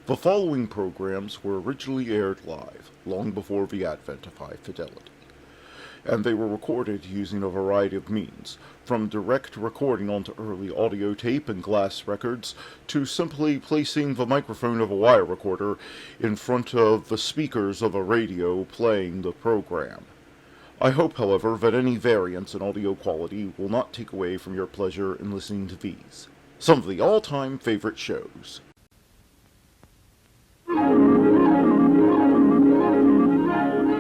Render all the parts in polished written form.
The following programs were originally aired live, long before the advent of high fidelity, and they were recorded using a variety of means, from direct recording onto early audio tape and glass records, to simply placing the microphone of a wire recorder in front of the speakers of a radio playing the program. I hope, however, that any variance in audio quality will not take away from your pleasure in listening to these, some of the all-time favorite shows.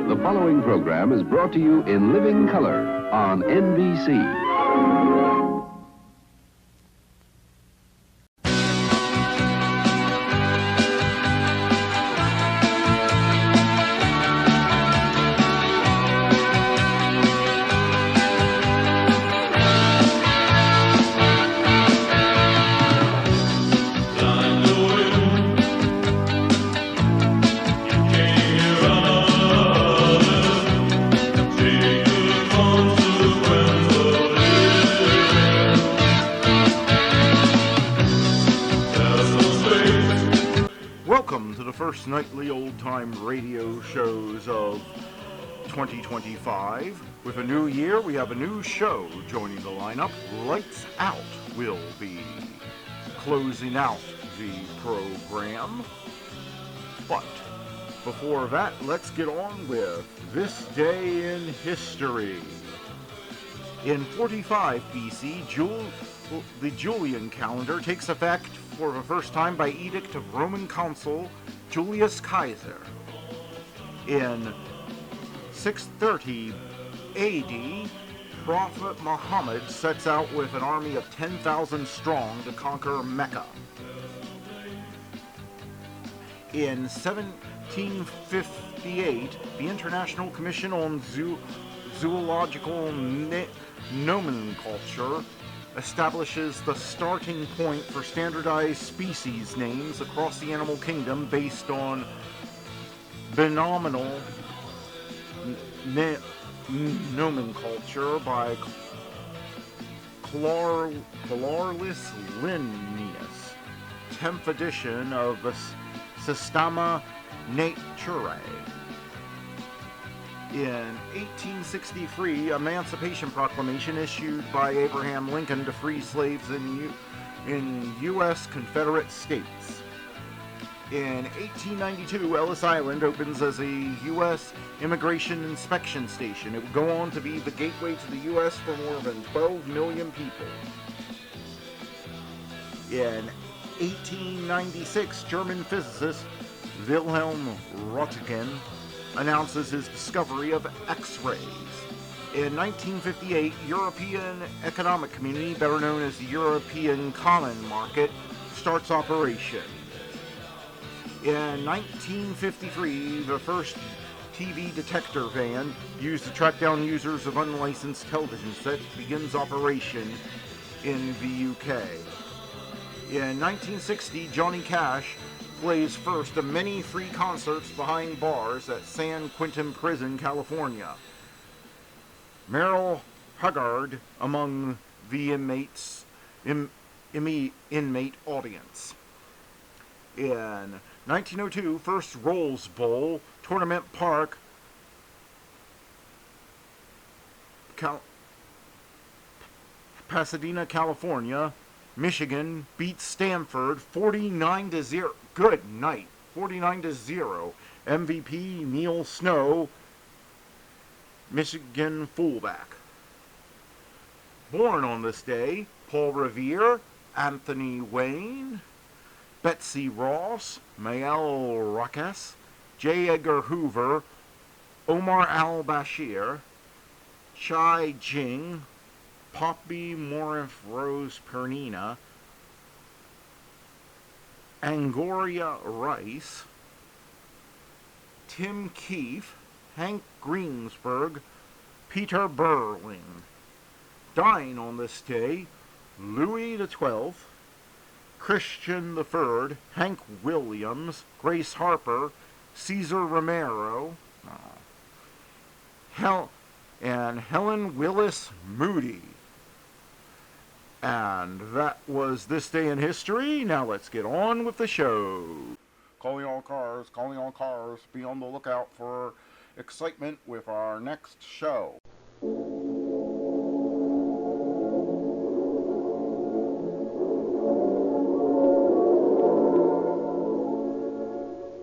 The following program is brought to you in living color on NBC. Welcome to the first nightly old-time radio shows of 2025. With a new year, we have a new show joining the lineup. Lights Out will be closing out the program. But before that, let's get on with This Day in History. In 45 BC, the Julian calendar takes effect for the first time by edict of Roman consul Julius Caesar. In 630 AD, Prophet Muhammad sets out with an army of 10,000 strong to conquer Mecca. In 1758, the International Commission on Zoological Nomenclature establishes the starting point for standardized species names across the animal kingdom based on binomial nomenclature by Carolus Linnaeus, 10th edition of the Systema Naturae. In 1863, Emancipation Proclamation issued by Abraham Lincoln to free slaves in U.S. Confederate States. In 1892, Ellis Island opens as a U.S. immigration inspection station. It would go on to be the gateway to the U.S. for more than 12 million people. In 1896, German physicist Wilhelm Röntgen announces his discovery of X-rays. In 1958, European Economic Community, better known as the European Common Market, starts operation. In 1953, the first TV detector van used to track down users of unlicensed television sets begins operation in the UK. In 1960, Johnny Cash plays first of many free concerts behind bars at San Quentin Prison, California. Merle Haggard among the inmate audience. In 1902, first Rose Bowl Tournament Park, Pasadena, California. Michigan beats Stanford 49-0. Good night. 49-0. MVP Neil Snow, Michigan fullback. Born on this day, Paul Revere, Anthony Wayne, Betsy Ross, Mael Rackes, J. Edgar Hoover, Omar al-Bashir, Chai Jing, Poppy Morris Rose Pernina, Angoria Rice, Tim Keefe, Hank Greensburg, Peter Berling. Dying on this day, Louis XII, Christian III, Hank Williams, Grace Harper, Cesar Romero, and Helen Willis Moody. And that was This Day in History. Now let's get on with the show. calling all cars, calling all cars. Be on the lookout for excitement with our next show.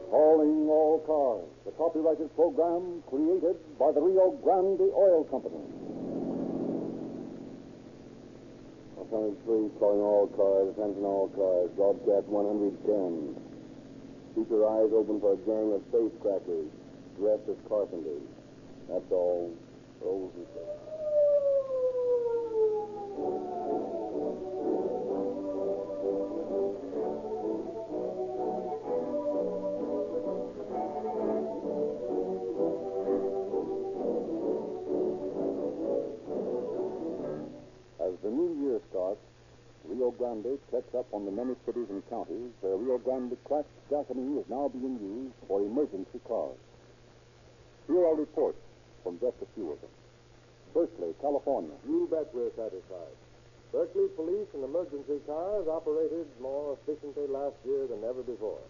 Calling all cars, the copyrighted program created by the Rio Grande Oil Company. Coming through, calling all cars, attention all cars, broadcast 110. Keep your eyes open for a gang of safecrackers dressed as carpenters. That's all. Rolls and As the new year starts, Rio Grande checks up on the many cities and counties where Rio Grande cracked gasoline is now being used for emergency cars. Here are reports from just a few of them. Berkeley, California. You bet we're satisfied. Berkeley police and emergency cars operated more efficiently last year than ever before.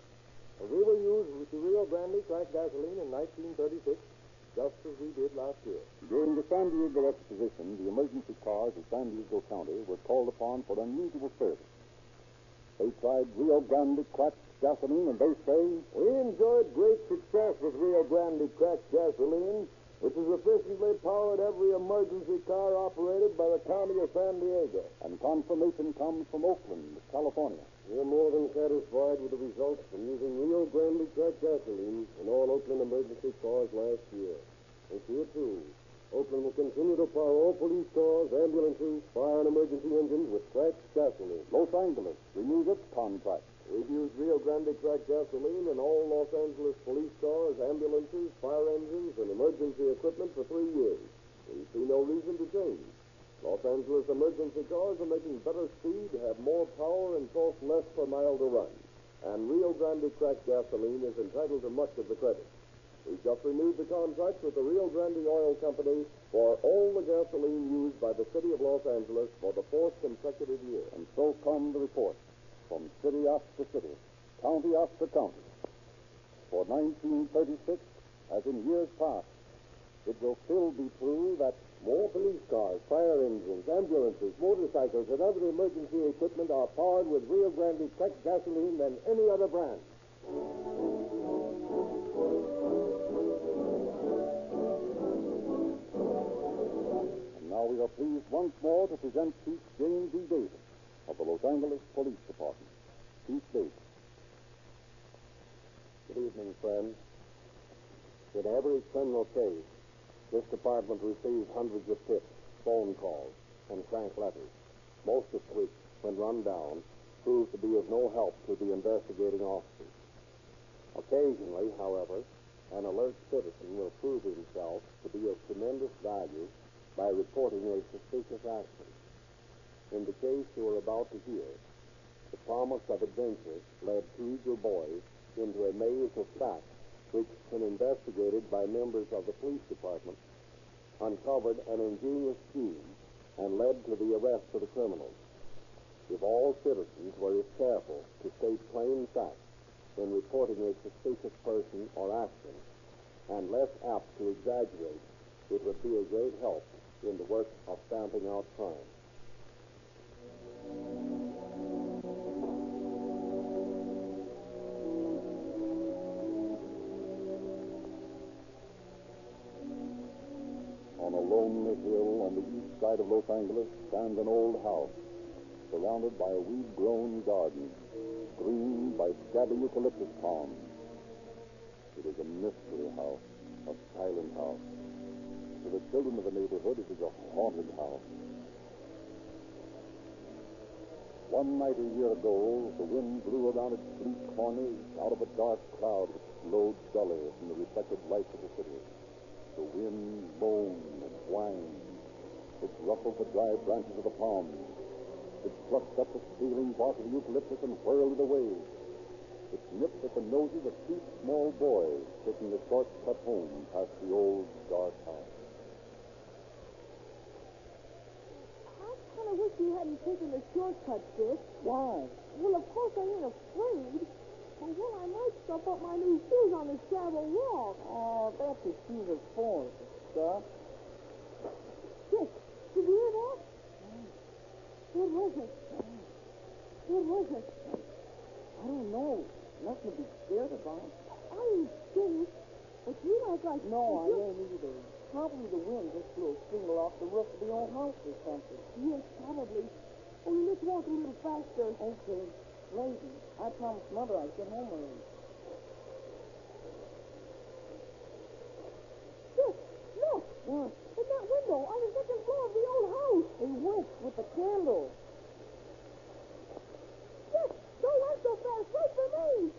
And we will use Rio Grande cracked gasoline in 1936, just as we did last year. During the San Diego Exposition, the emergency cars of San Diego County were called upon for unusual service. They tried Rio Grande cracked gasoline, and they say, We enjoyed great success with Rio Grande cracked gasoline, which has efficiently powered every emergency car operated by the county of San Diego. And confirmation comes from Oakland, California. We're more than satisfied with the results from using Rio Grande cracked gasoline in all Oakland emergency cars last year. This year, too, Oakland will continue to power all police cars, ambulances, fire and emergency engines with cracked gasoline. Los Angeles renews its contract. We've used Rio Grande cracked gasoline in all Los Angeles police cars, ambulances, fire engines, and emergency equipment for 3 years. We see no reason to change. Los Angeles emergency cars are making better speed, have more power, and cost less per mile to run. And Rio Grande cracked gasoline is entitled to much of the credit. We just renewed the contract with the Rio Grande Oil Company for all the gasoline used by the city of Los Angeles for the 4th consecutive year. And so come the reports from city after city, county after county. For 1936, as in years past, it will still be true that more police cars, fire engines, ambulances, motorcycles, and other emergency equipment are powered with Rio Grande cracked gasoline than any other brand. And now we are pleased once more to present Chief James E. Davis of the Los Angeles Police Department. Chief Davis. Good evening, friends. In every criminal case, this department receives hundreds of tips, phone calls, and crank letters, most of which, when run down, prove to be of no help to the investigating officers. Occasionally, however, an alert citizen will prove himself to be of tremendous value by reporting a suspicious action. In the case you are about to hear, the promise of adventure led 2 eager boys into a maze of facts which, when investigated by members of the police department, uncovered an ingenious scheme and led to the arrest of the criminals. If all citizens were as careful to state plain facts when reporting a suspicious person or action, and less apt to exaggerate, it would be a great help in the work of stamping out crime. On a lonely hill on the east side of Los Angeles stands an old house, surrounded by a weed-grown garden, screened by scabby eucalyptus palms. It is a mystery house, a silent house. To the children of the neighborhood, it is a haunted house. One night a year ago, the wind blew around its bleak corners out of a dark cloud which glowed dully from the reflected lights of the city. The wind moaned and whined. It ruffled the dry branches of the palms. It plucked up the scaling bark of the eucalyptus and whirled it away. It nipped at the noses of 2 small boys taking the shortcut home past the old dark house. I kind of wish you hadn't taken the shortcut, Dick. Why? Well, of course I ain't afraid. But, well, I might I'll put my new shoes on this gravel walk. Oh, that's what she was for, Stuff. Dick, did you hear that? What was it? What was it? I don't know. Nothing to be scared about. I ain't scared. But you act like... No, I ain't either. Probably the wind just blew a shingle off the roof of the old house or something. Yes, probably. Only let's walk a little faster. Okay. Lady, I promised Mother I'd get home early. Dick, look! What? In that window on the second floor of the old house. A witch with a candle. Dick, don't run so fast. Wait for me.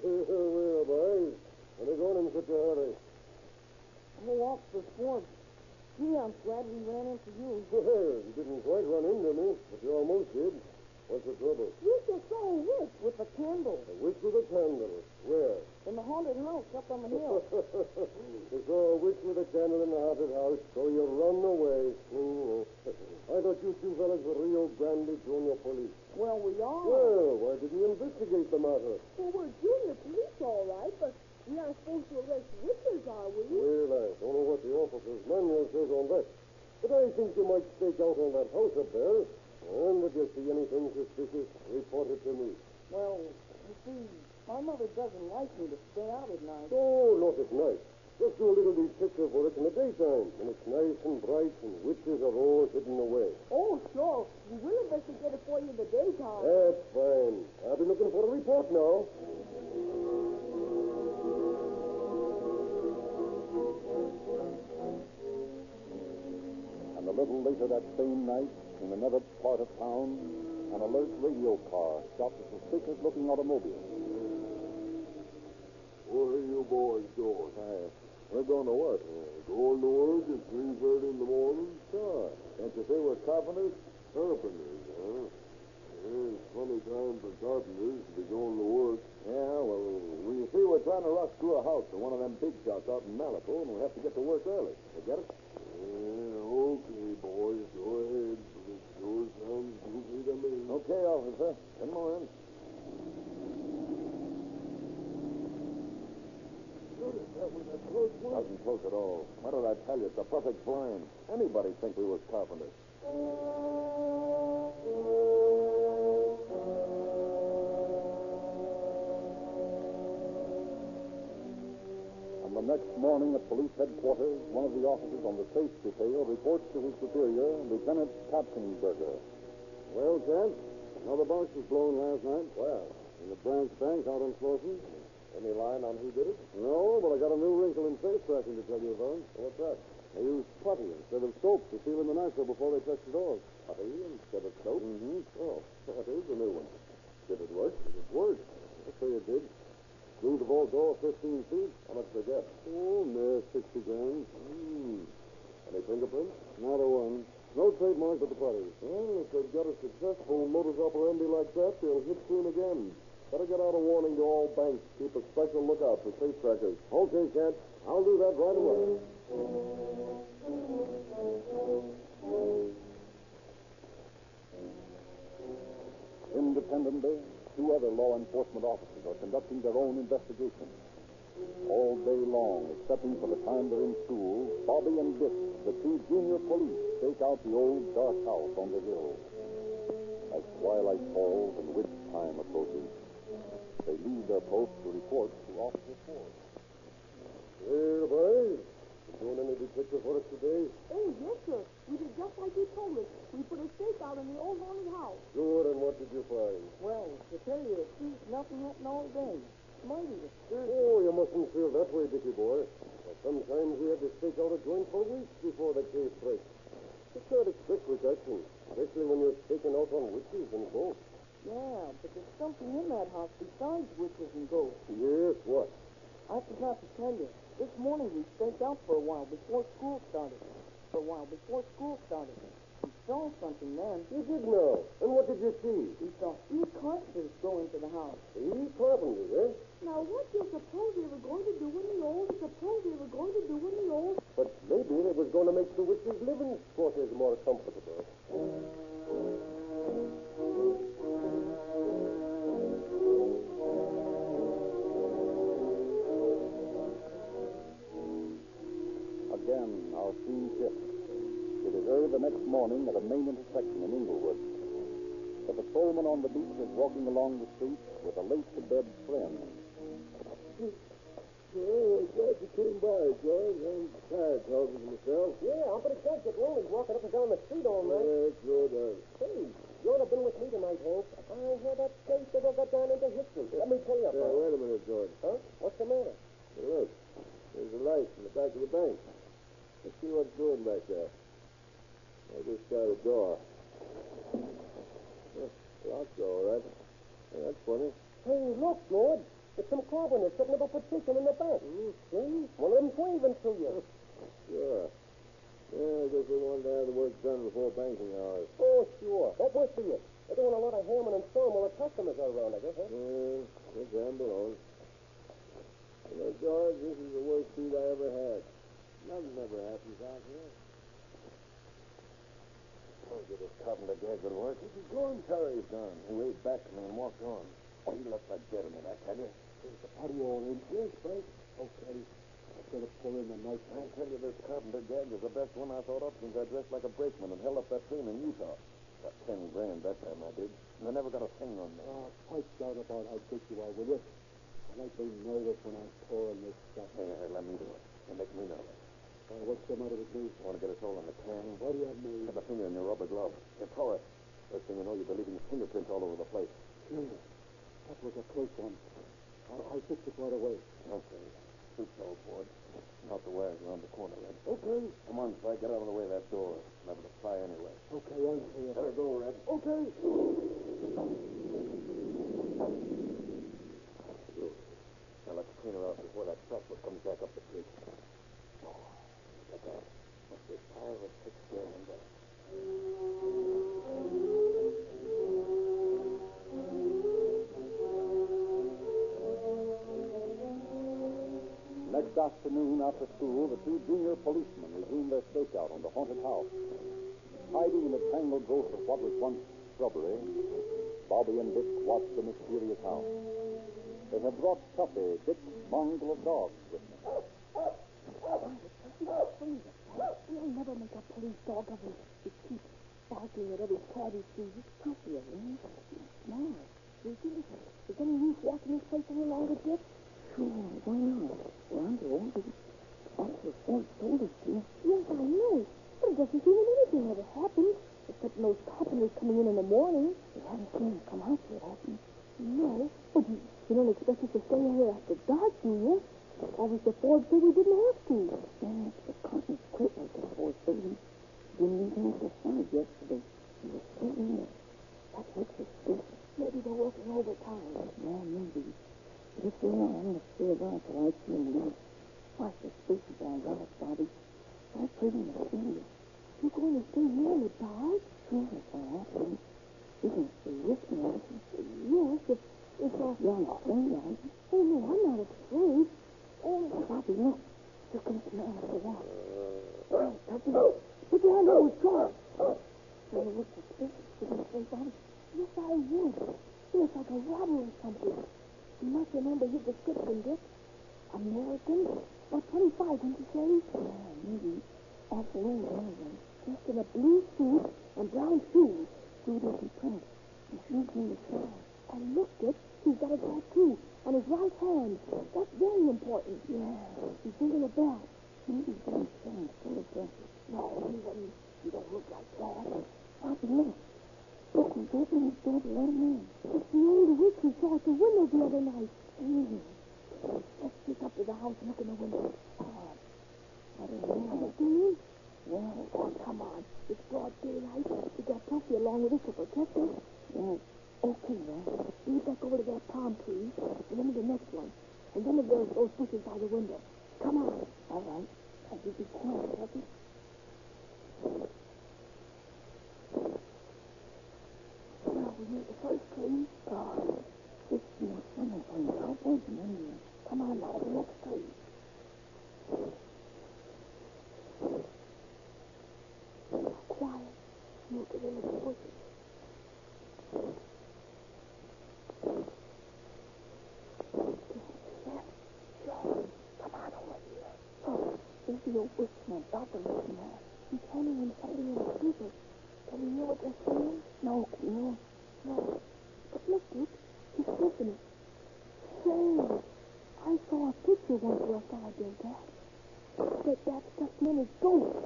Well, boys, where are you going in such a hurry? Oh, Officer Ford. Gee, I'm glad we ran into you. Well, you didn't quite run into me, but you almost did. What's the trouble? You just saw a witch. With a candle. A witch with a candle. Where? In the haunted house up on the hill. You saw a witch with a candle in the haunted house, so you run away. I thought you two fellas were Rio Grande Junior Police. Well, we are. Well, why didn't you investigate the matter? Well, we're junior police, all right, but we aren't supposed to arrest witches, are we? Well, I don't know what the officer's manual says on that. But I think you might stake out on that house up there. And if you see anything suspicious, report it to me. Well, you see, my mother doesn't like me to stay out at night. Oh, not at night. Just do a little detective work in the daytime. And it's nice and bright, and witches are all hidden away. Oh, sure. We will investigate it for you in the daytime. That's fine. I'll be looking for a report now. And a little later that same night, in another part of town, an alert radio car stopped a suspicious-looking automobile. Where are you boys going? We're going to work. Going to work at 3:30 in the morning? Sure. Can't you say we're carpenters? Carpenters, huh? Yeah, it's funny time for carpenters to be going to work. Yeah, well, you see, we're trying to rush through a house to one of them big shots out in Malibu, and we have to get to work early. You get it? Yeah, okay, boys. Go ahead. But it sure sounds goofy to me. Okay, officer. Come on. Doesn't close at all. What did I tell you? It's a perfect blind. Anybody'd think we were carpenters. And the next morning at police headquarters, one of the officers on the safe detail reports to his superior, Lieutenant Katzenberger. Well, Ted, another box was blown last night. Where? In the branch bank out on Slauson. Any line on who did it? No, but I got a new wrinkle in safe tracking to tell you about. What's that? They used putty instead of soap to seal in the nitro before they touched the doors. Putty instead of soap? Mm-hmm. Oh, that is a new one. Did it work? It worked. I'll say it did. Through the vault door 15 feet. How much did they get? Oh, near 60 grand. Any fingerprints? Not a one. No trademark but the putty. Well, if they've got a successful modus operandi like that, they'll hit soon again. Better get out a warning to all banks. Keep a special lookout for safe trackers. Okay, Cat. I'll do that right away. Independently, two other law enforcement officers are conducting their own investigation. All day long, excepting for the time they're in school, Bobby and Dick, the two junior police, stake out the old dark house on the hill. As twilight falls and witch time approaches, they leave their post to report to Officer Ford. Well, boys, you doing any detective work today? Oh, yes, sir. We did just like you told us. We put a stake out in the old haunted house. Good, and what did you find? Well, to tell you the truth, nothing happened all day. Mighty disturbing. Oh, you mustn't feel that way, Dickie boy. Sometimes we have to stake out a joint for weeks before the case breaks. It's sort of quick protection, especially when you're staking out on witches and ghosts. Yeah, but there's something in that house besides witches and ghosts. Yes, what? I forgot to tell you. This morning we staked out for a while before school started. We saw something then. You did know. And what did you see? We saw three carpenters go into the house. Three carpenters, eh? Now, what do you suppose they were going to do in the old? But maybe they was going to make the witch's living quarters more comfortable. Again, our scene shifts. It is early the next morning at a main intersection in Inglewood. The patrolman on the beach is walking along the street with a late-to-bed friend. Well, glad you came by, George. I'm tired talking to myself. Yeah, I'm pretty glad you're lonely walking up and down the street all night. Yeah, sure does. Hey, you ought to have been with me tonight, Hank. I hear that case that will go down into history. Let me tell you Yeah, about it. wait a minute, George. Huh? What's the matter? Hey, look. There's a light in the back of the bank. Let's see what's doing back there. I just got a door. Locked all right. Hey, that's funny. Hey, look, George. It's some carpenters setting up a petition in the bank. See? One of them's waving to you. Sure. Yeah, I guess they wanted to have the work done before banking hours. Oh, sure. That works for you. They're doing a lot of hammering and sawing while the customers are around, I guess, huh? Yeah, they gamble on. You know, George, this is the worst beat I ever had. Nothing ever happens out here. Told you this carpenter gag would work. He's going, Terry's gone. He waved back to me and walked on. He left that dead in it, I tell you. Is the party all in? Yes, Frank. Okay. I'm going to pull in the night. I tell you, this carpenter gag is the best one I thought up since I dressed like a brakeman and held up that train in Utah. Got $10,000 that time I did. And I never got a thing on me. Pipe down about how good you are, will you? I like being nervous when I'm pouring this stuff. Hey, let me do it. And make me nervous. What's the matter with me? Want to get us all in the can? What do you mean? Have a finger in your rubber glove. You pour it. First thing you know, you'll be leaving fingerprints all over the place. That was a close one. I'll fix it right away. Okay. Suits old boy. Out the wires around the corner, Red. Okay. Come on, Spike. Get out of the way of that door. I'm able to fly anyway. Okay, I'm here. Let her go, Red. Okay. Good. Now let's clean her out before that flatfoot comes back up the creek. Oh, look at that. Must be 5 or 6 gallons back. Next afternoon after school, the two junior policemen resumed their stakeout on the haunted house. Hiding in the tangled growth of what was once shrubbery, Bobby and Dick watched the mysterious house. They had brought Tuffy, Dick's mongrel of dogs, with them. We'll never make a police dog of him. He keeps barking at every cat he sees. Puffy, eh? No. Is any use walking this place any longer, Dick? Sure, why not? We're under orders. That's what Ford told us to. Yes, I know. But it doesn't seem that anything ever happened, except those carpenters coming in the morning. We haven't seen them come out yet, have we? No. But you don't expect us to stay here after dark, do you? Or was the Ford say we didn't have to? Yeah, the carpenters quit like the 4:30. Didn't even have the five yesterday. He was still in there. That looks suspicious. Maybe they're working overtime. Yeah, maybe. If they are, I'm going to stay around till I see him leave. My suspicions are right, Bobby. They're pretty mysterious. You're going to stay here in the dark? Sure, if I have to. You can stay with me, aren't you? Yes, if I... You're not afraid, are you? Oh, no, I'm not afraid. Oh, Bobby, look. Here comes the man with the rock. Tuffy, put your hand on his jaw. Well, it looks suspicious. You going to stay, Bobby? Yes, I would. He looks like a robber or something. You must remember his description, Dick. American, about 25, didn't you say? Yeah, maybe. Awful old, anyway. Dressed in a blue suit and brown shoes. Suit isn't print. The shoes in the side. And look, Dick, he's got a tattoo on his right hand. That's very important. Yeah. He's ringing a bell. Maybe he's getting sand full of breath. No, he don't look like that. Bobby, look. Look, he's opening his door to let him in. It's the old witch we saw at the window the other night. Hey. Let's sneak up to the house and look in the window. I don't know. See? Well, Oh, come on. It's broad daylight. We got Tuffy along with us to protect us. well, okay, then. Lead back over to that palm tree, and then to the next one. And then to those bushes by the window. Come on. All right. I'll be quiet, Tuffy. radio listening, Alfred listening. He told me when somebody in the sleeper. Can you hear what they're saying? No, can you? No. But look, Dick, he's listening. Say, I saw a picture once where a fellow did that. That stuff man is ghost.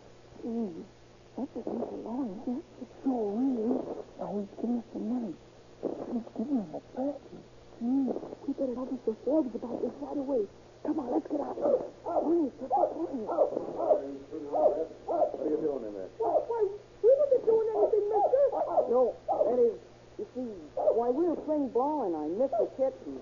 That's what he's along, huh? It sure is. Now he's giving us some money. He's giving him a package. We better tell Mr. Forbes about this right away. Come on, let's get out of here. Hurry, Skip, hurry. What are you doing in there? Why, we wasn't doing anything, mister. No, that is, you see, why, we were playing ball and I missed the kitten.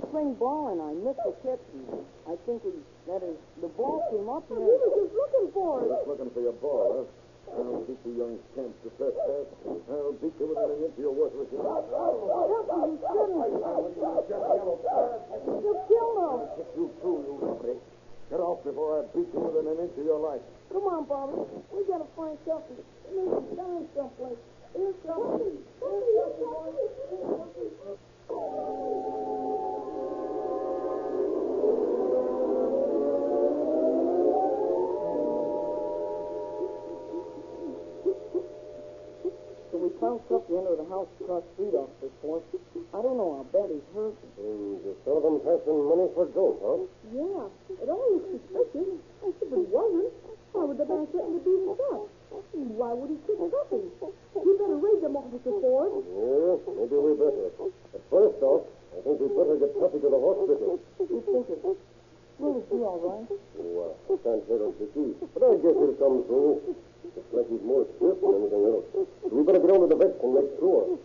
I think the ball came up We and... were just looking for it. Just looking for your ball, huh? I'll beat you young scamps to trespass. I'll beat you within an inch of your worthless You killed him. You too, you company. Get off before I beat you within an inch of your life. Come on, Bobby. We gotta find something. We need to find someplace. Here's something. So we pounced up the end of the house across the street off this point. I don't know, I'll bet he's hurt. You saw them passing money for gold, huh? Yeah, it all looks suspicious. I said, but it wasn't. Why would the man threaten to beat us up? Why would he kick Tuffy? You better raid them, Officer Ford. Yes, maybe we better. But first off, I think we'd better get Tuffy to the hospital. You think it will be all right? Oh, I can't say that to see. But I guess he'll come through. Looks like he's more stiff than anything else. We better get on to the vet and make sure.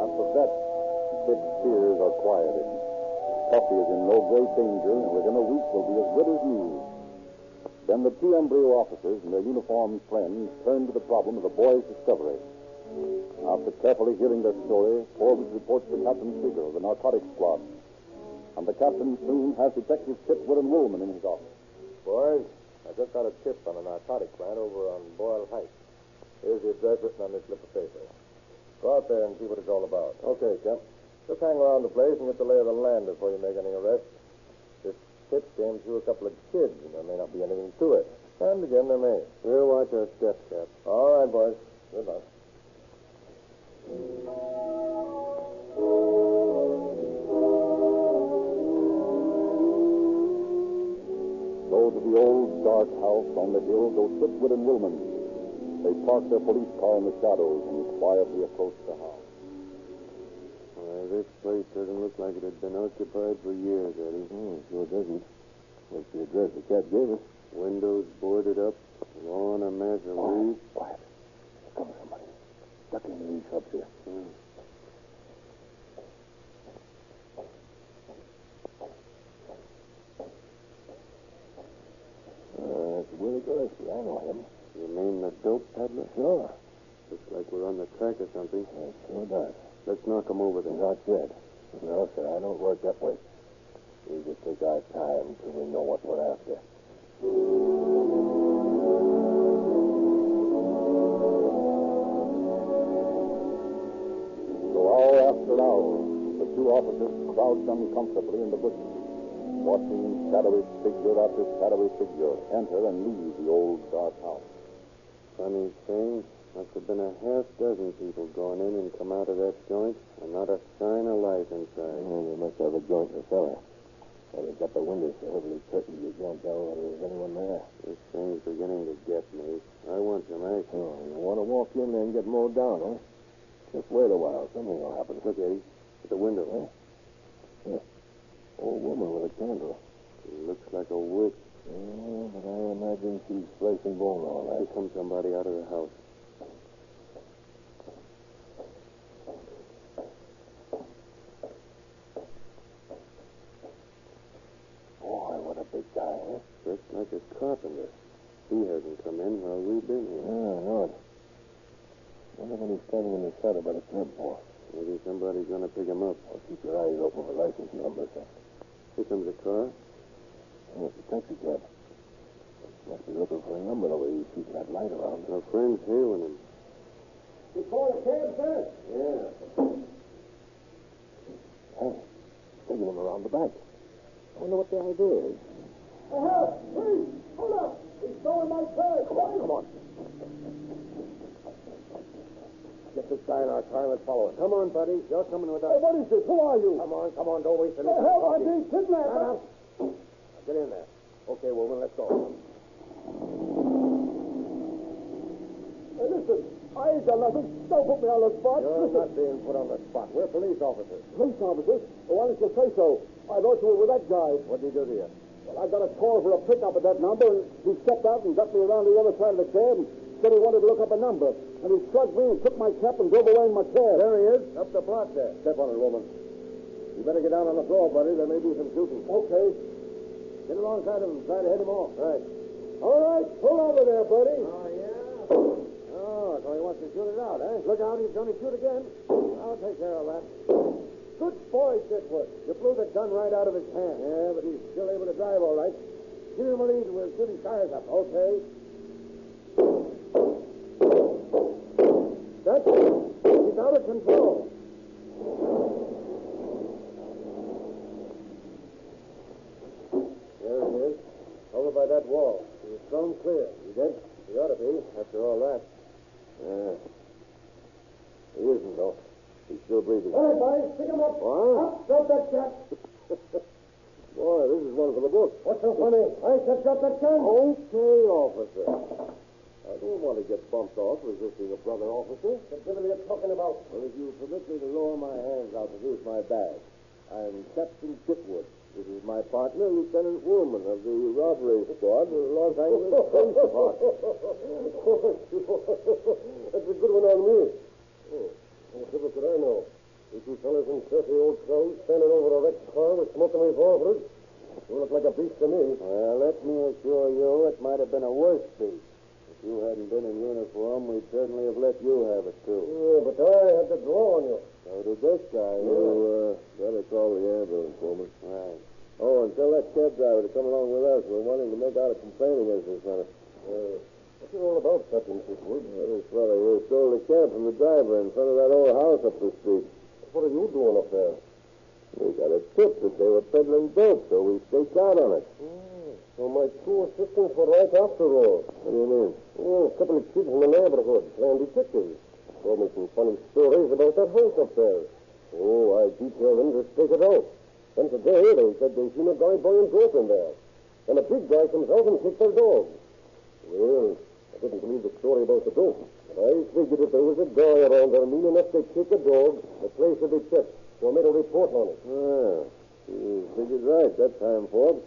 At the vet, Dick's fears are quieted. Tuffy is in no great danger, and within a week will be as good as new. Then the two embryo officers and their uniformed friends turn to the problem of the boy's discovery. After carefully hearing their story, Forbes reports to Captain Seeger of the narcotics squad. And the captain soon has Detectives Pitwood and Woolman in his office. Boys, I just got a tip on a narcotic plant over on Boyle Heights. Here's the address written on this slip of paper. Go out there and see what it's all about. Okay, Cap. Just hang around the place and get the lay of the land before you make any arrests. This tip came through a couple of kids, and there may not be anything to it. And again, there may. We'll watch our steps, Cap. All right, boys. Good luck. So to the old dark house on the hill go Pitwood and Woolman. They park their police car in the shadows and quietly approach the house. This place doesn't look like it had been occupied for years, Eddie. Sure doesn't. What's the address the cat gave us? Windows boarded up, lawn a mass of weeds. Quiet. Here comes somebody. Duck into these shrubs here. That's Willie Gillespie. I know him. You mean the dope peddler? Sure. Looks like we're on the track of something. It sure does. Let's knock him over then. Not yet. No, sir, I don't work that way. We just take our time till we know what we're after. So hour after hour, the two officers crouch uncomfortably in the bushes, watching shadowy figure after shadowy figure enter and leave the old dark house. Funny thing, must have been a half dozen people gone in and come out of that joint, and not a sign of life inside. They must have a joint in the cellar. Well, they've got the windows so heavily curtained you can't tell whether there's anyone there. This thing's beginning to get me. I want some action. Oh, you want to walk in there and get mowed down, huh? Just wait a while. Something will happen. Look, Eddie, at the window. Yeah. Old woman with a candle. Looks like a witch. Yeah, but I imagine she's flesh and bone all right. Here comes somebody out of the house. Boy, what a big guy, huh? Just like a carpenter. He hasn't come in while we've been here. Yeah, I know it. Wonder when he's standing in the cellar by the curb for. Maybe somebody's going to pick him up. Well, keep your eyes open for license numbers. Here comes a car. Oh, it's a taxi cab. Must be looking for a number the way he's keeping that light around. Our friend's hailing him. You call a cab, sir? Yeah. Oh, taking him around the back. I wonder what the idea is. Help! Please! Hold up! He's stolen my purse! Come on. Get this guy in our car and let's follow him. Come on, buddy. You're coming with us. Hey, what is this? Who are you? Come on. Don't waste any time. Help! I'm being kidnapped! Shut up. Get in there. Okay, Woman, let's go. Hey, listen. I ain't done nothing. Don't put me on the spot. You're Listen. not being put on the spot. We're police officers. Police officers? Well, why didn't you say so? I thought you were with that guy. What did he do to you? Well, I got a call for a pickup at that number, and he stepped out and got me around the other side of the cab and said he wanted to look up a number. And he slugged me and took my cap and drove away in my cab. There he is. Up the block there. Step on it, Woman. You better get down on the floor, buddy. There may be some shooting. Okay. Get alongside of him and try to head him off. Right. All right. Pull over there, buddy. Oh, yeah? Oh, so he wants to shoot it out, eh? Look out, he's going to shoot again. I'll take care of that. Good boy, Chitwood. You blew the gun right out of his hand. Yeah, but he's still able to drive all right. Give him a lead. We'll shoot his tires up. Okay. That's it. He's out of control. There he is. Over by that wall. He's thrown clear. You dead? He ought to be, after all that. Yeah. He isn't, though. He's still breathing. All right, boys. Pick him up. What? Up. Drop that cap. Boy, this is one for the book. What's so funny? I said drop that gun. Okay, officer. I don't want to get bumped off resisting a brother officer. What are you talking about? Well, if you permit me to lower my hands, I'll produce my badge. I'm Captain Chitwood. This is my partner, Lieutenant Woolman of the robbery squad of the Los Angeles Police Department. That's a good one on me. What could I know? You two fellas in dirty old clothes standing over a wrecked car with smoking revolvers. You look like a beast to me. Well, let me assure you, it might have been a worse beast. If you hadn't been in uniform, we'd certainly have let you have it, too. Yeah, but I had the draw on you. So did this guy. You better call the ambulance, Woman. Right. Oh, and tell that cab driver to come along with us. We're wanting to make out a complaint against this fellow. What's it all about, Captain Chitwood? This fellow here stole the cab from the driver in front of that old house up the street. What are you doing up there? We got a tip that they were peddling dope, so we staked out on it. So my two assistants were right after all. What do you mean? Oh, a couple of kids in the neighborhood playing detectives. Told me some funny stories about that house up there. Oh, I detailed them to stake it out. Then today they said they seen a guy buying dope in there. And a big guy comes out and takes their dog. Well, I didn't believe the story about the dope. But I figured if there was a guy around there mean enough to kick a dog, the place would be checked. So I made a report on it. Ah, you figured right that time, Forbes.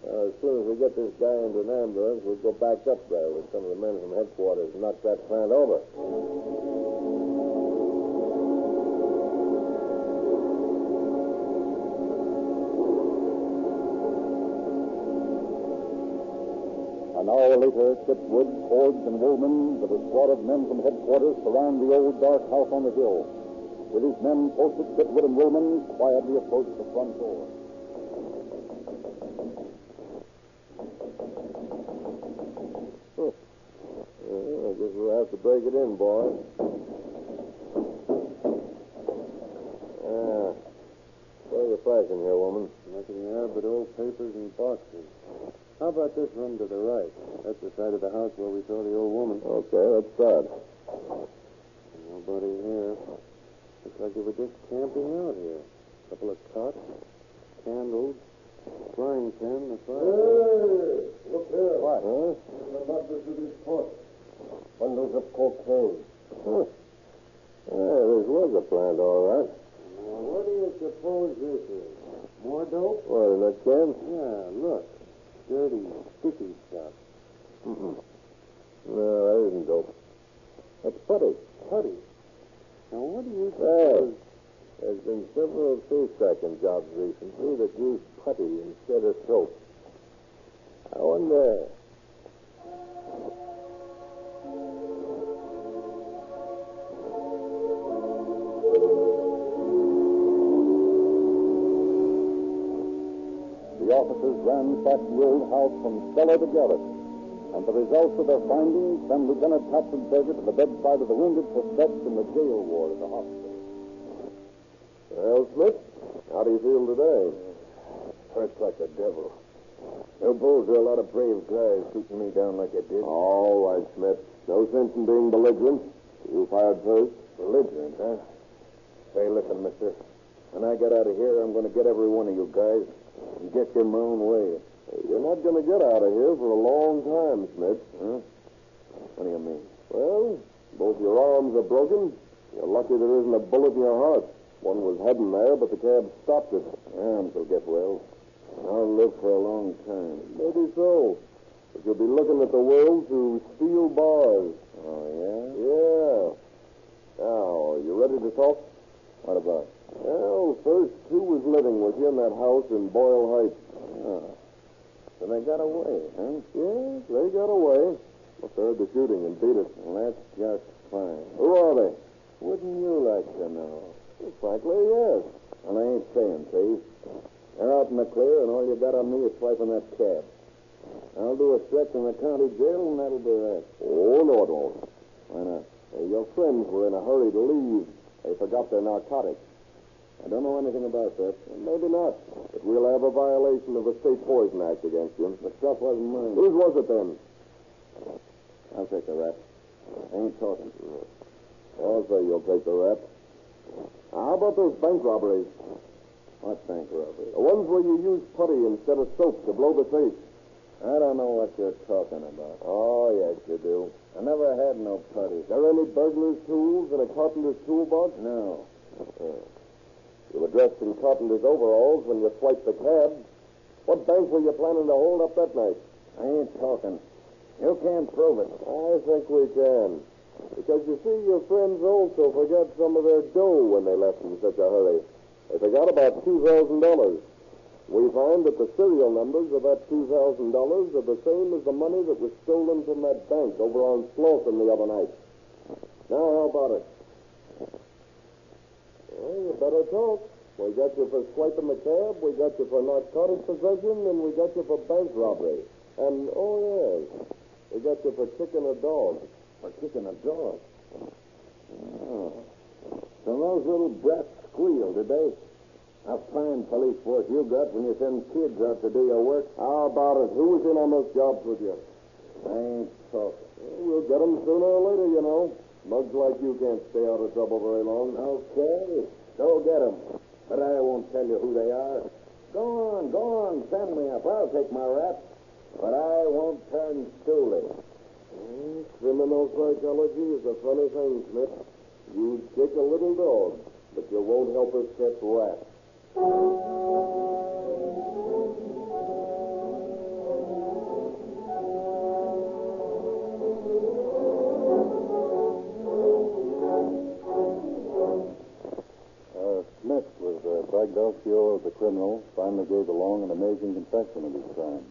As soon as we get this guy into an ambulance, we'll go back up there with some of the men from headquarters and knock that plant over. An hour later, Chitwood, Forbes, and Woolman, with a squad of men from headquarters, surround the old dark house on the hill. With his men posted, Chitwood and Woolman quietly approach the front door. I guess we'll have to break it in, boys. What are you flashing here, woman? Nothing there but old papers and boxes. How about this room to the right? That's the side of the house where we saw the old woman. Okay, let's start. Nobody here. Looks like they were just camping out here. A couple of cots, candles, frying pan, the fire. Hey, look there. What? Huh? The mattress of this pot. Bundles of cocaine. Huh. Yeah, this was a plant, all right. Now, what do you suppose this is? More dope? What, in that can? Yeah, look. Dirty, sticky stuff. Mm-mm. No, that isn't dope. That's putty. Putty. Now, what do you Hey, suppose... there's been several safe-cracking jobs recently that use putty instead of soap. I wonder... The officers ransacked the old house from cellar to garret. And the results of their findings send Lieutenant Captain Berger to the bedside of the wounded suspect in the jail ward of the hospital. Well, Smith, how do you feel today? Hurts like the devil. You bulls are a lot of brave guys shooting me down like you did. All right, Smith. No sense in being belligerent. You fired first. Belligerent, huh? Say, listen, mister. When I get out of here, I'm going to get every one of you guys and get you in my own way. You're not going to get out of here for a long time, Smith. Huh? What do you mean? Well, both your arms are broken. You're lucky there isn't a bullet in your heart. One was heading there, but the cab stopped it. Arms will get well. I'll live for a long time. Maybe so. But you'll be looking at the world through steel bars. Oh, yeah? Yeah. Now, you ready to talk? What about? Well, first, who was living with you in that house in Boyle Heights? Oh. So they got away, huh? Yes, they got away. Must have heard the shooting and beat it. Well, that's just fine. Who are they? Wouldn't you like to know? Well, frankly, yes. Well, I ain't saying, see? They're out in the clear, and all you got on me is swiping that cab. I'll do a stretch in the county jail, and that'll be that. Oh, no, it won't. Why not? Your friends were in a hurry to leave. They forgot their narcotics. I don't know anything about that. Maybe not. But we'll have a violation of the State Poison Act against you. The stuff wasn't mine. Whose was it, then? I'll take the rap. I ain't talking. I'll say you'll take the rap. How about those bank robberies? What bank robberies? The ones where you use putty instead of soap to blow the safe. I don't know what you're talking about. Oh, yes, you do. I never had no putty. There any burglar's tools in a carpenter's toolbox? No. You were dressed in carpenter's overalls when you swiped the cab. What bank were you planning to hold up that night? I ain't talking. You can't prove it. I think we can. Because, you see, your friends also forgot some of their dough when they left in such a hurry. They forgot about $2,000. We find that the serial numbers of that $2,000 are the same as the money that was stolen from that bank over on Slauson the other night. Now, how about it? Well, you better talk. We got you for swiping the cab, we got you for narcotic possession, and we got you for bank robbery. And, oh, yes, we got you for kicking a dog. For kicking a dog? Oh. So those little brats squealed, did they? A fine police force you got when you send kids out to do your work. How about it? Who was in on those jobs with you? I ain't talking. We'll get them sooner or later, you know. Mugs like you can't stay out of trouble very long. Okay, go get them. But I won't tell you who they are. Go on, send me up. I'll take my rap. But I won't turn stoolie. Criminal psychology is a funny thing, Smith. You'd kick a little dog, but you won't help us catch rats. Smith was braggadocio of the criminal, finally gave the long and amazing confession of his crime,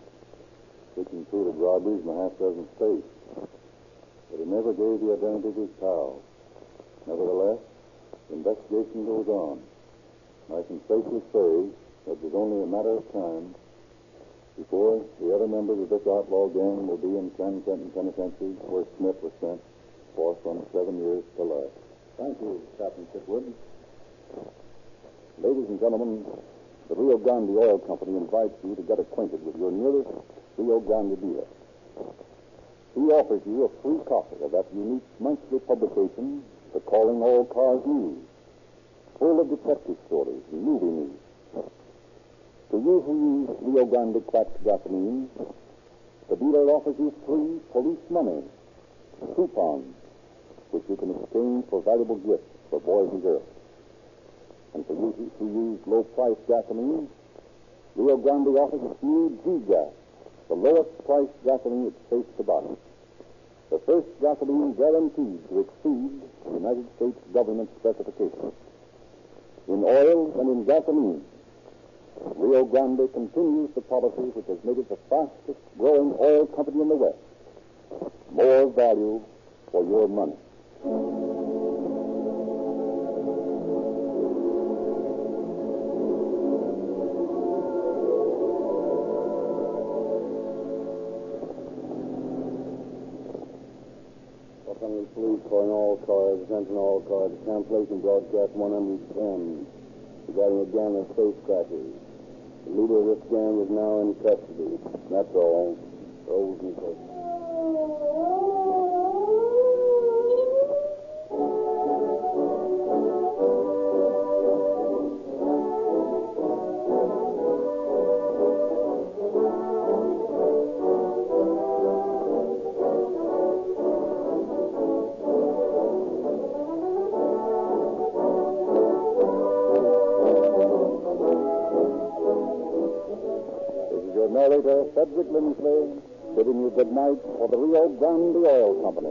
which included robberies in a half-dozen states. But he never gave the identity of his pal. Nevertheless, the investigation goes on. I can safely say that it was only a matter of time before the other members of this outlaw gang will be in San Quentin Penitentiary, where Smith was sent for from 7 years to life. Thank you, Captain Chitwood. Ladies and gentlemen, the Rio Grande Oil Company invites you to get acquainted with your nearest Rio Grande dealer. He offers you a free copy of that unique monthly publication, the Calling All Cars News, full of detective stories and movie news. To you who use Rio Grande cracked gasoline, the dealer offers you free police money, coupons, which you can exchange for valuable gifts for boys and girls. And for you who use low-priced gasoline, Rio Grande offers you G-Gas, the lowest-priced gasoline it's safe to buy. The first gasoline guaranteed to exceed the United States government specifications. In oil and in gasoline, Rio Grande continues the policy which has made it the fastest-growing oil company in the West. More value for your money. Calling all cars, attention all cars. Cancellation broadcast 110 regarding a gang of safecrackers. The leader of this gang is now in custody. That's all. Rose and Cook. Narrator Cedric Lindsley bidding you good night for the Rio Grande Oil Company.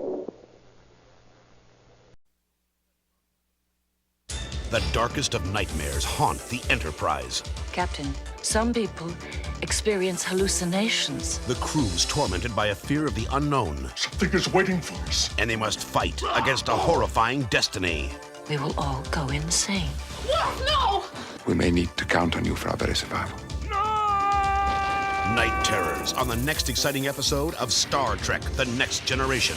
The darkest of nightmares haunt the Enterprise. Captain, some people experience hallucinations. The crew's tormented by a fear of the unknown. Something is waiting for us. And they must fight against a horrifying destiny. We will all go insane. No! We may need to count on you for our very survival. Night terrors on the next exciting episode of Star Trek: The Next Generation.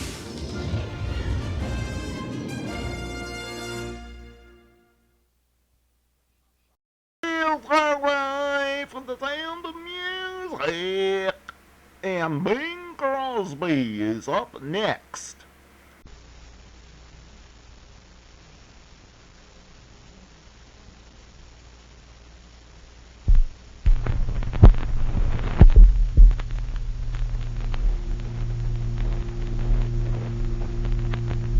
From the sound of music, and Bing Crosby is up next.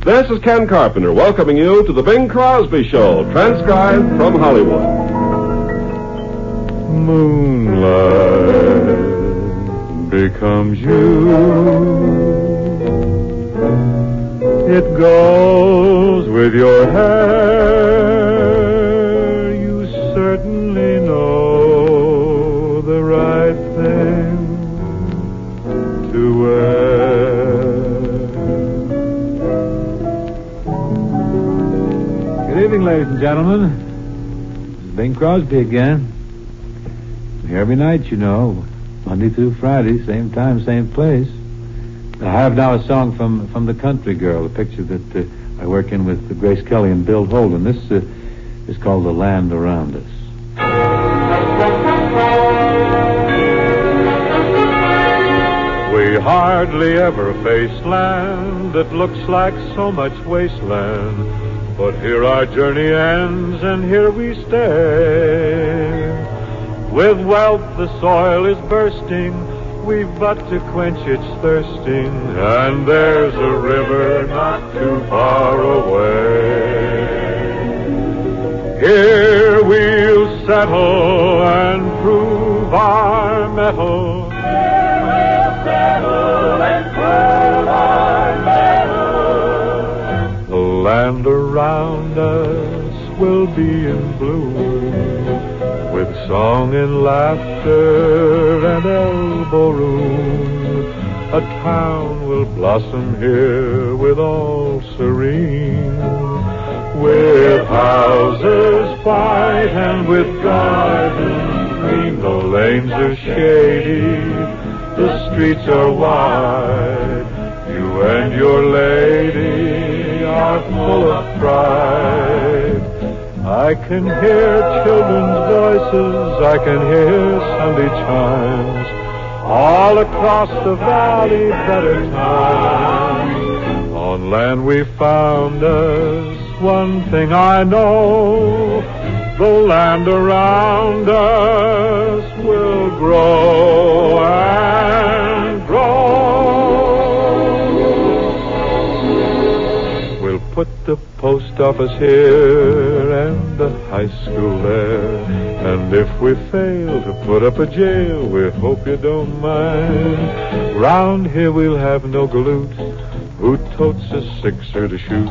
This is Ken Carpenter welcoming you to the Bing Crosby Show, transcribed from Hollywood. Moonlight becomes you. It goes with your hair. You certainly know the right thing to wear. Good evening, ladies and gentlemen. This is Bing Crosby again. Here every night, you know, Monday through Friday, same time, same place. I have now a song from The Country Girl, a picture that I work in with Grace Kelly and Bill Holden. This is called The Land Around Us. We hardly ever face land that looks like so much wasteland. But here our journey ends, and here we stay. With wealth the soil is bursting, we've but to quench its thirsting, and there's a river not too far away. Here we'll settle and prove our mettle. Here we'll settle and prove our mettle. The land around us will be in bloom, with song and laughter and elbow room. A town will blossom here with all serene, with houses white and with gardens green. The lanes are shady, the streets are wide. You and your lady are full of pride. I can hear children's voices, I can hear Sunday chimes. All across the valley, better times. On land we found us, one thing I know. The land around us will grow and grow. We'll put the post office here and the high school there. And if we fail to put up a jail, we hope you don't mind. Round here we'll have no galoot who totes a sixer to shoot.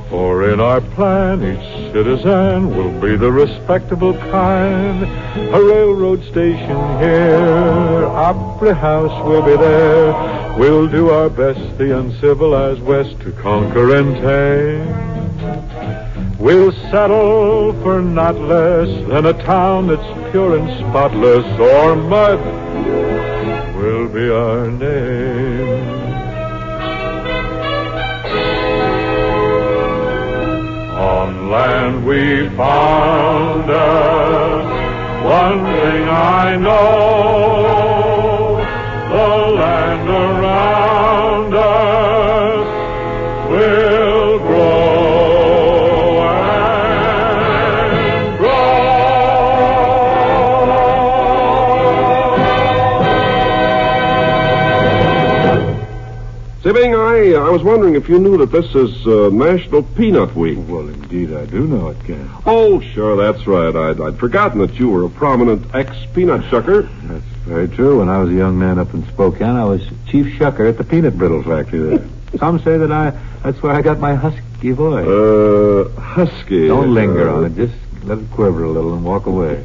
For in our plan each citizen will be the respectable kind. A railroad station here, opera house will be there. We'll do our best the uncivilized West to conquer and tame. We'll settle for not less than a town that's pure and spotless, or mud will be our name. land we found us. One thing I know, the land around us will grow and grow. Say, Bing, I was wondering if you knew that this is National Peanut Week. Well, indeed, I do know it, Ken. Oh, sure, that's right. I'd forgotten that you were a prominent ex-peanut shucker. That's very true. When I was a young man up in Spokane, I was chief shucker at the peanut brittle factory there. Some say that's where I got my husky voice. Husky. Don't linger on it. Just let it quiver a little and walk away.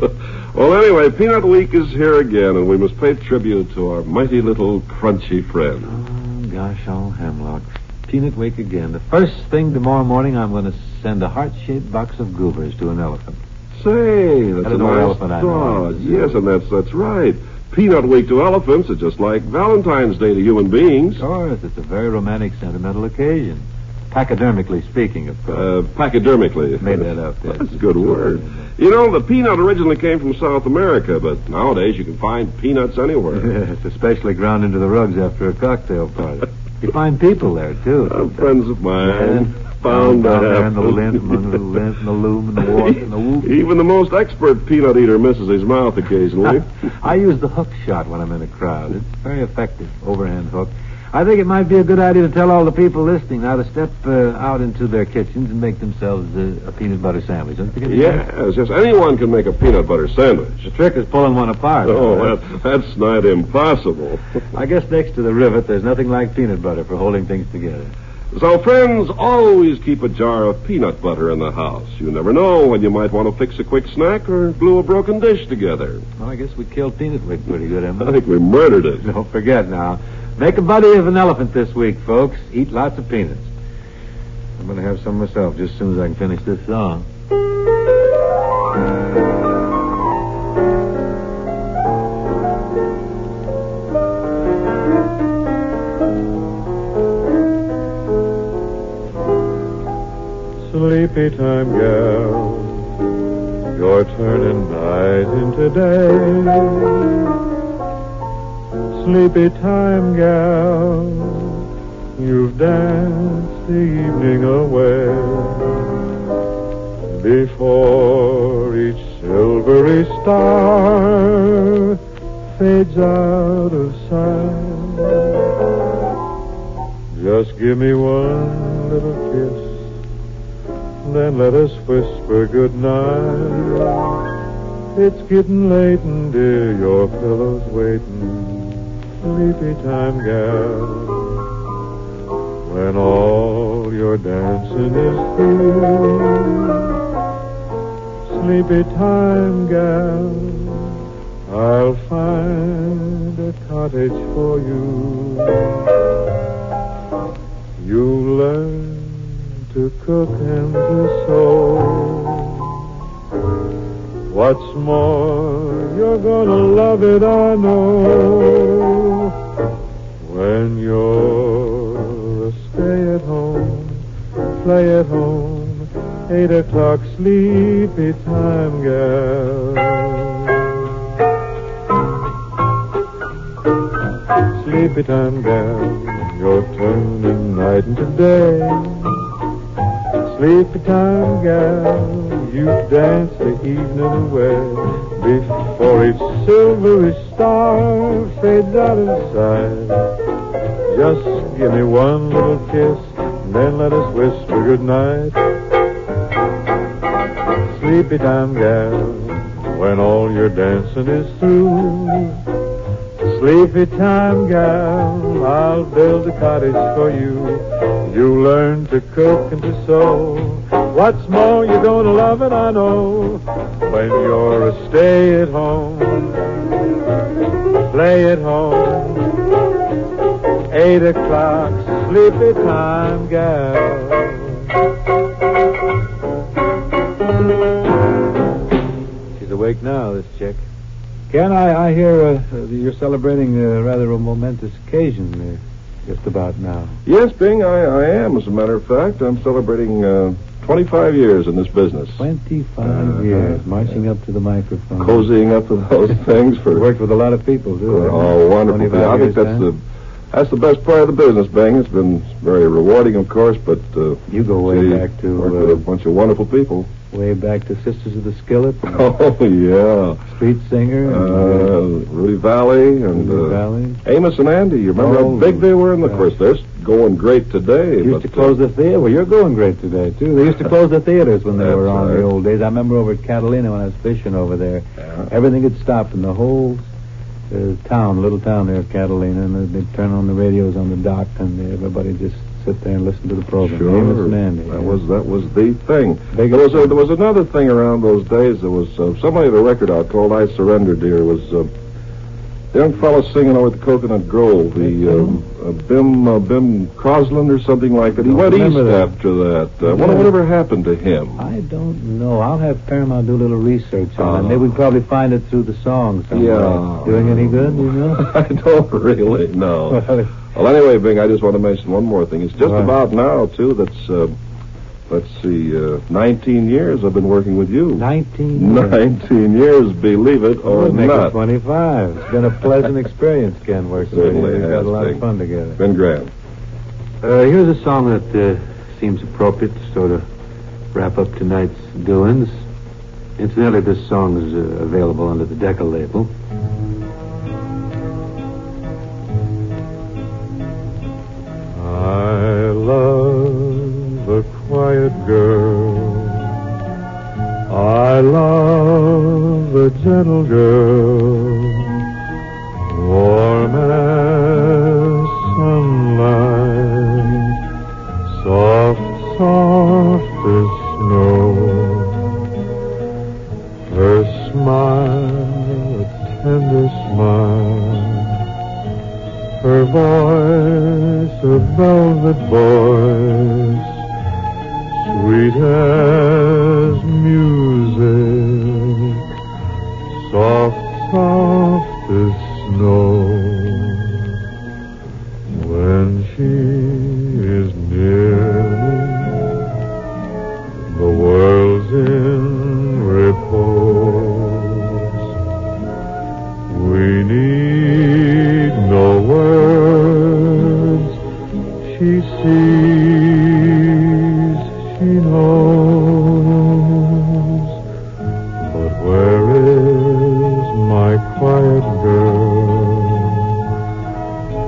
Well, anyway, Peanut Week is here again, and we must pay tribute to our mighty little crunchy friend. Oh, gosh, all hemlock. Peanut Week again. The first thing tomorrow morning, I'm going to send a heart-shaped box of goobers to an elephant. Say, that's a nice elephant I know. thought. Yes, and that's right. Peanut Week to elephants is just like Valentine's Day to human beings. Of course, it's a very romantic, sentimental occasion. Pachydermically speaking, of course. Pachydermically. Made that up. That's a good word. You know, the peanut originally came from South America, but nowadays you can find peanuts anywhere. Yes, especially ground into the rugs after a cocktail party. You find people there, too. Friends of mine. Found there in the lint, among the lint and the loom and the water and the whoop. Even the most expert peanut eater misses his mouth occasionally. I use the hook shot when I'm in a crowd. It's very effective, overhand hook. I think it might be a good idea to tell all the people listening now to step out into their kitchens and make themselves a peanut butter sandwich. Don't forget yes, anyone can make a peanut butter sandwich. The trick is pulling one apart. Oh, that's not impossible. I guess next to the rivet, there's nothing like peanut butter for holding things together. So, friends, always keep a jar of peanut butter in the house. You never know when you might want to fix a quick snack or glue a broken dish together. Well, I guess we killed Peanut Week pretty good, Emma. I think we murdered it. Don't forget now. Make a buddy of an elephant this week, folks. Eat lots of peanuts. I'm going to have some myself just as soon as I can finish this song. Sleepy time, gal, you're turning night into day. Sleepy time, gal, you've danced the evening away. Before each silvery star fades out of sight, just give me one little kiss, then let us whisper goodnight. It's getting late and dear, your pillow's waiting. Sleepy time, gal, when all your dancing is through. Sleepy time, gal, I'll find a cottage for you. You learn to cook and to sew. What's more, you're gonna love it, I know. When you're a stay-at-home, play-at-home, 8 o'clock sleepy time, gal. Sleepy time, gal, you're turning night into day. Sleepy time, gal, you dance the evening away. Before each silvery star fades out of sight, just give me one little kiss, and then let us whisper goodnight. Sleepy time, gal, when all your dancing is through. Sleepy time, gal, I'll build a cottage for you. You learn to cook and to sew. What's more, you're gonna love it, I know. When you're a stay-at-home, play-at-home, 8 o'clock, sleepy time, gal. She's awake now, this chick. Ken, I hear you're celebrating a rather momentous occasion just about now. Yes, Bing, I am. As a matter of fact, I'm celebrating 25 years in this business. 25 years, marching up to the microphone. Cozying up to those things for... Worked with a lot of people, too. Oh, wonderful. I think that's the best part of the business, Bing. It's been very rewarding, of course, but... you go way back to... Worked with a bunch of wonderful people. Way back to Sisters of the Skillet. Oh, yeah. Street Singer. Rudy Valley and Amos and Andy. You remember how big they were? And, of course, they're going great today. They used to close the theater. Well, you're going great today, too. They used to close the theaters when they were on the old days. I remember over at Catalina when I was fishing over there. Yeah. Everything had stopped in the whole little town there of Catalina, and they'd turn on the radios on the dock, and everybody just sit there and listen to the program. Sure. Amos and Andy. That was the thing. There was another thing around those days. There was somebody had a record out called I Surrender, Dear. It was the young fellow singing over at the Coconut Grove, Bim Crosland or something like that. He went east after that. Whatever happened to him? I don't know. I'll have Paramount do a little research on it. Maybe we'd probably find it through the songs somewhere. Yeah. Doing any good, you know? I don't really know. Well, anyway, Bing, I just want to mention one more thing. It's just about now, too, that's, 19 years I've been working with you. 19 years? 19 years, believe it or make not. It 25. It's been a pleasant experience, Ken, working with you. We've had a lot of fun together. Been grand. Here's a song that seems appropriate to sort of wrap up tonight's doings. Incidentally, this song is available under the Decca label. I love a quiet girl. I love a gentle girl, warm as sunlight, soft as snow. Her smile, a tender smile, her voice, a velvet voice, sweet as music, soft as snow. When she is near me, the world's in repose. We need no words. She sees, she knows. But where is my quiet girl?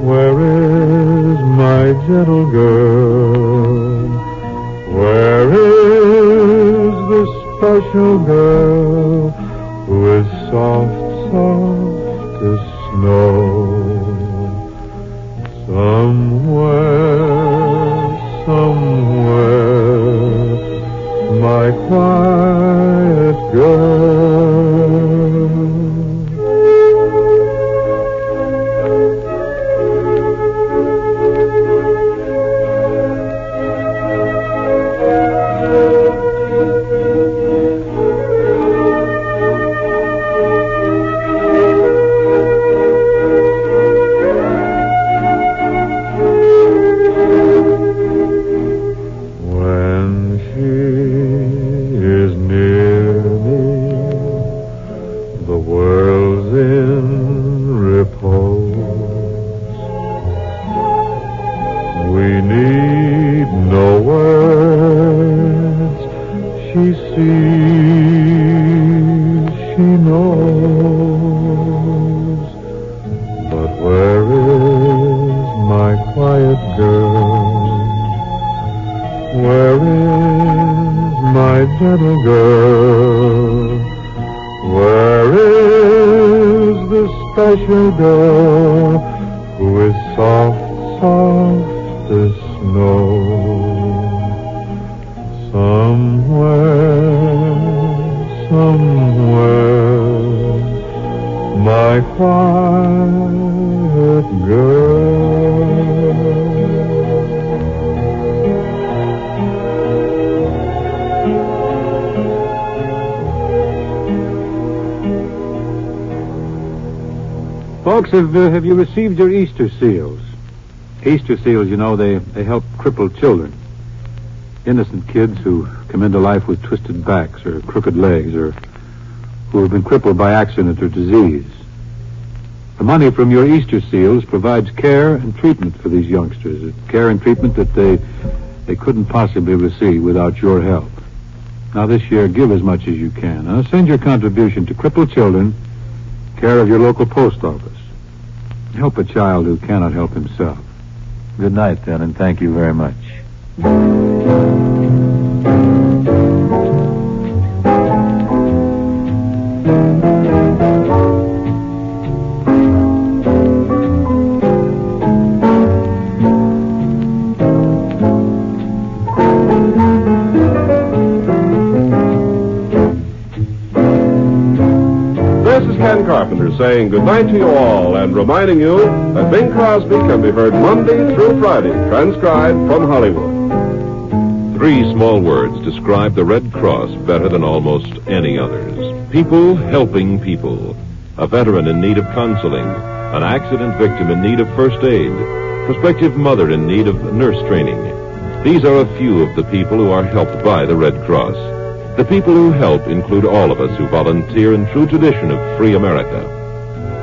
Where is my gentle girl? Where is the special girl who is soft as snow? Somewhere, my quiet girl. Girl who is soft as snow. Somewhere, my quiet girl. Folks, have you received your Easter seals? Easter seals, you know, they help crippled children. innocent kids who come into life with twisted backs or crooked legs or who have been crippled by accident or disease. The money from your Easter seals provides care and treatment for these youngsters, care and treatment that they couldn't possibly receive without your help. Now this year, give as much as you can. Send your contribution to Crippled Children, care of your local post office. Help a child who cannot help himself. Good night, then, and thank you very much. Carpenter saying goodnight to you all and reminding you that Bing Crosby can be heard Monday through Friday, transcribed from Hollywood. 3 small words describe the Red Cross better than almost any others. People helping people. A veteran in need of counseling. An accident victim in need of first aid. Prospective mother in need of nurse training. These are a few of the people who are helped by the Red Cross. The people who help include all of us who volunteer in true tradition of free America.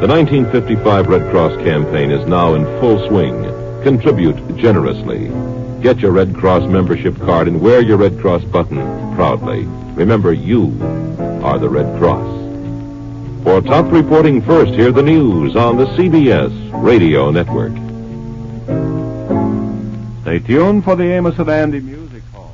The 1955 Red Cross campaign is now in full swing. Contribute generously. Get your Red Cross membership card and wear your Red Cross button proudly. Remember, you are the Red Cross. For top reporting first, hear the news on the CBS Radio Network. Stay tuned for the Amos and Andy Music Hall.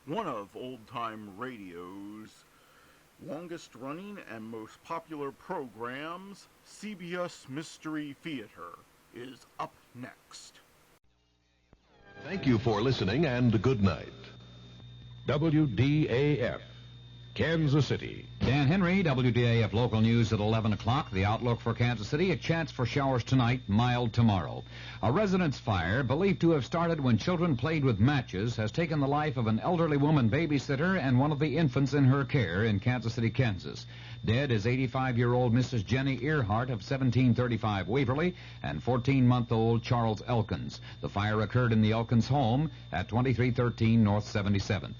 One of old-time radio's longest-running and most popular programs, CBS Mystery Theater, is up next. Thank you for listening and good night. WDAF, Kansas City. Dan Henry, WDAF Local News at 11 o'clock. The outlook for Kansas City, a chance for showers tonight, mild tomorrow. A residence fire, believed to have started when children played with matches, has taken the life of an elderly woman babysitter and one of the infants in her care in Kansas City, Kansas. Dead is 85-year-old Mrs. Jenny Earhart of 1735 Waverly and 14-month-old Charles Elkins. The fire occurred in the Elkins home at 2313 North 77th.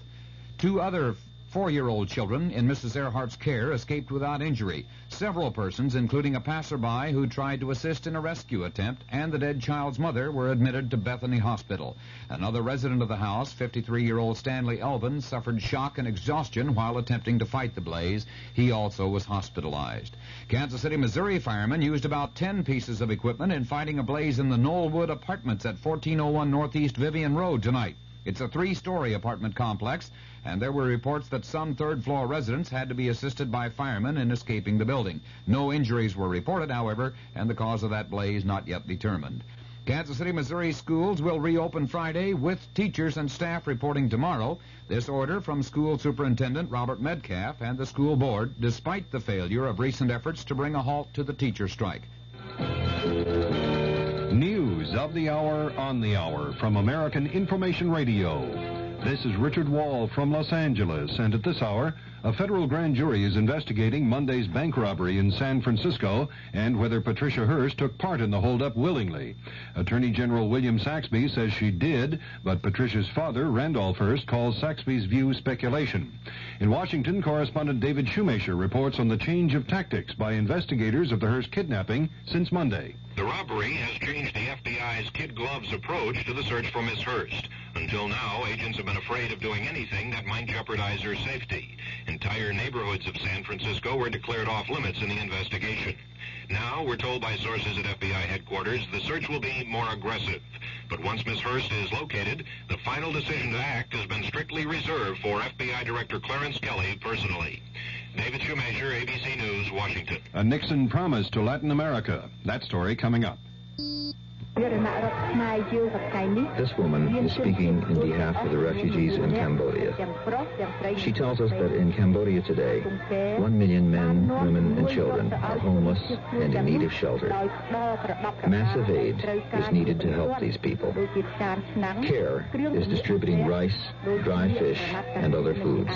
2 other 4-year-old children in Mrs. Earhart's care escaped without injury. Several persons, including a passerby who tried to assist in a rescue attempt, and the dead child's mother, were admitted to Bethany Hospital. Another resident of the house, 53-year-old Stanley Elvin, suffered shock and exhaustion while attempting to fight the blaze. He also was hospitalized. Kansas City, Missouri firemen used about 10 pieces of equipment in fighting a blaze in the Knollwood Apartments at 1401 Northeast Vivian Road tonight. It's a 3-story apartment complex, and there were reports that some third-floor residents had to be assisted by firemen in escaping the building. No injuries were reported, however, and the cause of that blaze not yet determined. Kansas City, Missouri schools will reopen Friday with teachers and staff reporting tomorrow. This order from School Superintendent Robert Metcalf and the school board, despite the failure of recent efforts to bring a halt to the teacher strike. News of the hour on the hour from American Information Radio. This is Richard Wall from Los Angeles, and at this hour, a federal grand jury is investigating Monday's bank robbery in San Francisco and whether Patricia Hearst took part in the holdup willingly. Attorney General William Saxby says she did, but Patricia's father, Randolph Hearst, calls Saxby's view speculation. In Washington, correspondent David Shoemaker reports on the change of tactics by investigators of the Hearst kidnapping since Monday. The robbery has changed the FBI's kid gloves approach to the search for Miss Hearst. Until now, agents have been afraid of doing anything that might jeopardize her safety. Entire neighborhoods of San Francisco were declared off limits in the investigation. Now, we're told by sources at FBI headquarters, the search will be more aggressive. But once Miss Hearst is located, the final decision to act has been strictly reserved for FBI Director Clarence Kelly personally. David Shoemaker, ABC News, Washington. A Nixon promise to Latin America. That story coming up. This woman is speaking in behalf of the refugees in Cambodia. She tells us that in Cambodia today, 1 million men, women, and children are homeless and in need of shelter. Massive aid is needed to help these people. CARE is distributing rice, dry fish, and other foods.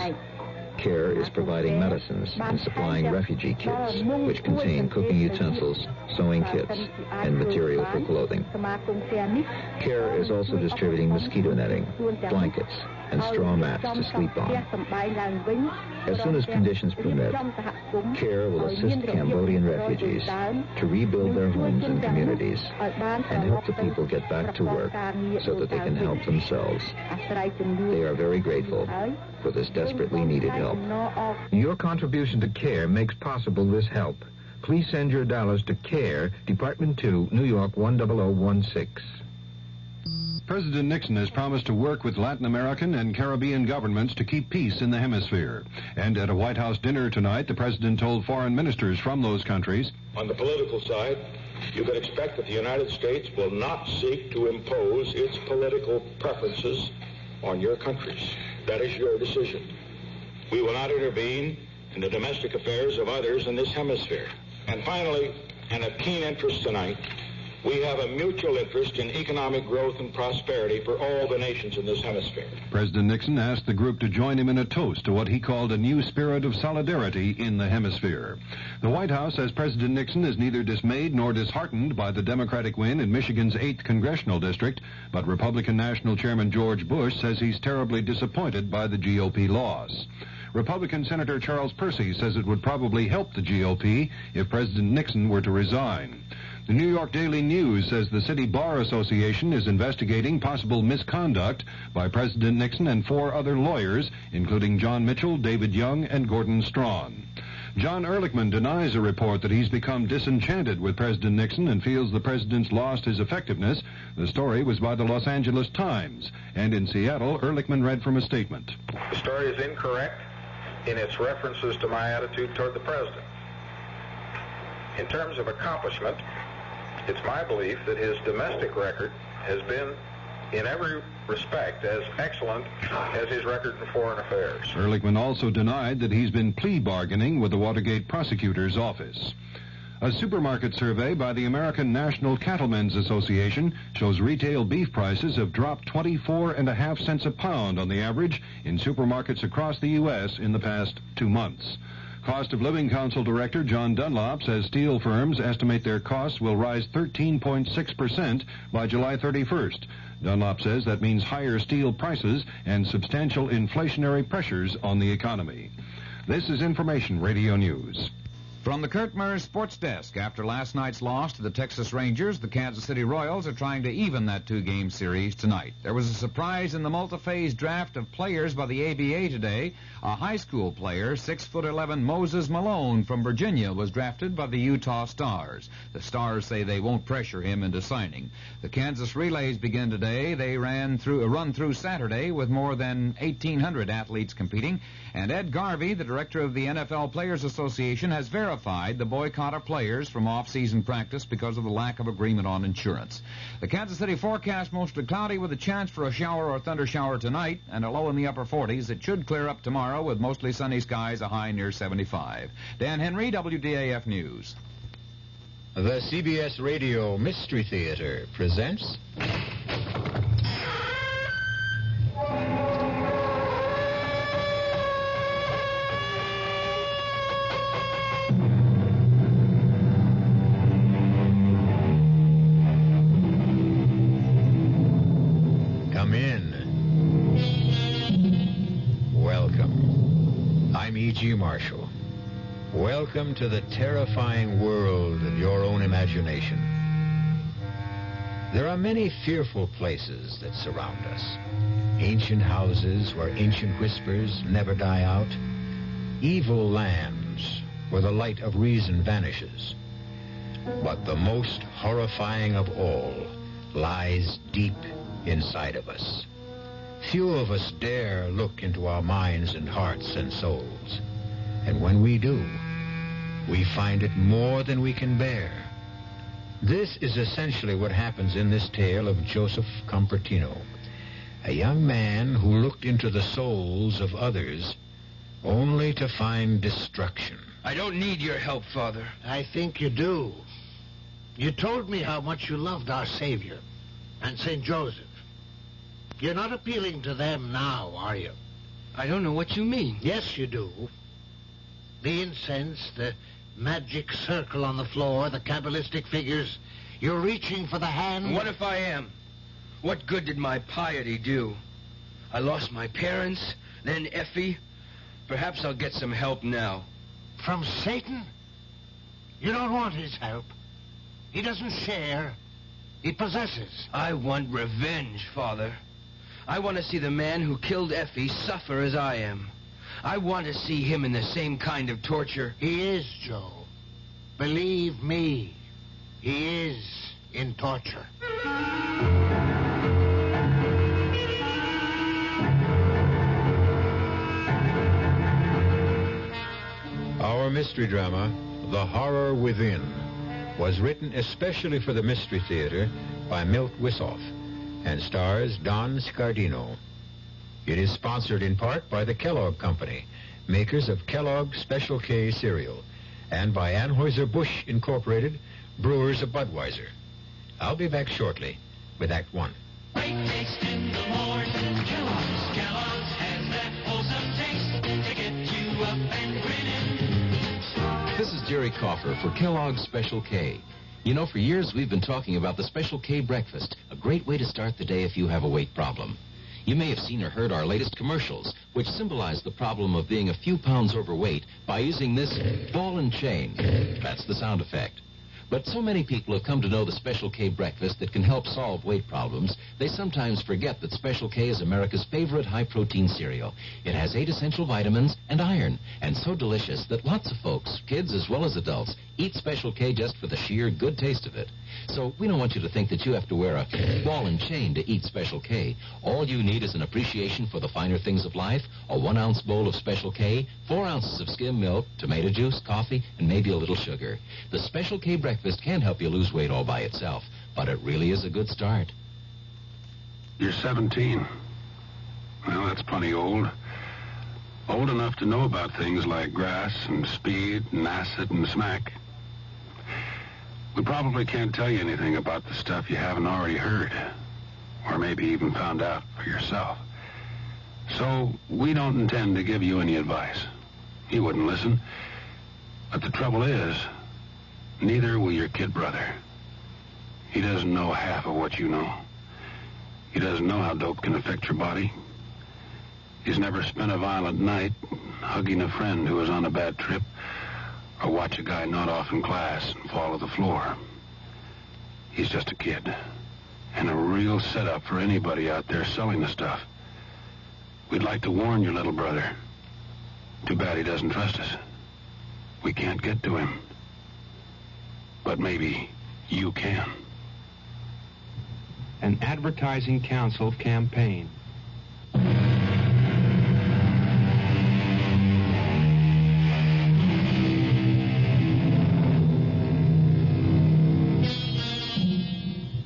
CARE is providing medicines and supplying refugee kits, which contain cooking utensils, sewing kits, and material for clothing. CARE is also distributing mosquito netting, blankets, and straw mats to sleep on. As soon as conditions permit, CARE will assist Cambodian refugees to rebuild their homes and communities and help the people get back to work so that they can help themselves. They are very grateful for this desperately needed help. Your contribution to CARE makes possible this help. Please send your dollars to CARE, Department 2, New York 10016. President Nixon has promised to work with Latin American and Caribbean governments to keep peace in the hemisphere. And at a White House dinner tonight, the president told foreign ministers from those countries, on the political side, you can expect that the United States will not seek to impose its political preferences on your countries. That is your decision. We will not intervene in the domestic affairs of others in this hemisphere. And finally, and of keen interest tonight, we have a mutual interest in economic growth and prosperity for all the nations in this hemisphere. President Nixon asked the group to join him in a toast to what he called a new spirit of solidarity in the hemisphere. The White House says President Nixon is neither dismayed nor disheartened by the Democratic win in Michigan's 8th congressional district, but Republican National Chairman George Bush says he's terribly disappointed by the GOP loss. Republican Senator Charles Percy says it would probably help the GOP if President Nixon were to resign. The New York Daily News says the City Bar Association is investigating possible misconduct by President Nixon and 4 other lawyers, including John Mitchell, David Young, and Gordon Strawn. John Ehrlichman denies a report that he's become disenchanted with President Nixon and feels the president's lost his effectiveness. The story was by the Los Angeles Times. And in Seattle, Ehrlichman read from a statement. The story is incorrect in its references to my attitude toward the president. In terms of accomplishment, it's my belief that his domestic record has been, in every respect, as excellent as his record in foreign affairs. Ehrlichman also denied that he's been plea bargaining with the Watergate prosecutor's office. A supermarket survey by the American National Cattlemen's Association shows retail beef prices have dropped 24.5 cents a pound on the average in supermarkets across the U.S. in the past 2 months. Cost of Living Council Director John Dunlop says steel firms estimate their costs will rise 13.6% by July 31st. Dunlop says that means higher steel prices and substantial inflationary pressures on the economy. This is Information Radio News. From the Kurt Murray Sports Desk, after last night's loss to the Texas Rangers, the Kansas City Royals are trying to even that 2-game series tonight. There was a surprise in the multi-phase draft of players by the ABA today. A high school player, 6'11" Moses Malone from Virginia, was drafted by the Utah Stars. The Stars say they won't pressure him into signing. The Kansas relays begin today. They run through Saturday with more than 1,800 athletes competing. And Ed Garvey, the director of the NFL Players Association, has verified the boycott of players from off-season practice because of the lack of agreement on insurance. The Kansas City forecast mostly cloudy with a chance for a shower or thunder shower tonight and a low in the upper 40s. It should clear up tomorrow with mostly sunny skies, a high near 75. Dan Henry, WDAF News. The CBS Radio Mystery Theater presents... E.G. Marshall. Welcome to the terrifying world of your own imagination. There are many fearful places that surround us. Ancient houses where ancient whispers never die out. Evil lands where the light of reason vanishes. But the most horrifying of all lies deep inside of us. Few of us dare look into our minds and hearts and souls. And when we do, we find it more than we can bear. This is essentially what happens in this tale of Joseph Compertino, a young man who looked into the souls of others only to find destruction. I don't need your help, Father. I think you do. You told me how much you loved our Savior and St. Joseph. You're not appealing to them now, are you? I don't know what you mean. Yes, you do. The incense, the magic circle on the floor, the Kabbalistic figures. You're reaching for the hand. What if I am? What good did my piety do? I lost my parents, then Effie. Perhaps I'll get some help now. From Satan? You don't want his help. He doesn't share. He possesses. I want revenge, Father. I want to see the man who killed Effie suffer as I am. I want to see him in the same kind of torture. He is, Joe. Believe me, he is in torture. Our mystery drama, The Horror Within, was written especially for the Mystery Theater by Milt Wisoff and stars Don Scardino. It is sponsored in part by the Kellogg Company, makers of Kellogg's Special K cereal, and by Anheuser-Busch Incorporated, brewers of Budweiser. I'll be back shortly with Act One. Great taste in the morning. Kellogg's has that wholesome taste to get you up and grinning. This is Jerry Coffer for Kellogg's Special K. You know, for years we've been talking about the Special K breakfast, a great way to start the day if you have a weight problem. You may have seen or heard our latest commercials, which symbolize the problem of being a few pounds overweight by using this ball and chain. That's the sound effect. But so many people have come to know the Special K breakfast that can help solve weight problems, they sometimes forget that Special K is America's favorite high-protein cereal. It has 8 essential vitamins and iron, and so delicious that lots of folks, kids as well as adults, eat Special K just for the sheer good taste of it. So we don't want you to think that you have to wear a ball and chain to eat Special K. All you need is an appreciation for the finer things of life, a 1-ounce bowl of Special K, 4 ounces of skim milk, tomato juice, coffee, and maybe a little sugar. The Special K breakfast can help you lose weight all by itself, but it really is a good start. You're 17. Well, that's plenty old. Old enough to know about things like grass and speed and acid and smack. We probably can't tell you anything about the stuff you haven't already heard, or maybe even found out for yourself. So we don't intend to give you any advice. You wouldn't listen. But the trouble is, neither will your kid brother. He doesn't know half of what you know. He doesn't know how dope can affect your body. He's never spent a violent night hugging a friend who was on a bad trip, or watch a guy nod off in class and fall to the floor. He's just a kid, and a real setup for anybody out there selling the stuff. We'd like to warn your little brother. Too bad he doesn't trust us. We can't get to him. But maybe you can. An Advertising Council campaign.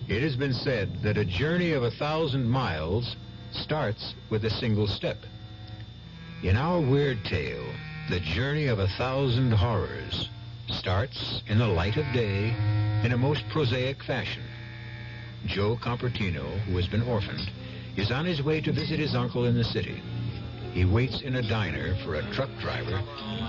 It has been said that a journey of 1,000 miles starts with a single step. In our weird tale, the journey of 1,000 horrors starts in the light of day in a most prosaic fashion. Joe Compertino, who has been orphaned, is on his way to visit his uncle in the city. He waits in a diner for a truck driver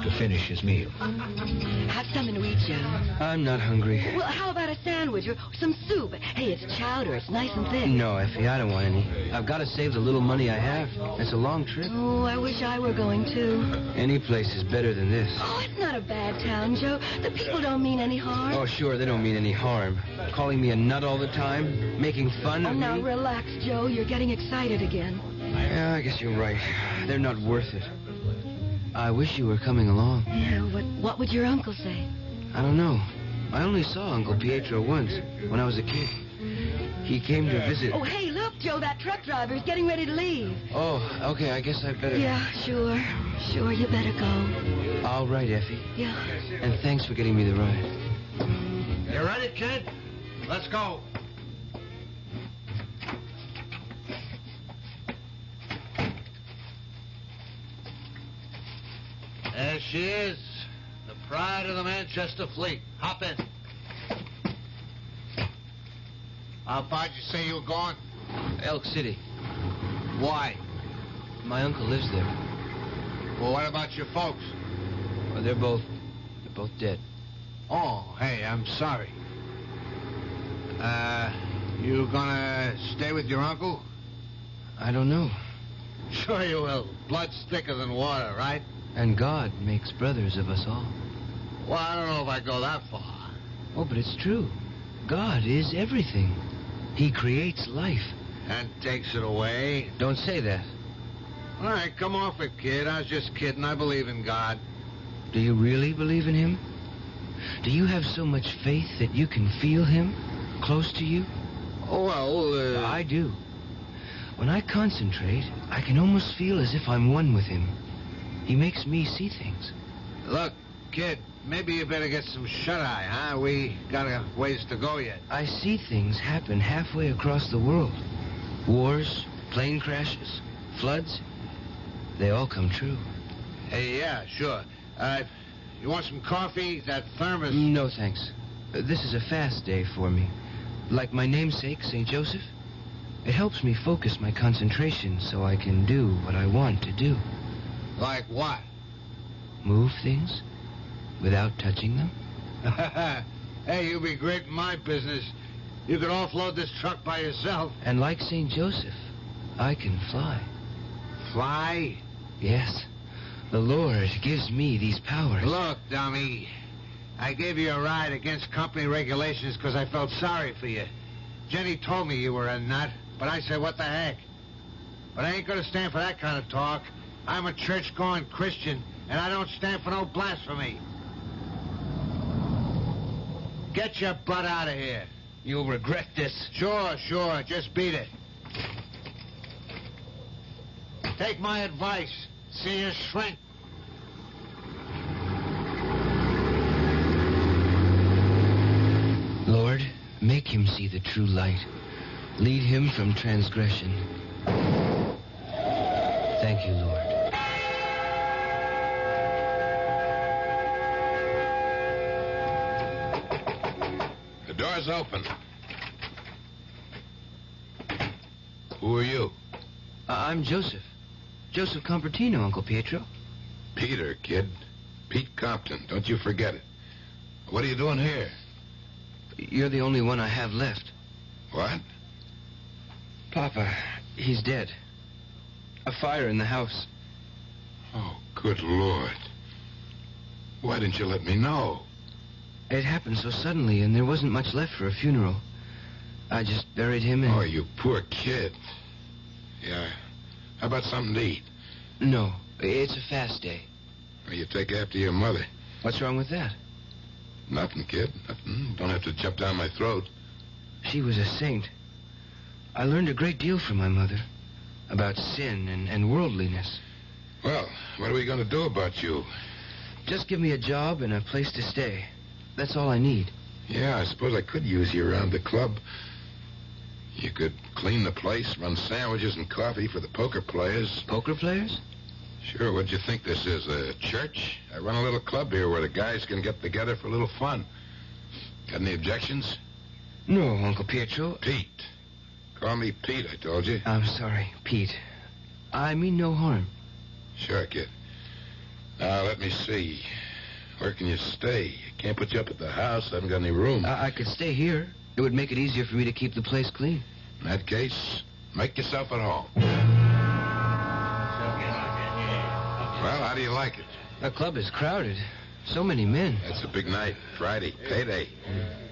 to finish his meal. Have something to eat, Joe. I'm not hungry. Well, how about a sandwich or some soup? Hey, it's chowder. It's nice and thick. No, Effie, I don't want any. I've got to save the little money I have. It's a long trip. Oh, I wish I were going, too. Any place is better than this. Oh, it's not a bad town, Joe. The people don't mean any harm. Oh, sure, they don't mean any harm. Calling me a nut all the time, making fun of me. Oh, now relax, Joe. You're getting excited again. Yeah, I guess you're right. They're not worth it. I wish you were coming along. Yeah, what would your uncle say? I don't know. I only saw Uncle Pietro once, when I was a kid. He came to visit. Oh, hey, look, Joe, that truck driver's getting ready to leave. Oh, okay, I guess I better... Yeah, sure. Sure, you better go. All right, Effie. Yeah. And thanks for getting me the ride. You ready, kid? Let's go. There she is, the pride of the Manchester fleet. Hop in. How far'd you say you were going? Elk City. Why? My uncle lives there. Well, what about your folks? Well, they're both dead. Oh, hey, I'm sorry. You gonna stay with your uncle? I don't know. Sure you will. Blood's thicker than water, right? And God makes brothers of us all. Well, I don't know if I'd go that far. Oh, but it's true. God is everything. He creates life. And takes it away. Don't say that. All right, come off it, kid. I was just kidding. I believe in God. Do you really believe in him? Do you have so much faith that you can feel him close to you? Oh, well, I do. When I concentrate, I can almost feel as if I'm one with him. He makes me see things. Look, kid, maybe you better get some shut-eye, huh? We got a ways to go yet. I see things happen halfway across the world. Wars, plane crashes, floods. They all come true. Hey, yeah, sure. You want some coffee? That thermos... No, thanks. This is a fast day for me. Like my namesake, St. Joseph. It helps me focus my concentration so I can do what I want to do. Like what? Move things without touching them. Hey, you'd be great in my business. You could offload this truck by yourself. And like St. Joseph, I can fly. Fly? Yes. The Lord gives me these powers. Look, dummy. I gave you a ride against company regulations because I felt sorry for you. Jenny told me you were a nut, but I said, what the heck? But I ain't going to stand for that kind of talk. I'm a church-going Christian, and I don't stand for no blasphemy. Get your butt out of here. You'll regret this. Sure. Just beat it. Take my advice. See you shrink. Lord, make him see the true light. Lead him from transgression. Thank you, Lord. The door's open. Who are you? I'm Joseph. Joseph Compertino, Uncle Pietro. Peter, kid. Pete Compton. Don't you forget it. What are you doing here? You're the only one I have left. What? Papa, he's dead. A fire in the house. Oh, good Lord. Why didn't you let me know? It happened so suddenly, and there wasn't much left for a funeral. I just buried him and... Oh, you poor kid. Yeah. How about something to eat? No, it's a fast day. Well, you take after your mother. What's wrong with that? Nothing, kid. Nothing. Don't have to jump down my throat. She was a saint. I learned a great deal from my mother. About sin and worldliness. Well, what are we going to do about you? Just give me a job and a place to stay. That's all I need. Yeah, I suppose I could use you around the club. You could clean the place, run sandwiches and coffee for the poker players. Poker players? Sure, what'd you think this is, a church? I run a little club here where the guys can get together for a little fun. Got any objections? No, Uncle Pietro. Pete. Call me Pete, I told you. I'm sorry, Pete. I mean no harm. Sure, kid. Now, let me see. Where can you stay? Can't put you up at the house. I haven't got any room. I could stay here. It would make it easier for me to keep the place clean. In that case, make yourself at home. Well, how do you like it? The club is crowded. So many men. It's a big night. Friday. Payday.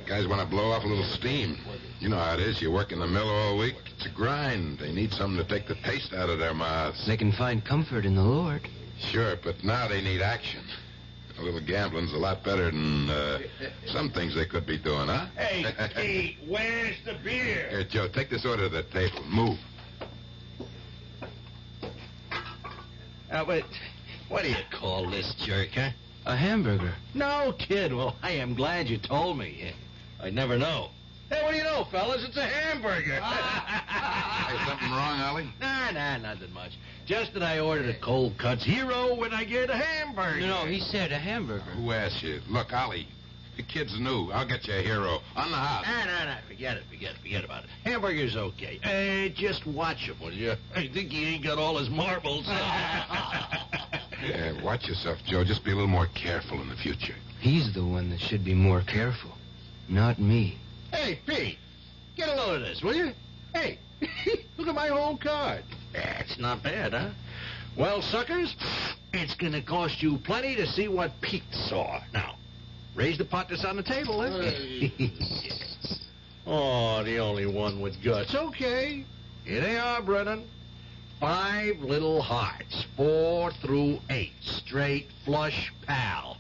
Guys want to blow off a little steam. You know how it is. You work in the mill all week. It's a grind. They need something to take the taste out of their mouths. They can find comfort in the Lord. Sure, but now they need action. A little gambling's a lot better than some things they could be doing, huh? Hey, Pete, where's the beer? Here, Joe, take this order to the table. Move. Wait, what do you call this jerk, huh? A hamburger. No, kid. Well, I am glad you told me. I'd never know. Hey, what do you know, fellas? It's a hamburger. Hey, something wrong, Ollie? Nah, nothing much. Just that I ordered a cold cuts hero when I get a hamburger. No, he said a hamburger. Who asked you? Look, Ollie, the kid's new. I'll get you a hero. On the house. Nah, forget about it. Hamburger's okay. Hey, just watch him, will you? I think he ain't got all his marbles. Yeah, watch yourself, Joe. Just be a little more careful in the future. He's the one that should be more careful, not me. Hey, Pete, get a load of this, will you? Hey, look at my whole card. That's not bad, huh? Well, suckers, it's going to cost you plenty to see what Pete saw. Now, raise the pot that's on the table, huh? Oh, the only one with guts. Okay. Here they are, Brennan. 5 little hearts, 4 through 8. Straight, flush, pal.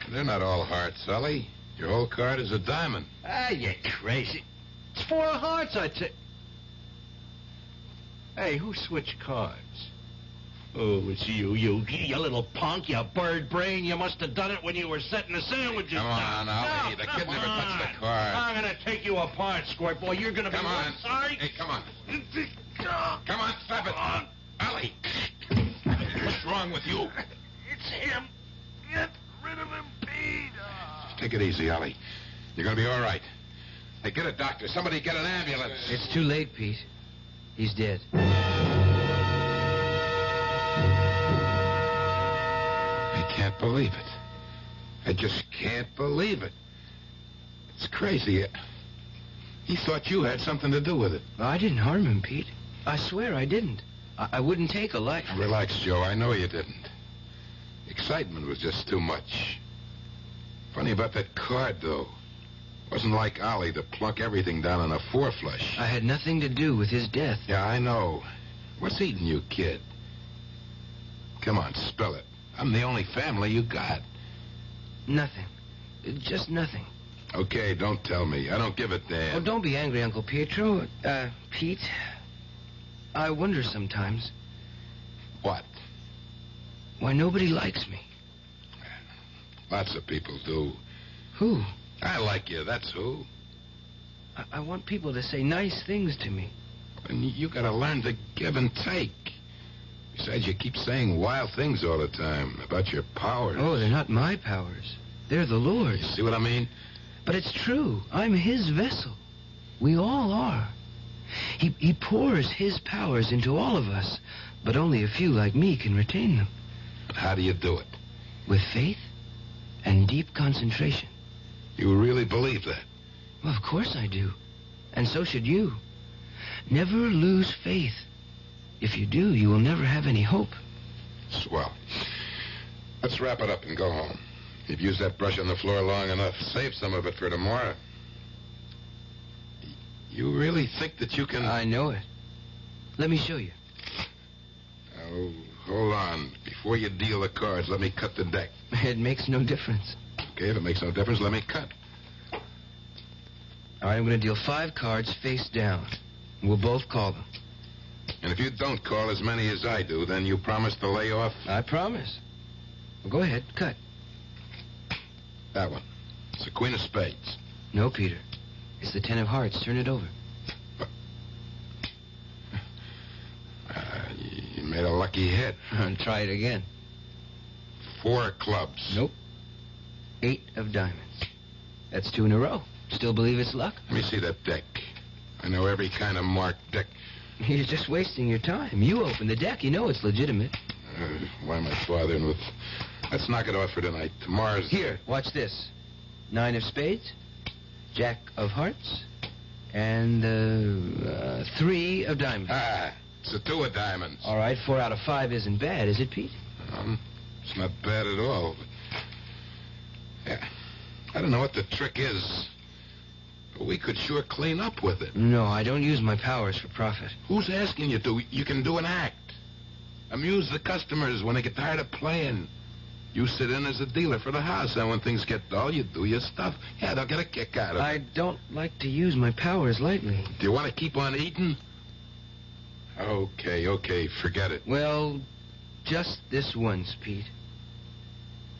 They're not all hearts, Ollie. Your whole card is a diamond. Ah, you crazy. It's 4 hearts, I'd say. Hey, who switched cards? Oh, it's you little punk, you bird brain. You must have done it when you were setting the sandwiches. Come on, Ollie. The kid never touched the card. I'm going to take you apart, Squirt Boy. You're going to be sorry. Hey, come on. Come on, stop it. Ollie. What's wrong with you? It's him. Get rid of him, Pete. Take it easy, Ollie. You're going to be all right. Hey, get a doctor. Somebody get an ambulance. It's too late, Pete. He's dead. I can't believe it. I just can't believe it. It's crazy. He thought you had something to do with it. I didn't harm him, Pete. I swear I didn't. I wouldn't take a life. Relax, Joe. I know you didn't. Excitement was just too much. Funny about that card, though. Wasn't like Ollie to plunk everything down on a 4 flush. I had nothing to do with his death. Yeah, I know. What's eating you, kid? Come on, spill it. I'm the only family you got. Nothing. Just nothing. Okay, don't tell me. I don't give a damn. Oh, don't be angry, Uncle Pietro. Pete, I wonder sometimes. What? Why nobody likes me. Lots of people do. Who? I like you, that's who. I want people to say nice things to me. And you gotta learn to give and take. Besides, you keep saying wild things all the time about your powers. Oh, they're not my powers. They're the Lord's. You see what I mean? But it's true. I'm his vessel. We all are. He pours his powers into all of us, but only a few like me can retain them. But how do you do it? With faith and deep concentration. You really believe that? Well, of course I do. And so should you. Never lose faith. If you do, you will never have any hope. Swell. Let's wrap it up and go home. You've used that brush on the floor long enough. Save some of it for tomorrow. You really think that you can... I know it. Let me show you. Oh, hold on. Before you deal the cards, let me cut the deck. It makes no difference. Okay, if it makes no difference, let me cut. All right, I'm going to deal 5 cards face down. We'll both call them. And if you don't call as many as I do, then you promise to lay off? I promise. Well, go ahead, cut. That one. It's the Queen of Spades. No, Peter. It's the 10 of Hearts. Turn it over. You made a lucky hit. Try it again. 4 clubs. Nope. 8 of diamonds. That's 2 in a row. Still believe it's luck? Let me see that deck. I know every kind of marked deck. You're just wasting your time. You open the deck. You know it's legitimate. Why am I bothering with... Let's knock it off for tonight. Tomorrow's... Here, watch this. 9 of spades, Jack of hearts, and 3 of diamonds. Ah, it's a 2 of diamonds. All right, 4 out of 5 isn't bad, is it, Pete? It's not bad at all. Yeah, I don't know what the trick is. But we could sure clean up with it. No, I don't use my powers for profit. Who's asking you to? You can do an act. Amuse the customers when they get tired of playing. You sit in as a dealer for the house, and when things get dull, you do your stuff. Yeah, they'll get a kick out of it. I don't like to use my powers lightly. Do you want to keep on eating? Okay, forget it. Well, just this once, Pete.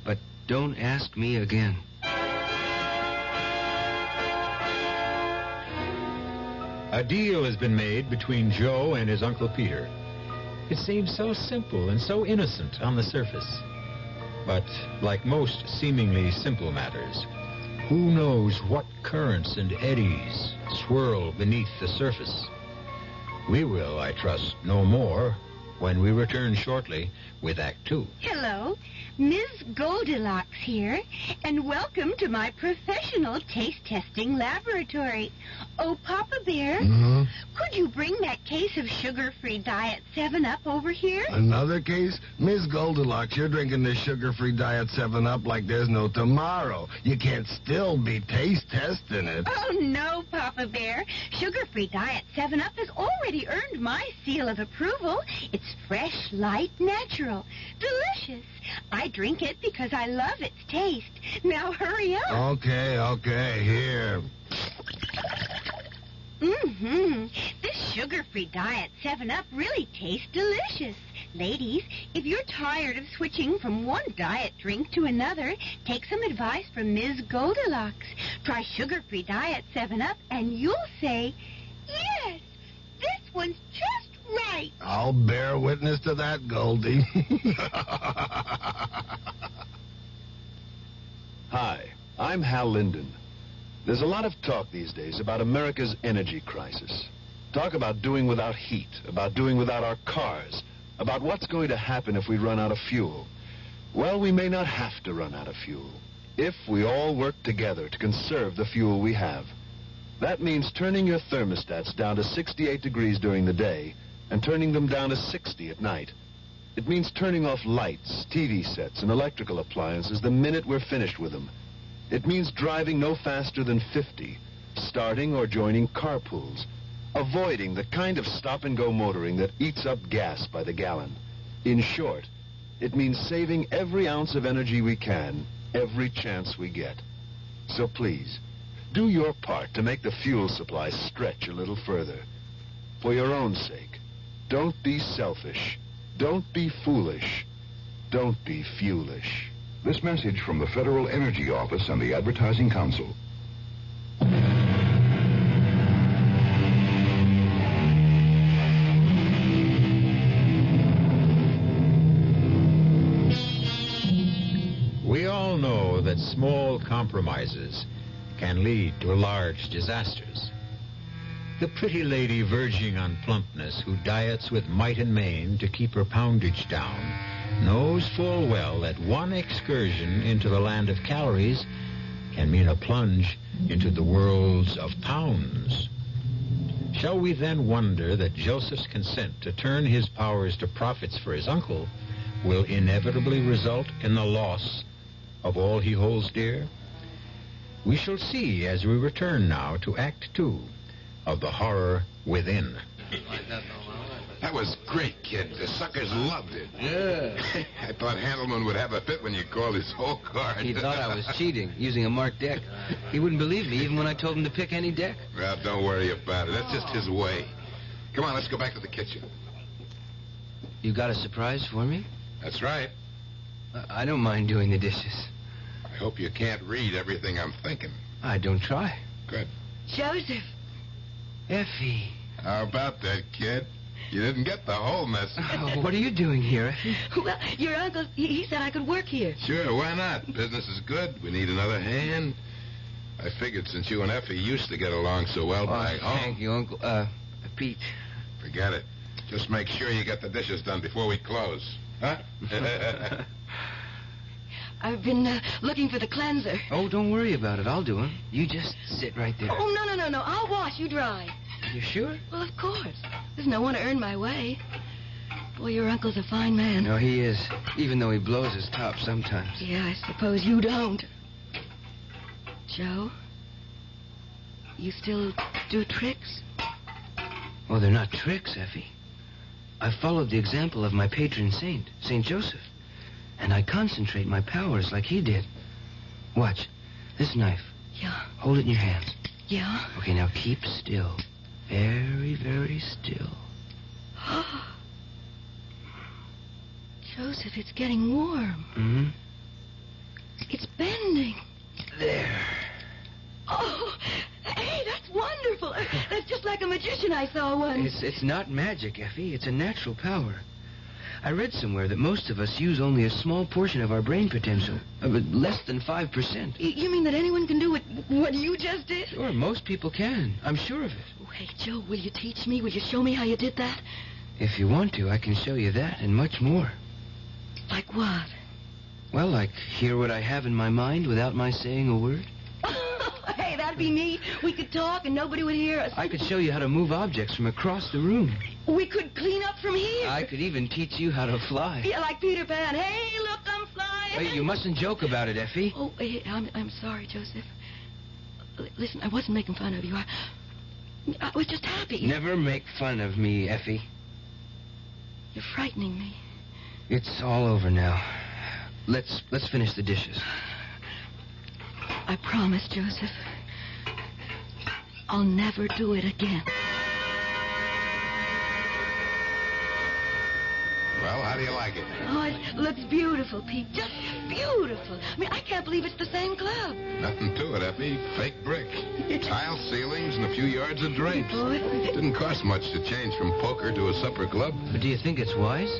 But don't ask me again. A deal has been made between Joe and his Uncle Peter. It seems so simple and so innocent on the surface. But like most seemingly simple matters, who knows what currents and eddies swirl beneath the surface? We will, I trust, know more when we return shortly with Act Two. Hello, Ms. Goldilocks here, and welcome to my professional taste testing laboratory. Oh, Papa Bear, could you bring that case of sugar-free Diet 7-Up over here? Another case? Miss Goldilocks, you're drinking this sugar-free Diet 7-Up like there's no tomorrow. You can't still be taste testing it. Oh, no, Papa Bear. Sugar-free Diet 7-Up has already earned my seal of approval. It's fresh, light, natural, delicious. I drink it because I love its taste. Now hurry up. Okay, here. This sugar-free Diet 7-Up really tastes delicious. Ladies, if you're tired of switching from one diet drink to another, take some advice from Ms. Goldilocks. Try sugar-free Diet 7-Up and you'll say, yes, this one's just right. I'll bear witness to that, Goldie. Hi, I'm Hal Linden. There's a lot of talk these days about America's energy crisis. Talk about doing without heat, about doing without our cars, about what's going to happen if we run out of fuel. Well, we may not have to run out of fuel if we all work together to conserve the fuel we have. That means turning your thermostats down to 68 degrees during the day and turning them down to 60 at night. It means turning off lights, TV sets, and electrical appliances the minute we're finished with them. It means driving no faster than 50, starting or joining carpools, avoiding the kind of stop-and-go motoring that eats up gas by the gallon. In short, it means saving every ounce of energy we can, every chance we get. So please, do your part to make the fuel supply stretch a little further. For your own sake, don't be selfish. Don't be foolish. Don't be fuelish. This message from the Federal Energy Office and the Advertising Council. We all know that small compromises can lead to large disasters. The pretty lady verging on plumpness who diets with might and main to keep her poundage down knows full well that one excursion into the land of calories can mean a plunge into the worlds of pounds. Shall we then wonder that Joseph's consent to turn his powers to profits for his uncle will inevitably result in the loss of all he holds dear? We shall see as we return now to Act Two of The Horror Within. That was great, kid. The suckers loved it. Yeah. I thought Handelman would have a fit when you called his whole card. He thought I was cheating, using a marked deck. He wouldn't believe me even when I told him to pick any deck. Well, don't worry about it. That's just his way. Come on, let's go back to the kitchen. You got a surprise for me? That's right. I don't mind doing the dishes. I hope you can't read everything I'm thinking. I don't try. Good. Joseph. Effie. How about that, kid? You didn't get the whole message. Oh, what are you doing here, Effie? Well, your uncle, he said I could work here. Sure, why not? Business is good. We need another hand. I figured since you and Effie used to get along so well back home. Thank you, Uncle. Pete. Forget it. Just make sure you get the dishes done before we close. Huh? I've been looking for the cleanser. Oh, don't worry about it. I'll do it. You just sit right there. Oh, no. I'll wash. You dry. You sure? Well, of course. There's no one to earn my way. Boy, your uncle's a fine man. No, he is. Even though he blows his top sometimes. Yeah, I suppose you don't. Joe? You still do tricks? Oh, they're not tricks, Effie. I followed the example of my patron saint, St. Joseph. And I concentrate my powers like he did. Watch. This knife. Yeah. Hold it in your hands. Yeah? Okay, now keep still. Very, very still. Joseph, it's getting warm. Mm-hmm. It's bending. There. Oh, hey, that's wonderful. That's just like a magician. I saw one. It's not magic, Effie. It's a natural power. I read somewhere that most of us use only a small portion of our brain potential, less than 5%. You mean that anyone can do what you just did? Sure, most people can. I'm sure of it. Oh, hey, Joe, will you teach me? Will you show me how you did that? If you want to, I can show you that and much more. Like what? Well, like hear what I have in my mind without my saying a word. Hey, that'd be neat. We could talk and nobody would hear us. I could show you how to move objects from across the room. We could clean up from here. I could even teach you how to fly. Yeah, like Peter Pan. Hey, look, I'm flying. Hey, you mustn't joke about it, Effie. Oh, hey, I'm sorry, Joseph. Listen, I wasn't making fun of you. I was just happy. Never make fun of me, Effie. You're frightening me. It's all over now. Let's finish the dishes. I promise, Joseph. I'll never do it again. Well, how do you like it? Oh, it looks beautiful, Pete. Just beautiful. I mean, I can't believe it's the same club. Nothing to it, Effie. Fake brick. Tile ceilings and a few yards of drapes. Didn't cost much to change from poker to a supper club. But do you think it's wise?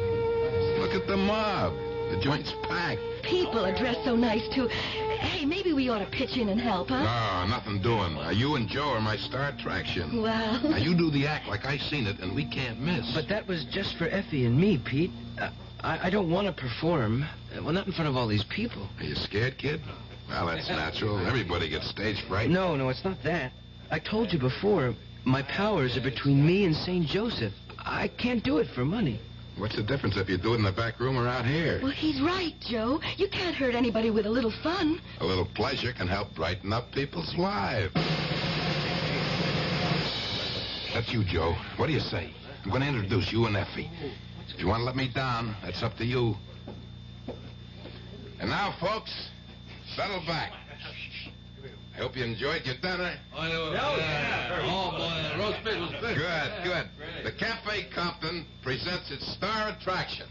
Look at the mob. The joint's packed. People are dressed so nice, too. Hey, maybe we ought to pitch in and help, huh? No, nothing doing. You and Joe are my star attraction. Well... Now, you do the act like I seen it, and we can't miss. But that was just for Effie and me, Pete. I don't want to perform. Well, not in front of all these people. Are you scared, kid? Well, that's natural. Everybody gets stage fright. No, it's not that. I told you before, my powers are between me and St. Joseph. I can't do it for money. What's the difference if you do it in the back room or out here? Well, he's right, Joe. You can't hurt anybody with a little fun. A little pleasure can help brighten up people's lives. That's you, Joe. What do you say? I'm going to introduce you and Effie. If you want to let me down, that's up to you. And now, folks, settle back. I hope you enjoyed your dinner. Oh, boy, the roast pig was good. Good. The Cafe Compton presents its star attraction,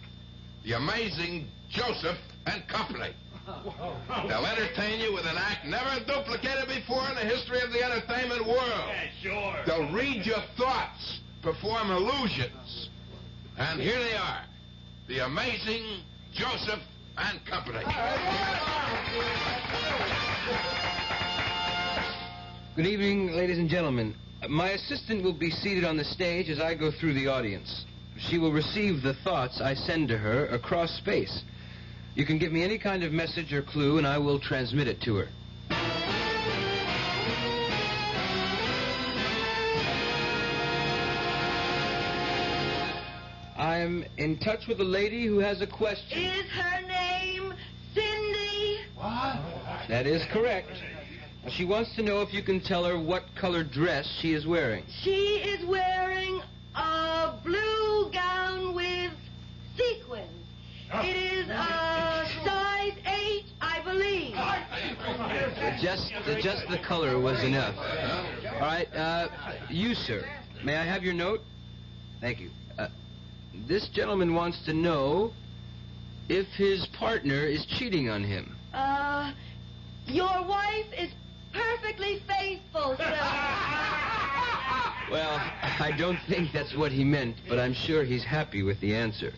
the amazing Joseph and Company. They'll entertain you with an act never duplicated before in the history of the entertainment world. Yeah, sure. They'll read your thoughts, perform illusions. And here they are, the amazing Joseph and Company. Good evening, ladies and gentlemen. My assistant will be seated on the stage as I go through the audience. She will receive the thoughts I send to her across space. You can give me any kind of message or clue, and I will transmit it to her. I'm in touch with a lady who has a question. Is her name Cindy? What? That is correct. She wants to know if you can tell her what colored dress she is wearing. She is wearing a blue gown with sequins. It is a size 8, I believe. Just the color was enough. All right, you, sir. May I have your note? Thank you. This gentleman wants to know if his partner is cheating on him. Your wife is perfectly faithful, sir. Well, I don't think that's what he meant, but I'm sure he's happy with the answer.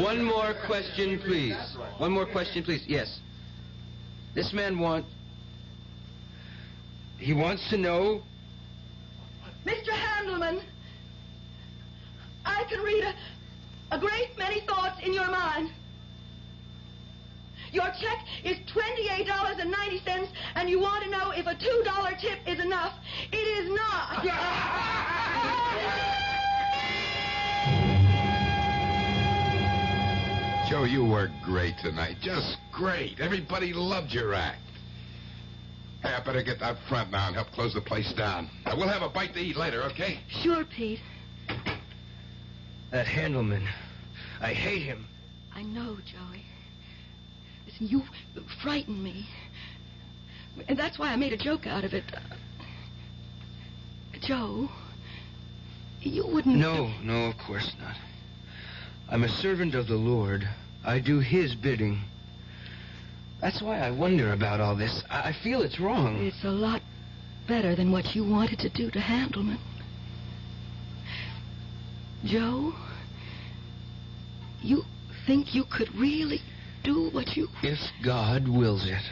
One more question, please. One more question, please. Yes. This man wants to know... Mr. Handelman, I can read a great many thoughts in your mind. Your check is $28.90, and you want to know if a $2 tip is enough. It is not. Joe, you worked great tonight. Just great. Everybody loved your act. Hey, I better get out front now and help close the place down. We'll have a bite to eat later, okay? Sure, Pete. That Handelman. I hate him. I know, Joey. Listen, you frightened me. And that's why I made a joke out of it. Joe, you wouldn't... No, of course not. I'm a servant of the Lord. I do his bidding. That's why I wonder about all this. I feel it's wrong. It's a lot better than what you wanted to do to Handelman. Joe, you think you could really do what you... If God wills it.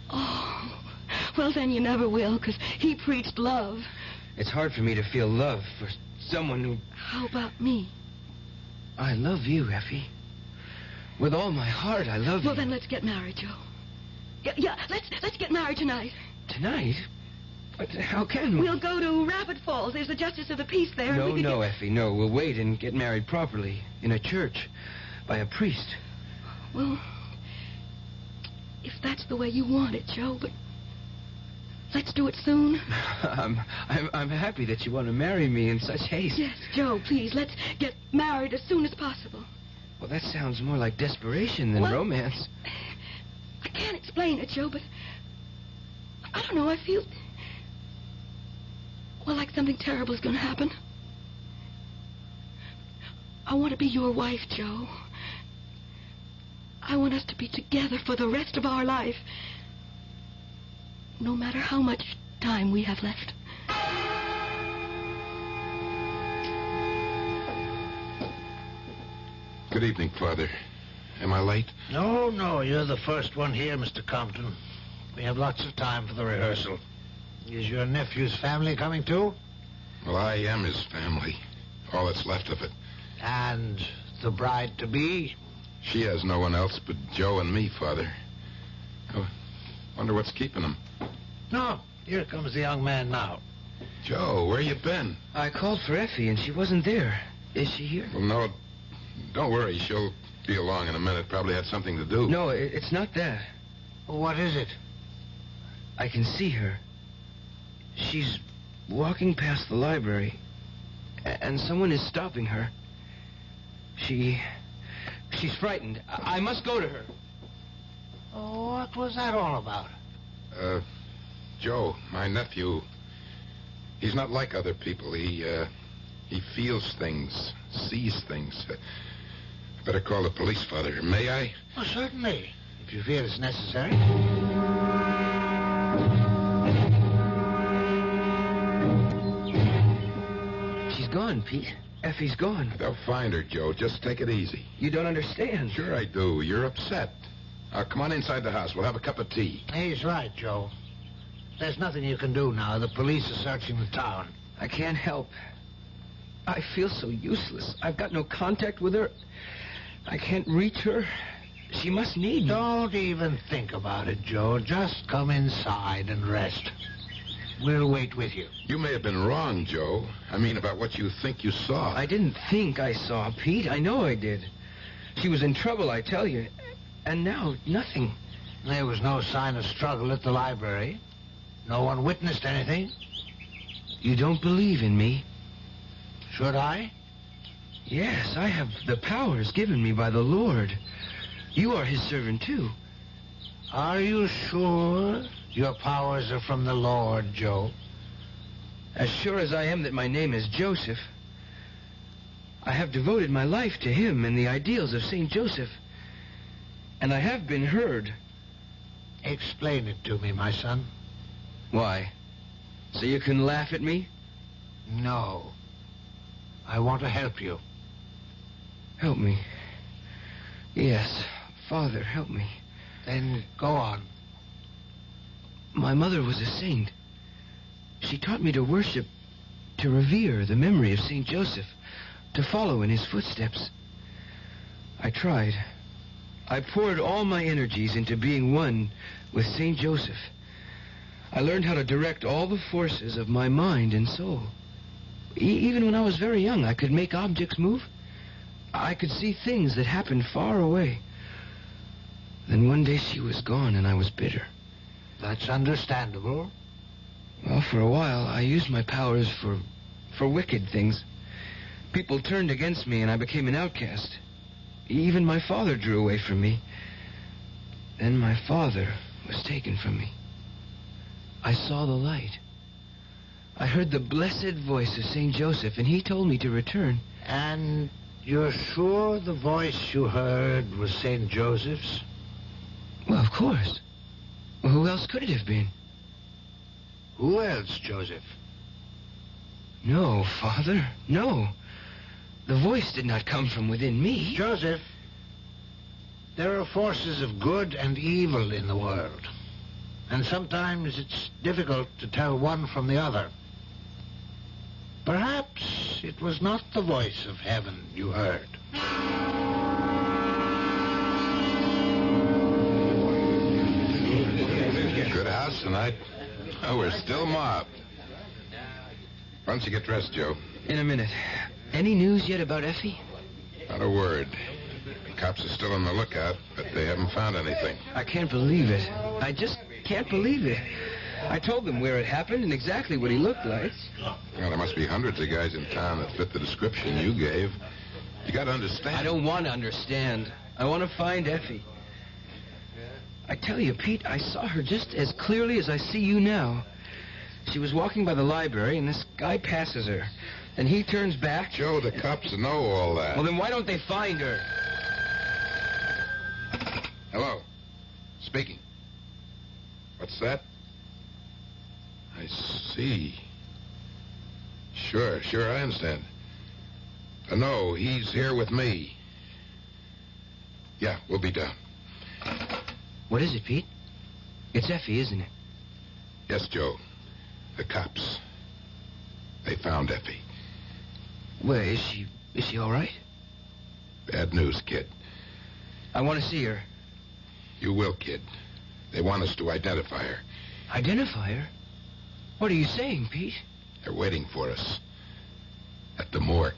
Oh, well, then you never will, because he preached love. It's hard for me to feel love for someone who... How about me? I love you, Effie. With all my heart, I love you. Well, then let's get married, Joe. Yeah, let's get married tonight. Tonight? But how can we? We'll go to Rapid Falls. There's the Justice of the Peace there. No, Effie, no. We'll wait and get married properly. In a church. By a priest. Well, if that's the way you want it, Joe, but let's do it soon. I'm happy that you want to marry me in such haste. Yes, Joe, please, let's get married as soon as possible. Well, that sounds more like desperation than romance. I can't explain it, Joe, but I don't know, I feel... Well, like something terrible is going to happen. I want to be your wife, Joe. I want us to be together for the rest of our life. No matter how much time we have left. Good evening, Father. Am I late? No, you're the first one here, Mr. Compton. We have lots of time for the rehearsal. Is your nephew's family coming too? Well, I am his family. All that's left of it. And the bride-to-be? She has no one else but Joe and me, Father. I wonder what's keeping them. No, here comes the young man now. Joe, where you been? I called for Effie, and she wasn't there. Is she here? Well, no, don't worry. She'll be along in a minute. Probably had something to do. No, it's not that. What is it? I can see her. She's walking past the library, and someone is stopping her. She's frightened. I must go to her. Oh, what was that all about? Joe, my nephew, he's not like other people. He feels things, sees things. Better call the police, Father. May I? Oh, certainly, if you feel it's necessary. She's gone, Pete. Effie's gone. They'll find her, Joe. Just take it easy. You don't understand. Sure I do. You're upset. Come on inside the house. We'll have a cup of tea. He's right, Joe. There's nothing you can do now. The police are searching the town. I can't help. I feel so useless. I've got no contact with her. I can't reach her. She must need me. Don't even think about it, Joe. Just come inside and rest. We'll wait with you. You may have been wrong, Joe. I mean, about what you think you saw. I didn't think I saw Pete. I know I did. She was in trouble, I tell you. And now, nothing. There was no sign of struggle at the library. No one witnessed anything. You don't believe in me? Should I? Yes, I have the powers given me by the Lord. You are his servant, too. Are you sure your powers are from the Lord, Joe? As sure as I am that my name is Joseph. I have devoted my life to him and the ideals of St. Joseph. And I have been heard. Explain it to me, my son. Why? So you can laugh at me? No. I want to help you. Help me? Yes. Father, help me. Then go on. My mother was a saint. She taught me to worship, to revere the memory of St. Joseph, to follow in his footsteps. I tried. I poured all my energies into being one with St. Joseph. I learned how to direct all the forces of my mind and soul. Even when I was very young, I could make objects move. I could see things that happened far away. Then one day she was gone and I was bitter. That's understandable. Well, for a while, I used my powers for wicked things. People turned against me and I became an outcast. Even my father drew away from me. Then my father was taken from me. I saw the light. I heard the blessed voice of St. Joseph, and he told me to return. And you're sure the voice you heard was St. Joseph's? Well, of course. Well, who else could it have been? Who else, Joseph? No, Father, no. The voice did not come from within me. Joseph, there are forces of good and evil in the world. And sometimes it's difficult to tell one from the other. Perhaps it was not the voice of heaven you heard. Good house tonight. Oh, we're still mobbed. Why don't you get dressed, Joe? In a minute. Any news yet about Effie? Not a word. The cops are still on the lookout, but they haven't found anything. I can't believe it. I just can't believe it. I told them where it happened and exactly what he looked like. Well, there must be hundreds of guys in town that fit the description you gave. You got to understand. I don't want to understand. I want to find Effie. I tell you, Pete, I saw her just as clearly as I see you now. She was walking by the library, and this guy passes her. Then he turns back. Joe, the cops know all that. Well, then why don't they find her? Hello. Speaking. What's that? I see. Sure, I understand. No, he's here with me. Yeah, we'll be down. What is it, Pete? It's Effie, isn't it? Yes, Joe. The cops. They found Effie. Where is she? Is she all right? Bad news, kid. I want to see her. You will, kid. They want us to identify her. Identify her? What are you saying, Pete? They're waiting for us. At the morgue.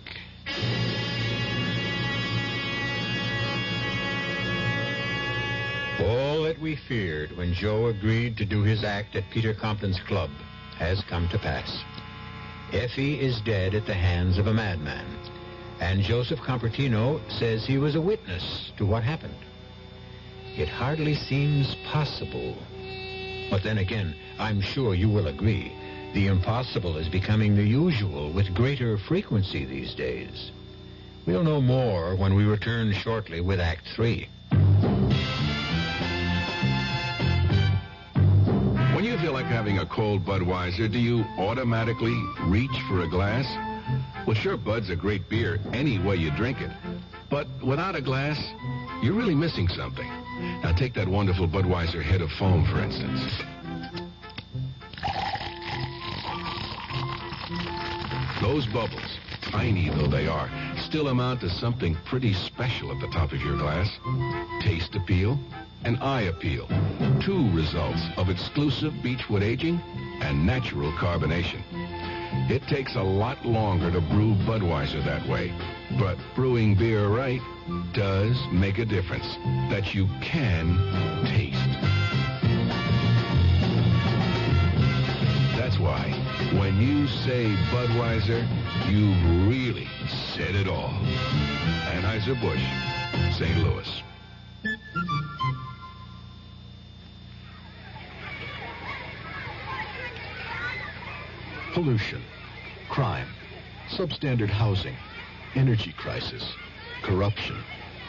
All that we feared when Joe agreed to do his act at Peter Compton's club has come to pass. Effie is dead at the hands of a madman, and Joseph Compertino says he was a witness to what happened. It hardly seems possible. But then again, I'm sure you will agree, the impossible is becoming the usual with greater frequency these days. We'll know more when we return shortly with Act 3. When you feel like having a cold Budweiser, do you automatically reach for a glass? Well, sure, Bud's a great beer any way you drink it. But without a glass, you're really missing something. Now, take that wonderful Budweiser head of foam, for instance. Those bubbles, tiny though they are, still amount to something pretty special at the top of your glass. Taste appeal and eye appeal. Two results of exclusive beechwood aging and natural carbonation. It takes a lot longer to brew Budweiser that way, but brewing beer right does make a difference that you can taste. That's why when you say Budweiser, you've really said it all. Anheuser-Busch, St. Louis. Pollution, crime, substandard housing, energy crisis, corruption,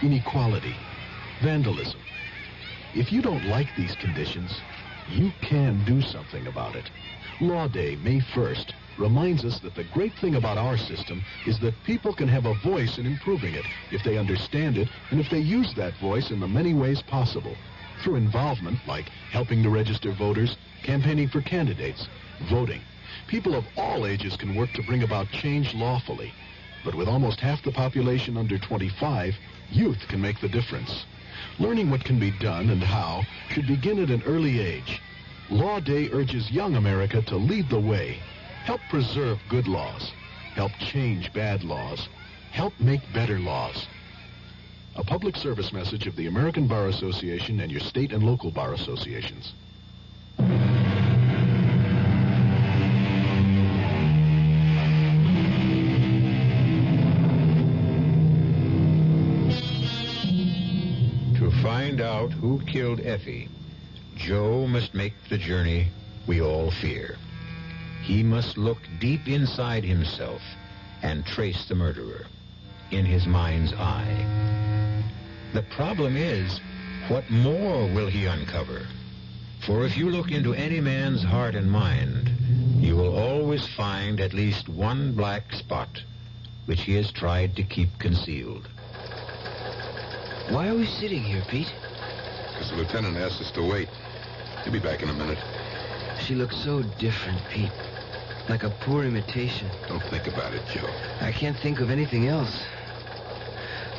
inequality, vandalism. If you don't like these conditions, you can do something about it. Law Day, May 1st, reminds us that the great thing about our system is that people can have a voice in improving it if they understand it and if they use that voice in the many ways possible. Through involvement, like helping to register voters, campaigning for candidates, voting. People of all ages can work to bring about change lawfully. But with almost half the population under 25, youth can make the difference. Learning what can be done and how should begin at an early age. Law Day urges young America to lead the way. Help preserve good laws. Help change bad laws. Help make better laws. A public service message of the American Bar Association and your state and local bar associations. To find out who killed Effie, Joe must make the journey we all fear. He must look deep inside himself and trace the murderer in his mind's eye. The problem is, what more will he uncover? For if you look into any man's heart and mind, you will always find at least one black spot, which he has tried to keep concealed. Why are we sitting here, Pete? Because the lieutenant asked us to wait. He'll be back in a minute. She looks so different, Pete. Like a poor imitation. Don't think about it, Joe. I can't think of anything else.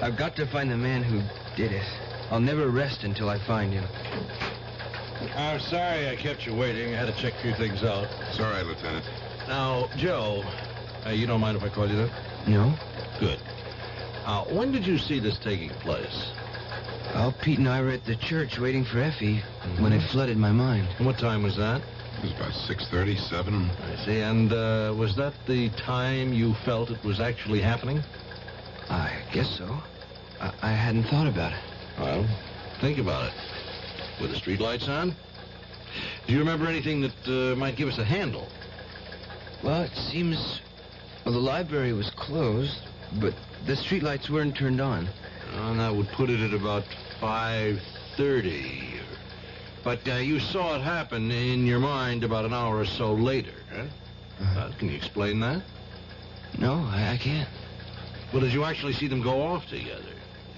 I've got to find the man who did it. I'll never rest until I find him. I'm sorry I kept you waiting. I had to check a few things out. It's all right, Lieutenant. Now, Joe, you don't mind if I call you that? No. Good. When did you see this taking place? Well, Pete and I were at the church waiting for Effie when it flooded my mind. And what time was that? It was about 6:30, 7. I see. And was that the time you felt it was actually happening? I guess so. I hadn't thought about it. Well, think about it. Were the streetlights on? Do you remember anything that might give us a handle? Well, it seems... Well, the library was closed, but the streetlights weren't turned on. And that would put it at about 5:30. But you saw it happen in your mind about an hour or so later, huh? Can you explain that? No, I can't. Well, did you actually see them go off together?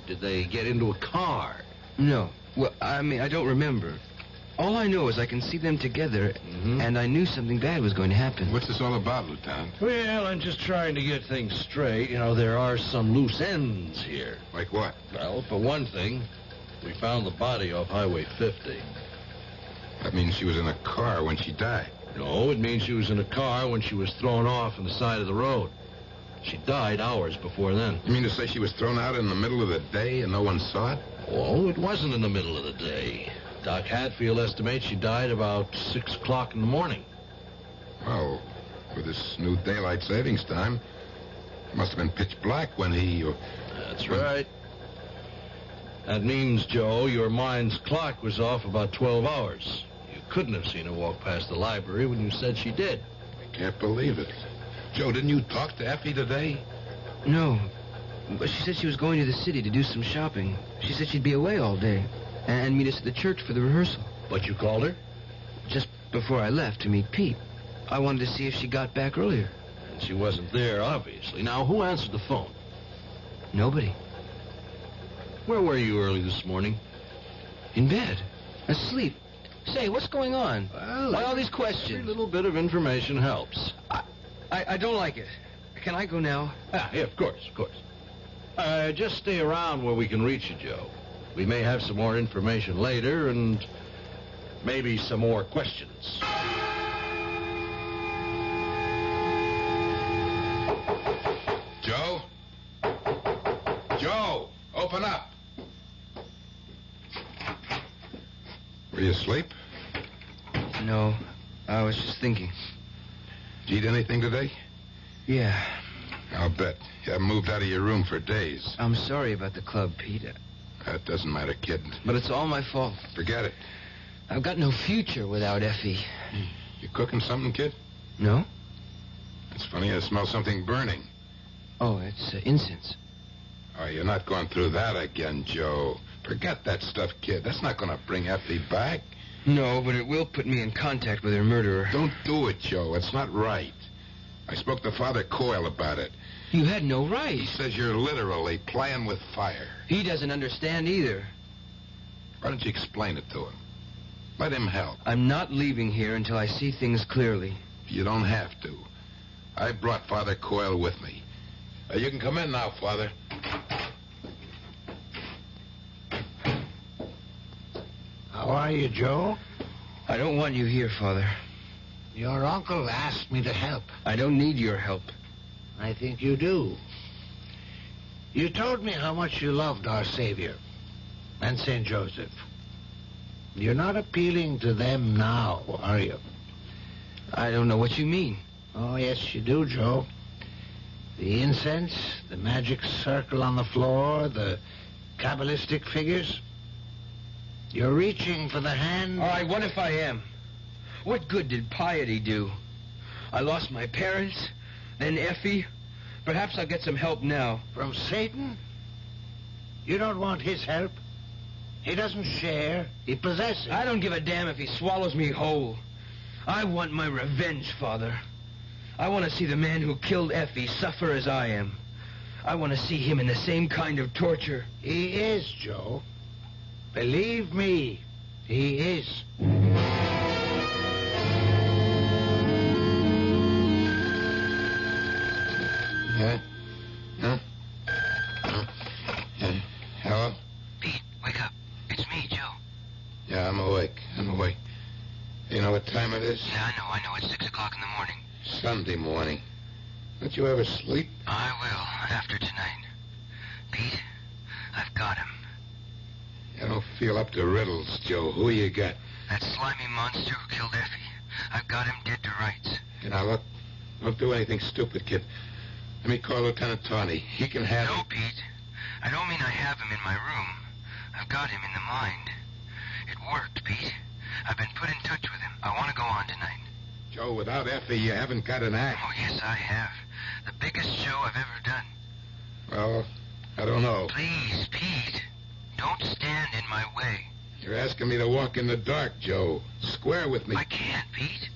Did they get into a car? No. Well, I mean, I don't remember. All I know is I can see them together, and I knew something bad was going to happen. What's this all about, Lieutenant? Well, I'm just trying to get things straight. You know, there are some loose ends here. Like what? Well, for one thing, we found the body off Highway 50. That means she was in a car when she died. No, it means she was in a car when she was thrown off on the side of the road. She died hours before then. You mean to say she was thrown out in the middle of the day and no one saw it? Oh, it wasn't in the middle of the day. Doc Hatfield estimates she died about 6 o'clock in the morning. Well, with this new daylight savings time, it must have been pitch black when he... That's right. That means, Joe, your mind's clock was off about 12 hours. You couldn't have seen her walk past the library when you said she did. I can't believe it. Joe, didn't you talk to Effie today? No. But she said she was going to the city to do some shopping. She said she'd be away all day and meet us at the church for the rehearsal. But you called her? Just before I left to meet Pete. I wanted to see if she got back earlier. And she wasn't there, obviously. Now, who answered the phone? Nobody. Where were you early this morning? In bed. Asleep. Say, what's going on? Well, why all these questions? Every little bit of information helps. I don't like it. Can I go now? Yeah, of course, of course. Just stay around where we can reach you, Joe. We may have some more information later, and maybe some more questions. Joe? Joe, open up. Were you asleep? No, I was just thinking. Did you eat anything today? Yeah. I'll bet. You haven't moved out of your room for days. I'm sorry about the club, Pete. That doesn't matter, kid. But it's all my fault. Forget it. I've got no future without Effie. You cooking something, kid? No. It's funny, I smell something burning. Oh, it's incense. Oh, you're not going through that again, Joe. Forget that stuff, kid. That's not going to bring Effie back. No, but it will put me in contact with her murderer. Don't do it, Joe. It's not right. I spoke to Father Coyle about it. You had no right. He says you're literally playing with fire. He doesn't understand either. Why don't you explain it to him? Let him help. I'm not leaving here until I see things clearly. You don't have to. I brought Father Coyle with me. You can come in now, Father. How are you, Joe? I don't want you here, Father. Your uncle asked me to help. I don't need your help. I think you do. You told me how much you loved our Savior and St. Joseph. You're not appealing to them now, are you? I don't know what you mean. Oh, yes, you do, Joe. The incense, the magic circle on the floor, the Kabbalistic figures. You're reaching for the hand... All right, what if I am? What good did piety do? I lost my parents, then Effie. Perhaps I'll get some help now. From Satan? You don't want his help. He doesn't share. He possesses. I don't give a damn if he swallows me whole. I want my revenge, Father. I want to see the man who killed Effie suffer as I am. I want to see him in the same kind of torture. He is, Joe. Believe me, he is. Yeah? Huh? Hello? Pete, wake up. It's me, Joe. Yeah, I'm awake. You know what time it is? Yeah, I know. It's 6 o'clock in the morning. Sunday morning. Don't you ever sleep? I will, after tonight. Pete, I've got him. I don't feel up to riddles, Joe. Who you got? That slimy monster who killed Effie. I've got him dead to rights. Now, look, don't do anything stupid, kid. Let me call Lieutenant Tawney. He can have No, him. Pete. I don't mean I have him in my room. I've got him in the mind. It worked, Pete. I've been put in touch with him. I want to go on tonight. Joe, without Effie, you haven't got an act. Oh, yes, I have. The biggest show I've ever done. Well, I don't know. Please, Pete. Don't stand in my way. You're asking me to walk in the dark, Joe. Square with me. I can't, Pete.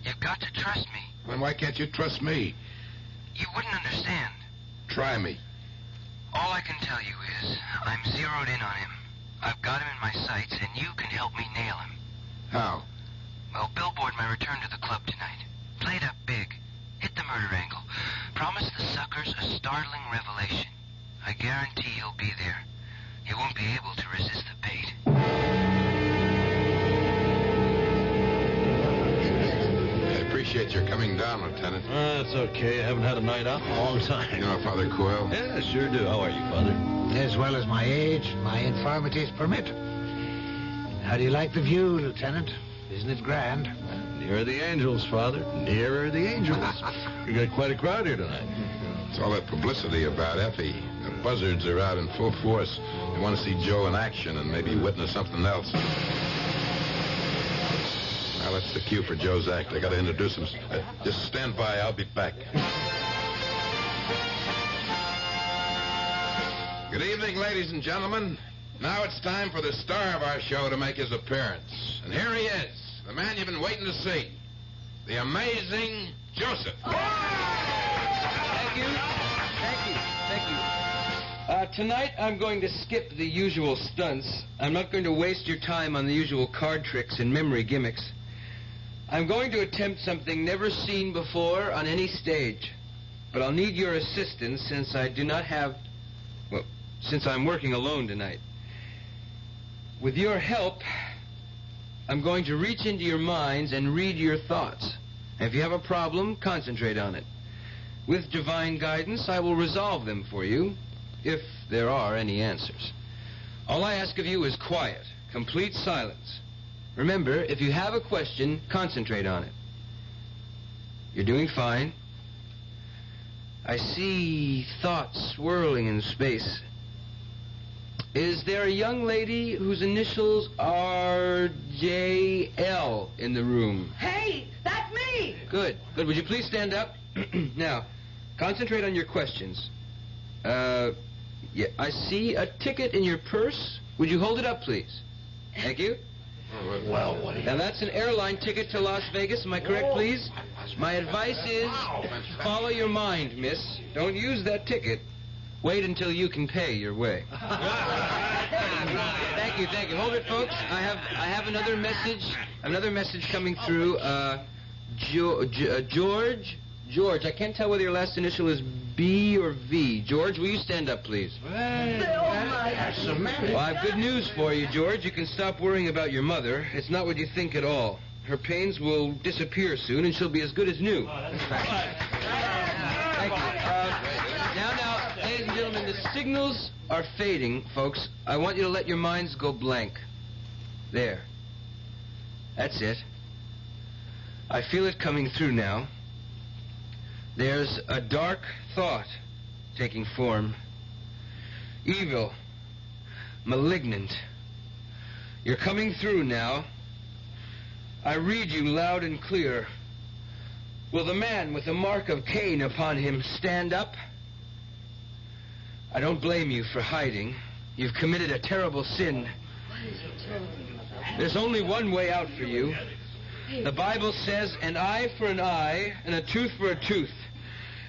You've got to trust me. Then why can't you trust me? You wouldn't understand. Try me. All I can tell you is I'm zeroed in on him. I've got him in my sights, and you can help me nail him. How? Well, billboard my return to the club tonight. Play it up big. Hit the murder angle. Promise the suckers a startling revelation. I guarantee he'll be there. He won't be able to resist the bait. I appreciate your coming down, Lieutenant. That's okay. I haven't had a night out in a long time. You know Father Coyle? Yeah, sure do. How are you, Father? As well as my age and my infirmities permit. How do you like the view, Lieutenant? Isn't it grand? Nearer the angels, Father. Nearer the angels. You got quite a crowd here tonight. It's all that publicity about Effie. The buzzards are out in full force. They want to see Joe in action and maybe witness something else. Now, that's the cue for Joe's act. I got to introduce him. Just stand by. I'll be back. Good evening, ladies and gentlemen. Now it's time for the star of our show to make his appearance. And here he is, the man you've been waiting to see. The amazing Joseph. Thank you. Tonight I'm going to skip the usual stunts. I'm not going to waste your time on the usual card tricks and memory gimmicks. I'm going to attempt something never seen before on any stage. But I'll need your assistance since I do not have... Well, since I'm working alone tonight. With your help, I'm going to reach into your minds and read your thoughts. And if you have a problem, concentrate on it. With divine guidance, I will resolve them for you, if there are any answers. All I ask of you is quiet, complete silence. Remember, if you have a question, concentrate on it. You're doing fine. I see thoughts swirling in space. Is there a young lady whose initials are J.L. in the room? Hey, that's me! Good. Would you please stand up? Now, concentrate on your questions. Yeah, I see a ticket in your purse. Would you hold it up, please? Thank you. Well, what do you... Now, that's an airline ticket to Las Vegas. Am I correct, please? My advice is follow your mind, miss. Don't use that ticket. Wait until you can pay your way. Thank you. Hold it, folks. I have another message coming through. George, I can't tell whether your last initial is B or V. George, will you stand up, please? Well, I have good news for you, George. You can stop worrying about your mother. It's not what you think at all. Her pains will disappear soon, and she'll be as good as new. Thank you. Now, ladies and gentlemen, the signals are fading, folks. I want you to let your minds go blank. There. That's it. I feel it coming through now. There's a dark thought taking form. Evil. Malignant. You're coming through now. I read you loud and clear. Will the man with the mark of Cain upon him stand up? I don't blame you for hiding. You've committed a terrible sin. There's only one way out for you. The Bible says an eye for an eye and a tooth for a tooth.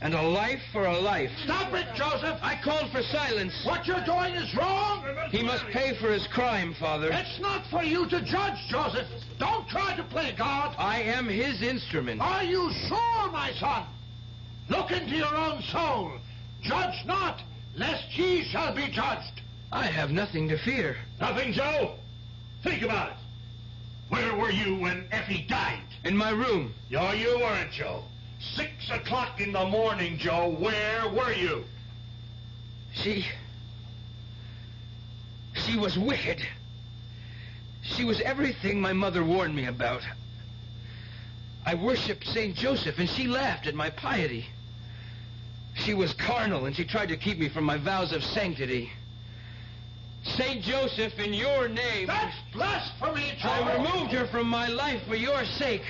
And a life for a life. Stop it, Joseph! I called for silence. What you're doing is wrong! He must pay for his crime, Father. It's not for you to judge, Joseph. Don't try to play God. I am his instrument. Are you sure, my son? Look into your own soul. Judge not, lest ye shall be judged. I have nothing to fear. Nothing, Joe? Think about it. Where were you when Effie died? In my room. No, you weren't, Joe. 6 o'clock in the morning, Joe. Where were you? She was wicked. She was everything my mother warned me about. I worshipped St. Joseph, and she laughed at my piety. She was carnal, and she tried to keep me from my vows of sanctity. St. Joseph, in your name... That's blasphemy, Joe! I removed her from my life for your sake.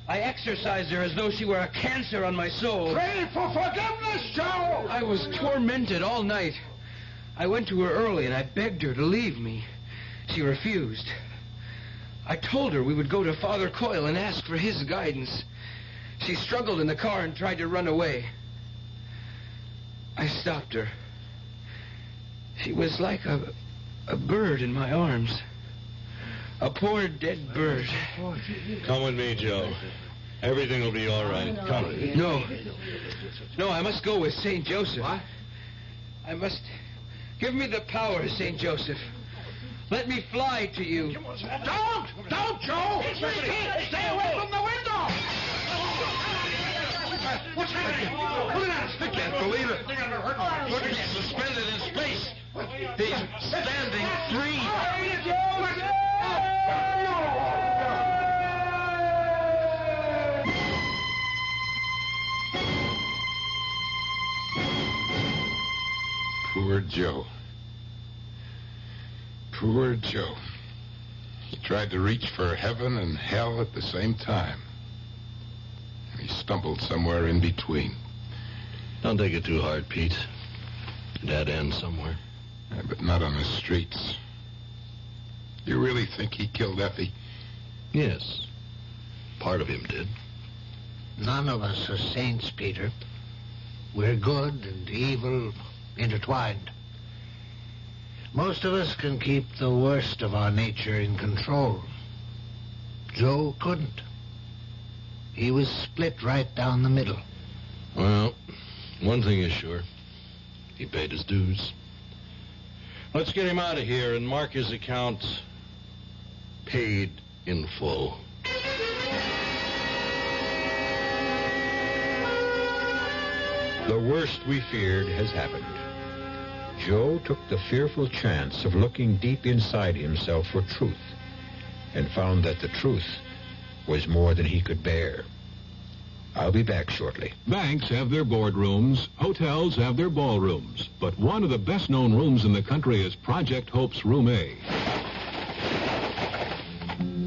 I exorcised her as though she were a cancer on my soul. Pray for forgiveness, Joe! I was tormented all night. I went to her early, and I begged her to leave me. She refused. I told her we would go to Father Coyle and ask for his guidance. She struggled in the car and tried to run away. I stopped her. She was like a bird in my arms. A poor dead bird. Come with me, Joe. Everything will be all right. Come. No, I must go with St. Joseph. What? I must... Give me the power, St. Joseph. Let me fly to you. Don't, Joe! Stay away from the window! What's happening? Look at us! I can't believe it. Look, he's suspended in space. He's standing free. Poor Joe. Poor Joe. He tried to reach for heaven and hell at the same time. And he stumbled somewhere in between. Don't take it too hard, Pete. Dead end somewhere. Yeah, but not on the streets. You really think he killed Effie? Yes. Part of him did. None of us are saints, Peter. We're good and evil intertwined. Most of us can keep the worst of our nature in control. Joe couldn't. He was split right down the middle. Well, one thing is sure. He paid his dues. Let's get him out of here and mark his account paid in full. The worst we feared has happened. Joe took the fearful chance of looking deep inside himself for truth and found that the truth was more than he could bear. I'll be back shortly. Banks have their boardrooms, hotels have their ballrooms, but one of the best-known rooms in the country is Project Hope's Room A.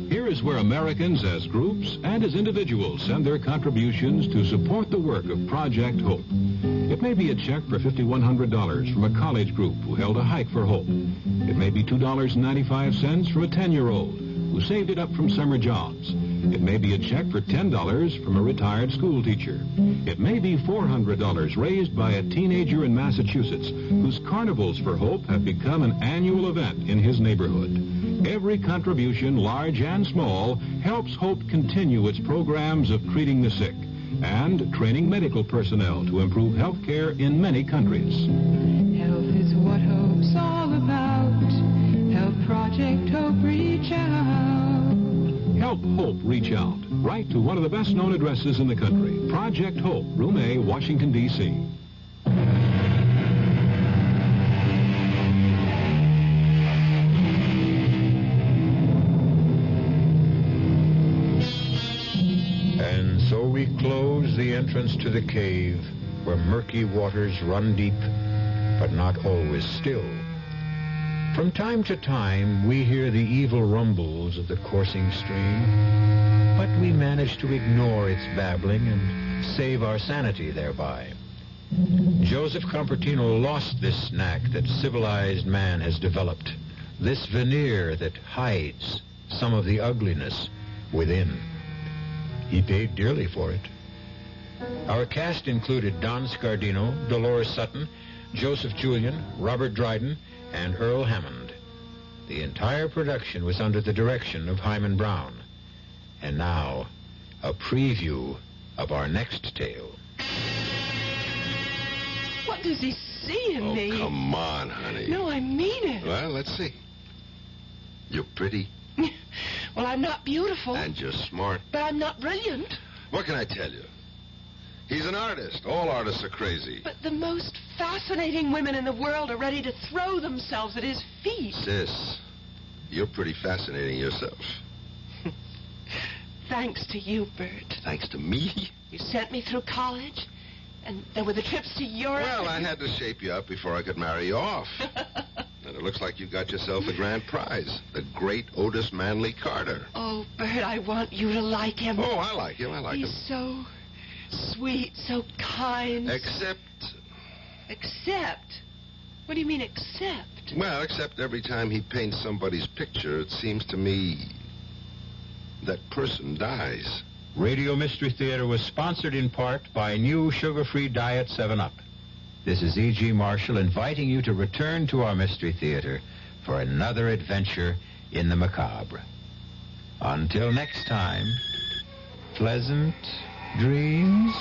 Here is where Americans as groups and as individuals send their contributions to support the work of Project Hope. It may be a check for $5,100 from a college group who held a hike for hope. It may be $2.95 from a 10-year-old who saved it up from summer jobs. It may be a check for $10 from a retired school teacher. It may be $400 raised by a teenager in Massachusetts whose Carnivals for Hope have become an annual event in his neighborhood. Every contribution, large and small, helps Hope continue its programs of treating the sick and training medical personnel to improve health care in many countries. Health is what Hope's all about. Help Project Hope reach out. Help Hope reach out. Write to one of the best-known addresses in the country. Project Hope, Room A, Washington, D.C. And so we close the entrance to the cave where murky waters run deep, but not always still. From time to time, we hear the evil rumbles of the coursing stream, but we manage to ignore its babbling and save our sanity thereby. Joseph Compertino lost this knack that civilized man has developed, this veneer that hides some of the ugliness within. He paid dearly for it. Our cast included Don Scardino, Dolores Sutton, Joseph Julian, Robert Dryden, and Earl Hammond. The entire production was under the direction of Hyman Brown. And now, a preview of our next tale. What does he see in me? Oh, come on, honey. No, I mean it. Well, let's see. You're pretty. Well, I'm not beautiful. And you're smart. But I'm not brilliant. What can I tell you? He's an artist. All artists are crazy. But the most fascinating women in the world are ready to throw themselves at his feet. Sis, you're pretty fascinating yourself. Thanks to you, Bert. Thanks to me? You sent me through college, and there were the trips to Europe. Well, I had to shape you up before I could marry you off. And it looks like you got yourself the grand prize, the great Otis Manley Carter. Oh, Bert, I want you to like him. Oh, I like him. He's so sweet, so kind. Except... Except? What do you mean, except? Well, except every time he paints somebody's picture, it seems to me that person dies. Radio Mystery Theater was sponsored in part by new sugar-free diet 7-Up. This is E.G. Marshall inviting you to return to our Mystery Theater for another adventure in the macabre. Until next time, pleasant dreams.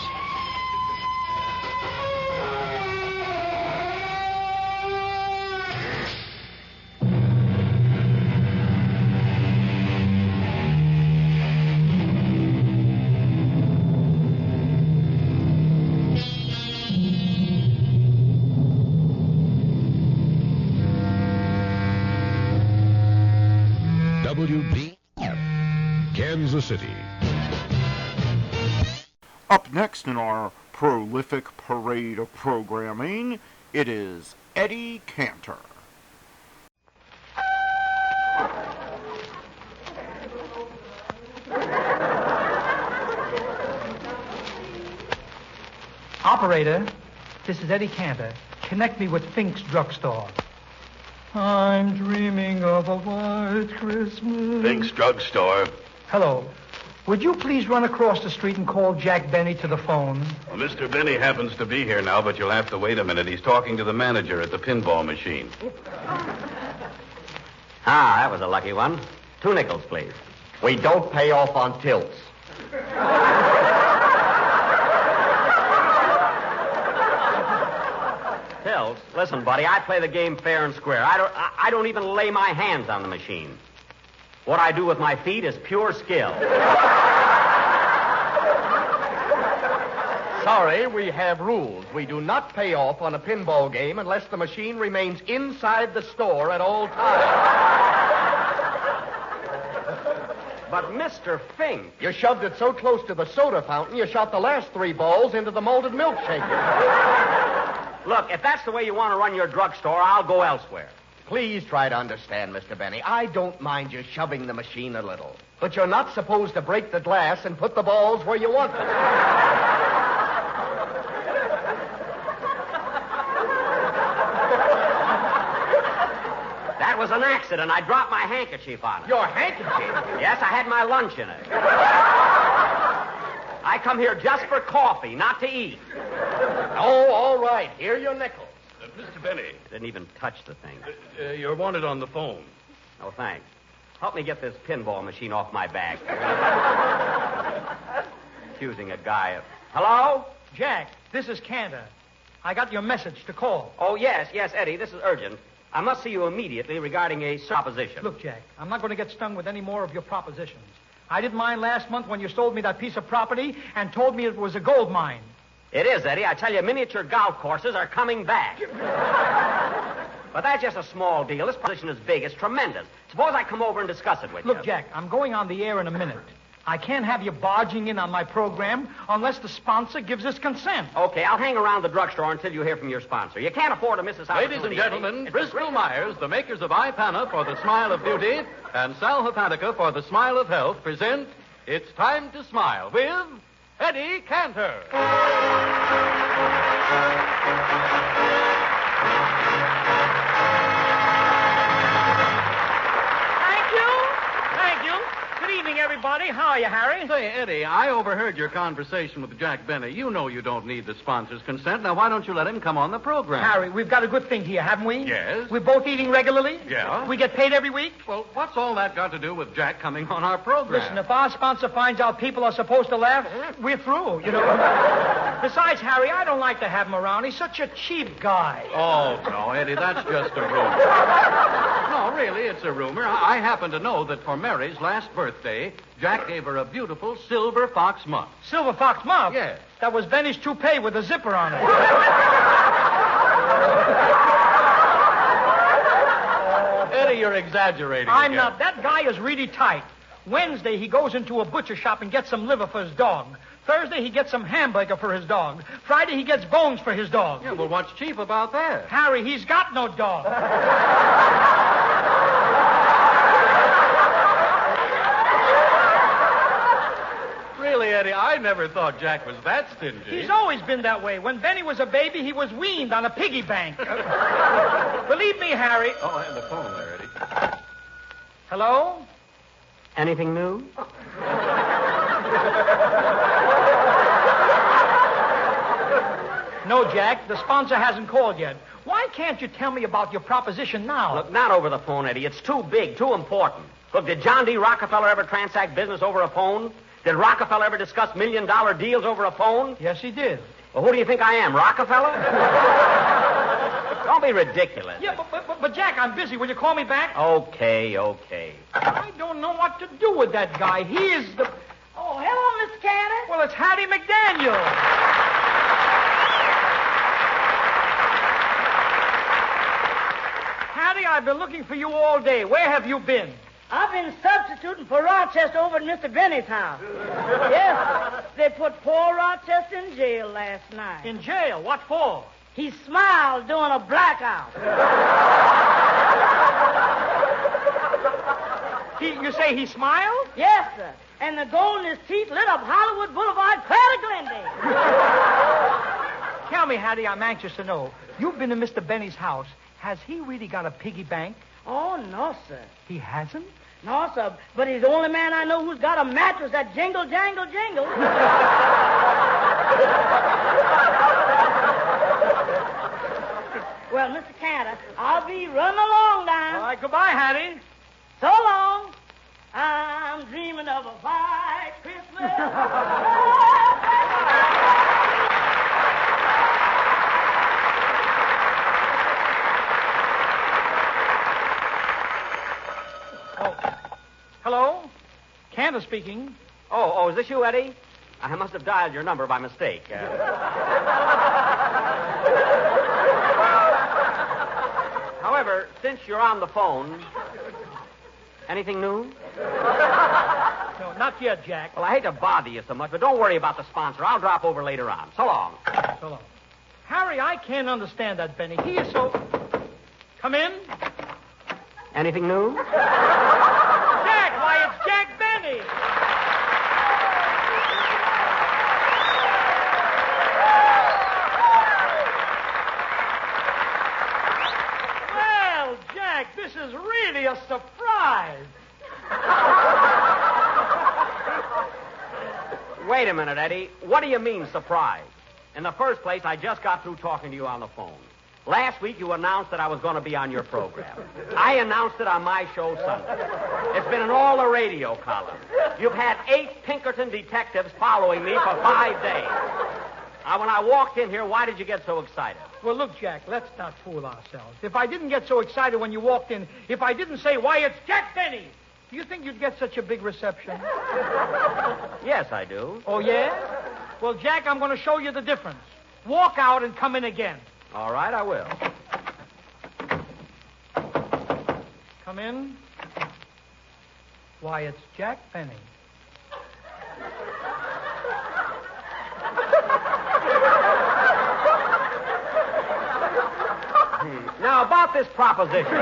Kansas City. Up next in our prolific parade of programming, it is Eddie Cantor. Operator, this is Eddie Cantor. Connect me with Fink's Drugstore. I'm dreaming of a white Christmas. Fink's Drugstore. Hello. Would you please run across the street and call Jack Benny to the phone? Well, Mr. Benny happens to be here now, but you'll have to wait a minute. He's talking to the manager at the pinball machine. Ah, that was a lucky one. 2 nickels, please. We don't pay off on tilts. Tilts? Listen, buddy, I play the game fair and square. I don't even lay my hands on the machine. What I do with my feet is pure skill. Sorry, we have rules. We do not pay off on a pinball game unless the machine remains inside the store at all times. But, Mr. Fink... You shoved it so close to the soda fountain, you shot the last 3 balls into the molded milkshaker. Look, if that's the way you want to run your drugstore, I'll go elsewhere. Please try to understand, Mr. Benny. I don't mind you shoving the machine a little. But you're not supposed to break the glass and put the balls where you want them. That was an accident. I dropped my handkerchief on it. Your handkerchief? Yes, I had my lunch in it. I come here just for coffee, not to eat. Oh, all right. Here are your nickels. Mr. Benny. Didn't even touch the thing. You're wanted on the phone. Oh, thanks. Help me get this pinball machine off my back. Accusing a guy of... Hello? Jack, this is Cantor. I got your message to call. Oh, yes, Eddie. This is urgent. I must see you immediately regarding a proposition. Look, Jack, I'm not going to get stung with any more of your propositions. I didn't mind last month when you sold me that piece of property and told me it was a gold mine. It is, Eddie. I tell you, miniature golf courses are coming back. But that's just a small deal. This position is big. It's tremendous. Suppose I come over and discuss it with you. Look, Jack, I'm going on the air in a minute. I can't have you barging in on my program unless the sponsor gives his consent. Okay, I'll hang around the drugstore until you hear from your sponsor. You can't afford to miss this opportunity. Ladies and gentlemen, Bristol Myers, the makers of Ipana for the smile of beauty and Sal Hepatica for the smile of health, present It's Time to Smile with Eddie Cantor. Thank you. Good evening, everybody. How are you, Harry? Say, Eddie, I overheard your conversation with Jack Benny. You know you don't need the sponsor's consent. Now, why don't you let him come on the program? Harry, we've got a good thing here, haven't we? Yes. We're both eating regularly? Yeah. We get paid every week? Well, what's all that got to do with Jack coming on our program? Listen, if our sponsor finds out people are supposed to laugh, we're through, you know. Besides, Harry, I don't like to have him around. He's such a cheap guy. Oh, no, Eddie, that's just a rumor. No, really, it's a rumor. I happen to know that for Mary's last birthday, Jack gave her a beautiful silver fox muff. Silver fox muff? Yes. That was Benny's toupee with a zipper on it. Eddie, you're exaggerating. I'm again. not. That guy is really tight. Wednesday, he goes into a butcher shop and gets some liver for his dog. Thursday, he gets some hamburger for his dog. Friday, he gets bones for his dog. Yeah, well, what's cheap about that? Harry, he's got no dog. Really, Eddie, I never thought Jack was that stingy. He's always been that way. When Benny was a baby, he was weaned on a piggy bank. Believe me, Harry. Oh, I have the phone there, Eddie. Hello? Anything new? No, Jack. The sponsor hasn't called yet. Why can't you tell me about your proposition now? Look, not over the phone, Eddie. It's too big, too important. Look, did John D. Rockefeller ever transact business over a phone? Did Rockefeller ever discuss million-dollar deals over a phone? Yes, he did. Well, who do you think I am, Rockefeller? Don't be ridiculous. Yeah, but Jack, I'm busy. Will you call me back? Okay. I don't know what to do with that guy. He is the... Oh, hello, Mr. Cannon. Well, it's Hattie McDaniel. Hattie, I've been looking for you all day. Where have you been? I've been substituting for Rochester over at Mr. Benny's house. Yes, they put poor Rochester in jail last night. In jail? What for? He smiled during a blackout. You say he smiled? Yes, sir. And the gold in his teeth lit up Hollywood Boulevard, Claire to Glendale. Tell me, Hattie, I'm anxious to know. You've been to Mr. Benny's house. Has he really got a piggy bank? Oh, no, sir. He hasn't? No, sir. But he's the only man I know who's got a mattress that jingle, jangle, jingle. Well, Mr. Cantor, I'll be running along now. All right, goodbye, Hattie. So long. I'm dreaming of a white Christmas. Hello? Candace speaking. Oh, is this you, Eddie? I must have dialed your number by mistake. However, since you're on the phone, anything new? No, not yet, Jack. Well, I hate to bother you so much, but don't worry about the sponsor. I'll drop over later on. So long. So long. Harry, I can't understand that, Benny. He is so... Come in. Anything new? Jack, why, it's Jack Benny. Well, Jack, this is really a surprise. Wait a minute, Eddie. What do you mean, surprise? In the first place, I just got through talking to you on the phone. Last week, you announced that I was going to be on your program. I announced it on my show Sunday. It's been in all the radio columns. You've had 8 Pinkerton detectives following me for 5 days. Now, when I walked in here, why did you get so excited? Well, look, Jack, let's not fool ourselves. If I didn't get so excited when you walked in, if I didn't say, why, it's Jack Benny, do you think you'd get such a big reception? Yes, I do. Oh, yeah? Well, Jack, I'm going to show you the difference. Walk out and come in again. All right, I will. Come in. Why, it's Jack Benny. Now, about this proposition.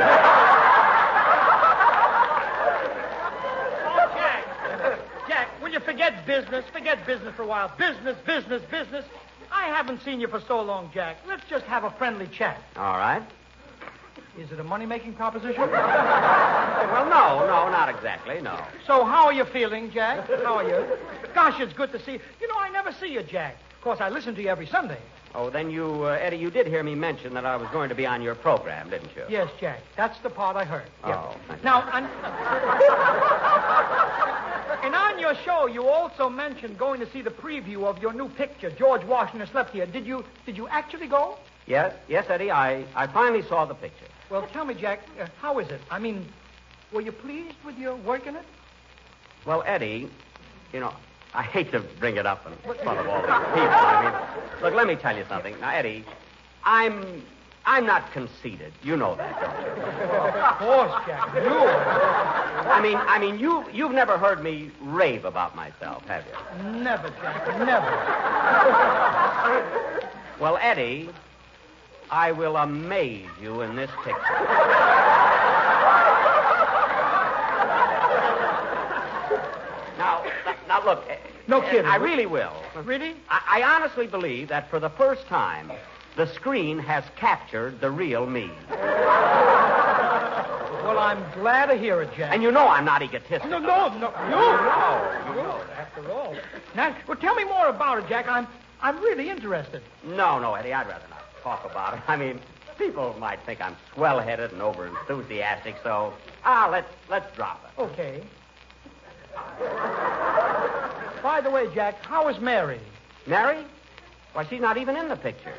Jack, will you forget business? Forget business for a while. Business. I haven't seen you for so long, Jack. Let's just have a friendly chat. All right. Is it a money-making proposition? Well, no, not exactly, no. So how are you feeling, Jack? How are you? Gosh, it's good to see you. You know, I never see you, Jack. Of course, I listen to you every Sunday. Oh, then you, Eddie, you did hear me mention that I was going to be on your program, didn't you? Yes, Jack. That's the part I heard. Yeah. Oh, thank you. Now, and on your show, you also mentioned going to see the preview of your new picture, George Washington Slept Here. Did you actually go? Yes, Eddie, I finally saw the picture. Well, tell me, Jack, how is it? I mean, were you pleased with your work in it? Well, Eddie, you know, I hate to bring it up in front of all these people. I mean, look, let me tell you something. Now, Eddie, I'm not conceited. You know that, don't you? Of course, Jack. You. I mean, you've never heard me rave about myself, have you? Never, Jack. Never. Well, Eddie, I will amaze you in this picture. Now, look. No kidding. I really will. Really? I honestly believe that for the first time, the screen has captured the real me. Well, I'm glad to hear it, Jack. And you know I'm not egotistical. No. You know that. After all. Now, well, tell me more about it, Jack. I'm really interested. No, Eddie, I'd rather not talk about it. I mean, people might think I'm swell-headed and over-enthusiastic, so let's drop it. Okay. By the way, Jack, how is Mary? Mary? Why, she's not even in the picture.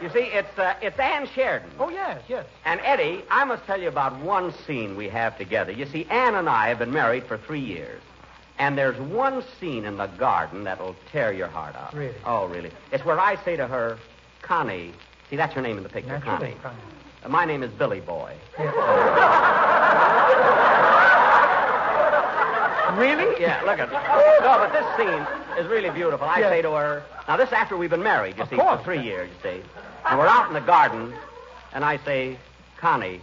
You see, it's Ann Sheridan. Oh, yes. And, Eddie, I must tell you about one scene we have together. You see, Ann and I have been married for 3 years. And there's one scene in the garden that'll tear your heart out. Really? Oh, really. It's where I say to her, Connie. See, that's her name in the picture, Naturally, Connie. My name is Billy Boy. Really? Yeah, look at it. No, but this scene is really beautiful. I say to her, now this is after we've been married, you see, for 3 years, you see. And we're out in the garden, and I say, Connie,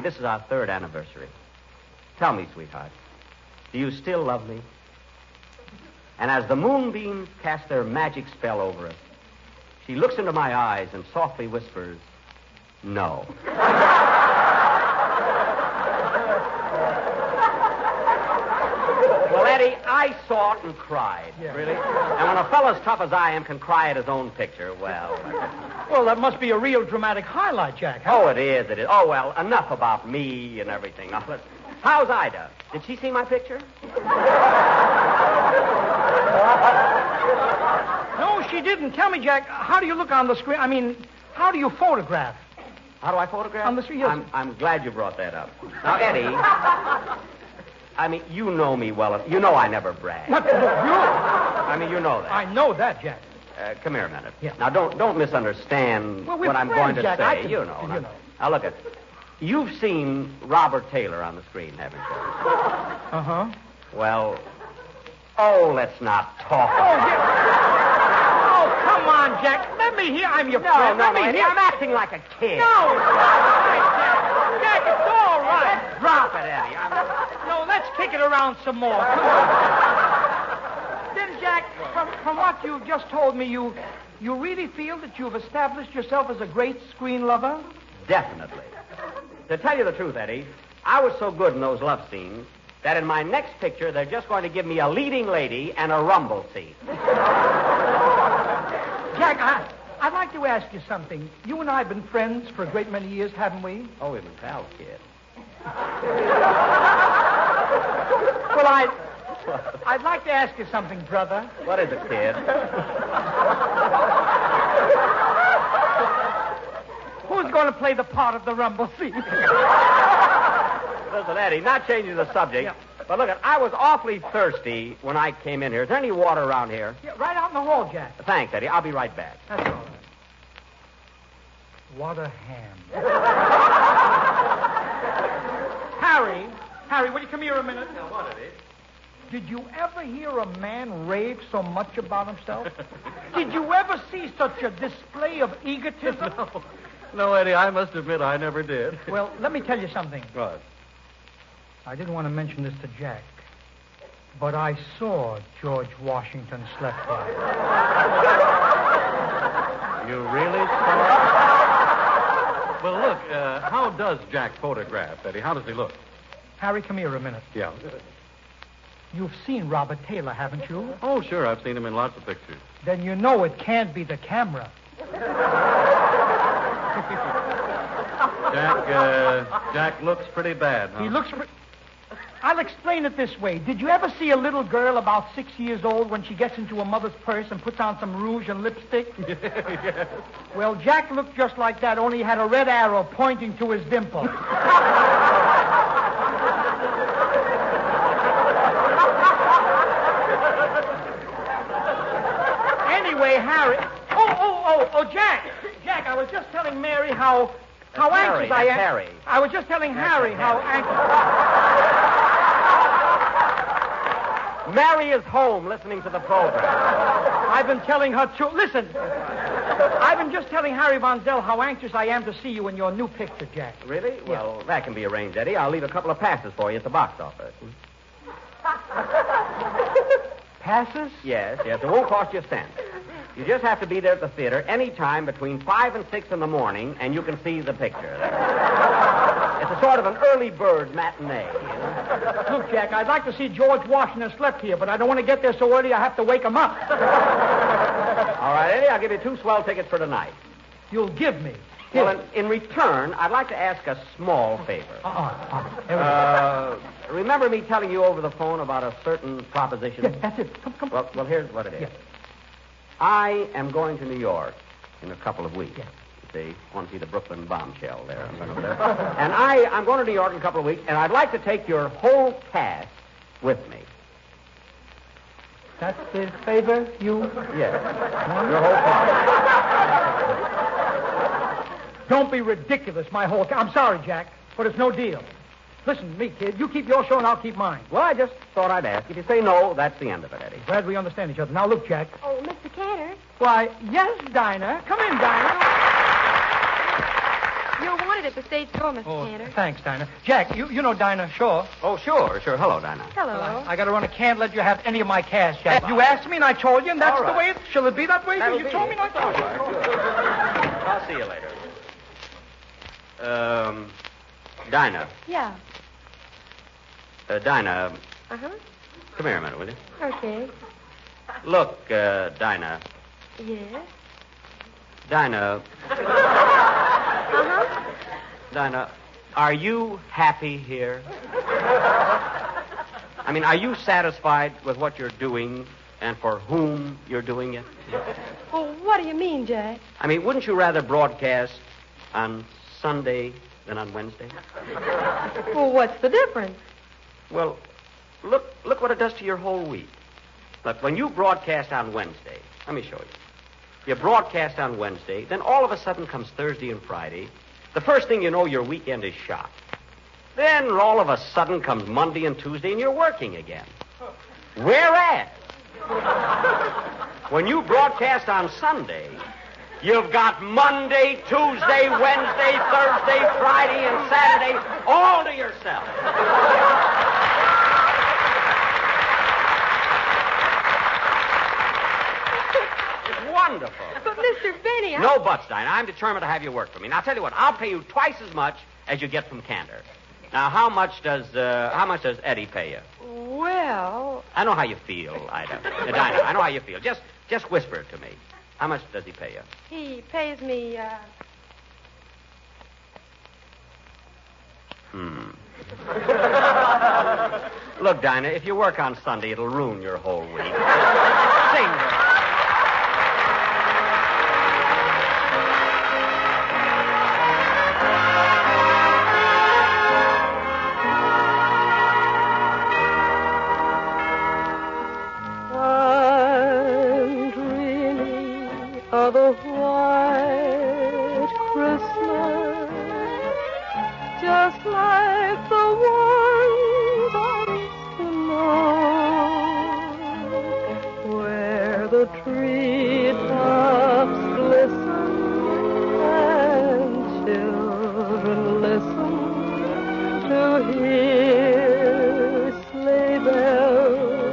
this is our 3rd anniversary. Tell me, sweetheart, do you still love me? And as the moonbeams cast their magic spell over us, she looks into my eyes and softly whispers, no. Well, Eddie, I saw it and cried. Yeah. Really? And when a fellow as tough as I am can cry at his own picture, well... Well, that must be a real dramatic highlight, Jack. Oh, it is. Oh, well, enough about me and everything. Now, how's Ida? Did she see my picture? No, she didn't. Tell me, Jack, how do you look on the screen? I mean, how do you photograph? How do I photograph? On the screen, yes. I'm glad you brought that up. Now, Eddie, I mean, you know me well. You know I never brag. What? You? I mean, you know that. I know that, Jack. Come here a minute. Yeah. Now, don't misunderstand well, what I'm friends, going to Jack. say. You know. Now, look at. You've seen Robert Taylor on the screen, haven't you? Uh-huh. Well, let's not talk. Oh, come on, Jack. Let me hear. I'm your friend. No, Let me hear. I'm acting like a kid. No. Jack, it's all right. Drop it, Eddie. No, let's kick it around some more. Come on. Then, Jack, from what you've just told me, you really feel that you've established yourself as a great screen lover? Definitely. To tell you the truth, Eddie, I was so good in those love scenes that in my next picture, they're just going to give me a leading lady and a rumble seat. Jack, I'd like to ask you something. You and I have been friends for a great many years, haven't we? Oh, we've been pals, kid. Well, I'd like to ask you something, brother. What is it, kid? Who's going to play the part of the rumble seat? Listen, Eddie, not changing the subject, but look, I was awfully thirsty when I came in here. Is there any water around here? Yeah, right out in the hall, Jack. Thanks, Eddie. I'll be right back. That's all right. What a hand. Harry, will you come here a minute? Now, what, Eddie? Did you ever hear a man rave so much about himself? Did you ever see such a display of egotism? No, Eddie, I must admit I never did. Well, let me tell you something. What? I didn't want to mention this to Jack. But I saw George Washington slept there. You really saw? Well, look, how does Jack photograph, Eddie? How does he look? Harry, come here a minute. Yeah. You've seen Robert Taylor, haven't you? Oh, sure. I've seen him in lots of pictures. Then you know it can't be the camera. Jack looks pretty bad, huh? He looks... I'll explain it this way. Did you ever see a little girl about 6 years old when she gets into a mother's purse and puts on some rouge and lipstick? Yes. Well, Jack looked just like that, only he had a red arrow pointing to his dimple. Anyway, Harry... Oh, Jack! Jack, I was just telling Mary how anxious I am. Harry. I was just telling Harry how anxious... Mary is home listening to the program. I've been telling her too. Listen, I've been just telling Harry Von Zell how anxious I am to see you in your new picture, Jack. Really? Well, that can be arranged, Eddie. I'll leave a couple of passes for you at the box office. Passes? Yes. It won't cost you a cent. You just have to be there at the theater any time between 5 and 6 in the morning, and you can see the picture. It's a sort of an early bird matinee. You know? Look, Jack, I'd like to see George Washington slept here, but I don't want to get there so early I have to wake him up. All right, Eddie, I'll give you 2 swell tickets for tonight. You'll give me? Well, in return, I'd like to ask a small favor. Remember me telling you over the phone about a certain proposition? Yes, that's it. Come. Well, here's what it is. Yes. I am going to New York in a couple of weeks. Yes. See, want to see the Brooklyn bombshell there. And I'm going to New York in a couple of weeks, and I'd like to take your whole cast with me. That's the favor you... Yes. Your whole cast. Don't be ridiculous, my whole... I'm sorry, Jack, but it's no deal. Listen to me, kid. You keep your show and I'll keep mine. Well, I just thought I'd ask. If you say no, that's the end of it, Eddie. Glad we understand each other. Now, look, Jack. Oh, Mr. Cantor. Why, yes, Dinah. Come in, Dinah. You're wanted at the stage door, Mr. Cantor. Thanks, Dinah. Jack, you know Dinah Shaw. Oh, sure. Hello, Dinah. Hello. I got to run. I can't let you have any of my cash, Jack. You asked me and I told you, and that's the way it... Shall it be that way? That'll You be told me it. not to. I'll see you later. Dinah. Yeah. Dinah, Uh-huh. come here a minute, will you? Okay. Look, Dinah. Yes. Dinah. Uh-huh. Dinah, are you happy here? I mean, are you satisfied with what you're doing and for whom you're doing it? Well, what do you mean, Jack? I mean, wouldn't you rather broadcast on Sunday than on Wednesday? Well, what's the difference? Well, look what it does to your whole week. Look, when you broadcast on Wednesday, let me show you. You broadcast on Wednesday, then all of a sudden comes Thursday and Friday. The first thing you know, your weekend is shot. Then all of a sudden comes Monday and Tuesday, and you're working again. Whereas, when you broadcast on Sunday, you've got Monday, Tuesday, Wednesday, Thursday, Friday, and Saturday all to yourself. Wonderful. But, Mr. Benny, No buts, Dinah. I'm determined to have you work for me. Now, I'll tell you what. I'll pay you twice as much as you get from Cantor. Now, how much does Eddie pay you? Well... I know how you feel, Ida. Dinah, I know how you feel. Just whisper it to me. How much does he pay you? He pays me, Look, Dinah, if you work on Sunday, it'll ruin your whole week. Sing. I'm dreaming of a white Christmas, just like the ones I used to know, where the treetops glisten and children listen to hear sleigh bells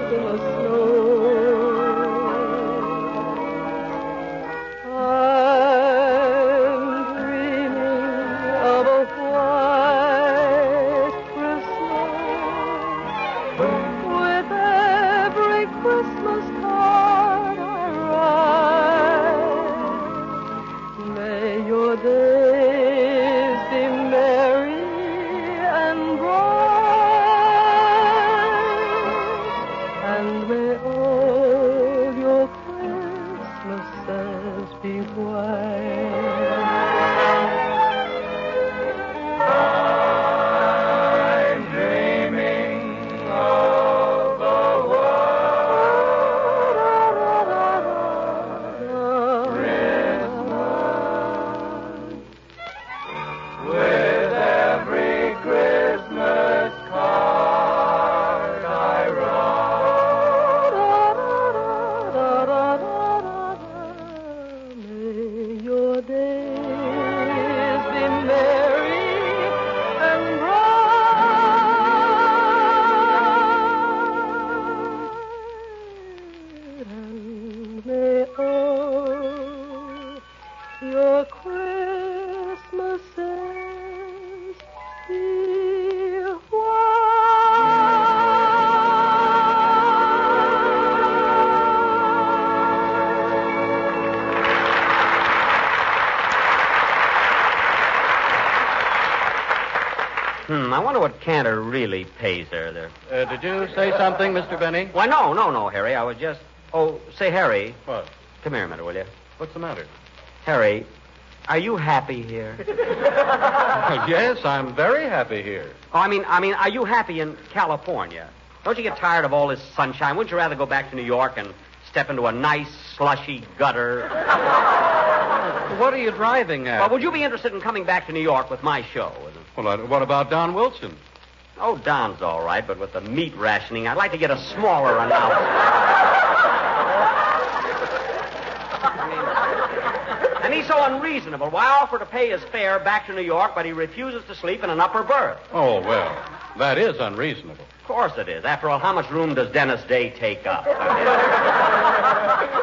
I wonder what Cantor really pays her there. Did you say something, Mr. Benny? Why, no, Harry. I was just... Oh, say, Harry. What? Come here a minute, will you? What's the matter? Harry, are you happy here? Yes, I'm very happy here. Oh, I mean, are you happy in California? Don't you get tired of all this sunshine? Wouldn't you rather go back to New York and step into a nice, slushy gutter? What are you driving at? Well, would you be interested in coming back to New York with my show? Well, what about Don Wilson? Oh, Don's all right, but with the meat rationing, I'd like to get a smaller announcer. And he's so unreasonable. Why, I offer to pay his fare back to New York, but he refuses to sleep in an upper berth. Oh, well, that is unreasonable. Of course it is. After all, how much room does Dennis Day take up?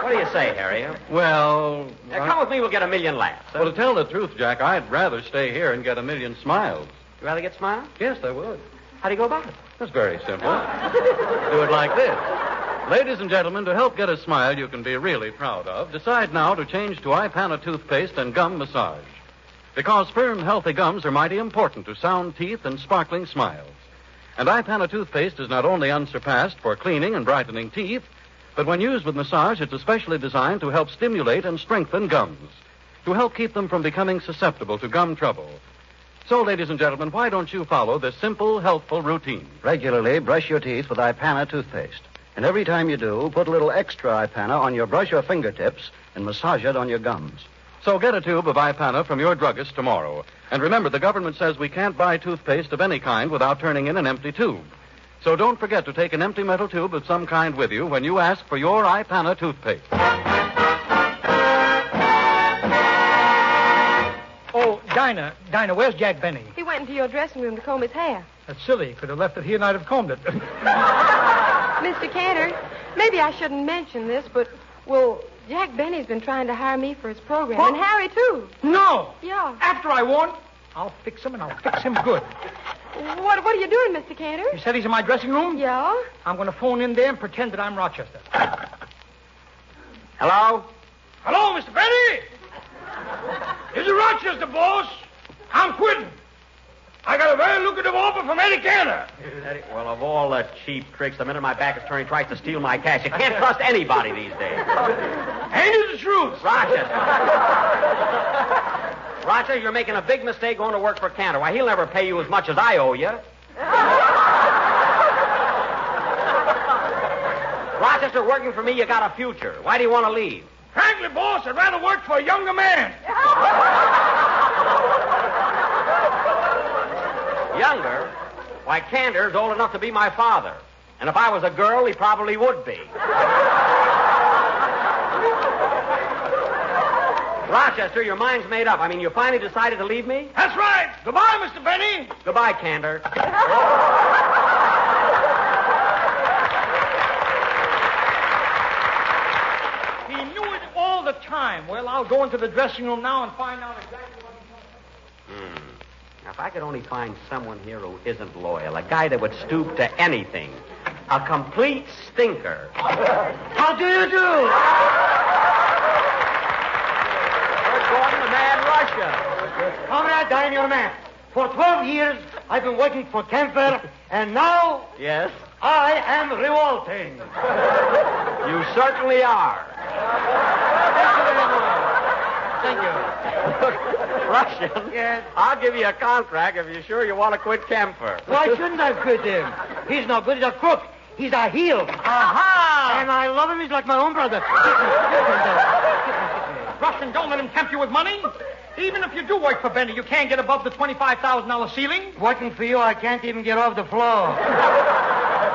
What do you say, Harry? Well... come with me, we'll get a million laughs. Well, to tell the truth, Jack, I'd rather stay here and get a million smiles. You rather get smiles? Yes, I would. How do you go about it? It's very simple. Do it like this. Ladies and gentlemen, to help get a smile you can be really proud of, decide now to change to Ipana toothpaste and gum massage. Because firm, healthy gums are mighty important to sound teeth and sparkling smiles. And Ipana toothpaste is not only unsurpassed for cleaning and brightening teeth, but when used with massage, it's especially designed to help stimulate and strengthen gums, to help keep them from becoming susceptible to gum trouble. So, ladies and gentlemen, why don't you follow this simple, healthful routine? Regularly brush your teeth with Ipana toothpaste. And every time you do, put a little extra Ipana on your brush or fingertips and massage it on your gums. So get a tube of Ipana from your druggist tomorrow. And remember, the government says we can't buy toothpaste of any kind without turning in an empty tube. So don't forget to take an empty metal tube of some kind with you when you ask for your Ipana toothpaste. Oh, Dinah, where's Jack Benny? He went into your dressing room to comb his hair. That's silly. Could have left it here and I'd have combed it. Mr. Cantor, maybe I shouldn't mention this, but, well, Jack Benny's been trying to hire me for his program. What? And Harry, too. No! Yeah. After I won, I'll fix him, and I'll fix him good. What are you doing, Mr. Cantor? You said he's in my dressing room? Yeah. I'm going to phone in there and pretend that I'm Rochester. Hello? Hello, Mr. Benny! This is Rochester, boss. I'm quitting. I got a very lucrative offer from Eddie Cantor. Well, of all the cheap tricks, the minute my back is turned, he tries to steal my cash. You can't trust anybody these days. Ain't it the truth? Rochester, you're making a big mistake going to work for Cantor. Why, he'll never pay you as much as I owe you. Rochester, working for me, you got a future. Why do you want to leave? Frankly, boss, I'd rather work for a younger man. Younger? Why, Cantor's old enough to be my father. And if I was a girl, he probably would be. Rochester, your mind's made up. I mean, you finally decided to leave me? That's right. Goodbye, Mr. Benny. Goodbye, Cantor. He knew it all the time. Well, I'll go into the dressing room now and find out exactly what he told me. Now, if I could only find someone here who isn't loyal, a guy that would stoop to anything, a complete stinker. How do you do? Gordon, the man Russia. Comrade Dine, your man. For 12 years, I've been working for Kemper, and now... Yes? I am revolting. You certainly are. Thank you. Russian? Yes? I'll give you a contract if you're sure you want to quit Kemper. Why shouldn't I quit him? He's no good. He's a crook. He's a heel. Aha! And I love him. He's like my own brother. Russian, don't let him tempt you with money. Even if you do work for Benny, you can't get above the $25,000 ceiling. Working for you, I can't even get off the floor.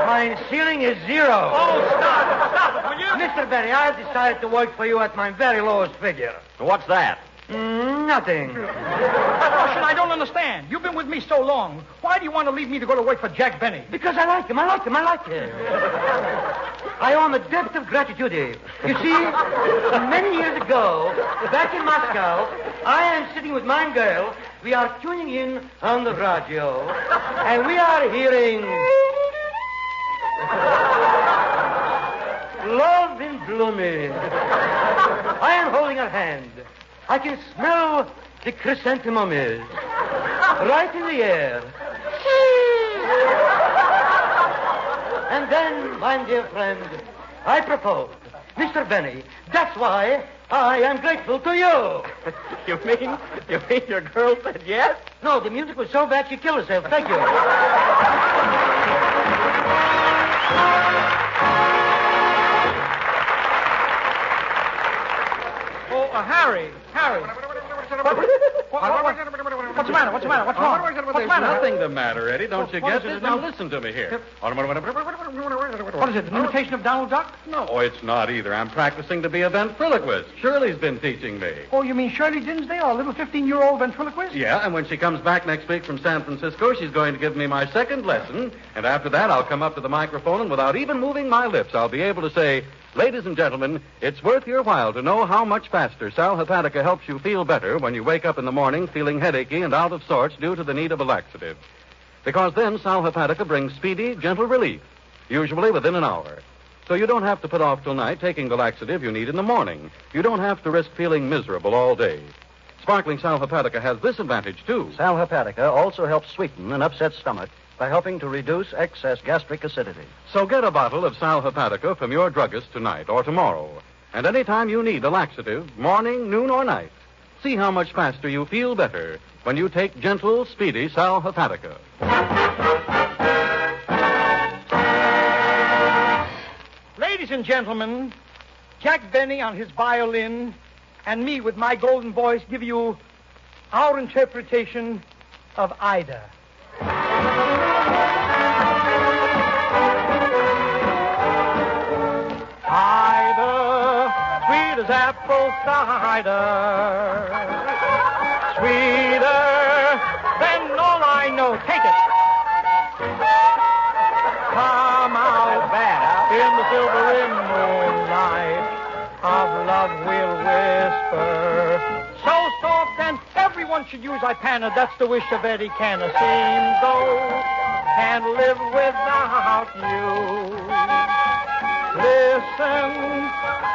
My ceiling is zero. Oh, stop it, will you? Mr. Benny, I've decided to work for you at my very lowest figure. What's that? Nothing. Russian, I don't understand. You've been with me so long. Why do you want to leave me to go to work for Jack Benny? Because I like him. I like him. I owe him a debt of gratitude. You see, many years ago, back in Moscow, I am sitting with my girl. We are tuning in on the radio, and we are hearing... Love in blooming. I am holding her hand. I can smell the chrysanthemums right in the air. then, my dear friend, I propose. Mr. Benny, that's why I am grateful to you. You mean your girl said yes? No, the music was so bad she killed herself. Thank you. Harry. What's the matter? What's wrong? There's nothing the matter, Eddie. Don't you get it? Now listen to me here. What is it, an imitation of Donald Duck? No, it's not either. I'm practicing to be a ventriloquist. Shirley's been teaching me. Oh, you mean Shirley Dinsdale, a little 15-year-old ventriloquist? Yeah, and when she comes back next week from San Francisco, she's going to give me my second lesson. And after that, I'll come up to the microphone, and without even moving my lips, I'll be able to say, ladies and gentlemen, it's worth your while to know how much faster Sal Hepatica helps you feel better when you wake up in the morning feeling headachy and out of sorts due to the need of a laxative. Because then Sal Hepatica brings speedy, gentle relief, usually within an hour. So you don't have to put off till night taking the laxative you need in the morning. You don't have to risk feeling miserable all day. Sparkling Sal Hepatica has this advantage, too. Sal Hepatica also helps sweeten an upset stomach by helping to reduce excess gastric acidity. So get a bottle of Sal Hepatica from your druggist tonight or tomorrow. And any time you need a laxative, morning, noon, or night, see how much faster you feel better when you take gentle, speedy Sal Hepatica. Ladies and gentlemen, Jack Benny on his violin and me with my golden voice give you our interpretation of Ida. Ida, sweet as apple cider, sweeter than all I know. Take it. Come out better in the silvery moonlight of love we'll whisper. So soft and everyone should use Ipana. That's the wish of Eddie Canna. Seems though can't live without you. Listen,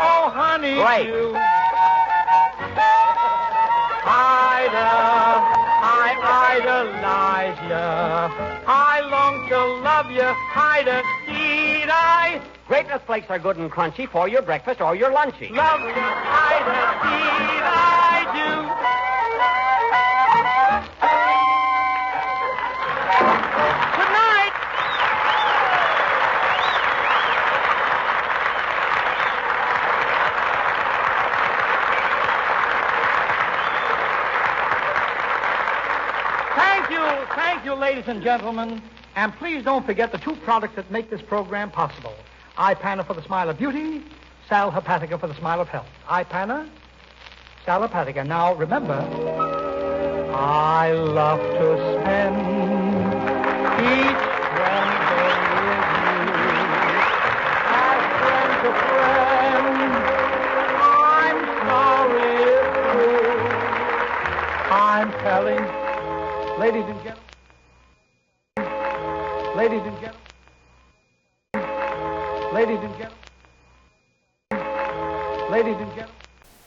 oh honey, Right. you. Ida, I idolize ya. I long to love ya. Ida, need I Greatness flakes are good and crunchy for your breakfast or your lunchy. love ya. Ida, need I do. Good night. Thank you, ladies and gentlemen. And please don't forget the two products that make this program possible. Ipana for the smile of beauty, Sal Hepatica for the smile of health. Ipana, Sal Hepatica. Now, remember, I love to spend each Wednesday with you. As friend to friend, I'm sorry it's true. I'm telling, ladies and gentlemen, ladies and gentlemen, ladies and gentlemen, ladies and gentlemen.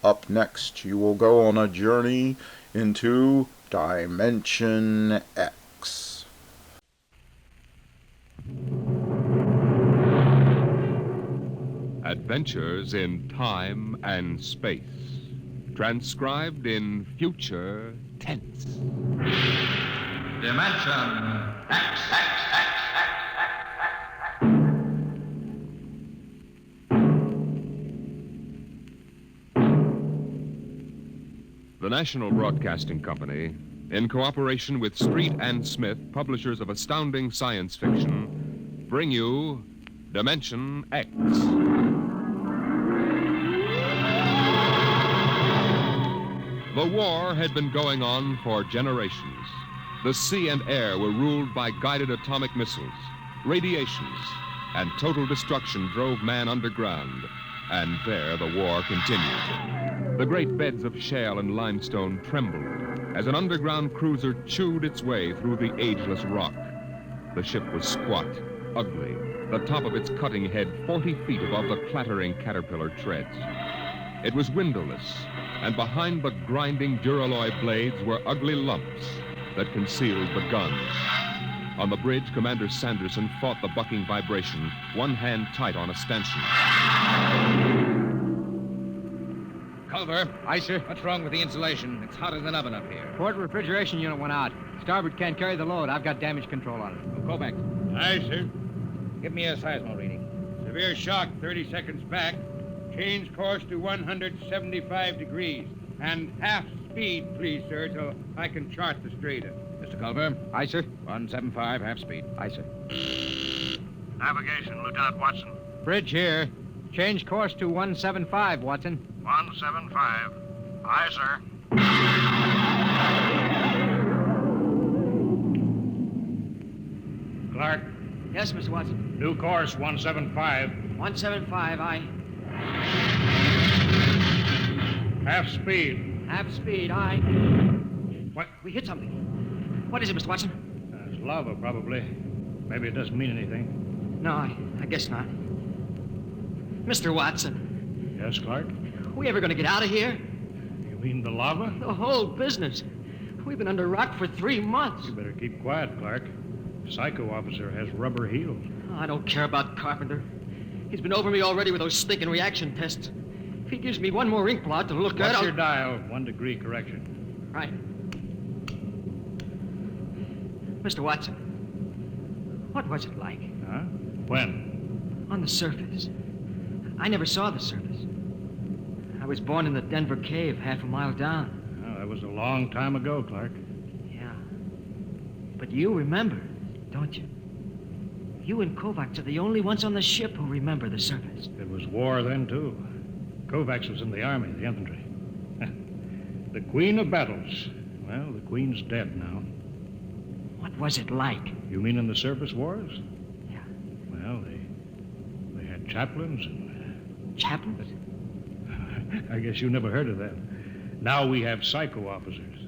Up next, you will go on a journey into Dimension X. Adventures in Time and Space. Transcribed in future tense. Dimension X. The National Broadcasting Company, in cooperation with Street and Smith, publishers of astounding science fiction, bring you Dimension X. The war had been going on for generations. The sea and air were ruled by guided atomic missiles. Radiations and total destruction drove man underground, and there the war continued. The great beds of shale and limestone trembled as an underground cruiser chewed its way through the ageless rock. The ship was squat, ugly, the top of its cutting head 40 feet above the clattering caterpillar treads. It was windowless, and behind the grinding duralloy blades were ugly lumps that concealed the guns. On the bridge, Commander Sanderson fought the bucking vibration, one hand tight on a stanchion. Culver. Aye, sir. What's wrong with the insulation? It's hotter than oven up here. Port refrigeration unit went out. Starboard can't carry the load. I've got damage control on it. Go back. Aye, sir. Give me a seismo reading. Severe shock 30 seconds back. Change course to 175 degrees. And half speed, please, sir, till I can chart the straighter. Mr. Culver. Aye, sir. 175, half speed. Aye, sir. Navigation, Lieutenant Watson. Bridge here. Change course to 175, Watson. 175. Aye, sir. Clark. Yes, Mr. Watson. New course, 175. 175, aye. Half speed. Half speed, aye. What? We hit something. What is it, Mr. Watson? It's lava, probably. Maybe it doesn't mean anything. No, I guess not. Mr. Watson. Yes, Clark? We ever going to get out of here? You mean the lava? The whole business. We've been under rock for 3 months. You better keep quiet, Clark. Psycho officer has rubber heels. Oh, I don't care about Carpenter. He's been over me already with those stinking reaction tests. If he gives me one more ink blot to look at, What's your dial? 1 degree correction. Right. Mr. Watson, what was it like? Huh? When? On the surface. I never saw the surface. I was born in the Denver cave, half a mile down. Oh, that was a long time ago, Clark. Yeah. But you remember, don't you? You and Kovacs are the only ones on the ship who remember the surface. It was war then, too. Kovacs was in the army, the infantry. The Queen of Battles. Well, the Queen's dead now. What was it like? You mean in the surface wars? Yeah. Well, they had chaplains and... Chaplains? I guess you never heard of that. Now we have psycho officers.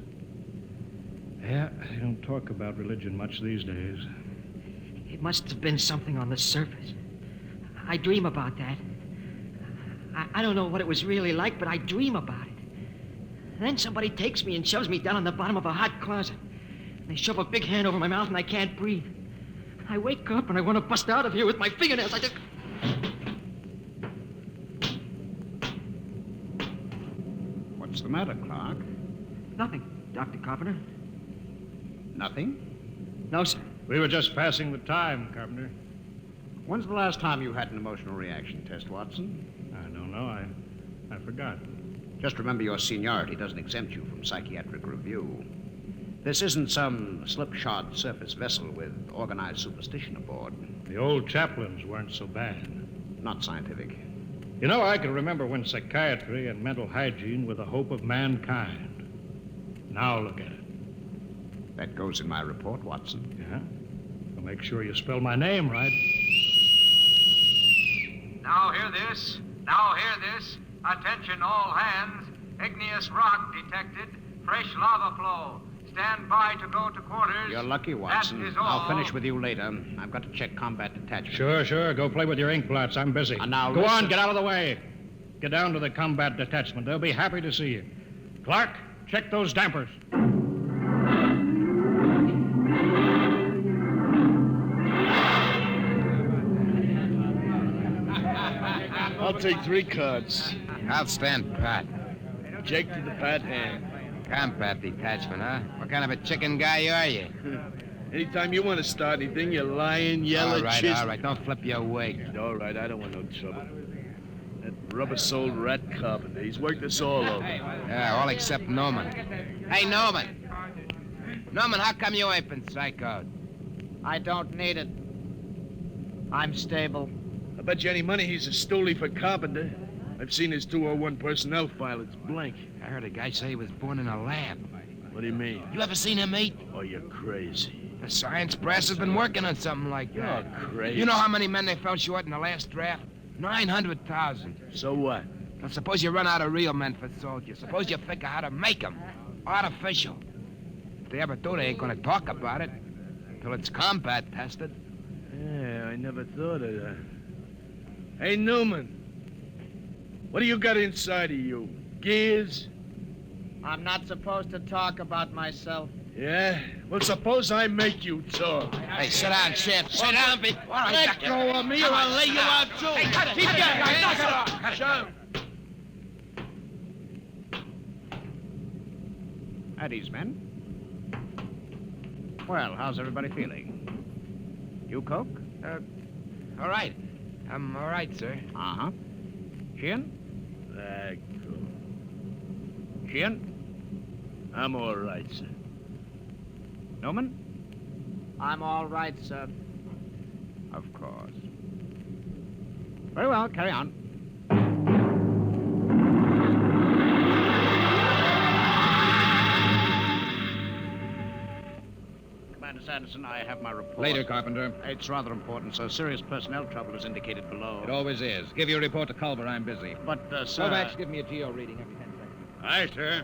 Yeah, they don't talk about religion much these days. It must have been something on the surface. I dream about that. I don't know what it was really like, but I dream about it. Then somebody takes me and shoves me down on the bottom of a hot closet. They shove a big hand over my mouth and I can't breathe. I wake up and I want to bust out of here with my fingernails. I just... What's the matter, Clark? Nothing, Dr. Carpenter. Nothing? No, sir. We were just passing the time, Carpenter. When's the last time you had an emotional reaction test, Watson? I don't know. I forgot. Just remember your seniority doesn't exempt you from psychiatric review. This isn't some slipshod surface vessel with organized superstition aboard. The old chaplains weren't so bad. Not scientific. You know, I can remember when psychiatry and mental hygiene were the hope of mankind. Now look at it. That goes in my report, Watson. Yeah? Well, make sure you spell my name right. Now hear this. Now hear this. Attention all hands. Igneous rock detected. Fresh lava flow. Stand by to go to quarters. You're lucky, Watson. That is all. I'll finish with you later. I've got to check combat detachment. Sure. Go play with your ink blots. I'm busy. And now Go listen. on, get out of the way. Get down to the combat detachment. They'll be happy to see you. Clark, check those dampers. I'll take 3 cards. I'll stand pat. Jake to the pat hand. Combat detachment, huh? What kind of a chicken guy are you? Anytime you want to start anything, you lying, yellow All right. Don't flip your wig. All right, I don't want no trouble. That rubber-soled rat Carpenter, he's worked us all over. Yeah, all except Norman. Hey, Norman. Norman, how come you ain't been psychoed? I don't need it. I'm stable. I bet you any money he's a stoolie for Carpenter. I've seen his 201 personnel file. It's blank. I heard a guy say he was born in a lab. What do you mean? You ever seen him eat? Oh, you're crazy. The science brass has been working on something like that. You're crazy. You know how many men they fell short in the last draft? 900,000. So what? Now, suppose you run out of real men for soldiers. Suppose you figure how to make them. Artificial. If they ever do, they ain't gonna talk about it until it's combat tested. Yeah, I never thought of that. Hey, Newman. What do you got inside of you? Gears? I'm not supposed to talk about myself. Yeah? Well, suppose I make you talk. Hey, sit down, Sheriff. Sit down. All right, Let go of me or I'll lay you out, too. Hey, cut it. Keep Cut it, going. guys. Knock Cut it off. it. Cut it. Shut up. At ease, men. Well, how's everybody feeling? You, Coke? All right. I'm all right, sir. Uh-huh. Sheehan? Sheehan? I'm all right, sir. Newman? I'm all right, sir. Of course. Very well, carry on. Commander Sanderson, I have my report. Later, Carpenter. It's rather important, sir. Serious personnel trouble is indicated below. It always is. Give your report to Culver. I'm busy. But, sir... Kovacs, give me a geo reading every 10 seconds. Aye, sir.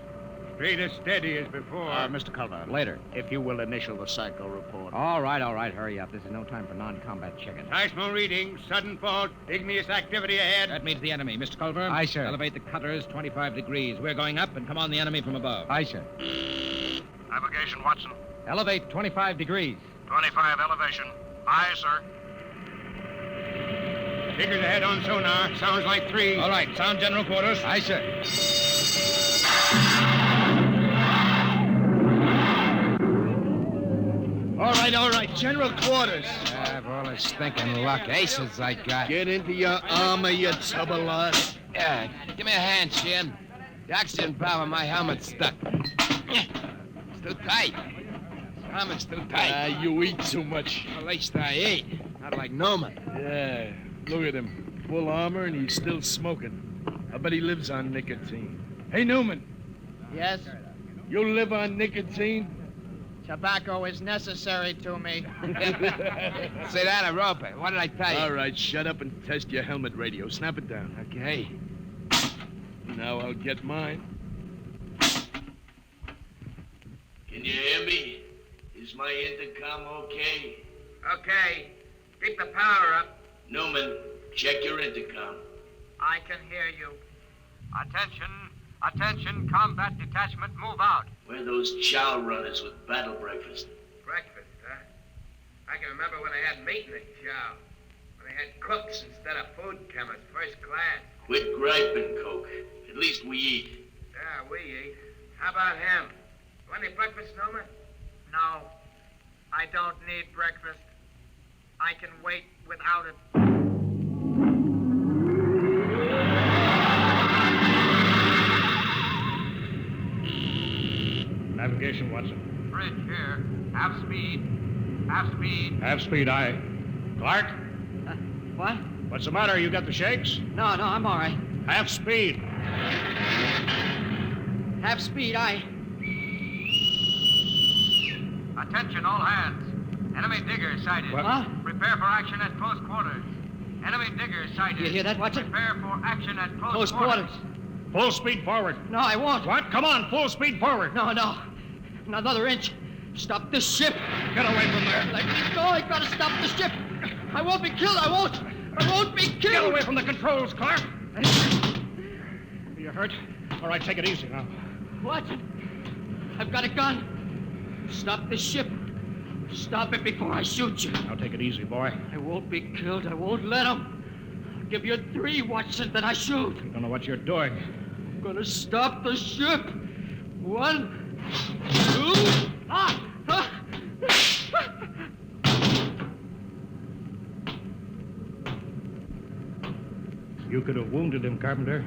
Straight as steady as before. Mr. Culver. Later. If you will initial the psycho report. All right. Hurry up. This is no time for non-combat chicken. Seismo reading, sudden fault, igneous activity ahead. That means the enemy. Mr. Culver? Aye, sir. Elevate the cutters 25 degrees. We're going up and come on the enemy from above. Aye, sir. Navigation, Watson. Elevate 25 degrees. 25 elevation. Aye, sir. Figures ahead on sonar. Sounds like 3. All right. Sound general quarters. Aye, sir. All right. General quarters. Have all this stinking luck. Aces I got. Get into your armor, you tub of lot. Yeah, give me a hand, Shin. The oxygen valve on my helmet's stuck. It's too tight. This helmet's too tight. You eat too much. At least I eat. Not like Newman. Yeah, look at him. Full armor and he's still smoking. I bet he lives on nicotine. Hey, Newman. Yes? You live on nicotine? Tobacco is necessary to me. Say that, I rope it. What did I tell you? All right, shut up and test your helmet radio. Snap it down. Okay. Now I'll get mine. Can you hear me? Is my intercom okay? Okay. Keep the power up. Newman, check your intercom. I can hear you. Attention, combat detachment, move out. Where are those chow runners with battle breakfast? Breakfast, huh? I can remember when I had meat in the chow. When I had cooks instead of food chemists, first class. Quit griping, Coke. At least we eat. Yeah, we eat. How about him? Want any breakfast, Newman? No. I don't need breakfast. I can wait without it. Navigation, Watson. Bridge here. Half speed. Half speed. Half speed, aye. Clark? What? What's the matter? You got the shakes? No, I'm all right. Half speed. Half speed, aye. Attention, all hands. Enemy digger sighted. What? Huh? Prepare for action at close quarters. Enemy digger sighted. You hear that, Watson? Prepare for action at Close quarters. Full speed forward. No, I won't. What? Come on, full speed forward. No. Another inch. Stop this ship. Get away from there. Let me go. I gotta stop the ship. I won't be killed. I won't be killed. Get away from the controls, Clark. Are you hurt? All right, take it easy now. What? I've got a gun. Stop the ship. Stop it before I shoot you. Now take it easy, boy. I won't be killed. I won't let him. I'll give you 3, Watson, then I shoot. You don't know what you're doing. I'm gonna stop the ship. 1, 2, You could have wounded him, Carpenter.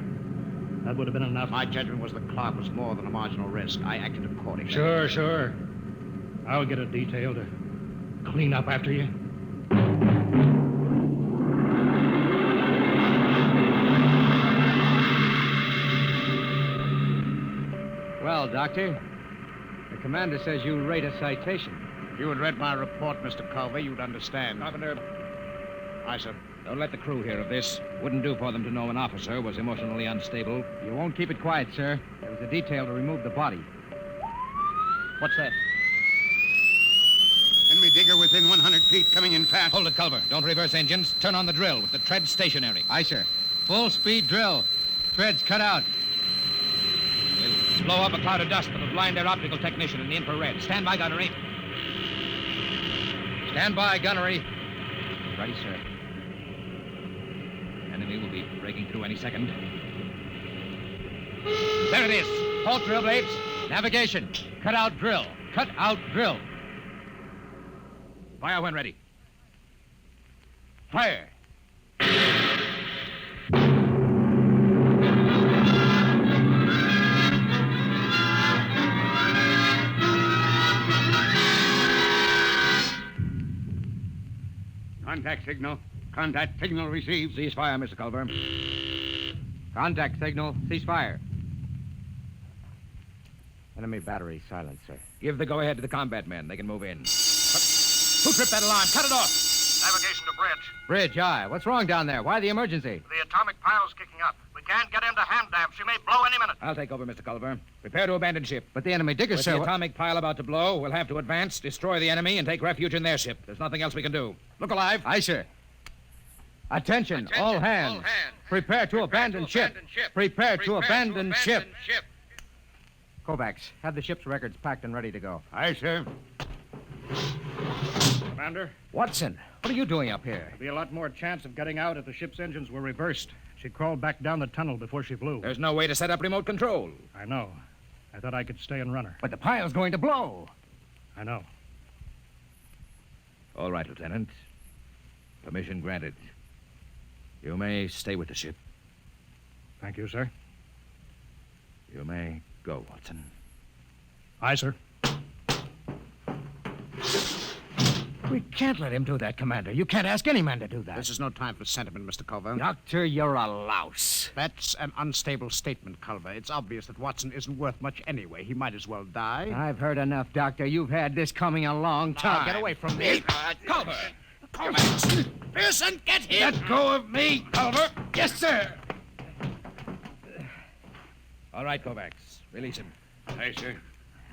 That would have been enough. My judgment was the Clark was more than a marginal risk. I acted accordingly. Sure. I'll get a detail to clean up after you. Well, Doctor, the commander says you'll rate a citation. If you had read my report, Mr. Culver, you'd understand. Carpenter. Aye, sir. Don't let the crew hear of this. Wouldn't do for them to know an officer was emotionally unstable. You won't keep it quiet, sir. There was a detail to remove the body. What's that? Enemy digger within 100 feet, coming in fast. Hold it, Culver. Don't reverse engines. Turn on the drill with the tread stationary. Aye, sir. Full speed drill. Threads cut out. We'll Let's blow up a cloud of dust that'll blind their optical technician in the infrared. Stand by, gunnery. Stand by, gunnery. Ready, sir. Enemy will be breaking through any second. There it is. Halt drill blades. Navigation. Cut out drill. Cut out drill. Fire when ready. Fire. Contact signal. Contact signal received. Cease fire, Mr. Culver. Contact signal. Cease fire. Enemy battery silent, sir. Give the go-ahead to the combat men. They can move in. Who tripped that alarm? Cut it off. Navigation to bridge. Bridge, aye. What's wrong down there? Why the emergency? The atomic pile's kicking up. We can't get into hand dam. She may blow any minute. I'll take over, Mr. Culver. Prepare to abandon ship. But the enemy diggers, With sir. the atomic pile about to blow, we'll have to advance, destroy the enemy, and take refuge in their ship. There's nothing else we can do. Look alive. Aye, sir. Attention, all hands. Prepare to abandon ship. Prepare to abandon ship. Kovacs, have the ship's records packed and ready to go. Aye, sir. Commander? Watson, what are you doing up here? There'd be a lot more chance of getting out if the ship's engines were reversed. She crawled back down the tunnel before she flew. There's no way to set up remote control. I know. I thought I could stay and run her. But the pile's going to blow. I know. All right, Lieutenant. Permission granted. You may stay with the ship. Thank you, sir. You may go, Watson. Aye, sir. We can't let him do that, Commander. You can't ask any man to do that. This is no time for sentiment, Mr. Culver. Doctor, you're a louse. That's an unstable statement, Culver. It's obvious that Watson isn't worth much anyway. He might as well die. I've heard enough, Doctor. You've had this coming a long time. Now, get away from me. Culver! Pearson, get him! Let go of me, Culver! Yes, sir! All right, Kovacs. Release him. Aye, sir.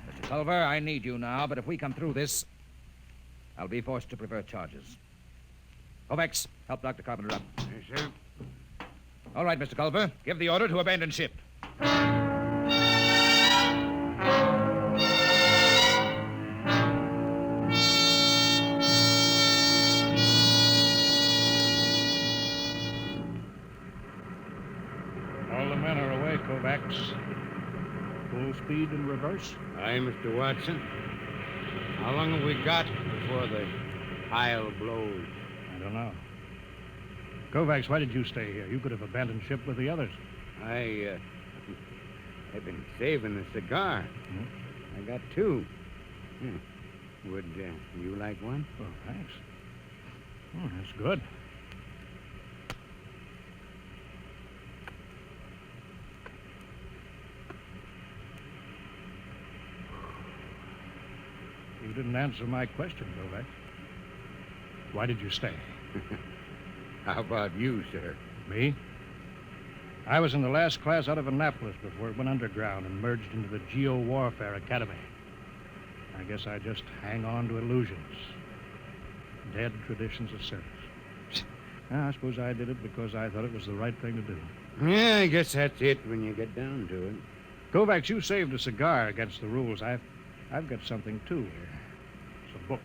Mr. Culver, I need you now, but if we come through this, I'll be forced to prefer charges. Kovacs, help Dr. Carpenter up. Yes, sir. All right, Mr. Culver. Give the order to abandon ship. All the men are away, Kovacs. Full speed in reverse. Aye, Mr. Watson. How long have we got before the pile blows? I don't know. Kovacs, why did you stay here? You could have abandoned ship with the others. I've been saving a cigar. I got two. Would you like one? Oh, thanks. Oh, that's good. You didn't answer my question, Kovacs. Why did you stay? How about you, sir? Me? I was in the last class out of Annapolis before it went underground and merged into the Geo-Warfare Academy. I guess I just hang on to illusions. Dead traditions of service. I suppose I did it because I thought it was the right thing to do. Yeah, I guess that's it when you get down to it. Kovacs, you saved a cigar against the rules. I've got something, too, here. It's a book.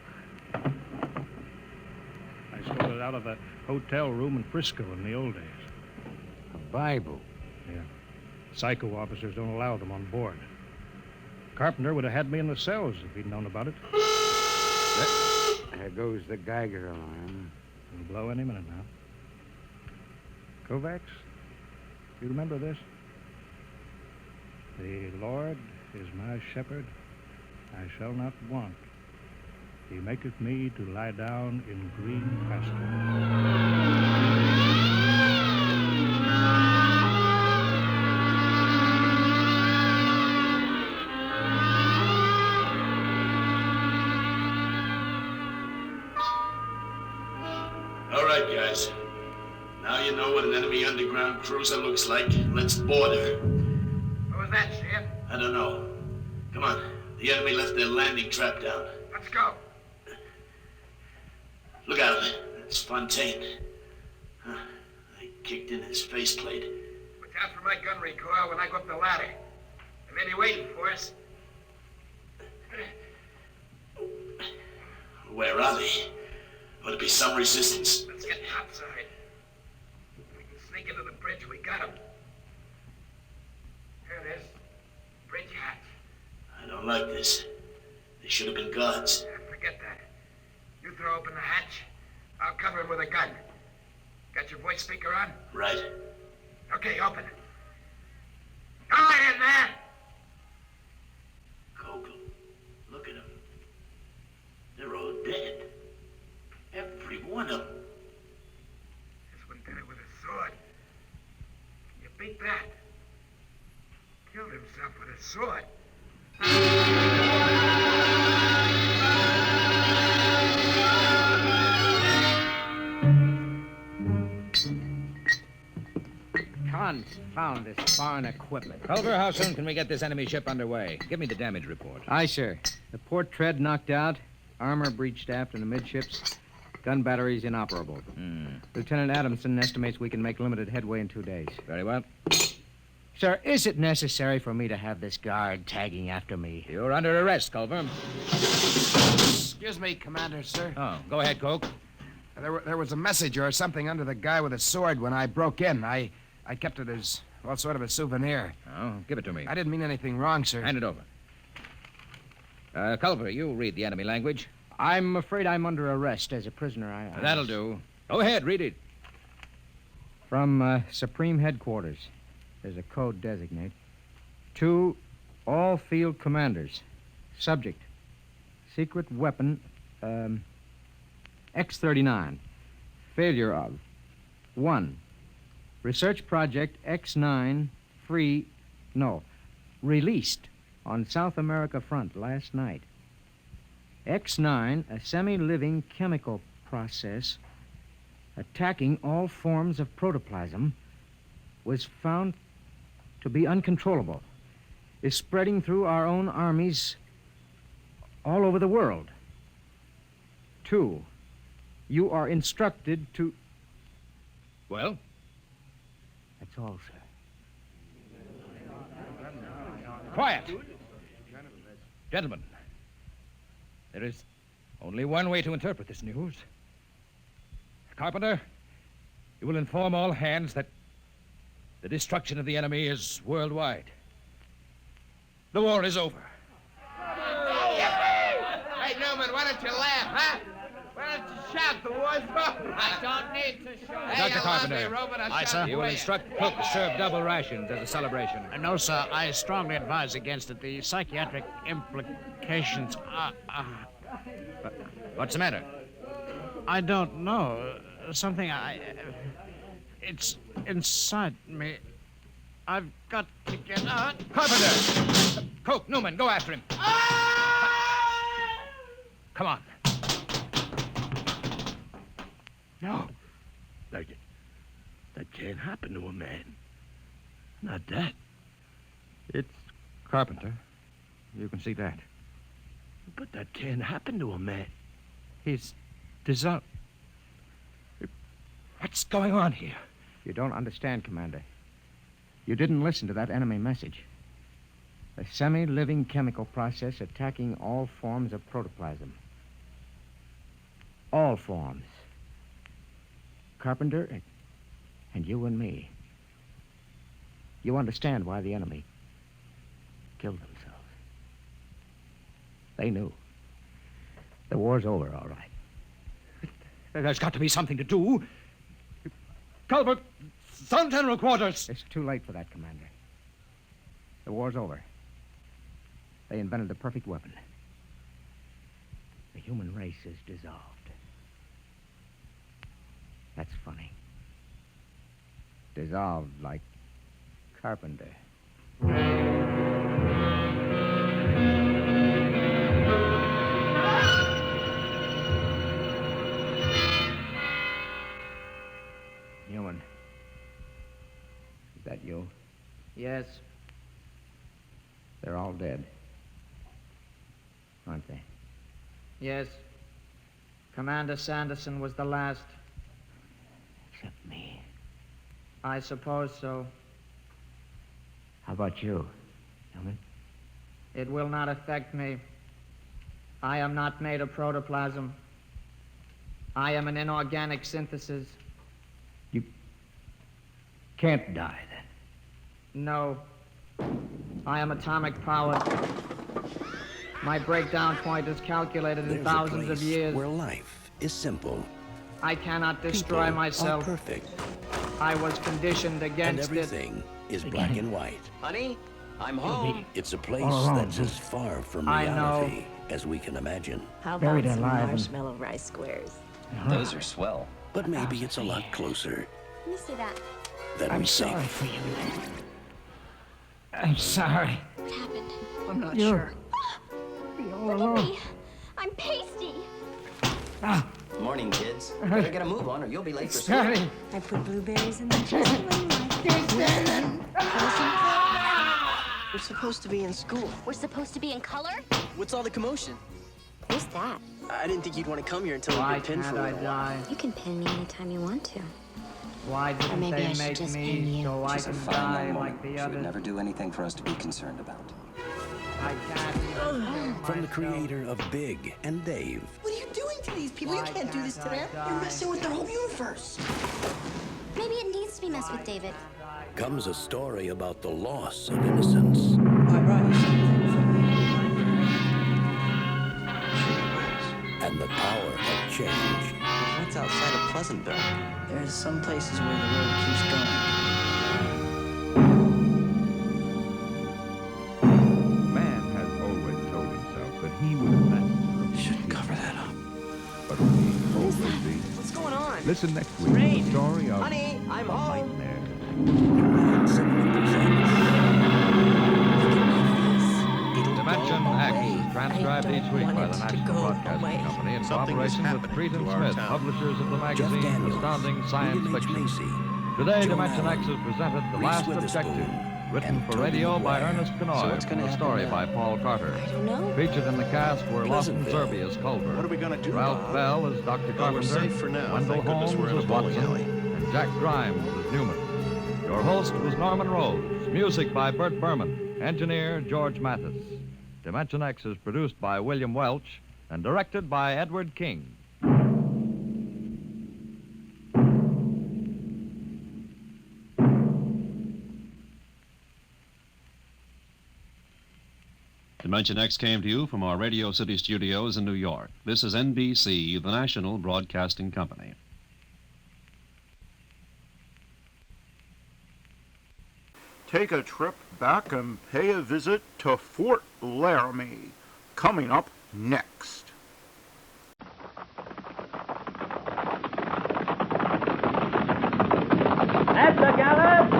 I stole it out of a hotel room in Frisco in the old days. A Bible? Yeah. Psycho officers don't allow them on board. Carpenter would have had me in the cells if he'd known about it. There goes the Geiger alarm. It'll blow any minute now. Kovacs, you remember this? The Lord is my shepherd. I shall not want. He maketh me to lie down in green pastures. All right, guys. Now you know what an enemy underground cruiser looks like. Let's board her. What was that, Sheriff? I don't know. Come on. The enemy left their landing trap down. Let's go. Look out. That's Fontaine. Huh. I kicked in his faceplate. Watch out for my gun recoil when I go up the ladder. They may be waiting for us. Where are they? Ought to be some resistance. Let's get outside. If we can sneak into the bridge, we got them. Here it is. Bridge hatch. I don't like this. They should have been guards. Forget that. You throw open the hatch. I'll cover him with a gun. Got your voice speaker on? Right. Okay, open it. Go ahead, man. Kokel, look at them. They're all dead. Every one of them. This one did it with a sword. Can you beat that? Killed himself with a sword. Confound this foreign equipment. Culver, how soon can we get this enemy ship underway? Give me the damage report. Aye, sir. The port tread knocked out, armor breached aft in the midships, gun batteries inoperable. Lieutenant Adamson estimates we can make limited headway in 2 days. Very well. Sir, is it necessary for me to have this guard tagging after me? You're under arrest, Culver. Excuse me, Commander, sir. Oh, go ahead, Coke. There was a message or something under the guy with a sword when I broke in. I kept it as, well, sort of a souvenir. Oh, give it to me. I didn't mean anything wrong, sir. Hand it over. Culver, you read the enemy language. I'm afraid I'm under arrest as a prisoner. That'll do. Go ahead, read it. From Supreme Headquarters. There's a code designate. To all field commanders. Subject. Secret weapon, X-39. Failure of. 1. Research project X9 released on South America front last night. X9, a semi-living chemical process attacking all forms of protoplasm, was found to be uncontrollable, is spreading through our own armies all over the world. 2, you are instructed to... Well? That's all, sir. Quiet. Gentlemen, there is only one way to interpret this news. Carpenter, you will inform all hands that the destruction of the enemy is worldwide. The war is over. Hey, Newman, why don't you laugh, huh? Why don't you shout? The war's over. I don't need to shout. Hey, Dr. Carpenter. Robot, Aye, sir. You will instruct cook to serve double rations as a celebration. No, sir. I strongly advise against it. The psychiatric implications are... What's the matter? I don't know. Something it's inside me. I've got to get out. Carpenter! Coke, Newman, go after him. Come on. No. That can't happen to a man. Not that. It's Carpenter. You can see that. But that can't happen to a man. He's dissolved. What's going on here? You don't understand, Commander. You didn't listen to that enemy message. A semi-living chemical process attacking all forms of protoplasm. All forms. Carpenter and you and me. You understand why the enemy killed themselves. They knew. The war's over, all right. There's got to be something to do. Culver, Sun General Quarters. It's too late for that, Commander. The war's over. They invented the perfect weapon. The human race is dissolved. That's funny. Dissolved like Carpenter. Newman. Is that you? Yes. They're all dead. Aren't they? Yes. Commander Sanderson was the last. Except me. I suppose so. How about you? It will not affect me. I am not made of protoplasm. I am an inorganic synthesis. You can't die, then. No. I am atomic powered. My breakdown point is calculated in There's thousands a of place years. where life is simple. I cannot destroy People myself. are perfect. I was conditioned And against everything is black and white. Honey, I'm home. It's a place All alone, that's as far from I know. reality as we can imagine. How Buried about some alive and- marshmallow rice squares? Those are swell. But maybe it's a lot closer Let me see that. than I'm we sorry think. for you. I'm sorry. What happened? I'm not You're- sure. Be all Look alone. at me. I'm pasty. Ah, Morning, kids. Better get a move on or you'll be late for school. Scotty. I put blueberries in the just when We're supposed to be in school. We're supposed to be in color? What's all the commotion? Who's that? I didn't think you'd want to come here until Why you've been pinned can't for a I little while. die? You can pin me anytime you want to. Why Or didn't maybe I they should make just pin me you. so I She's a can fine die young woman. like the She would others? never do anything for us to be concerned about. I can't even kill From the myself. creator of Big and Dave, What are you doing to these people? Why You can't do this to can't I them. die? You're messing with their whole universe. Maybe it needs to be messed with, David. comes a story about the loss of innocence and the power of change. What's outside of Pleasantville? There's some places where the road keeps going. Man has always told himself that he was a master of Should cover that up. but will he always be? What's going on? Listen next week to Rain. the story of Honey, I'm the home. nightmare. Dimension X is transcribed each week by the National Broadcasting Company in cooperation with Frieden Smith, publishers of the magazine Daniels, Astounding Science William H. Fiction. Macy, Today, Joan Dimension Allen, X has presented The Reese Last Witherspoon, Objective, written and for Toby radio by Maguire. Ernest Kenoy, what's from gonna a happen story now? by Paul Carter. I don't know. Featured in the cast were Lawson Pleasantville. Serby as Culver. What are we gonna do, Ralph Bob? Bell as Dr. Well, Carpenter. we're safe for now. Wendell Thank goodness Holmes we're in a as bowling Watson. alley. And Jack Grimes as Newman. Your host was Norman Rose. Music by Bert Berman. Engineer George Mathis. Dimension X is produced by William Welch and directed by Edward King. Dimension X came to you from our Radio City studios in New York. This is NBC, the national broadcasting company. Take a trip back and pay a visit to Fort Laramie. Coming up next. At the gallop!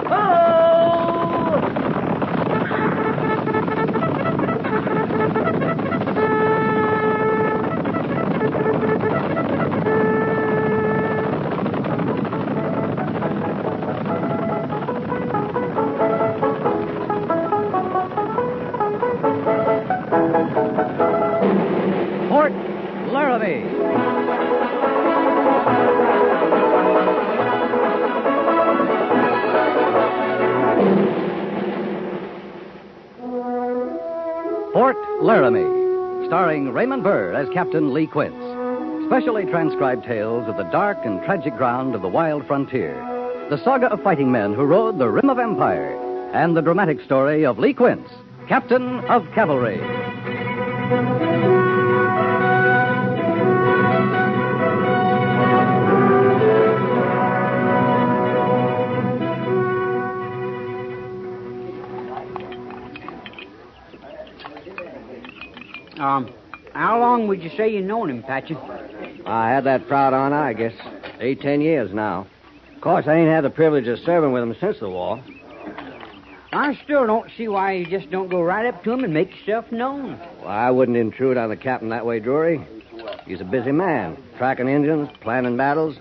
Ho! Fort Laramie. Fort Laramie, starring Raymond Burr as Captain Lee Quince. Specially transcribed tales of the dark and tragic ground of the wild frontier. The saga of fighting men who rode the rim of empire. And the dramatic story of Lee Quince, Captain of Cavalry. How long would you say you known him, Patchen? I had that proud honor, I guess, 10 years now. Of course, I ain't had the privilege of serving with him since the war. I still don't see why you just don't go right up to him and make yourself known. Well, I wouldn't intrude on the captain that way, Drury. He's a busy man, tracking Indians, planning battles.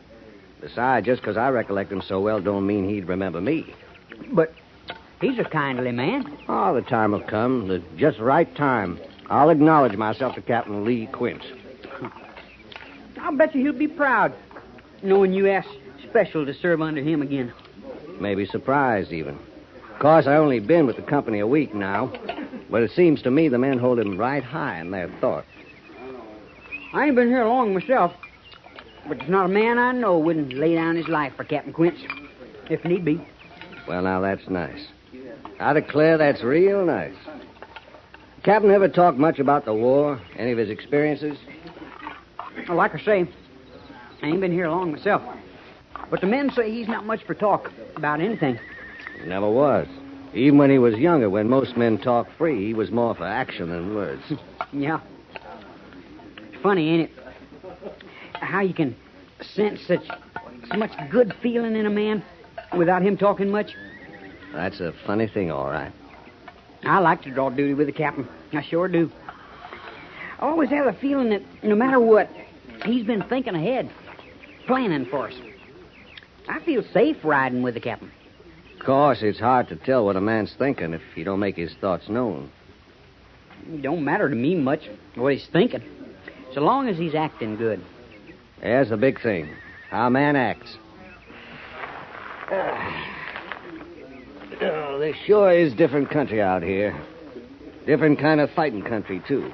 Besides, just because I recollect him so well don't mean he'd remember me. But he's a kindly man. Oh, the time will come, the just right time. I'll acknowledge myself to Captain Lee Quince. I'll bet you he'll be proud, knowing you asked special to serve under him again. Maybe surprised, even. Of course, I only been with the company a week now, but it seems to me the men hold him right high in their thought. I ain't been here long myself, but there's not a man I know wouldn't lay down his life for Captain Quince, if need be. Well, now, that's nice. I declare that's real nice. Captain ever talk much about the war? Any of his experiences? Well, like I say, I ain't been here long myself. But the men say he's not much for talk about anything. He never was. Even when he was younger, when most men talk free, he was more for action than words. Yeah. It's funny, ain't it? How you can sense so much good feeling in a man without him talking much. That's a funny thing, all right. I like to draw duty with the captain. I sure do. I always have the feeling that no matter what, he's been thinking ahead, planning for us. I feel safe riding with the captain. Of course, it's hard to tell what a man's thinking if he don't make his thoughts known. It don't matter to me much what he's thinking, so long as he's acting good. There's the big thing. How a man acts. There sure is different country out here. Different kind of fighting country, too.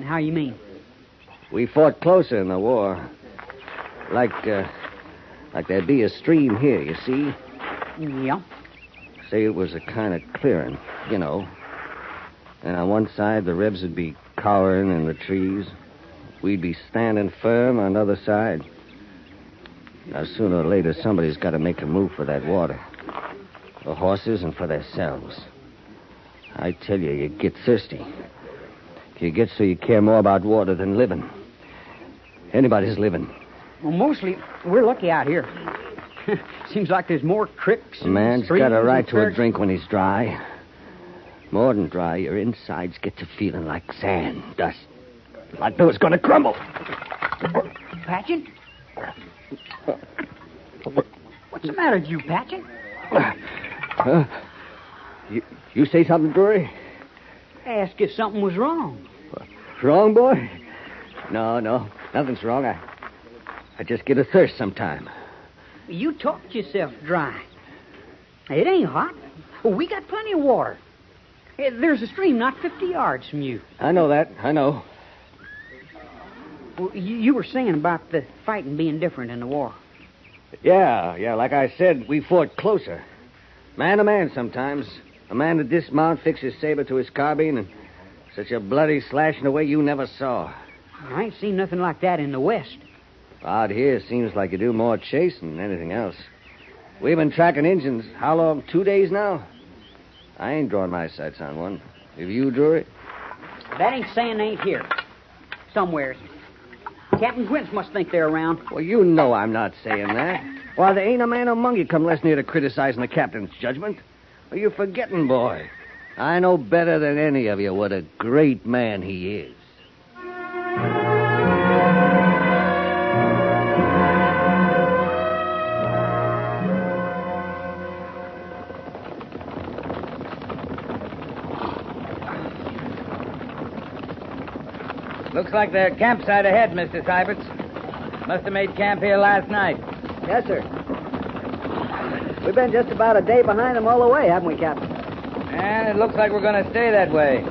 How you mean? We fought closer in the war. Like there'd be a stream here, you see? Yeah. Say it was a kind of clearing, you know. And on one side, the Rebs would be cowering in the trees. We'd be standing firm on the other side. Now, sooner or later, somebody's got to make a move for that water. For horses and for themselves. I tell you, you get thirsty. You get so you care more about water than living. Anybody's living. Well, mostly, we're lucky out here. Seems like there's more creeks. A man's got a right to a drink when he's dry. More than dry, your insides get to feeling like sand, dust. Like they was going to crumble. Patchen? What's the matter with you, Patchen? You say something, Drury? Ask if something was wrong. Wrong, boy? No, nothing's wrong. I just get a thirst sometime. You talked yourself dry. It ain't hot. We got plenty of water. There's a stream not 50 yards from you. I know that. I know. Well, you were saying about the fighting being different in the war. Yeah. Like I said, we fought closer. Man to man sometimes. A man to dismount, fix his saber to his carbine, and such a bloody slashing away you never saw. I ain't seen nothing like that in the West. Out here, seems like you do more chasing than anything else. We've been tracking Injuns, how long? 2 days now? I ain't drawn my sights on one. Have you, Drury? That ain't saying they ain't here. Somewheres. Captain Quince must think they're around. Well, you know I'm not saying that. Why, there ain't a man among you come less near to criticizing the captain's judgment. Are you forgetting, boy? I know better than any of you what a great man he is. Looks like their campsite ahead, Mr. Syberts. Must have made camp here last night. Yes, sir. We've been just about a day behind them all the way, haven't we, Captain? And it looks like we're going to stay that way.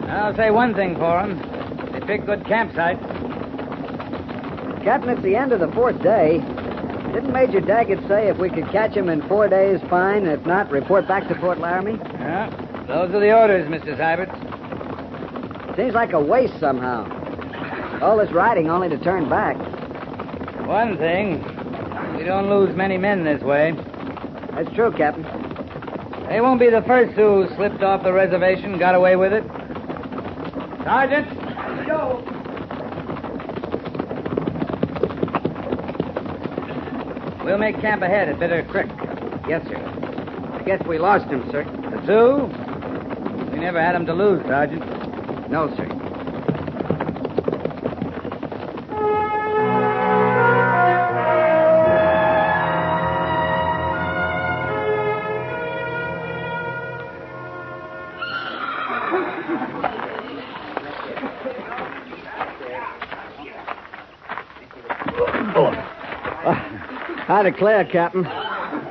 I'll say one thing for them. They pick good campsites. Captain, it's the end of the 4th day. Didn't Major Daggett say if we could catch him in 4 days, fine. If not, report back to Fort Laramie? Yeah, those are the orders, Mr. Syberts. Seems like a waste somehow. All this riding only to turn back. One thing, we don't lose many men this way. That's true, Captain. They won't be the first who slipped off the reservation, got away with it. Sergeant! Yo! We'll make camp ahead at Bitter Creek. Yes, sir. I guess we lost him, sir. The Sioux? We never had him to lose, Sergeant. No, sir. I declare, Captain,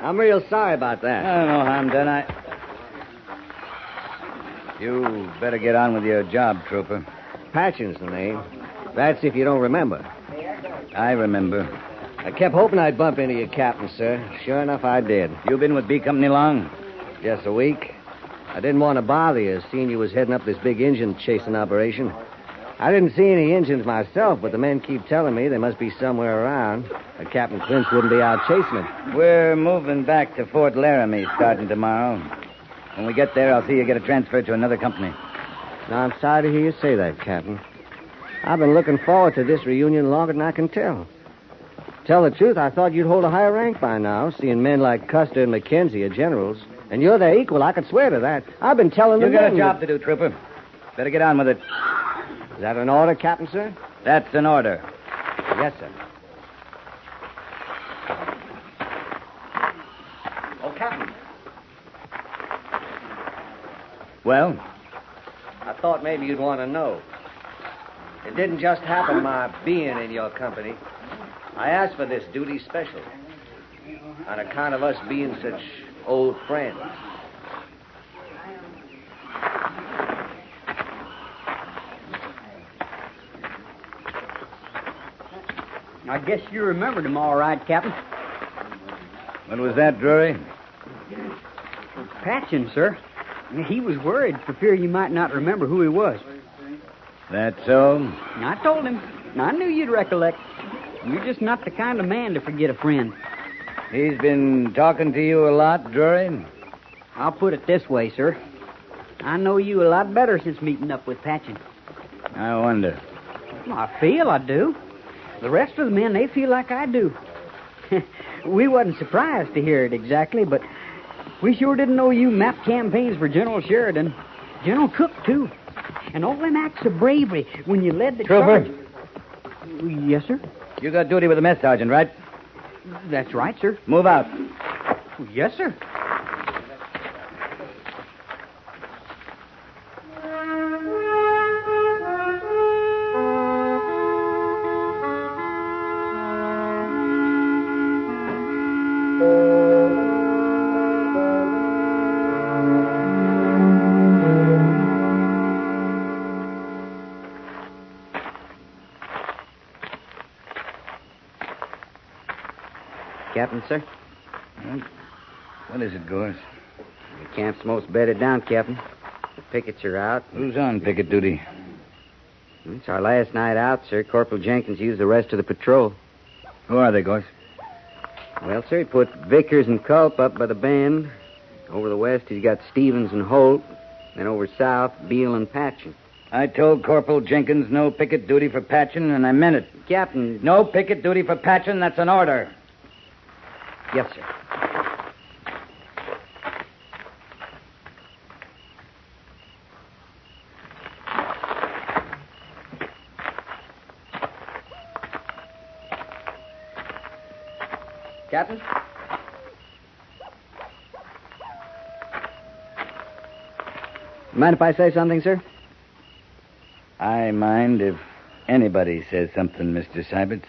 I'm real sorry about that. No harm done. You better get on with your job, Trooper. Patchen's the name. That's if you don't remember. I remember. I kept hoping I'd bump into you, Captain, sir. Sure enough, I did. You been with B Company long? Just a week. I didn't want to bother you, seeing you was heading up this big engine chasing operation. I didn't see any engines myself, but the men keep telling me they must be somewhere around. Captain Quince wouldn't be out chasing it. We're moving back to Fort Laramie starting tomorrow. When we get there, I'll see you get a transfer to another company. Now, I'm sorry to hear you say that, Captain. I've been looking forward to this reunion longer than I can tell. Tell the truth, I thought you'd hold a higher rank by now, seeing men like Custer and McKenzie are generals. And you're their equal, I could swear to that. I've been telling them... You got a job to do, Trooper. Better get on with it. Is that an order, Captain, sir? That's an order. Yes, sir. Oh, Captain. Well? I thought maybe you'd want to know. It didn't just happen my being in your company. I asked for this duty special. On account of us being such old friends. I guess you remembered him all right, Captain. What was that, Drury? Patchen, sir. He was worried for fear you might not remember who he was. That so? I told him. I knew you'd recollect. You're just not the kind of man to forget a friend. He's been talking to you a lot, Drury? I'll put it this way, sir. I know you a lot better since meeting up with Patchen. I wonder. Well, I feel I do. The rest of the men, they feel like I do. We wasn't surprised to hear it exactly, but we sure didn't know you mapped campaigns for General Sheridan. General Cook, too. And all them acts of bravery when you led the Trooper. charge. Yes, sir? You got duty with the mess sergeant, right? That's right, sir. Move out. Yes, sir. Captain, sir? What is it, Gorse? The camp's most bedded down, Captain. The pickets are out. Who's on picket duty? It's our last night out, sir. Corporal Jenkins used the rest of the patrol. Who are they, Gorse? Well, sir, he put Vickers and Culp up by the bend. Over the west, he's got Stevens and Holt. Then over south, Beale and Patchen. I told Corporal Jenkins no picket duty for Patchen, and I meant it. Captain... No picket duty for Patchen, that's an order. Yes, sir. Captain? Mind if I say something, sir? I mind if anybody says something, Mr. Syberts.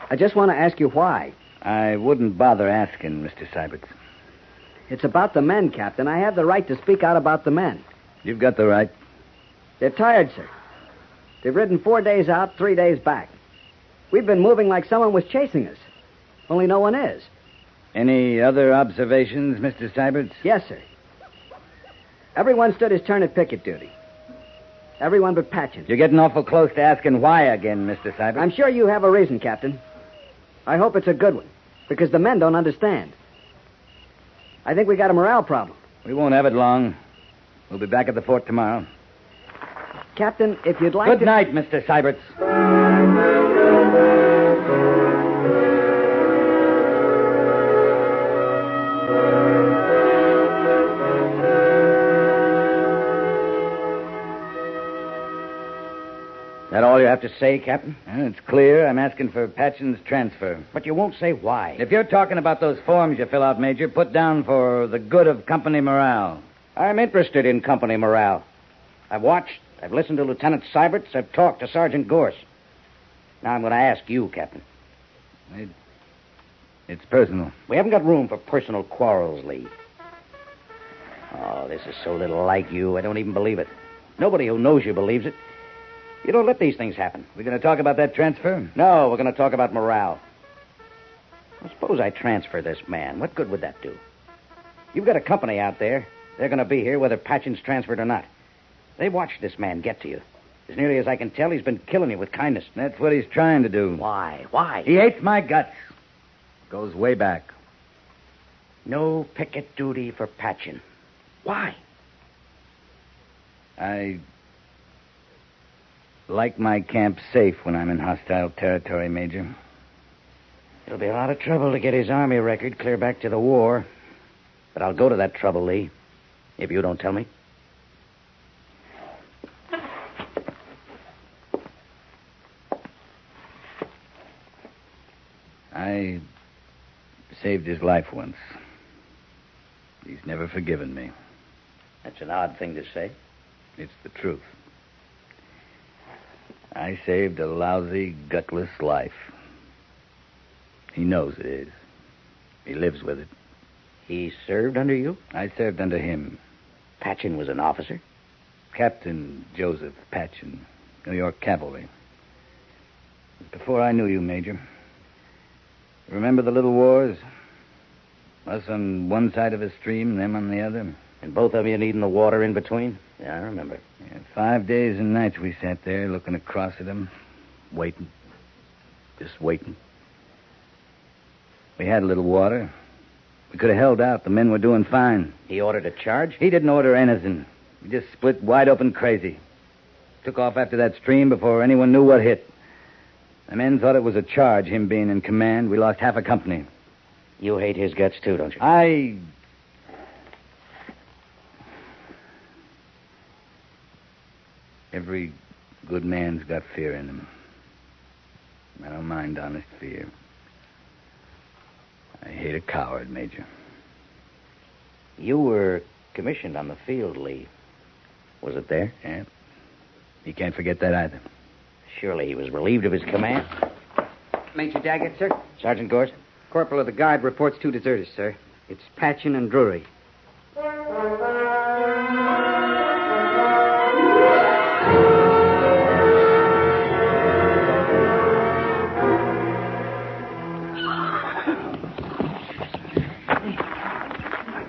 I just want to ask you why. I wouldn't bother asking, Mr. Syberts. It's about the men, Captain. I have the right to speak out about the men. You've got the right. They're tired, sir. They've ridden 4 days out, 3 days back. We've been moving like someone was chasing us. Only no one is. Any other observations, Mr. Syberts? Yes, sir. Everyone stood his turn at picket duty. Everyone but Patchen. You're getting awful close to asking why again, Mr. Syberts. I'm sure you have a reason, Captain. I hope it's a good one, because the men don't understand. I think we got a morale problem. We won't have it long. We'll be back at the fort tomorrow. Captain, if you'd like Good night, Mr. Syberts. That all you have to say, Captain? It's clear. I'm asking for Patchen's transfer. But you won't say why. If you're talking about those forms you fill out, Major, put down for the good of company morale. I'm interested in company morale. I've watched, I've listened to Lieutenant Syberts, I've talked to Sergeant Gorse. Now I'm going to ask you, Captain. It's personal. We haven't got room for personal quarrels, Lee. Oh, this is so little like you, I don't even believe it. Nobody who knows you believes it. You don't let these things happen. We're going to talk about that transfer? No, we're going to talk about morale. Well, suppose I transfer this man. What good would that do? You've got a company out there. They're going to be here whether Patchen's transferred or not. They watched this man get to you. As nearly as I can tell, he's been killing you with kindness. That's what he's trying to do. Why? Why? He hates my guts. Goes way back. No picket duty for Patchen. Why? I like my camp safe when I'm in hostile territory, Major. It'll be a lot of trouble to get his army record clear back to the war. But I'll go to that trouble, Lee, if you don't tell me. I saved his life once. He's never forgiven me. That's an odd thing to say. It's the truth. I saved a lousy, gutless life. He knows it is. He lives with it. He served under you? I served under him. Patchen was an officer? Captain Joseph Patchen, New York Cavalry. Before I knew you, Major. Remember the little wars? Us on one side of a stream, them on the other. And both of you needing the water in between? Yeah, I remember. Yeah, 5 days and nights we sat there looking across at them, waiting. Just waiting. We had a little water. We could have held out. The men were doing fine. He ordered a charge? He didn't order anything. We just split wide open crazy. Took off after that stream before anyone knew what hit. The men thought it was a charge, him being in command. We lost half a company. You hate his guts, too, don't you? Every good man's got fear in him. I don't mind honest fear. I hate a coward, Major. You were commissioned on the field, Lee. Was it there? Yeah. You can't forget that either. Surely he was relieved of his command. Major Daggett, sir. Sergeant Gorse? Corporal of the Guard reports 2 deserters, sir. It's Patchen and Drury.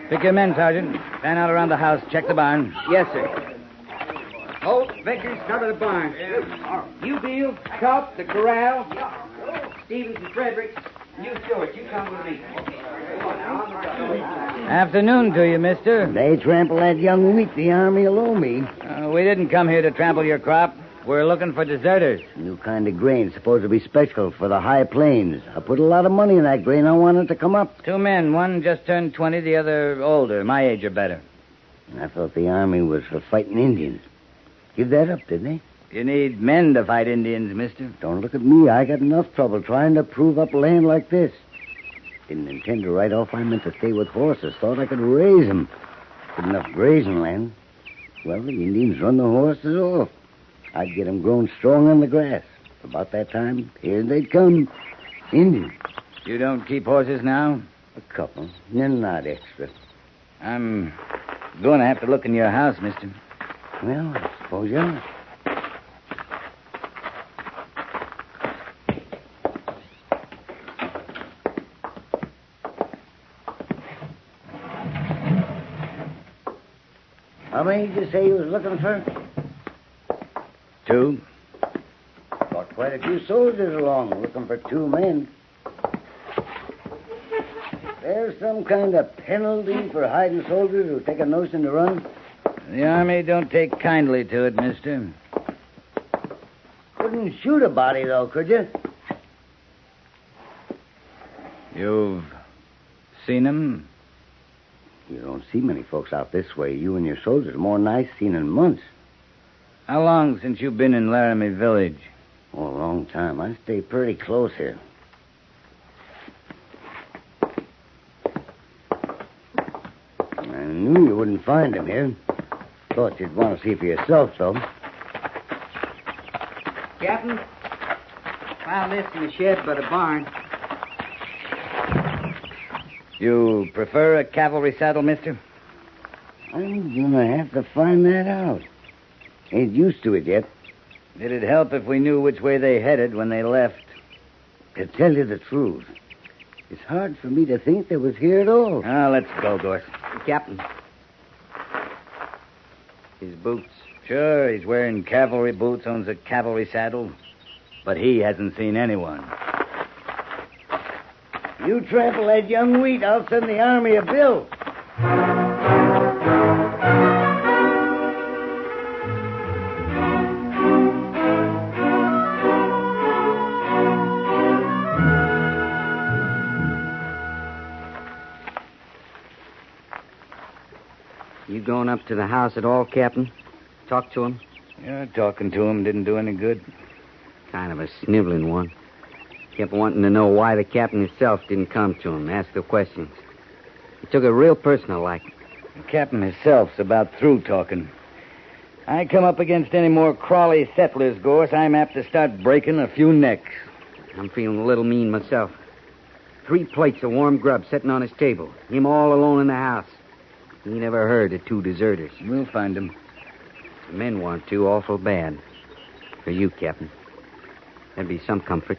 Pick your men, Sergeant. Fan out around the house. Check the barn. Yes, sir. Holt, Vickers, cover the barn. You, Beal, Cup, the corral. Stevens and Fredericks. You, Stewart, you come with me. Afternoon to you, mister. They trample that young wheat the army will owe me. We didn't come here to trample your crop. We're looking for deserters. New kind of grain, supposed to be special for the high plains. I put a lot of money in that grain. I want it to come up. 2 men. One just turned 20, the other older. My age or better. I thought the army was for fighting Indians. Give that up, didn't they? You need men to fight Indians, mister. Don't look at me. I got enough trouble trying to prove up land like this. Didn't intend to ride off. I meant to stay with horses. Thought I could raise them. Good enough grazing land. Well, the Indians run the horses off. I'd get them grown strong on the grass. About that time, here they'd come. Indians. You don't keep horses now? A couple. They're not extra. I'm going to have to look in your house, mister. Well, I suppose you are. How many did you say you was looking for? 2. Brought quite a few soldiers along, looking for 2 men. There's some kind of penalty for hiding soldiers who take a notion to run? The Army don't take kindly to it, mister. Couldn't shoot a body, though, could you? You've seen him? You don't see many folks out this way. You and your soldiers are more than I've seen in months. How long since you've been in Laramie Village? Oh, a long time. I stay pretty close here. I knew you wouldn't find him here. Thought you'd want to see for yourself, though. Captain, found this in the shed by the barn. You prefer a cavalry saddle, mister? I'm gonna have to find that out. Ain't used to it yet. It'd help if we knew which way they headed when they left. To tell you the truth, it's hard for me to think they was here at all. Now, let's go, Gorse. Captain. His boots. Sure, he's wearing cavalry boots, owns a cavalry saddle. But he hasn't seen anyone. You trample that young wheat, I'll send the army a bill. You going up to the house at all, Captain? Talk to him? Yeah, talking to him didn't do any good. Kind of a sniveling one. Kept wanting to know why the captain himself didn't come to him, ask the questions. He took it real personal like. The captain himself's about through talking. I come up against any more crawly settlers, Gorse, I'm apt to start breaking a few necks. I'm feeling a little mean myself. 3 plates of warm grub sitting on his table. Him all alone in the house. He never heard of 2 deserters. We'll find them. The men want to awful bad. For you, Captain. That'd be some comfort.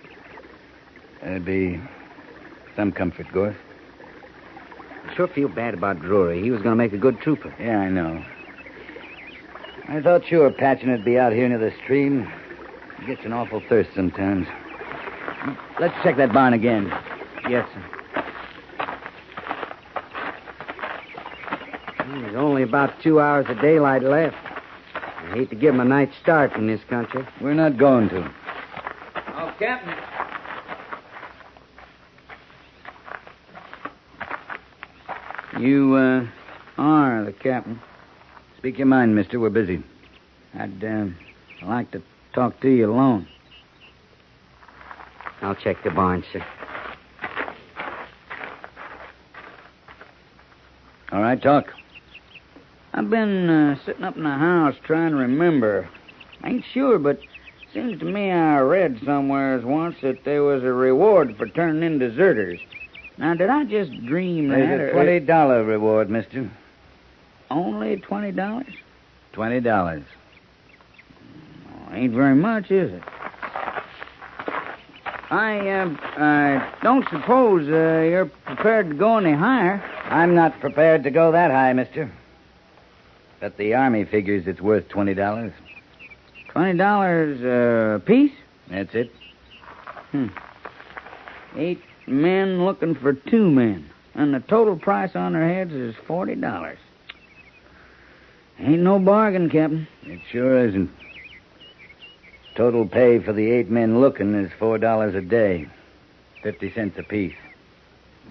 That'd be some comfort, Gorse. I sure feel bad about Drury. He was going to make a good trooper. Yeah, I know. I thought sure Patchen would be out here near the stream. He gets an awful thirst sometimes. Let's check that barn again. Yes, sir. There's only about 2 hours of daylight left. I hate to give him a night's start in this country. We're not going to. Oh, Captain. You, are the captain. Speak your mind, mister. We're busy. I'd like to talk to you alone. I'll check the barn, sir. All right, talk. I've been sitting up in the house trying to remember. Ain't sure, but seems to me I read somewheres once that there was a reward for turning in deserters. Now, did I just dream that? There's a $20 reward, mister. Only $20? $20. Ain't very much, is it? I don't suppose you're prepared to go any higher. I'm not prepared to go that high, mister. But the Army figures it's worth $20. $20 a piece? That's it. 8 men looking for 2 men. And the total price on their heads is $40. Ain't no bargain, Captain. It sure isn't. Total pay for the 8 men looking is $4 a day. 50 cents apiece.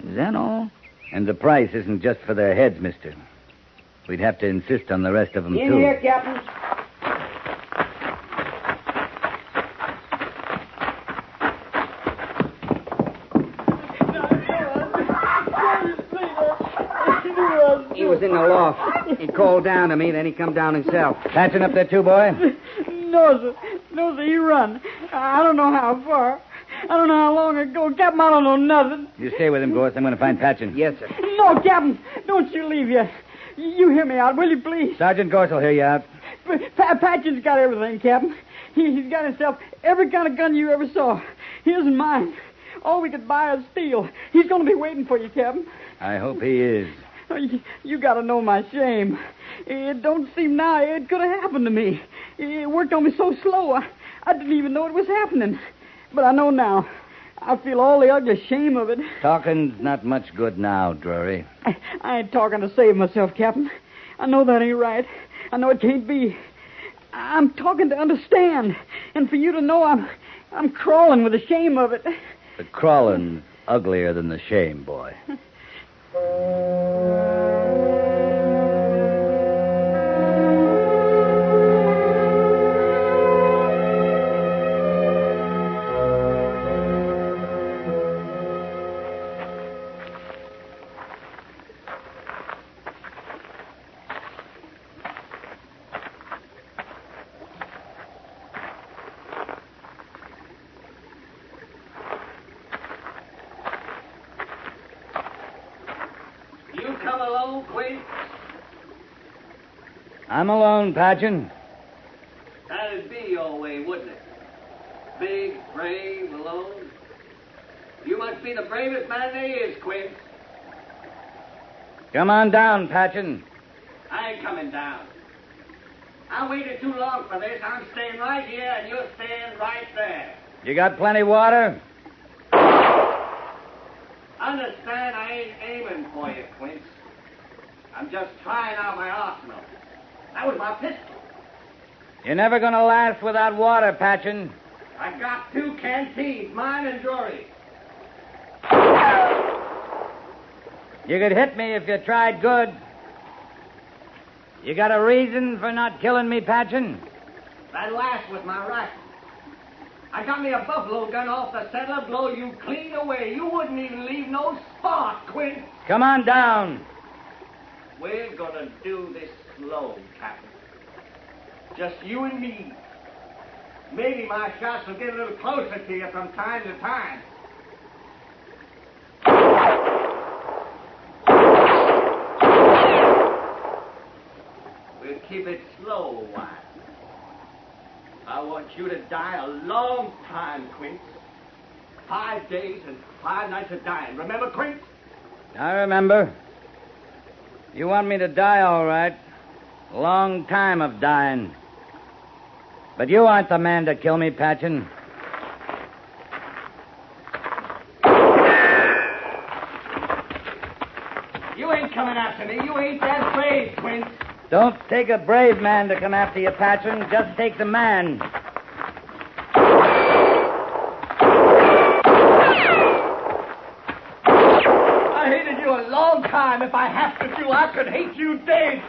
Is that all? And the price isn't just for their heads, mister. We'd have to insist on the rest of them, too. In here, Captain. He was in the loft. He called down to me, then he come down himself. Patching up there, too, boy? No, sir. No, sir. He run. I don't know how far. I don't know how long ago. Captain, I don't know nothing. You stay with him, Gorse. I'm going to find Patchen. Yes, sir. No, Captain. Don't you leave yet. You hear me out, will you, please? Sergeant Gorse will hear you out. Patchen's got everything, Captain. He's got himself every kind of gun you ever saw. His and mine. All we could buy is steel. He's going to be waiting for you, Captain. I hope he is. You got to know my shame. It don't seem now it could have happened to me. It worked on me so slow, I didn't even know it was happening. But I know now. I feel all the ugly shame of it. Talking's not much good now, Drury. I ain't talking to save myself, Captain. I know that ain't right. I know it can't be. I'm talking to understand. And for you to know I'm crawling with the shame of it. The crawling's uglier than the shame, boy. Quint? I'm alone, Patchen. That'd be your way, wouldn't it? Big, brave, alone. You must be the bravest man there is, Quint. Come on down, Patchen. I ain't coming down. I waited too long for this. I'm staying right here, and you're staying right there. You got plenty water? Understand, I ain't aiming for you, Quint. I'm just trying out my arsenal. That was my pistol. You're never gonna last without water, Patchen. I got 2 canteens, mine and Drury's. You could hit me if you tried good. You got a reason for not killing me, Patchen? That last was my rifle. I got me a buffalo gun off the settler, blow you clean away. You wouldn't even leave no spot, Quint. Come on down. We're gonna do this slow, Captain. Just you and me. Maybe my shots will get a little closer to you from time to time. We'll keep it slow a while. I want you to die a long time, Quint. 5 days and 5 nights of dying. Remember, Quint? I remember. You want me to die, all right. A long time of dying. But you aren't the man to kill me, Patchen. You ain't coming after me. You ain't that brave, Quint. Don't take a brave man to come after you, Patchen. Just take the man. I hated you a long time. If I have to do, I could hate you dead.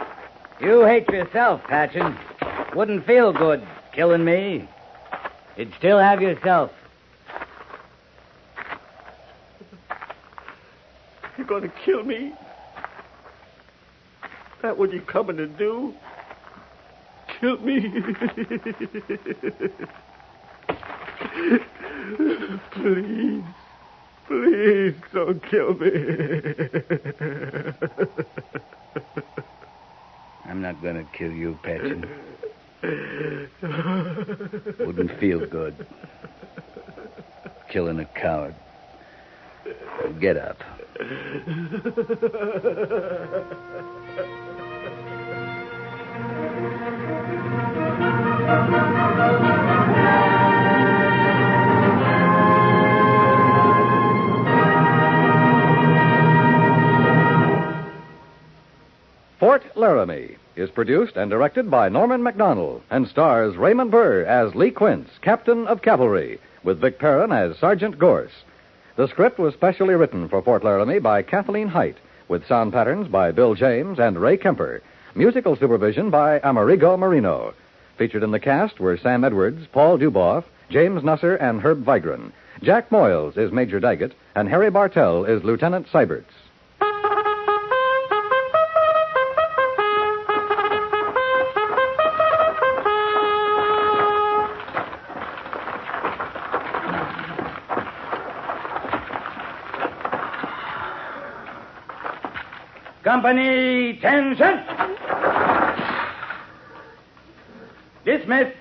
You hate yourself, Patchen. Wouldn't feel good killing me. You'd still have yourself. You're going to kill me? That what you coming to do? Kill me? Please. Please don't kill me. I'm not going to kill you, Patchen. Wouldn't feel good. Killing a coward. Get up. Fort Laramie is produced and directed by Norman MacDonald and stars Raymond Burr as Lee Quince, Captain of Cavalry, with Vic Perrin as Sergeant Gorse. The script was specially written for Fort Laramie by Kathleen Height, with sound patterns by Bill James and Ray Kemper. Musical supervision by Amerigo Marino. Featured in the cast were Sam Edwards, Paul Duboff, James Nusser, and Herb Vigran. Jack Moyles is Major Daggett, and Harry Bartell is Lieutenant Seiberts. Company, 10-10. Dismiss.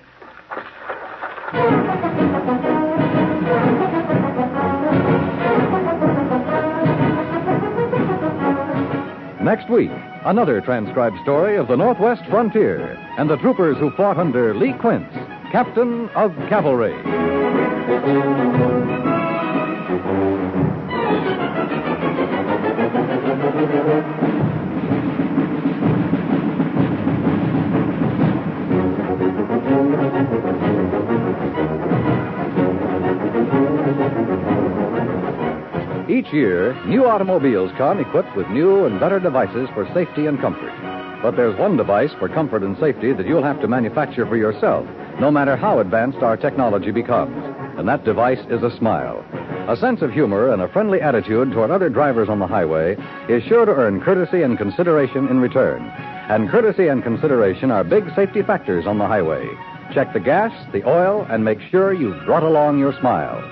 Next week, another transcribed story of the Northwest frontier and the troopers who fought under Lee Quince, Captain of Cavalry. Each year, new automobiles come equipped with new and better devices for safety and comfort. But there's one device for comfort and safety that you'll have to manufacture for yourself, no matter how advanced our technology becomes. And that device is a smile. A sense of humor and a friendly attitude toward other drivers on the highway is sure to earn courtesy and consideration in return. And courtesy and consideration are big safety factors on the highway. Check the gas, the oil, and make sure you've brought along your smile.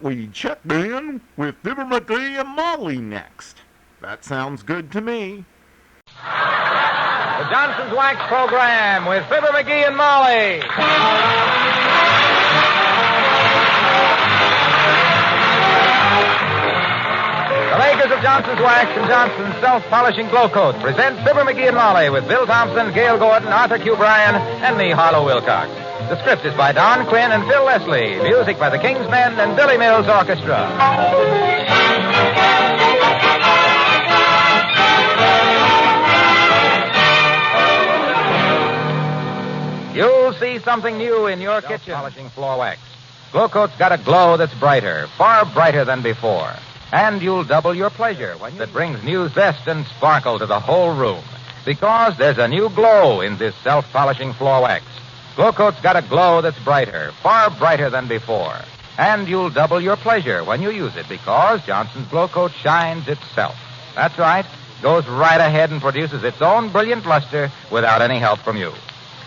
we check in with Fibber McGee and Molly next? That sounds good to me. The Johnson's Wax Program with Fibber McGee and Molly. The makers of Johnson's Wax and Johnson's Self-Polishing Glow Coat present Fibber McGee and Molly with Bill Thompson, Gail Gordon, Arthur Q. Bryan, and me, Harlow Wilcox. The script is by Don Quinn and Phil Leslie. Music by the King's Men and Billy Mills Orchestra. You'll see something new in your kitchen. Polishing floor wax. Glow Coat's got a glow that's brighter, far brighter than before. And you'll double your pleasure when that brings new zest and sparkle to the whole room. Because there's a new glow in this self-polishing floor wax. Glow Coat's got a glow that's brighter, far brighter than before. And you'll double your pleasure when you use it because Johnson's Glow Coat shines itself. That's right. Goes right ahead and produces its own brilliant luster without any help from you.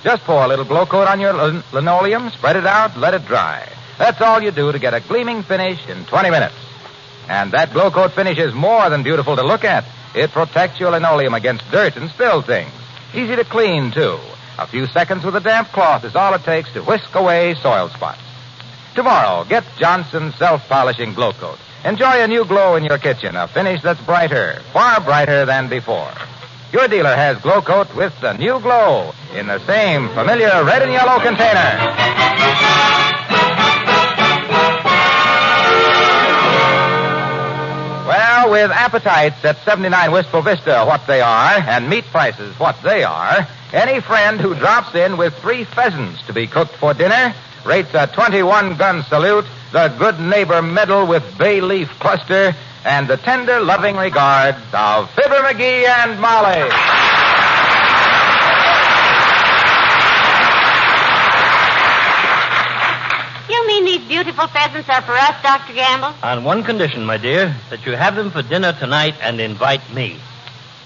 Just pour a little Glow Coat on your linoleum, spread it out, let it dry. That's all you do to get a gleaming finish in 20 minutes. And that Glow Coat finish is more than beautiful to look at. It protects your linoleum against dirt and spilled things. Easy to clean, too. A few seconds with a damp cloth is all it takes to whisk away soil spots. Tomorrow, get Johnson's Self-Polishing Glow Coat. Enjoy a new glow in your kitchen, a finish that's brighter, far brighter than before. Your dealer has Glow Coat with the new glow in the same familiar red and yellow container. Well, with appetites at 79 Wistful Vista what they are, and meat prices what they are, any friend who drops in with 3 pheasants to be cooked for dinner rates a 21-gun salute, the good neighbor medal with bay leaf cluster, and the tender, loving regards of Fibber McGee and Molly. You mean these beautiful pheasants are for us, Dr. Gamble? On one condition, my dear, that you have them for dinner tonight and invite me.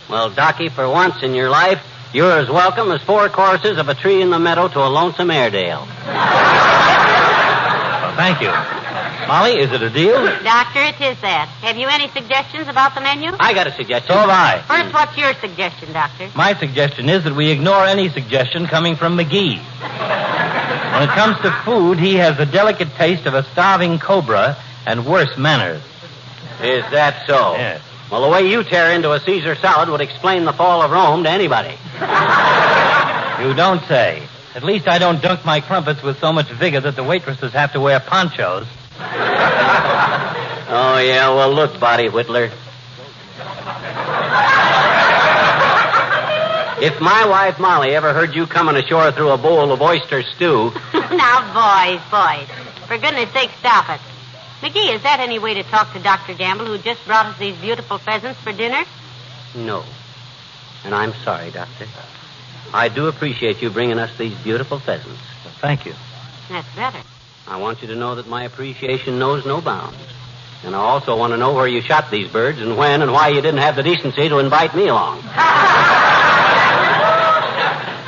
Well, Docky, for once in your life, you're as welcome as 4 courses of a tree in the meadow to a lonesome Airedale. Well, thank you. Molly, is it a deal? Doctor, it is that. Have you any suggestions about the menu? I got a suggestion. So have I. First, what's your suggestion, Doctor? My suggestion is that we ignore any suggestion coming from McGee. When it comes to food, he has the delicate taste of a starving cobra and worse manners. Is that so? Yes. Well, the way you tear into a Caesar salad would explain the fall of Rome to anybody. You don't say. At least I don't dunk my crumpets with so much vigor that the waitresses have to wear ponchos. Oh, yeah, well, look, Body Whittler. If my wife Molly ever heard you coming ashore through a bowl of oyster stew... Now, boys. For goodness sake, stop it. McGee, is that any way to talk to Dr. Gamble, who just brought us these beautiful pheasants for dinner? No. And I'm sorry, Doctor. I do appreciate you bringing us these beautiful pheasants. Well, thank you. That's better. I want you to know that my appreciation knows no bounds. And I also want to know where you shot these birds and when and why you didn't have the decency to invite me along.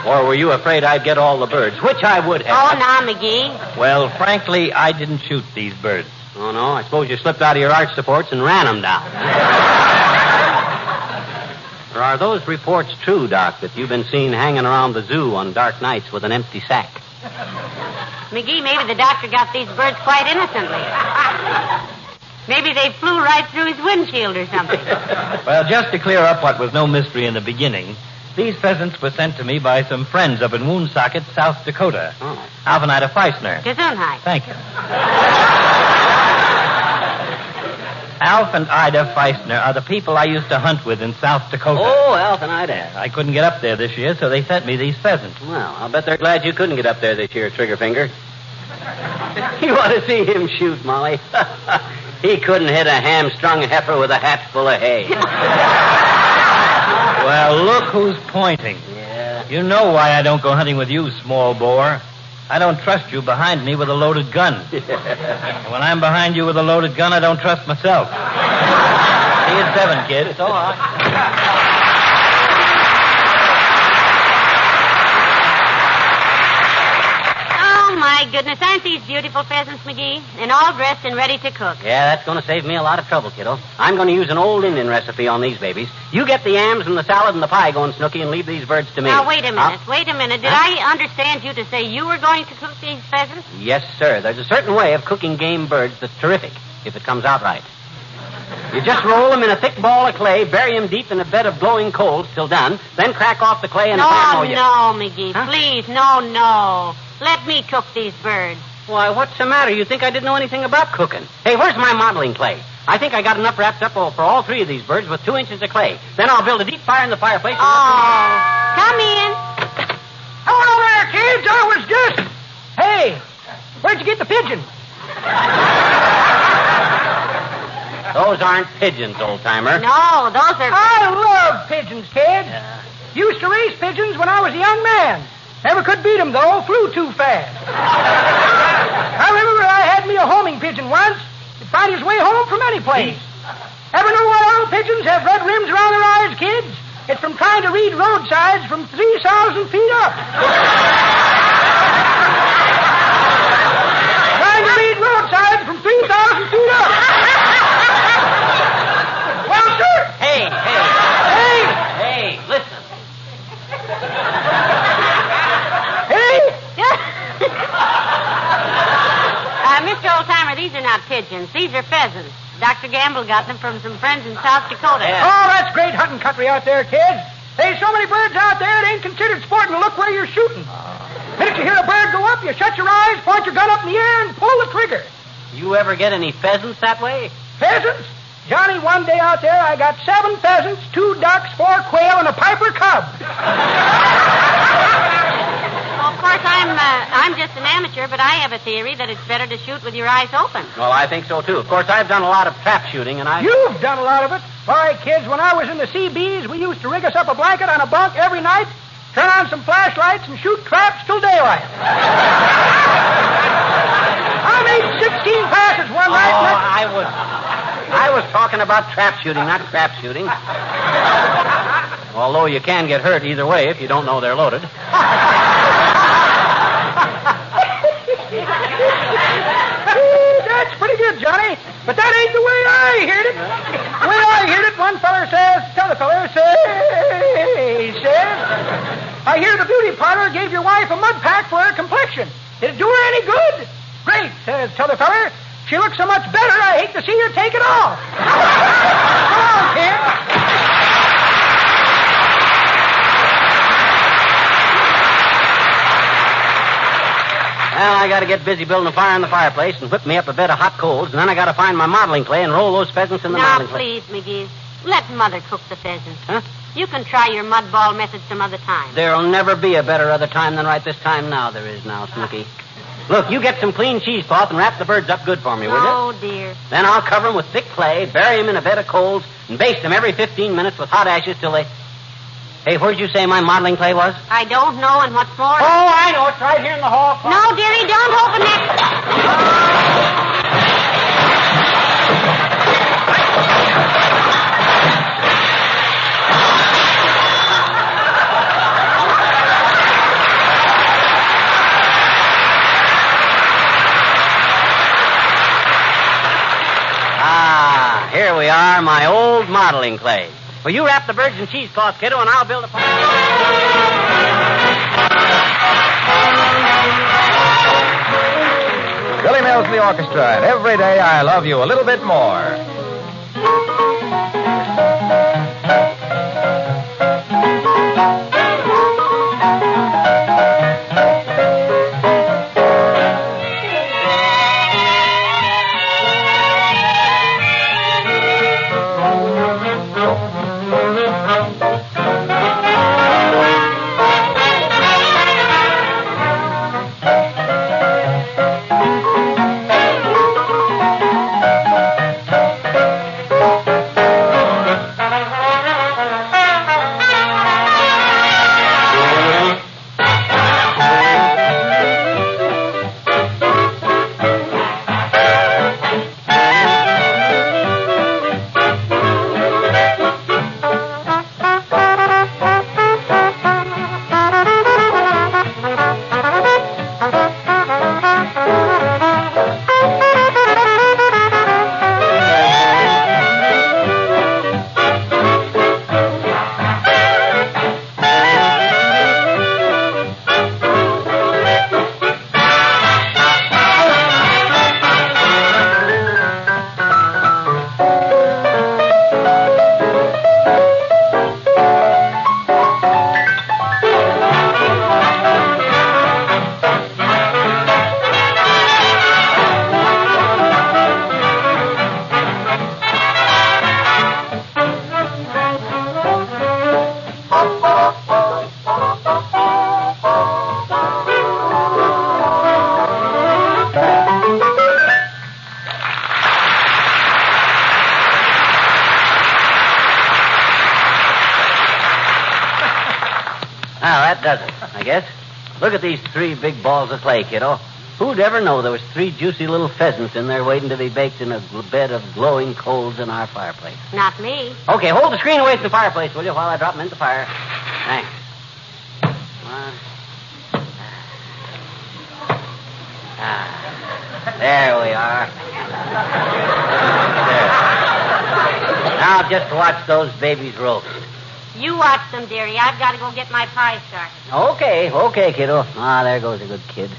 Or were you afraid I'd get all the birds, which I would have. Oh, now, McGee. Well, frankly, I didn't shoot these birds. Oh, no? I suppose you slipped out of your arch supports and ran them down. Or are those reports true, Doc, that you've been seen hanging around the zoo on dark nights with an empty sack? McGee, maybe the doctor got these birds quite innocently. Maybe they flew right through his windshield or something. Well, just to clear up what was no mystery in the beginning, these pheasants were sent to me by some friends up in Woonsocket, South Dakota. Oh. Alf and Ida Feisner. Gesundheit. Thank you. Alf and Ida Feisner are the people I used to hunt with in South Dakota. Oh, Alf and Ida. I couldn't get up there this year, so they sent me these pheasants. Well, I'll bet they're glad you couldn't get up there this year, Triggerfinger. You ought to see him shoot, Molly. He couldn't hit a hamstrung heifer with a hat full of hay. Well, look who's pointing. Yeah. You know why I don't go hunting with you, small bore. I don't trust you behind me with a loaded gun. And when I'm behind you with a loaded gun, I don't trust myself. See you at 7, kid. It's all right. Oh, my goodness, aren't these beautiful pheasants, McGee? And all dressed and ready to cook. Yeah, that's going to save me a lot of trouble, kiddo. I'm going to use an old Indian recipe on these babies. You get the yams and the salad and the pie going, Snooky, and leave these birds to me. Now, wait a minute. Did I understand you to say you were going to cook these pheasants? Yes, sir. There's a certain way of cooking game birds that's terrific, if it comes out right. You just roll them in a thick ball of clay, bury them deep in a bed of glowing coals till done, then crack off the clay and No, you. McGee, please, no. Let me cook these birds. Why, what's the matter? You think I didn't know anything about cooking? Hey, where's my modeling clay? I think I got enough wrapped up for all three of these birds with 2 inches of clay. Then I'll build a deep fire in the fireplace. Come in. Hello there, kids. I was just... Hey, where'd you get the pigeon? Those aren't pigeons, old-timer. No, those are... I love pigeons, kid. Used to race pigeons when I was a young man. Never could beat 'em, though. Flew too fast. I remember I had me a homing pigeon once. He'd find his way home from any place. Ever know why all pigeons have red rims around their eyes, kids? It's from trying to read roadsides from 3,000 feet up. Trying to read roadsides from 3,000 feet up. Well, sir. Hey, listen. Mr. Oldtimer, these are not pigeons. These are pheasants. Dr. Gamble got them from some friends in South Dakota. Oh, that's great hunting country out there, kids. There's so many birds out there, it ain't considered sport to look where you're shooting. Minute you hear a bird go up, you shut your eyes, point your gun up in the air, and pull the trigger. You ever get any pheasants that way? Pheasants? Johnny, one day out there, I got 7 pheasants, 2 ducks, 4 quail, and a piper cub. Well, of course, I'm just an amateur, but I have a theory that it's better to shoot with your eyes open. Well, I think so, too. Of course, I've done a lot of trap shooting, and You've done a lot of it. Why, kids, when I was in the CBs, we used to rig us up a blanket on a bunk every night, turn on some flashlights, and shoot traps till daylight. I made 16 passes one night. I was talking about trap shooting, not crap shooting. Although you can get hurt either way if you don't know they're loaded. That's pretty good, Johnny. But that ain't the way I heard it. The way I heard it, one feller says, t'other feller says, I hear the beauty parlor gave your wife a mud pack for her complexion. Did it do her any good? Great, says t'other feller. She looks so much better, I hate to see her take it off. Come on, kid. Well, I got to get busy building a fire in the fireplace and whip me up a bed of hot coals, and then I got to find my modeling clay and roll those pheasants in the modeling clay. Now, please, McGee, let Mother cook the pheasants. Huh? You can try your mud ball method some other time. There'll never be a better other time than right this time now there is now, Snooky. Look, you get some clean cheesecloth and wrap the birds up good for me, will you? Oh, dear. Then I'll cover them with thick clay, bury them in a bed of coals, and baste them every 15 minutes with hot ashes till they... Hey, where'd you say my modeling clay was? I don't know, and what's more... Oh, I know. It's right here in the hall. No, dearie, don't open that... Here we are, my old modeling clay. Well, you wrap the birds in cheesecloth, kiddo, and I'll build a fire. Billy Mills and the orchestra, and every day I love you a little bit more. that does it, I guess. Look at these 3 big balls of clay, kiddo. Who'd ever know there was 3 juicy little pheasants in there waiting to be baked in a bed of glowing coals in our fireplace? Not me. Okay, hold the screen away from the fireplace, will you, while I drop them in the fire? Thanks. There we are. There. Now just watch those babies roast. You watch them, dearie. I've got to go get my pie started. Okay, kiddo. There goes a good kid.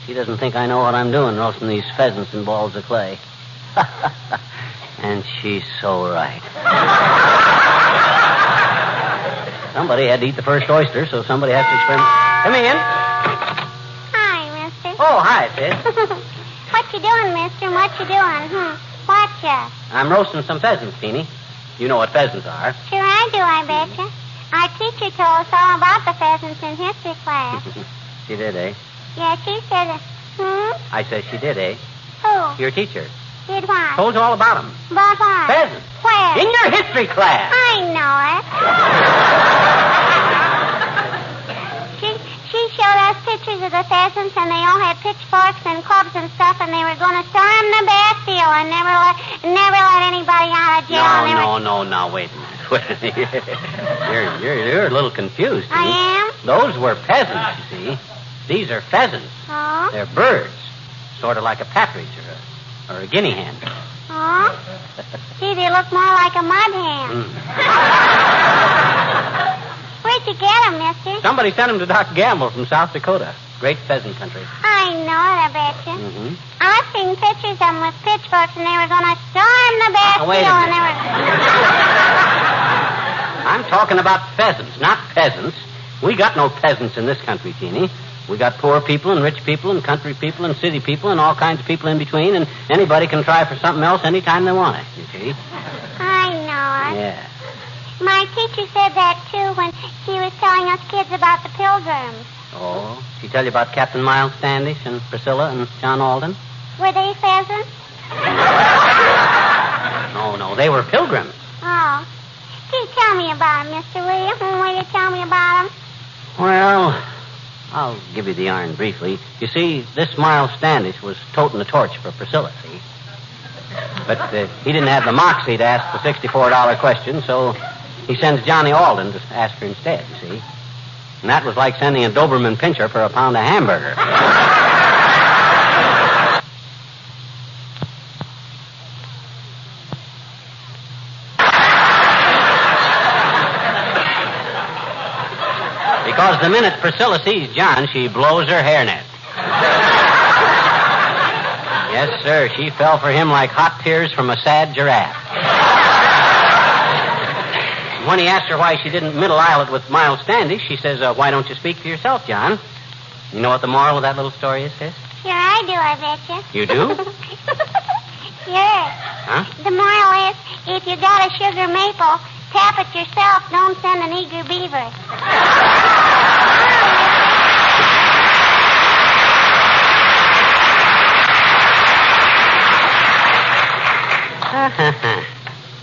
She doesn't think I know what I'm doing, roasting these pheasants in balls of clay. And she's so right. Somebody had to eat the first oyster, so somebody has to experiment. Come in. Hi, mister. Oh, hi, sis. What you doing, mister? What you doing? Watcha. I'm roasting some pheasants, Teeny. You know what pheasants are. Sure I do, I betcha. Our teacher told us all about the pheasants in history class. She did, eh? Yeah, she said that. I said she did, eh? Who? Your teacher. Did what? Told you all about them. About what? Pheasants. Where? In your history class. I know it. She showed us pictures of the pheasants, and they all had pitchforks and clubs and stuff, and they were going to storm the Bastille and never let anybody out of jail. No, now, wait a minute. You're a little confused. I am? Those were peasants, you see. These are pheasants. Oh? They're birds, sort of like a partridge or a guinea hen. Oh? Gee, they look more like a mud hen. Where'd you get them, mister? Somebody sent them to Doc Gamble from South Dakota. Great pheasant country. I know it, I betcha. Mm-hmm. I've seen pictures of them with pitchforks, and they were going to storm the Bastille, wait a and they were... I'm talking about pheasants, not peasants. We got no peasants in this country, Teeny. We got poor people and rich people and country people and city people and all kinds of people in between, and anybody can try for something else anytime they want it, you see. I know it. Yeah. My teacher said that, too, when she was telling us kids about the Pilgrims. Oh, she tell you about Captain Miles Standish and Priscilla and John Alden? Were they pheasants? No, they were pilgrims. Oh. Gee, tell me about them, Mr. William. Will you tell me about them? Well, I'll give you the yarn briefly. You see, this Miles Standish was toting the torch for Priscilla, see? But he didn't have the moxie to ask the $64 question, so he sends Johnny Alden to ask her instead, you see? And that was like sending a Doberman Pinscher for a pound of hamburger. Because the minute Priscilla sees John, she blows her hairnet. Yes, sir, she fell for him like hot tears from a sad giraffe. When he asked her why she didn't middle aisle it with Miles Standish, she says, why don't you speak for yourself, John? You know what the moral of that little story is, sis? Sure I do, I betcha. You do? Sure. Huh? The moral is, if you got a sugar maple, tap it yourself. Don't send an eager beaver.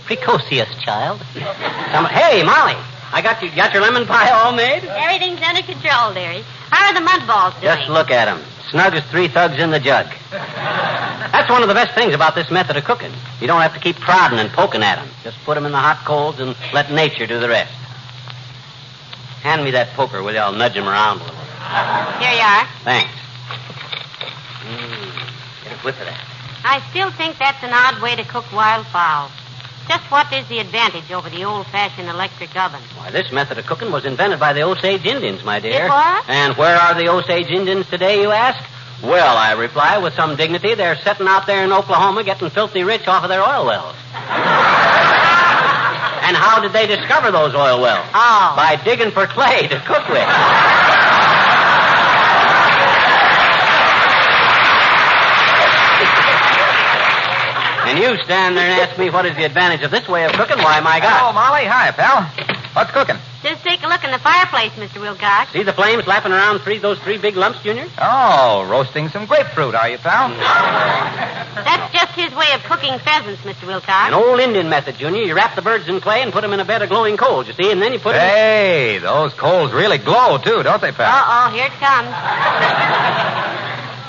Precocious child. Hey, Molly, got your lemon pie all made? Everything's under control, dearie. How are the mud balls doing? Just look at them. Snug as 3 thugs in the jug. That's one of the best things about this method of cooking. You don't have to keep prodding and poking at them. Just put them in the hot coals and let nature do the rest. Hand me that poker, will you? I'll nudge them around a little. Here you are. Thanks. Get a whiff of that. I still think that's an odd way to cook wild fowl. Just what is the advantage over the old-fashioned electric oven? Why, this method of cooking was invented by the Osage Indians, my dear. It was? And where are the Osage Indians today, you ask? Well, I reply with some dignity, they're sitting out there in Oklahoma getting filthy rich off of their oil wells. And how did they discover those oil wells? Oh. By digging for clay to cook with. And you stand there and ask me what is the advantage of this way of cooking? Why, my God. Oh, Molly. Hi, pal. What's cooking? Just take a look in the fireplace, Mr. Wilcox. See the flames lapping around those three big lumps, Junior? Oh, roasting some grapefruit, are you, pal? That's just his way of cooking pheasants, Mr. Wilcox. An old Indian method, Junior. You wrap the birds in clay and put them in a bed of glowing coals, you see, and then you put them... Hey, those coals really glow, too, don't they, pal? Uh-oh, here it comes.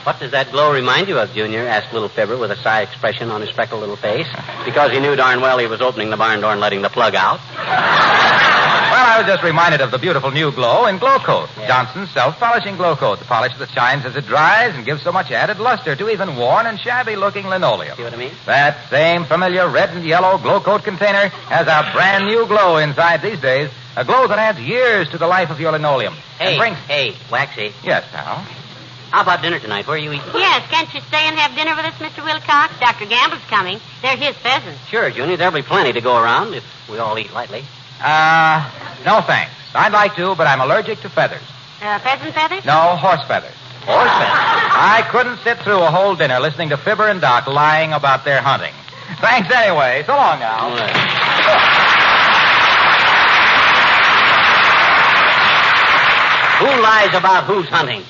What does that glow remind you of, Junior? Asked little Fibber with a sly expression on his freckled little face, because he knew darn well he was opening the barn door and letting the plug out. Well, I was just reminded of the beautiful new glow in Glow Coat. Yeah. Johnson's self-polishing Glow Coat, the polish that shines as it dries and gives so much added luster to even worn and shabby-looking linoleum. See what I mean? That same familiar red and yellow Glow Coat container has a brand new glow inside these days, a glow that adds years to the life of your linoleum. Hey, Waxy. Yes, pal? How about dinner tonight? Where are you eating? Yes, can't you stay and have dinner with us, Mr. Wilcox? Dr. Gamble's coming. They're his pheasants. Sure, Junior. There'll be plenty to go around if we all eat lightly. No thanks. I'd like to, but I'm allergic to feathers. Pheasant feathers? No, horse feathers. Horse feathers? I couldn't sit through a whole dinner listening to Fibber and Doc lying about their hunting. Thanks anyway. So long now. Who lies about who's hunting?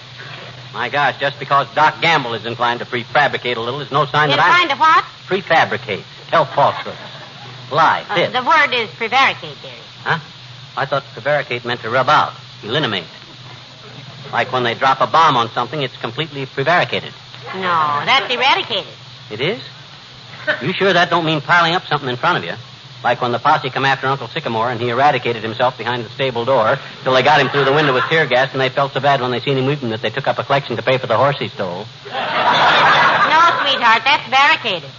My gosh, just because Doc Gamble is inclined to prefabricate a little is no sign that Inclined to what? Prefabricate. Tell falsehoods. Lie. Fib. The word is prevaricate, dearie. Huh? I thought prevaricate meant to rub out, eliminate. Like when they drop a bomb on something, it's completely prevaricated. No, that's eradicated. It is? You sure that don't mean piling up something in front of you? Like when the posse come after Uncle Sycamore and he eradicated himself behind the stable door till they got him through the window with tear gas and they felt so bad when they seen him weeping that they took up a collection to pay for the horse he stole. No, sweetheart, that's barricaded.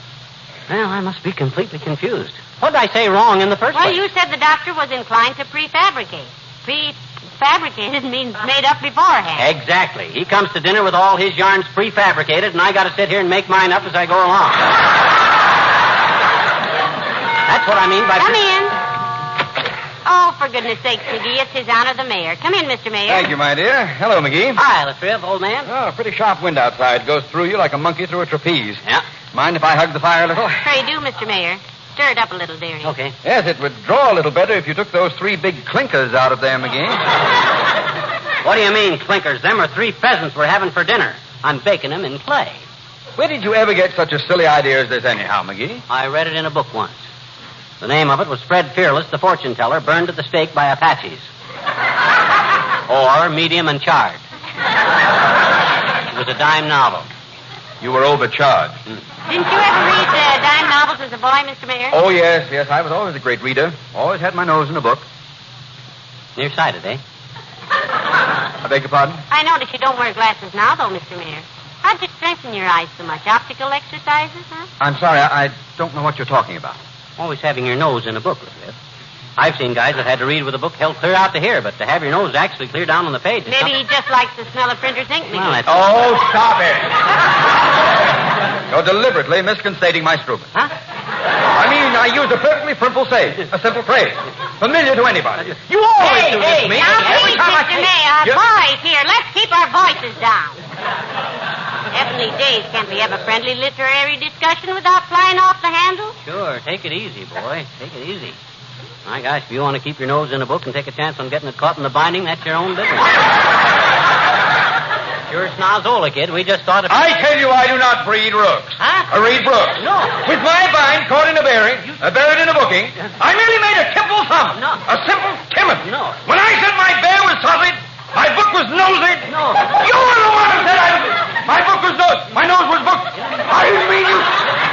Well, I must be completely confused. What did I say wrong in the first place? Well, you said the doctor was inclined to prefabricate. Prefabricated means made up beforehand. Exactly. He comes to dinner with all his yarns prefabricated, and I got to sit here and make mine up as I go along. That's what I mean by... Come in. Oh, for goodness sakes, McGee, it's his honor the mayor. Come in, Mr. Mayor. Thank you, my dear. Hello, McGee. Hi, Latriv, old man. Oh, a pretty sharp wind outside. Goes through you like a monkey through a trapeze. Yeah. Mind if I hug the fire a little? Pray do, Mr. Mayor. Stir it up a little, dearie. Okay. Yes, it would draw a little better if you took those 3 big clinkers out of there, McGee. What do you mean, clinkers? Them are 3 pheasants we're having for dinner. I'm baking them in clay. Where did you ever get such a silly idea as this anyhow, McGee? I read it in a book once. The name of it was Fred Fearless, the fortune teller, burned at the stake by Apaches. Or medium and charred. It was a dime novel. You were overcharged. Didn't you ever read dime novels as a boy, Mr. Mayor? Oh, yes. I was always a great reader. Always had my nose in a book. Nearsighted, eh? I beg your pardon? I notice you don't wear glasses now, though, Mr. Mayor. How'd you strengthen your eyes so much? Optical exercises, huh? I'm sorry, I don't know what you're talking about. Always having your nose in a book, Elizabeth. I've seen guys that had to read with a book held clear out to here, but to have your nose actually clear down on the page... Maybe he just likes the smell of printer's ink, McGee. Well, Oh, stop it! You're deliberately misconstating my Struben. Huh? I mean, I use a perfectly simple phrase. A simple phrase. Familiar to anybody. You always do this to me. Now, Every please, time Mr. Mayor, boys, here, let's keep our voices down. Heavenly days, can't we have a friendly literary discussion without flying off the handle? Sure, take it easy, boy. Take it easy. My gosh, if you want to keep your nose in a book and take a chance on getting it caught in the binding, that's your own business. You're Snozzola, kid. We just thought of... I tell you, I do not breed rooks. Huh? I read brooks. No. With my vine caught in a bearing, buried in a booking, I merely made a simple sum. No. A simple Timothy. No. When I said my bear was solid, my book was nosed. No. You were the one who said my book was nosed. My nose was booked. I didn't mean you.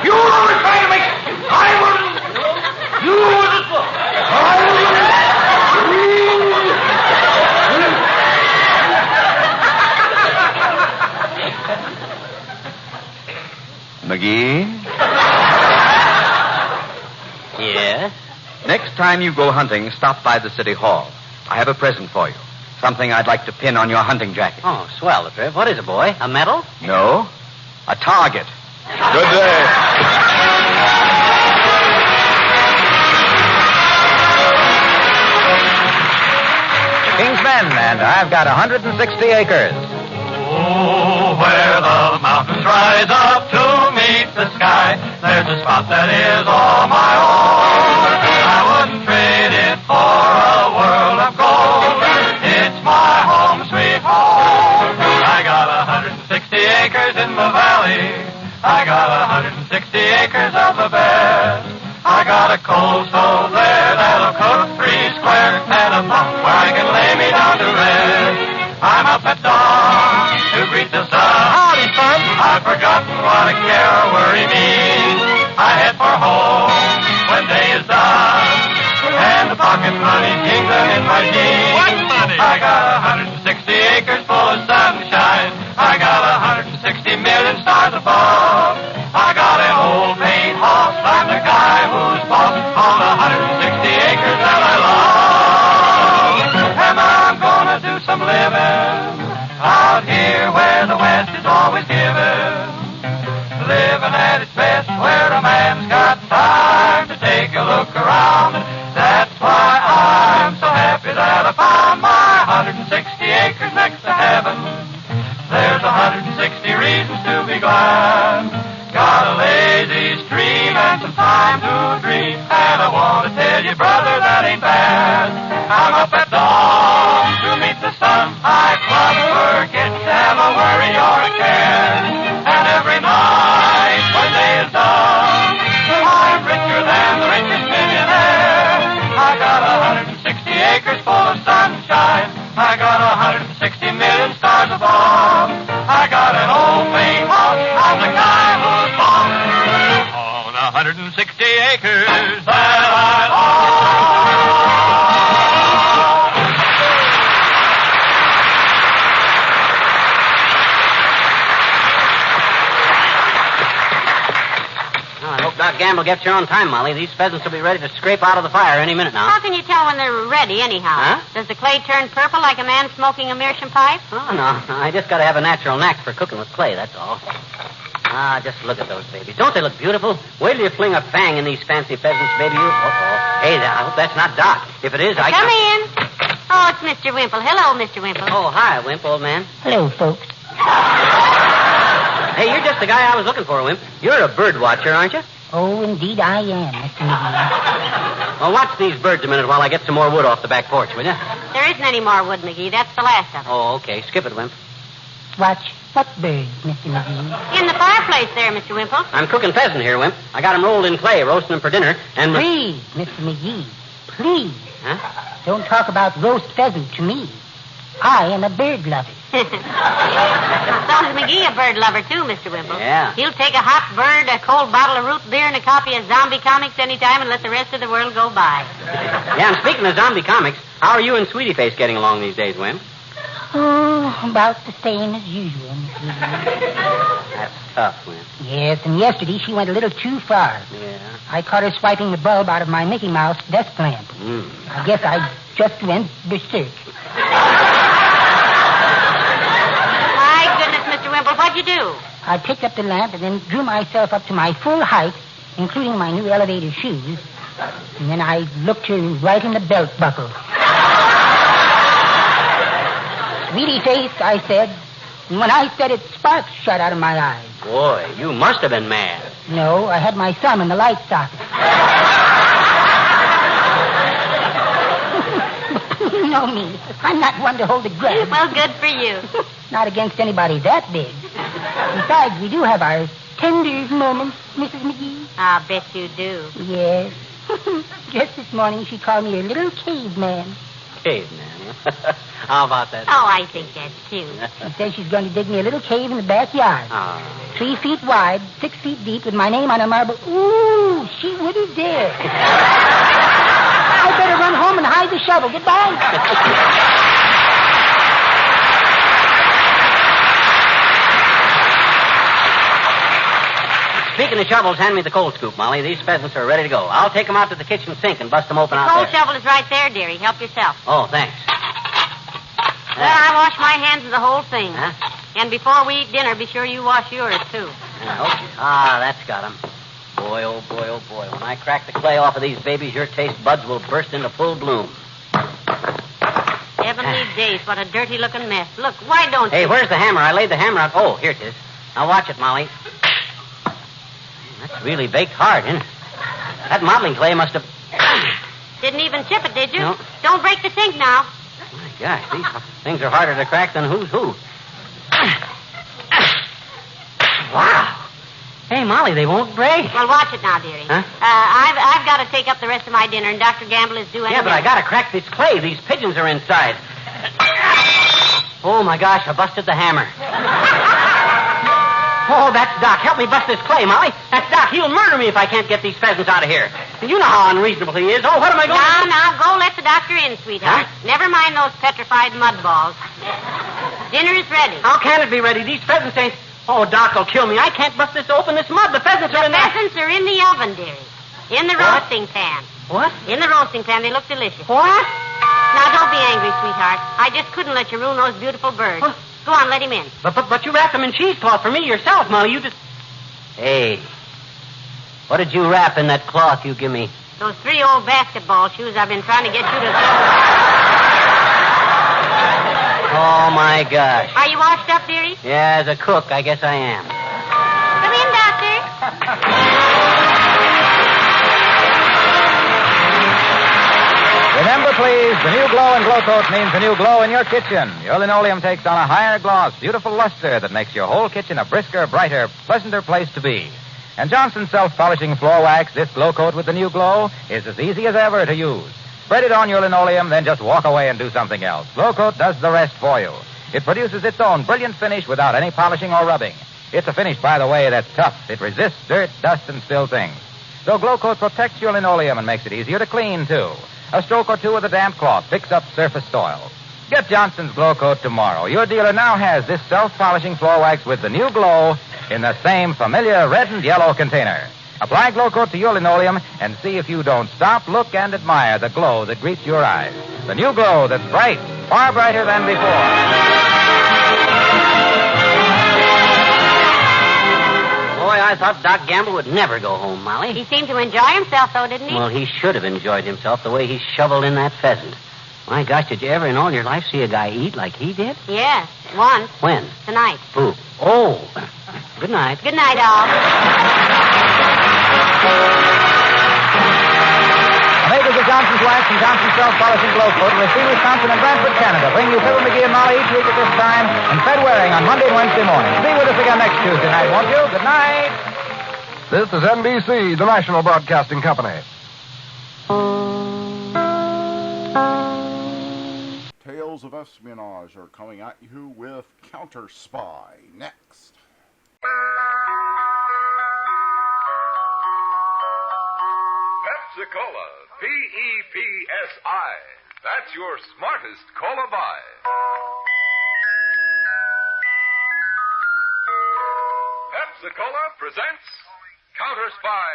You were always trying to make... I wasn't. You were the... I wasn't. McGee? Yes? Next time you go hunting, stop by the city hall. I have a present for you. Something I'd like to pin on your hunting jacket. Oh, swell, Latriv. What is it, boy? A medal? No. A target. Good day. King's Men, and I've got 160 acres. Oh, where the mountains rise up to meet the sky, there's a spot that is all my own. I wouldn't trade it for a got a coal stove there that'll cook 3 square, and a bunk where I can lay me down to rest. I'm up at dawn to greet the sun. Howdy, son. I've forgotten what a care or worry means. I head for home when day is done, and the pocket money's jingling in my jeans. What money? I got 160 acres full of sunshine. I got 160 million stars above. I got an old paint horse. I'm the guy who's boss on 160 acres that I love. And I'm gonna do some living out here where the West is always given. Living at its best where a man's got time to take a look around. That's why I'm so happy that I found my 160 acres next to heaven. There's 160 reasons to be glad. Got a lazy stream and some time to dream. And I want to tell you, brother, that ain't bad. I'm up at dawn to meet the sun. I can't forget to have a worry or a care. And every night when day is done, I'm richer than the richest millionaire. I got 160 acres full of sunshine. I got 160 million stars above. I got an old paint house. I'm the guy who's boss on 160 acres that I own. I hope Doc Gamble gets here on time, Molly. These pheasants will be ready to scrape out of the fire any minute now. How can you tell when they're ready, anyhow? Huh? Does the clay turn purple like a man smoking a meerschaum pipe? Oh, no. I just got to have a natural knack for cooking with clay, that's all. Ah, just look at those babies. Don't they look beautiful? Wait till you fling a fang in these fancy pheasants, baby. Uh-oh. Hey, I hope that's not Doc. If it is, Come in. Oh, it's Mr. Wimple. Hello, Mr. Wimple. Oh, hi, Wimp, old man. Hello, folks. Hey, you're just the guy I was looking for, Wimp. You're a bird watcher, aren't you? Oh, indeed I am, Mr. McGee. Well, watch these birds a minute while I get some more wood off the back porch, will you? There isn't any more wood, McGee. That's the last of it. Oh, okay. Skip it, Wimp. Watch what birds, Mr. McGee? In the fireplace there, Mr. Wimple. I'm cooking pheasant here, Wimp. I got 'em rolled in clay, roasting them for dinner, and... Please, Mr. McGee, please. Huh? Don't talk about roast pheasant to me. I am a bird lover. So is McGee a bird lover, too, Mr. Wimple. Yeah. He'll take a hot bird, a cold bottle of root beer, and a copy of Zombie Comics anytime and let the rest of the world go by. Yeah, and speaking of zombie comics, how are you and Sweetie Face getting along these days, Wimp? Oh, about the same as usual, Mr. McGee. That's tough, Wimp. Yes, and yesterday she went a little too far. Yeah. I caught her swiping the bulb out of my Mickey Mouse desk lamp. I guess I just went berserk. My goodness, Mr. Wimple, what'd you do? I picked up the lamp and then drew myself up to my full height, including my new elevator shoes. And then I looked her right in the belt buckle. Sweetie Face, I said. And when I said it, sparks shot out of my eyes. Boy, you must have been mad. No, I had my thumb in the light socket. You know me. I'm not one to hold a grudge. Well, good for you. Not against anybody that big. Besides, we do have our tender moments, Mrs. McGee. I'll bet you do. Yes. Just this morning, she called me her little caveman. Caveman, huh? How about that? Oh, I think that's cute. She says she's going to dig me a little cave in the backyard. 3 feet wide, 6 feet deep, with my name on a marble. Ooh, she wouldn't dare. I better run home and hide the shovel. Goodbye. Speaking of shovels, hand me the coal scoop, Molly. These pheasants are ready to go. I'll take them out to the kitchen sink and bust them open out The coal there. shovel is right there, dearie. Help yourself. Oh, thanks. Well, I wash my hands of the whole thing. Huh? And before we eat dinner, be sure you wash yours, too. Okay. Ah, that's got 'em. Boy, oh boy, oh boy. When I crack the clay off of these babies, your taste buds will burst into full bloom. Heavenly days, what a dirty-looking mess. Look, why don't Hey, you... where's the hammer? I laid the hammer out. Oh, here it is. Now watch it, Molly. That's really baked hard, isn't it? That modeling clay must have... Didn't even chip it, did you? No. Don't break the sink now. My gosh, these things are harder to crack than who's who. Wow. Hey, Molly, they won't break. Well, watch it now, dearie. Huh? I've got to take up the rest of my dinner, and Dr. Gamble is due any Yeah, but I minute. gotta crack this clay. These pigeons are inside. Oh, my gosh, I busted the hammer. Oh, that's Doc. Help me bust this clay, Molly. That's Doc. He'll murder me if I can't get these pheasants out of here. You know how unreasonable he is. Oh, what am I going to do? Now, go let the doctor in, sweetheart. Never mind those petrified mud balls. Dinner is ready. How can it be ready? These pheasants ain't... Oh, Doc will kill me. I can't bust this open. This mud. The pheasants are in there. The pheasants are in the oven, dearie. In the roasting pan. What? In the roasting pan. They look delicious. What? Now, don't be angry, sweetheart. I just couldn't let you ruin those beautiful birds. What? Go on, let him in. But you wrapped them in cheesecloth for me yourself, Molly. You just... Hey, what did you wrap in that cloth you give me? Those 3 old basketball shoes I've been trying to get you to... Oh, my gosh. Are you washed up, dearie? Yeah, as a cook, I guess I am. Come in, Doctor. Remember, please, the new glow in Glow Coat means a new glow in your kitchen. Your linoleum takes on a higher gloss, beautiful luster that makes your whole kitchen a brisker, brighter, pleasanter place to be. And Johnson's self-polishing floor wax, this Glow Coat with the new glow, is as easy as ever to use. Spread it on your linoleum, then just walk away and do something else. Glow Coat does the rest for you. It produces its own brilliant finish without any polishing or rubbing. It's a finish, by the way, that's tough. It resists dirt, dust, and spill things. So Glow Coat protects your linoleum and makes it easier to clean, too. A stroke or two with a damp cloth picks up surface soil. Get Johnson's Glow Coat tomorrow. Your dealer now has this self-polishing floor wax with the new glow in the same familiar red and yellow container. Apply Glow Coat to your linoleum and see if you don't stop, look, and admire the glow that greets your eyes. The new glow that's bright, far brighter than before. Boy, I thought Doc Gamble would never go home, Molly. He seemed to enjoy himself, though, didn't he? Well, he should have enjoyed himself the way he shoveled in that pheasant. My gosh, did you ever in all your life see a guy eat like he did? Yes, once. When? Tonight. Who? Oh. Good night. Good night, all. The makers of Johnson's Wax and Johnson's Self-Polishing Glow Coat in Racine, Wisconsin, and Brantford, Canada bring you Fibber McGee and Molly each week at this time and Fred Waring on Monday and Wednesday morning. Be with us again next Tuesday night, won't you? Good night. This is NBC, the National Broadcasting Company. Tales of Espionage are coming at you with Counter Spy next. Pepsi-Cola, P-E-P-S-I. That's your smartest cola buy. Pepsi-Cola presents Counter Spy.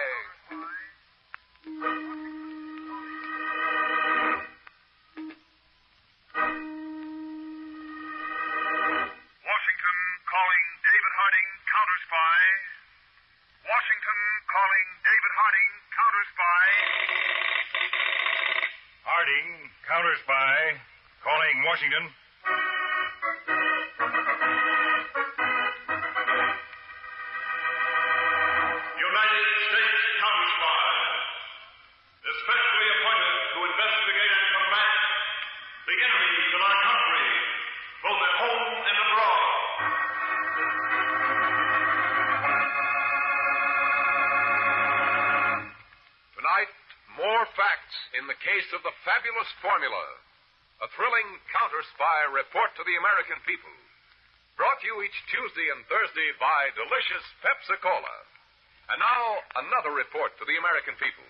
Washington calling David Harding, Counter Spy. Washington calling David Harding, Counter Spy. Harding, Counter Spy, calling Washington. United States Counter Spy. Especially appointed to investigate and combat the enemies of our country, both at home and abroad. Tonight, more facts in the case of the fabulous formula. A thrilling Counter Spy report to the American people. Brought to you each Tuesday and Thursday by delicious Pepsi-Cola. And now, another report to the American people.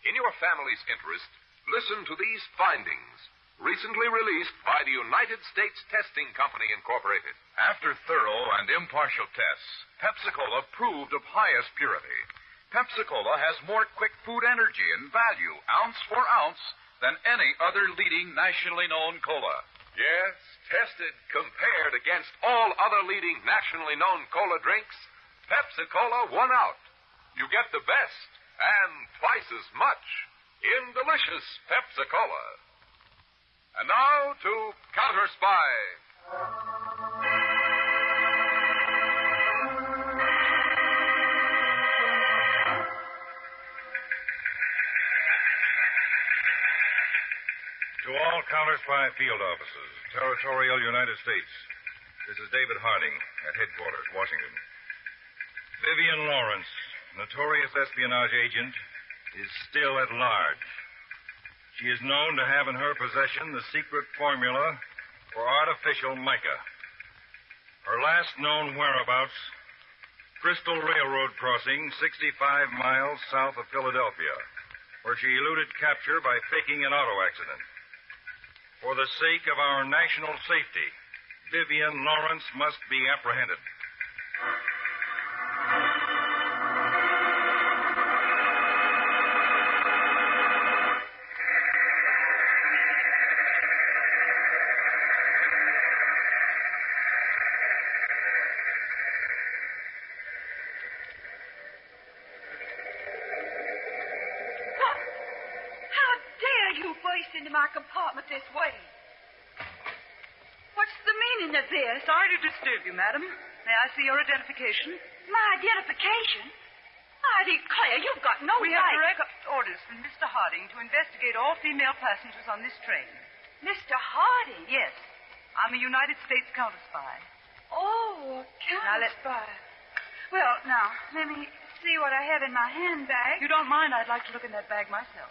In your family's interest, listen to these findings, recently released by the United States Testing Company, Incorporated. After thorough and impartial tests, Pepsi-Cola proved of highest purity. Pepsi-Cola has more quick food energy and value, ounce for ounce, than any other leading nationally known cola. Yes, tested, compared against all other leading nationally known cola drinks, Pepsi-Cola won out. You get the best and twice as much in delicious Pepsi-Cola. And now to Counter Spy. To all Counter Spy field offices, Territorial United States, this is David Harding at headquarters, Washington. Vivian Lawrence, notorious espionage agent, is still at large. She is known to have in her possession the secret formula for artificial mica. Her last known whereabouts, Crystal Railroad crossing 65 miles south of Philadelphia, where she eluded capture by faking an auto accident. For the sake of our national safety, Vivian Lawrence must be apprehended. Into my compartment this way. What's the meaning of this? Sorry to disturb you, madam. May I see your identification? My identification? I declare you've got no We right. have direct orders from Mr. Harding to investigate all female passengers on this train. Mr. Harding? Yes. I'm a United States counter-spy. Oh, Now, counter-spy. Well, now, let me see what I have in my handbag. If you don't mind, I'd like to look in that bag myself.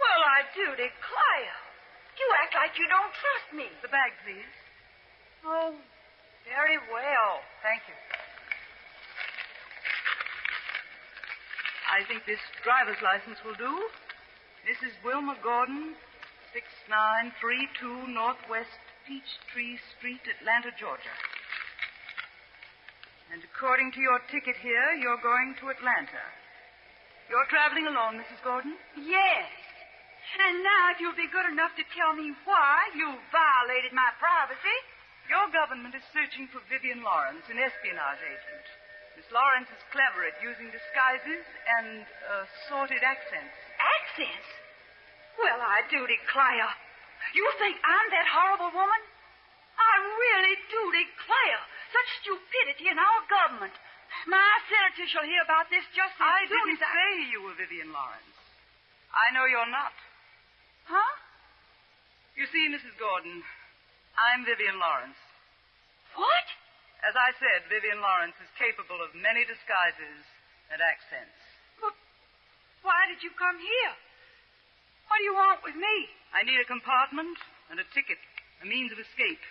Well, I do declare. You act like you don't trust me. The bag, please. Oh, very well. Thank you. I think this driver's license will do. Mrs. Wilma Gordon, 6932 Northwest Peachtree Street, Atlanta, Georgia. And according to your ticket here, you're going to Atlanta. You're traveling alone, Mrs. Gordon? Yes. And now, if you'll be good enough to tell me why you violated my privacy. Your government is searching for Vivian Lawrence, an espionage agent. Miss Lawrence is clever at using disguises and assorted accents. Accents? Well, I do declare. You think I'm that horrible woman? I really do declare. Such stupidity in our government. My senator shall hear about this just as I soon didn't as say you were Vivian Lawrence. I know you're not. Huh? You see, Mrs. Gordon, I'm Vivian Lawrence. What? As I said, Vivian Lawrence is capable of many disguises and accents. But why did you come here? What do you want with me? I need a compartment and a ticket, a means of escape.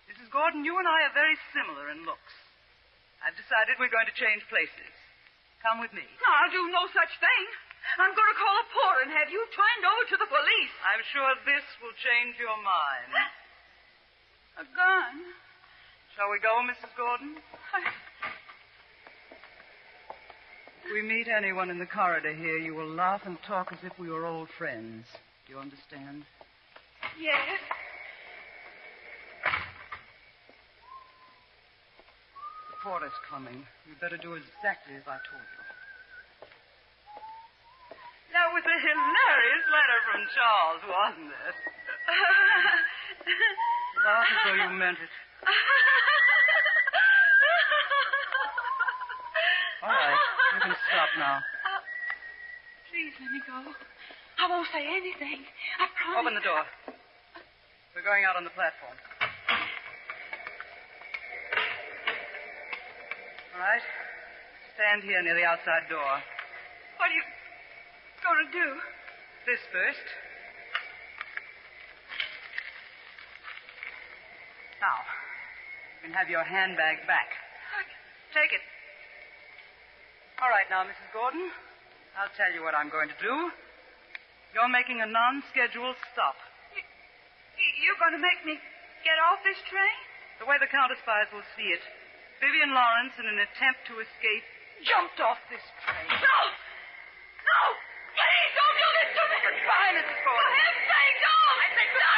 Mrs. Gordon, you and I are very similar in looks. I've decided we're going to change places. Come with me. No, I'll do no such thing. I'm going to call a porter and have you turned over to the police. I'm sure this will change your mind. A gun? Shall we go, Mrs. Gordon? If we meet anyone in the corridor here, you will laugh and talk as if we were old friends. Do you understand? Yes. The porter's coming. You'd better do exactly as I told you. That was a hilarious letter from Charles, wasn't it? Laugh as though you meant it. All right, you can stop now. Please let me go. I won't say anything. I promise. Open the door. We're going out on the platform. All right. Stand here near the outside door. What are you going to do? This first. Now, you can have your handbag back. Take it. All right, now, Mrs. Gordon, I'll tell you what I'm going to do. You're making a non-scheduled stop. You're going to make me get off this train? The way the counter-spies will see it, Vivian Lawrence, in an attempt to escape, jumped off this train. No! No! Please don't do this to me! Goodbye, Mrs. Gordon. For heaven's sake, don't! I think no!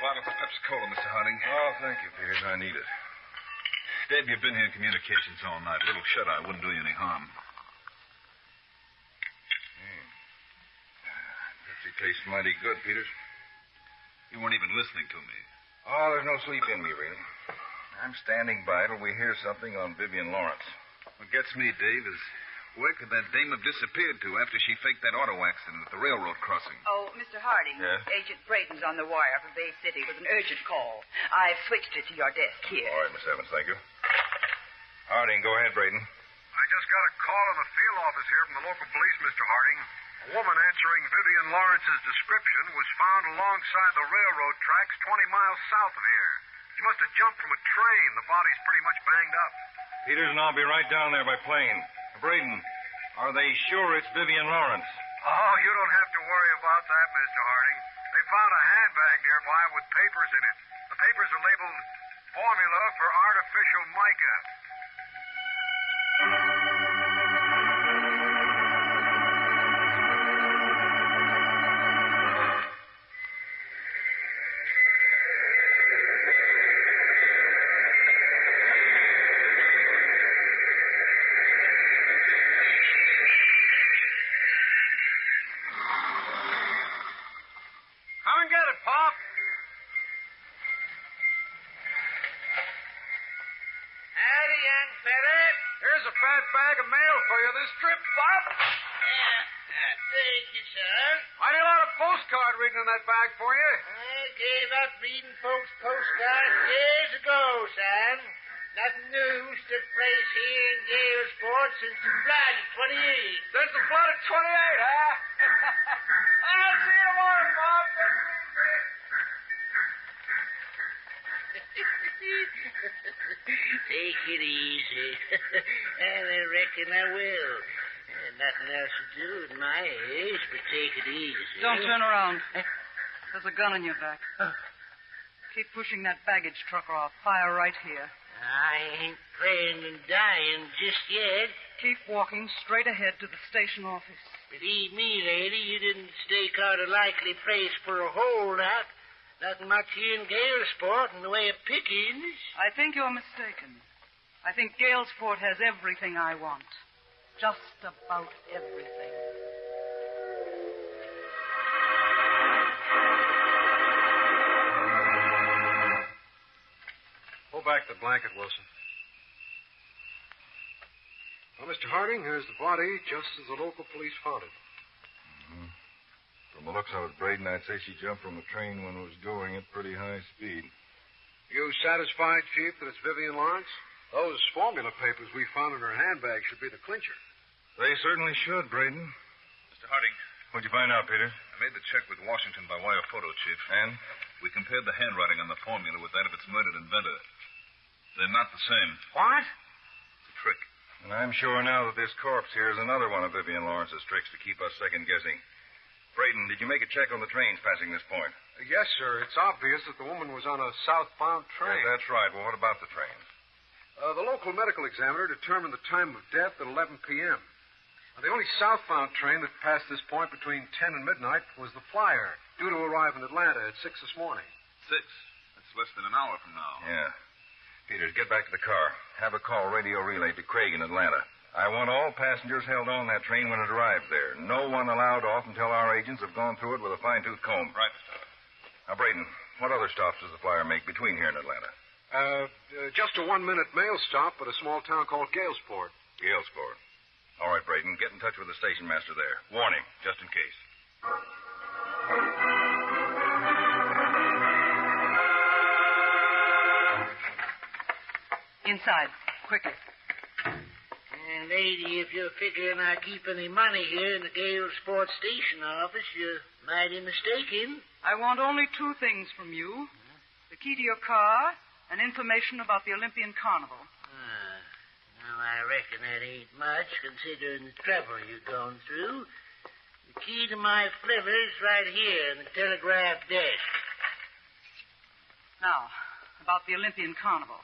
Bottles of Pepsi-Cola, Mr. Harding. Oh, thank you, Peters. I need it. Dave, you've been here in communications all night. A little shut-eye wouldn't do you any harm. Pepsi tastes mighty good, Peters. You weren't even listening to me. Oh, there's no sleep in me, really. I'm standing by till we hear something on Vivian Lawrence. What gets me, Dave, is where could that dame have disappeared to after she faked that auto accident at the railroad crossing? Oh, Mr. Harding. Yes? Agent Braden's on the wire from Bay City with an urgent call. I've switched it to your desk here. All right, Miss Evans, thank you. Harding, go ahead, Braden. I just got a call in the field office here from the local police, Mr. Harding. A woman answering Vivian Lawrence's description was found alongside the railroad tracks 20 miles south of here. She must have jumped from a train. The body's pretty much banged up. Peters and I'll be right down there by plane. Braden, are they sure it's Vivian Lawrence? Oh, you don't have to worry about that, Mr. Harding. They found a handbag nearby with papers in it. The papers are labeled Formula for Artificial Mica. Come and get it, Pop. Howdy, young fella. Here's a fat bag of mail for you this trip, Pop. Thank you, son. Mighty lot of postcard reading in that bag for you. I gave up reading folks' postcards years ago, son. Nothing new took place here in Galesport since the flood of 28. Since the flood of 28, huh? I'll see you tomorrow, Pop. Take it easy. And I reckon I will. Nothing else to do at my age but take it easy. Don't turn around. There's a gun on your back. Keep pushing that baggage truck or I'll fire right here. I ain't praying and dying just yet. Keep walking straight ahead to the station office. Believe me, lady, you didn't stake out a likely place for a holdout. Nothing much here in Galesport in the way of pickings. I think you're mistaken. I think Galesport has everything I want. Just about everything. Pull back the blanket, Wilson. Well, Mr. Harding, here's the body just as the local police found it. Mm-hmm. From the looks of it, Braden, I'd say she jumped from the train when it was going at pretty high speed. You satisfied, Chief, that it's Vivian Lawrence? Those formula papers we found in her handbag should be the clincher. They certainly should, Braden. Mr. Harding. What'd you find out, Peter? I made the check with Washington by wire photo, Chief. And? We compared the handwriting on the formula with that of its murdered inventor. They're not the same. What? It's a trick. And I'm sure now that this corpse here is another one of Vivian Lawrence's tricks to keep us second-guessing. Braden, did you make a check on the trains passing this point? Yes, sir. It's obvious that the woman was on a southbound train. Yeah, that's right. Well, what about the trains? The local medical examiner determined the time of death at 11 p.m. The only southbound train that passed this point between 10 and midnight was the Flyer, due to arrive in Atlanta at 6 this morning. 6? That's less than an hour from now. Yeah. Peters, get back to the car. Have a call radio relayed to Craig in Atlanta. I want all passengers held on that train when it arrives there. No one allowed off until our agents have gone through it with a fine-tooth comb. Right, Mr. Now, Braden, what other stops does the Flyer make between here and Atlanta? Just a 1-minute mail stop at a small town called Galesport. Galesport. All right, Braden, get in touch with the station master there. Warn him, just in case. Inside, quickly. Lady, if you're figuring I keep any money here in the Galesport station office, you're mighty mistaken. I want only 2 things from you. The key to your car and information about the Olympian Carnival. Now, I reckon that ain't much, considering the trouble you've gone through. The key to my flivver's right here in the telegraph desk. Now, about the Olympian Carnival.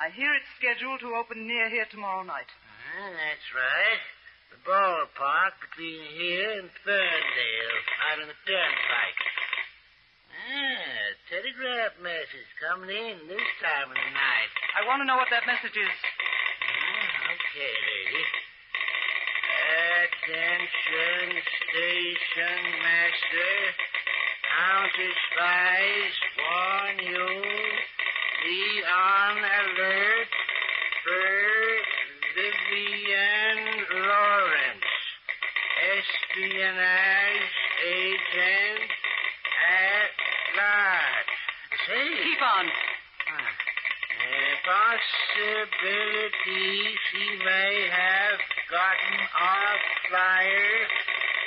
I hear it's scheduled to open near here tomorrow night. That's right. The ballpark between here and Ferndale, out on the turnpike. Telegraph message coming in this time of the night. I want to know what that message is. Okay, lady. Attention, station master. Counter spies warn you. Be on espionage agent at large. Say. Keep on. Possibility she may have gotten off flyer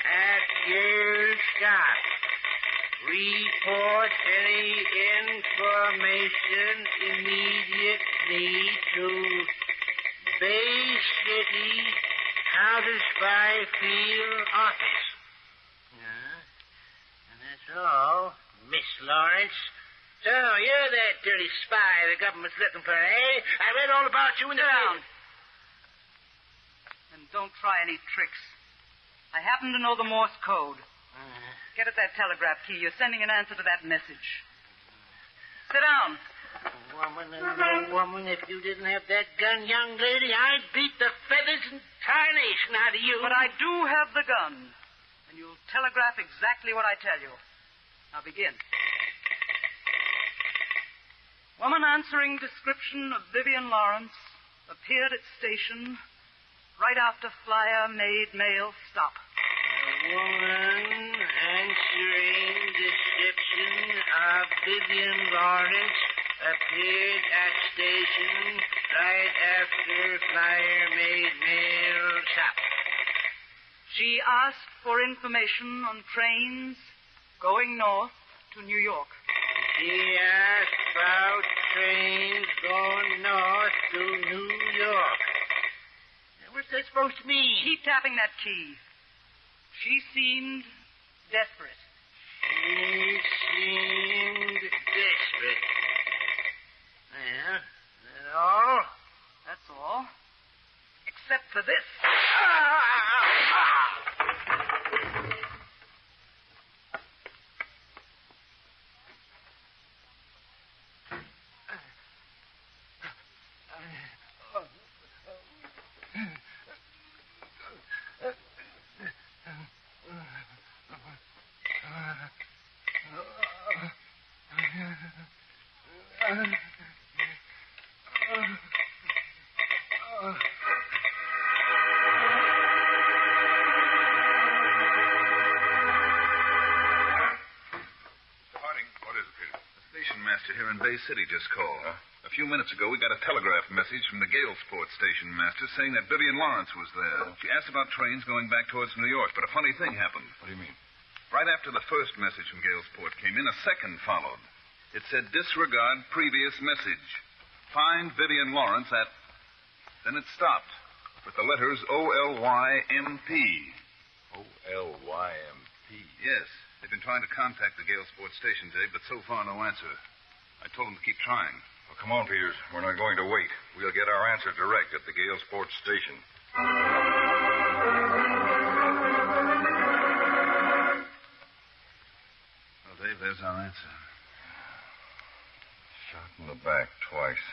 at your shop. Report any information immediately to Bay City Counter Spy Field Office. And that's all, Miss Lawrence. So, you're that dirty spy the government's looking for, eh? I read all about you in the town. And don't try any tricks. I happen to know the Morse code. Get at that telegraph key. You're sending an answer to that message. Sit down. Woman and no woman, if you didn't have that gun, young lady, I'd beat the feathers and tarnation out of you. But I do have the gun. And you'll telegraph exactly what I tell you. Now begin. Woman answering description of Vivian Lawrence appeared at station right after flyer made mail stop. A woman answering description of Vivian Lawrence appeared at station right after flyer made mail stop. She asked for information on trains going north to New York. She asked about trains going north to New York. What's that supposed to mean? Keep tapping that key. She seemed desperate. She seemed desperate. Well, that all? That's all. Except for this. Here in Bay City just called. A few minutes ago, we got a telegraph message from the Galesport station master saying that Vivian Lawrence was there. She asked about trains going back towards New York, but a funny thing happened. What do you mean? Right after the first message from Galesport came in, a second followed. It said, disregard previous message. Find Vivian Lawrence at... Then it stopped with the letters O-L-Y-M-P. O-L-Y-M-P? Yes. They've been trying to contact the Galesport station, Dave, but so far no answer. I told them to keep trying. Well, come on, Peters. We're not going to wait. We'll get our answer direct at the Galesport station. Well, Dave, there's our answer. Shot in the back twice.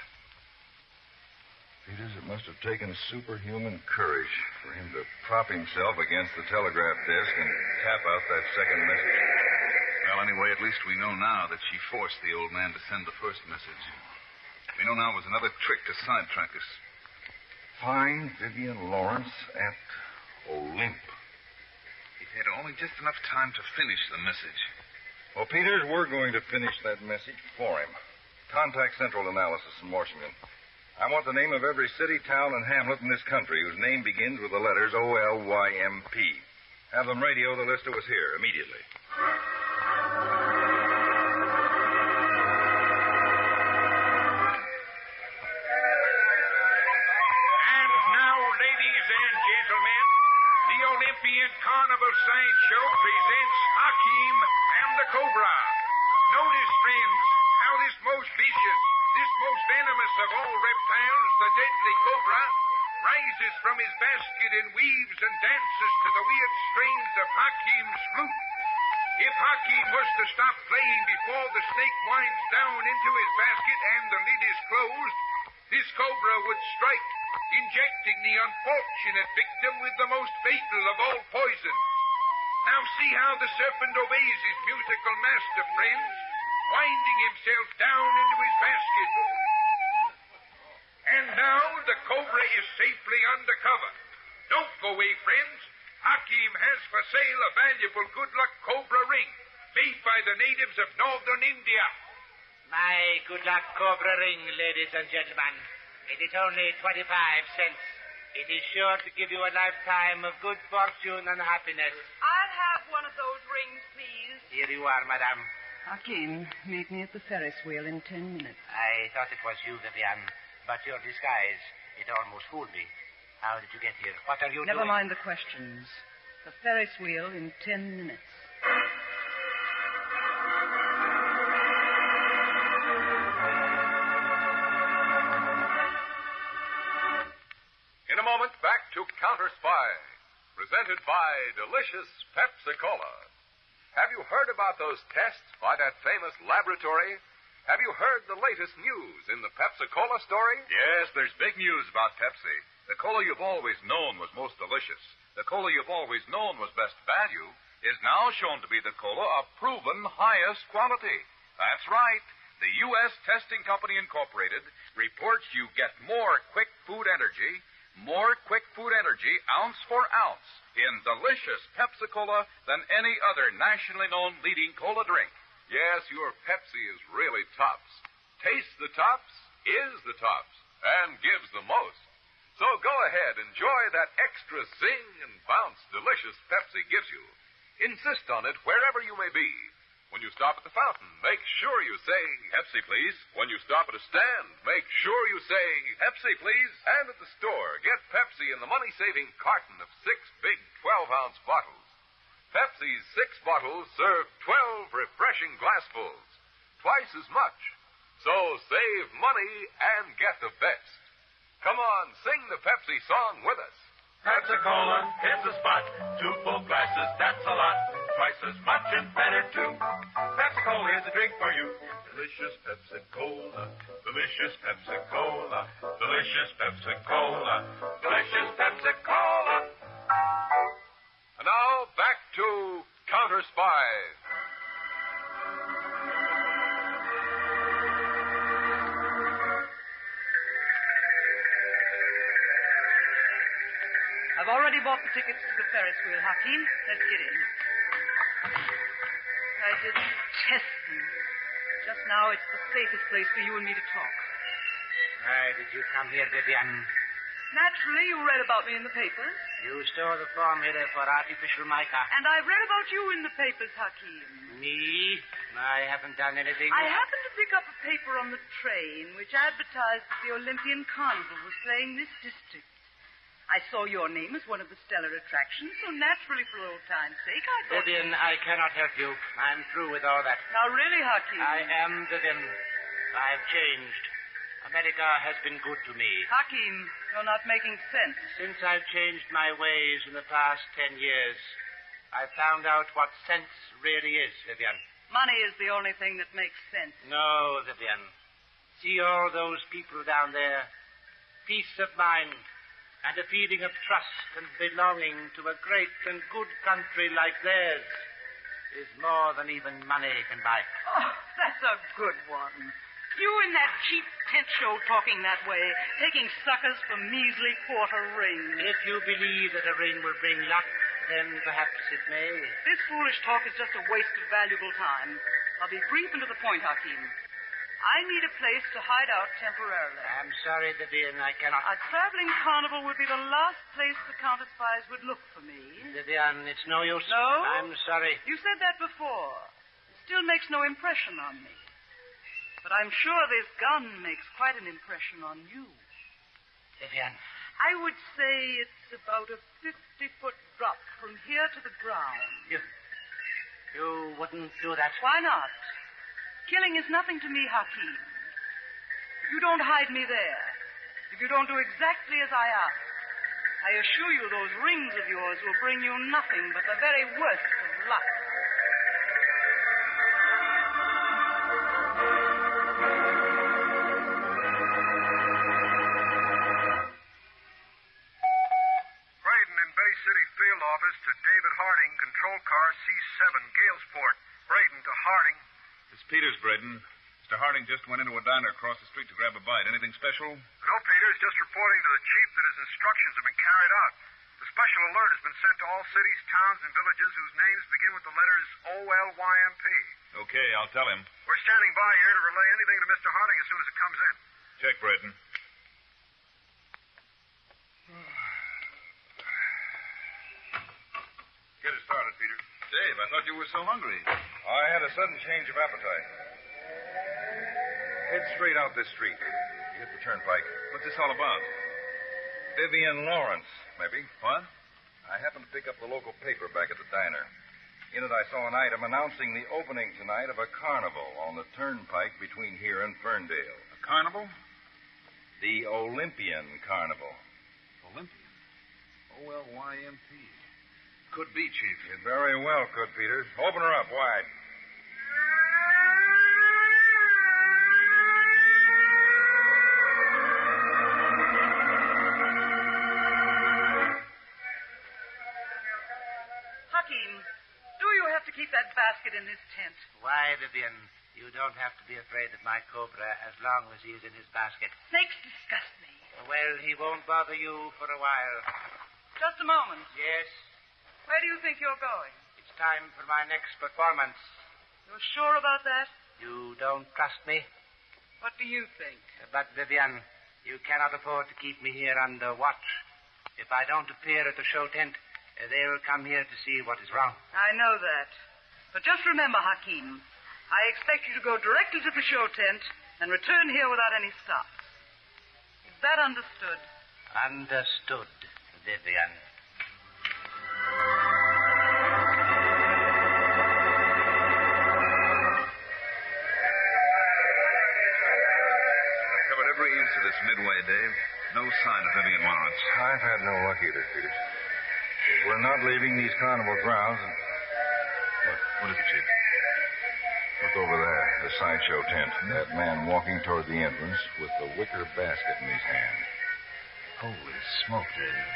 Peters, it must have taken superhuman courage for him to prop himself against the telegraph desk and tap out that second message. Well, anyway, at least we know now that she forced the old man to send the first message. We know now it was another trick to sidetrack us. Find Vivian Lawrence at Olymp. He had only just enough time to finish the message. Well, Peters, we're going to finish that message for him. Contact Central Analysis in Washington. I want the name of every city, town, and hamlet in this country whose name begins with the letters O-L-Y-M-P. Have them radio the list to us here immediately. And now, ladies and gentlemen, the Olympian Carnival Science Show presents Hakim and the Cobra. Notice, friends, how this most vicious, this most venomous of all reptiles, the deadly cobra, rises from his basket and weaves and dances to the weird strains of Hakim's flute. If Hakim was to stop playing before the snake winds down into his basket and the lid is closed, this cobra would strike, injecting the unfortunate victim with the most fatal of all poisons. Now see how the serpent obeys his musical master, friends, winding himself down into his basket. And now the cobra is safely under cover. Don't go away, friends. Hakim has for sale a valuable good luck cobra ring made by the natives of northern India. My good luck cobra ring, ladies and gentlemen. It is only 25 cents. It is sure to give you a lifetime of good fortune and happiness. I'll have one of those rings, please. Here you are, madame. Hakim, meet me at the Ferris wheel in 10 minutes. I thought it was you, Vivian, but your disguise, it almost fooled me. How did you get here? What are you Never doing? mind the questions. The Ferris wheel in 10 minutes. In a moment, back to Counter Spy, presented by Delicious Pepsi-Cola. Have you heard about those tests by that famous laboratory? Have you heard the latest news in the Pepsi-Cola story? Yes, there's big news about Pepsi. The cola you've always known was most delicious. The cola you've always known was best value is now shown to be the cola of proven highest quality. That's right. The U.S. Testing Company Incorporated reports you get more quick food energy ounce for ounce in delicious Pepsi-Cola than any other nationally known leading cola drink. Yes, your Pepsi is really tops. Tastes the tops, is the tops, and gives the most. So go ahead, enjoy that extra zing and bounce delicious Pepsi gives you. Insist on it wherever you may be. When you stop at the fountain, make sure you say, Pepsi, please. When you stop at a stand, make sure you say, Pepsi, please. And at the store, get Pepsi in the money-saving carton of 6 big 12-ounce bottles. Pepsi's 6 bottles serve 12 refreshing glassfuls, twice as much. So save money and get the best. Come on, sing the Pepsi song with us. Pepsi-Cola, it's a spot. 2 full glasses, that's a lot. Twice as much and better, too. Pepsi-Cola is a drink for you. Delicious Pepsi-Cola. Delicious Pepsi-Cola. Delicious Pepsi-Cola. Delicious Pepsi-Cola. And now, back to Counter Spy. I've already bought the tickets to the Ferris wheel, Hakim. Let's get in. I didn't test them. Just now, it's the safest place for you and me to talk. Why did you come here, Vivian? Naturally, you read about me in the papers. You store the formula for artificial mica. And I've read about you in the papers, Hakim. Me? I haven't done anything. I happened to pick up a paper on the train which advertised that the Olympian Carnival was playing this district. I saw your name as one of the stellar attractions, so naturally, for old time's sake, I thought... Vivian, I cannot help you. I'm through with all that. Now, really, Hakim? I am, Vivian. I've changed. America has been good to me. Hakim, you're not making sense. Since I've changed my ways in the past 10 years, I've found out what sense really is, Vivian. Money is the only thing that makes sense. No, Vivian. See all those people down there. Peace of mind and a feeling of trust and belonging to a great and good country like theirs is more than even money can buy. Oh, that's a good one. You in that cheap tent show talking that way, taking suckers for measly quarter rings. If you believe that a ring will bring luck, then perhaps it may. This foolish talk is just a waste of valuable time. I'll be brief and to the point, Hakim. I need a place to hide out temporarily. I'm sorry, Vivian, I cannot. A traveling carnival would be the last place the counter spies would look for me. Vivian, it's no use. No? I'm sorry. You said that before. It still makes no impression on me. But I'm sure this gun makes quite an impression on you. Vivian. I would say it's about a 50-foot drop from here to the ground. You wouldn't do that? Why not? Killing is nothing to me, Hakim. If you don't hide me there, if you don't do exactly as I ask, I assure you those rings of yours will bring you nothing but the very worst of luck. Braden in Bay City Field Office to David Harding, Control Car C7, Galesport. Braden to Harding. It's Peters, Braden. Mr. Harding just went into a diner across the street to grab a bite. Anything special? No, Peters, just reporting to the chief that his instructions have been carried out. The special alert has been sent to all cities, towns, and villages whose names begin with the letters OLYMP. Okay, I'll tell him. We're standing by here to relay anything to Mr. Harding as soon as it comes in. Check, Braden. Get it started, Peter. Dave, I thought you were so hungry. I had a sudden change of appetite. Head straight out this street. You hit the turnpike. What's this all about? Vivian Lawrence, maybe. What? I happened to pick up the local paper back at the diner. In it, I saw an item announcing the opening tonight of a carnival on the turnpike between here and Ferndale. A carnival? The Olympian Carnival. Olympian? OLYMP. Could be, Chief. It very well could, Peter. Open her up wide. Hakeem, do you have to keep that basket in this tent? Why, Vivian, you don't have to be afraid of my cobra as long as he is in his basket. Snakes disgust me. Well, he won't bother you for a while. Just a moment. Yes, Where do you think you're going? it's time for my next performance. You're sure about that? You don't trust me? What do you think? But, Vivian, you cannot afford to keep me here under watch. If I don't appear at the show tent, they'll come here to see what is wrong. I know that. But just remember, Hakeem, I expect you to go directly to the show tent and return here without any stops. Is that understood? Understood, Vivian. I covered every inch of this midway, Dave. No sign of Vivian Lawrence. I've had no luck either, Peter. We're not leaving these carnival grounds. What is it, Chief? Look over there, the sideshow tent. That man walking toward the entrance with the wicker basket in his hand. Holy smoke, Dave.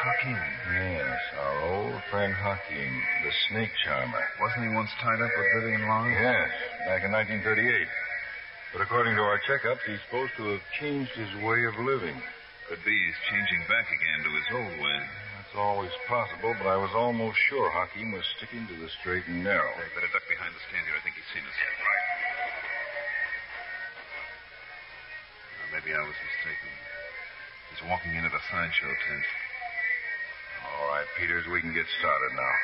Hakeem. Yes, our old friend Hakeem, the snake charmer. Wasn't he once tied up with Vivian Lawrence? Yes, back in 1938. But according to our checkups, he's supposed to have changed his way of living. Could be he's changing back again to his old way. That's always possible, but I was almost sure Hakeem was sticking to the straight and narrow. Hey, better duck behind the stand here. I think he's seen us. Right. Maybe I was mistaken. He's walking into the sideshow tent. All right, Peters, we can get started now.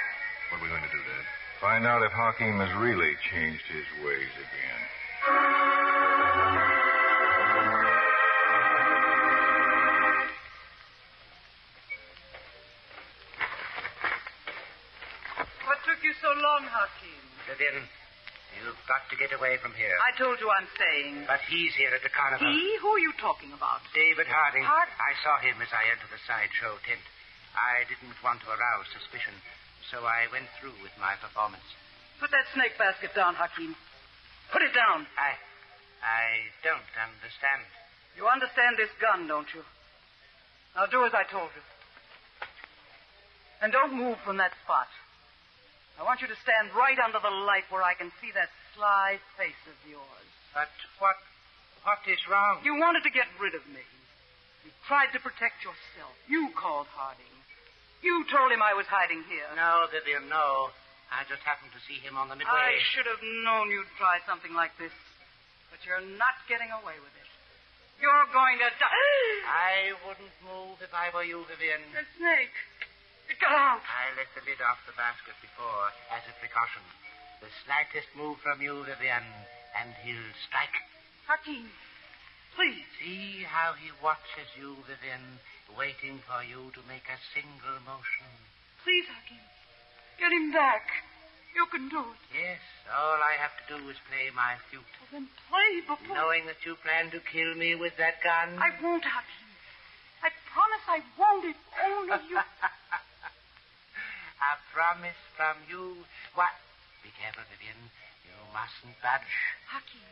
What are we going to do, Dad? Find out if Hakeem has really changed his ways again. What took you so long, Hakeem? Vivian, you've got to get away from here. I told you I'm staying. But he's here at the carnival. He? Who are you talking about? David Harding. Harding? I saw him as I entered the sideshow tent. I didn't want to arouse suspicion, so I went through with my performance. Put that snake basket down, Hakeem. Put it down. I don't understand. You understand this gun, don't you? Now do as I told you. And don't move from that spot. I want you to stand right under the light where I can see that sly face of yours. But what is wrong? You wanted to get rid of me. You tried to protect yourself. You called Harding. You told him I was hiding here. No, Vivian, no. I just happened to see him on the midway. I should have known you'd try something like this. But you're not getting away with it. You're going to die. I wouldn't move if I were you, Vivian. The snake. It got out. I let the lid off the basket before, as a precaution. The slightest move from you, Vivian, and he'll strike. Hakeem, please. See how he watches you, Vivian, waiting for you to make a single motion. Please, Hakeem. Get him back. You can do it. Yes, all I have to do is play my flute. Well, then play before... Knowing that you plan to kill me with that gun. I won't, Hakeem. I promise I won't if only you... A promise from you. What? Be careful, Vivian. You mustn't budge. Hakeem,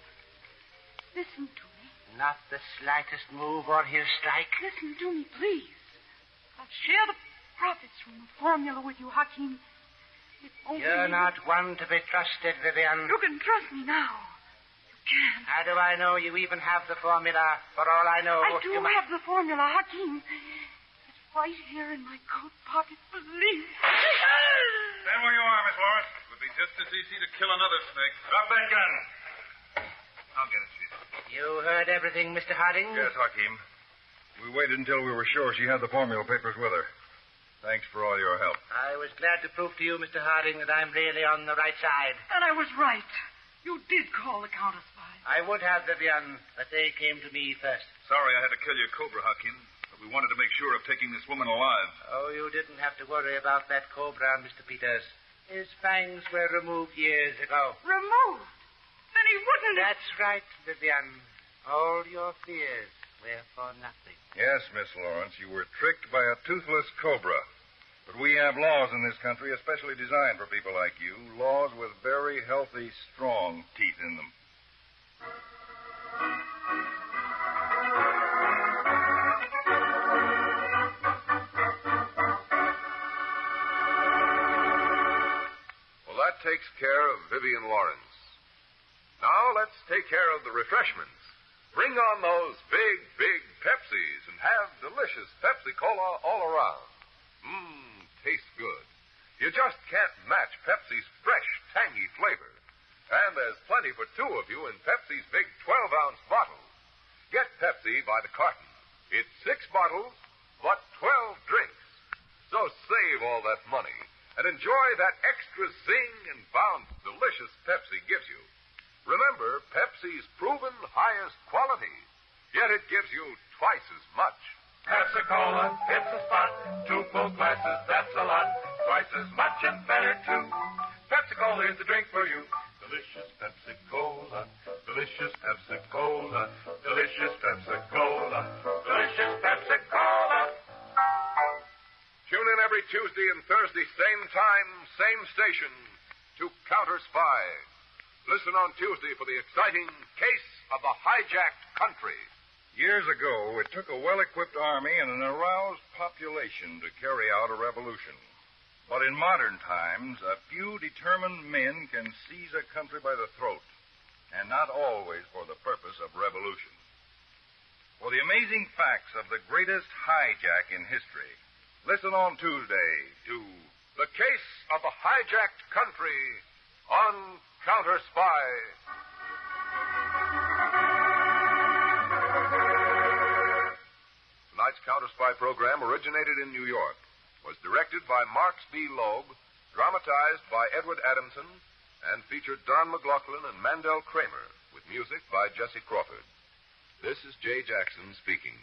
listen to me. Not the slightest move or he'll strike. Listen to me, please. I'll share the profits from the formula with you, Hakeem. If only You're not one to be trusted, Vivian. You can trust me now. You can. How do I know you even have the formula? For all I know... I do have the formula, Hakeem. It's right here in my coat pocket, please. Stand where you are, Miss Lawrence. It would be just as easy to kill another snake. Drop that gun. I'll get it, Chief. You heard everything, Mr. Harding? Yes, Hakim. We waited until we were sure she had the formula papers with her. Thanks for all your help. I was glad to prove to you, Mr. Harding, that I'm really on the right side. And I was right. You did call the counter spy. I would have, Vivian, but they came to me first. Sorry I had to kill your Cobra, Hakim, but we wanted to make sure of taking this woman alive. Oh, you didn't have to worry about that Cobra, Mr. Peters. His fangs were removed years ago. Removed? Then he wouldn't have... That's right, Vivian. All your fears were for nothing. Yes, Miss Lawrence, you were tricked by a toothless cobra. But we have laws in this country especially designed for people like you, laws with very healthy, strong teeth in them. Well, that takes care of Vivian Lawrence. Now let's take care of the refreshments. Bring on those big, big Pepsis and have delicious Pepsi Cola all around. Tastes good. You just can't match Pepsi's fresh, tangy flavor. And there's plenty for two of you in Pepsi's big 12-ounce bottles. Get Pepsi by the carton. It's 6 bottles, but 12 drinks. So save all that money and enjoy that extra zing and bounce delicious Pepsi gives you. Remember, Pepsi's proven highest quality, yet it gives you twice as much. Pepsi-Cola, it's a spot. 2 full glasses, that's a lot. Twice as much and better, too. Pepsi-Cola is the drink for you. Delicious Pepsi-Cola. Delicious Pepsi-Cola. Delicious Pepsi-Cola. Delicious Pepsi-Cola. Tune in every Tuesday and Thursday, same time, same station, to Counter Spy. Listen on Tuesday for the exciting Case of the Hijacked Country. Years ago, it took a well-equipped army and an aroused population to carry out a revolution. But in modern times, a few determined men can seize a country by the throat, and not always for the purpose of revolution. For the amazing facts of the greatest hijack in history, listen on Tuesday to The Case of the Hijacked Country on Counter Spy. Tonight's Counter Spy program originated in New York, was directed by Marks B. Loeb, dramatized by Edward Adamson, and featured Don McLaughlin and Mandel Kramer, with music by Jesse Crawford. This is Jay Jackson speaking.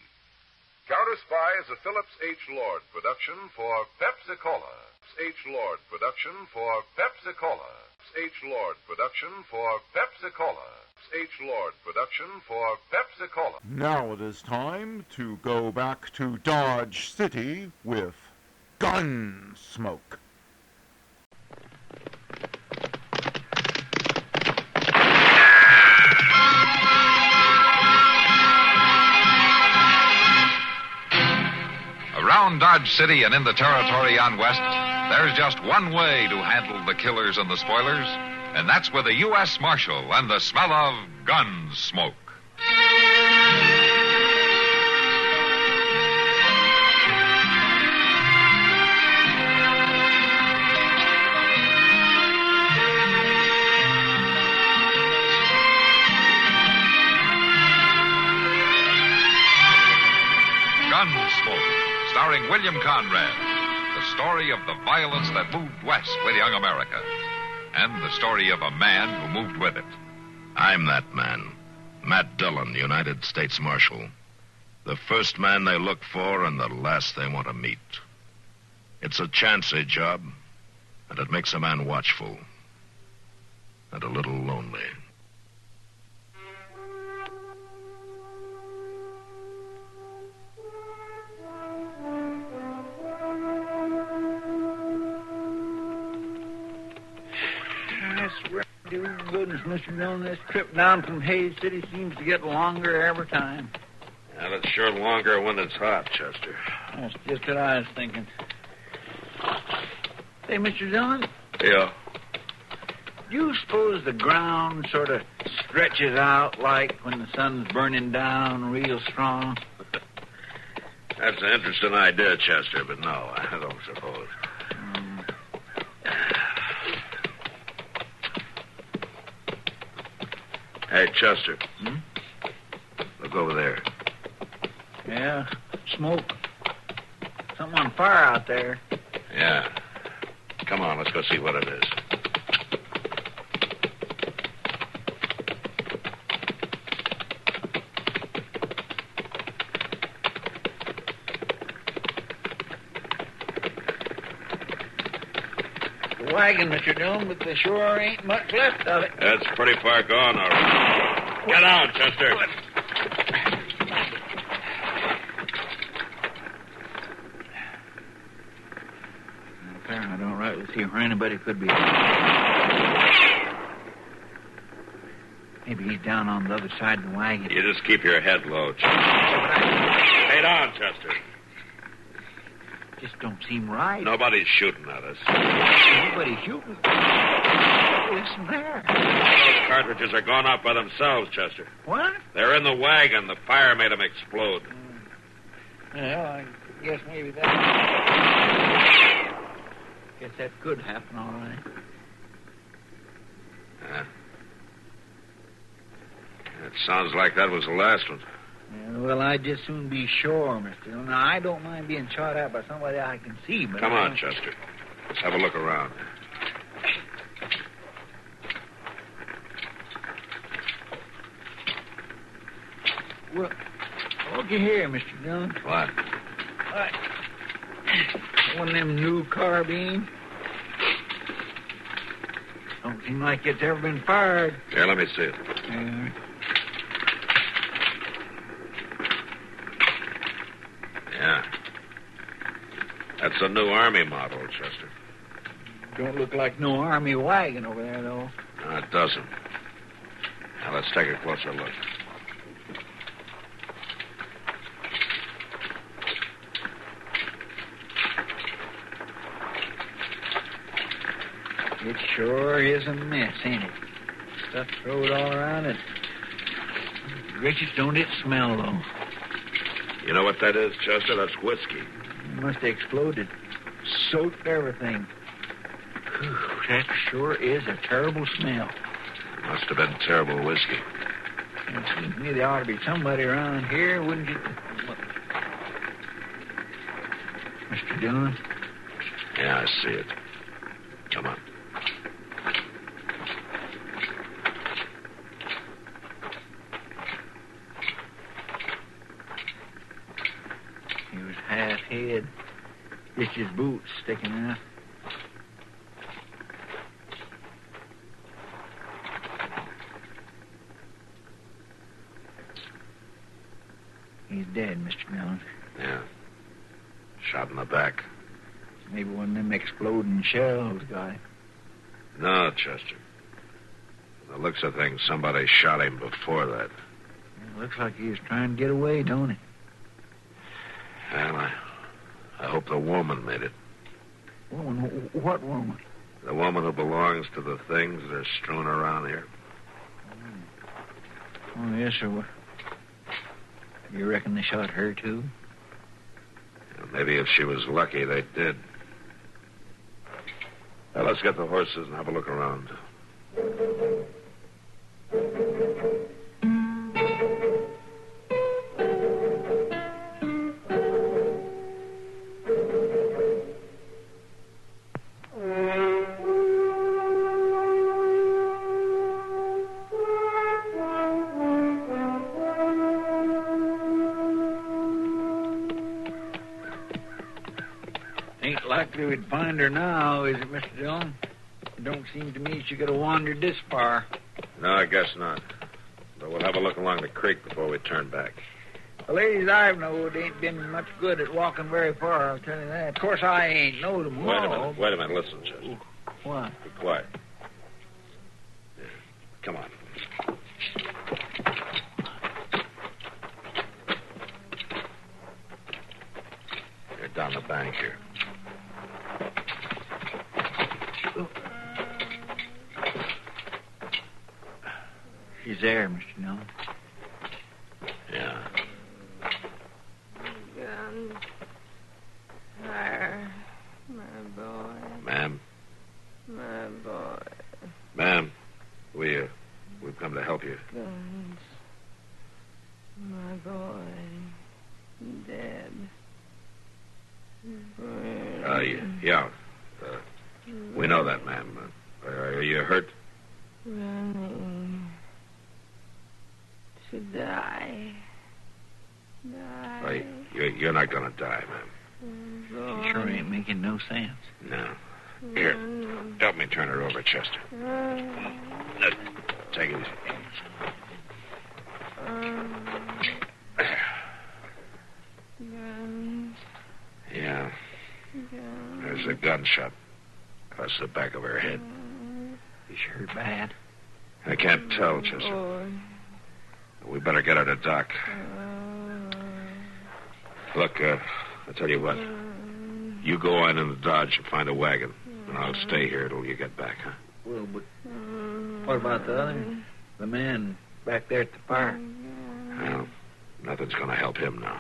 Counter Spy is a Phillips H. Lord production for Pepsi-Cola. H. Lord production for Pepsi-Cola. H. Lord production for Pepsi-Cola. H. Lord production for Pepsi-Cola. Now it is time to go back to Dodge City with Gunsmoke. Around Dodge City and in the territory on West, there's just one way to handle the killers and the spoilers, and that's with a U.S. Marshal and the smell of gun smoke. Gunsmoke, starring William Conrad. The story of the violence that moved west with young America. And the story of a man who moved with it. I'm that man. Matt Dillon, United States Marshal. The first man they look for and the last they want to meet. It's a chancy job, and it makes a man watchful. And a little lonely. Dear goodness, Mr. Dillon, this trip down from Hayes City seems to get longer every time. And it's sure longer when it's hot, Chester. That's just what I was thinking. Hey, Mr. Dillon? Yeah. Do you suppose the ground sort of stretches out like when the sun's burning down real strong? That's an interesting idea, Chester, but no, I don't suppose. Hey, Chester. Look over there. Yeah, smoke. Something on fire out there. Yeah. Come on, let's go see what it is. The wagon, Mr. Dillon, but there sure ain't much left of it. That's pretty far gone, all right. Get out, Chester. I don't rightly see where anybody could be. Maybe he's down on the other side of the wagon. You just keep your head low, Chester. Hey, down, Chester. Just don't seem right. Nobody's shooting at us. Nobody's shooting. Listen there. Those cartridges are gone off by themselves, Chester. What? They're in the wagon. The fire made them explode. Well, I guess maybe that... Guess that could happen, all right. It sounds like that was the last one. Yeah, well, I'd just soon be sure, Mr. Dillon. Now, I don't mind being shot at by somebody I can see, but... Come on, Chester. Let's have a look around. Well, looky here, Mr. Dillon. What? One of them new carbines. Don't seem like it's ever been fired. Here, let me see it. Yeah. That's a new Army model, Chester. Don't look like no Army wagon over there, though. No, it doesn't. Now, let's take a closer look. It sure is a mess, ain't it? Stuff thrown all around it. Gracious, don't it smell, though? You know what that is, Chester? That's whiskey. It must have exploded. Soaked everything. Whew, that sure is a terrible smell. Must have been terrible whiskey. It seems to me there ought to be somebody around here, wouldn't you? Mr. Dillon? Yeah, I see it. Come on. He was half head. Just his boots sticking out. He's dead, Mr. Dillon. Yeah. Shot in the back. Maybe one of them exploding shells got him. No, Chester. From the looks of things, somebody shot him before that. It looks like he was trying to get away, don't it? Well, I hope the woman made it. Woman? What woman? The woman who belongs to the things that are strewn around here. Oh, yes, sir. You reckon they shot her, too? Well, maybe if she was lucky, they did. Well, let's get the horses and have a look around. Ain't likely we'd find her now, is it, Mr. Dillon? It don't seem to me she could have wandered this far. No, I guess not. But we'll have a look along the creek before we turn back. The ladies I've knowed ain't been much good at walking very far, I'll tell you that. Of course, I ain't knowed them all. Wait a minute. Listen, Chester. What? Be quiet. Yeah. Come on. You're down the bank here. She's there, Mr. Dillon. Yeah. We've come to help you. Guns. My boy. Dead. Yeah. We know that, ma'am. Are you hurt? Running. To die. You're not going to die, ma'am. She sure ain't making no sense. No. Here, help me turn her over, Chester. Take it easy. Yeah. There's a gunshot across the back of her head. Is sure bad? I can't tell, Chester. We better get her to Doc. Look, I'll tell you what. You go on in the Dodge and find a wagon, and I'll stay here till you get back, huh? Well, but what about the other? The man back there at the fire? Well, nothing's going to help him now.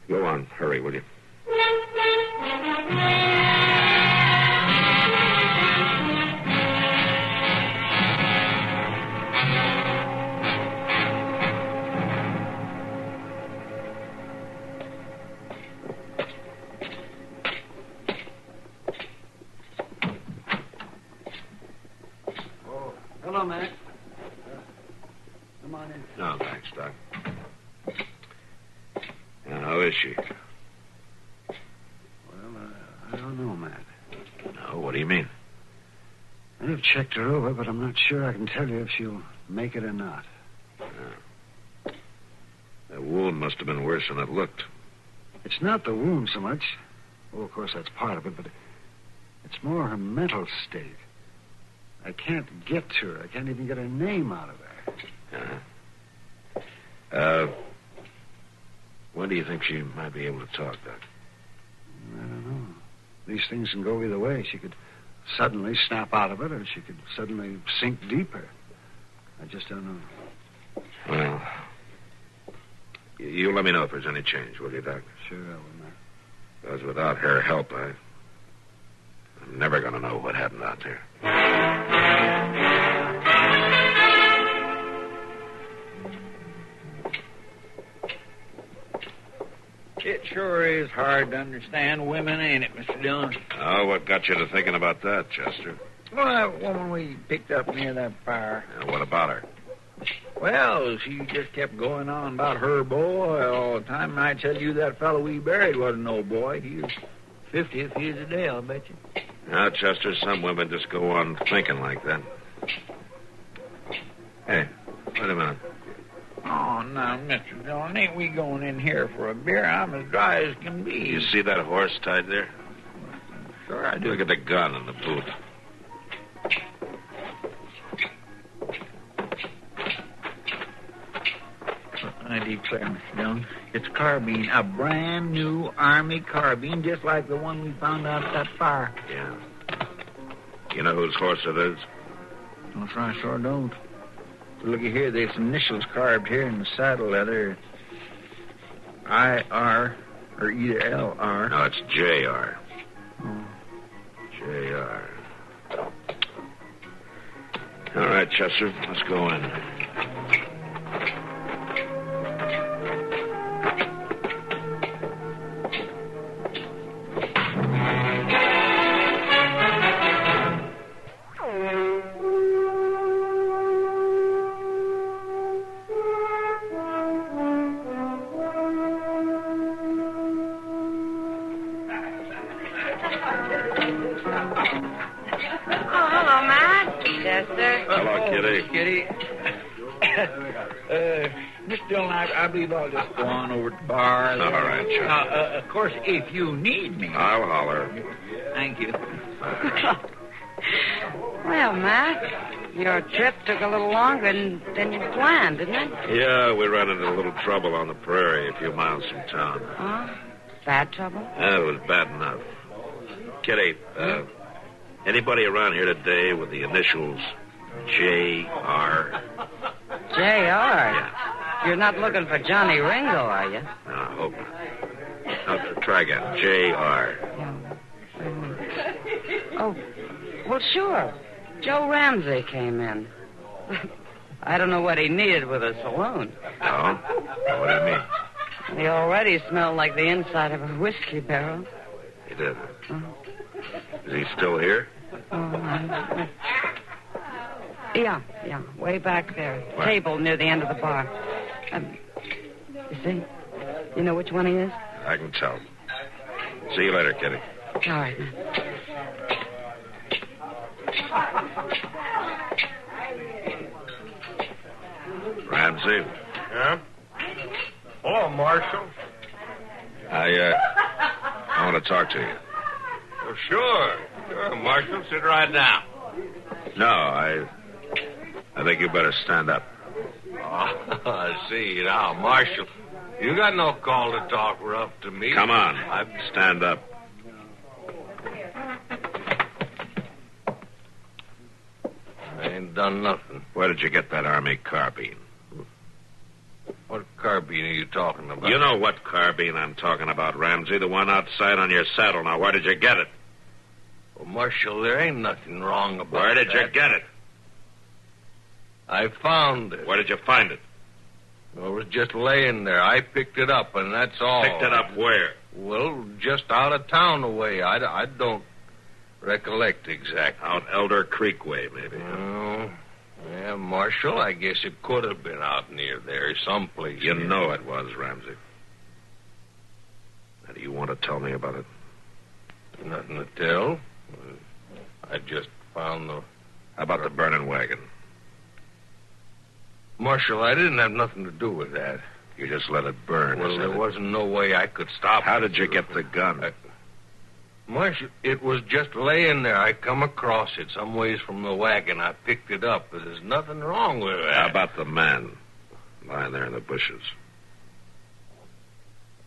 Go on. Hurry, will you? Hello, Mac. Come on in. No, thanks, Doc. Now, how is she? Well, I don't know, Matt. No, what do you mean? I've checked her over, but I'm not sure I can tell you if she'll make it or not. That wound must have been worse than it looked. It's not the wound so much. Well, of course, that's part of it, but it's more her mental state. I can't get to her. I can't even get her name out of her. When do you think she might be able to talk, Doc? I don't know. These things can go either way. She could suddenly snap out of it, or she could suddenly sink deeper. I just don't know. Well, you let me know if there's any change, will you, Doc? Sure, I will, Mac. Because without her help, I'm never going to know what happened out there. It sure is hard to understand women, ain't it, Mr. Dillon? Oh, what got you to thinking about that, Chester? Well, that woman we picked up near that fire. What about her? Well, she just kept going on about her boy all the time, and I tell you that fellow we buried wasn't no boy. He was 50th years a day, I'll bet you. Now, Chester, some women just go on thinking like that. Hey, wait a minute. Oh, now, Mr. Dillon, ain't we going in here for a beer? I'm as dry as can be. You see that horse tied there? Sure I do. Look at the gun in the boot. I declare, Mr. Dillon, it's carbine, a brand new Army carbine, just like the one we found out at that fire. Yeah. You know whose horse it is? No, sir, I sure don't. Looky here, there's initials carved here in the saddle leather. I-R, or either L-R. No, it's J-R. Oh. J-R. All right, Chester, let's go in. Mr. Dillon, I believe I'll just go on over to the bar. All right, Chuck. Of course, if you need me. I'll holler. Thank you. Well, Mac, your trip took a little longer than you planned, didn't it? Yeah, we ran into a little trouble on the prairie a few miles from town. Huh? Bad trouble? It was bad enough. Kitty, anybody around here today with the initials J.R.? J.R.? Yeah. You're not looking for Johnny Ringo, are you? No, I hope not. No, try again. J.R. Oh, well, sure. Joe Ramsey came in. I don't know what he needed with a saloon. No? What do you mean? He already smelled like the inside of a whiskey barrel. He did. Is he still here? Yeah, way back there. What? Table near the end of the bar. You see? You know which one he is? I can tell. See you later, Kitty. All right. Ramsey. Yeah? Hello, Marshal. I want to talk to you. Oh, sure, Marshal. Sit right down. No, I think you better stand up. Oh, I see now, Marshal. You got no call to talk rough to me. Come on. Stand up. I ain't done nothing. Where did you get that Army carbine? What carbine are you talking about? You know what carbine I'm talking about, Ramsey. The one outside on your saddle. Now, where did you get it? Well, Marshal, there ain't nothing wrong about Where did that. you get it? I found it. Where did you find it? Well, it was just laying there. I picked it up, and that's all. Picked it up where? Well, just out of town away. I don't recollect exactly. Out Elder Creek way, maybe. Oh, yeah, Marshal, I guess it could have been out near there, someplace. You know it was, Ramsey. Now, do you want to tell me about it? Nothing to tell. I just found the... How about the burning wagon? Marshal, I didn't have nothing to do with that. You just let it burn. Well, there wasn't no way I could stop How it. did you get the gun? Marshal, it was just laying there. I come across it some ways from the wagon. I picked it up. There's nothing wrong with that. How about the man lying there in the bushes?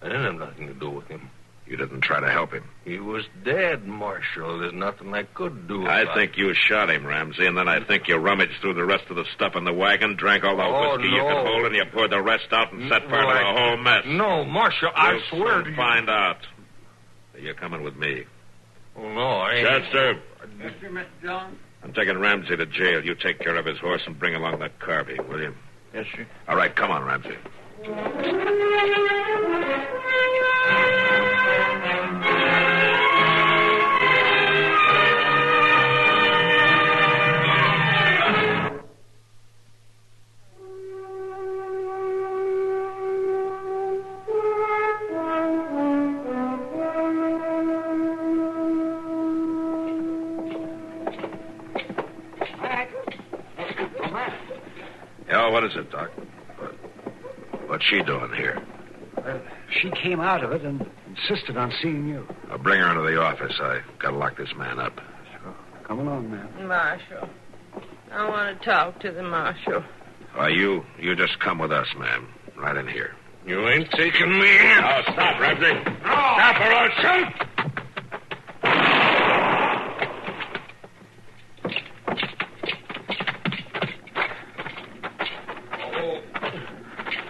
I didn't have nothing to do with him. You didn't try to help him? He was dead, Marshal. There's nothing I could do I about think you shot him, Ramsey, and then I think you rummaged through the rest of the stuff in the wagon, drank all the whiskey you could hold, and you poured the rest out and set fire to the whole mess. No, Marshal, I swear to you. Find out. You're coming with me. Oh, no, I ain't. Chester. Yes, sir, Mr. Dillon. I'm taking Ramsey to jail. You take care of his horse and bring along that carbine, will you? Yes, sir. All right, come on, Ramsey. Yeah, what is it, Doc? What's she doing here? She came out of it and insisted on seeing you. I'll bring her into the office. I gotta lock this man up. Sure. Come along, ma'am. Marshal. I want to talk to the marshal. Why, you just come with us, ma'am. Right in here. You ain't taking me in. Oh, stop, Ramsey. No. Stop or I'll shoot.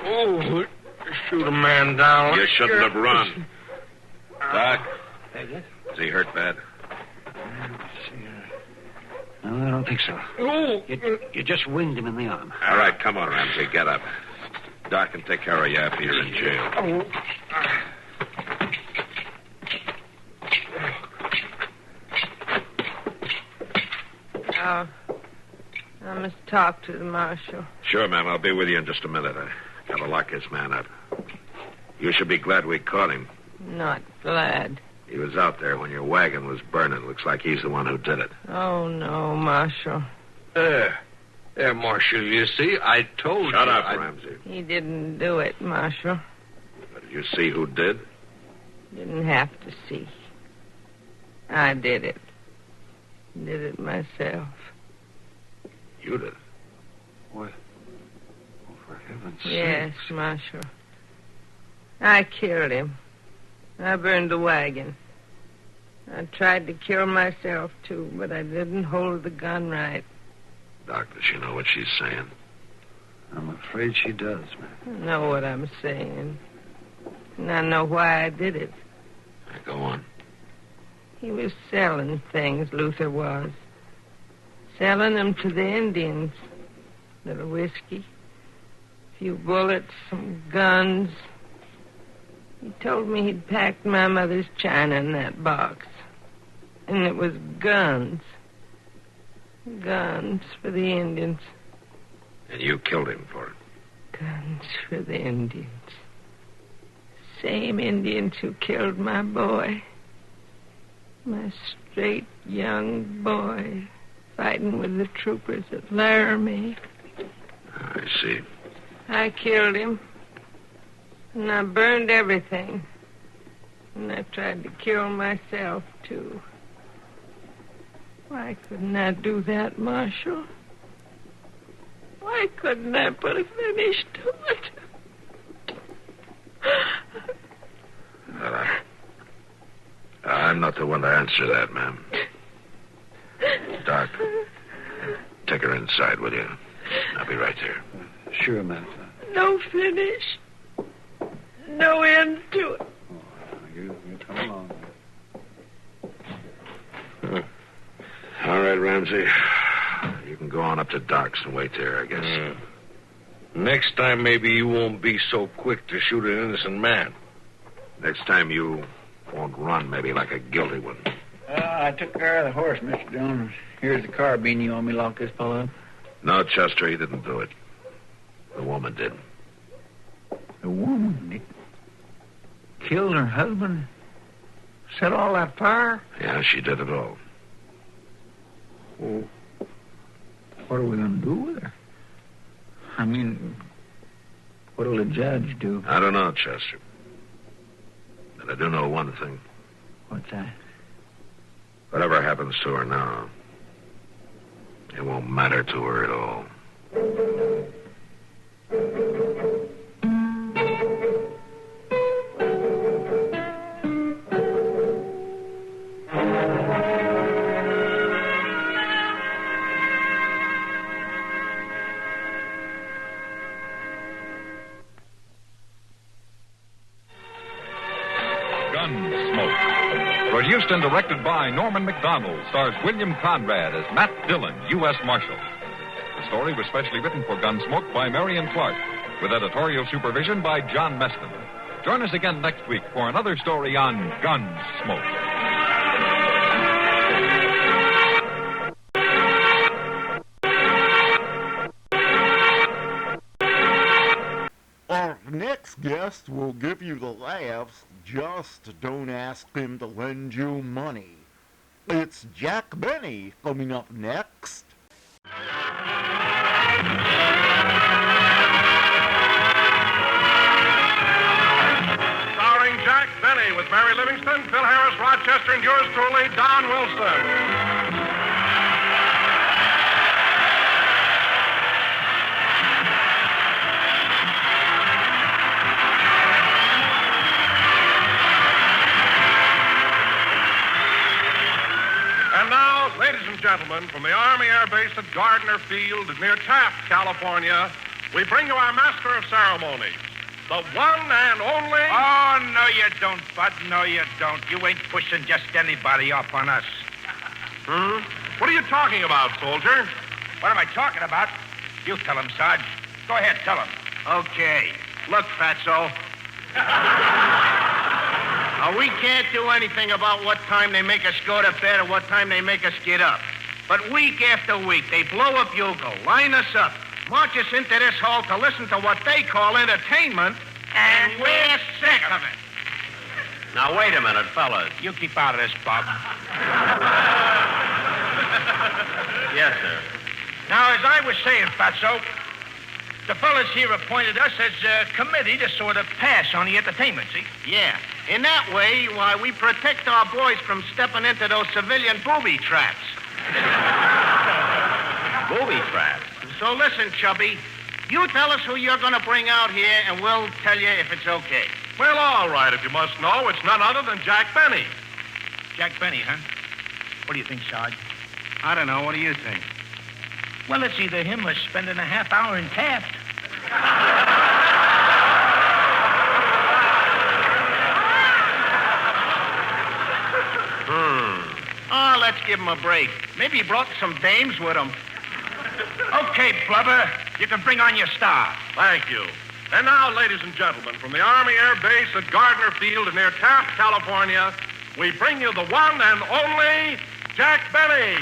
Oh, shoot a man down. You shouldn't have run. Doc, is he hurt bad? No, I don't think so. Oh. You just winged him in the arm. All right, come on, Ramsey. Get up. Doc can take care of you after you're in jail. Oh, I must talk to the marshal. Sure, ma'am. I'll be with you in just a minute. I gotta lock this man up. You should be glad we caught him. Not glad. He was out there when your wagon was burning. Looks like he's the one who did it. Oh, no, Marshal. There, Marshal, you see, I told you. Shut up, Ramsey. He didn't do it, Marshal. But did you see who did? Didn't have to see. I did it. Did it myself. You did? What? Oh, for heaven's sake. Yes, Marshal. I killed him. I burned the wagon. I tried to kill myself, too, but I didn't hold the gun right. Doc, does she know what she's saying? I'm afraid she does, man. I know what I'm saying. And I know why I did it. Go on. He was selling things, Luther was. selling them to the Indians. Little whiskey, a few bullets, some guns. He told me he'd packed my mother's china in that box. And it was guns. Guns for the Indians. And you killed him for it. Guns for the Indians. Same Indians who killed my boy. My straight young boy fighting with the troopers at Laramie. I see. I killed him. And I burned everything. And I tried to kill myself, too. Why couldn't I do that, Marshal? Why couldn't I put a finish to it? Well, I'm not the one to answer that, ma'am. Doc, take her inside, will you? I'll be right there. Sure, ma'am. No finish. No end to it. You come along. All right, Ramsey. You can go on up to Doc's and wait there, I guess. Next time, maybe you won't be so quick to shoot an innocent man. Next time, you won't run maybe like a guilty one. I took care of the horse, Mr. Jones. Here's the carbine you want me to lock this fellow up. No, Chester, he didn't do it. The woman did. The woman did? Killed her husband? Set all that fire? Yeah, she did it all. Well, what are we going to do with her? I mean, what'll the judge do? I don't know, Chester. But I do know one thing. What's that? Whatever happens to her now, it won't matter to her at all. Gunsmoke. Produced and directed by Norman McDonald, stars William Conrad as Matt Dillon, U.S. Marshal. The story was specially written for Gunsmoke by Marion Clark, with editorial supervision by John Meston. Join us again next week for another story on Gunsmoke. Our next guest will give you the laughs. Just don't ask him to lend you money. It's Jack Benny coming up next. Starring Jack Benny with Mary Livingston, Phil Harris, Rochester, and yours truly, Don Wilson. And now, ladies and gentlemen, from the Army Air Base at Gardner Field near Taft, California, we bring you our master of ceremonies, the one and only... Oh, no, you don't, Bud. No, you don't. You ain't pushing just anybody up on us. What are you talking about, soldier? What am I talking about? You tell him, Sarge. Go ahead, tell him. Okay. Look, Fatso. We can't do anything about what time they make us go to bed or what time they make us get up. But week after week, they blow a bugle, line us up, march us into this hall to listen to what they call entertainment, and we're sick of it. Now, wait a minute, fellas. You keep out of this, Bob. Yes, sir. Now, as I was saying, Fatso, the fellas here appointed us as a committee to sort of pass on the entertainment, see? Yeah. In that way, why, we protect our boys from stepping into those civilian booby traps. Booby traps? So listen, Chubby. You tell us who you're going to bring out here, and we'll tell you if it's okay. Well, all right, if you must know, it's none other than Jack Benny. Jack Benny, huh? What do you think, Sarge? I don't know. What do you think? Well, it's either him or spending a half hour in Taft. All Now let's give him a break. Maybe he brought some dames with him. Okay, Blubber, you can bring on your star. Thank you. And now, ladies and gentlemen, from the Army Air Base at Gardner Field near Taft, California, we bring you the one and only Jack Benny.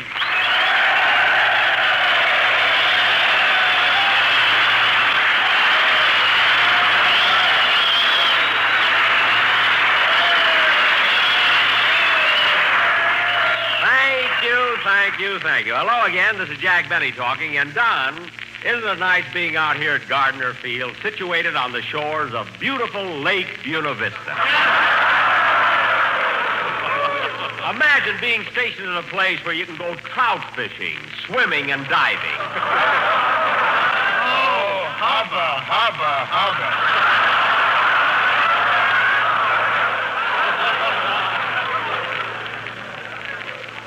Thank you. Hello again. This is Jack Benny talking. And Don, isn't it nice being out here at Gardner Field, situated on the shores of beautiful Lake Buena Vista? Imagine being stationed in a place where you can go trout fishing, swimming, and diving. Oh, hubba.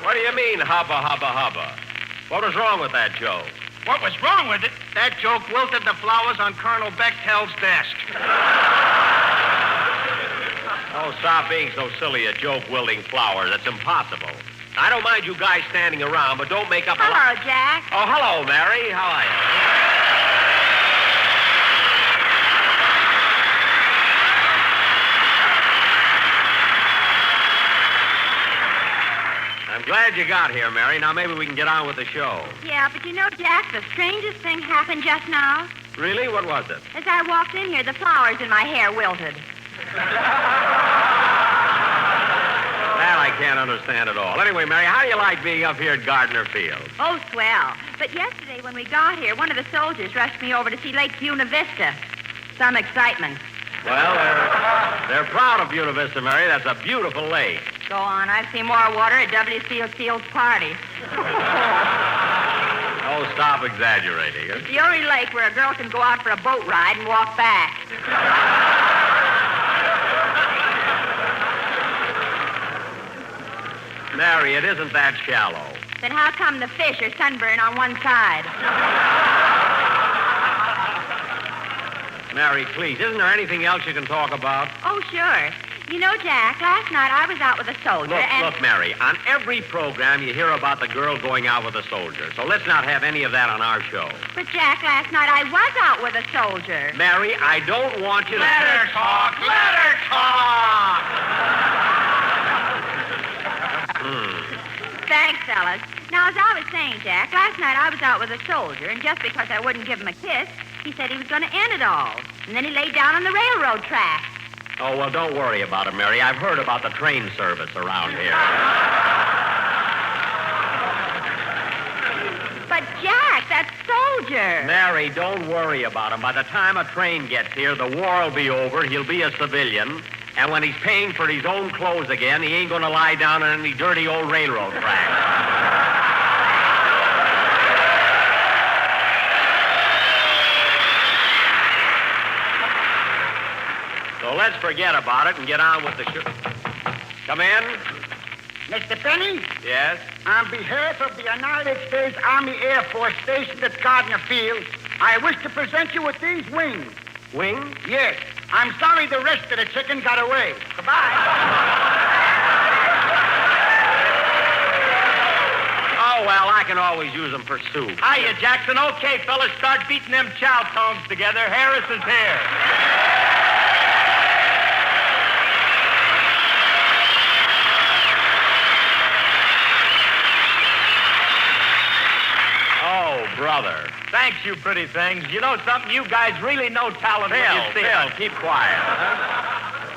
What do you mean, hubba? What was wrong with that joke? What was wrong with it? That joke wilted the flowers on Colonel Bechtel's desk. Oh, stop being so silly, a joke wilting flowers. That's impossible. I don't mind you guys standing around, but don't make up a lot. Hello, Jack. Oh, hello, Mary. How are you? I'm glad you got here, Mary. Now maybe we can get on with the show. Yeah, but you know, Jack, the strangest thing happened just now. Really? What was it? As I walked in here, the flowers in my hair wilted. That I can't understand at all. Anyway, Mary, how do you like being up here at Gardner Field? Oh, swell. But yesterday when we got here, one of the soldiers rushed me over to see Lake Buena Vista. Some excitement. Well, they're proud of Buena Vista, Mary. That's a beautiful lake. Go on. I've seen more water at W.C. Field's party. Oh, stop exaggerating. It's the only lake where a girl can go out for a boat ride and walk back. Mary, it isn't that shallow. Then how come the fish are sunburned on one side? Mary, please, isn't there anything else you can talk about? Oh, sure. You know, Jack, last night I was out with a soldier Look, Mary, on every program you hear about the girl going out with a soldier. So let's not have any of that on our show. But, Jack, last night I was out with a soldier. Mary, I don't want you to... Let her talk. Thanks, fellas. Now, as I was saying, Jack, last night I was out with a soldier, and just because I wouldn't give him a kiss, he said he was going to end it all. And then he laid down on the railroad track. Oh, well, don't worry about it, Mary. I've heard about the train service around here. But, Jack, that soldier. Mary, don't worry about him. By the time a train gets here, the war will be over. He'll be a civilian. And when he's paying for his own clothes again, he ain't going to lie down on any dirty old railroad track. So let's forget about it and get on with the show. Come in. Mr. Benny? Yes? On behalf of the United States Army Air Force stationed at Gardner Field, I wish to present you with these wings. Wings? Yes. I'm sorry the rest of the chicken got away. Goodbye. Oh, well, I can always use them for soup. Hiya, Jackson. Okay, fellas, start beating them chow tones together. Harris is here. Brother. Thanks, you pretty things. You know something? You guys really know talent when you see Phil, it. keep quiet.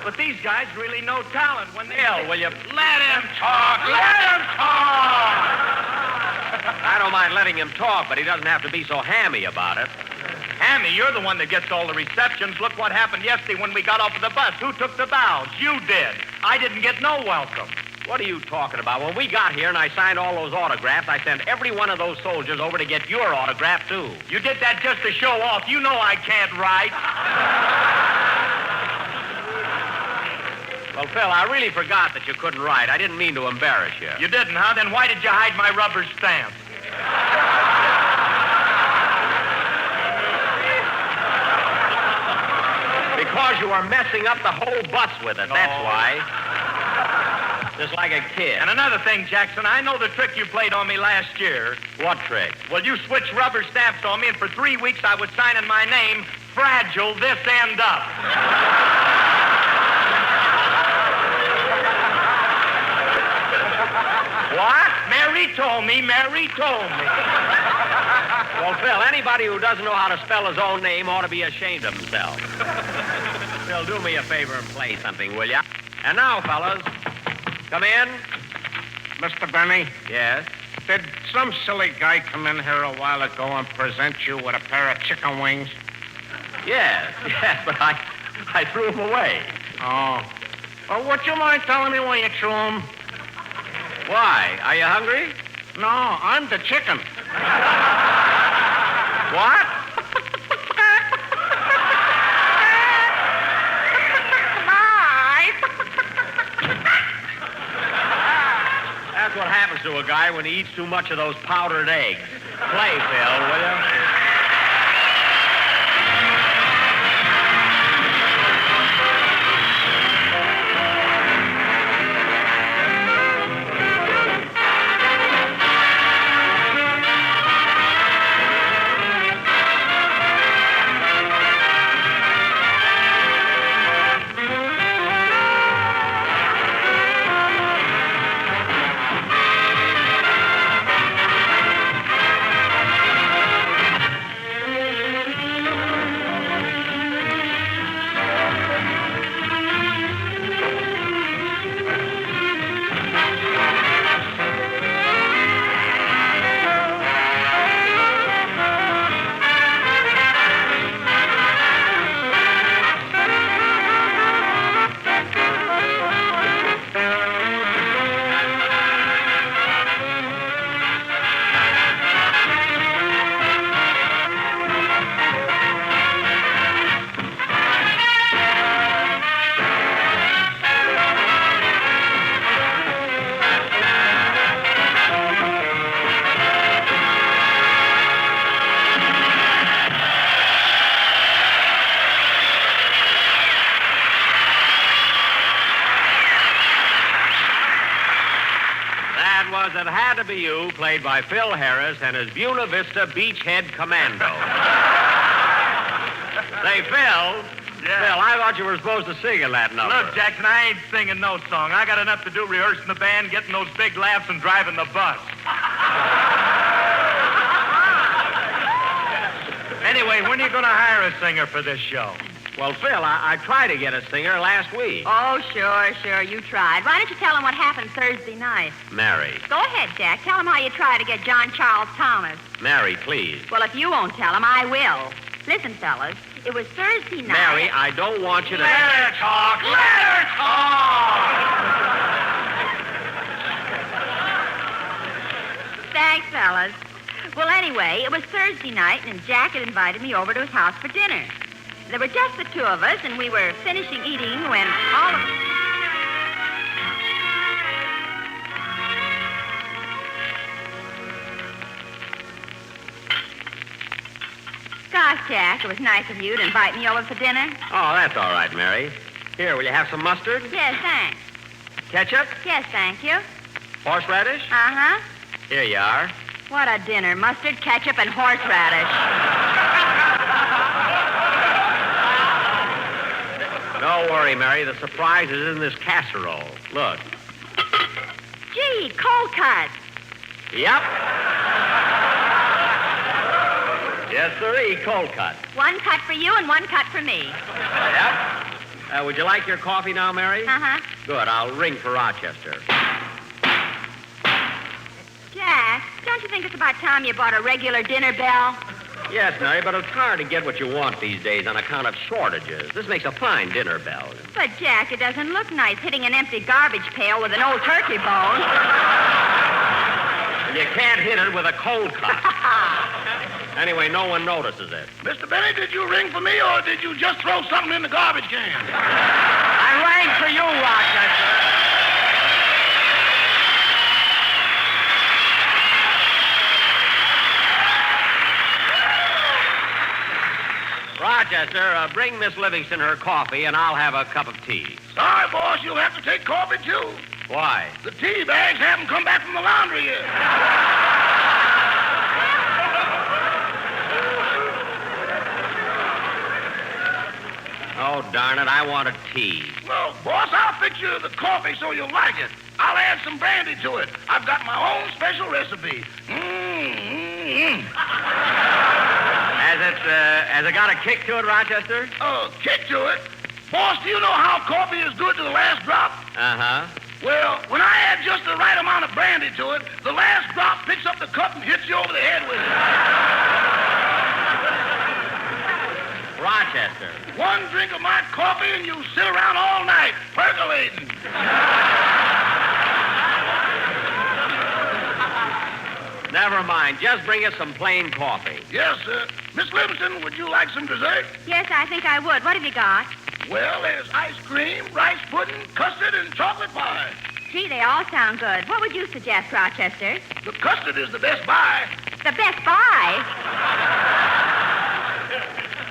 But these guys really know talent when they... Phil, will you... Let him talk! Let him talk! I don't mind letting him talk, but he doesn't have to be so hammy about it. Hammy, you're the one that gets all the receptions. Look what happened yesterday when we got off of the bus. Who took the bows? You did. I didn't get no welcome. What are you talking about? When we got here and I signed all those autographs, I sent every one of those soldiers over to get your autograph, too. You did that just to show off. You know I can't write. Well, Phil, I really forgot that you couldn't write. I didn't mean to embarrass you. You didn't, huh? Then why did you hide my rubber stamp? Because you are messing up the whole bus with it, that's why. just like a kid. And another thing, Jackson, I know the trick you played on me last year. What trick? Well, you switched rubber stamps on me, and for 3 weeks I was signing my name, Fragile This End Up. What? Mary told me. Well, Phil, anybody who doesn't know how to spell his own name ought to be ashamed of himself. Phil, do me a favor and play something, will you? And now, fellas, come in. Mr. Benny? Yes? Did some silly guy come in here a while ago and present you with a pair of chicken wings? Yes, but I threw them away. Oh. Well, would you mind telling me why you threw them? Why? Are you hungry? No, I'm the chicken. What? That's what happens to a guy when he eats too much of those powdered eggs. Play, Phil, will you? It Had to Be You, played by Phil Harris and his Buena Vista Beachhead Commando. Say, Phil. Yeah. Phil, I thought you were supposed to sing in that number. Look, Jackson, I ain't singing no song. I got enough to do rehearsing the band, getting those big laughs, and driving the bus. Anyway, when are you going to hire a singer for this show? Well, Phil, I tried to get a singer last week. Oh, sure, you tried. Why don't you tell him what happened Thursday night? Mary. Go ahead, Jack. Tell him how you tried to get John Charles Thomas. Mary, please. Well, if you won't tell him, I will. Listen, fellas, it was Thursday night. Mary, I don't want you to... Let her talk! Let her talk! Thanks, fellas. Well, anyway, it was Thursday night, and Jack had invited me over to his house for dinner. There were just the two of us, and we were finishing eating when all of... Gosh, Jack, it was nice of you to invite me over for dinner. Oh, that's all right, Mary. Here, will you have some mustard? Yes, thanks. Ketchup? Yes, thank you. Horseradish? Uh-huh. Here you are. What a dinner. Mustard, ketchup, and horseradish. Don't worry, Mary. The surprise is in this casserole. Look. Gee, cold cut. Yep. Yes, sirree, cold cut. One cut for you and one cut for me. Yep. Would you like your coffee now, Mary? Uh-huh. Good. I'll ring for Rochester. Jack, don't you think it's about time you bought a regular dinner bell? Yes, Mary, but it's hard to get what you want these days on account of shortages. This makes a fine dinner bell. But, Jack, it doesn't look nice hitting an empty garbage pail with an old turkey bone. And you can't hit it with a cold cut. Anyway, no one notices it. Mr. Benny, did you ring for me, or did you just throw something in the garbage can? I rang for you, Rochester. Rochester, bring Miss Livingston her coffee, and I'll have a cup of tea. Sorry, boss, you'll have to take coffee, too. Why? The tea bags haven't come back from the laundry yet. Oh, darn it, I want a tea. Well, boss, I'll fix you the coffee so you'll like it. I'll add some brandy to it. I've got my own special recipe. Has it got a kick to it, Rochester? Kick to it? Boss, do you know how coffee is good to the last drop? Uh-huh. Well, when I add just the right amount of brandy to it, the last drop picks up the cup and hits you over the head with it. Rochester. One drink of my coffee and you sit around all night, percolating. Never mind. Just bring us some plain coffee. Yes, sir. Miss Livingston, would you like some dessert? Yes, I think I would. What have you got? Well, there's ice cream, rice pudding, custard, and chocolate pie. Gee, they all sound good. What would you suggest, Rochester? The custard is the best buy. The best buy?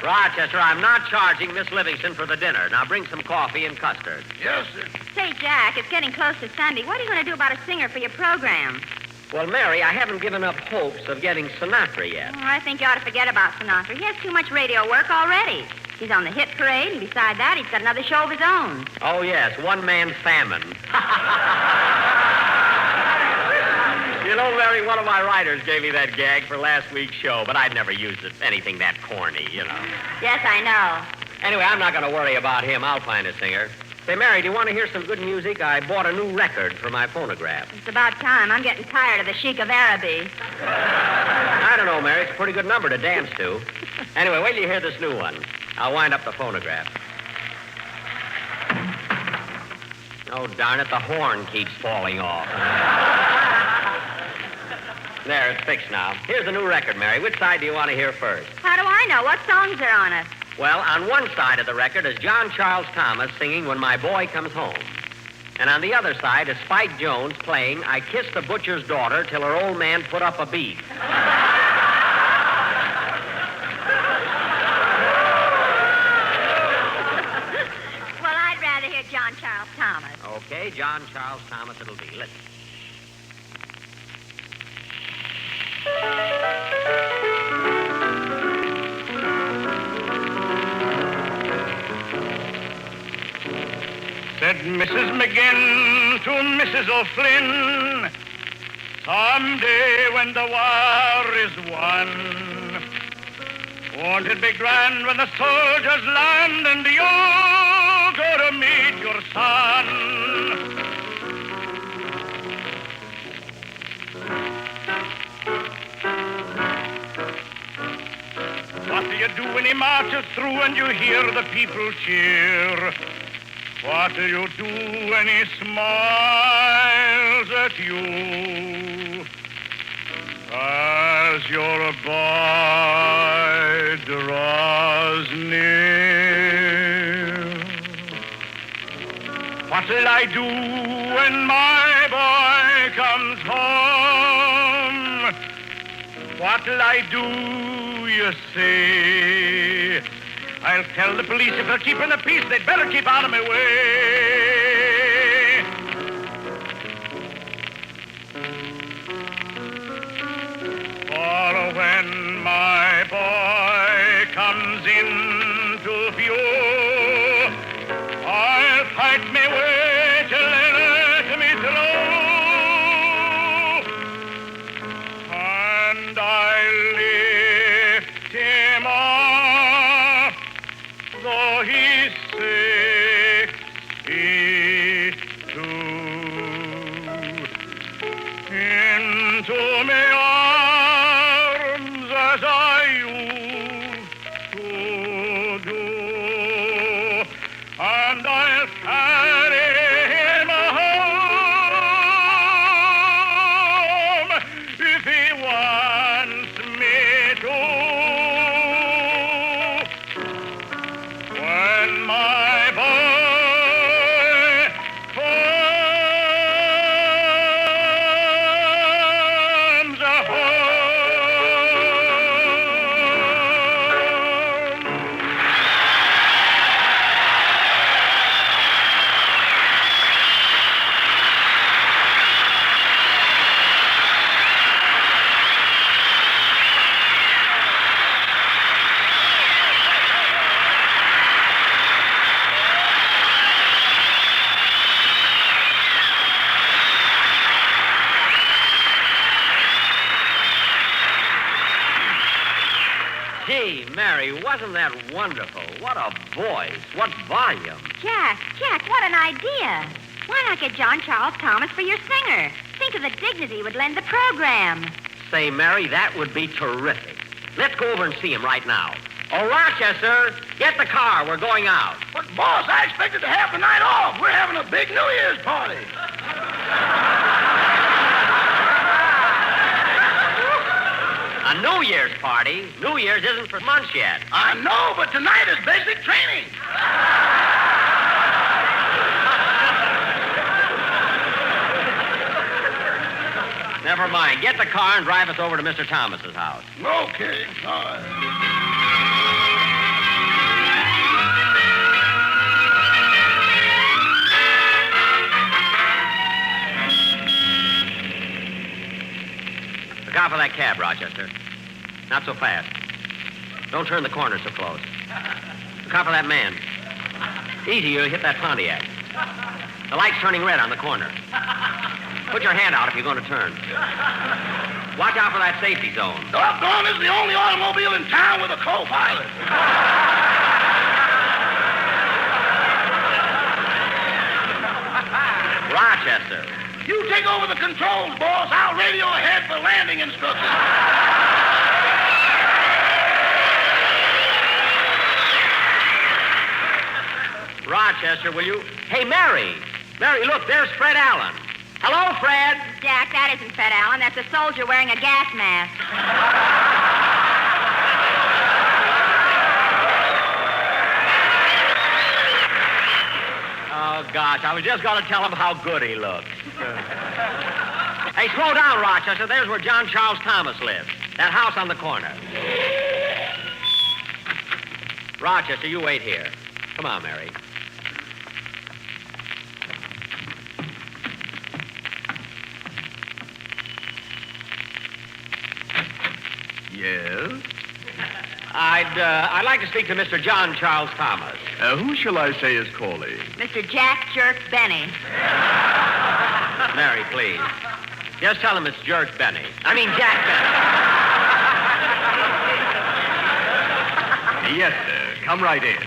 Rochester, I'm not charging Miss Livingston for the dinner. Now bring some coffee and custard. Yes, sir. Say, Jack, it's getting close to Sunday. What are you going to do about a singer for your program? Well, Mary, I haven't given up hopes of getting Sinatra yet. Oh, I think you ought to forget about Sinatra. He has too much radio work already. He's on the hit parade, and beside that, he's got another show of his own. Oh, yes, one-man famine. You know, Mary, one of my writers gave me that gag for last week's show, but I'd never used it anything that corny, you know. Yes, I know. Anyway, I'm not going to worry about him. I'll find a singer. Say, Mary, do you want to hear some good music? I bought a new record for my phonograph. It's about time. I'm getting tired of the Sheik of Araby. I don't know, Mary. It's a pretty good number to dance to. Anyway, wait till you hear this new one. I'll wind up the phonograph. Oh, darn it, the horn keeps falling off. There, it's fixed now. Here's the new record, Mary. Which side do you want to hear first? How do I know? What songs are on it? Well, on one side of the record is John Charles Thomas singing When My Boy Comes Home. And on the other side is Spike Jones playing I Kissed the Butcher's Daughter Till Her Old Man Put Up a Beef. Well, I'd rather hear John Charles Thomas. Okay, John Charles Thomas it'll be. Listen. Said Mrs. McGinn to Mrs. O'Flynn, someday when the war is won, won't it be grand when the soldiers land and you go to meet your son? What do you do when he marches through and you hear the people cheer? What do you do when he smiles at you as your boy draws near? What'll I do when my boy comes home? What'll I do, you say? I'll tell the police if they're keeping the peace, they'd better keep out of my way. For when my boy comes into view, I'll fight my way till they let me through. And I'll lift him up, though he's 62, into my arms as I used to do, and I'll carry him home if he wants me to. When my boy comes home. Gee, Mary, wasn't that wonderful? What a voice. What volume. Jack, what an idea. Why not get John Charles Thomas for your singer? Think of the dignity it would lend the program. Say, Mary, that would be terrific. Let's go over and see him right now. Oh, Rochester, get the car. We're going out. But, boss, I expected to have the night off. We're having a big New Year's party. A New Year's party? New Year's isn't for months yet. I know, but tonight is basic training. Never mind. Get the car and drive us over to Mr. Thomas's house. Okay. All right. Look out for that cab, Rochester. Not so fast. Don't turn the corner so close. Look out for that man. Easy, you'll hit that Pontiac. The light's turning red on the corner. Put your hand out if you're going to turn. Watch out for that safety zone. Doggone, this is the only automobile in town with a co-pilot. Rochester. You take over the controls, boss. I'll radio ahead for landing instructions. Rochester, will you? Hey, Mary. Mary, look, there's Fred Allen. Hello, Fred. Jack, that isn't Fred Allen. That's a soldier wearing a gas mask. Oh, gosh, I was just going to tell him how good he looks. Hey, slow down, Rochester. There's where John Charles Thomas lives. That house on the corner. Rochester, you wait here. Come on, Mary. Yes? I'd like to speak to Mr. John Charles Thomas. Who shall I say is calling? Mr. Jack Jerk Benny. Mary, please. Just tell him it's Jerk Benny. I mean, Jack Benny. Yes, sir. Come right in.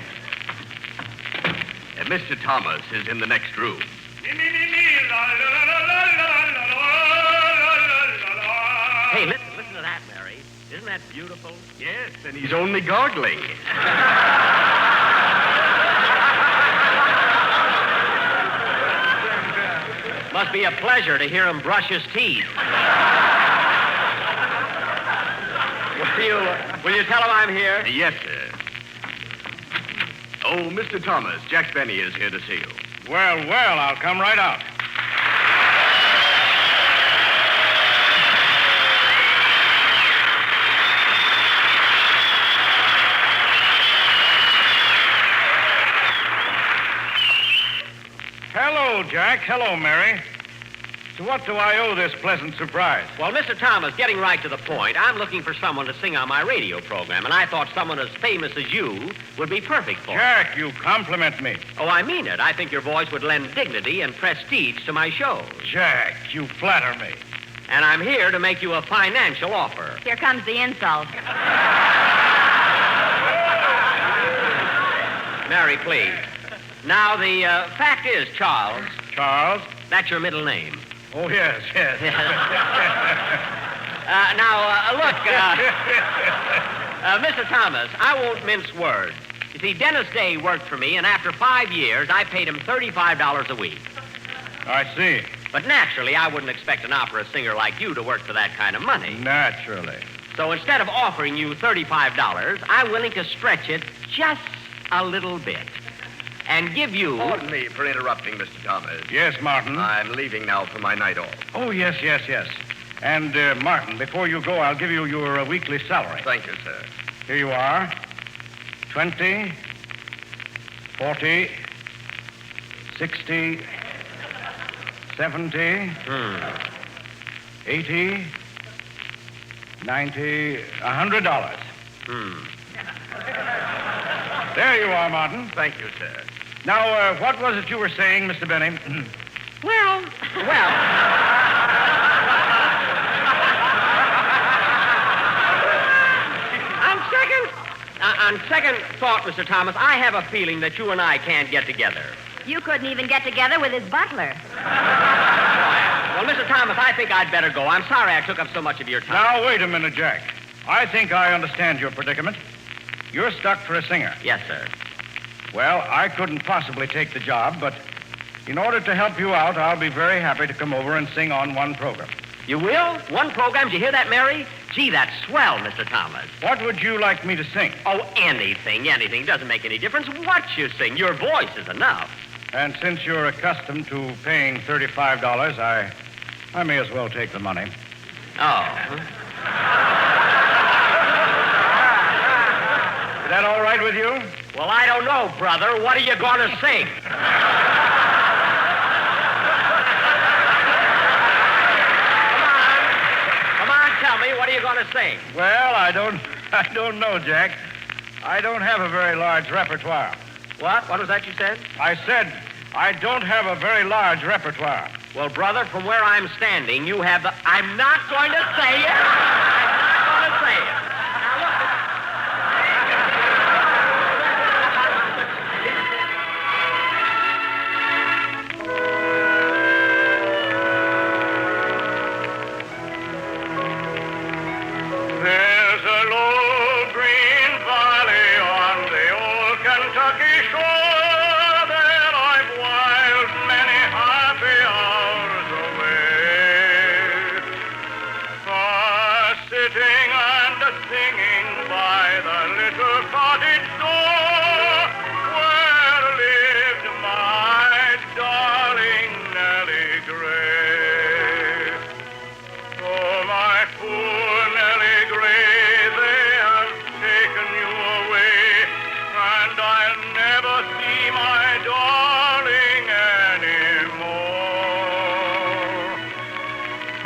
Mr. Thomas is in the next room. Hey, listen to that, Mary. Isn't that beautiful? Yes, and he's only gargling. Must be a pleasure to hear him brush his teeth. Will you tell him I'm here? Yes, sir. Oh, Mr. Thomas, Jack Benny is here to see you. Well, I'll come right out. Hello, Jack. Hello, Mary. So what do I owe this pleasant surprise? Well, Mr. Thomas, getting right to the point, I'm looking for someone to sing on my radio program, and I thought someone as famous as you would be perfect for it. Jack, you compliment me. Oh, I mean it. I think your voice would lend dignity and prestige to my shows. Jack, you flatter me. And I'm here to make you a financial offer. Here comes the insult. Mary, please. Now, the fact is, Charles. Charles? That's your middle name. Oh, yes. Look, Mr. Thomas, I won't mince words. You see, Dennis Day worked for me, and after 5 years, I paid him $35 a week. I see. But naturally, I wouldn't expect an opera singer like you to work for that kind of money. Naturally. So instead of offering you $35, I'm willing to stretch it just a little bit. And give you... Pardon me for interrupting, Mr. Thomas. Yes, Martin. I'm leaving now for my night off. Oh, yes. And, Martin, before you go, I'll give you your weekly salary. Thank you, sir. Here you are. 20, 40, 60, 70, 80, 90, $100. There you are, Martin. Thank you, sir. Now, what was it you were saying, Mr. Benny? Well. I'm second. On second thought, Mr. Thomas, I have a feeling that you and I can't get together. You couldn't even get together with his butler. Well, Mr. Thomas, I think I'd better go. I'm sorry I took up so much of your time. Now, wait a minute, Jack. I think I understand your predicament. You're stuck for a singer. Yes, sir. Well, I couldn't possibly take the job, but in order to help you out, I'll be very happy to come over and sing on one program. You will? One program? Did you hear that, Mary? Gee, that's swell, Mr. Thomas. What would you like me to sing? Oh, anything. Doesn't make any difference what you sing. Your voice is enough. And since you're accustomed to paying $35, I may as well take the money. Oh. Is that all right with you? Well, I don't know, brother. What are you going to sing? Come on, tell me, what are you going to sing? Well, I don't know, Jack. I don't have a very large repertoire. What? What was that you said? I said I don't have a very large repertoire. Well, brother, from where I'm standing, you have the... I'm not going to say it. I'm not going to say it. Now, look. There's a low green valley on the old Kentucky shore that I've whiled many happy hours away. Sitting and singing by the little cottage door where lived my darling Nellie Gray. Oh, my poor Nellie Gray, they have taken you away, and I'll never see my darling anymore.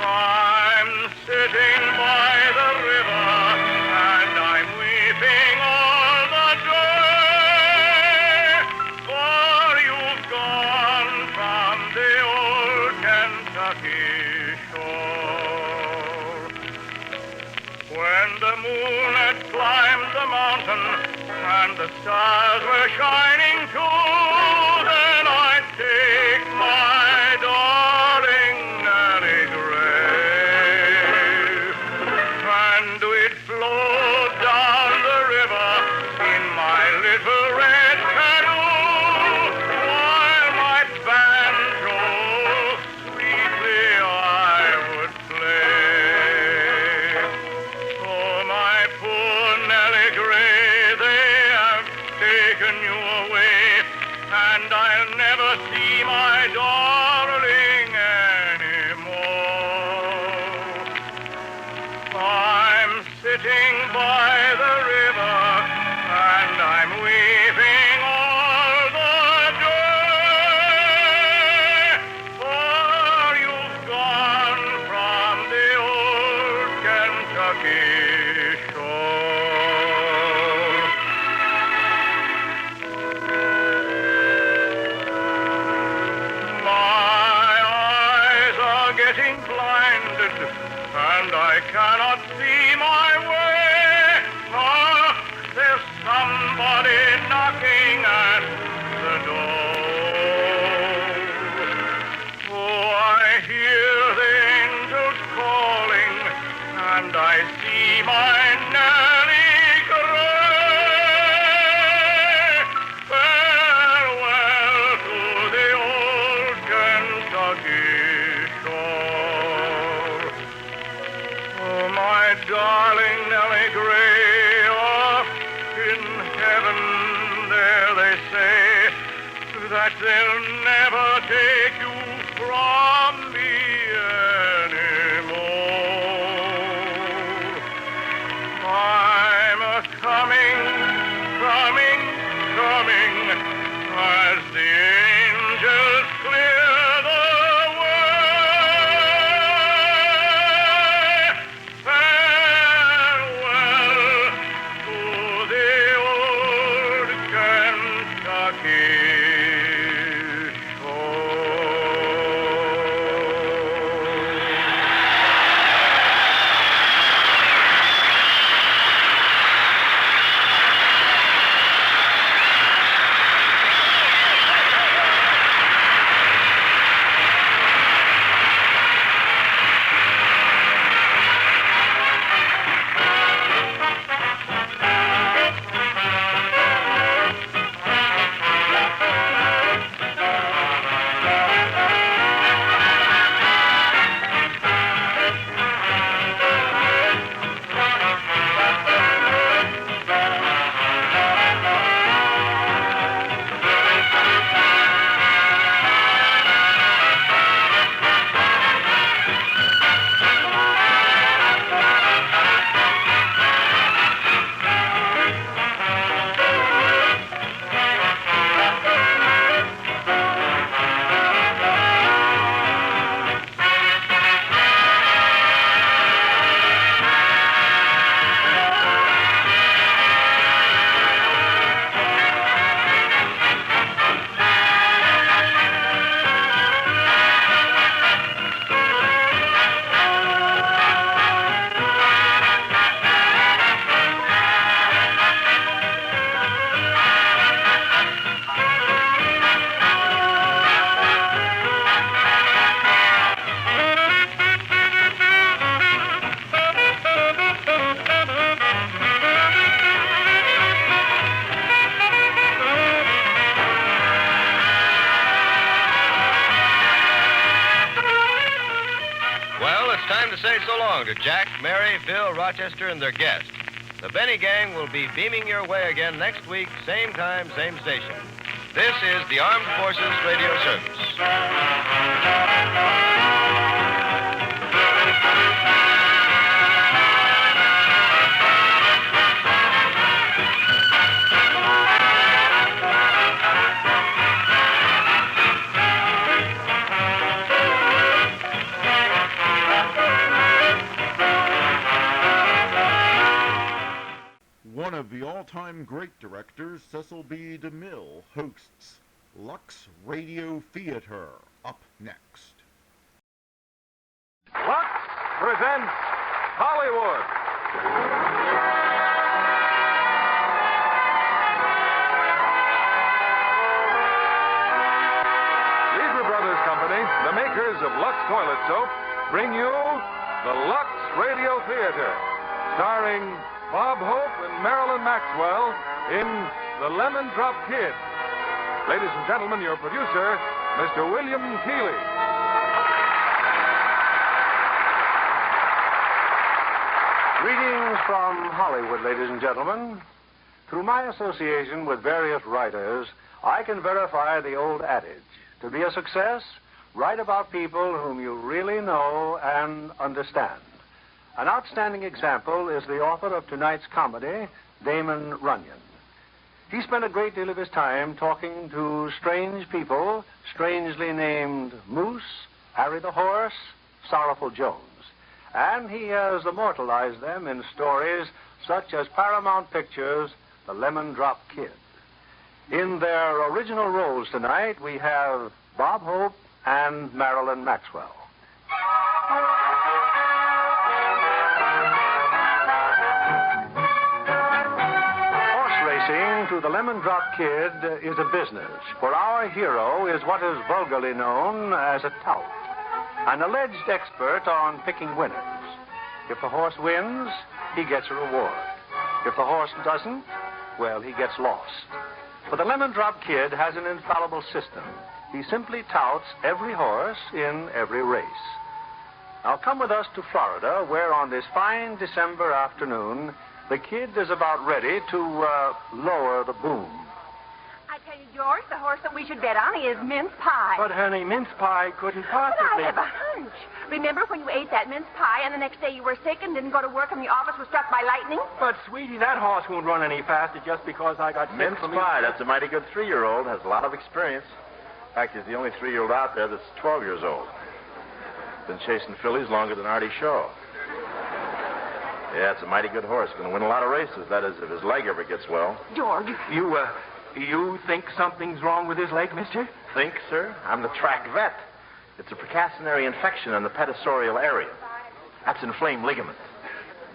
I'm sitting by the river, and I'm weeping all the day, for you've gone from the old Kentucky shore. When the moon had climbed the mountain and the stars were shining too, then I'd take my darling Nellie Gray, and we'd float down the river in my little red canoe, while my banjo sweetly I would play. Oh, my poor Nellie Gray, they have taken you away, and I'll never see my darling anymore. I'm sitting by the river, and I'm weeping all the day, for you've gone from the old Kentucky shore. My eyes are getting blinded, and I cannot see my way. Oh, there's somebody knocking at the door. Oh, I hear the angels calling, and I see my Nellie Gray. Farewell to the old Kentucky shore. Oh, my darling Nellie Gray, off in heaven there they say that they'll never take you from me anymore. I'm a-coming, coming, coming, as the angels clear the way. Farewell to the old Kentucky shore. long to Jack, Mary, Phil, Rochester, and their guests. The Benny Gang will be beaming your way again next week, same time, same station. This is the Armed Forces Radio Service. One of the all-time great directors, Cecil B. DeMille, hosts Lux Radio Theater. Up next. Lux presents Hollywood. Lever Brothers Company, the makers of Lux Toilet Soap, bring you the Lux Radio Theater, starring Bob Hope and Marilyn Maxwell in The Lemon Drop Kid. Ladies and gentlemen, your producer, Mr. William Keighley. Greetings from Hollywood, ladies and gentlemen. Through my association with various writers, I can verify the old adage. To be a success, write about people whom you really know and understand. An outstanding example is the author of tonight's comedy, Damon Runyon. He spent a great deal of his time talking to strange people, strangely named Moose, Harry the Horse, Sorrowful Jones. And he has immortalized them in stories such as Paramount Pictures' The Lemon Drop Kid. In their original roles tonight, we have Bob Hope and Marilyn Maxwell. To the Lemon Drop Kid is a business, for our hero is what is vulgarly known as a tout, an alleged expert on picking winners. If the horse wins, he gets a reward. If the horse doesn't, well, he gets lost. But the Lemon Drop Kid has an infallible system. He simply touts every horse in every race. Now come with us to Florida, where on this fine December afternoon, the kid is about ready to lower the boom. I tell you, George, the horse that we should bet on is Mince Pie. But, honey, mince pie couldn't But possibly... I have a hunch. Remember when you ate that mince pie and the next day you were sick and didn't go to work and the office was struck by lightning? But, sweetie, that horse won't run any faster just because I got sick Mince from Pie, that's a mighty good 3-year-old, has a lot of experience. In fact, he's the only 3-year-old out there that's 12 years old. Been chasing fillies longer than Artie Shaw. Yeah, it's a mighty good horse. Going to win a lot of races, that is, if his leg ever gets well. George. You think something's wrong with his leg, mister? Think, sir? I'm the track vet. It's a precacinary infection in the pedicorial area. That's inflamed ligament.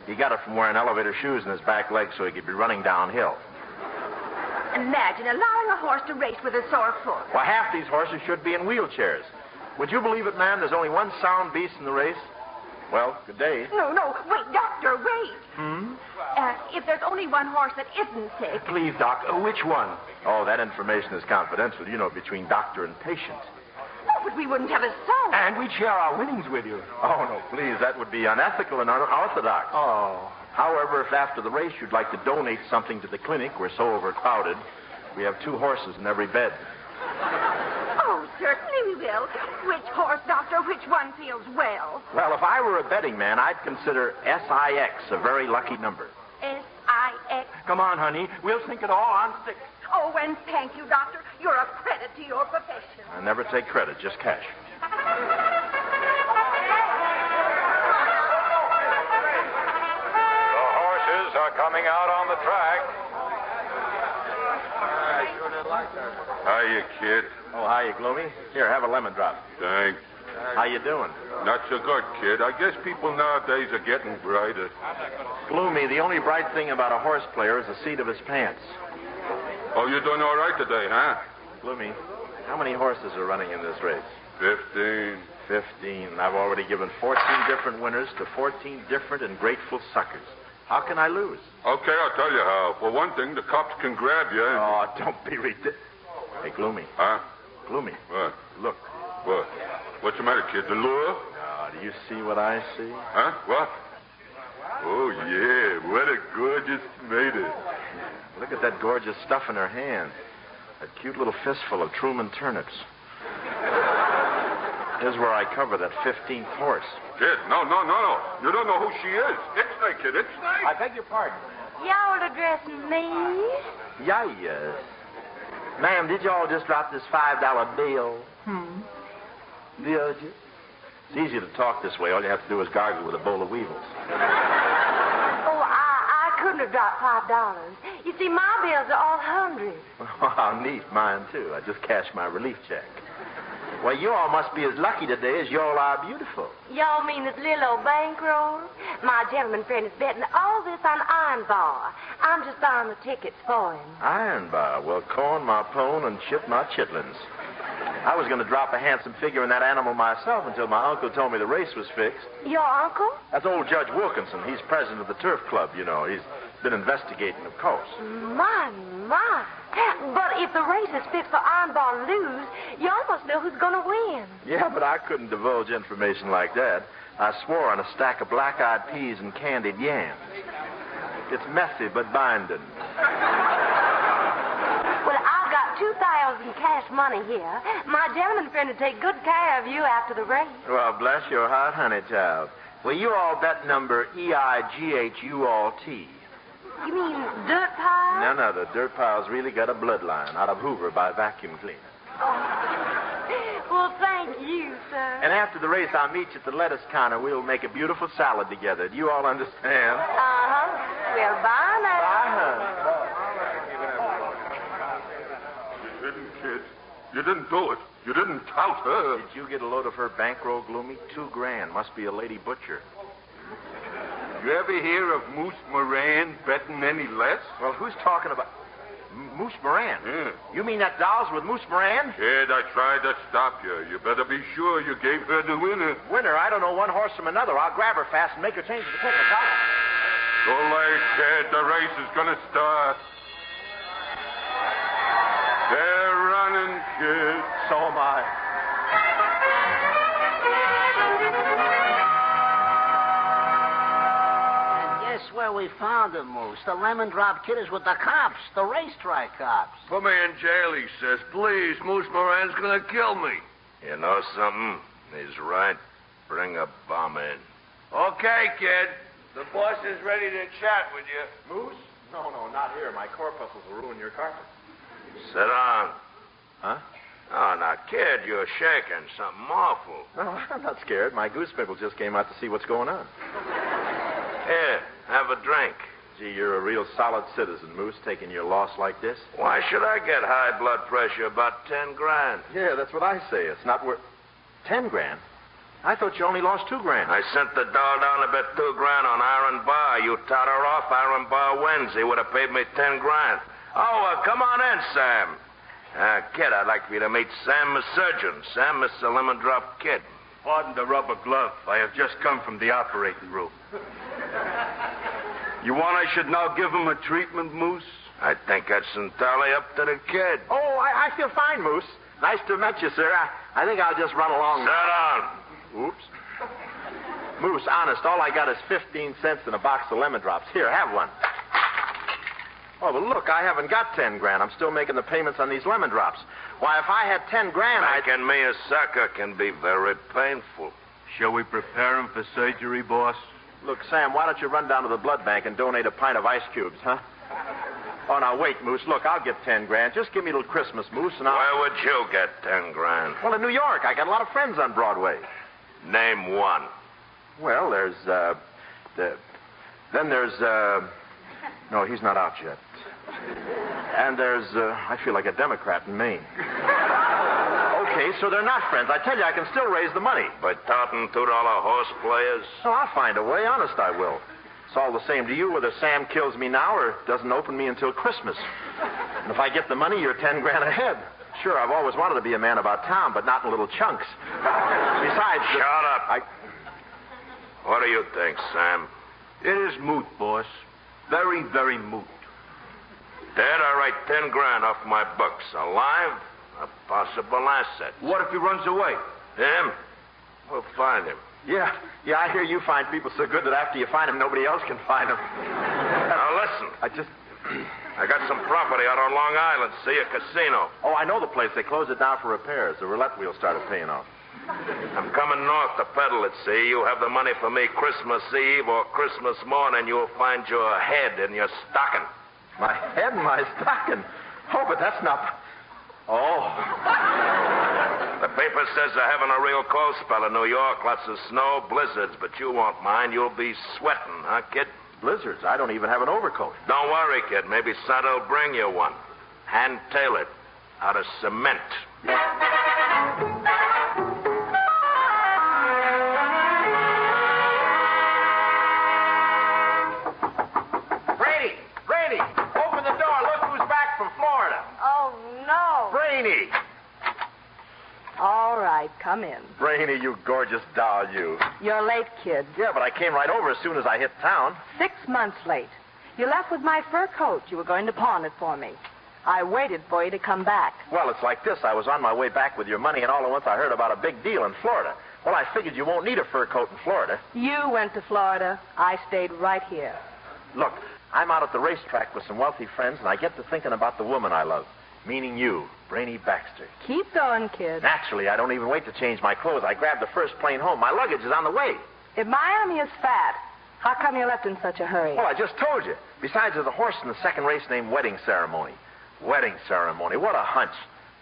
He got it from wearing elevator shoes in his back leg so he could be running downhill. Imagine allowing a horse to race with a sore foot. Well, half these horses should be in wheelchairs. Would you believe it, ma'am? There's only one sound beast in the race. Well, good day. No, wait, doctor, wait. If there's only one horse that isn't sick. Please, Doc, which one? Oh, that information is confidential, between doctor and patient. No, but we wouldn't have a soul. And we'd share our winnings with you. Oh, no, please, that would be unethical and unorthodox. Oh. However, if after the race you'd like to donate something to the clinic, we're so overcrowded, we have 2 horses in every bed. Oh, certainly we will. Which horse, doctor, which one feels well? Well, if I were a betting man, I'd consider SIX a very lucky number. SIX? Come on, honey. We'll sink it all on 6. Oh, and thank you, doctor. You're a credit to your profession. I never take credit, just cash. The horses are coming out on the track. Hiya, kid. Oh, hiya, Gloomy. Here, have a lemon drop. Thanks. How you doing? Not so good, kid. I guess people nowadays are getting brighter. Gloomy, the only bright thing about a horse player is the seat of his pants. Oh, you're doing all right today, huh? Gloomy, how many horses are running in this race? 15. 15. I've already given 14 different winners to 14 different and grateful suckers. How can I lose? Okay, I'll tell you how. For one thing, the cops can grab you and... Oh, don't be ridiculous. Hey, Gloomy. Huh? Gloomy. What? Look. What? What's the matter, kid? The lure? No, do you see what I see? Huh? What? Oh, yeah. What a gorgeous tomato. Look at that gorgeous stuff in her hand. That cute little fistful of Truman turnips. Here's where I cover that 15th horse. Kid, no. You don't know who she is. Ixnay, kid, Ixnay. I beg your pardon. Y'all addressing me? Yeah, yes. Ma'am, did y'all just drop this $5 bill? Did you? It's easy to talk this way. All you have to do is gargle with a bowl of weevils. Oh, I couldn't have dropped $5. You see, my bills are all hundreds. Oh, how neat. Mine, too. I just cashed my relief check. Well, you all must be as lucky today as you all are beautiful. Y'all mean this little old bankroll? My gentleman friend is betting all this on Iron Bar. I'm just buying the tickets for him. Iron Bar. Well, corn my pone and chip my chitlins. I was going to drop a handsome figure in that animal myself until my uncle told me the race was fixed. Your uncle? That's old Judge Wilkinson. He's president of the Turf Club, you know. He's been investigating, of course. My. But if the race is fixed for Iron Bar to lose, y'all must know who's going to win. Yeah, but I couldn't divulge information like that. I swore on a stack of black-eyed peas and candied yams. It's messy, but binding. Well, I've got 2,000 cash money here. My gentleman friend will take good care of you after the race. Well, bless your heart, honey child. Well, you all bet number EIGHUALT. You mean dirt pile? No, the dirt pile's really got a bloodline out of Hoover by vacuum cleaner. Oh. Well, thank you, sir. And after the race, I'll meet you at the lettuce counter. We'll make a beautiful salad together. Do you all understand? Uh-huh. Well, bye now. You didn't, kid. You didn't do it. You didn't tout her. Did you get a load of her bankroll, Gloomy? $2,000. Must be a lady butcher. You ever hear of Moose Moran betting any less? Well, who's talking about... Moose Moran? Yeah. You mean that dolls with Moose Moran? Kid, I tried to stop you. You better be sure you gave her the winner. Winner? I don't know one horse from another. I'll grab her fast and make her change the tickets. Too late, kid. The race is going to start. They're running, kid. So am I. Guess where we found him, Moose? The Lemon Drop Kid is with the cops, the racetrack cops. Put me in jail, he says. Please, Moose Moran's gonna kill me. You know something? He's right. Bring a bomb in. Okay, kid. The boss is ready to chat with you. Moose? No, not here. My corpuscles will ruin your carpet. Sit down. Huh? Oh, now, kid, you're shaking. Something awful. No, I'm not scared. My goose pickle just came out to see what's going on. Here, have a drink. Gee, you're a real solid citizen, Moose, taking your loss like this. Why should I get high blood pressure? About $10,000. Yeah, that's what I say. It's not worth... $10,000? I thought you only lost $2,000. I sent the doll down to bet $2,000 on Iron Bar. You tot her off, Iron Bar wins. He would have paid me $10,000. Oh, come on in, Sam. Kid, I'd like for you to meet Sam, the surgeon. Sam, Mr. Lemon Drop Kid. Pardon the rubber glove. I have just come from the operating room. You want I should now give him a treatment, Moose? I think that's entirely up to the kid. Oh, I feel fine, Moose. Nice to have met you, sir. I think I'll just run along. Sit down. Oops. Moose, honest, all I got is 15 cents and a box of lemon drops. Here, have one. Oh, but look, I haven't got $10,000. I'm still making the payments on these lemon drops. Why, if I had $10,000, Making me a sucker can be very painful. Shall we prepare him for surgery, boss? Look, Sam, why don't you run down to the blood bank and donate a pint of ice cubes, huh? Oh, now, wait, Moose. Look, I'll get $10,000. Just give me a little Christmas, Moose, and I'll... Where would you get $10,000? Well, in New York. I got a lot of friends on Broadway. Name one. Well, there's, Then there's, No, he's not out yet. And there's, I feel like a Democrat in Maine. Okay, so they're not friends. I tell you, I can still raise the money. By touting $2 horse players? No, I'll find a way. Honest, I will. It's all the same to you whether Sam kills me now or doesn't open me until Christmas. And if I get the money, you're $10,000 ahead. Sure, I've always wanted to be a man about town, but not in little chunks. Besides... Shut up. What do you think, Sam? It is moot, boss. Very, very moot. Dead, I write $10,000 off my books. Alive, a possible asset. What if he runs away? Him? We'll find him. Yeah, I hear you find people so good that after you find them, nobody else can find them. Now, listen. I got some property out on Long Island, see, a casino. Oh, I know the place. They closed it down for repairs. The roulette wheel started paying off. I'm coming north to peddle it, see. You have the money for me Christmas Eve or Christmas morning, you'll find your head in your stocking. My head in my stocking? Oh, but that's not... Oh. The paper says they're having a real cold spell in New York. Lots of snow, blizzards, but you won't mind. You'll be sweating, huh, kid? Blizzards? I don't even have an overcoat. Don't worry, kid. Maybe Santo'll bring you one. Hand-tailored. Out of cement. Brainy, open the door. Look who's back from Florida. Oh, no. Brainy. All right, come in. Brainy, you gorgeous doll, you. You're late, kid. Yeah, but I came right over as soon as I hit town. 6 months late. You left with my fur coat. You were going to pawn it for me. I waited for you to come back. Well, it's like this. I was on my way back with your money, and all at once I heard about a big deal in Florida. Well, I figured you won't need a fur coat in Florida. You went to Florida. I stayed right here. Look, I'm out at the racetrack with some wealthy friends, and I get to thinking about the woman I love. Meaning you, Brainy Baxter. Keep going, kid. Naturally, I don't even wait to change my clothes. I grab the first plane home. My luggage is on the way. If Miami is fat, how come you left in such a hurry? Well, I just told you. Besides, there's a horse in the second race named Wedding Ceremony. Wedding Ceremony. What a hunch.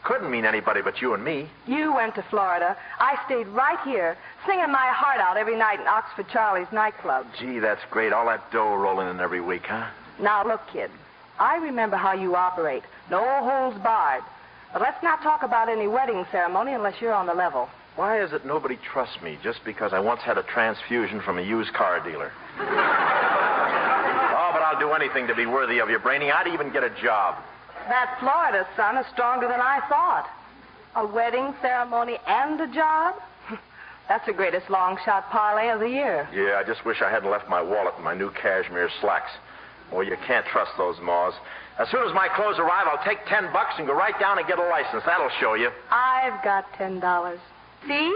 Couldn't mean anybody but you and me. You went to Florida. I stayed right here, singing my heart out every night in Oxford Charlie's nightclub. Gee, that's great. All that dough rolling in every week, huh? Now, look, kid. I remember how you operate. No holds barred. But let's not talk about any wedding ceremony unless you're on the level. Why is it nobody trusts me just because I once had a transfusion from a used car dealer? Oh, but I'll do anything to be worthy of you, Brainy. I'd even get a job. That Florida sun is stronger than I thought. A wedding ceremony and a job? That's the greatest long-shot parlay of the year. Yeah, I just wish I hadn't left my wallet and my new cashmere slacks. Well, you can't trust those maws. As soon as my clothes arrive, I'll take $10 and go right down and get a license. That'll show you. I've got $10. See?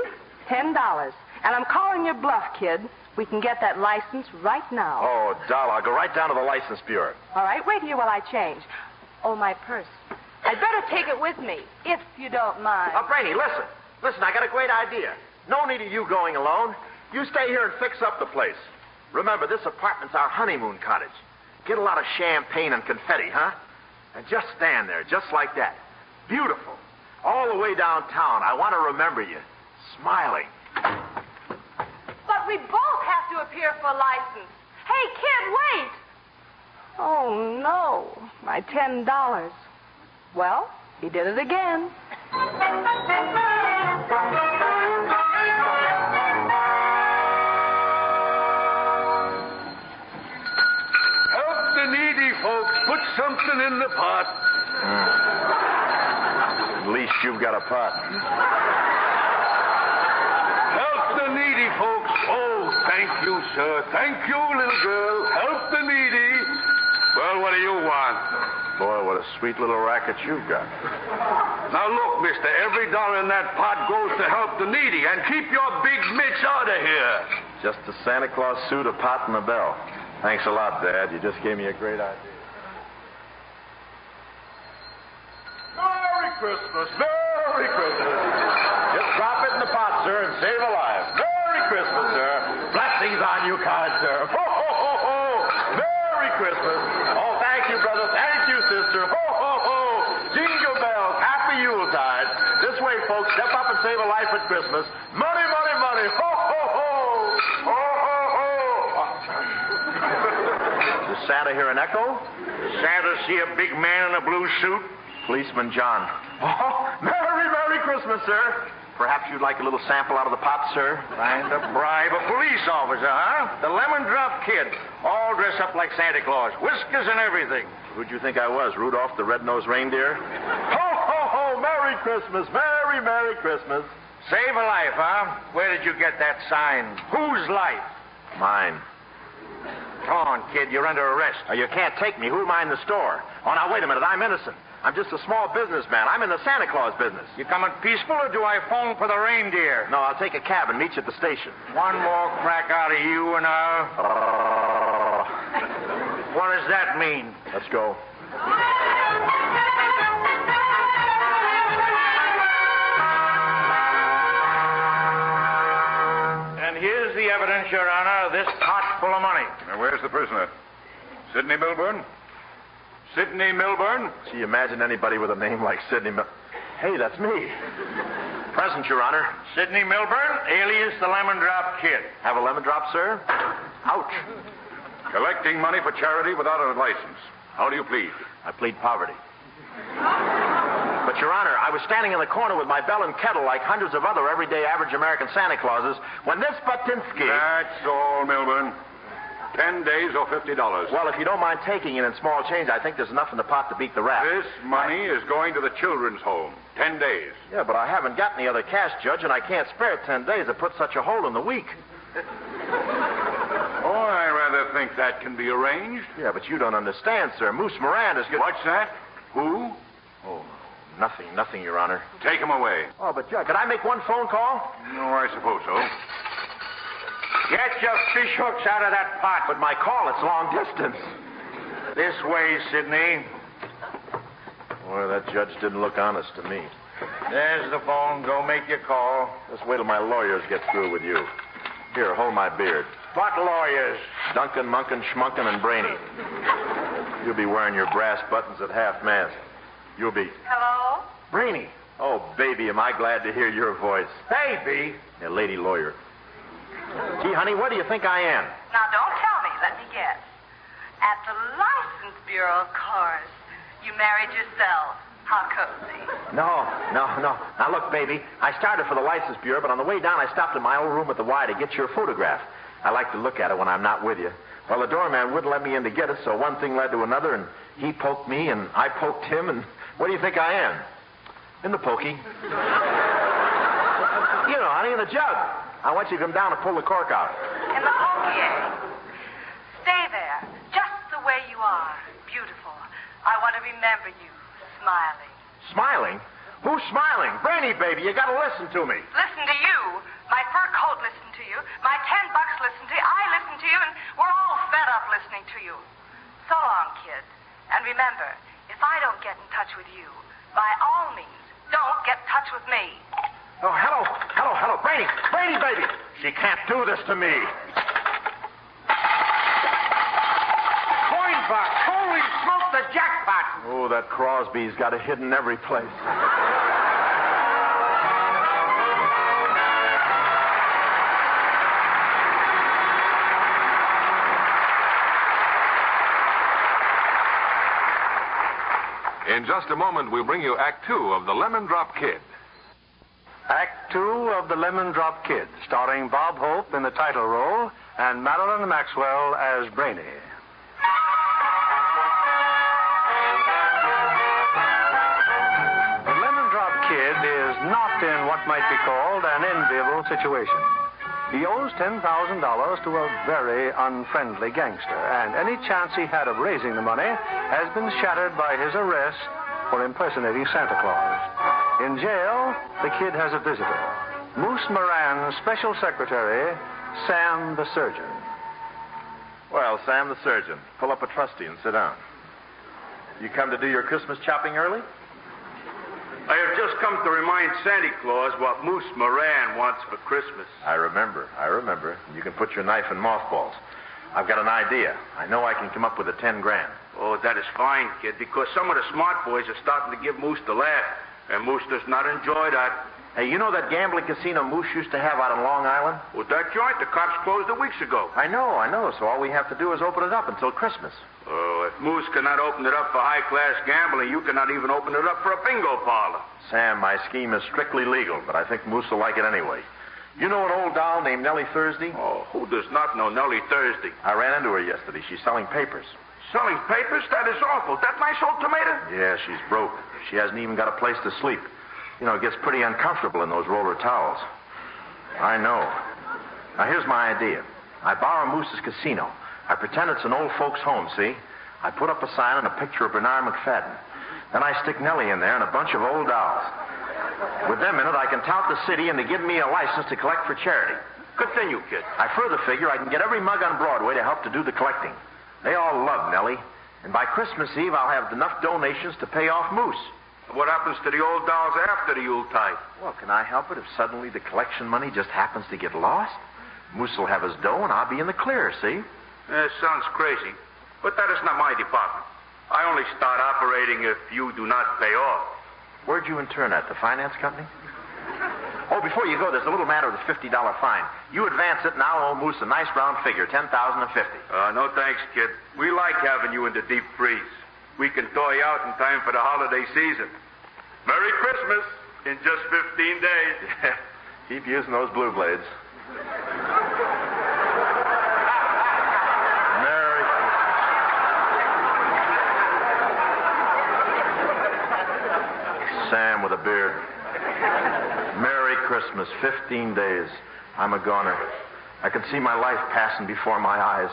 $10. And I'm calling your bluff, kid. We can get that license right now. Oh, doll, I'll go right down to the license bureau. All right, wait here while I change. Oh, my purse. I'd better take it with me, if you don't mind. Oh, Brainy, listen. Listen, I got a great idea. No need of you going alone. You stay here and fix up the place. Remember, this apartment's our honeymoon cottage. Get a lot of champagne and confetti, huh? And just stand there, just like that. Beautiful. All the way downtown. I want to remember you. Smiling. But we both have to appear for a license. Hey, kid, wait. Oh, no. My $10. Well, he did it again. Needy folks, put something in the pot. At least you've got a pot. Help the needy folks. Oh, thank you, sir. Thank you, little girl. Help the needy. Well, what do you want? Boy, what a sweet little racket you've got. Now, look, mister, every dollar in that pot goes to help the needy, and keep your big mitts out of here. Just a Santa Claus suit, a pot, and a bell. Thanks a lot, Dad. You just gave me a great idea. Merry Christmas. Merry Christmas. Just drop it in the pot, sir, and save a life. Merry Christmas, sir. Blessings on you, kind sir. Ho, ho, ho, ho. Merry Christmas. Oh, thank you, brother. Thank you, sister. Ho, ho, ho. Jingle bells. Happy Yuletide. This way, folks. Step up and save a life at Christmas. Money, money, money. Ho, ho, ho. Ho, ho, ho. Does Santa hear an echo? Santa see a big man in a blue suit? Policeman John. Oh, Merry Christmas, sir. Perhaps you'd like a little sample out of the pot, sir? Trying to bribe a police officer, huh? The Lemon Drop Kid, all dressed up like Santa Claus, whiskers and everything. Who'd you think I was, Rudolph the Red-Nosed Reindeer? Ho, ho, ho, Merry Christmas, Merry Christmas. Save a life, huh? Where did you get that sign? Whose life? Mine. Come on, kid, you're under arrest. You can't take me. Who am I in the store? Oh, now, wait a minute. I'm innocent. I'm just a small businessman. I'm in the Santa Claus business. You coming peaceful, or do I phone for the reindeer? No, I'll take a cab and meet you at the station. One more crack out of you, and I'll... What does that mean? Let's go. And here's the evidence, Your Honor, this pot full of money. Now, where's the prisoner? Sidney Milburn? Sidney Milburn? Gee, imagine anybody with a name like Sidney Hey, that's me. Present, Your Honor. Sidney Milburn, alias the Lemon Drop Kid. Have a lemon drop, sir? Ouch. Collecting money for charity without a license. How do you plead? I plead poverty. But, Your Honor, I was standing in the corner with my bell and kettle like hundreds of other everyday average American Santa Clauses when this Batinsky... That's all, Milburn. 10 days or $50. Well, if you don't mind taking it in small change, I think there's enough in the pot to beat the rap. This money is going to the children's home. 10 days. Yeah, but I haven't got any other cash, Judge, and I can't spare 10 days to put such a hole in the week. Oh, I rather think that can be arranged. Yeah, but you don't understand, sir. Moose Moran is... What's that? Who? Oh, nothing, Your Honor. Take him away. Oh, but, Judge, could I make one phone call? No, I suppose so. Get your fish hooks out of that pot. But my call, it's long distance. This way, Sidney. Boy, that judge didn't look honest to me. There's the phone. Go make your call. Just wait till my lawyers get through with you. Here, hold my beard. What lawyers? Duncan, Munkin, Schmunkin, and Brainy. You'll be wearing your brass buttons at half-mast. You'll be... Hello? Brainy. Oh, baby, am I glad to hear your voice. Baby? Yeah, lady lawyer. Gee, honey, where do you think I am? Now, don't tell me. Let me guess. At the License Bureau, of course. You married yourself. How cozy. No. Now, look, baby, I started for the License Bureau, but on the way down, I stopped in my old room at the Y to get your photograph. I like to look at it when I'm not with you. Well, the doorman wouldn't let me in to get it, so one thing led to another, and he poked me, and I poked him, and what do you think I am? In the pokey. You know, honey, in the jug. I want you to come down and pull the cork out. In the pokey, eh? Stay there, just the way you are. Beautiful. I want to remember you, smiling. Smiling? Who's smiling? Brainy, baby, you gotta listen to me. Listen to you. My fur coat listened to you. My $10 listened to you. I listened to you, and we're all fed up listening to you. So long, kid. And remember, if I don't get in touch with you, by all means, don't get in touch with me. Oh, hello. Brainy, baby. She can't do this to me. Coin box. Holy smoke, the jackpot. Oh, that Crosby's got it hidden every place. In just a moment, we'll bring you Act Two of The Lemon Drop Kid. Act Two of The Lemon Drop Kid, starring Bob Hope in the title role and Madeline Maxwell as Brainy. The Lemon Drop Kid is not in what might be called an enviable situation. He owes $10,000 to a very unfriendly gangster, and any chance he had of raising the money has been shattered by his arrest for impersonating Santa Claus. In jail, the kid has a visitor, Moose Moran's special secretary, Sam the Surgeon. Well, Sam the Surgeon, pull up a trustee and sit down. You come to do your Christmas shopping early? I have just come to remind Santa Claus what Moose Moran wants for Christmas. I remember. You can put your knife in mothballs. I've got an idea. I know I can come up with the 10 grand. Oh, that is fine, kid, because some of the smart boys are starting to give Moose the laugh, and Moose does not enjoy that. Hey, you know that gambling casino Moose used to have out on Long Island? Well, that joint, the cops closed it weeks ago. I know. So all we have to do is open it up until Christmas. Oh, if Moose cannot open it up for high-class gambling, you cannot even open it up for a bingo parlor. Sam, my scheme is strictly legal, but I think Moose will like it anyway. You know an old doll named Nellie Thursday? Oh, who does not know Nellie Thursday? I ran into her yesterday. She's selling papers. Selling papers? That is awful. That nice old tomato? Yeah, she's broke. She hasn't even got a place to sleep. You know, it gets pretty uncomfortable in those roller towels. I know. Now, here's my idea. I borrow Moose's casino. I pretend it's an old folks' home, see? I put up a sign and a picture of Bernard McFadden. Then I stick Nellie in there and a bunch of old dolls. With them in it, I can tout the city and they give me a license to collect for charity. Continue, kid. I further figure I can get every mug on Broadway to help to do the collecting. They all love Nellie. And by Christmas Eve, I'll have enough donations to pay off Moose. What happens to the old dolls after the Yuletide? Well, can I help it if suddenly the collection money just happens to get lost? Moose will have his dough and I'll be in the clear, see? Sounds crazy. But that is not my department. I only start operating if you do not pay off. Where'd you intern at? The finance company? Oh, before you go, there's a little matter with the $50 fine. You advance it, and I'll owe Moose a nice round figure, $10,050. No thanks, kid. We like having you in the deep freeze. We can thaw you out in time for the holiday season. Merry Christmas in just 15 days. Yeah, keep using those blue blades. Merry Christmas. Sam with a beard. Merry Christmas, 15 days. I'm a goner. I can see my life passing before my eyes.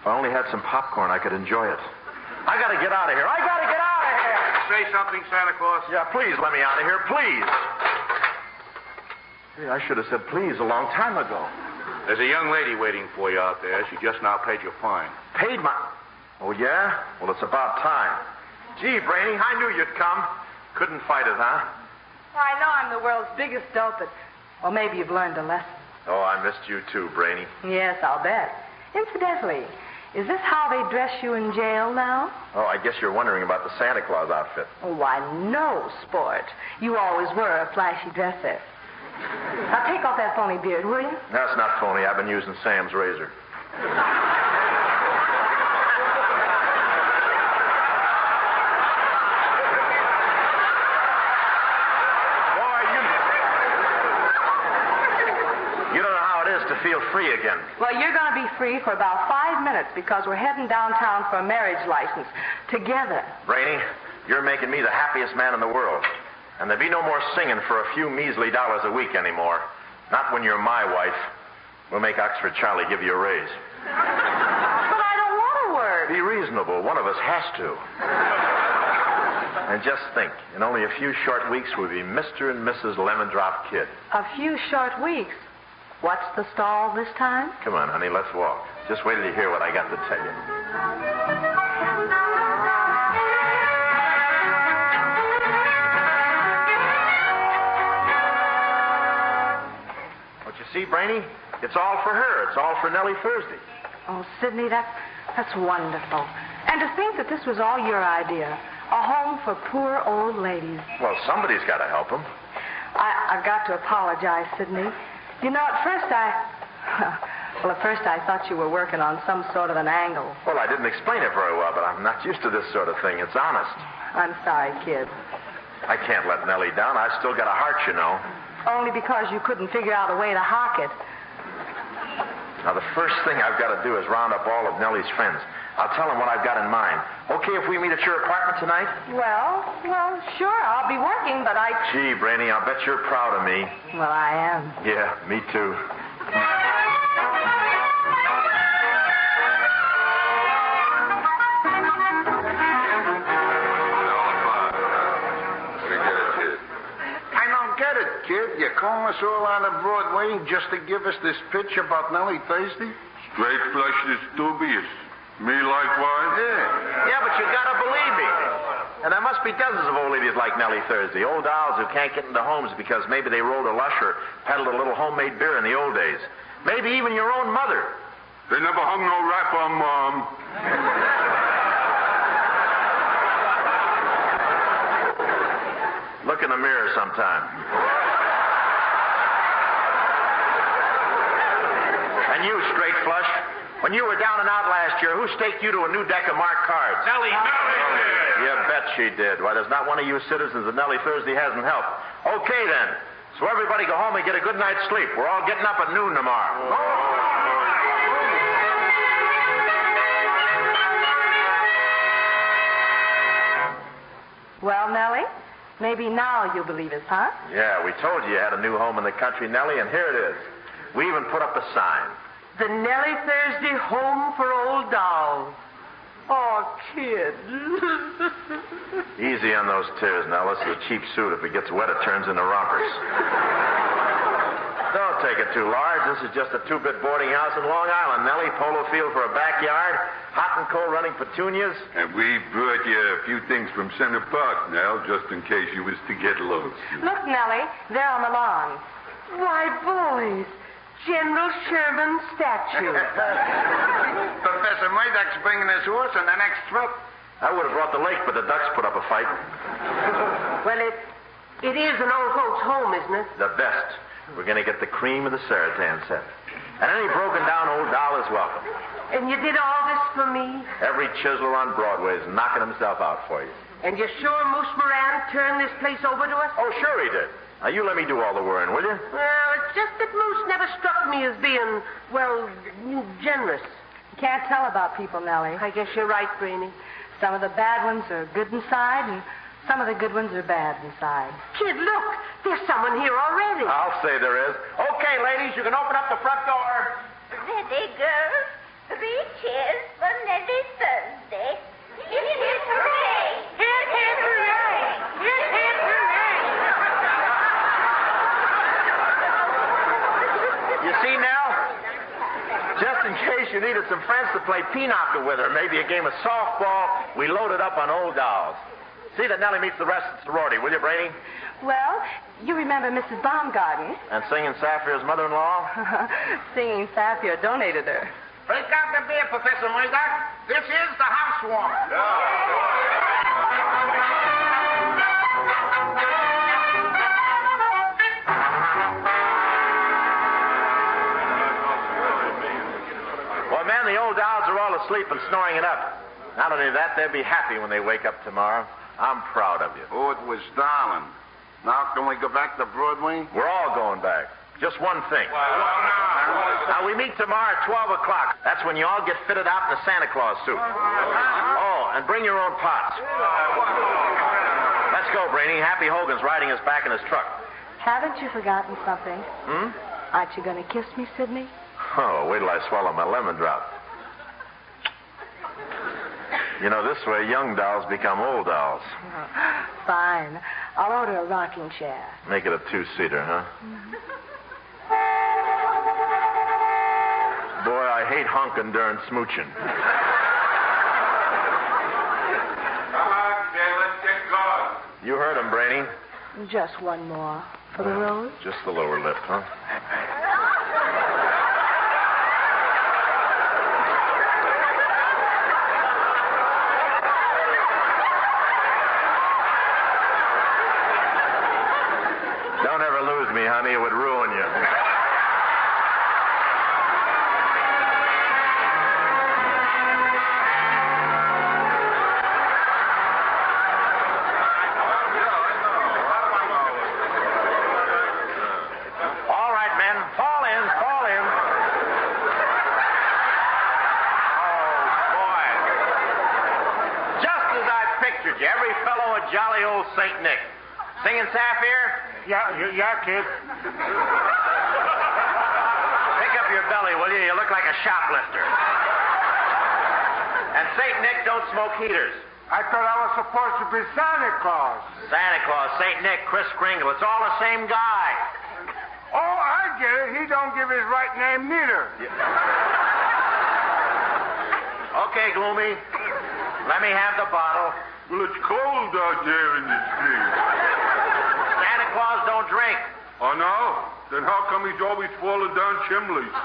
If I only had some popcorn, I could enjoy it. I gotta get out of here. Say something, Santa Claus. Yeah, please let me out of here, please. Hey, I should have said please a long time ago. There's a young lady waiting for you out there. She just now paid your fine. Paid my... Oh, yeah? Well, it's about time. Gee, Brainy, I knew you'd come. Couldn't fight it, huh? I know I'm the world's biggest dope, but... Well, maybe you've learned a lesson. Oh, I missed you too, Brainy. Yes, I'll bet. Incidentally, is this how they dress you in jail now? Oh, I guess you're wondering about the Santa Claus outfit. Oh, why, no, sport. You always were a flashy dresser. Now, take off that phony beard, will you? That's not phony. I've been using Sam's razor. To feel free again. Well, you're going to be free for about 5 minutes because we're heading downtown for a marriage license together. Brainy, you're making me the happiest man in the world. And there'll be no more singing for a few measly dollars a week anymore. Not when you're my wife. We'll make Oxford Charlie give you a raise. But I don't want to work. Be reasonable. One of us has to. And just think, in only a few short weeks, we'll be Mr. and Mrs. Lemon Drop Kid. A few short weeks? What's the stall this time? Come on, honey, let's walk. Just wait till you hear what I got to tell you. What you see, Brainy? It's all for her. It's all for Nellie Thursday. Oh, Sidney, that's wonderful. And to think that this was all your idea. A home for poor old ladies. Well, somebody's got to help them. I've got to apologize, Sidney. You know, at first I thought you were working on some sort of an angle. Well, I didn't explain it very well, but I'm not used to this sort of thing. It's honest. I'm sorry, kid. I can't let Nellie down. I've still got a heart, you know. Only because you couldn't figure out a way to hock it. Now, the first thing I've got to do is round up all of Nellie's friends. I'll tell them what I've got in mind. Okay if we meet at your apartment tonight? Well, sure, I'll be working, but Gee, Brainy, I'll bet you're proud of me. Well, I am. Yeah, me too. I don't get it, kid. You calling us all out of Broadway just to give us this pitch about Nellie Thursday? Straight flush is dubious. Me likewise? Yeah, but you gotta believe me. And there must be dozens of old ladies like Nellie Thursday, old dolls who can't get into homes because maybe they rolled a lush or peddled a little homemade beer in the old days. Maybe even your own mother. They never hung no rap on Mom. Look in the mirror sometime. And you, straight flush. When you were down and out last year, who staked you to a new deck of marked cards? Nellie did. You bet she did. Why, there's not one of you citizens that Nellie Thursday hasn't helped. Okay, then. So everybody go home and get a good night's sleep. We're all getting up at noon tomorrow. Well, Nellie, maybe now you'll believe us, huh? Yeah, we told you you had a new home in the country, Nellie, and here it is. We even put up a sign. The Nellie Thursday Home for Old Dolls. Oh, kid. Easy on those tears, now. This is a cheap suit. If it gets wet, it turns into rompers. Don't take it too large. This is just a two-bit boarding house in Long Island, Nellie. Polo field for a backyard. Hot and cold running petunias. And we brought you a few things from Center Park, Nell, just in case you was to get lost. Look, Nellie, they're on the lawn. Why, boys, General Sherman's statue. Professor Murdoch's bringing his horse on the next trip. I would have brought the lake, but the ducks put up a fight. Well, it is an old folks' home, isn't it? The best. We're going to get the cream of the Saratan set. And any broken-down old doll is welcome. And you did all this for me? Every chiseler on Broadway is knocking himself out for you. And you're sure Moose Moran turned this place over to us? Oh, sure he did. Now, you let me do all the worrying, will you? Well, it's just that Moose never struck me as being, well, generous. You can't tell about people, Nellie. I guess you're right, Brainy. Some of the bad ones are good inside, and some of the good ones are bad inside. Kid, look. There's someone here already. I'll say there is. Okay, ladies, you can open up the front door. Ready, girls? 3 cheers for Nellie Thursday. Hip, hip, hooray! Hip, hip, hooray! Hip, hip, hooray! You see, Nell? Just in case you needed some friends to play pinochle with, or maybe a game of softball, we loaded up on old dolls. See that Nellie meets the rest of the sorority, will you, Brady? Well, you remember Mrs. Baumgarten? And Singing Sapphire's mother-in-law? Singing Sapphire donated her. Break out the beer, Professor Murdoch. This is the housewarming. Well, man, the old dolls are all asleep and snoring it up. Not only that, they'll be happy when they wake up tomorrow. I'm proud of you. Oh, it was darling. Now, can we go back to Broadway? We're all going back. Just one thing. Now, we meet tomorrow at 12 o'clock. That's when you all get fitted out in the Santa Claus suit. Oh, and bring your own pots. Let's go, Brainy. Happy Hogan's riding us back in his truck. Haven't you forgotten something? Hmm? Aren't you going to kiss me, Sidney? Oh, wait till I swallow my lemon drop. You know, this way young dolls become old dolls. Fine. I'll order a rocking chair. Make it a 2-seater, huh? Boy, I hate honking during smooching. Come on, kid, let's get going. You heard him, Brainy. Just one more. For the rose? Just the lower lip, huh? Don't ever lose me, honey. It would ruin you. All right, men. Fall in. Fall in. Oh, boy. Just as I pictured you. Every fellow a jolly old St. Nick. Singing Sapphire? Yeah, kid. Pick up your belly, will you? You look like a shoplifter. And St. Nick don't smoke heaters. I thought I was supposed to be Santa Claus. Santa Claus, St. Nick, Kris Kringle. It's all the same guy. Oh, I get it. He don't give his right name neither. Okay, Gloomy. Let me have the bottle. Well, it's cold out there in the street. Santa Claus don't drink. Oh, no? Then how come he's always falling down chimneys?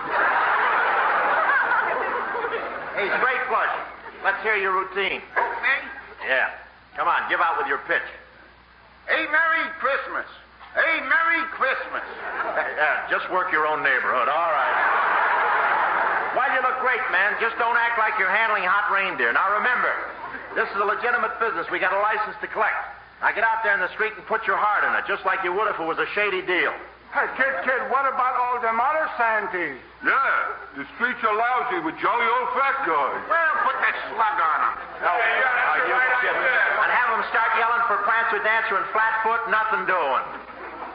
Hey, straight flush. Let's hear your routine. Okay. Yeah. Come on, give out with your pitch. Hey, Merry Christmas. Hey, Merry Christmas. Yeah, just work your own neighborhood. All right. Well, you look great, man. Just don't act like you're handling hot reindeer. Now, remember, this is a legitimate business. We got a license to collect. Now, get out there in the street and put your heart in it, just like you would if it was a shady deal. Hey, kid, what about all them other Santies? Yeah, the streets are lousy with jolly old fat guys. Well, put that slug on them. And have them start yelling for Prancer, Dancer, and Flatfoot, nothing doing.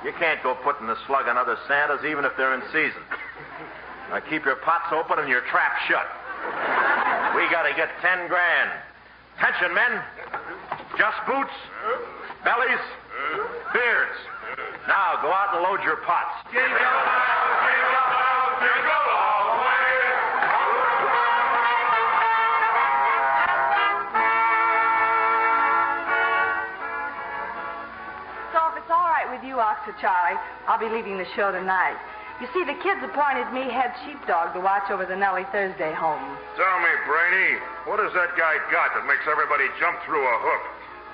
You can't go putting the slug on other Santas, even if they're in season. Now, keep your pots open and your trap shut. We got to get 10 grand. Attention, men. Just boots, bellies, beards. Now, go out and load your pots. So if it's all right with you, Oscar Charlie, I'll be leaving the show tonight. You see, the kids appointed me head sheepdog to watch over the Nellie Thursday home. Tell me, Brainy, what has that guy got that makes everybody jump through a hoop?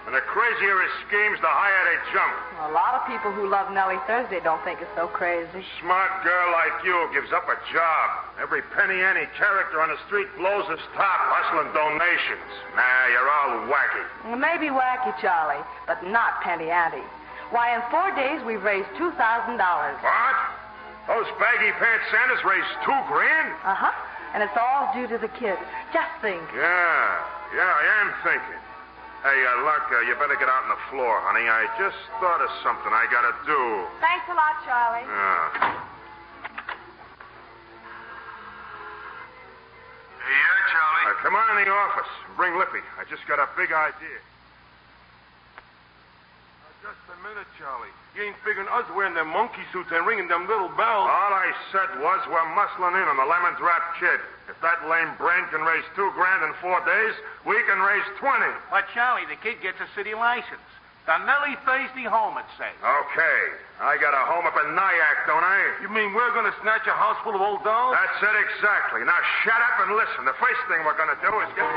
And the crazier his schemes, the higher they jump. A lot of people who love Nellie Thursday don't think it's so crazy. Smart girl like you gives up a job. Every penny any character on the street blows his top, hustling donations. Nah, you're all wacky. Maybe wacky, Charlie, but not penny ante. Why, in 4 days, we've raised $2,000. What? Those baggy pants Santas raised $2,000? Uh-huh. And it's all due to the kids. Just think. Yeah, I am thinking. Hey, Luck, you better get out on the floor, honey. I just thought of something I gotta do. Thanks a lot, Charlie. Yeah, Charlie? Come on in the office. Bring Lippy. I just got a big idea. Just a minute, Charlie. You ain't figuring us wearing them monkey suits and ringing them little bells. All I said was we're muscling in on the Lemon Drop Kid. If that lame brain can raise $2,000 in 4 days, we can raise 20. But, Charlie, the kid gets a city license. The Nellie Thursday home, it says. Okay. I got a home up in Nyack, don't I? You mean we're going to snatch a house full of old dolls? That's it exactly. Now shut up and listen. The first thing we're going to do is get...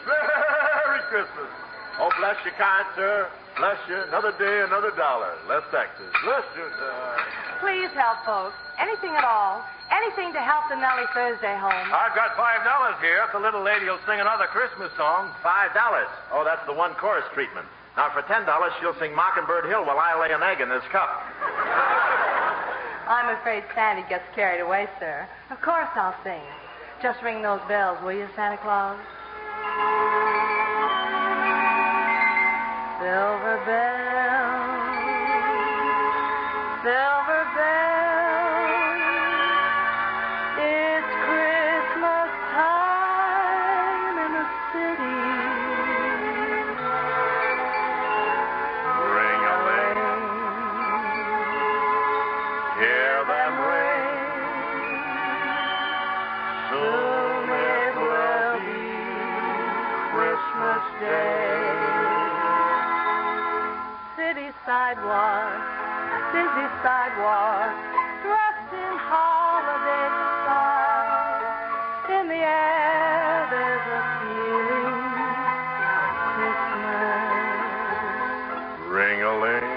Merry Christmas. Oh, bless you, kind sir. Bless you. Another day, another dollar. Less taxes. Bless you, sir. Please help, folks. Anything at all. Anything to help the Nellie Thursday home. I've got $5 here. If the little lady will sing another Christmas song. $5. Oh, that's the one chorus treatment. Now, for $10, she'll sing Mockingbird Hill while I lay an egg in this cup. I'm afraid Sandy gets carried away, sir. Of course I'll sing. Just ring those bells, will you, Santa Claus? Silver bells, silver bells, it's Christmas time in the city. Ring-a-ling, hear them ring. Soon it will be Christmas Day. City sidewalk, busy sidewalk, dressed in holiday style. In the air, there's a feeling of Christmas. Ring-a-ling.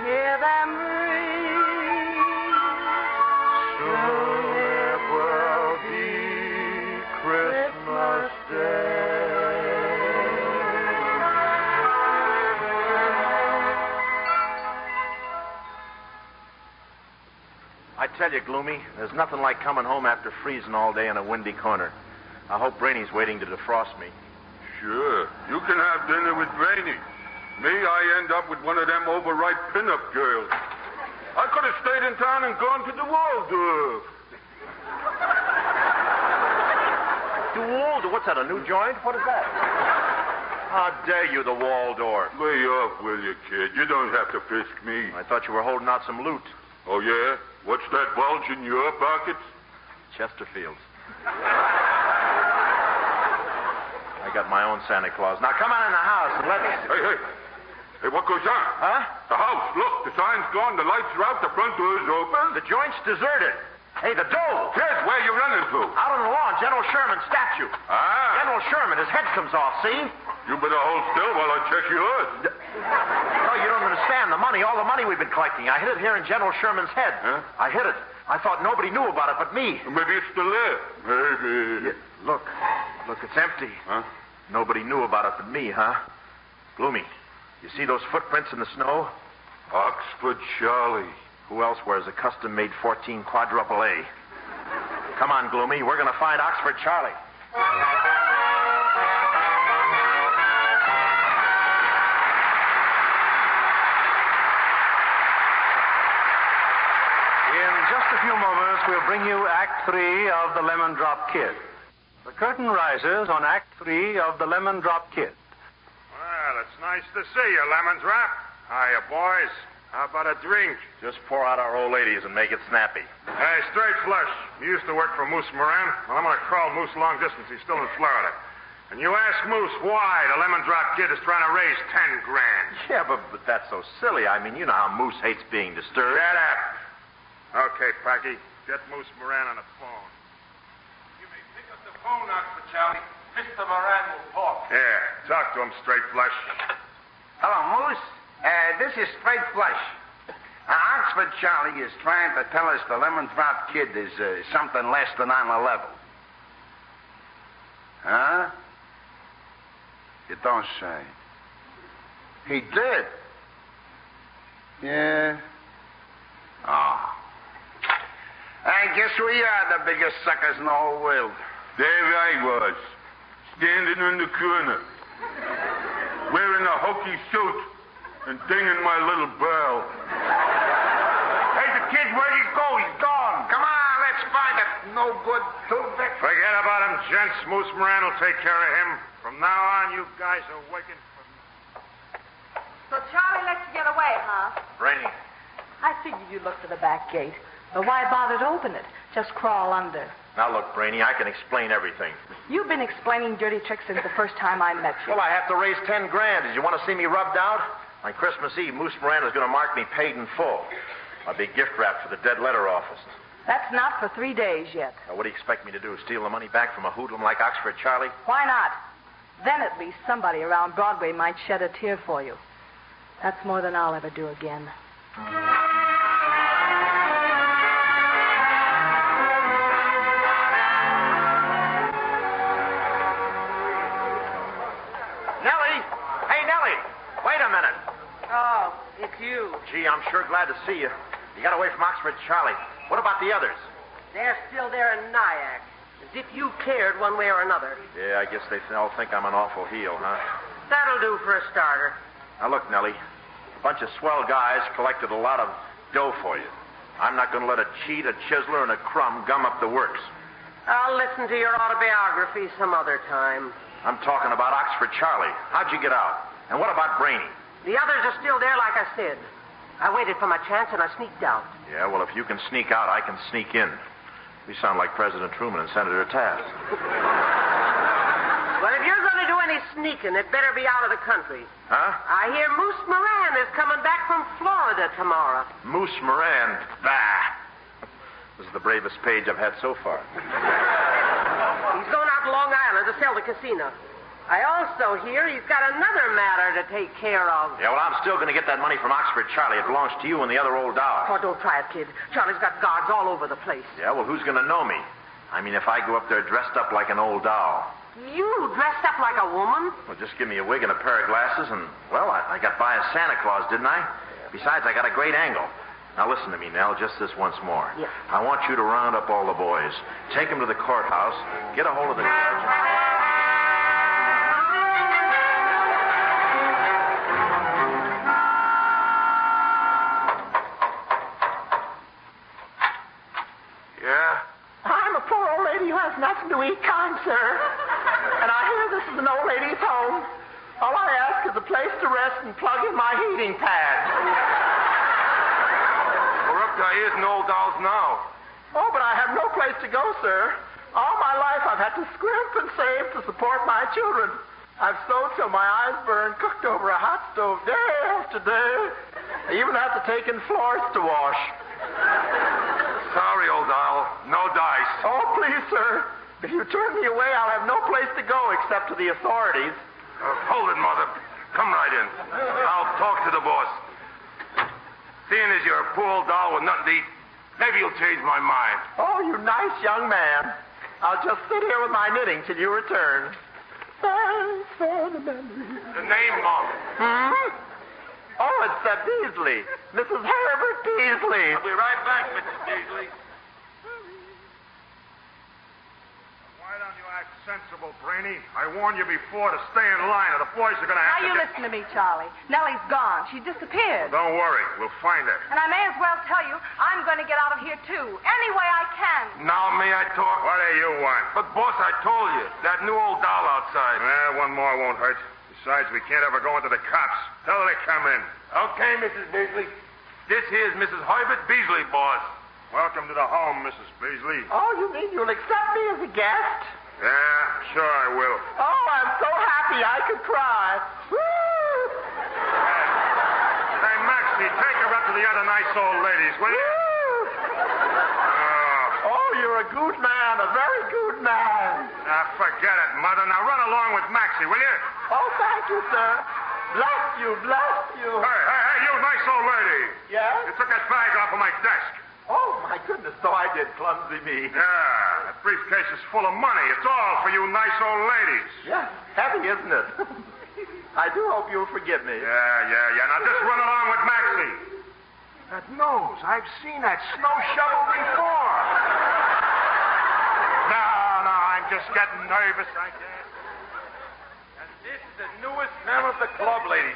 Hear them ring. Soon it will be Christmas Day. I tell you, Gloomy, there's nothing like coming home after freezing all day in a windy corner. I hope Brainy's waiting to defrost me. Sure. You can have dinner with Brainy. Me, I end up with one of them overripe pinup girls. I could have stayed in town and gone to the Waldorf. The Waldorf? What's that, a new joint? What is that? How dare you, the Waldorf? Lay off, will you, kid? You don't have to frisk me. I thought you were holding out some loot. Oh, yeah? What's that bulge in your pockets? Chesterfield's. I got my own Santa Claus. Now, come on in the house and let's... Hey, what goes on? Huh? The house. Look, the sign's gone, the lights are out, the front door's open. The joint's deserted. Hey, the dough. Kid, where you running to? Out on the lawn, General Sherman's statue. Ah. General Sherman, his head comes off, see? You better hold still while I check yours. No, you don't understand. The money, all the money we've been collecting. I hid it here in General Sherman's head. Huh? I hid it. I thought nobody knew about it but me. Maybe it's still there. Maybe. Look, it's empty. Huh? Nobody knew about it but me, huh? Gloomy, you see those footprints in the snow? Oxford Charlie. Who else wears a custom-made 14 quadruple A? Come on, Gloomy. We're going to find Oxford Charlie. In just a few moments, we'll bring you Act 3 of The Lemon Drop Kid. The curtain rises on Act 3 of The Lemon Drop Kid. Well, it's nice to see you, Lemon Drop. Hiya, boys. How about a drink? Just pour out our old ladies and make it snappy. Hey, straight flush. You used to work for Moose Moran. Well, I'm going to crawl Moose long distance. He's still in Florida. And you ask Moose why the Lemon Drop Kid is trying to raise 10 grand. Yeah, but that's so silly. I mean, you know how Moose hates being disturbed. Shut up. Okay, Packy. Get Moose Moran on the phone. You may pick up the phone, Oxford Charlie. Mr. Moran will talk. Yeah, talk to him, straight flush. Hello, Moose. This is Straight Flush. Oxford Charlie is trying to tell us the Lemon Drop Kid is something less than on the level. Huh? You don't say. He did? Yeah. Oh. I guess we are the biggest suckers in the whole world. There I was, standing in the corner, wearing a hokey suit and dinging my little bell. Hey, the kid, where'd he go? He's gone. Come on, let's find it. No good, too big. Forget about him, gents. Moose Moran will take care of him. From now on, you guys are working for me. So Charlie lets you get away, huh? Brainy. I figured you'd look for the back gate. But why bother to open it? Just crawl under. Now, look, Brainy, I can explain everything. You've been explaining dirty tricks since the first time I met you. Well, I have to raise 10 grand. Did you want to see me rubbed out? On Christmas Eve, Moose Moran is going to mark me paid in full. A big gift wrap for the dead letter office. That's not for 3 days yet. Now, what do you expect me to do? Steal the money back from a hoodlum like Oxford Charlie? Why not? Then at least somebody around Broadway might shed a tear for you. That's more than I'll ever do again. Nellie! Hey, Nellie! Wait a minute. Oh, it's you. Gee, I'm sure glad to see you. You got away from Oxford Charlie. What about the others? They're still there in Nyack. As if you cared one way or another. Yeah, I guess they all think I'm an awful heel, huh? That'll do for a starter. Now, look, Nellie. A bunch of swell guys collected a lot of dough for you. I'm not going to let a cheat, a chiseler, and a crumb gum up the works. I'll listen to your autobiography some other time. I'm talking about Oxford Charlie. How'd you get out? And what about Brainy? The others are still there, like I said. I waited for my chance, and I sneaked out. Yeah, well, if you can sneak out, I can sneak in. We sound like President Truman and Senator Taft. Well, if you're going to do any sneaking, it better be out of the country. Huh? I hear Moose Moran is coming back from Florida tomorrow. Moose Moran? Bah! This is the bravest page I've had so far. He's going out to Long Island to sell the casino. I also hear he's got another matter to take care of. Yeah, well, I'm still going to get that money from Oxford Charlie. It belongs to you and the other old doll. Oh, don't try it, kid. Charlie's got guards all over the place. Yeah, well, who's going to know me? I mean, if I go up there dressed up like an old doll. You dressed up like a woman? Well, just give me a wig and a pair of glasses, and, well, I got by as Santa Claus, didn't I? Besides, I got a great angle. Now, listen to me, Nell, just this once more. Yeah. I want you to round up all the boys, take them to the courthouse, get a hold of the judge. Nothing to eat, kind sir. And I hear this is an old lady's home. All I ask is a place to rest and plug in my heating pad. We're up to our ears in old dolls now. Oh, but I have no place to go, sir. All my life I've had to scrimp and save to support my children. I've sewed till my eyes burn, cooked over a hot stove day after day. I even have to take in floors to wash. Sorry, old doll. No dice. Oh, please, sir. If you turn me away, I'll have no place to go except to the authorities. Hold it, Mother. Come right in. I'll talk to the boss. Seeing as you're a poor old doll with nothing to eat, maybe you'll change my mind. Oh, you nice young man. I'll just sit here with my knitting till you return. Thanks for the memory. The name, Mom. Oh, it's Beasley. Mrs. Herbert Beasley. I'll be right back, Mrs. Beasley. Why Why don't you act sensible, Brainy? I warned you before to stay in line, or the boys are going to Now have you to listen to me, Charlie. Nellie's gone. She disappeared. Don't worry. We'll find her. And I may as well tell you, I'm going to get out of here, too. Any way I can. Now may I talk? What do you want? But, boss, I told you, that new old doll outside. One more won't hurt. Besides, we can't ever go into the cops. Tell her to come in. Okay, Mrs. Beasley. This here's Mrs. Herbert Beasley, boss. Welcome to the home, Mrs. Beasley. Oh, you mean you'll accept me as a guest? Yeah, sure I will. Oh, I'm so happy I could cry. Woo! Hey, Maxie, take her up to the other nice old ladies, will you? Oh, you're a good man, a very good man. Forget it, Mother. Now run along with Maxie, will you? Oh, thank you, sir. Bless you, bless you. Hey, you nice old lady. Yes? You took that bag off of my desk. Oh, my goodness, so I did, clumsy me. Yeah, that briefcase is full of money. It's all for you nice old ladies. Yes, heavy, isn't it? I do hope you'll forgive me. Yeah. Now just run along with Maxie. That nose. I've seen that snow shovel before. No, I'm just getting nervous, I guess. And this is the newest member of the club, ladies.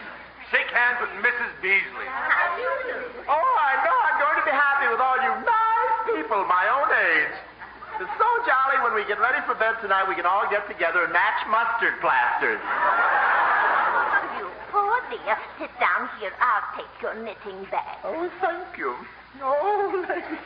Shake hands with Mrs. Beasley. Oh, I know I'm going to be happy with all you nice people my own age. It's so jolly when we get ready for bed tonight, we can all get together and match mustard plasters. You poor dear. Sit down here. I'll take your knitting bag. Oh, thank you. Oh, lady.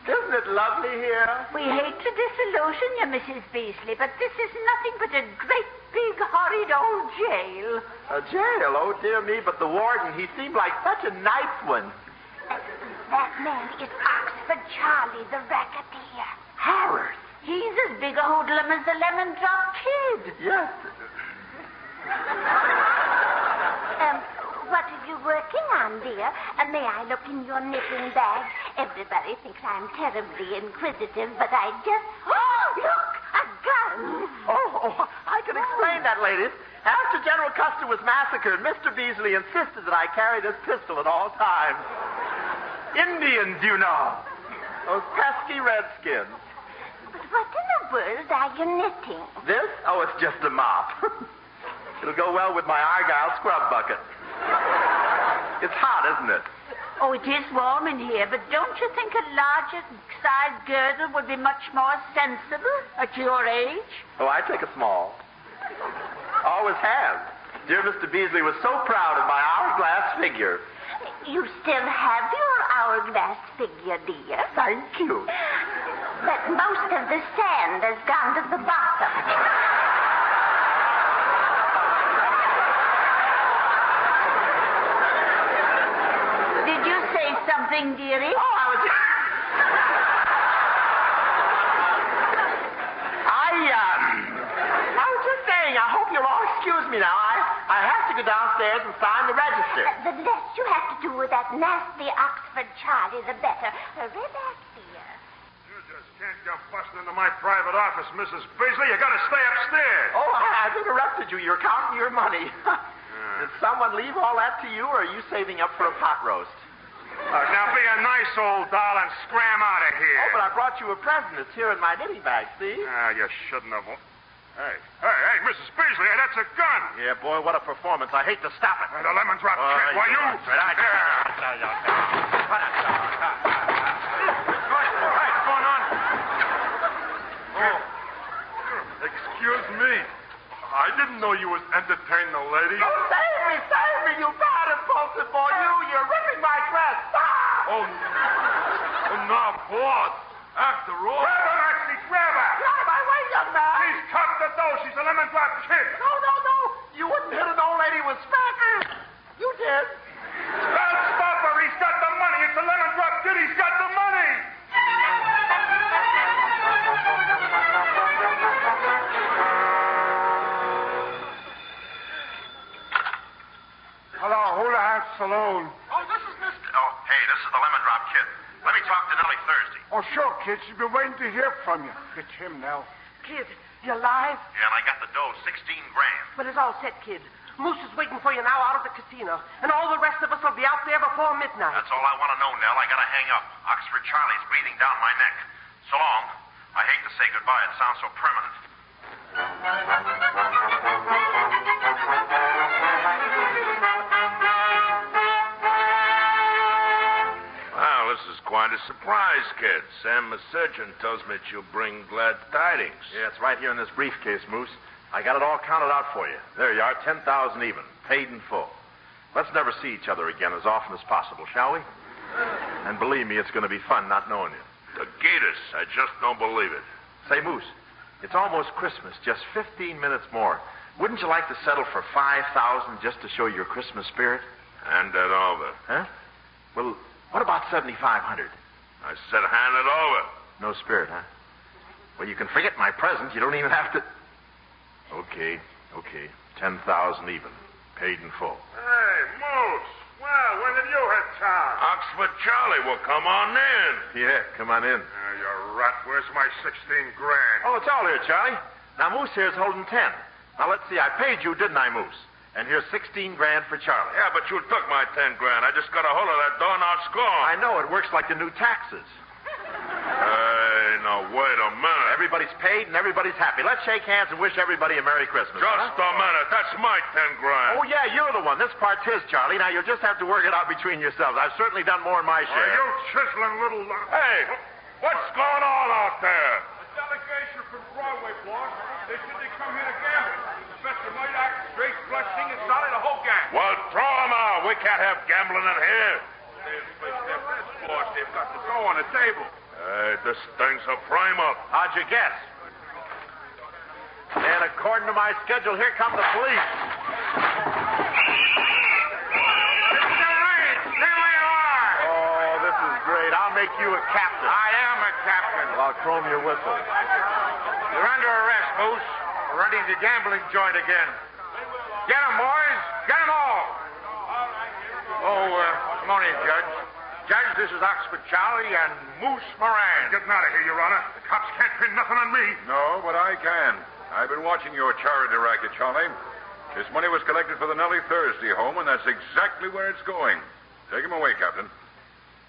Isn't it lovely here? We hate to disillusion you, Mrs. Beasley, but this is nothing but a great big horrid old jail. A jail? Oh, dear me, but the warden, he seemed like such a nice one. That man is Oxford Charlie, the racketeer. Howard. He's as big a hoodlum as the Lemon Drop Kid. Yes. What are you working on, dear? May I look in your knitting bag? Everybody thinks I'm terribly inquisitive, but I just... Oh, look! A gun! Oh, I can explain that, ladies. After General Custer was massacred, Mr. Beasley insisted that I carry this pistol at all times. Indians, you know. Those pesky redskins. But what in the world are you knitting? This? Oh, it's just a mop. It'll go well with my Argyle scrub bucket. It's hot, isn't it? Oh, it is warm in here, but don't you think a larger size girdle would be much more sensible at your age? Oh, I take a small. Always have. Dear Mr. Beasley was so proud of my hourglass figure. You still have your hourglass figure, dear. Thank you. But most of the sand has gone to the bottom. Did you say something, dearie? Oh, I was just saying, I hope you'll all excuse me now. I have to go downstairs and sign the register. The less you have to do with that nasty Oxford Charlie, the better. Relax, dear. You just can't go busting into my private office, Mrs. Beasley. You gotta stay upstairs. Oh, I've interrupted you. You're counting your money. Did someone leave all that to you, or are you saving up for a pot roast? Now be a nice old doll and scram out of here. Oh, but I brought you a present. It's here in my knitting bag, see? You shouldn't have. Hey, Mrs. Beasley, that's a gun. Yeah, boy, what a performance. I hate to stop it. The lemon drop kid. Why, you... That's right. What's going on? Oh, excuse me. I didn't know you was entertaining a lady. Oh, save me, you bad impulsive boy. You're ripping my dress. Ah! Oh, now, boss. After all... Grab her, Maxie, grab her. Get out of my way, young man. She's tough to do. She's a lemon drop kid. No. You wouldn't hit an old lady with smackers. You did. Don't stop her. He's got the money. It's a lemon drop kid. He's got the money. Hello, Hula Hat Saloon. Oh, this is Mr. Oh, hey, this is the Lemon Drop Kid. Let me talk to Nellie Thursday. Oh, sure, kid. She's been waiting to hear from you. It's him, Nell. Kid, you alive? Yeah, and I got the dough, 16 grand. Well, it's all set, kid. Moose is waiting for you now out of the casino, and all the rest of us will be out there before midnight. That's all I want to know, Nell. I gotta hang up. Oxford Charlie's breathing down my neck. So long. I hate to say goodbye. It sounds so permanent. Well, this is quite a surprise, kid. Sam, the surgeon, tells me that you'll bring glad tidings. Yeah, it's right here in this briefcase, Moose. I got it all counted out for you. There you are, 10,000 even, paid in full. Let's never see each other again as often as possible, shall we? And believe me, it's going to be fun not knowing you. The Gatus, I just don't believe it. Say, Moose, it's almost Christmas, just 15 minutes more. Wouldn't you like to settle for 5,000 just to show your Christmas spirit? Hand that over. Huh? Well, what about 7,500? I said hand it over. No spirit, huh? Well, you can forget my present. You don't even have to... Okay. 10,000 even. Paid in full. Hey, Moose. Well, when have you had time? Oxford Charlie will come on in. Yeah, come on in. You rat. Where's my 16 grand? Oh, it's all here, Charlie. Now, Moose here's holding 10. Now, let's see. I paid you, didn't I, Moose? And here's 16 grand for Charlie. Yeah, but you took my 10 grand. I just got a hold of that door, now it's gone. I know. It works like the new taxes. Hey, now, wait a minute. Everybody's paid and everybody's happy. Let's shake hands and wish everybody a Merry Christmas. Just a minute. That's my 10 grand. Oh, yeah, you're the one. This part's his, Charlie. Now, you'll just have to work it out between yourselves. I've certainly done more in my share. You chiseling little... Hey, what's going on out there? A delegation from Broadway, boss. They said they come here to gamble. Professor Murdoch, Grace Flush, Singing Sally, the whole gang. Well, throw them out. We can't have gambling in here. Boss, they've got the dough on the table. Hey, this thing's a frame-up. How'd you guess? And according to my schedule, here come the police. Mr. Reed, here we are. Oh, this is great. I'll make you a captain. I am a captain. Well, I'll chrome your whistle. You're under arrest, Moose. We're running the gambling joint again. Get 'em, boys. Get 'em all. Come on in, Judge. Judge, this is Oxford Charlie and Moose Moran. Getting out of here, Your Honor. The cops can't pin nothing on me. No, but I can. I've been watching your charity racket, Charlie. This money was collected for the Nellie Thursday home, and that's exactly where it's going. Take him away, Captain.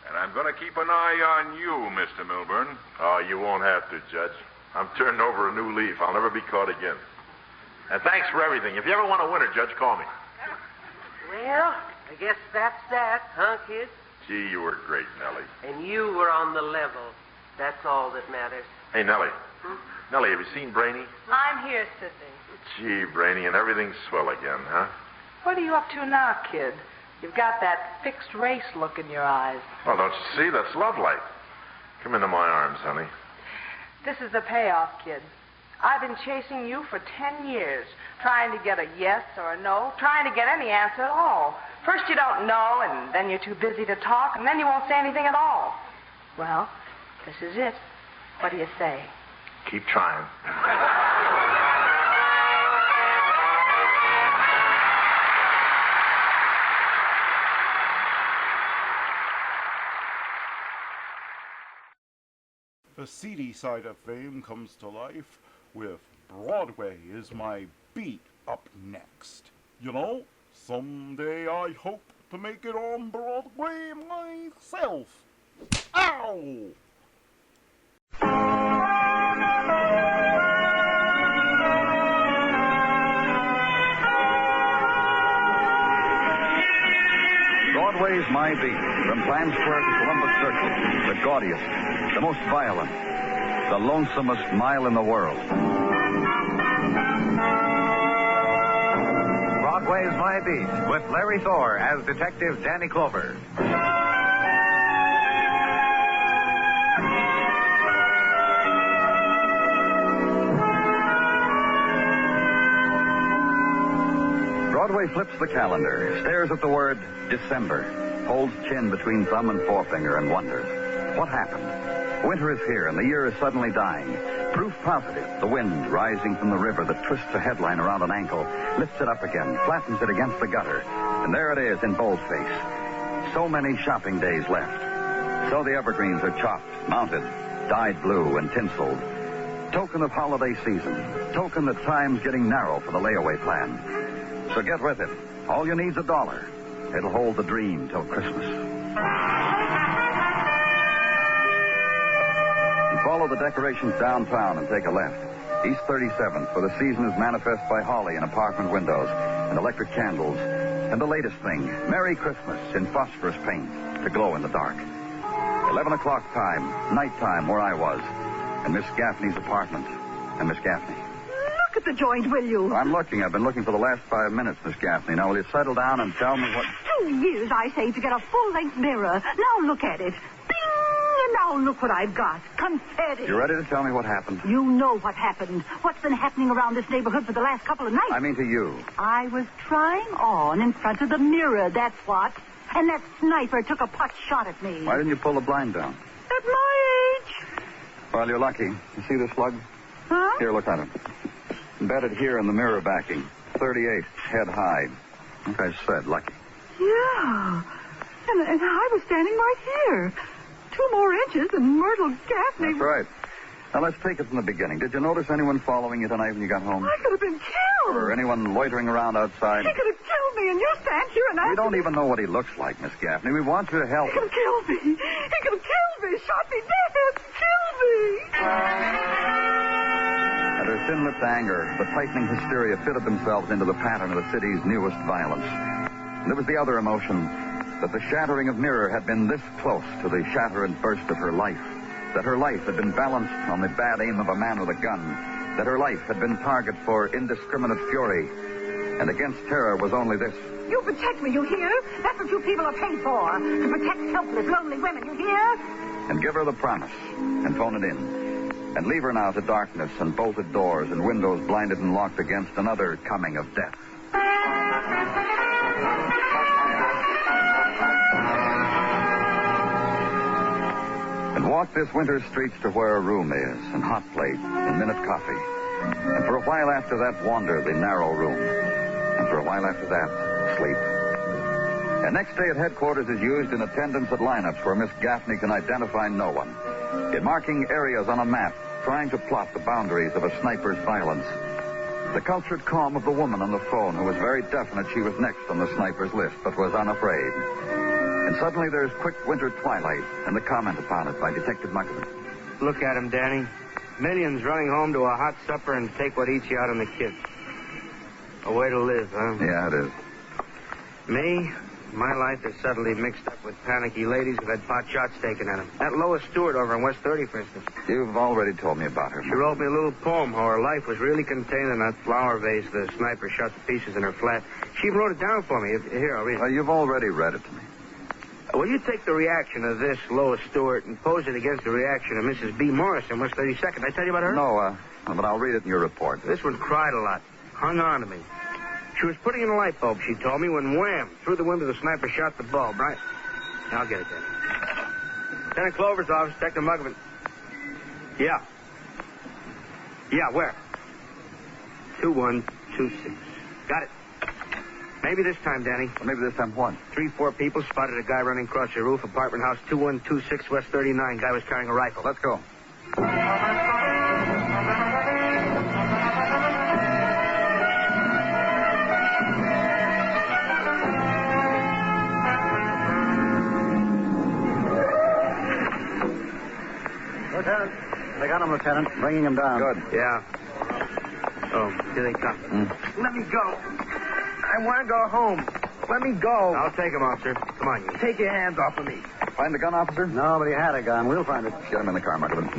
And I'm going to keep an eye on you, Mr. Milburn. Oh, you won't have to, Judge. I'm turning over a new leaf. I'll never be caught again. And thanks for everything. If you ever want a winner, Judge, call me. Well, I guess that's that, huh, kid? Gee, you were great, Nellie. And you were on the level. That's all that matters. Hey, Nellie. Nellie, have you seen Brainy? I'm here, Sidney. Gee, Brainy, and everything's swell again, huh? What are you up to now, kid? You've got that fixed race look in your eyes. Well, don't you see? That's love light. Come into my arms, honey. This is the payoff, kid. I've been chasing you for 10 years, trying to get a yes or a no, trying to get any answer at all. First you don't know, and then you're too busy to talk, and then you won't say anything at all. Well, this is it. What do you say? Keep trying. The seedy side of fame comes to life with Broadway is My Beat up next. You know, someday I hope to make it on Broadway myself. Ow! Broadway's My Beat, from Times Square to Columbus Circle, the gaudiest, the most violent, the lonesomest mile in the world. Broadway's My Beat, with Larry Thor as Detective Danny Clover. Broadway flips the calendar, stares at the word December, holds chin between thumb and forefinger, and wonders, what happened? Winter is here, and the year is suddenly dying. Proof positive, the wind rising from the river that twists a headline around an ankle, lifts it up again, flattens it against the gutter, and there it is in boldface. So many shopping days left. So the evergreens are chopped, mounted, dyed blue, and tinseled. Token of holiday season. Token that time's getting narrow for the layaway plan. So get with it. All you need's $1. It'll hold the dream till Christmas. You follow the decorations downtown and take a left. East 37th, where the season is manifest by holly in apartment windows and electric candles. And the latest thing, Merry Christmas in phosphorus paint to glow in the dark. 11 o'clock time, nighttime where I was, and Miss Gaffney's apartment. And Miss Gaffney. Look at the joint, will you? I'm looking. I've been looking for the last 5 minutes, Miss Gaffney. Now, will you settle down and tell me what... 2 years, I say, to get a full-length mirror. Now look at it. Bing! And now look what I've got. Confetti. You ready to tell me what happened? You know what happened. What's been happening around this neighborhood for the last couple of nights? I mean to you. I was trying on in front of the mirror, that's what. And that sniper took a pot shot at me. Why didn't you pull the blind down? At my age. Well, you're lucky. You see this slug? Huh? Here, look at it. Embedded here in the mirror backing. 38, head high. Like I said, lucky. Yeah. And I was standing right here. 2 more inches and Myrtle Gaffney... That's right. Now, let's take it from the beginning. Did you notice anyone following you tonight when you got home? I could have been killed. Or anyone loitering around outside? He could have killed me, and you stand here and We don't even know what he looks like, Miss Gaffney. We want you to help He could have killed me. He could have killed me, shot me dead, killed me. And her thin-lipped anger, the tightening hysteria fitted themselves into the pattern of the city's newest violence. And there was the other emotion, that the shattering of Mirror had been this close to the shatter and burst of her life. That her life had been balanced on the bad aim of a man with a gun. That her life had been target for indiscriminate fury. And against terror was only this. You protect me, you hear? That's what you people are paid for. To protect helpless, lonely women, you hear? And give her the promise. And phone it in. And leave her now to darkness and bolted doors and windows blinded and locked against another coming of death. And walk this winter streets to where a room is, and hot plate, and minute coffee. And for a while after that, wander the narrow room. And for a while after that, sleep. And next day at headquarters is used in attendance at lineups where Miss Gaffney can identify no one. In marking areas on a map, trying to plot the boundaries of a sniper's violence. The cultured calm of the woman on the phone who was very definite she was next on the sniper's list, but was unafraid. And suddenly there's quick winter twilight, and the comment upon it by Detective Muckerman. Look at him, Danny. Millions running home to a hot supper and take what eats you out on the kids. A way to live, huh? Yeah, it is. Me? My life is suddenly mixed up with panicky ladies who've had pot shots taken at them. That Lois Stewart over on West 30, for instance. You've already told me about her. She wrote me a little poem how her life was really contained in that flower vase the sniper shot to pieces in her flat. She even wrote it down for me. Here, I'll read it. You've already read it to me. Will you take the reaction of this Lois Stewart and pose it against the reaction of Mrs. B. Morris on West 32nd? Did I tell you about her? No, but I'll read it in your report. This one cried a lot. Hung on to me. She was putting in a light bulb, she told me, when wham, through the window the sniper shot the bulb, right? I'll get it, then. Lieutenant Clover's office, Detective Muggerman. Yeah. Yeah, where? 2126. Got it. Maybe this time, Danny. Well, maybe this time what? 3-4 people spotted a guy running across the roof, apartment house 2126 West 39. Guy was carrying a rifle. Let's go. Lieutenant. They got him, Lieutenant. Bringing him down. Good. Yeah. Oh, here they come. Let me go. I want to go home. Let me go. I'll take him, officer. Come on, you. Take your hands off of me. Find the gun, officer? No, but he had a gun. We'll find it. Get him in the car, Muckerman.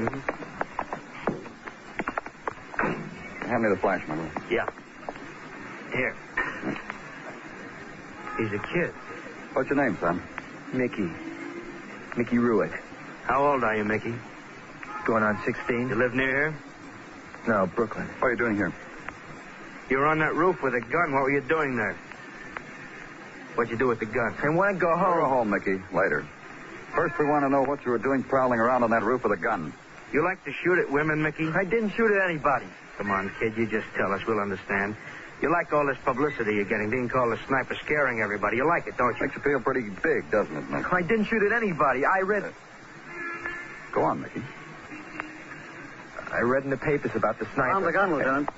Hand me the flash, Muckerman. Yeah. Here. He's a kid. What's your name, son? Mickey. Mickey Ruick. How old are you, Mickey? Going on 16. You live near here? No, Brooklyn. What are you doing here? You were on that roof with a gun. What were you doing there? What'd you do with the gun? I want to go home. We'll go home, Mickey. Later. First, we want to know what you were doing prowling around on that roof with a gun. You like to shoot at women, Mickey? I didn't shoot at anybody. Come on, kid. You just tell us. We'll understand. You like all this publicity you're getting, being called a sniper, scaring everybody. You like it, don't you? Makes you feel pretty big, doesn't it, Mickey? I didn't shoot at anybody. I read it. Go on, Mickey. I read in the papers about the sniper. Found the gun, Lieutenant.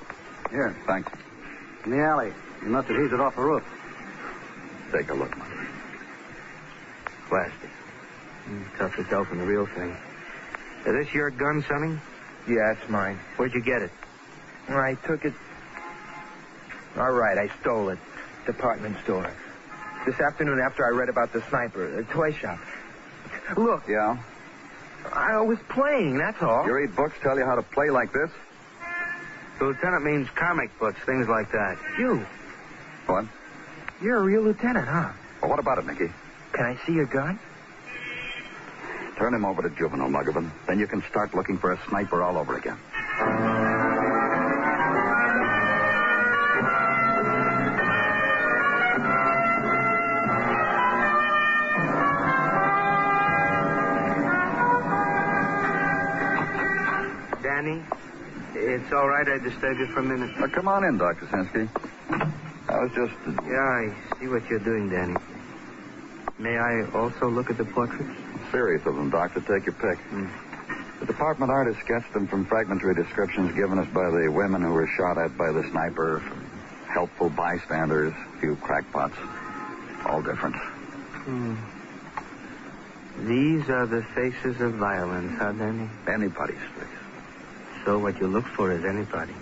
Here, thanks. In the alley. You must have eased it off the roof. Take a look, Mickey. Plastic. Tough as dope from the real thing. Is this your gun, Sonny? Yeah, it's mine. Where'd you get it? I took it. All right, I stole it. Department store. This afternoon after I read about the sniper, the toy shop. Look. Yeah? I was playing, that's all. You read books tell you how to play like this? The lieutenant means comic books, things like that. You. What? You're a real lieutenant, huh? Well, what about it, Mickey? Can I see your gun? Turn him over to Juvenile, Muggavan. Then you can start looking for a sniper all over again. Danny, it's all right I disturbed you for a minute. Come on in, Dr. Sinsky. I was just... Yeah, I see what you're doing, Danny. May I also look at the portraits? A series of them, Doctor. Take your pick. The department artist sketched them from fragmentary descriptions given us by the women who were shot at by the sniper, helpful bystanders, a few crackpots. All different. These are the faces of violence, huh, Danny? Anybody's face. So what you look for is anybody.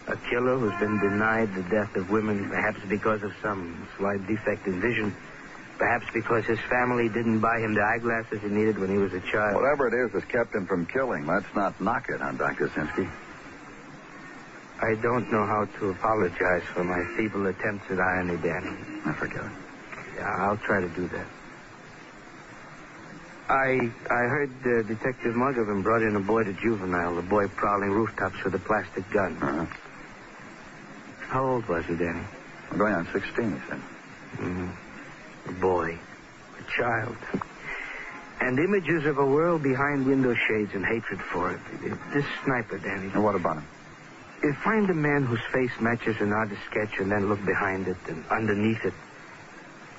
A killer who's been denied the death of women, perhaps because of some slight defect in vision. Perhaps because his family didn't buy him the eyeglasses he needed when he was a child. Whatever it is that's kept him from killing, let's not knock it on Dr. Sinsky. I don't know how to apologize for my feeble attempts at irony, Danny. I forget it. Yeah, I'll try to do that. I heard Detective Muggavan brought in a boy to juvenile, the boy prowling rooftops with a plastic gun. Uh-huh. How old was he, Danny? Going on 16, he said. A boy. A child. And images of a world behind window shades and hatred for it. This sniper, Danny. And what about him? Find a man whose face matches an artist sketch and then look behind it and underneath it.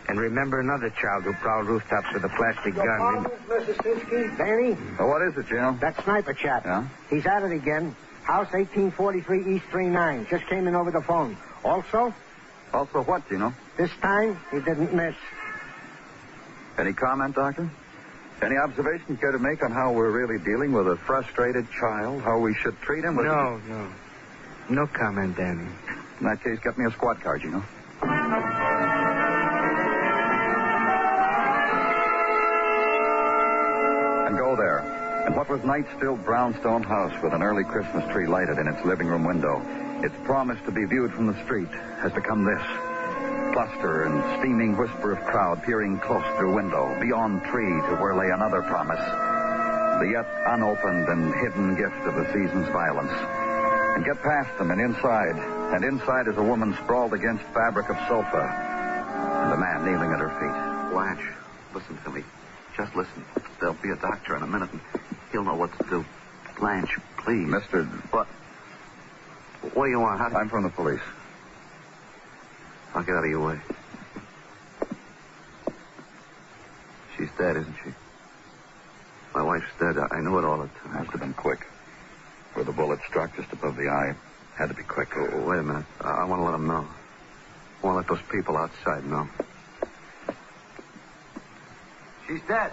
And remember another child who prowled rooftops with a plastic gun. Mrs. Sinsky, Danny? Oh, what is it, Gino? That sniper chap. Yeah? He's at it again. House 1843 East 39. Just came in over the phone. Also? Also what, Gino? This time, he didn't miss. Any comment, Doctor? Any observation you care to make on how we're really dealing with a frustrated child? How we should treat him? No. No comment, Danny. In that case, get me a squad car, Gino. And go there. And what was night's still brownstone house with an early Christmas tree lighted in its living room window, its promise to be viewed from the street, has become this. Cluster and steaming whisper of crowd peering close through window, beyond tree to where lay another promise. The yet unopened and hidden gift of the season's violence. And get past them and inside is a woman sprawled against fabric of sofa, and a man kneeling at her feet. Blanche, listen to me. Just listen. There'll be a doctor in a minute, and he'll know what to do. Blanche, please. Mr. What? What do you want? I'm from the police. I'll get out of your way. She's dead, isn't she? My wife's dead. I knew it all the time. Must have been quick. Where the bullet struck just above the eye. Had to be quick. Oh, wait a minute. I want to let them know. I want to let those people outside know. She's dead.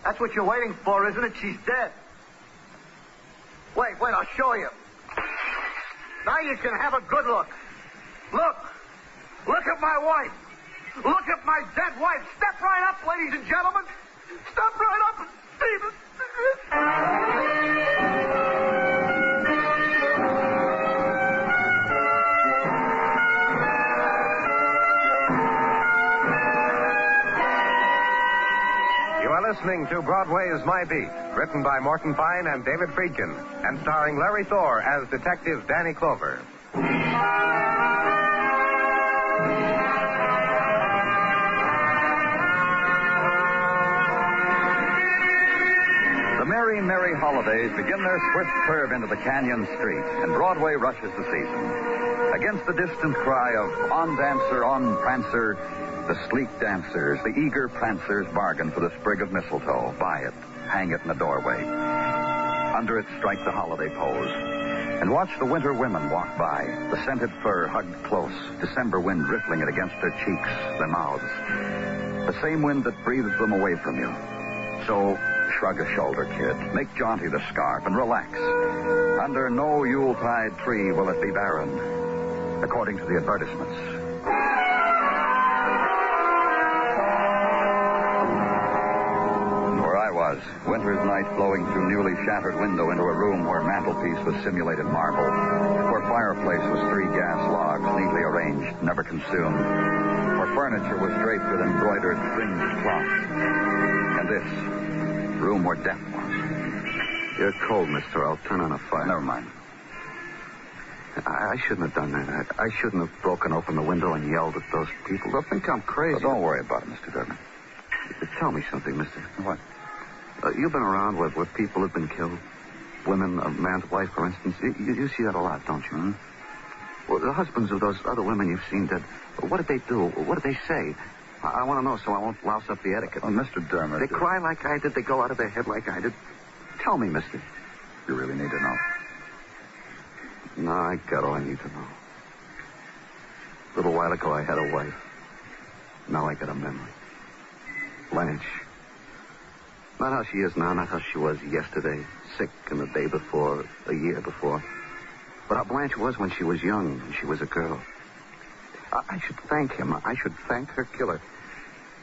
That's what you're waiting for, isn't it? She's dead. Wait, I'll show you. Now you can have a good look. Look at my wife. Look at my dead wife. Step right up, ladies and gentlemen. Step right up and see this. You are listening to Broadway's My Beat, written by Morton Fine and David Friedkin, and starring Larry Thor as Detective Danny Clover. The merry, merry holidays begin their swift curve into the canyon street, and Broadway rushes the season. Against the distant cry of on dancer, on prancer, the sleek dancers, the eager prancers bargain for the sprig of mistletoe, buy it, hang it in the doorway. Under it strike the holiday pose, and watch the winter women walk by, the scented fur hugged close, December wind rippling it against their cheeks, their mouths. The same wind that breathes them away from you. So shrug a shoulder, kid. Make jaunty the scarf and relax. Under no Yuletide tree will it be barren, according to the advertisements. And where I was, winter's night blowing through newly shattered window into a room where mantelpiece was simulated marble, where fireplace was 3 gas logs neatly arranged, never consumed, where furniture was draped with embroidered fringed cloth. And this, room where death was. You're cold, mister. I'll turn on a fire. Never mind. I shouldn't have done that. I shouldn't have broken open the window and yelled at those people. They'll think I'm crazy. Well, don't worry about it, Mr. Durden. Tell me something, mister. What? You've been around where people have been killed. Women, a man's wife, for instance. You see that a lot, don't you? Hmm? Well, the husbands of those other women you've seen dead, what did they do? What did they say? I want to know so I won't louse up the etiquette. Oh, Mr. Dermot. They cry like I did. They go out of their head like I did. Tell me, mister. You really need to know. No, I got all I need to know. A little while ago, I had a wife. Now I got a memory. Blanche. Not how she is now, not how she was yesterday, sick, and the day before, a year before. But how Blanche was when she was young and she was a girl. I should thank him. I should thank her killer.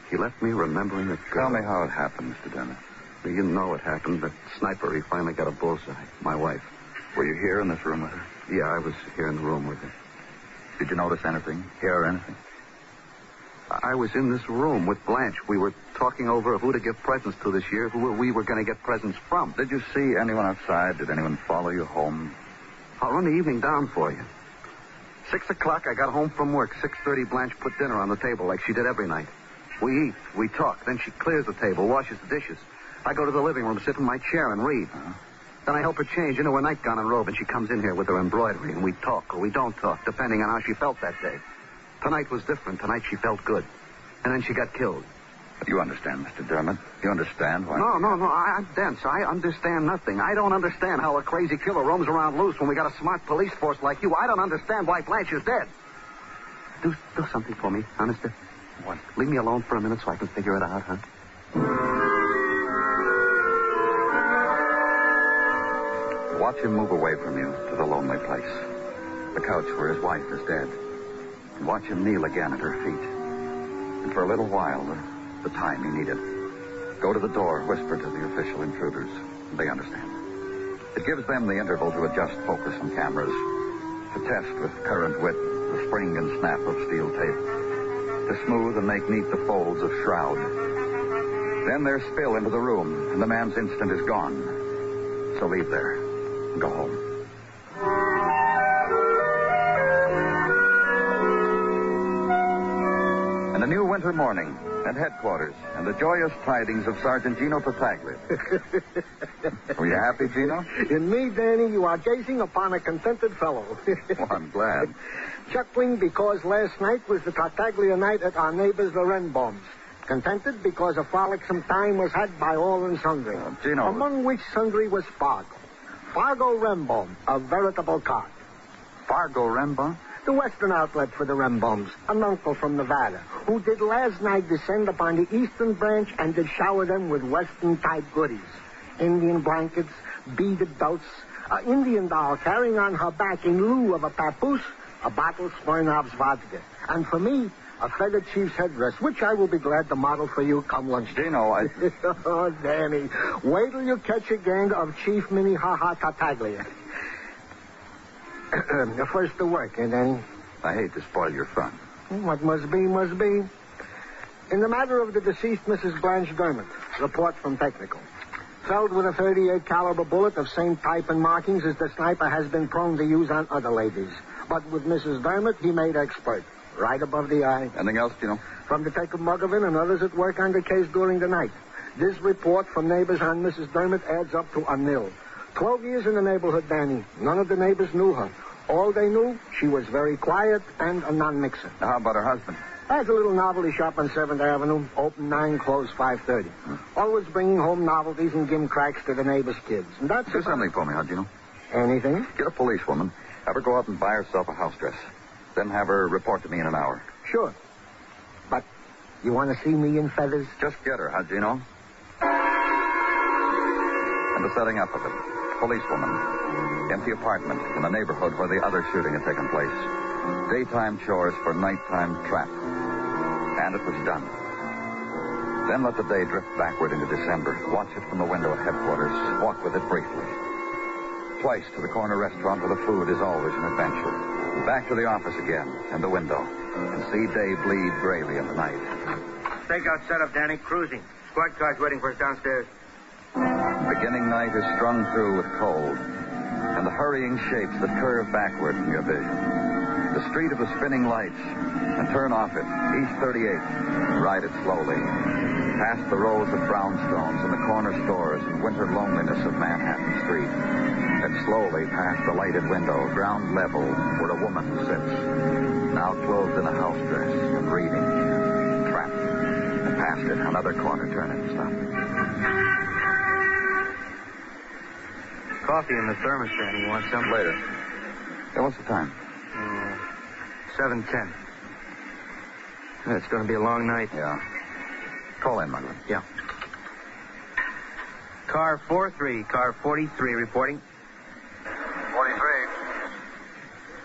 He left me remembering a girl. Tell me how it happened, Mr. Dermot. You know it happened. The sniper, he finally got a bullseye. My wife. Were you here in this room with her? Yeah, I was here in the room with her. Did you notice anything? Hear anything? I was in this room with Blanche. We were talking over who to give presents to this year, who we were going to get presents from. Did you see anyone outside? Did anyone follow you home? I'll run the evening down for you. 6 o'clock, I got home from work. 6:30, Blanche put dinner on the table like she did every night. We eat, we talk. Then she clears the table, washes the dishes. I go to the living room, sit in my chair, and read. Then I help her change into her nightgown and robe, and she comes in here with her embroidery, and we talk or we don't talk, depending on how she felt that day. Tonight was different. Tonight she felt good. And then she got killed. You understand, Mr. Dermot? You understand why? No. I'm dense. I understand nothing. I don't understand how a crazy killer roams around loose when we got a smart police force like you. I don't understand why Blanche is dead. Do something for me, huh, mister? What? Leave me alone for a minute so I can figure it out, huh? Watch him move away from you to the lonely place. The couch where his wife is dead. And watch him kneel again at her feet. And for a little while, the time he needed. Go to the door, whisper to the official intruders. They understand. It gives them the interval to adjust focus on cameras, to test with current wit the spring and snap of steel tape, to smooth and make neat the folds of shroud. Then their spill into the room, and the man's instant is gone. So leave there and go home. And a new winter morning at headquarters, and the joyous tidings of Sergeant Gino Pataglia. Were you happy, Gino? In me, Danny, you are gazing upon a contented fellow. Well, I'm glad. Chuckling because last night was the Tartaglia night at our neighbors, the Renboms. Contented because a frolicsome time was had by all and sundry. Gino. Among which sundry was Fargo. Fargo Rembom, a veritable card. Fargo Rembom? The western outlet for the Remboms, an uncle from Nevada, who did last night descend upon the eastern branch and did shower them with western-type goodies. Indian blankets, beaded belts, an Indian doll carrying on her back in lieu of a papoose, a bottle of Smirnoff's vodka. And for me, a feathered chief's headdress, which I will be glad to model for you come lunchtime. Gino, Oh, Danny, wait till you catch a gander of Chief Minnehaha Tartaglia. First to work, eh, Danny? I hate to spoil your fun. What must be, must be. In the matter of the deceased Mrs. Blanche Dermot, report from technical. Felled with a .38 caliber bullet of same type and markings as the sniper has been prone to use on other ladies. But with Mrs. Dermot, he made expert. Right above the eye. Anything else, Gino? From Detective Muggervin and others at work on the case during the night. This report from neighbors on Mrs. Dermot adds up to a nil. 12 years in the neighborhood, Danny. None of the neighbors knew her. All they knew, she was very quiet and a non-mixer. Now, how about her husband? Has a little novelty shop on 7th Avenue. Open 9, close 5:30. Always bringing home novelties and gimcracks to the neighbors' kids. And that's Do something for me, huh, Gino? Anything? Get a policewoman. Have her go out and buy herself a house dress. Then have her report to me in an hour. Sure. But you want to see me in feathers? Just get her, huh, Gino? And the setting up of it. policewoman. Empty apartment in the neighborhood where the other shooting had taken place. Daytime chores for nighttime trap. And it was done. Then let the day drift backward into December. Watch it from the window at headquarters. Walk with it briefly. Twice to the corner restaurant where the food is always an adventure. Back to the office again and the window. And see day bleed grayly in the night. Stakeout setup, Danny. Cruising. Squad car's waiting for us downstairs. Beginning night is strung through with cold. And the hurrying shapes that curve backward in your vision. The street of the spinning lights. And turn off it. East 38th. Ride it slowly. Past the rows of brownstones and the corner stores and winter loneliness of Manhattan Street. And slowly past the lighted window, ground level, where a woman sits. Now clothed in a house dress and reading. Trapped. And past it, another corner turn and stop. Coffee in the thermos, Danny. You want some? Later. Hey, what's the time? 7:10. It's going to be a long night. Yeah. Call in, Mugler. Yeah. Car 43, car 43 reporting. 43.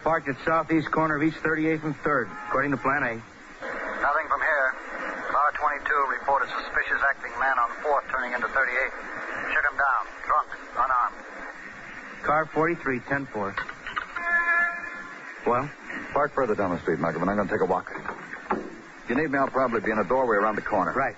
Parked at southeast corner of East 38th and 3rd, according to Plan A. Nothing from here. Car 22 reported suspicious acting man on 4th turning into 38th. Shoot him down. Drunk. Unarmed. Car 43, 10-4. Well? Park further down the street, Muggerman. I'm going to take a walk. If you need me, I'll probably be in a doorway around the corner. Right.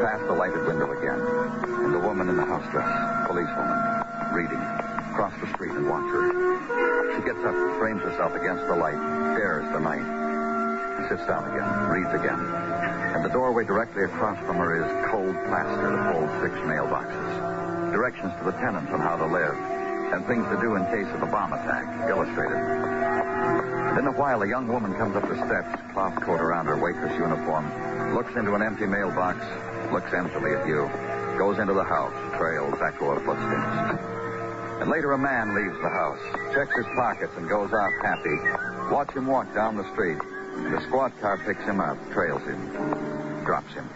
Past the lighted window again. And the woman in the house dress. Policewoman. Reading. Cross the street and watch her. She gets up, frames herself against the light, stares the night. Sits down again, reads again. And the doorway directly across from her is cold plaster that holds 6 mailboxes. Directions to the tenants on how to live. And things to do in case of a bomb attack, illustrated. And in a while, a young woman comes up the steps, cloth coat around her waitress uniform, looks into an empty mailbox, looks emptily at you, goes into the house, trails echo of footsteps. And later a man leaves the house, checks his pockets and goes off happy. Watch him walk down the street. And the squad car picks him up, trails him, drops him.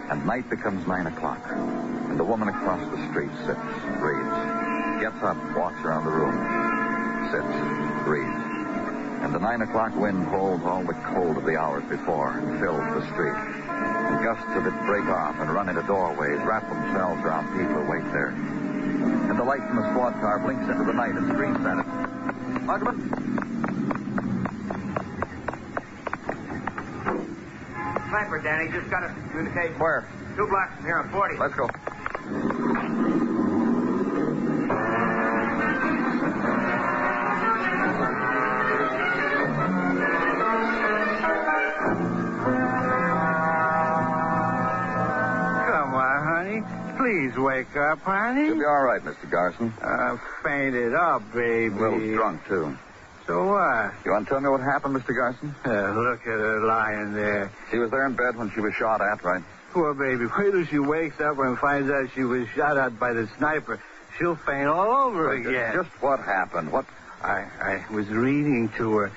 And night becomes 9 o'clock. And the woman across the street sits, reads. Gets up, walks around the room, sits, reads. And the 9 o'clock wind holds all the cold of the hours before and fills the street. And gusts of it break off and run into doorways, wrap themselves around people who wait there. And the light from the squad car blinks into the night and screams at it. Muggerman? Sniper, Danny. Just got a communication. Where? 2 blocks from here on 40. Let's go. Come on, honey. Please wake up, honey. You'll be all right, Mr. Garson. Fainted up, baby. A little drunk, too. So what? You want to tell me what happened, Mr. Garson? Look at her lying there. She was there in bed when she was shot at, right? Poor baby. Wait till she wakes up and finds out she was shot at by the sniper. She'll faint all over again. Just what happened? What? I was reading to her.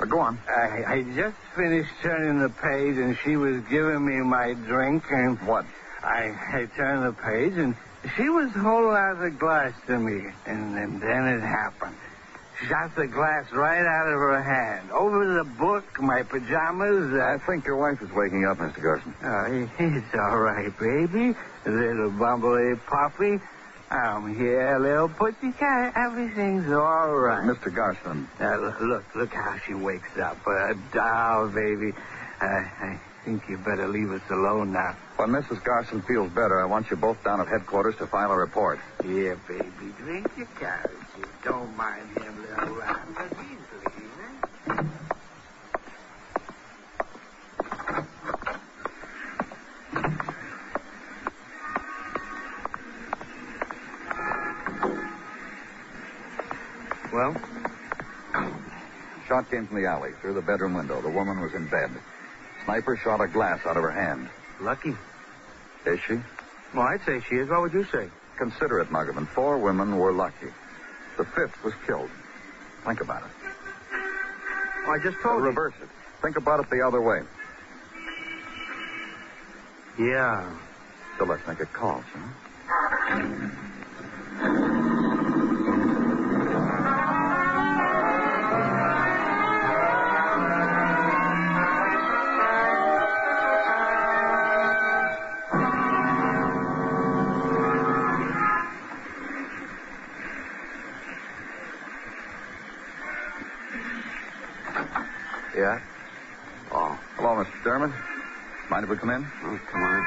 Go on. I just finished turning the page, and she was giving me my drink, and... What? I turned the page, and she was holding out the glass to me, and then it happened. Shot the glass right out of her hand. Over the book, my pajamas. I think your wife is waking up, Mr. Garson. Oh, it's all right, baby. Little bumblebee puppy. I'm here, little pussycat. Everything's all right. Mr. Garson. Look how she wakes up. A doll, baby. I think you better leave us alone now. When Mrs. Garson feels better, I want you both down at headquarters to file a report. Yeah, baby. Drink your carriage. Don't mind him, little rat. But he's leaving. Well? Shot came from the alley, through the bedroom window. The woman was in bed. Sniper shot a glass out of her hand. Lucky. Is she? Well, I'd say she is. What would you say? Consider it, Muggerman. 4 women were lucky. The 5th was killed. Think about it. I just told you. Reverse it. Think about it the other way. Yeah. So let's make a call, son. Yeah? Oh. Hello, Mr. Dermott. Mind if we come in? Oh, come on.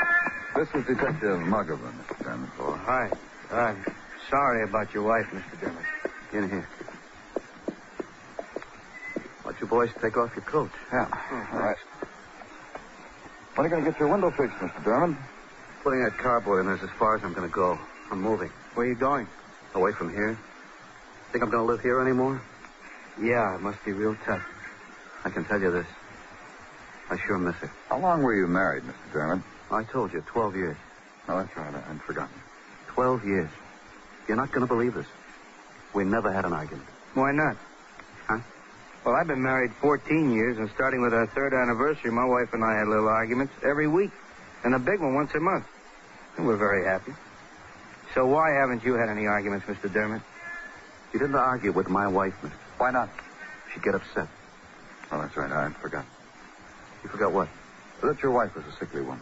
This is Detective Muggavan, Mr. Dermott. Oh, hi. I'm sorry about your wife, Mr. Dermott. In here. Why don't you boys take off your coats? Yeah. All right. When are you going to get your window fixed, Mr. Dermott? Putting that cardboard in is as far as I'm going to go. I'm moving. Where are you going? Away from here. Think I'm going to live here anymore? Yeah, it must be real tough. I can tell you this. I sure miss her. How long were you married, Mr. Dermott? I told you, 12 years. Oh, that's right. I'd forgotten. 12 years. You're not going to believe this. We never had an argument. Why not? Huh? Well, I've been married 14 years, and starting with our third anniversary, my wife and I had little arguments every week, and a big one once a month. And we're very happy. So why haven't you had any arguments, Mr. Dermott? You didn't argue with my wife, mister. Why not? She'd get upset. Oh, that's right. I forgot. You forgot what? That your wife was a sickly woman.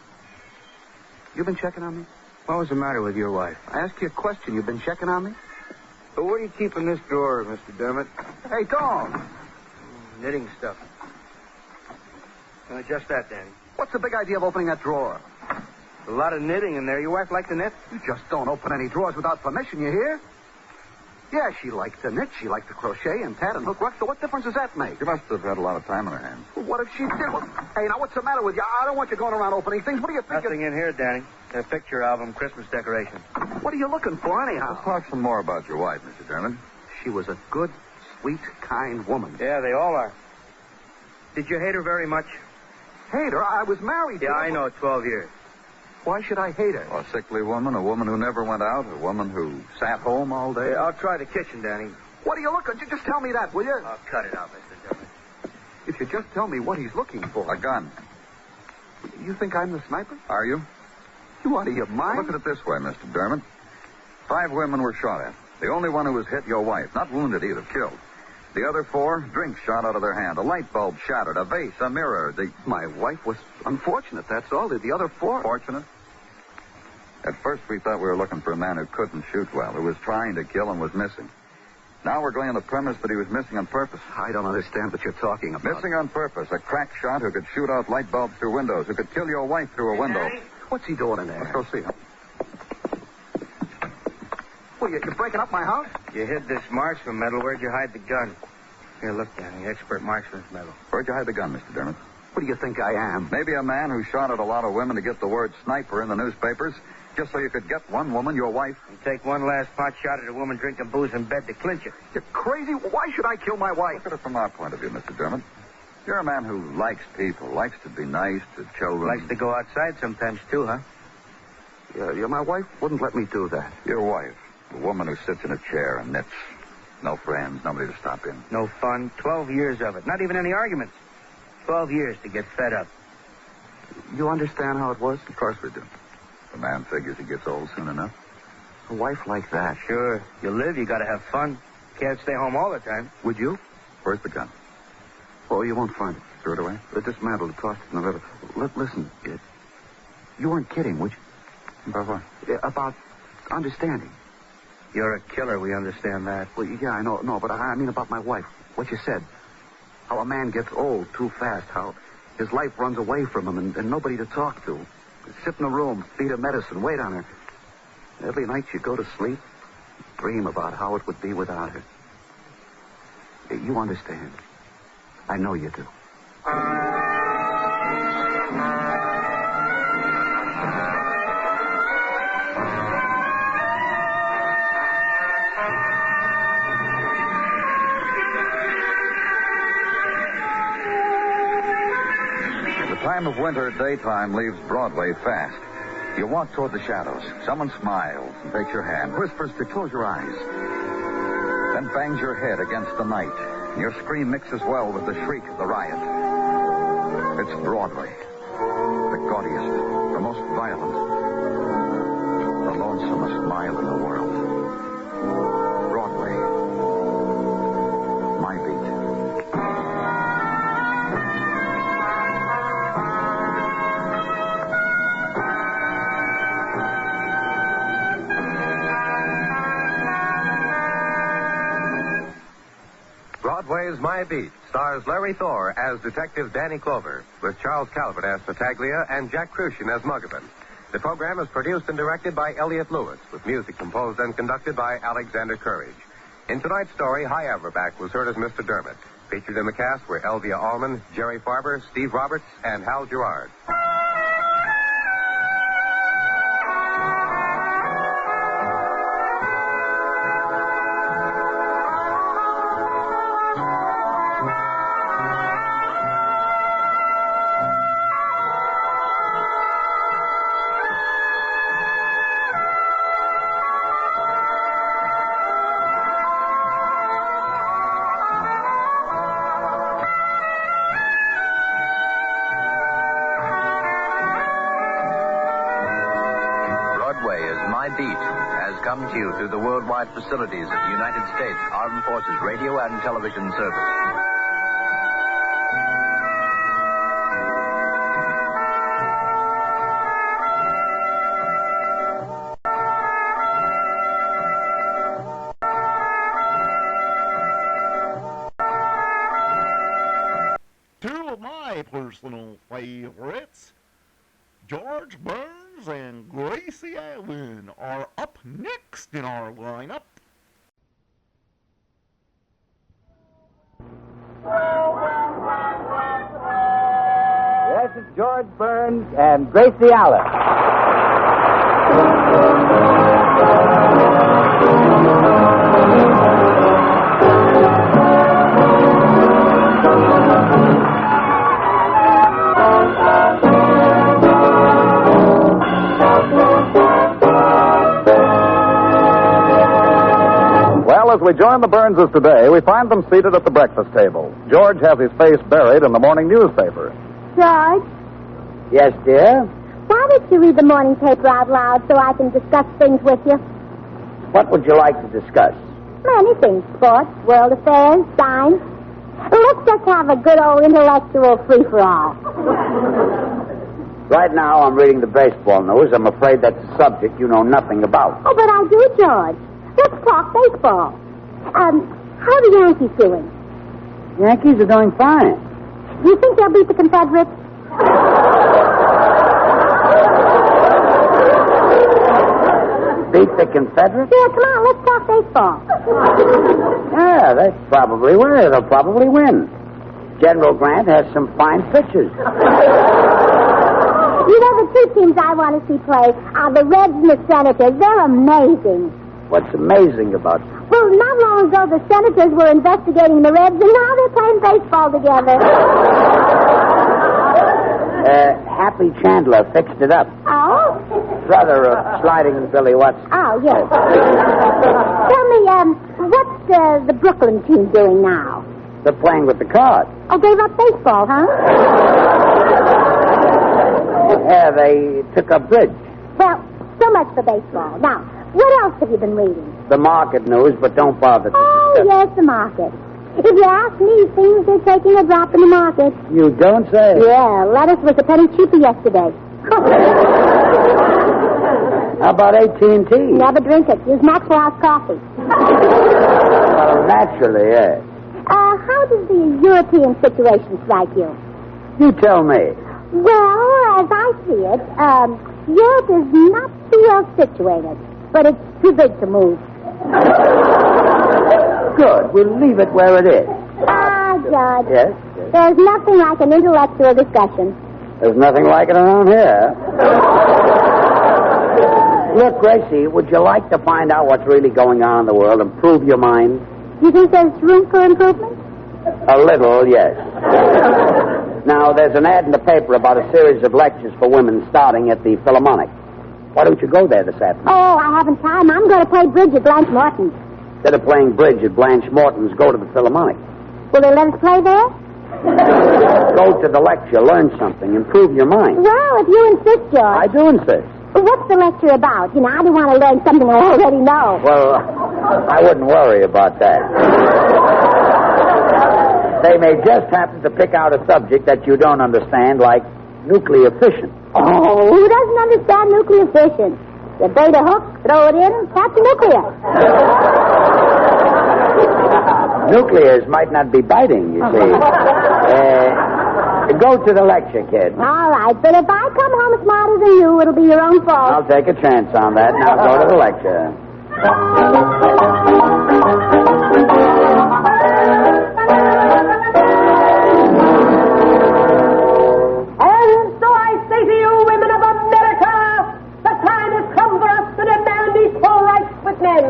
You been checking on me? What was the matter with your wife? I asked you a question. You been checking on me? But what do you keep in this drawer, Mr. Dermott? Hey, Tom. Knitting stuff. Just that, Danny. What's the big idea of opening that drawer? A lot of knitting in there. Your wife like to knit? You just don't open any drawers without permission, you hear? Yeah, she likes to knit. She likes to crochet and tat and hook ruck. So what difference does that make? She must have had a lot of time on her hands. Well, what if she did? Well, hey, now, what's the matter with you? I don't want you going around opening things. What do you think? Nothing in here, Danny. A picture album, Christmas decorations. What are you looking for, anyhow? Let's talk some more about your wife, Mr. Dermott. She was a good, sweet, kind woman. Yeah, they all are. Did you hate her very much? Hate her? I was married to her. Yeah, I know, 12 years. Why should I hate her? Well, a sickly woman, a woman who never went out, a woman who sat home all day. Yeah, I'll try the kitchen, Danny. What are you looking? Just tell me that, will you? I'll cut it out, Mr. Dermott. If you just tell me what he's looking for. A gun. You think I'm the sniper? Are you? You out of your mind? Look at it this way, Mr. Dermott. 5 women were shot at. The only one who was hit, your wife. Not wounded either, killed. The other 4, drinks shot out of their hand. A light bulb shattered. A vase, a mirror. My wife was unfortunate, that's all. The other 4... Fortunate? At first, we thought we were looking for a man who couldn't shoot well, who was trying to kill and was missing. Now we're going on the premise that he was missing on purpose. I don't understand what you're talking about. Missing on purpose. A crack shot who could shoot out light bulbs through windows, who could kill your wife through a window. Daddy? What's he doing in there? Let's go see him. Well, you're breaking up my house? You hid this marksman medal. Where'd you hide the gun? Here, look, Danny. Expert marksman's medal. Where'd you hide the gun, Mr. Dermott? What do you think I am? Maybe a man who shot at a lot of women to get the word sniper in the newspapers, just so you could get one woman, your wife. And take one last pot shot at a woman drinking booze in bed to clinch it. You're crazy? Why should I kill my wife? Look at it from our point of view, Mr. Dermott. You're a man who likes people, likes to be nice to children. Likes to go outside sometimes, too, huh? Yeah, my wife wouldn't let me do that. Your wife, a woman who sits in a chair and knits. No friends, nobody to stop in. No fun. 12 years of it. Not even any arguments. 12 years to get fed up. You understand how it was? Of course we do. The man figures he gets old soon enough. A wife like that. Sure. You live, you gotta have fun. Can't stay home all the time. Would you? Where's the gun? Oh, you won't find it. Threw it away? Dismantled, tossed it in the river. Listen, you weren't kidding, would you? About what? About understanding. You're a killer, we understand that. Well, yeah, I know. No, but I mean about my wife. What you said. How a man gets old too fast. How his life runs away from him and nobody to talk to. Sit in a room, feed her medicine, wait on her. Every night you go to sleep, dream about how it would be without her. You understand. I know you do. The time of winter, daytime, leaves Broadway fast. You walk toward the shadows. Someone smiles and takes your hand, whispers to close your eyes, then bangs your head against the night. Your scream mixes well with the shriek of the riot. It's Broadway. The gaudiest, the most violent, the lonesomest mile in the world. Broadway. My beat. Broadway's My Beat stars Larry Thor as Detective Danny Clover, with Charles Calvert as Tartaglia and Jack Crucian as Muggavan. The program is produced and directed by Elliott Lewis, with music composed and conducted by Alexander Courage. In tonight's story, High Averback was heard as Mr. Dermot. Featured in the cast were Elvia Allman, Jerry Farber, Steve Roberts, and Hal Gerard. Come to you through the worldwide facilities of the United States Armed Forces Radio and Television Service. Two of my personal favorites, George Burns and Gracie Allen, are up next in our lineup. Yes, it's George Burns and Gracie Allen. As we join the Burnses today, we find them seated at the breakfast table. George has his face buried in the morning newspaper. George, Yes, dear? why don't you read the morning paper out loud so I can discuss things with you? What would you like to discuss? Many things. Sports, world affairs, science. Let's just have a good old intellectual free-for-all. Right now, I'm reading the baseball news. I'm afraid that's a subject you know nothing about. Oh, but I do, George. Let's talk baseball. How are the Yankees doing? Yankees are doing fine. Do you think they'll beat the Confederates? Beat the Confederates? Yeah, come on, let's talk baseball. Yeah, they probably will. They'll probably win. General Grant has some fine pitchers. You know, the two teams I want to see play are the Reds and the Senators. They're amazing. What's amazing about them? Well, not long ago, the Senators were investigating the Reds, and now they're playing baseball together. Happy Chandler fixed it up. Oh? Brother of Sliding Billy Watson. Oh, yes. Tell me, what's the Brooklyn team doing now? They're playing with the Cards. Oh, gave up baseball, huh? Yeah, they took up bridge. Well, so much for baseball. Now, what else have you been reading? The market news, but don't bother to Oh, discuss. yes, the market. If you ask me, things are taking a drop in the market. You don't say. Yeah, lettuce was a penny cheaper yesterday. How about AT&T? Never drink it. Use Maxwell's coffee. Well, naturally, yes. How does the European situation strike you? You tell me. Well, as I see it, Europe is not too well situated, but it's too big to move. Good. We'll leave it where it is. Judge. Yes? There's nothing like an intellectual discussion. There's nothing like it around here. Look, Gracie, would you like to find out what's really going on in the world, improve your mind? You think there's room for improvement? A little, yes. Now, there's an ad in the paper about a series of lectures for women starting at the Philharmonic. Why don't you go there this afternoon? Oh, I haven't time. I'm going to play bridge at Blanche Morton's. Instead of playing bridge at Blanche Morton's, go to the Philharmonic. Will they let us play there? Go to the lecture, learn something, improve your mind. Well, if you insist, George. I do insist. What's the lecture about? You know, I don't want to learn something I already know. Well, I wouldn't worry about that. They may just happen to pick out a subject that you don't understand, like nuclear fission. Oh, who doesn't understand nuclear fission? You bait a hook, throw it in, catch nuclear. Nuclears might not be biting, you see. Go to the lecture, kid. All right, but if I come home smarter than you, it'll be your own fault. I'll take a chance on that. Now go to the lecture. And so I say to you, women of America, the time has come for us to demand equal rights with men.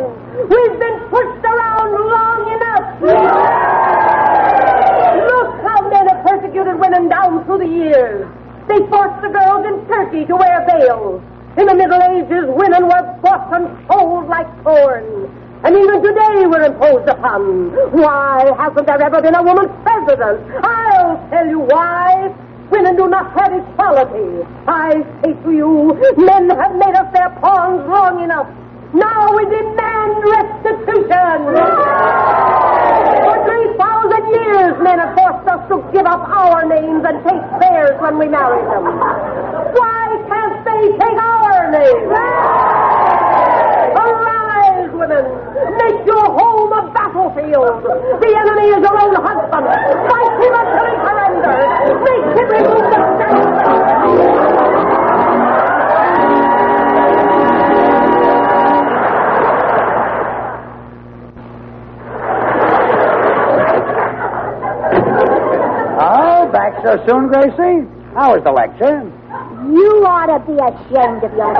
We've been pushed around long enough. Look how men have persecuted women down through the years. They forced the girls in Turkey to wear veils. In the Middle Ages, women were bought and sold like corn. And even today we're imposed upon. Why hasn't there ever been a woman president? I'll tell you why. Women do not have equality. I say to you, men have made us their pawns long enough. Now we demand restitution. For 3,000 years, men have forced us to give up our names and take theirs when we marry them. Why can't they take our names? Arise, women. Make your home a battlefield. The enemy is your own husband. Fight him until he surrenders. Make him remove the Back so soon, Gracie? How was the lecture? You ought to be ashamed of yourself.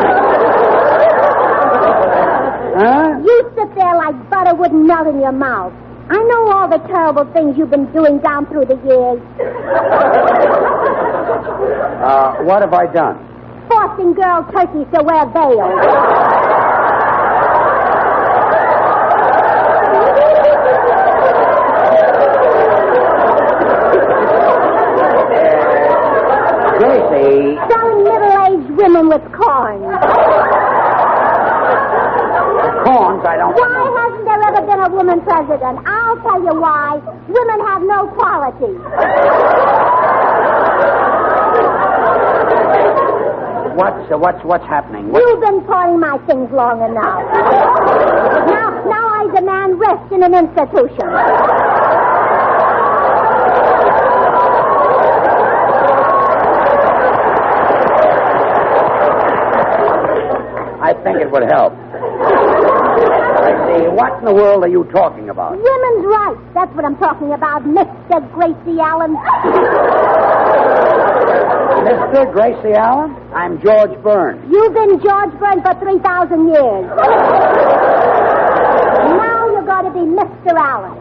Huh? You sit there like butter wouldn't melt in your mouth. I know all the terrible things you've been doing down through the years. What have I done? Forcing girl turkeys to wear veils. Gracie. Selling middle-aged women with corns. Corns? I don't know. Why hasn't there ever been a woman president? I'll tell you why. Women have no quality. What's happening? You've been pouring my things long enough. Now I demand rest in an institution. I think it would help. I see. What in the world are you talking about? Women's rights. That's what I'm talking about, Mr. Gracie Allen. Mr. Gracie Allen? I'm George Burns. You've been George Burns for 3,000 years. Now you're going to be Mr. Allen.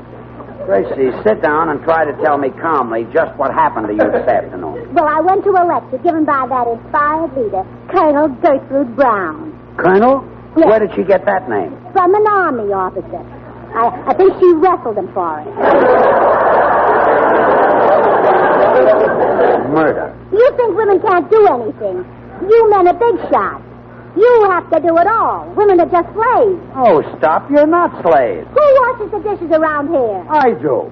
Gracie, sit down and try to tell me calmly just what happened to you this afternoon. Well, I went to a lecture given by that inspired leader, Colonel Gertrude Brown. Colonel? Yes. Where did she get that name? From an army officer. I think she wrestled him for it. Murder. You think women can't do anything. You men are big shots. You have to do it all. Women are just slaves. Oh, stop. You're not slaves. Who washes the dishes around here? I do.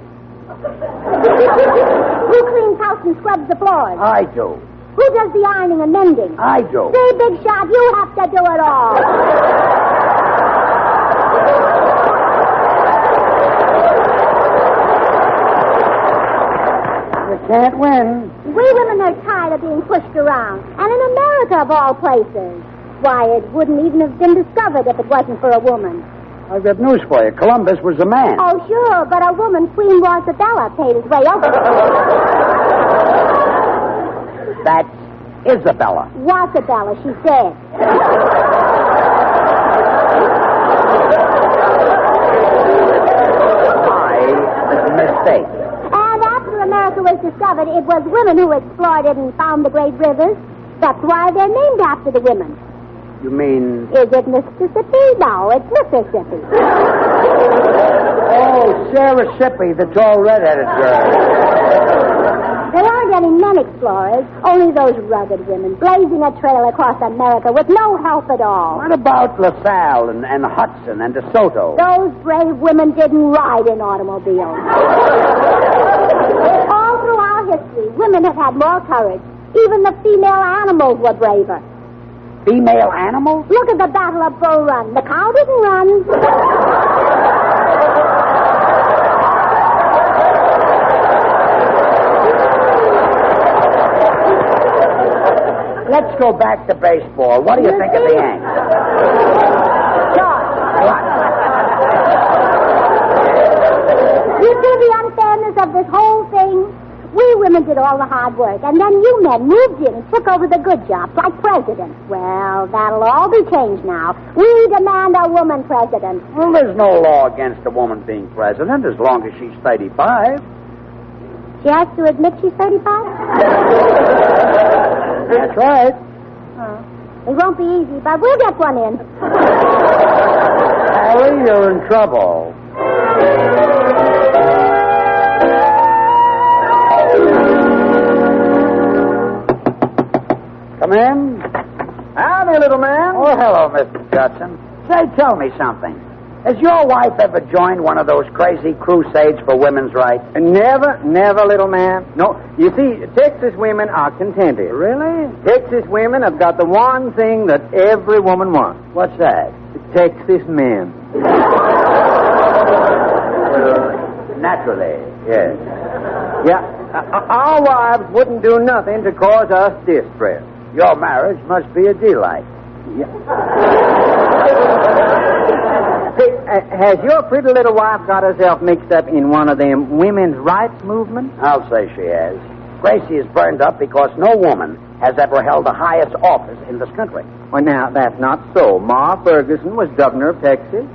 Who cleans house and scrubs the floors? I do. Who does the ironing and mending? I do. See, big shot, you have to do it all. You can't win. We women are tired of being pushed around. And in America, of all places. Why, it wouldn't even have been discovered if it wasn't for a woman. I've got news for you. Columbus was a man. Oh, sure, but a woman, Queen Rosabella, paid his way over. That's Isabella. Rosabella, she said. My mistake. And after America was discovered, it was women who explored it and found the great rivers. That's why they're named after the women. You mean... Is it Mississippi? No, it's Mississippi. Oh, Sarah Shippey, the tall red-headed girl. There aren't any men explorers, only those rugged women blazing a trail across America with no help at all. What about LaSalle and Hudson and DeSoto? Those brave women didn't ride in automobiles. All through our history, women have had more courage. Even the female animals were braver. Female animals? Look at the Battle of Bull Run. The cow didn't run. Let's go back to baseball. What do you think of the Yanks? George. You see the unfairness of this whole thing? We women did all the hard work, and then you men moved in and took over the good jobs, like president. Well, that'll all be changed now. We demand a woman president. Well, there's no law against a woman being president as long as she's 35. She has to admit she's 35? That's right. It won't be easy, but we'll get one in. Harry, you're in trouble. Come in. Howdy, little man. Oh, hello, Mr. Judson. Say, tell me something. Has your wife ever joined one of those crazy crusades for women's rights? Never, little man. No, you see, Texas women are contented. Really? Texas women have got the one thing that every woman wants. What's that? Texas men. Naturally, yes. Yeah, our wives wouldn't do nothing to cause us distress. Your marriage must be a delight. Yeah. Hey, has your pretty little wife got herself mixed up in one of them women's rights movements? I'll say she has. Gracie is burned up because no woman has ever held the highest office in this country. Well, now, that's not so. Ma Ferguson was governor of Texas.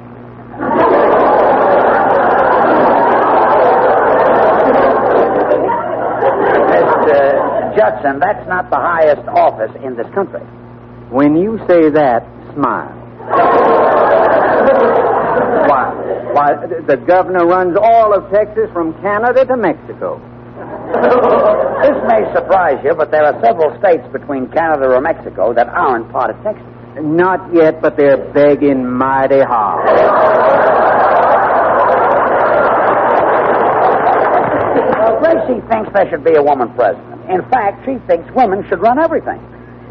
Mr. Judson, that's not the highest office in this country. When you say that, smile. Why, the governor runs all of Texas from Canada to Mexico. This may surprise you, but there are several states between Canada and Mexico that aren't part of Texas. Not yet, but they're begging mighty hard. Well, Gracie thinks there should be a woman president. In fact, she thinks women should run everything.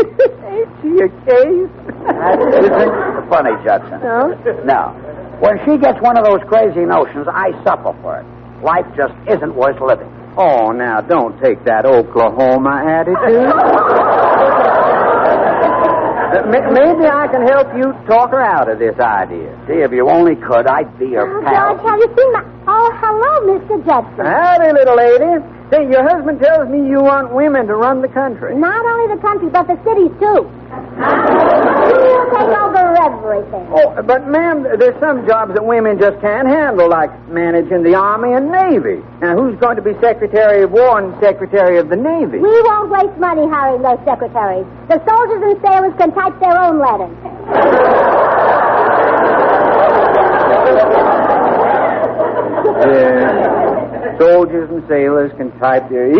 Ain't she a case? That isn't funny, Judson. No? No. When she gets one of those crazy notions, I suffer for it. Life just isn't worth living. Oh, now, don't take that Oklahoma attitude. Maybe I can help you talk her out of this idea. See, if you only could, I'd be your pal. George, have you seen my... Oh, hello, Mr. Judson. Howdy, little lady. Say, your husband tells me you want women to run the country. Not only the country, but the cities, too. We'll take over everything. Oh, but, ma'am, there's some jobs that women just can't handle, like managing the Army and Navy. Now, who's going to be Secretary of War and Secretary of the Navy? We won't waste money hiring those secretaries. The soldiers and sailors can type their own letters. Yeah. Soldiers and sailors can type their...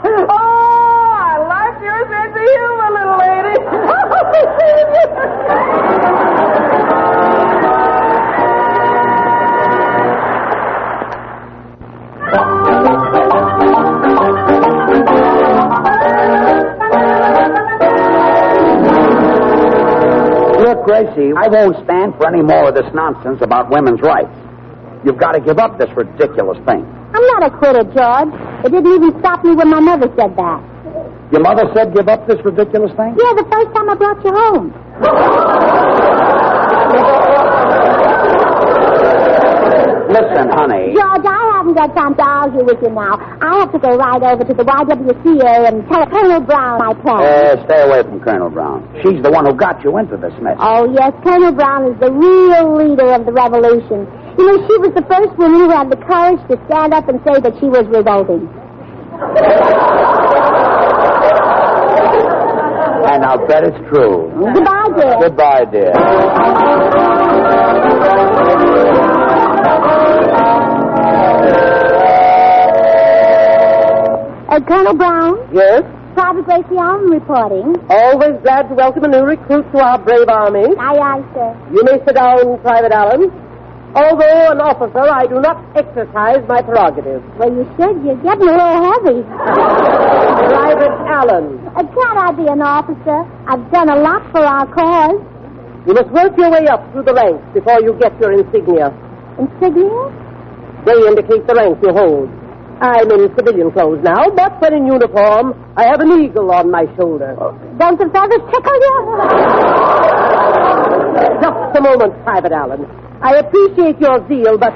Oh, I like your sense of humor, little lady. Look, Gracie, I won't stand for any more of this nonsense about women's rights. You've got to give up this ridiculous thing. I'm not a quitter, George. It didn't even stop me when my mother said that. Your mother said give up this ridiculous thing? Yeah, the first time I brought you home. Listen, honey. George, I haven't got time to argue with you now. I have to go right over to the YWCA and tell Colonel Brown my plan. Stay away from Colonel Brown. She's the one who got you into this mess. Oh, yes, Colonel Brown is the real leader of the revolution. You know, she was the first woman who had the courage to stand up and say that she was revolting. And I'll bet it's true. Goodbye, dear. Goodbye, dear. Colonel Brown? Yes? Private Gracie Allen reporting. Always glad to welcome a new recruit to our brave army. Aye, aye, sir. You may sit down, Private Allen. Although an officer, I do not exercise my prerogative. Well, you should. You're getting a little heavy. Private Allen. Can't I be an officer? I've done a lot for our cause. You must work your way up through the ranks before you get your insignia. Insignia? They indicate the rank you hold. I'm in civilian clothes now, but when in uniform, I have an eagle on my shoulder. Don't the feathers tickle you? Just a moment, Private Allen. I appreciate your zeal, but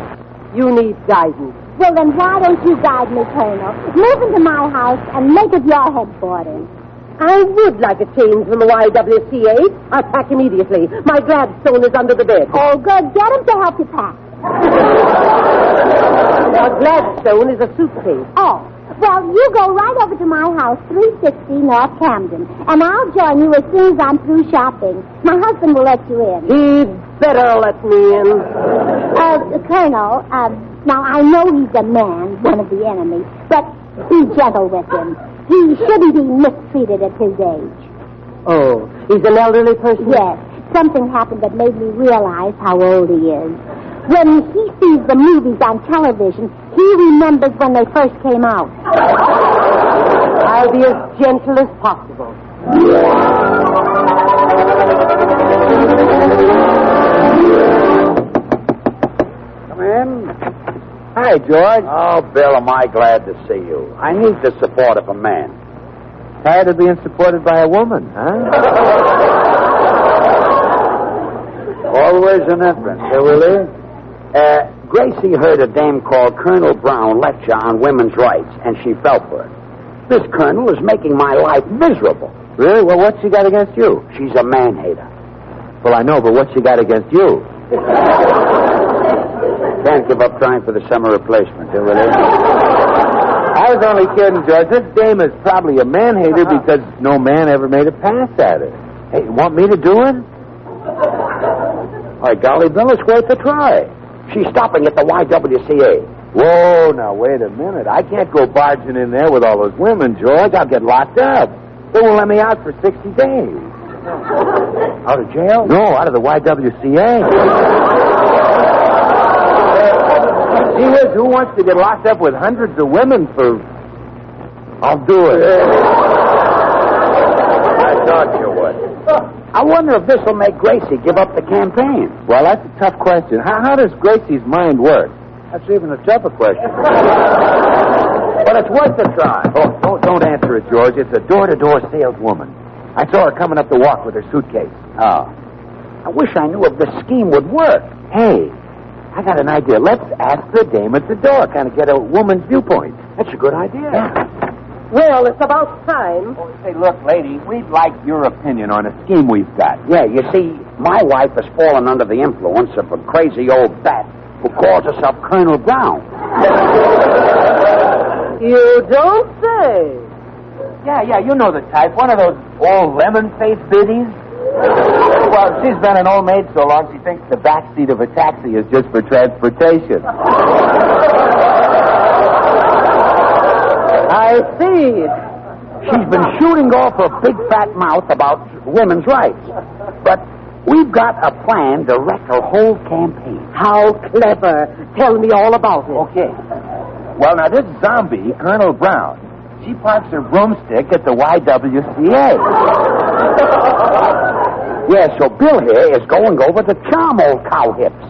you need guidance. Well, then why don't you guide me, Colonel? Move into my house and make it your headquarters. I would like a change from the YWCA. I'll pack immediately. My Gladstone is under the bed. Oh, good. Get him to help you pack. A Gladstone is a suitcase. Oh, well, you go right over to my house, 360 North Camden, and I'll join you as soon as I'm through shopping. My husband will let you in. He'd better let me in. Colonel, now I know he's a man, one of the enemy, but be gentle with him. He shouldn't be mistreated at his age. Oh, he's an elderly person? Yes. Something happened that made me realize how old he is. When he sees the movies on television, he remembers when they first came out. I'll be as gentle as possible. Come in. Hi, George. Oh, Bill, am I glad to see you. I need the support of a man. Tired of being supported by a woman, huh? Always an entrance, Willie. Gracie heard a dame called Colonel Brown lecture on women's rights, and she fell for it. This colonel is making my life miserable. Really? Well, what's she got against you? She's a man-hater. Well, I know, but what's she got against you? Can't give up trying for the summer replacement, Willie. I was only kidding, George. This dame is probably a man-hater because no man ever made a pass at her. Hey, you want me to do it? By golly, Bill, it's worth a try. She's stopping at the YWCA. Whoa, now, wait a minute. I can't go barging in there with all those women, George. I'll get locked up. They won't let me out for 60 days. Out of jail? No, out of the YWCA. Gee whiz, who wants to get locked up with hundreds of women for... I'll do it. I thought you would. I wonder if this will make Gracie give up the campaign. Well, that's a tough question. How does Gracie's mind work? That's even a tougher question. But it's worth a try. Oh, don't answer it, George. It's a door-to-door saleswoman. I saw her coming up the walk with her suitcase. Oh. I wish I knew if this scheme would work. Hey, I got an idea. Let's ask the dame at the door, kind of get a woman's viewpoint. That's a good idea. Yeah. Well, it's about time. Oh, say, look, lady, we'd like your opinion on a scheme we've got. Yeah, you see, my wife has fallen under the influence of a crazy old bat who calls herself Colonel Brown. You don't say. Yeah, you know the type. One of those old lemon-faced biddies. Well, she's been an old maid so long she thinks the back seat of a taxi is just for transportation. I see. She's been shooting off her big fat mouth about women's rights. But we've got a plan to wreck her whole campaign. How clever. Tell me all about it. Okay. Well, now, this zombie, Colonel Brown, she parks her broomstick at the YWCA. Yeah, so Bill here is going over to charm old cow hips.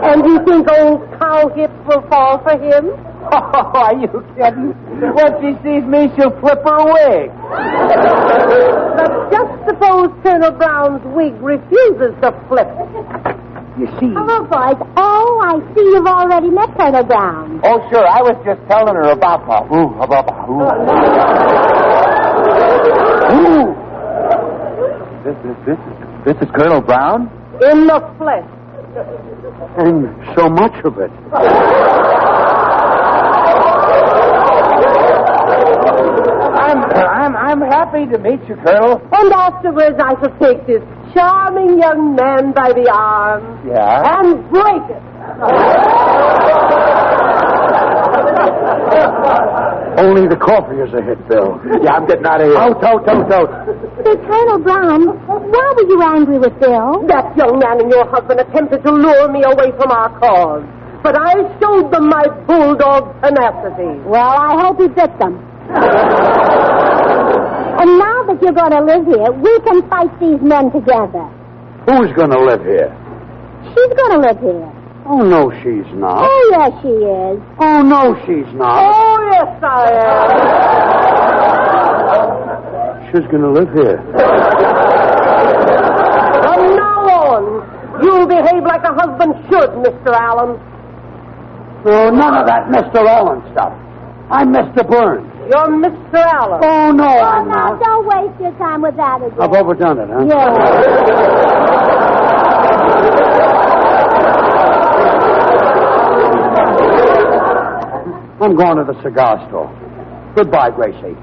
And you think old cow hips will fall for him? Oh, are you kidding? When she sees me, she'll flip her wig. But just suppose Colonel Brown's wig refuses to flip. You see... Hello, boys. Oh, I see you've already met Colonel Brown. Oh, sure. I was just telling her about Ooh. This is Colonel Brown? In the flesh. And so much of it. I I'm happy to meet you, Colonel. And afterwards I shall take this charming young man by the arm. Yeah? And break it. Only the coffee is a hit, Bill. Yeah, I'm getting out of here. Out. But Colonel Brown, why were you angry with Bill? That young man and your husband attempted to lure me away from our cause. But I showed them my bulldog tenacity. Well, I hope he bit them. And now that you're going to live here, we can fight these men together. Who's going to live here? She's going to live here. Oh, no, she's not. Oh, yes, she is. Oh, no, she's not. Oh, yes, I am. She's going to live here. From now on, you'll behave like a husband should, Mr. Allen. No, none of that Mr. Allen stuff. I'm Mr. Burns. You're Mr. Allen. Oh, no, Oh, I'm now, not. don't waste your time with that again. I've overdone it, huh? Yeah. I'm going to the cigar store. Goodbye, Gracie.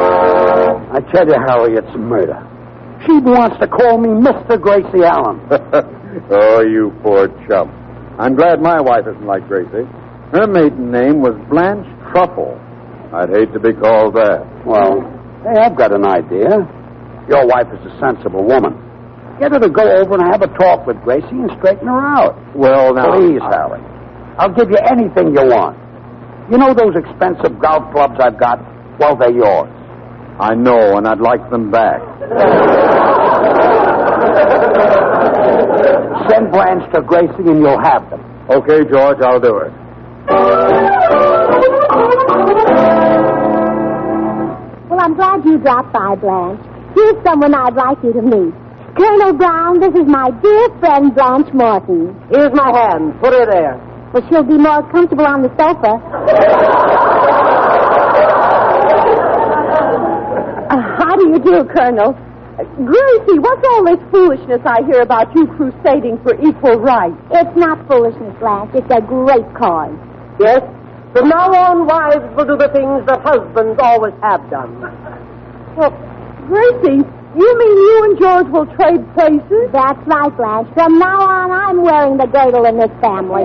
I tell you, Harry, it's murder. She wants to call me Mr. Gracie Allen. Oh, you poor chump. I'm glad my wife isn't like Gracie. Her maiden name was Blanche Truffle. I'd hate to be called that. Well, hey, I've got an idea. Your wife is a sensible woman. Get her to go over and have a talk with Gracie and straighten her out. Well, now... Please, Harry. I'll give you anything you want. You know those expensive golf clubs I've got? Well, they're yours. I know, and I'd like them back. Send Blanche to Gracie and you'll have them. Okay, George, I'll do it. Well, I'm glad you dropped by, Blanche. Here's someone I'd like you to meet. Colonel Brown, this is my dear friend, Blanche Morton. Here's my hand. Put her there. Well, she'll be more comfortable on the sofa. How do you do, Colonel? Gracie, what's all this foolishness I hear about you crusading for equal rights? It's not foolishness, Blanche. It's a great cause. Yes? From now on, wives will do the things that husbands always have done. Well, Gracie, you mean you and George will trade places? That's right, Blanche. From now on, I'm wearing the girdle in this family.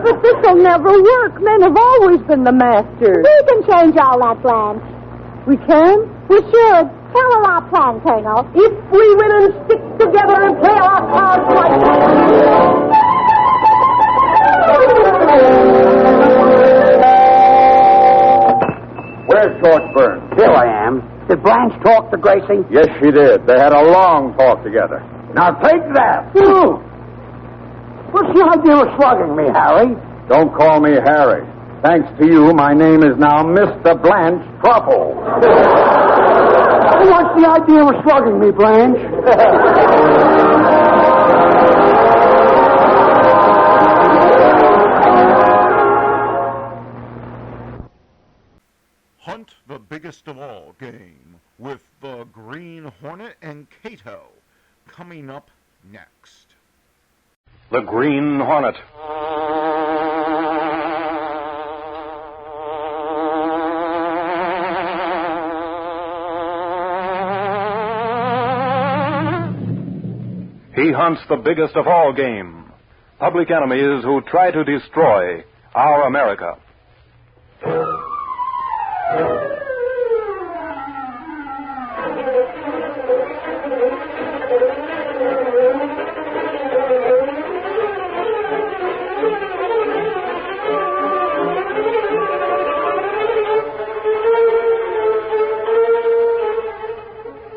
But this'll never work. Men have always been the masters. We can change all that, Blanche. We can? We should. Tell her our plan, Colonel. If we women stick together and play our cards right. Where's George Burns? Here I am. Did Blanche talk to Gracie? Yes, she did. They had a long talk together. Now take that. What's the idea of slugging me, Harry? Don't call me Harry. Thanks to you, my name is now Mr. Blanche Truffle. What's the idea of slugging me, Blanche? Hunt the Biggest of All game with the Green Hornet and Kato coming up next. The Green Hornet. He hunts the biggest of all game. Public enemies who try to destroy our America.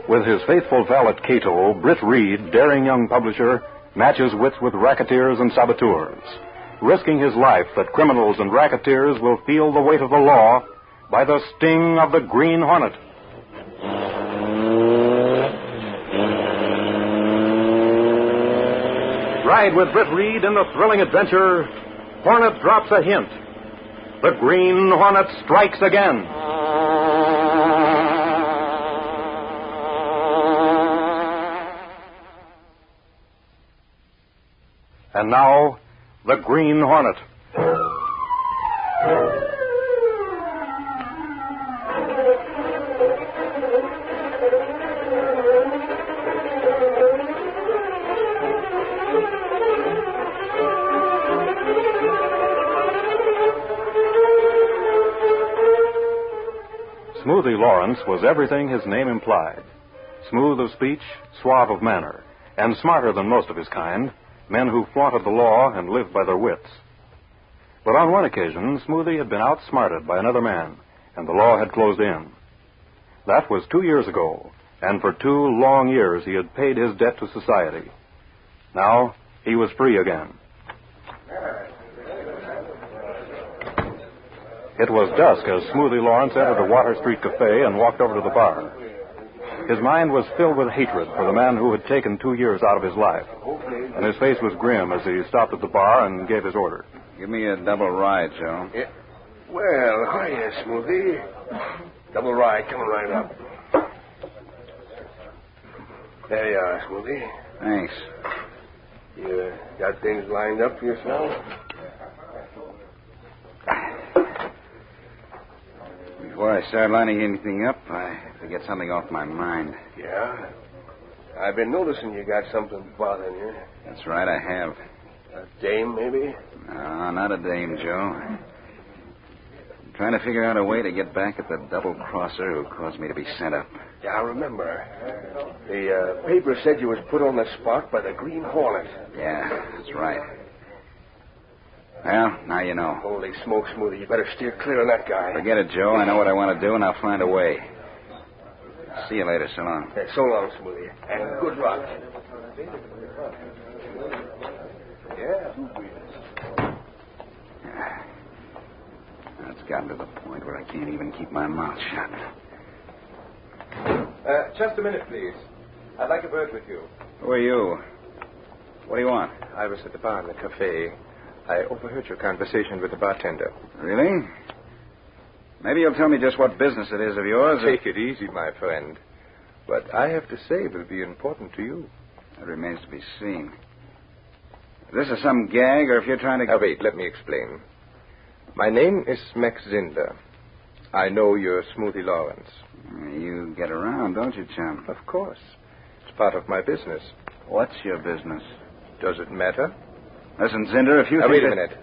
With his faithful valet Cato, Britt Reed, daring young publisher, matches wits with racketeers and saboteurs, risking his life that criminals and racketeers will feel the weight of the law by the sting of the Green Hornet. Ride with Britt Reed in the thrilling adventure, Hornet Drops a Hint. The Green Hornet Strikes Again. And now, the Green Hornet. Smoothie Lawrence was everything his name implied. Smooth of speech, suave of manner, and smarter than most of his kind, men who flaunted the law and lived by their wits. But on one occasion, Smoothie had been outsmarted by another man, and the law had closed in. That was 2 years ago, and for 2 long years he had paid his debt to society. Now, he was free again. It was dusk as Smoothie Lawrence entered a Water Street cafe and walked over to the bar. His mind was filled with hatred for the man who had taken 2 years out of his life, and his face was grim as he stopped at the bar and gave his order. Give me a double rye, Joe. Yeah. Well, hiya, Smoothie. Double rye coming right up. There you are, Smoothie. Thanks. You got things lined up for yourself? Before I start lining anything up, I have to get something off my mind. Yeah? I've been noticing you got something bothering you. That's right, I have. A dame, maybe? No, not a dame, Joe. I'm trying to figure out a way to get back at the double-crosser who caused me to be sent up. Yeah, I remember. The paper said you was put on the spot by the Green Hornet. Yeah, that's right. Well, now you know. Holy smoke, Smoothie. You better steer clear of that guy. Forget it, Joe. I know what I want to do, and I'll find a way. See you later. So long. Yeah, so long, Smoothie. And good luck. Yeah. It's gotten to the point where I can't even keep my mouth shut. Just a minute, please. I'd like a word with you. Who are you? What do you want? I was at the bar in the cafe. I overheard your conversation with the bartender. Really? Maybe you'll tell me just what business it is of yours. Take it easy, my friend. What I have to say will be important to you. That remains to be seen. If this is some gag, or if you're trying to... Now, wait, let me explain. My name is Max Zinder. I know you're Smoothie Lawrence. You get around, don't you, chum? Of course. It's part of my business. What's your business? Does it matter? Listen, Zinder, if you now, think wait a minute.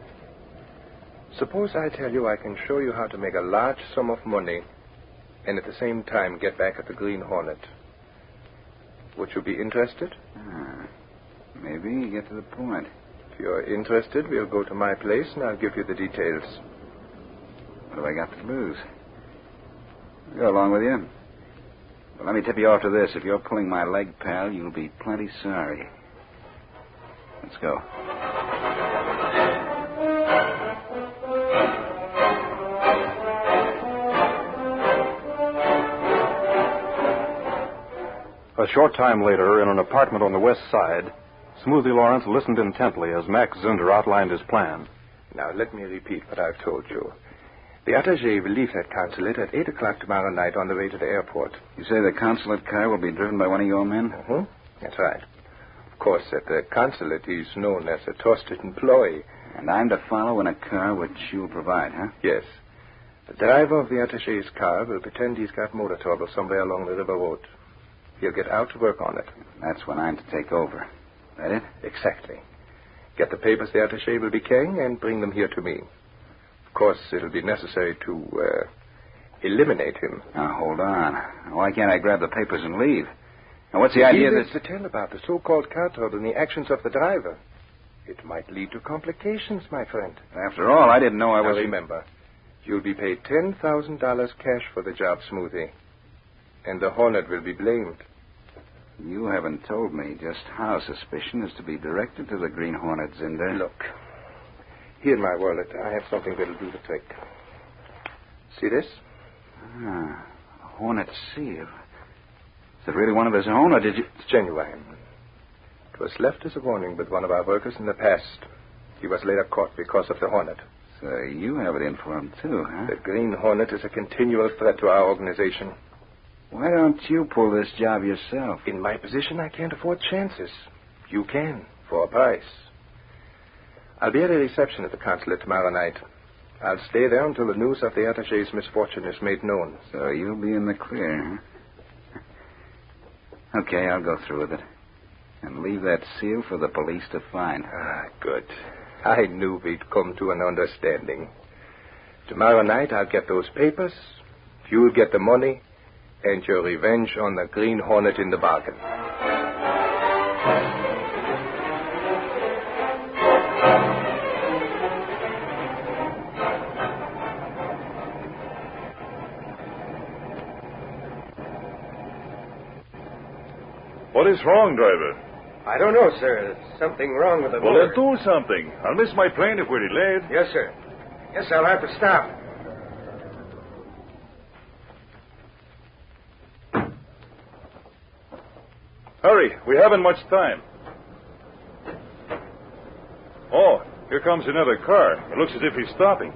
Suppose I tell you I can show you how to make a large sum of money and at the same time get back at the Green Hornet. Would you be interested? Maybe. Get to the point. If you're interested, we'll go to my place and I'll give you the details. What have I got to lose? I'll go along with you. But let me tip you off to this. If you're pulling my leg, pal, you'll be plenty sorry. Let's go. A short time later, in an apartment on the west side, Smoothie Lawrence listened intently as Max Zinder outlined his plan. Now, let me repeat what I've told you. The attaché will leave that consulate at 8 o'clock tomorrow night on the way to the airport. You say the consulate car will be driven by one of your men? Mm-hmm. That's right. Of course, at the consulate, he's known as a trusted employee. And I'm to follow in a car which you'll provide, huh? Yes. The driver of the attaché's car will pretend he's got motor trouble somewhere along the river road. He'll get out to work on it. That's when I'm to take over. That it? Exactly. Get the papers the attaché will be carrying and bring them here to me. Of course, it'll be necessary to eliminate him. Now, hold on. Why can't I grab the papers and leave? Now, what's the idea to tell about the so-called car trouble and the actions of the driver. It might lead to complications, my friend. After all, I didn't know I was... Now, remember, you'll be paid $10,000 cash for the job, Smoothie. And the Hornet will be blamed. You haven't told me just how suspicion is to be directed to the Green Hornet, Zinder. Look, here in my wallet, I have something that'll do the trick. See this? Ah, a Hornet seal. Is it really one of his own, or did you... It's genuine. It was left as a warning with one of our workers in the past. He was later caught because of the Hornet. So you have it in for him, too, huh? The Green Hornet is a continual threat to our organization. Why don't you pull this job yourself? In my position, I can't afford chances. You can, for a price. I'll be at a reception at the consulate tomorrow night. I'll stay there until the news of the attaché's misfortune is made known. So you'll be in the clear, huh? Okay, I'll go through with it. And leave that seal for the police to find. Ah, good. I knew we'd come to an understanding. Tomorrow night I'll get those papers, you'll get the money, and your revenge on the Green Hornet in the bargain. What is wrong, driver? I don't know, sir. There's something wrong with the Well, motor. then do something. I'll miss my plane if we're delayed. Yes, sir. Yes, I'll have to stop. Hurry, we haven't much time. Oh, here comes another car. It looks as if he's stopping.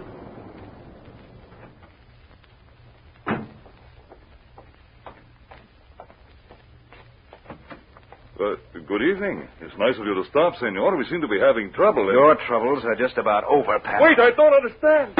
Good evening. It's nice of you to stop, senor. We seem to be having trouble. Your troubles are just about over, pal. Wait, I don't understand.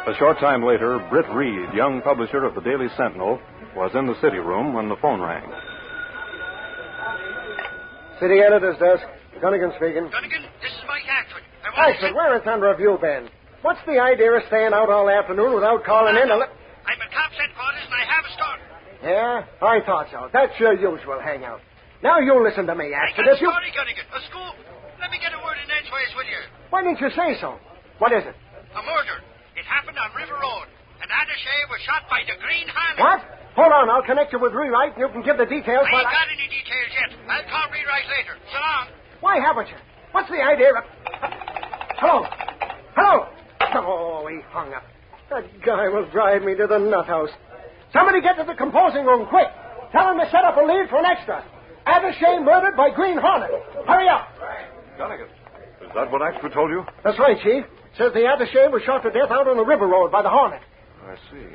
A short time later, Britt Reed, young publisher of the Daily Sentinel, was in the city room when the phone rang. City editor's desk. Gunnigan speaking. Gunnigan, this is Mike Ashford. Ashford, where in thunder have you been? What's the idea of staying out all afternoon without calling in? I'm at Cops Headquarters and I have a story. Yeah, I thought so. That's your usual hangout. Now you listen to me, I Ashford. got a If you... story, Gunnigan. A scoop. Let me get a word in edgeways with you. Why didn't you say so? What is it? A murder. It happened on River Road. An attaché was shot by the Green Hornet. What? Hold on, I'll connect you with Rewrite and you can give the details. I but ain't got any details yet. I'll call Rewrite later. So long. Why haven't you? What's the idea of... Hello? Hello? Oh, he hung up. That guy will drive me to the nut house. Somebody get to the composing room, quick. Tell him to set up a lead for an extra. Attaché murdered by Green Hornet. Hurry up. Gunnigan, is that what Ashford told you? That's right, Chief. Says the attaché was shot to death out on the River Road by the Hornet. I see.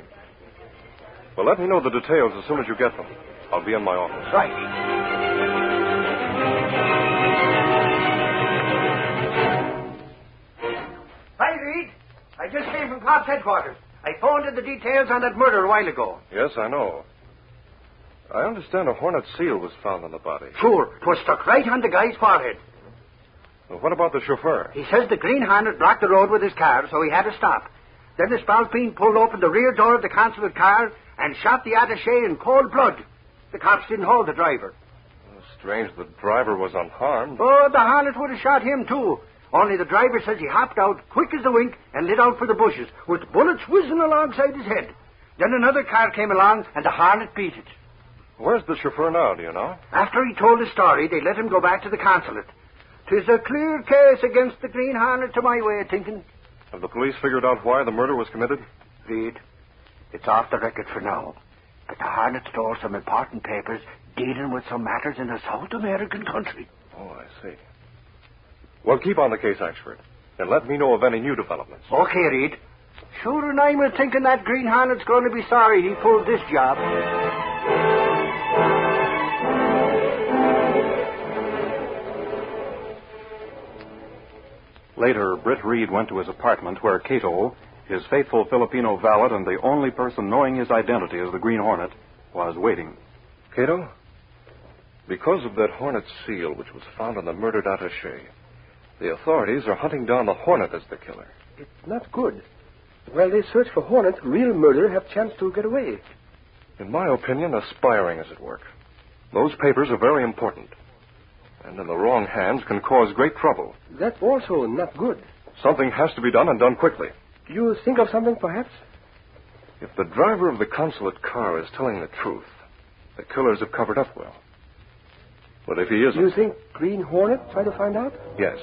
Well, let me know the details as soon as you get them. I'll be in my office. Right. Hi, Reed. I just came from Cops Headquarters. I phoned in the details on that murder a while ago. Yes, I know. I understand a hornet seal was found on the body. Sure. It was stuck right on the guy's forehead. Well, what about the chauffeur? He says the Green Hornet blocked the road with his car, so he had to stop. Then the Spalpeen pulled open the rear door of the consulate car and shot the attaché in cold blood. The cops didn't hold the driver. Strange the driver was unharmed. Oh, the Hornet would have shot him, too. Only the driver says he hopped out quick as the wink and lit out for the bushes, with bullets whizzing alongside his head. Then another car came along, and the Hornet beat it. Where's the chauffeur now, do you know? After he told his story, they let him go back to the consulate. 'Tis a clear case against the Green Hornet, to my way of thinking. Have the police figured out why the murder was committed? Reed, it's off the record for now. But the Hornet stole some important papers dealing with some matters in a South American country. Oh, I see. Well, keep on the case, Ashford, and let me know of any new developments. Okay, Reed. Sure, and I'm thinking that Green Hornet's going to be sorry he pulled this job. Later, Britt Reed went to his apartment where Cato, his faithful Filipino valet and the only person knowing his identity as the Green Hornet, was waiting. Cato, because of that hornet seal which was found on the murdered attaché, the authorities are hunting down the Hornet as the killer. It's not good. While they search for Hornet, real murderer have chance to get away. In my opinion, aspiring is at work. Those papers are very important, and in the wrong hands can cause great trouble. That's also not good. Something has to be done, and done quickly. You think of something, perhaps? If the driver of the consulate car is telling the truth, the killers have covered up well. But if he isn't... You think Green Hornet try to find out? Yes.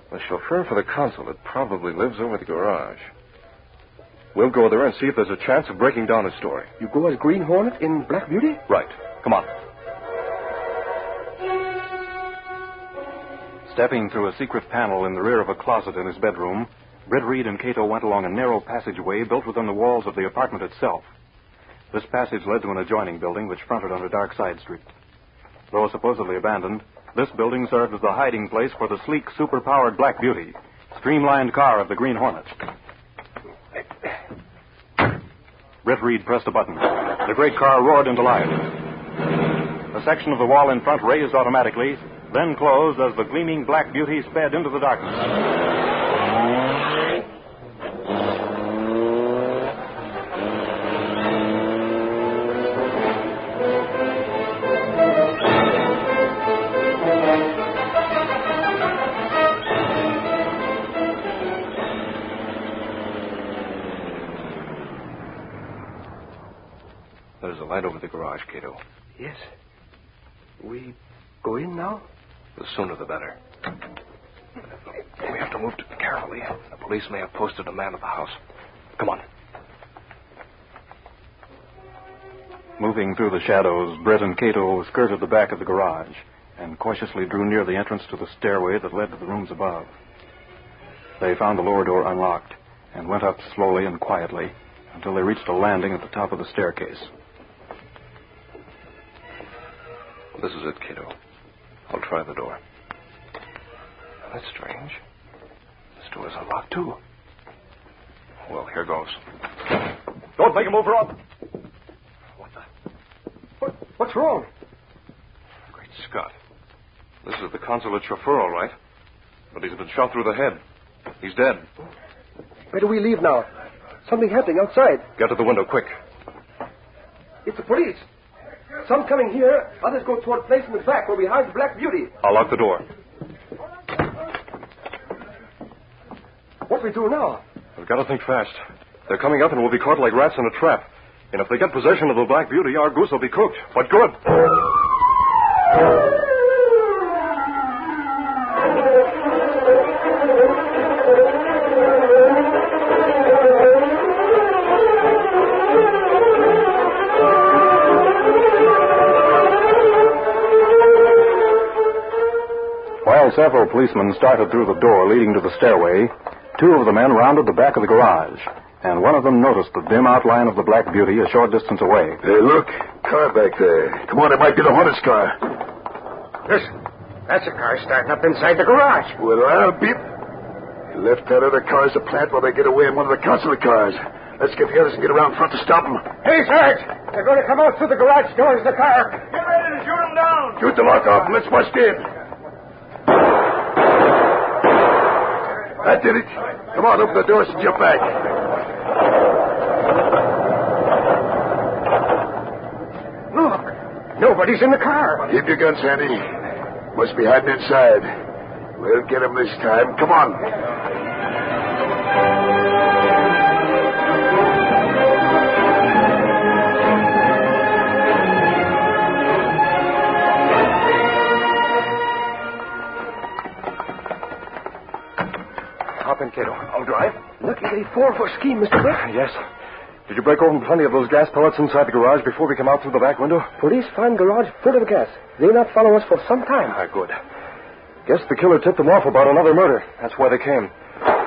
The chauffeur for the consulate probably lives over the garage. We'll go there and see if there's a chance of breaking down his story. You go as Green Hornet in Black Beauty? Right. Come on. Stepping through a secret panel in the rear of a closet in his bedroom, Britt Reed and Cato went along a narrow passageway built within the walls of the apartment itself. This passage led to an adjoining building which fronted on a dark side street. Though supposedly abandoned, this building served as the hiding place for the sleek, super-powered Black Beauty, streamlined car of the Green Hornet. Britt Reed pressed a button. The great car roared into life. A section of the wall in front raised automatically, then closed as the gleaming Black Beauty sped into the darkness. There's a light over the garage, Cato. Yes. We go in now? The sooner the better. We have to move carefully. The police may have posted a man at the house. Come on. Moving through the shadows, Britt and Cato skirted the back of the garage and cautiously drew near the entrance to the stairway that led to the rooms above. They found the lower door unlocked and went up slowly and quietly until they reached a landing at the top of the staircase. This is it, Cato. I'll try the door. That's strange. This door's unlocked, too. Well, here goes. Don't make a move, Rob. What's wrong? Great Scott. This is the consulate chauffeur, all right. But he's been shot through the head. He's dead. Where do we leave now? Something happening outside. Get to the window, quick. It's the police. Some coming here, others go toward place in the back where we hide the Black Beauty. I'll lock the door. What we do now? We've got to think fast. They're coming up and we'll be caught like rats in a trap. And if they get possession of the Black Beauty, our goose will be cooked. But good. While several policemen started through the door leading to the stairway, two of the men rounded the back of the garage, and one of them noticed the dim outline of the Black Beauty a short distance away. Hey, look. Car back there. Come on, it might be the Hornet's car. Listen, that's a car starting up inside the garage. Well, I'll be... He left that other car as a plant while they get away in one of the consulate cars. Let's get the others and get around front to stop them. Hey, Sarge! They're going to come out through the garage doors of the car. Get ready to shoot them down. Shoot the lock off and let's bust in. That did it. Come on, open the doors and jump back. Look, nobody's in the car. Keep your guns handy. Must be hiding inside. We'll get him this time. Come on. Hop in, Cato. I'll drive. Lucky they fall for a scheme, Mr. Britt. Yes. Did you break open plenty of those gas pellets inside the garage before we come out through the back window? Police find garage full of gas. They not follow us for some time. Good. Guess the killer tipped them off about another murder. That's why they came.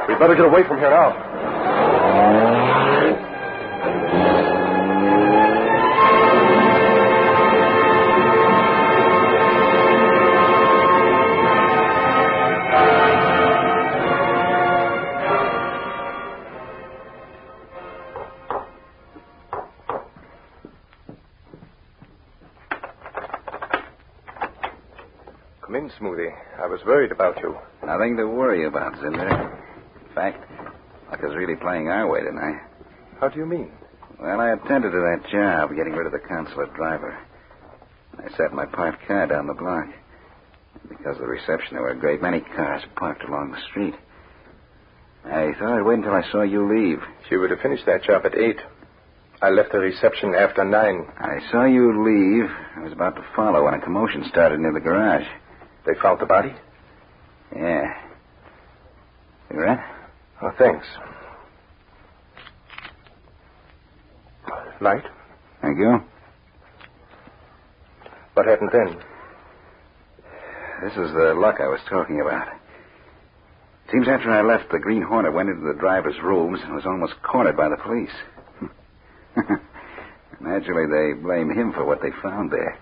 We'd better get away from here now. Come in, Smoothie. I was worried about you. Nothing to worry about, Zinder. In fact, luck is really playing our way tonight. How do you mean? Well, I attended to that job, getting rid of the consulate driver. I sat in my parked car down the block. Because of the reception, there were a great many cars parked along the street. I thought I'd wait until I saw you leave. She would have finished that job at 8. I left the reception after 9. I saw you leave. I was about to follow when a commotion started near the garage. They found the body? Yeah. Cigarette? Oh, thanks. Light? Thank you. What happened then? This is the luck I was talking about. Seems after I left, the Green Hornet went into the driver's rooms and was almost cornered by the police. Naturally, they blame him for what they found there.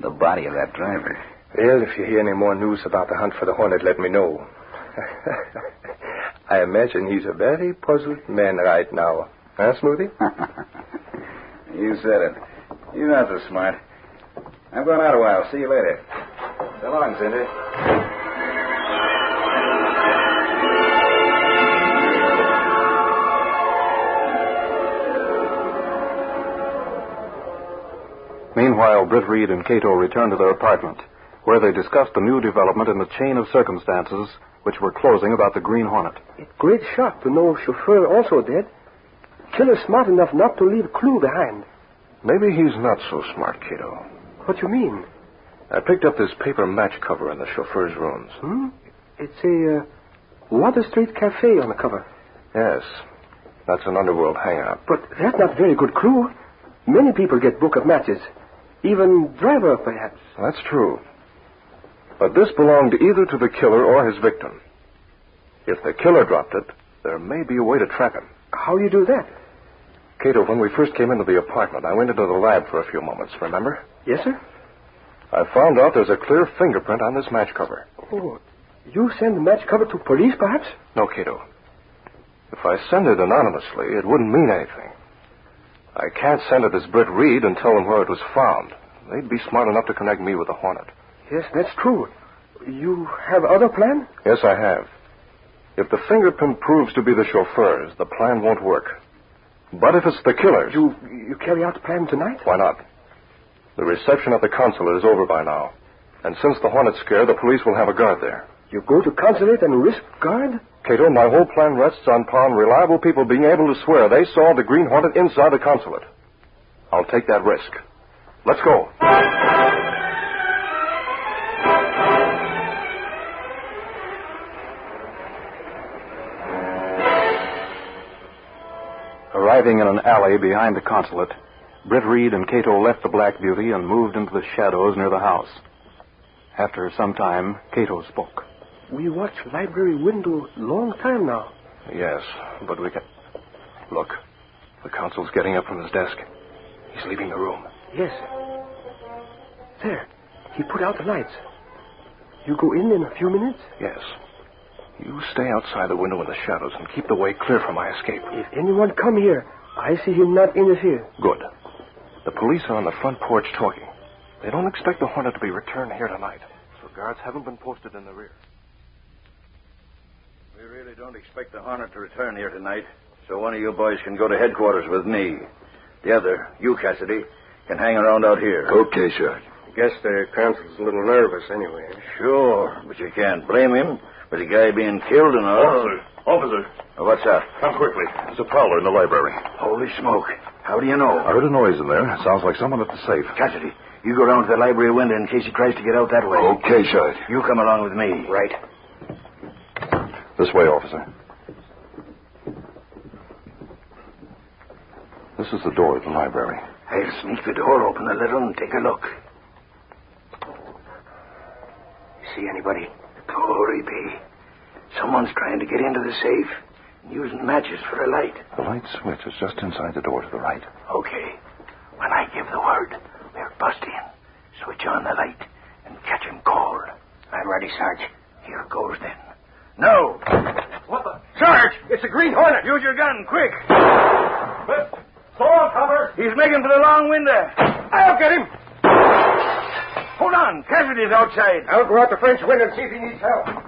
The body of that driver. Well, if you hear any more news about the hunt for the Hornet, let me know. I imagine he's a very puzzled man right now. Huh, Smoothie? You said it. You're not so smart. I'm going out a while. See you later. So long, Cinder. Meanwhile, Britt Reed and Cato returned to their apartment, where they discussed the new development in the chain of circumstances which were closing about the Green Hornet. Great shock to know chauffeur also dead. Killer smart enough not to leave a clue behind. Maybe he's not so smart, Cato. What you mean? I picked up this paper match cover in the chauffeur's rooms. It's a Water Street Cafe on the cover. Yes. That's an underworld hangout. But that's not very good clue. Many people get book of matches. Even driver, perhaps. That's true. But this belonged either to the killer or his victim. If the killer dropped it, there may be a way to track him. How you do that? Cato, when we first came into the apartment, I went into the lab for a few moments, remember? Yes, sir? I found out there's a clear fingerprint on this match cover. Oh, you send the match cover to police, perhaps? No, Cato. If I send it anonymously, it wouldn't mean anything. I can't send it as Britt Reed and tell them where it was found. They'd be smart enough to connect me with the Hornet. Yes, that's true. You have other plan? Yes, I have. If the fingerprint proves to be the chauffeur's, the plan won't work. But if it's the killer's... You carry out the plan tonight? Why not? The reception at the consulate is over by now. And since the Hornet's scare, the police will have a guard there. You go to consulate and risk guard? Cato, my whole plan rests upon reliable people being able to swear they saw the Green Hornet inside the consulate. I'll take that risk. Let's go. Arriving in an alley behind the consulate, Britt Reed and Cato left the Black Beauty and moved into the shadows near the house. After some time, Cato spoke. We watch library window long time now. Yes, but we can... Look, the consul's getting up from his desk. He's leaving the room. Yes. There. He put out the lights. You go in a few minutes? Yes. You stay outside the window in the shadows and keep the way clear for my escape. If anyone come here, I see him not interfere. Good. The police are on the front porch talking. They don't expect the Hornet to be returned here tonight, so guards haven't been posted in the rear. We really don't expect the Hornet to return here tonight, so one of you boys can go to headquarters with me. The other, you, Cassidy, can hang around out here. Okay, sir. Guess the consul's a little nervous anyway. Sure, but you can't blame him with the guy being killed and all. Officer. What's that? Come quickly. There's a prowler in the library. Holy smoke. How do you know? I heard a noise in there. Sounds like someone at the safe. Cassidy, you go down to the library window in case he tries to get out that way. Okay, sir. You come along with me. Right. This way, officer. This is the door of the library. I'll sneak the door open a little and take a look. See anybody? Glory be. Someone's trying to get into the safe and using matches for a light. The light switch is just inside the door to the right. Okay. When I give the word, we'll bust in, switch on the light, and catch him cold. I'm ready, Sarge. Here goes then. No! What the? Sarge! It's a Green Hornet! Use your gun, quick! Slow on, cover! He's making for the long window. I'll get him! Hold on. Cassidy's outside. I'll go out the French window and see if he needs help.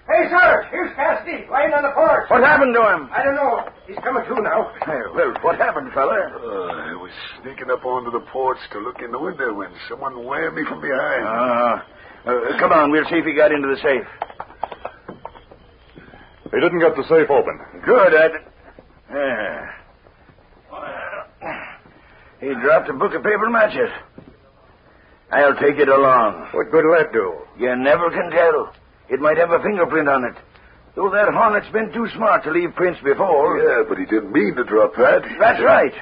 Hey, Sarge, here's Cassidy, lying on the porch. What happened to him? I don't know. He's coming to now. Well, what happened, fella? I was sneaking up onto the porch to look in the window when someone whammed me from behind. Come on, we'll see if he got into the safe. He didn't get the safe open. Good, he dropped a book of paper matches. I'll take it along. What good will that do? You never can tell. It might have a fingerprint on it. Though that Hornet's been too smart to leave prints before. Yeah, but he didn't mean to drop that. That's right.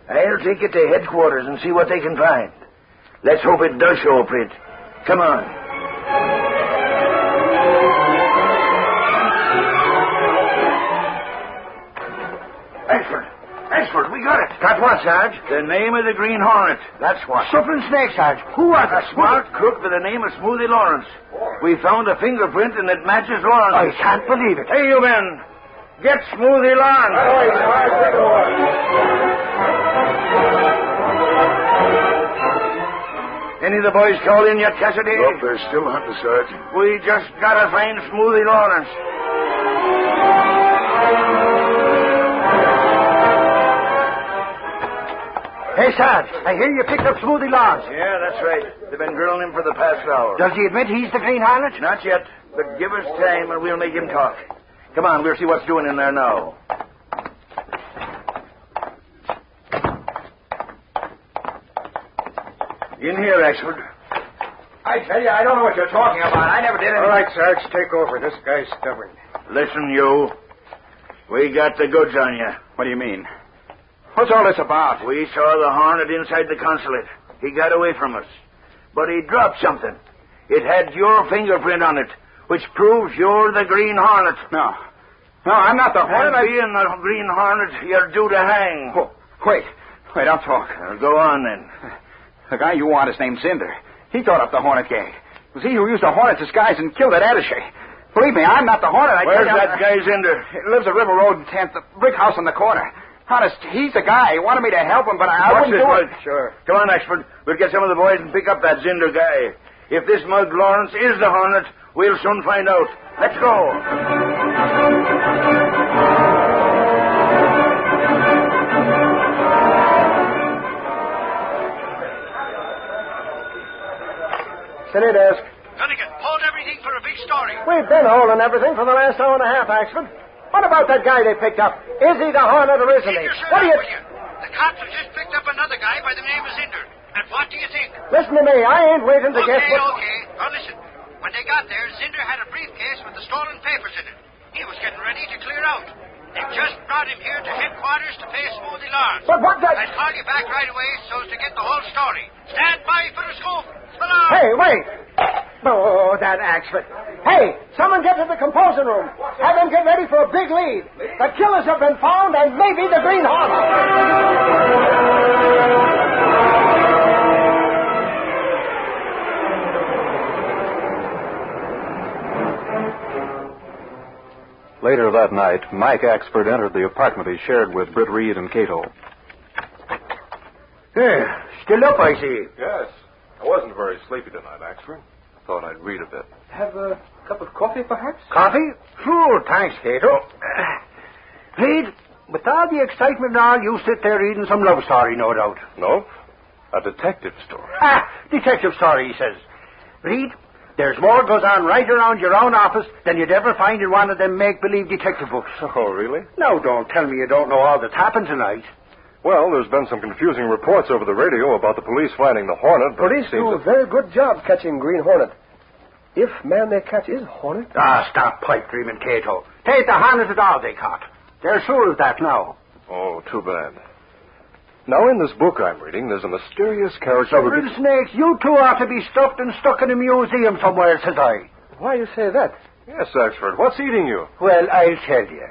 I'll take it to headquarters and see what they can find. Let's hope it does show a print. Come on. Ashford, we got it. Got what, Sarge? The name of the Green Hornet. That's what. Suffering Snake, Sarge. Who was A it? smart crook by the name of Smoothie Lawrence. We found a fingerprint and it matches Lawrence. I can't believe it. Hey, you men. Get Smoothie Lawrence. Any of the boys called in yet, Cassidy? Nope, they're still hunting, Sarge. We just gotta find Smoothie Lawrence. Hey, Sarge, I hear you picked up Smoothie Lawrence. Yeah, that's right. They've been grilling him for the past hour. Does he admit he's the Green Hornet? Not yet, but give us time and we'll make him talk. Come on, we'll see what's doing in there now. In here, Ashford. I tell you, I don't know what you're talking about. I never did anything. All right, Sarge, take over. This guy's stubborn. Listen, you. We got the goods on you. What do you mean? What's all this about? We saw the Hornet inside the consulate. He got away from us. But he dropped something. It had your fingerprint on it, which proves you're the Green Hornet. No, I'm not the Hornet. And being the Green Hornet, you're due to hang. Oh, wait, I'll talk. Go on, then. The guy you want is named Zinder. He thought up the Hornet gang. It was he who used the Hornet disguise and killed that attaché. Believe me, I'm not the Hornet. Where's that guy, Zinder? He lives at River Road in 10th, the brick house on the corner. Honest, he's the guy. He wanted me to help him, but I wouldn't do it. Sure. Come on, Ashford. We'll get some of the boys and pick up that Zinder guy. If this mug Lawrence is the Hornet, we'll soon find out. Let's go. Sit at desk. Dunnigan, hold everything for a big story. We've been holding everything for the last hour and a half, Axford. What about that guy they picked up? Is he the Hornet or isn't he? What do you... The cops have just picked up another guy by the name of Zinder. And what do you think? Listen to me. I ain't waiting to guess what... Okay. Now listen. When they got there, Zinder had a briefcase with the stolen papers in it. He was getting ready to clear out. They just brought him here to headquarters to pay Smoothie Lawrence. But what the... I'll call you back right away so as to get the whole story. Stand by for the scoop. Hey, wait. Oh, that Axford. Hey, someone get to the composing room. Have them get ready for a big lead. The killers have been found and maybe the Green Hornet. Later that night, Mike Axford entered the apartment he shared with Britt Reed and Cato. Yeah, still up, I see. Yes. I wasn't very sleepy tonight, Axford. Thought I'd read a bit. Have a cup of coffee, perhaps? Coffee? Sure, thanks, Cato. Reed, with all the excitement and all, you sit there reading some love story, no doubt. No, a detective story. Detective story, he says. Reed, there's more goes on right around your own office than you'd ever find in one of them make-believe detective books. Oh, really? Now, don't tell me you don't know all that's happened tonight. Well, there's been some confusing reports over the radio about the police finding the Hornet. Police do a very good job catching Green Hornet. If man they catch is Hornet. Stop pipe dreaming, Cato. Take the Hornet at all they caught. They're sure of that now. Oh, too bad. Now, in this book I'm reading, there's a mysterious character... Suffering Snakes, you two ought to be stuffed and stuck in a museum somewhere, says I. Why you say that? Yes, Axford. What's eating you? Well, I'll tell you.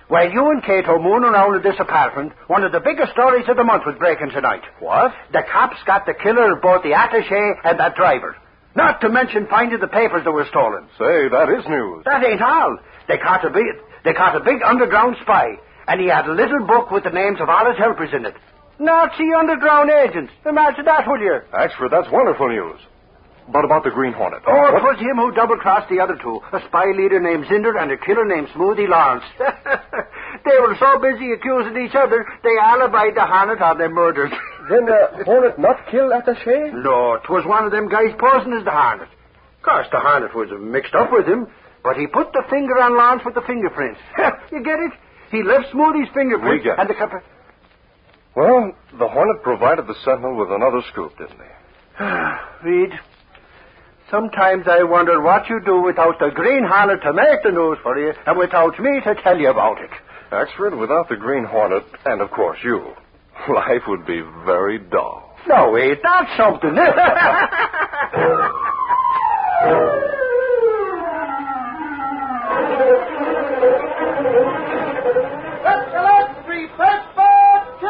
While you and Cato moon around in this apartment, one of the biggest stories of the month was breaking tonight. What? The cops got the killer of both the attaché and that driver. Not to mention finding the papers that were stolen. Say, that is news. That ain't all. They caught a big underground spy, and he had a little book with the names of all his helpers in it. Nazi underground agents. Imagine that, will you? Axford, that's wonderful news. But about the Green Hornet. Oh, it was him who double-crossed the other two. A spy leader named Zinder and a killer named Smoothie Lawrence. They were so busy accusing each other, they alibied the Hornet on their murders. Then the Hornet not kill attaché? No, it was one of them guys posing as the Hornet. Of course, the Hornet was mixed up with him, but he put the finger on Lawrence with the fingerprints. You get it? He left Smoothie's fingerprints We get and the... Well, the Hornet provided the Sentinel with another scoop, didn't he? Reed, sometimes I wonder what you do without the Green Hornet to make the news for you and without me to tell you about it. Axford, without the Green Hornet, and of course you, life would be very dull. No, wait, that's something. Let's select 3 first boat.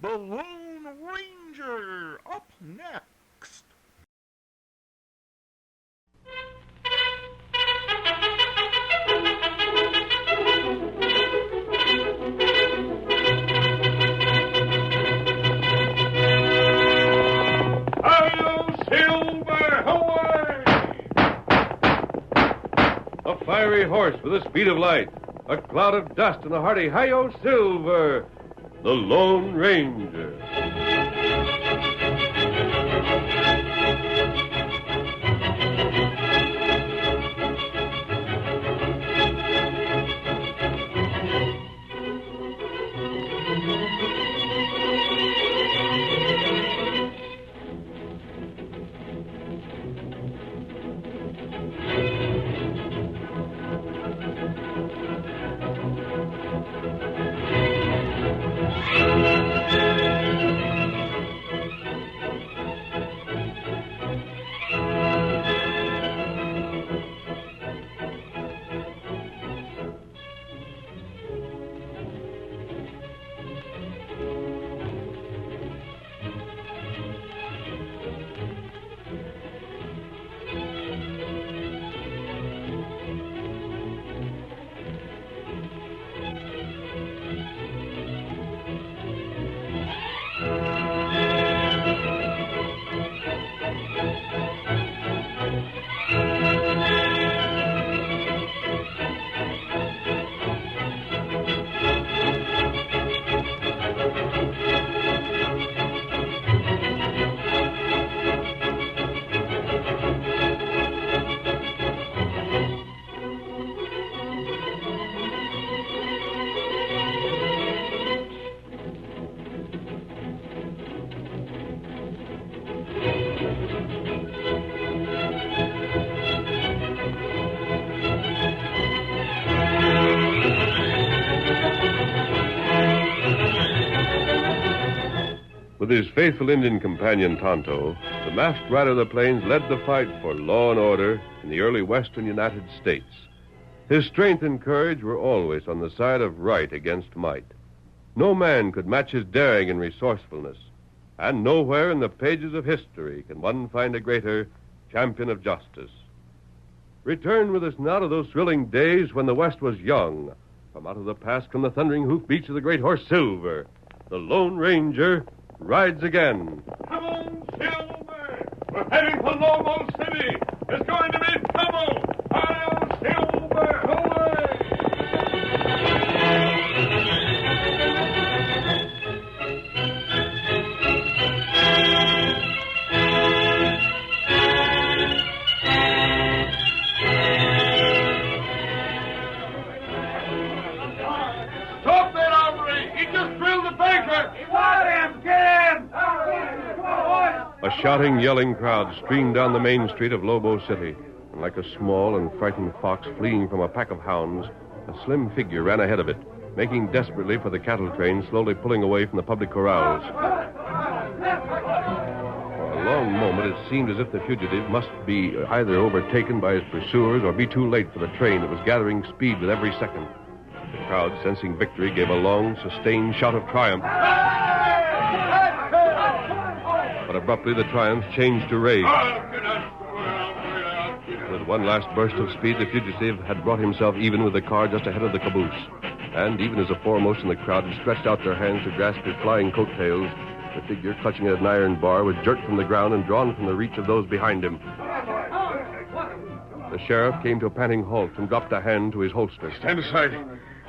The Lone Ranger, up next. A fiery horse with the speed of light, a cloud of dust, and a hearty Hi-Yo Silver, the Lone Ranger. With his faithful Indian companion, Tonto, the masked rider of the plains led the fight for law and order in the early western United States. His strength and courage were always on the side of right against might. No man could match his daring and resourcefulness, and nowhere in the pages of history can one find a greater champion of justice. Return with us now to those thrilling days when the West was young. From out of the past come the thundering hoofbeats of the great horse Silver. The Lone Ranger rides again. Come on, Silver! We're heading for Lobo City! There's going to be trouble! Hi-yo, Silver! Away! Stop that hombre! He just drilled the banker! Got him! Get him! A shouting, yelling crowd streamed down the main street of Lobo City, and like a small and frightened fox fleeing from a pack of hounds, a slim figure ran ahead of it, making desperately for the cattle train slowly pulling away from the public corrals. For a long moment, it seemed as if the fugitive must be either overtaken by his pursuers or be too late for the train that was gathering speed with every second. The crowd, sensing victory, gave a long, sustained shout of triumph. But abruptly, the triumph changed to rage. With one last burst of speed, the fugitive had brought himself even with the car just ahead of the caboose. And even as the foremost in the crowd had stretched out their hands to grasp his flying coattails, the figure clutching at an iron bar was jerked from the ground and drawn from the reach of those behind him. The sheriff came to a panting halt and dropped a hand to his holster. Stand aside.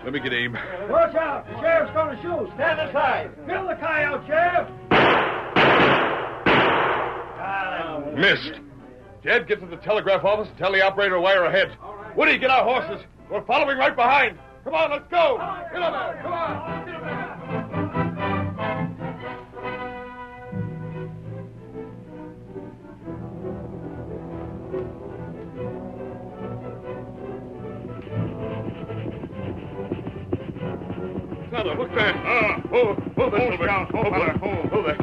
Let me get aim. Watch out! The sheriff's going to shoot. Stand aside. Fill the coyote, Sheriff. Missed. Jed, get to the telegraph office and tell the operator to wire ahead. Woody, get our horses. We're following right behind. Come on, let's go. Get on there. Come on. Get on there. Tonto, look there. Hold there.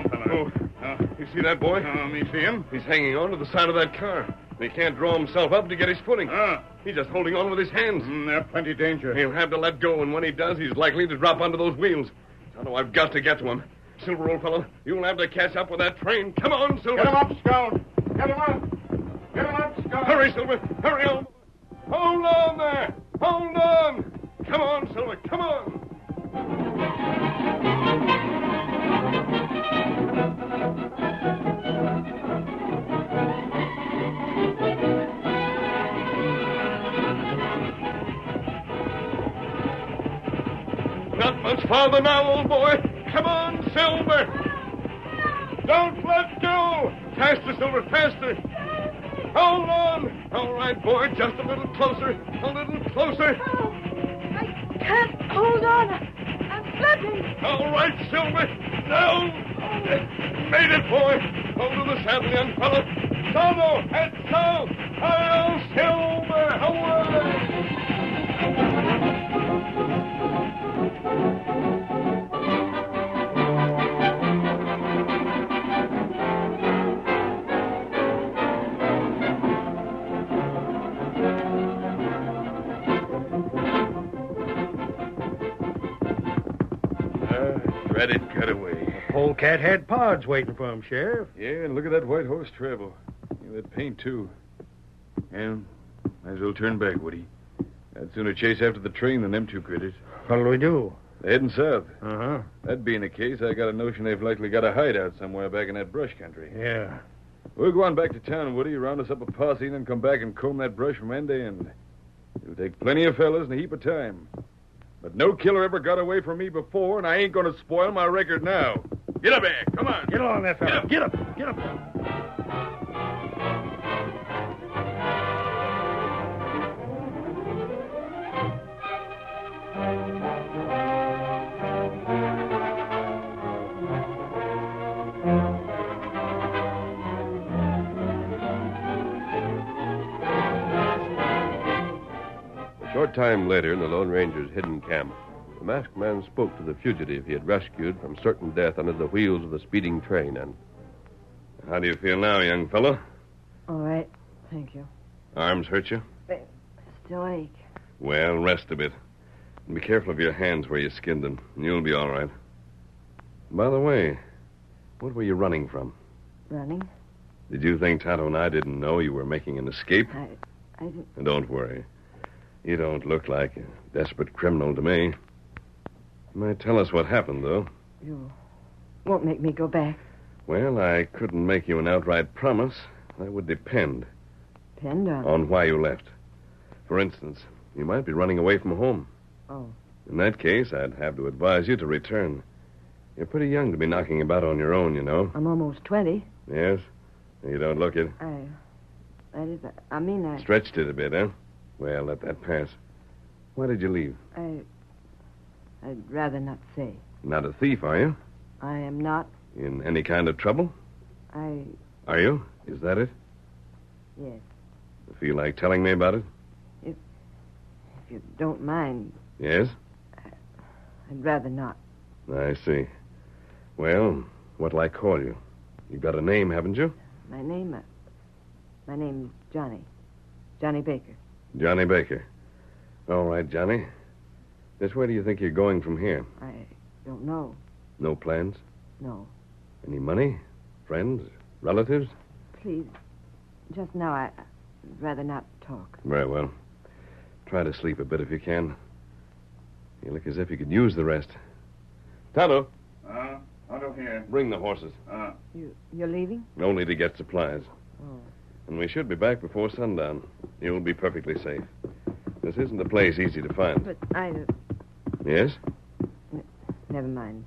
You see that boy? Me see him. He's hanging on to the side of that car. And he can't draw himself up to get his footing. He's just holding on with his hands. There's plenty danger. He'll have to let go, and when he does, he's likely to drop onto those wheels. Tonto, I've got to get to him. Silver, old fellow. You'll have to catch up with that train. Come on, Silver. Get him up, Scout. Get him up. Get him up, Scout. Hurry, Silver. Hurry on. Hold on there. Hold on. Come on, Silver. Come on. Not much farther now, old boy. Come on, Silver. Don't let go. Faster, Silver, faster. Hold on. All right, boy, just a little closer. A little closer. Can't hold on. I'm slipping. All right, Silver. No. Made it, boy. Hold to the saddle, young fellow. Solo, head south. Hail, Silver. Away. Dreaded cutaway. Polecat had pods waiting for him, Sheriff. Yeah, and look at that white horse travel. Yeah, that paint, too. And might as well turn back, Woody. I'd sooner chase after the train than them two critters. What'll we do? They're heading south. Uh-huh. That being the case, I got a notion they've likely got a hideout somewhere back in that brush country. Yeah. We'll go on back to town, Woody, round us up a posse, and then come back and comb that brush from end to end. It'll take plenty of fellas and a heap of time. But no killer ever got away from me before, and I ain't going to spoil my record now. Get up there. Come on. Get along there, fella. Get up. Get up. A short time later, in the Lone Ranger's hidden camp, the masked man spoke to the fugitive he had rescued from certain death under the wheels of the speeding train, and... How do you feel now, young fellow? All right. Thank you. Arms hurt you? They still ache. Well, rest a bit. And be careful of your hands where you skinned them, and you'll be all right. By the way, what were you running from? Running? Did you think Tonto and I didn't know you were making an escape? I didn't... And don't worry. You don't look like a desperate criminal to me. You might tell us what happened, though. You won't make me go back. Well, I couldn't make you an outright promise. That would depend. Depend on... On why you left. For instance, you might be running away from home. Oh. In that case, I'd have to advise you to return. You're pretty young to be knocking about on your own, you know. I'm almost 20. Yes? You don't look it. I Stretched it a bit, huh? Well, let that pass. Why did you leave? I'd rather not say. Not a thief, are you? I am not. In any kind of trouble? Are you? Is that it? Yes. You feel like telling me about it? If you don't mind. Yes? I'd rather not. I see. Well, what'll I call you? You've got a name, haven't you? My name's Johnny. Johnny Baker. Johnny Baker. All right, Johnny. Just where do you think you're going from here? I don't know. No plans? No. Any money? Friends? Relatives? Please. Just now, I'd rather not talk. Very well. Try to sleep a bit if you can. You look as if you could use the rest. Tonto. Tonto here. Bring the horses. You're leaving? Only to get supplies. Oh. And we should be back before sundown. You'll be perfectly safe. This isn't a place easy to find. But Yes? Never mind.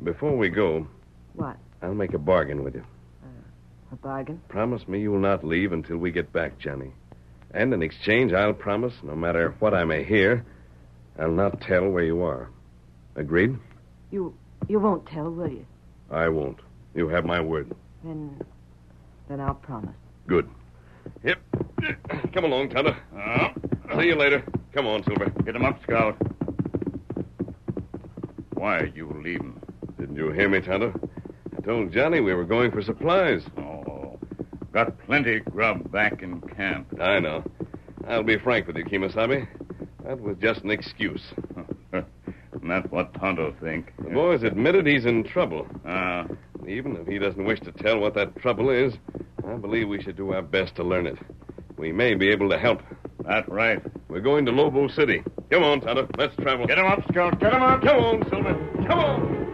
Before we go... What? I'll make a bargain with you. A bargain? Promise me you'll not leave until we get back, Johnny. And in exchange, I'll promise, no matter what I may hear, I'll not tell where you are. Agreed? You won't tell, will you? I won't. You have my word. Then I'll promise. Good. Yep. Come along, Tonto. See you later. Come on, Silver. Get him up, Scout. Why are you leaving? Didn't you hear me, Tonto? I told Johnny we were going for supplies. Oh, got plenty grub back in camp. I know. I'll be frank with you, Kemosabe. That was just an excuse. That's what Tonto think. The boy's admitted he's in trouble. Even if he doesn't wish to tell what that trouble is, I believe we should do our best to learn it. We may be able to help. That's right. We're going to Lobo City. Come on, Tonto. Let's travel. Get him up, Scout. Get him up. Come on, Silver. Come on.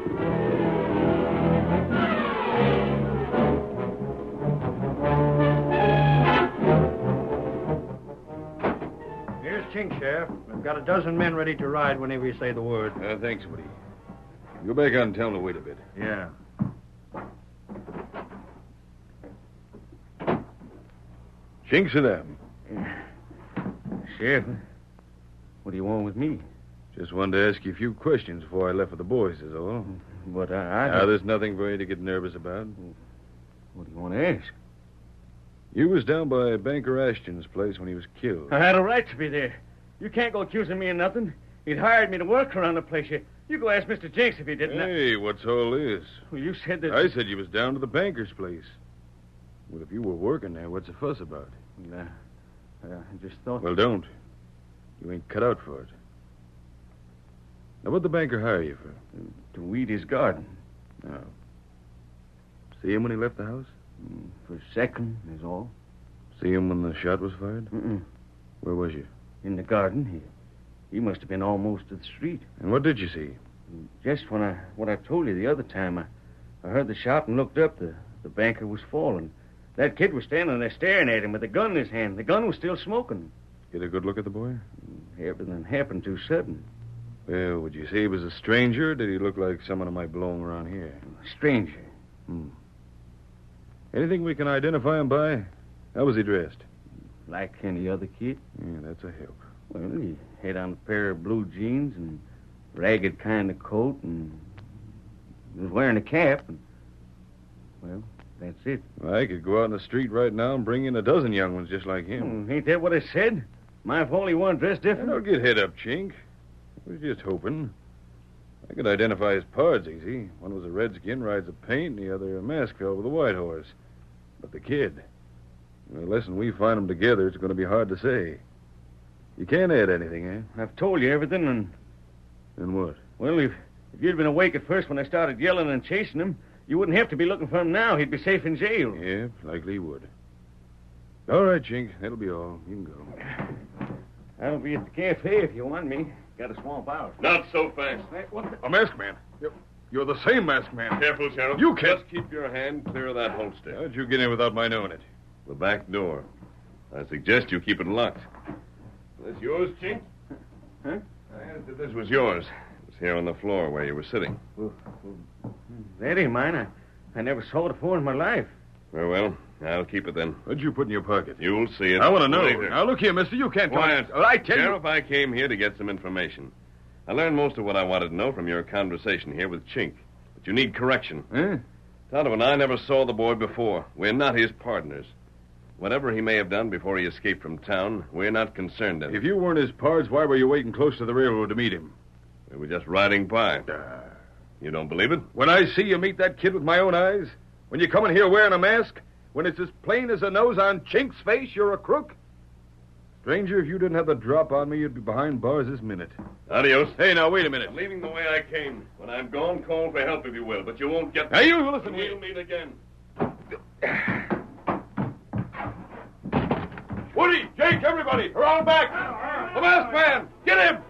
Here's Chink, Sheriff. We've got a dozen men ready to ride whenever you say the word. Thanks, Woody. Go back out and tell him to wait a bit. Yeah. Chink, sit down. Sheriff, what do you want with me? Just wanted to ask you a few questions before I left with the boys, is all. But there's nothing for you to get nervous about. What do you want to ask? You was down by Banker Ashton's place when he was killed. I had a right to be there. You can't go accusing me of nothing. He'd hired me to work around the place. You go ask Mr. Jinks if he didn't. Hey, what's all this? Well, you said that... I said you was down to the banker's place. Well, if you were working there, what's the fuss about? I just thought... Well, don't. You ain't cut out for it. Now, what'd the banker hire you for? To weed his garden. No. See him when he left the house? For a second, is all. See him when the shot was fired? Mm-mm. Where was you? In the garden. He must have been almost to the street. And what did you see? Just what I told you the other time. I heard the shot and looked up. The banker was falling. That kid was standing there staring at him with a gun in his hand. The gun was still smoking. Get a good look at the boy? Everything happened too sudden. Well, would you say he was a stranger, or did he look like someone who might belong around here? A stranger. Anything we can identify him by? How was he dressed? Like any other kid. Yeah, that's a help. Well, he had on a pair of blue jeans and ragged kind of coat, and he was wearing a cap. And, well, that's it. Well, I could go out in the street right now and bring in a dozen young ones just like him. Ain't that what I said? My if only one dressed different. Don't get head up, Chink. I was just hoping. I could identify his pards easy. One was a redskin, rides a paint, and the other a mask fell with a white horse. But the kid, well, unless we find them together, it's going to be hard to say. You can't add anything, eh? I've told you everything, and... And what? Well, if you'd been awake at first when I started yelling and chasing him, you wouldn't have to be looking for him now. He'd be safe in jail. Yeah, likely he would. All right, Chink. That'll be all. You can go. I'll be at the cafe if you want me. Got to swamp out. Not so fast. A masked man. You're the same masked man. Careful, Sheriff. You can't. Just keep your hand clear of that holster. How'd you get in without my knowing it? The back door. I suggest you keep it locked. This yours, Chink? Huh? I asked if this was yours. It was here on the floor where you were sitting. That ain't mine. I never saw it before in my life. Very well. I'll keep it then. What'd you put in your pocket? You'll see it. I want to know. later. Now, look here, mister. You can't... Quiet. I tell Sheriff, I came here to get some information. I learned most of what I wanted to know from your conversation here with Chink. But you need correction. Huh? Tonto and I never saw the boy before. We're not his partners. Whatever he may have done before he escaped from town, we're not concerned in. If you weren't his pards, why were you waiting close to the railroad to meet him? We were just riding by. You don't believe it? When I see you meet that kid with my own eyes, when you come in here wearing a mask, when it's as plain as a nose on Chink's face, you're a crook. Stranger, if you didn't have the drop on me, you'd be behind bars this minute. Adios. Hey, now, wait a minute. I'm leaving the way I came. When I'm gone, call for help if you will, but you won't get... Now, you listen here. We'll meet again. Woody, Jake, everybody, around back. The masked man, get him.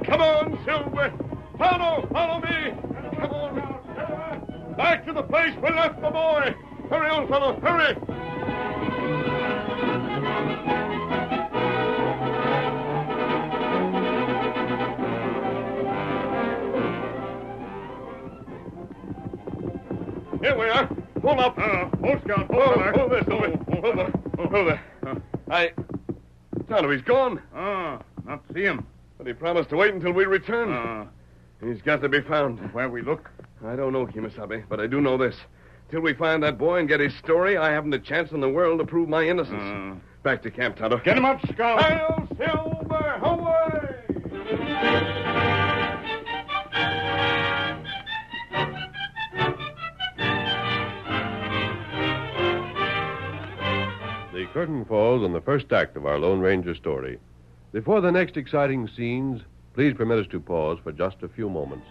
Come on, Silver. Follow me. Come on. Back to the place we left the boy. Hurry, old fellow, hurry. Here we are. Pull up. Hold, Scout. Hold this. Hold there. Tonto, he's gone. Not see him. But he promised to wait until we return. He's got to be found. Where we look? I don't know, Kimasabi, but I do know this. Till we find that boy and get his story, I haven't a chance in the world to prove my innocence. Back to camp, Tonto. Get him up, Scout. Hail, Silver, away! The curtain falls on the first act of our Lone Ranger story. Before the next exciting scenes, please permit us to pause for just a few moments.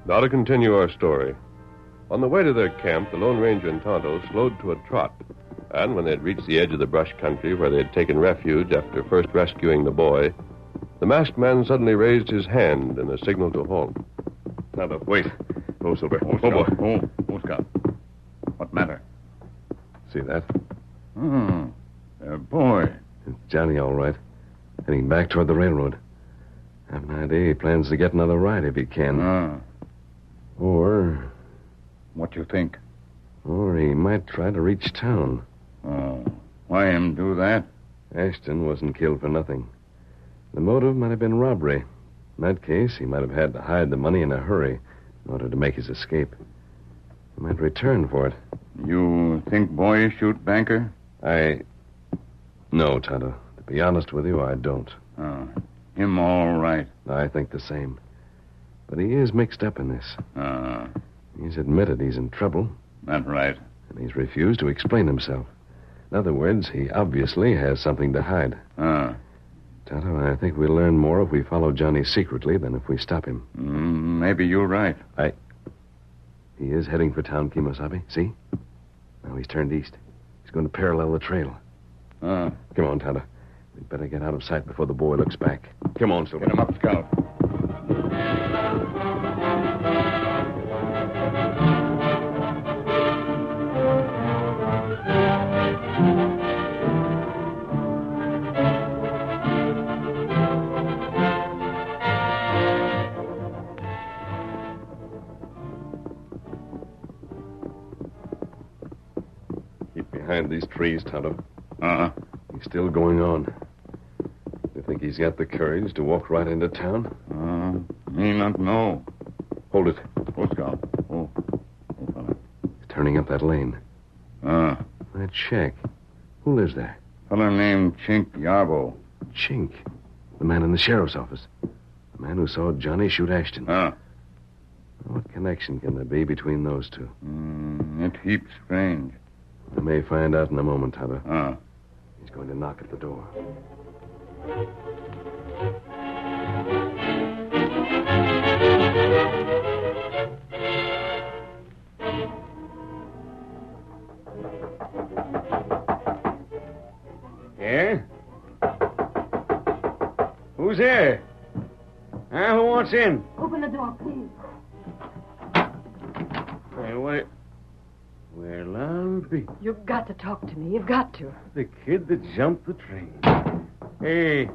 Now to continue our story. On the way to their camp, the Lone Ranger and Tonto slowed to a trot. And when they had reached the edge of the brush country where they had taken refuge after first rescuing the boy, the masked man suddenly raised his hand in a signal to halt. Tonto, wait. Oh, Silver. Oh, boy. Oh, Scout. What matter? See that? Boy. It's Johnny, all right. Heading back toward the railroad. I have an idea he plans to get another ride if he can. Or... What you think? Or he might try to reach town. Why him do that? Ashton wasn't killed for nothing. The motive might have been robbery. In that case, he might have had to hide the money in a hurry in order to make his escape. He might return for it. You think boy shoot banker? No, Tonto. To be honest with you, I don't. Him all right. I think the same. But he is mixed up in this. He's admitted he's in trouble. That's right. And he's refused to explain himself. In other words, he obviously has something to hide. Tonto, I think we'll learn more if we follow Johnny secretly than if we stop him. Maybe you're right. He is heading for town, Kimosabe. See? Now he's turned east. He's going to parallel the trail. Come on, Tonto. We'd better get out of sight before the boy looks back. Come on, Silver. Get him up, Scout. Keep behind these trees, Tonto. He's still going on. You think he's got the courage to walk right into town? Me not know. Hold it. Oh, Scout. Oh, fella. He's turning up that lane. That shack. Who lives there? Fella named Chink Yarbo. Chink? The man in the sheriff's office. The man who saw Johnny shoot Ashton. What connection can there be between those two? It heaps strange. We may find out in a moment, Tonto. He's going to knock at the door. Yeah? Who's there? Who wants in? Open the door, please. Hey, what? Well, I'll be. You've got to talk to me. You've got to. The kid that jumped the train. Hey,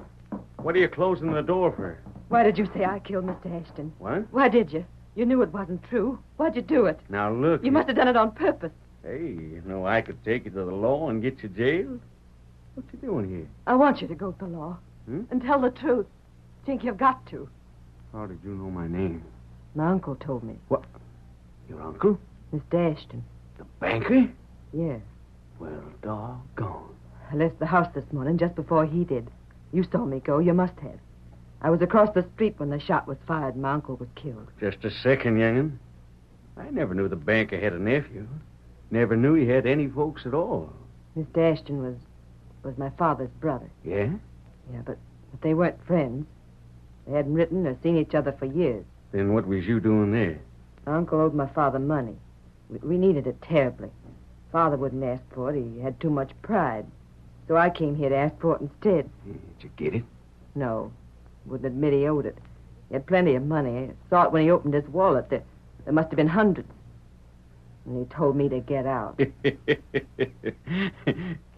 what are you closing the door for? Why did you say I killed Mr. Ashton? What? Why did you? You knew it wasn't true. Why'd you do it? Now, look. You must have done it on purpose. Hey, you know I could take you to the law and get you jailed. What you doing here? I want you to go to the law and tell the truth. Think you've got to. How did you know my name? My uncle told me. What? Your uncle? Mr. Ashton. The banker? Yes. Well, doggone. I left the house this morning just before he did. You saw me go. You must have. I was across the street when the shot was fired and my uncle was killed. Just a second, young'un. I never knew the banker had a nephew. Never knew he had any folks at all. Mr. Ashton was my father's brother. Yeah? Yeah, but But they weren't friends. They hadn't written or seen each other for years. Then what was you doing there? My uncle owed my father money. We needed it terribly. Father wouldn't ask for it. He had too much pride. So I came here to ask for it instead. Did you get it? No. Wouldn't admit he owed it. He had plenty of money. I saw it when he opened his wallet. There must have been hundreds. And he told me to get out. Kid,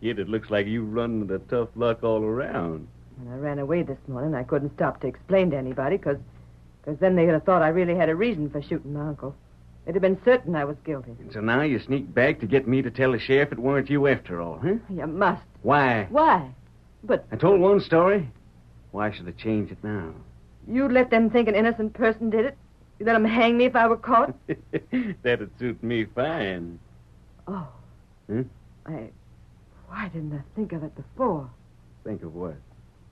it looks like you've run into tough luck all around. When I ran away this morning, I couldn't stop to explain to anybody, because then they'd have thought I really had a reason for shooting my uncle. They'd have been certain I was guilty. And so now you sneak back to get me to tell the sheriff it weren't you after all, huh? You must. Why? Why? But I told one story. Why should I change it now? you'd let them think an innocent person did it? You'd let them hang me if I were caught? That'd suit me fine. Oh. Hmm? Why didn't I think of it before? Think of what?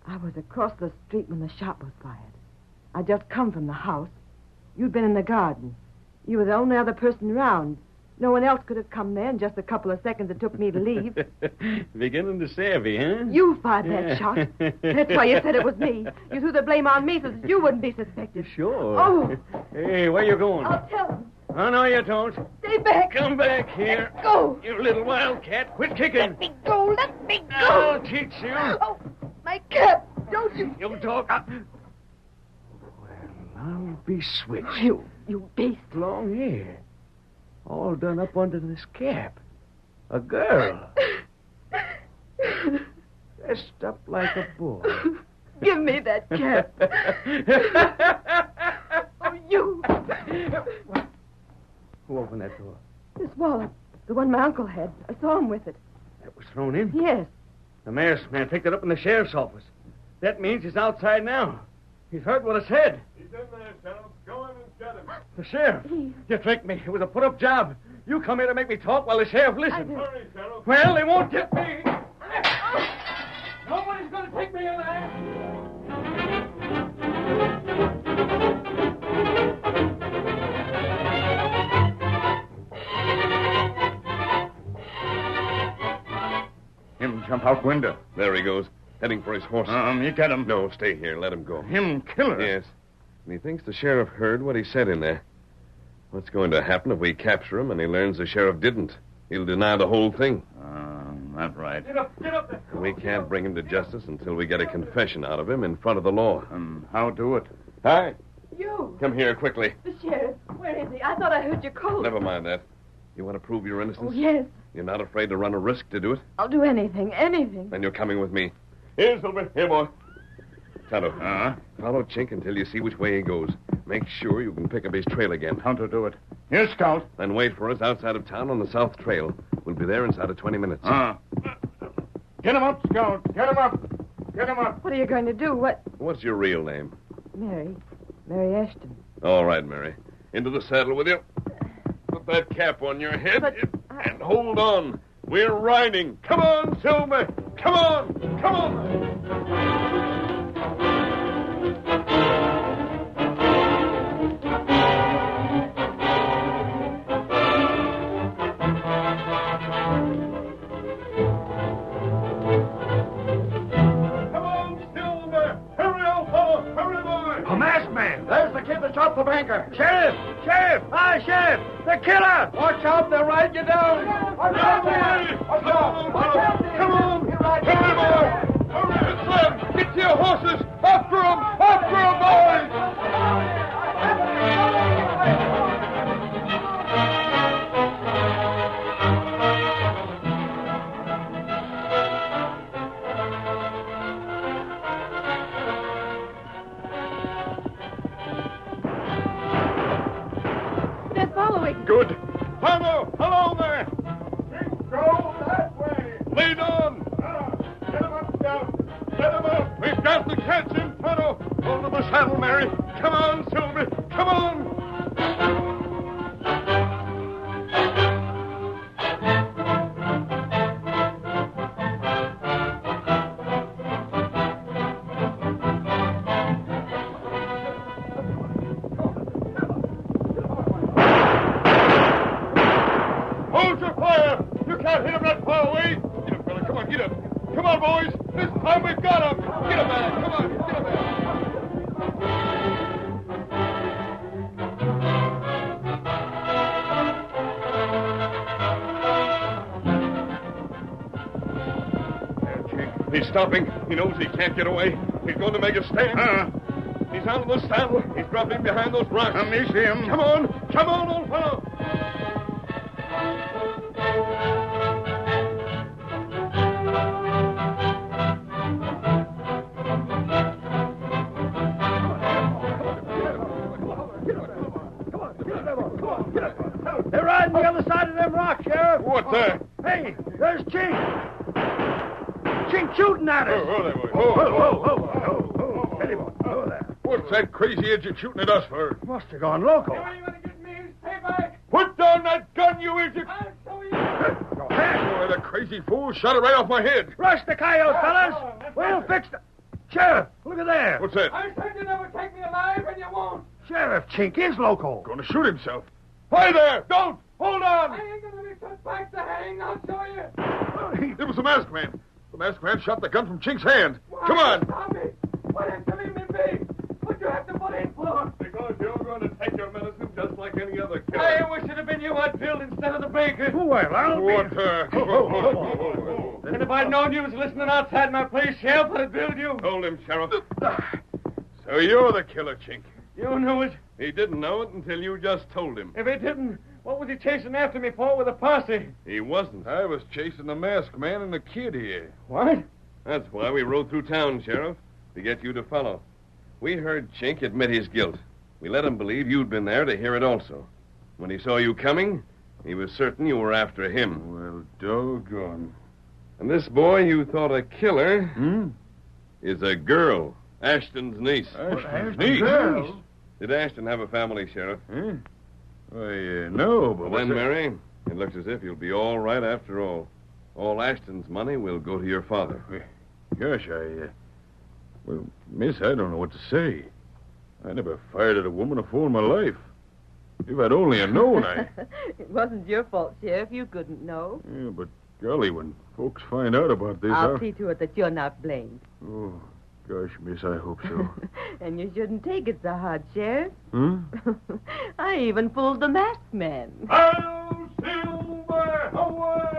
I was across the street when the shot was fired. I'd just come from the house. You'd been in the garden. You were the only other person around. No one else could have come there in just a couple of seconds it took me to leave. Beginning to savvy, huh? You fired that shot. That's why you said it was me. You threw the blame on me so that you wouldn't be suspected. Sure. Oh. Hey, where you going? I'll tell them. Oh, no, you don't. Stay back. Come back here. Let go. You little wildcat. Quit kicking. Let me go. Let me go. I'll teach you. Oh, my cap. Don't you... You talk. Well, I'll be switched. You beast. Long hair. All done up under this cap. A girl. Dressed up like a boy. Give me that cap. Oh, you. Who opened that door? This wallet. The one my uncle had. I saw him with it. That was thrown in? Yes. The mayor's man picked it up in the sheriff's office. That means he's outside now. He's heard what I said. He's in there, Sheriff. Go in and get him. The sheriff? You tricked me. It was a put-up job. You come here to make me talk while the sheriff listens. Hurry, Sheriff. Well, they won't get me. Nobody's going to take me alive. Him jump out window. There he goes. Heading for his horse. You get him. No, stay here. Let him go. Him killer. Yes. And he thinks the sheriff heard what he said in there. What's going to happen if we capture him and he learns the sheriff didn't? He'll deny the whole thing. That's right. Get up there. And we can't bring him to justice until we get a confession out of him in front of the law. How do it? Hi. You. Come here quickly. The sheriff. Where is he? I thought I heard you call. Never mind that. You want to prove your innocence? Oh, yes. You're not afraid to run a risk to do it? I'll do anything. Then you're coming with me. Here, Silver. Here, boy. Tonto. Follow Chink until you see which way he goes. Make sure you can pick up his trail again. How to do it? Here, Scout. Then wait for us outside of town on the South Trail. We'll be there inside of 20 minutes. Get him up, Scout. Get him up. Get him up. What are you going to do? What? What's your real name? Mary. Mary Ashton. All right, Mary. Into the saddle with you. Put that cap on your head. And hold on. We're riding. Come on, Silver. Come on. Come on. There's the kid that shot the banker. Sheriff! Sheriff! Hi, Sheriff! The killer! Watch out, they'll ride you down. Watch out, man! Watch out! Watch out! Come on! Hurry, boy! Hurry, it's them! Get to your horses! After them! After them, boys! Good. Tonto, hello there. Go that way. Lead on. Get him up, Scout. Get him up. We've got to catch him, Tonto. Hold of the saddle, Mary. Come on, Silver. Come on. Hit him, fella. Come on, get up. Come on, boys. This time we've got him. Get him, man. Come on. stopping. He knows he can't get away. He's going to make a stand. He's out of the saddle. He's dropping behind those rocks. I miss him. Come on, old fellow. They're riding the other side of them rocks, Sheriff. What's that? Hey, there's Chink. Chink shooting at us. Oh, there, boy. Steady, boy. Oh, there. What's that crazy idiot shooting at us for? Must have gone loco. Put down that gun, you idiot! Go ahead. Oh, that crazy fool shot it right off my head. Rush the coyote, fellas. We'll fix the... Sheriff, look at there. What's that? I said you never take me alive, and you won't. Sheriff, Chink is loco. Going to shoot himself. Hi there! Don't! Hold on! I ain't gonna be put back to hang. I'll show you. It was the masked man. The masked man shot the gun from Chink's hand. Come on! Stop me. Why didn't you leave me be? What'd you have to put in for? Because you're going to take your medicine just like any other killer. I wish it had been you I'd killed instead of the baker. Well, I'll be... What, And if I'd known you was listening outside my place, Sheriff, I'd have billed you. Hold him, Sheriff. So you're the killer, Chink. You knew it. He didn't know it until you just told him. If he didn't, what was he chasing after me for with a posse? He wasn't. I was chasing the masked man and the kid here. What? That's why we rode through town, Sheriff, to get you to follow. We heard Chink admit his guilt. We let him believe you'd been there to hear it also. When he saw you coming, he was certain you were after him. Well, doggone. And this boy you thought a killer is a girl, Ashton's niece. Ashton's niece? Girl? Did Ashton have a family, Sheriff? Why, no, but... Well, then, Mary, it looks as if you'll be all right after all. All Ashton's money will go to your father. Gosh, well, miss, I don't know what to say. I never fired at a woman before in my life. If I'd only have known, It wasn't your fault, Sheriff. You couldn't know. Yeah, but golly, when folks find out about this, I'll see to it that you're not blamed. Oh, gosh, miss, I hope so. And you shouldn't take it so hard, Sheriff. Huh? I even fooled the masked man. Hail Silver, away!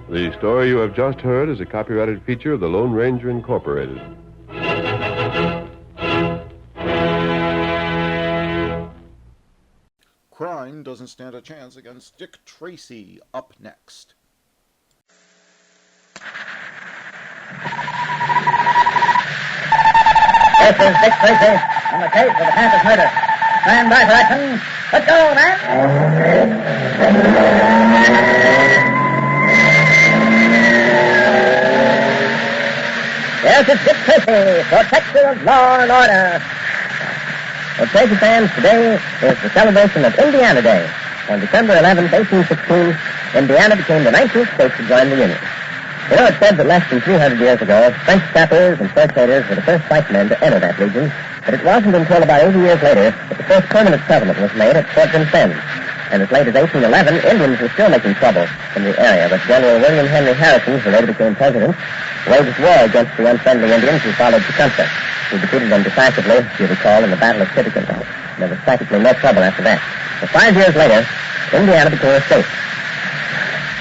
The story you have just heard is a copyrighted feature of the Lone Ranger Incorporated. Crime doesn't stand a chance against Dick Tracy. Up next. This is Dick Tracy on the case of the Panthers murder. Stand by for action. Let's go, man! Yes, it's Dick Tracy, protector of law and order. But Tracy fans, today is the celebration of Indiana Day. On December 11, 1816, Indiana became the 19th state to join the Union. You know, it's said that less than 300 years ago, French trappers and fur traders were the first white men to enter that region, but it wasn't until about 80 years later that the first permanent settlement was made at Fort Vincennes. And as late as 1811, Indians were still making trouble in the area, but General William Henry Harrison, who later became president, waged war against the unfriendly Indians who followed Tecumseh. He defeated them decisively, if you recall, in the Battle of Tippecanoe. There was practically no trouble after that. But 5 years later, Indiana became a state.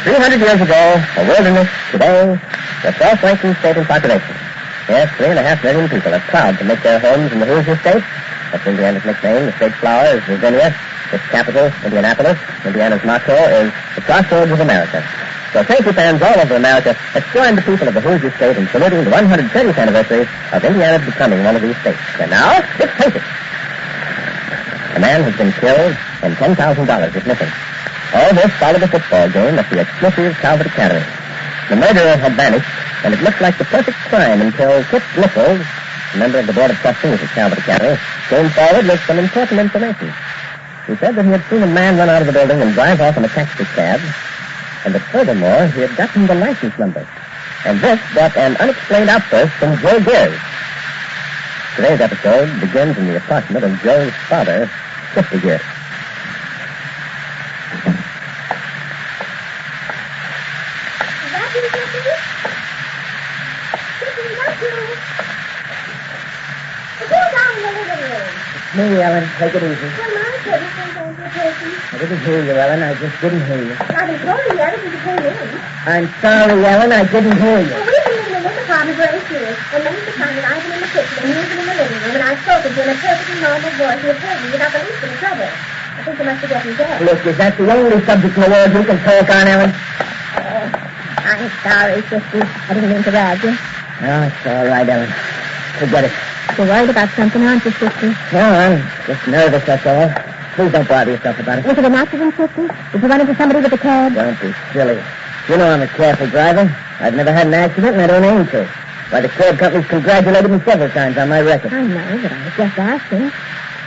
300 years ago, a wilderness, today, the 12th ranking state in population. Yes, 3.5 million people are proud to make their homes in the Hoosier State. That's Indiana's nickname. The state's flower is Virginia. Its capital, Indianapolis. Indiana's motto is the crossroads of America. So Tracy fans all over America have joined the people of the Hoosier State in saluting the 130th anniversary of Indiana becoming one of these states. And now, it's Tracy. A man has been killed and $10,000 is missing. All this followed a football game at the exclusive Calvert Academy. The murderer had vanished, and it looked like the perfect crime until Kip Nichols, a member of the Board of Trustees at Calvert Academy, came forward with some important information. He said that he had seen a man run out of the building and drive off in a taxi cab, and that furthermore, he had gotten the license number. And this brought an unexplained outburst from Joe Gears. Today's episode begins in the apartment of Joe's father, 50 Gears. Me, Ellen. Take it easy. Well, my goodness, I'm going to Tracy. I didn't hear you, Ellen. I just didn't hear you. I haven't told you yet if you came in. I'm sorry, Ellen. I didn't hear you. Well, we've been in the little apartment where he's here, and then the time that I've been in the kitchen, and he's been in the living room, and I've spoken to him in a perfectly normal voice, and he told me without the least bit of trouble. I think you must be getting dead. Look, is that the only subject in the world you can talk on, Ellen? I'm sorry, sister. I didn't mean to rouse you. Oh, it's all right, Ellen. Forget it. You're worried about something, aren't you, sister? No, I'm just nervous, that's all. Please don't bother yourself about it. Was it an accident, sister? Did you run into somebody with a cab? Don't be silly. You know I'm a careful driver. I've never had an accident, and I don't aim to. Why, the cab company's congratulated me several times on my record. I know, but I was just asking.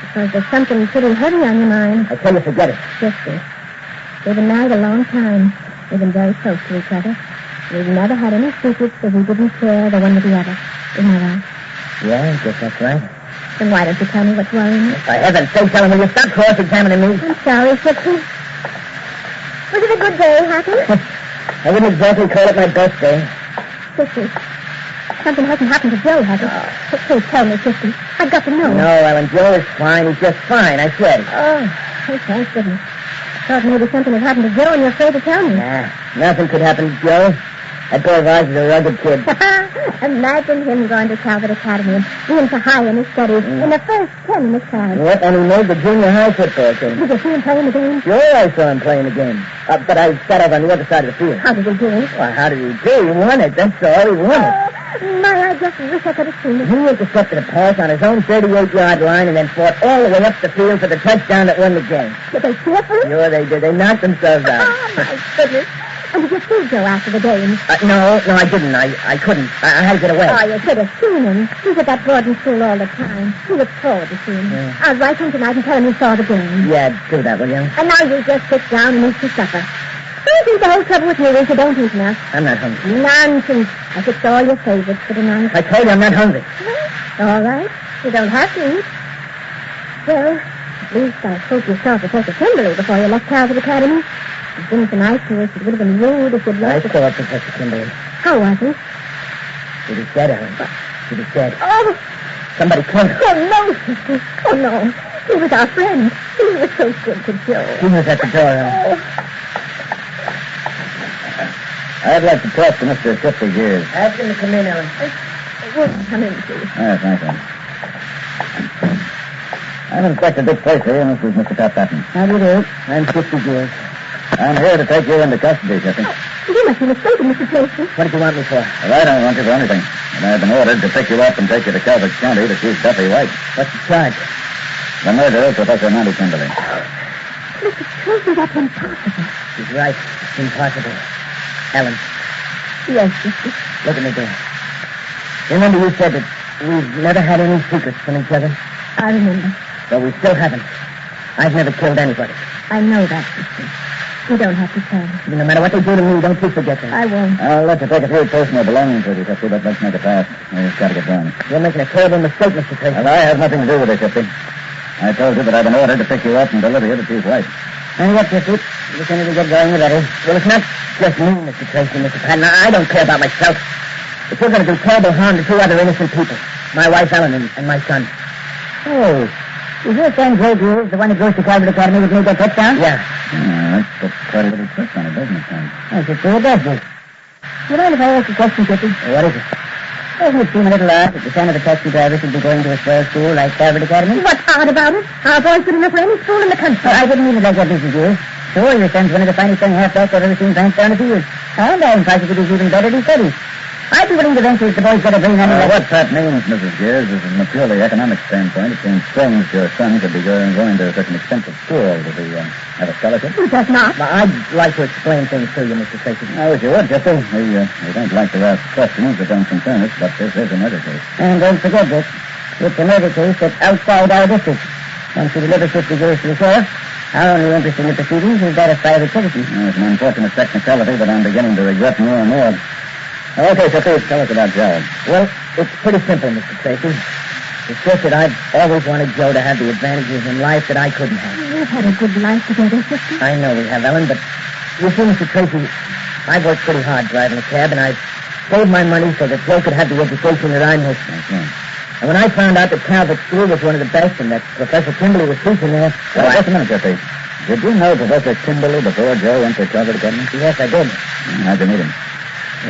Because there's something pretty heavy on your mind. I tell you, forget it. Sister, we've been married a long time. We've been very close to each other. We've never had any secrets that we didn't share the one with the other. Isn't that right? Yeah, I guess that's right. Then why don't you tell me what's worrying you? For heaven's sake, Ellen, will you stop cross-examining me? I'm sorry, sister. Was it a good day, Happy? I wouldn't exactly call it my best day. Sister, something hasn't happened to Joe, has it? Oh. Please tell me, sister. I've got to know. No, Ellen, Joe is fine. He's just fine, I said. Oh, thank goodness. I thought maybe something had happened to Joe and you're afraid to tell me. Nah, nothing could happen to Joe. That boy of ours is a rugged kid. Imagine him going to Calvert Academy and being so high in his studies, in the first 10 in his class. Yep, and he made the junior high football team. Did you see him playing the game? Sure, I saw him playing the game. But I sat over on the other side of the field. How did he do it? Well, how did he do? He won it, that's all. He won it. My, I just wish I could have seen it. He intercepted a pass on his own 38-yard line and then fought all the way up the field for the touchdown that won the game. Did they cheer for him? Sure they did. They knocked themselves out. Oh, my goodness. And did you see Joe after the game? No, I didn't. I couldn't. I had to get away. Oh, you should have seen him. He's at that boarding school all the time. He looks forward to seeing him. Yeah. I'll write him tonight and tell him you saw the game. Yeah, do that, will you? And now you just sit down and eat your supper. I think the whole trouble with you is you don't eat enough. I'm not hungry. Nonsense. I fixed all your favorites for tonight. I told you I'm not hungry. All right. You don't have to eat. Well, at least I hope you saw Professor Kimberly before you left Calvert Academy. He's been so nice to us. It would have been rude if you'd left. I saw Professor Kimberly. How was he? She was dead, Ellen. She was dead. Oh! Somebody killed her. Oh, no, sister. Oh, no. He was our friend. He was so good to Joe. He was at the door, Ellen. I'd like to talk to Mr. 50 Years. Ask him to come in, Ellen. Will come in, please. Thank you. I'm Inspector Dick Tracy, and this is Mr. Pat Patton. How do you do? I'm 50 Years. I'm here to take you into custody, Jeffy. You must be mistaken, Mr. Tracy. What did you want me for? Well, I don't want you for anything. And I've been ordered to pick you up and take you to Calvert County to Chief Duffy White. What's the charge? The murder of Professor Monty Kimberly. Mr. Tracy, that's impossible. She's right. It's impossible. Ellen. Yes, sister. Look at me there. Remember you said that we've never had any secrets from each other? I remember. Though we still haven't. I've never killed anybody. I know that, sister. You don't have to tell me. No matter what they do to me, don't you forget that. I won't. I'll let you take a few personal belongings with you, Shifty, but let's make it fast. We've got to get going. You're making a terrible mistake, Mr. Tracy. Well, I have nothing to do with it, Shifty. I told you that I've been ordered to pick you up and deliver you to Chief White. And what, Shifty? As soon as we get going, we're ready. Well, it's not just me, Mr. Tracy, Mr. Patton. I don't care about myself. But you're going to do terrible harm to two other innocent people. My wife, Ellen, and my son. Oh, is your son Joe Grooves the one who goes to Calvert Academy with me that touchdown? Yeah. That puts quite a little twist on it, doesn't it, son? Yes, it sure does, Dick. You mind if I ask a question, Kitty? What is it? Doesn't it seem a little odd that the son of a taxi driver should be going to a swell school like Calvert Academy? What's odd about it? Our boy's good enough for any school in the country. I didn't mean it like that, Mrs. Gears. Sure, your son's one of the finest young halfbacks I've ever seen dance down the field. And I'm positive he's even better than studies. I'd be willing to venture if the boy's got a brain on him. What that means, Mrs. Gears, is from a purely economic standpoint, it seems strange your son could be going to such an expensive school. Does he have a scholarship? He does not. Well, I'd like to explain things to you, Mr. Tracy. I wish you would, Jeffrey. We don't like to ask questions that don't concern us, but this is a murder case. And don't forget, Dick, it's a murder case that's outside our district. Once we deliver 50 Gears to the sheriff, our only interest in the proceedings is that of private citizens. It's an unfortunate technicality that I'm beginning to regret more and more. Okay, so please tell us about Joe. Well, it's pretty simple, Mr. Tracy. It's just that I've always wanted Joe to have the advantages in life that I couldn't have. We've had a good life together, sister. I know we have, Ellen, but you see, Mr. Tracy, I've worked pretty hard driving a cab, and I've saved my money so that Joe could have the education that I missed. And when I found out that Calvert School was one of the best and that Professor Kimberly was teaching there... Well, just a minute, Jeffrey. Did you know Professor Kimberly before Joe went to Calvert Academy? Yes, I did. How'd you meet him?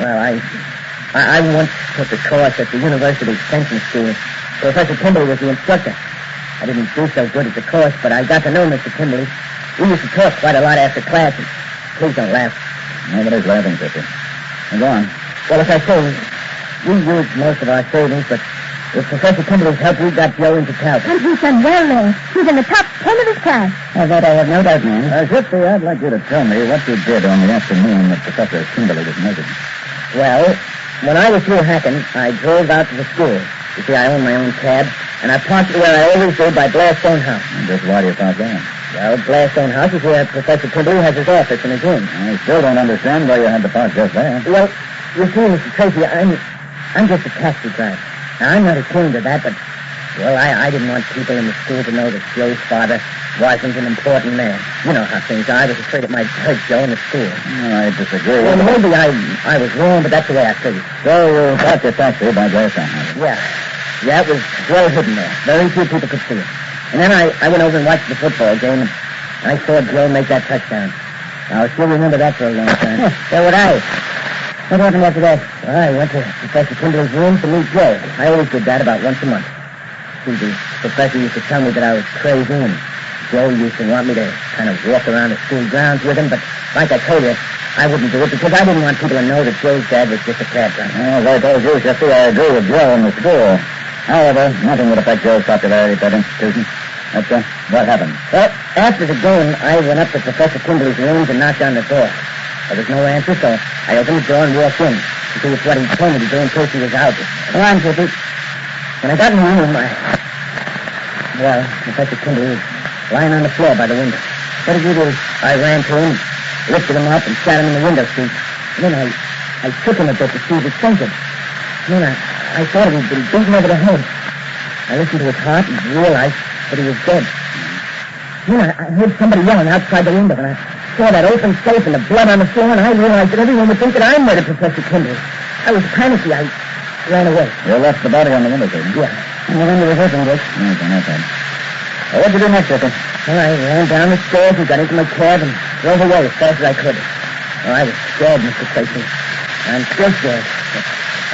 Well, I once took a course at the University Extension School. Professor Kimberly was the instructor. I didn't do so good at the course, but I got to know Mr. Kimberly. We used to talk quite a lot after class. And please don't laugh. Nobody's laughing, Jeffrey. Now, go on. Well, as I say, we used most of our savings, but with Professor Kimberly's help, we got Joe into Calvert. And he's done well there. He's in the top 10 of his class. Of that I have no doubt, ma'am. Jeffrey, I'd like you to tell me what you did on the afternoon that Professor Kimberly was murdered. Well, when I was through hacking, I drove out to the school. You see, I own my own cab, and I parked where I always do by Blairstone House. And just why do you park there? Well, Blairstone House is where Professor Kimberly has his office and his room. I still don't understand why you had to park just there. Well, you see, Mr. Tracy, I'm just a taxi driver. Now, I'm not ashamed of that, but, well, I didn't want people in the school to know that Joe's father wasn't an important man. You know how things are. I was afraid it might hurt Joe in the school. I disagree. Well, maybe I was wrong, but that's the way I figured. So you got your taxi by Blairstone House? Yeah, it was well hidden there. Very few people could see it. And then I went over and watched the football game, and I saw Joe make that touchdown. I'll still remember that for a long time. So would I. What happened after that? Well, I went to Professor Kimberly's room to meet Joe. I always did that about once a month. See, the professor used to tell me that I was crazy, and Joe used to want me to kind of walk around the school grounds with him, but like I told you, I wouldn't do it because I didn't want people to know that Joe's dad was just a cab driver. As I told you, Jeffrey, I agree with Joe in the school. However, nothing would affect Joe's popularity at that institution. That's what happened. Well, after the game, I went up to Professor Kimberly's rooms and knocked on the door. There was no answer, so I opened the door and walked in to see if what he told me to do in case he was out. Come on, Jeffrey. When I got in the room, well, Professor Kimberly was lying on the floor by the window. What did you do? I ran to him, lifted him up, and sat him in the window seat. And then I shook him a bit to see if he'd fainted. And then I thought he'd been beaten over the head. I listened to his heart and realized that he was dead. Then I heard somebody yelling outside the window, and I saw that open safe and the blood on the floor, and I realized that everyone would think that I murdered Professor Kimberly. I was panicky. I ran away. You left the body on the window seat? Yeah. And the window was open, Dick. Okay, no problem. Well, what'd you do next, Jeffrey? Well, I ran down the stairs and got into my cab and drove away as fast as I could. Oh, I was scared, Mr. Tracy. I'm still scared.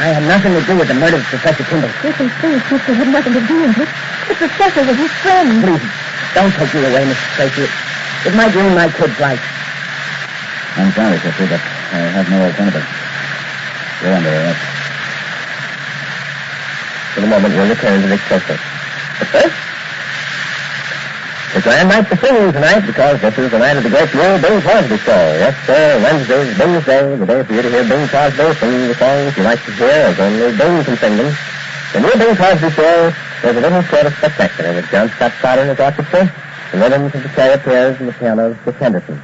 I had nothing to do with the murder of Professor Kimberly. Listen, please, sister, had nothing to do with it. The professor was his friend. Please, don't take me away, Mr. Tracy. It might ruin my kid's life. I'm sorry, Jeffrey, but I have no alternative. You're under arrest. For the moment, we'll return to Dick Chester. But first, it's a grand night for singing tonight because this is the night of the great new Bing Crosby show. Yes, sir, Wednesday's Bing's Day, the day for you to hear Bing Crosby singing the songs you like to hear as only Bing can sing them. The new Bing Crosby show there's a little sort of spectacular with John Scott Carter and his orchestra, the rhythms of the charioteers and the pianos with Henderson.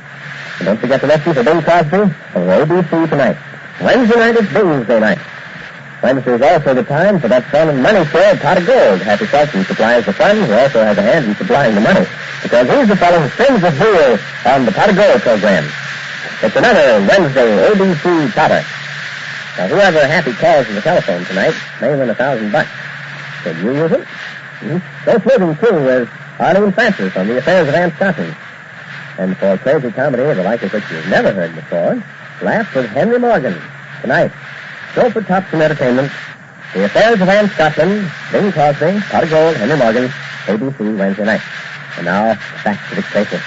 And don't forget to listen to Bing Crosby of ABC tonight. Wednesday night is Bingsday night. Wednesday is also the time for that fun and money show of Pot of Gold. Happy Felton supplies the fun, who also has a hand in supplying the money, because he's the fellow who spins the wheel on the Pot of Gold program. It's another Wednesday ABC Potter. Now, whoever Happy calls on the telephone tonight may win $1,000. Could you use it? Go floating, too, with Arlene Francis on the affairs of Aunt Scotland. And for crazy comedy of the like of which you've never heard before, laugh with Henry Morgan tonight. Show for Thompson Entertainment, The Affairs of Anne Scotland, Bing Crosby, Pot of Gold, Henry Morgan, ABC Wednesday night. And now, back to Dick Tracy.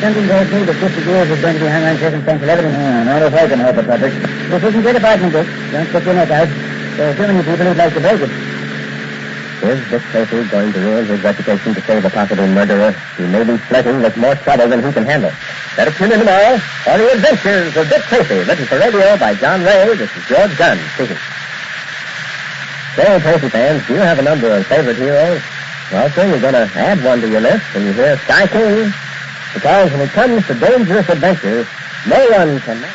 Something tells me that 50 years is going to be hung on circumstantial evidence. Not if I can help it, Robert. This isn't your department, Dick. Don't stick your neck out. There are too many people who'd like to break it. Is Dick Tracy going to ruin his reputation to save a possible murderer? He may be flirting with more trouble than he can handle. Better tune in tomorrow for The Adventures of Dick Tracy, written for radio by John Ray. This is George Gunn speaking. Say, Tracy fans, do you have a number of favorite heroes? Well, soon you're going to add one to your list when you hear Sky King. Because when it comes to dangerous adventures, no one can match.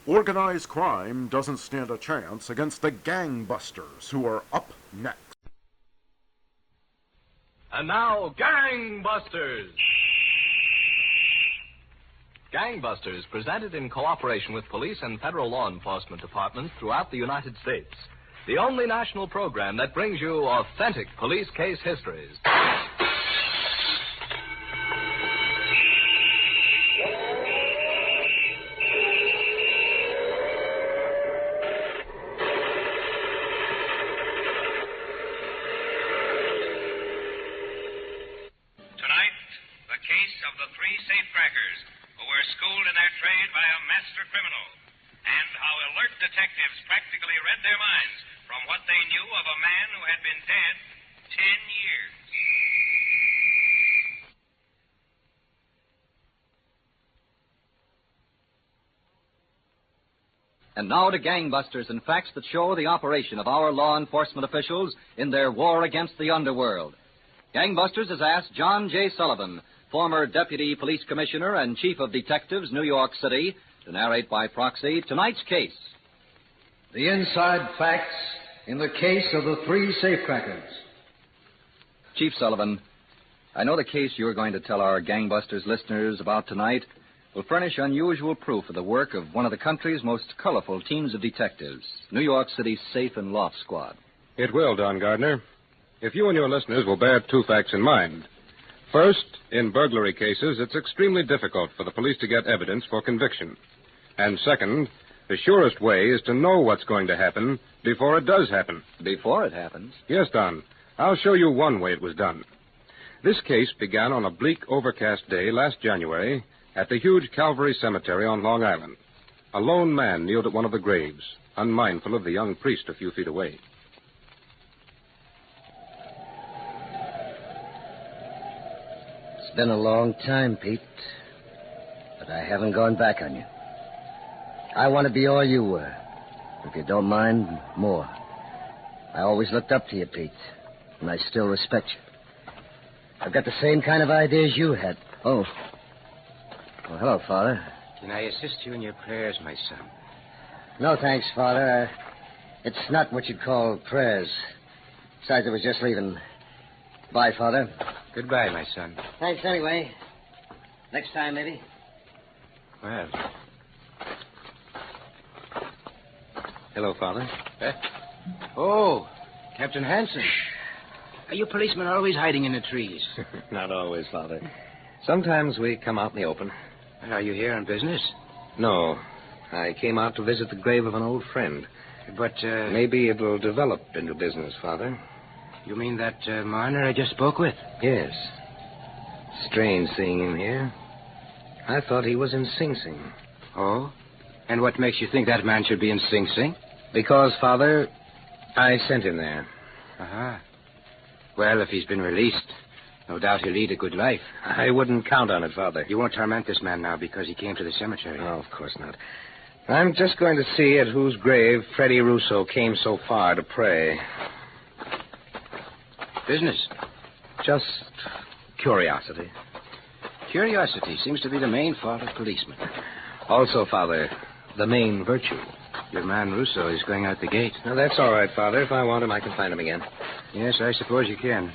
Organized crime doesn't stand a chance against the gangbusters, who are up next. And now, Gangbusters! Gangbusters, presented in cooperation with police and federal law enforcement departments throughout the United States. The only national program that brings you authentic police case histories. Schooled in their trade by a master criminal, and how alert detectives practically read their minds from what they knew of a man who had been dead 10 years. And now to Gangbusters and facts that show the operation of our law enforcement officials in their war against the underworld. Gangbusters has asked John J. Sullivan, former Deputy Police Commissioner and Chief of Detectives, New York City, to narrate by proxy tonight's case. The inside facts in the case of the 3 safecrackers. Chief Sullivan, I know the case you're going to tell our Gangbusters listeners about tonight will furnish unusual proof of the work of one of the country's most colorful teams of detectives, New York City's Safe and Loft Squad. It will, Don Gardner. If you and your listeners will bear 2 facts in mind. First, in burglary cases, it's extremely difficult for the police to get evidence for conviction. And second, the surest way is to know what's going to happen before it does happen. Before it happens? Yes, Don. I'll show you one way it was done. This case began on a bleak, overcast day last January at the huge Calvary Cemetery on Long Island. A lone man kneeled at one of the graves, unmindful of the young priest a few feet away. It's been a long time, Pete, but I haven't gone back on you. I want to be all you were, if you don't mind, more. I always looked up to you, Pete, and I still respect you. I've got the same kind of ideas you had. Oh. Well, hello, Father. Can I assist you in your prayers, my son? No, thanks, Father. It's not what you'd call prayers. Besides, I was just leaving. Bye, Father. Goodbye, my son. Thanks anyway. Next time, maybe. Well. Hello, Father. Oh, Captain Hanson. Are you policemen always hiding in the trees? Not always, Father. Sometimes we come out in the open. And are you here on business? No. I came out to visit the grave of an old friend. But, Maybe it'll develop into business, Father. You mean that Marner I just spoke with? Yes. Strange seeing him here. I thought he was in Sing Sing. Oh? And what makes you think that man should be in Sing Sing? Because, Father, I sent him there. Uh-huh. Well, if he's been released, No doubt he'll lead a good life. I wouldn't count on it, Father. You won't torment this man now because he came to the cemetery. No, of course not. I'm just going to see at whose grave Freddie Russo came so far to pray. Business? Just curiosity. Curiosity seems to be the main fault of policemen. Also, Father, the main virtue. Your man Russo is going out the gate. Now, that's all right, Father. If I want him, I can find him again. Yes, I suppose you can.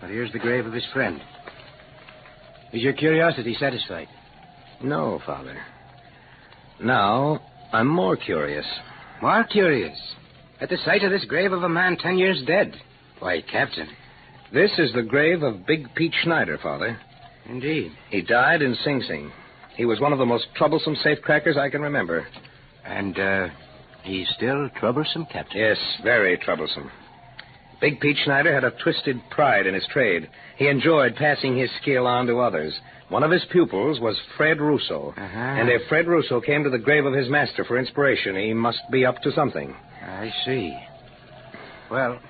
But here's the grave of his friend. Is your curiosity satisfied? No, Father. Now, I'm more curious. More curious? At the sight of this grave of a man 10 years dead? Why, Captain. This is the grave of Big Pete Schneider, Father. Indeed. He died in Sing Sing. He was one of the most troublesome safecrackers I can remember. And, he's still troublesome, Captain? Yes, very troublesome. Big Pete Schneider had a twisted pride in his trade. He enjoyed passing his skill on to others. One of his pupils was Fred Russo. And if Fred Russo came to the grave of his master for inspiration, he must be up to something. I see. Well,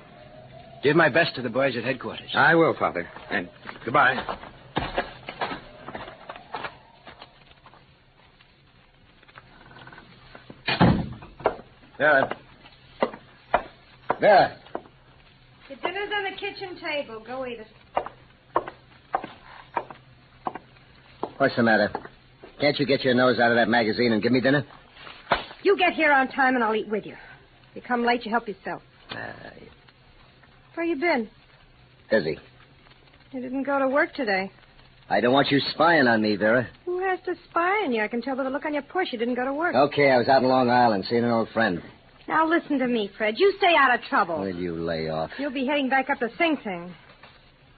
give my best to the boys at headquarters. I will, Father. And goodbye. Vera. Vera. The dinner's on the kitchen table. Go eat it. What's the matter? Can't you get your nose out of that magazine and give me dinner? You get here on time and I'll eat with you. If you come late, you help yourself. Where you been? Busy. You didn't go to work today. I don't want you spying on me, Vera. Who has to spy on you? I can tell by the look on your push you didn't go to work. Okay, I was out in Long Island seeing an old friend. Now listen to me, Fred. You stay out of trouble. Will you lay off? You'll be heading back up to Sing Sing.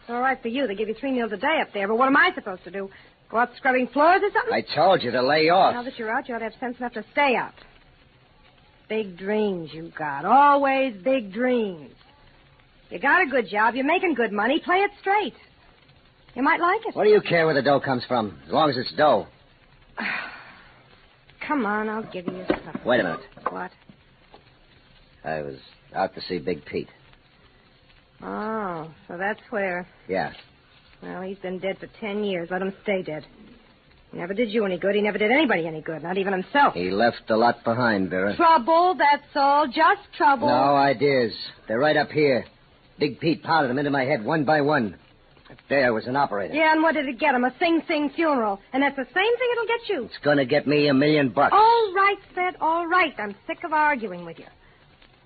It's all right for you. They give you 3 meals a day up there. But what am I supposed to do? Go out scrubbing floors or something? I told you to lay off. Now that you're out, you ought to have sense enough to stay out. Big dreams you got. Always big dreams. You got a good job. You're making good money. Play it straight. You might like it. What do you care where the dough comes from, as long as it's dough? Come on, I'll give you something. Wait a minute. What? I was out to see Big Pete. Oh, so that's where. Yeah. Well, he's been dead for 10 years. Let him stay dead. He never did you any good. He never did anybody any good, not even himself. He left a lot behind, Vera. Trouble, that's all. Just trouble. No ideas. They're right up here. Big Pete pounded them into my head one by one. There was an operator. Yeah, and what did it get him? A Sing Sing funeral. And that's the same thing it'll get you. It's going to get me $1 million. All right, Fred, all right. I'm sick of arguing with you.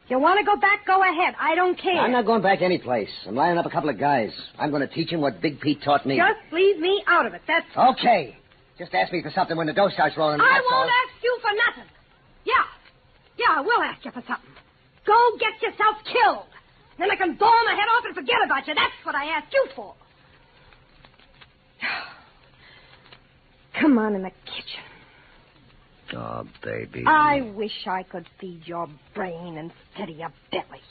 If you want to go back, go ahead. I don't care. I'm not going back any place. I'm lining up a couple of guys. I'm going to teach them what Big Pete taught me. Just leave me out of it. That's okay. Just ask me for something when the dough starts rolling. I won't ask you for nothing. Yeah, I will ask you for something. Go get yourself killed. Then I can blow my head off and forget about you. That's what I asked you for. Come on in the kitchen. Oh, baby. I wish I could feed your brain instead of your belly.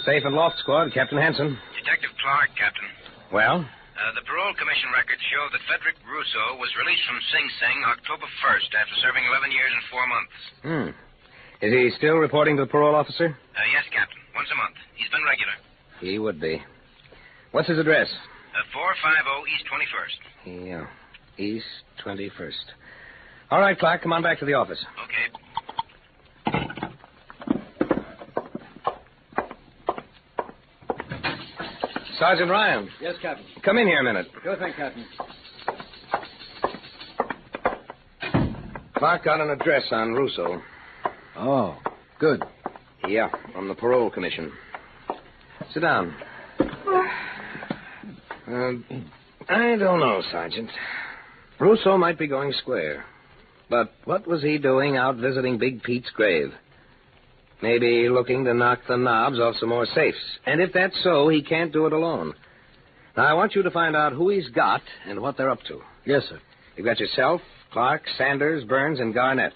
Safe and loft squad, Captain Hanson. Detective Clark, Captain. Well? The parole commission records show that Frederick Russo was released from Sing Sing October 1st after serving 11 years and 4 months. Is he still reporting to the parole officer? Yes, Captain. Once a month. He's been regular. He would be. What's his address? 450 East 21st. Yeah, East 21st. All right, Clark, come on back to the office. Okay. Sergeant Ryan. Yes, Captain. Come in here a minute. Sure thing, Captain. Clark got an address on Russo. Oh, good. Yeah, from the parole commission. Sit down. I don't know, Sergeant. Russo might be going square. But what was he doing out visiting Big Pete's grave? Maybe looking to knock the knobs off some more safes. And if that's so, he can't do it alone. Now, I want you to find out who he's got and what they're up to. Yes, sir. You've got yourself, Clark, Sanders, Burns, and Garnett.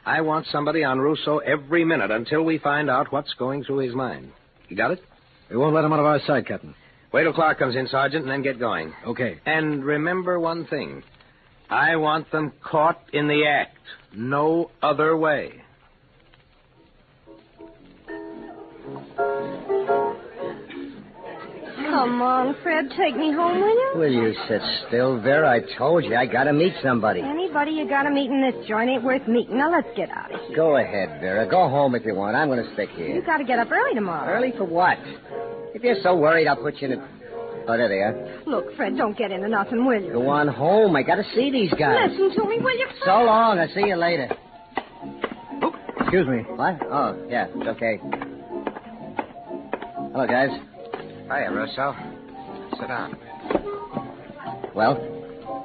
I want somebody on Russo every minute until we find out what's going through his mind. You got it? We won't let him out of our sight, Captain. Wait till Clark comes in, Sergeant, and then get going. Okay. And remember one thing. I want them caught in the act. No other way. Come on, Fred. Take me home, will you? Will you sit still, Vera? I told you I gotta meet somebody. Anybody you got to meet in this joint ain't worth meeting. Now, let's get out of here. Go ahead, Vera. Go home if you want. I'm gonna stick here. You got to get up early tomorrow. Early for what? If you're so worried, I'll put you in a... Oh, there they are. Look, Fred, don't get into nothing, will you? Go on home. I gotta see these guys. Listen to me, will you, Fred? So long. I'll see you later. Excuse me. What? Oh, yeah, it's okay. Hello, guys. Hiya, Russo. Sit down. Well?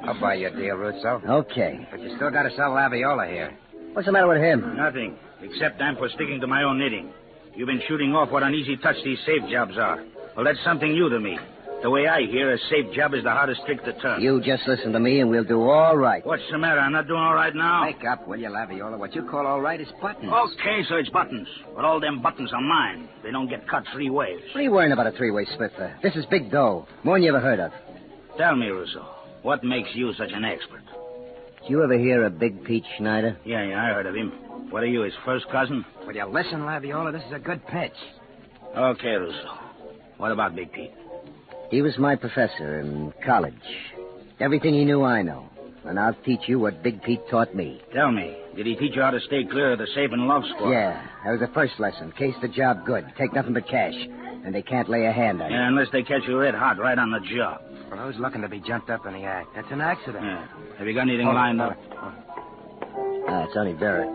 I'll buy you a deal, Russo. Okay. But you still got to sell Laviola here. What's the matter with him? Nothing, except I'm for sticking to my own knitting. You've been shooting off what an easy touch these safe jobs are. Well, that's something new to me. The way I hear, a safe job is the hardest trick to turn. You just listen to me and we'll do all right. What's the matter? I'm not doing all right now? Wake up, will you, Laviola? What you call all right is buttons. Okay, so it's buttons. But all them buttons are mine. They don't get cut 3 ways. What are you worrying about a 3-way split for? This is big dough. More than you ever heard of. Tell me, Russo, what makes you such an expert? Did you ever hear of Big Pete Schneider? Yeah, I heard of him. What are you, his first cousin? Will you listen, Laviola? This is a good pitch. Okay, Russo. What about Big Pete? He was my professor in college. Everything he knew, I know. And I'll teach you what Big Pete taught me. Tell me, did he teach you how to stay clear of the Safe and Love Squad? Yeah, that was the first lesson. Case the job good. Take nothing but cash. And they can't lay a hand on you. Yeah, unless they catch you red hot right on the job. Well, who's looking to be jumped up in the act? That's an accident. Yeah. Have you got anything lined up? It's only Vera.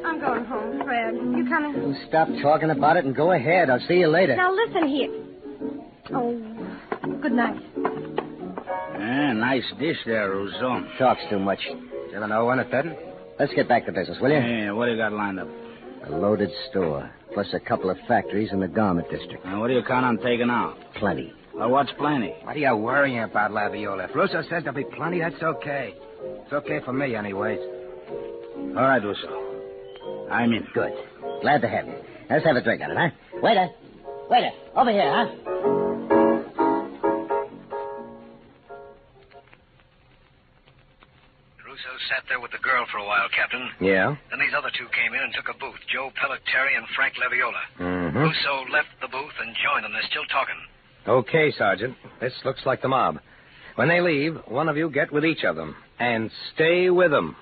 I'm going home, Fred. You coming? You stop talking about it and go ahead. I'll see you later. Now, listen here. Oh, good night. Yeah, nice dish there, Russo. Talks too much. You ever know one at Fedden? Let's get back to business, will you? Yeah, what do you got lined up? A loaded store, plus a couple of factories in the garment district. And what do you count on taking out? Plenty. Well, what's plenty? What are you worrying about, Laviola? If Russo says there'll be plenty, that's okay. It's okay for me, anyways. All right, Russo. I'm in. Good. Glad to have you. Let's have a drink on it, huh? Waiter! Waiter! Over here, huh? Russo sat there with the girl for a while, Captain. Yeah? Then these other 2 came in and took a booth, Joe Pelletieri and Frank Laviola. Mm-hmm. Russo left the booth and joined them. They're still talking. Okay, Sergeant. This looks like the mob. When they leave, one of you get with each of them. And stay with them.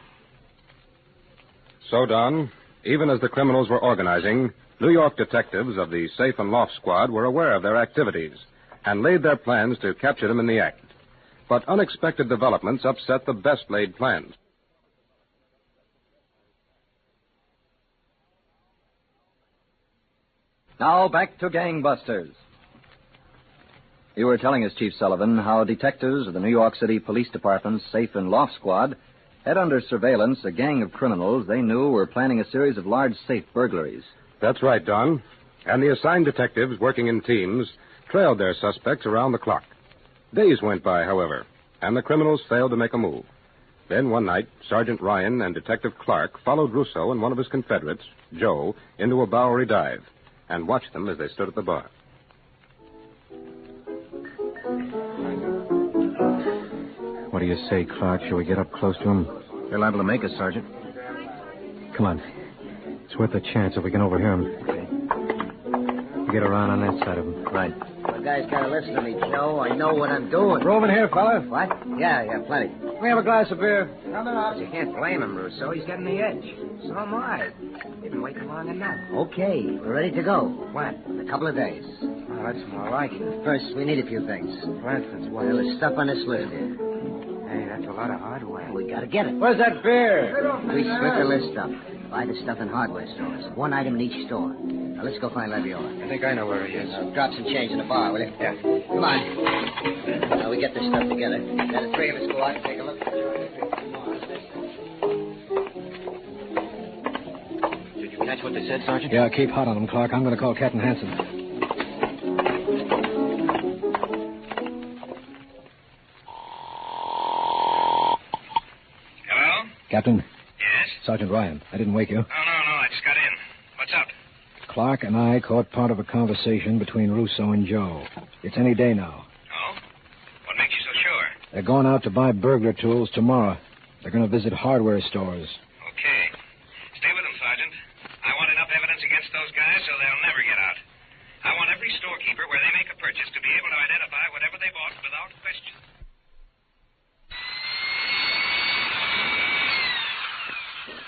So, Don, even as the criminals were organizing, New York detectives of the Safe and Loft Squad were aware of their activities and laid their plans to capture them in the act. But unexpected developments upset the best-laid plans. Now back to Gangbusters. You were telling us, Chief Sullivan, how detectives of the New York City Police Department's Safe and Loft Squad had under surveillance a gang of criminals they knew were planning a series of large safe burglaries. That's right, Don. And the assigned detectives, working in teams, trailed their suspects around the clock. Days went by, however, and the criminals failed to make a move. Then one night, Sergeant Ryan and Detective Clark followed Russo and one of his Confederates, Joe, into a Bowery dive and watched them as they stood at the bar. What do you say, Clark? Shall we get up close to him? They're liable to make us, Sergeant. Come on. It's worth a chance if we can overhear him. Okay. Get around on that side of him. Right. You guys gotta listen to me, Joe. I know what I'm doing. Room in here, fella? What? Yeah, plenty. We have a glass of beer. No. You can't blame him, Russo. He's getting the edge. So am I. You've been waiting long enough. Okay, we're ready to go. When? In a couple of days. Oh, that's more like it. First, we need a few things. For instance, what? Well, there's stuff on this list here. Hey, that's a lot of hardware. We gotta get it. Where's that beer? We split the list up. Buy the stuff in hardware stores. One item in each store. Now, let's go find Laviola. I think I know where he is. Drop some change in the bar, will you? Yeah. Come on. Now, we get this stuff together. Now, the 3 of us go out and take a look. Did you catch what they said, Sergeant? Yeah, keep hot on them, Clark. I'm going to call Captain Hanson. Hello? Captain? Yes? Sergeant Ryan. I didn't wake you. Oh, no. I just got in. What's up? Clark and I caught part of a conversation between Russo and Joe. It's any day now. Oh? What makes you so sure? They're going out to buy burglar tools tomorrow. They're going to visit hardware stores. Okay. Stay with them, Sergeant. I want enough evidence against those guys so they'll never get out. I want every storekeeper where they make a purchase to be able to identify whatever they bought without question.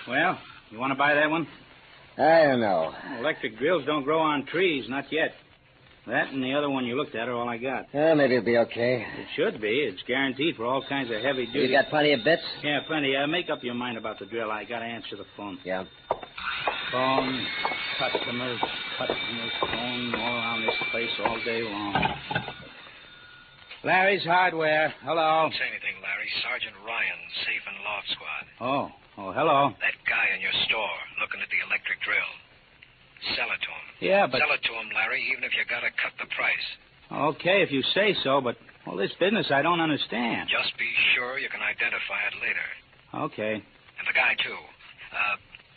Well, you want to buy that one? I don't know. Electric grills don't grow on trees, not yet. That and the other one you looked at are all I got. Maybe it'll be okay. It should be. It's guaranteed for all kinds of heavy duty. You got plenty of bits? Yeah, plenty. Make up your mind about the drill. I got to answer the phone. Yeah. Phone, customers, phone all around this place all day long. Larry's Hardware. Hello. Don't say anything, Larry. Sergeant Ryan, Safe and Loft Squad. Oh, hello. That guy in your store looking at the electric drill. Sell it to him. Yeah, but... Sell it to him, Larry, even if you got to cut the price. Okay, if you say so, but, well, this business I don't understand. Just be sure you can identify it later. Okay. And the guy, too.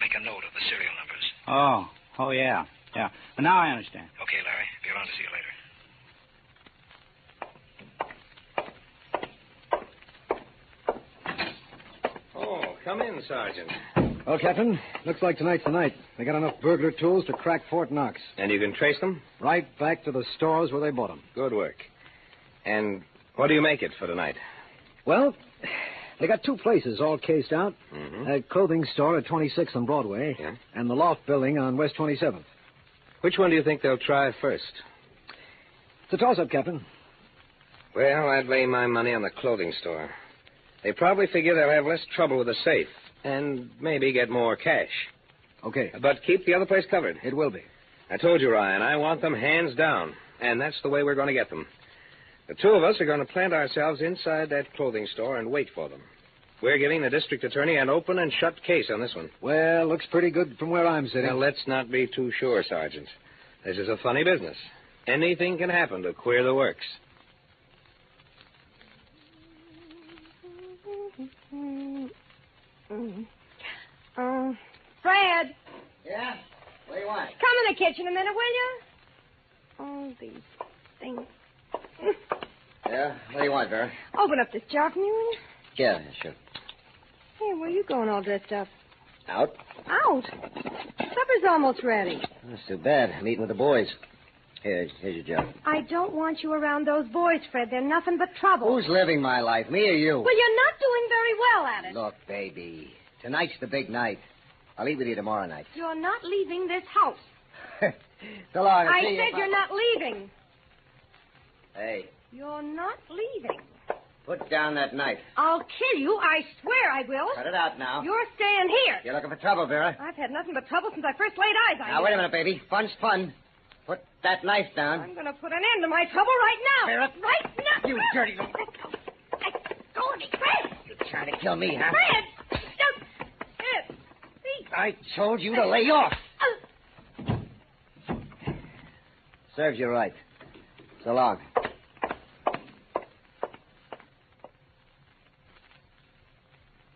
Make a note of the serial numbers. Oh, yeah. Yeah. But now I understand. Okay, Larry. Be around to see you later. Oh, come in, Sergeant. Well, Captain, looks like tonight's the night. They got enough burglar tools to crack Fort Knox. And you can trace them? Right back to the stores where they bought them. Good work. And what do you make it for tonight? Well, they got two places all cased out. Mm-hmm. A clothing store at 26th on Broadway. Yeah. And the loft building on West 27th. Which one do you think they'll try first? It's a toss-up, Captain. Well, I'd lay my money on the clothing store. They probably figure they'll have less trouble with the safe. And maybe get more cash. Okay. But keep the other place covered. It will be. I told you, Ryan, I want them hands down. And that's the way we're going to get them. The two of us are going to plant ourselves inside that clothing store and wait for them. We're giving the district attorney an open and shut case on this one. Well, looks pretty good from where I'm sitting. Now, let's not be too sure, Sergeant. This is a funny business. Anything can happen to queer the works. Fred. Yeah? What do you want? Come in the kitchen a minute, will you? Oh, these things. Yeah? What do you want, Vera? Open up this jar from you. Yeah, sure. Hey, where are you going all dressed up? Out? Out? Supper's almost ready. That's too bad. I'm eating with the boys. Here's your jar. I don't want you around those boys, Fred. They're nothing but trouble. Who's living my life, me or you? Well, you're not doing very well at it. Look, baby, tonight's the big night. I'll eat with you tomorrow night. You're not leaving this house. So long. I said you're not leaving. Hey, You're not leaving. put down that knife. I'll kill you. I swear I will. Cut it out now. You're staying here. You're looking for trouble, Vera. I've had nothing but trouble since I first laid eyes on you. Now, wait a minute, baby. Fun's fun. Put that knife down. I'm going to put an end to my trouble right now. Vera. Right now. You dirty little... Go with me, Fred. You're trying to kill me, huh? Fred. No. Fred. See. I told you to lay off. Serves you right. So long.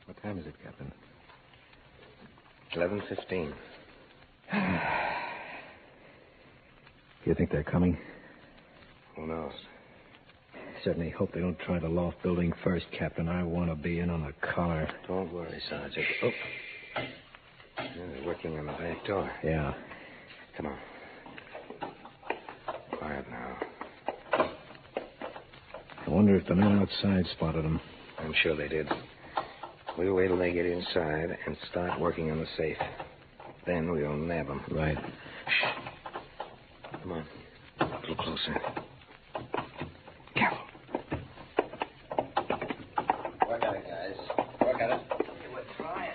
What time is it, Captain? 11:15. Do you think they're coming? Who knows? Certainly hope they don't try the loft building first, Captain. I want to be in on the collar. Don't worry, Sergeant. Oh. Yeah, they're working on the back door. Yeah. Come on. Quiet now. I wonder if the men outside spotted them. I'm sure they did. We'll wait till they get inside and start working on the safe. Then we'll nab them. Right. Shh. Come on. A little closer. Careful. Work at it, guys. Work at it. We're trying.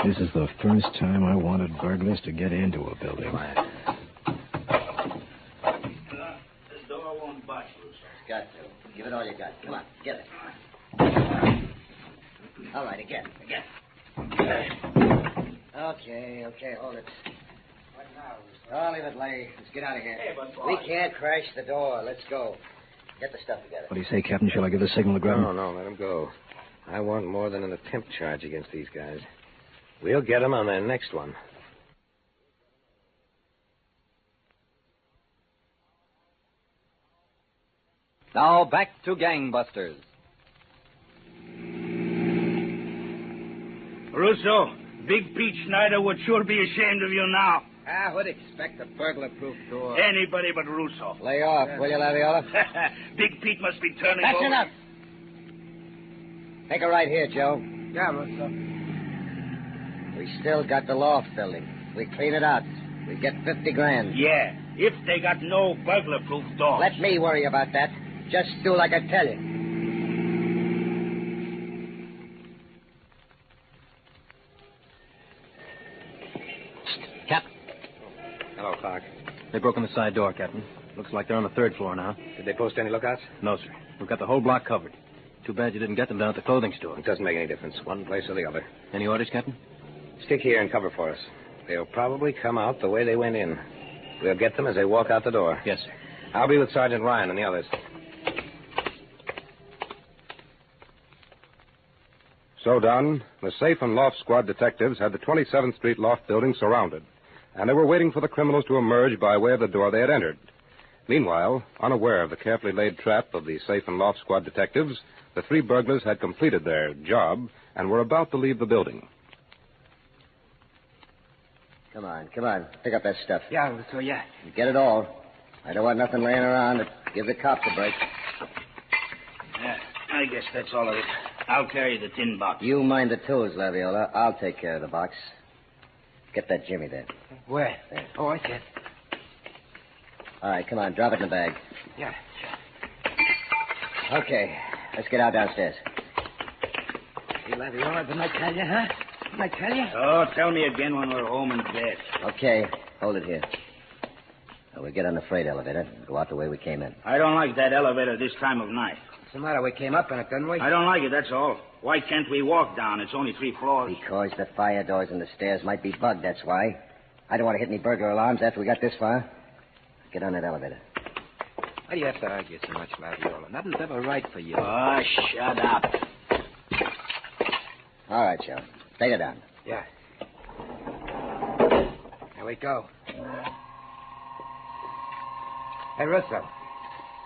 This is the first time I wanted burglars to get into a building. Quiet. This door won't budge, Russo. Got to. Give it all you got. Come on, get it. All right, again. Okay, hold it. What now? Oh, leave it lay. Let's get out of here. Hey, but we can't crash the door. Let's go. Get the stuff together. What do you say, Captain? Shall I give the signal to grab them? No, let them go. I want more than an attempt charge against these guys. We'll get them on their next one. Now back to Gangbusters. Russo, Big Pete Schneider would sure be ashamed of you now. Would expect a burglar-proof door. Anybody but Russo. Lay off, will you, Laviola? Big Pete must be turning That's over. enough. Take a right here, Joe. Yeah, Russo. We still got the loft building. We clean it out. We get 50 grand. Yeah, if they got no burglar-proof doors. Let me worry about that. Just do like I tell you. Captain. Hello, Clark. They broke in the side door, Captain. Looks like they're on the 3rd floor now. Did they post any lookouts? No, sir. We've got the whole block covered. Too bad you didn't get them down at the clothing store. It doesn't make any difference, one place or the other. Any orders, Captain? Stick here and cover for us. They'll probably come out the way they went in. We'll get them as they walk out the door. Yes, sir. I'll be with Sergeant Ryan and the others. So done, the safe and loft squad detectives had the 27th Street loft building surrounded, and they were waiting for the criminals to emerge by way of the door they had entered. Meanwhile, unaware of the carefully laid trap of the safe and loft squad detectives, the 3 burglars had completed their job and were about to leave the building. Come on. Pick up that stuff. Yeah, Russo, yeah. Get it all. I don't want nothing laying around to give the cops a break. Yeah, I guess that's all of it. I'll carry the tin box. You mind the tools, Laviola. I'll take care of the box. Get that Jimmy there. Where? There. Oh, I see it. All right, come on. Drop it in the bag. Yeah. Okay. Let's get out downstairs. See, Laviola, didn't I tell you, huh? Didn't I tell you? Oh, tell me again when we're home in bed. Okay. Hold it here. Now, we'll get on the freight elevator and go out the way we came in. I don't like that elevator this time of night. What's the matter? We came up in it, didn't we? I don't like it, that's all. Why can't we walk down? It's only 3 floors. Because the fire doors and the stairs might be bugged, that's why. I don't want to hit any burglar alarms after we got this far. Get on that elevator. Why do you have to argue so much, Laviola? Nothing's ever right for you. Oh, shut up. All right, Joe. Take it down. Yeah. Here we go. Hey, Russo.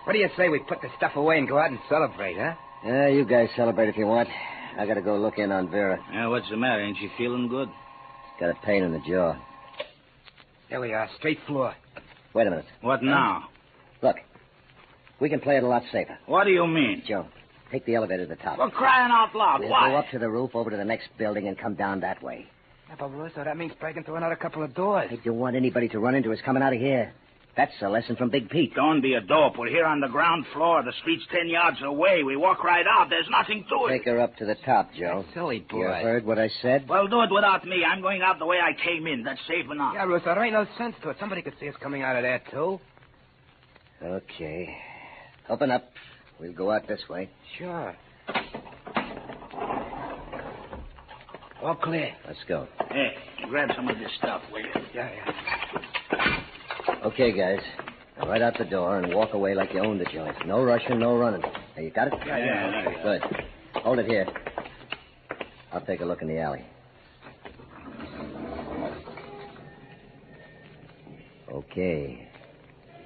What do you say we put the stuff away and go out and celebrate, huh? Yeah, you guys celebrate if you want. I gotta go look in on Vera. Yeah, what's the matter? Ain't she feeling good? Got a pain in the jaw. There we are, straight floor. Wait a minute. What now? Look. We can play it a lot safer. What do you mean? Joe, take the elevator to the top. We're crying out loud. We'll Why? go up to the roof, over to the next building, and come down that way. Yeah, but Russo, that means breaking through another couple of doors. I don't want anybody to run into us coming out of here. That's a lesson from Big Pete. Don't be a dope. We're here on the ground floor. The street's 10 yards away. We walk right out. There's nothing to it. Take her up to the top, Joe. Silly boy. You heard what I said? Well, do it without me. I'm going out the way I came in. That's safe enough. Yeah, Russo, there ain't no sense to it. Somebody could see us coming out of there, too. Okay. Open up. We'll go out this way. Sure. All clear. Let's go. Hey, grab some of this stuff, will you? Yeah. Okay, guys. Now right out the door and walk away like you own the joint. No rushing, no running. Now, you got it? Yeah. Good. Hold it here. I'll take a look in the alley. Okay.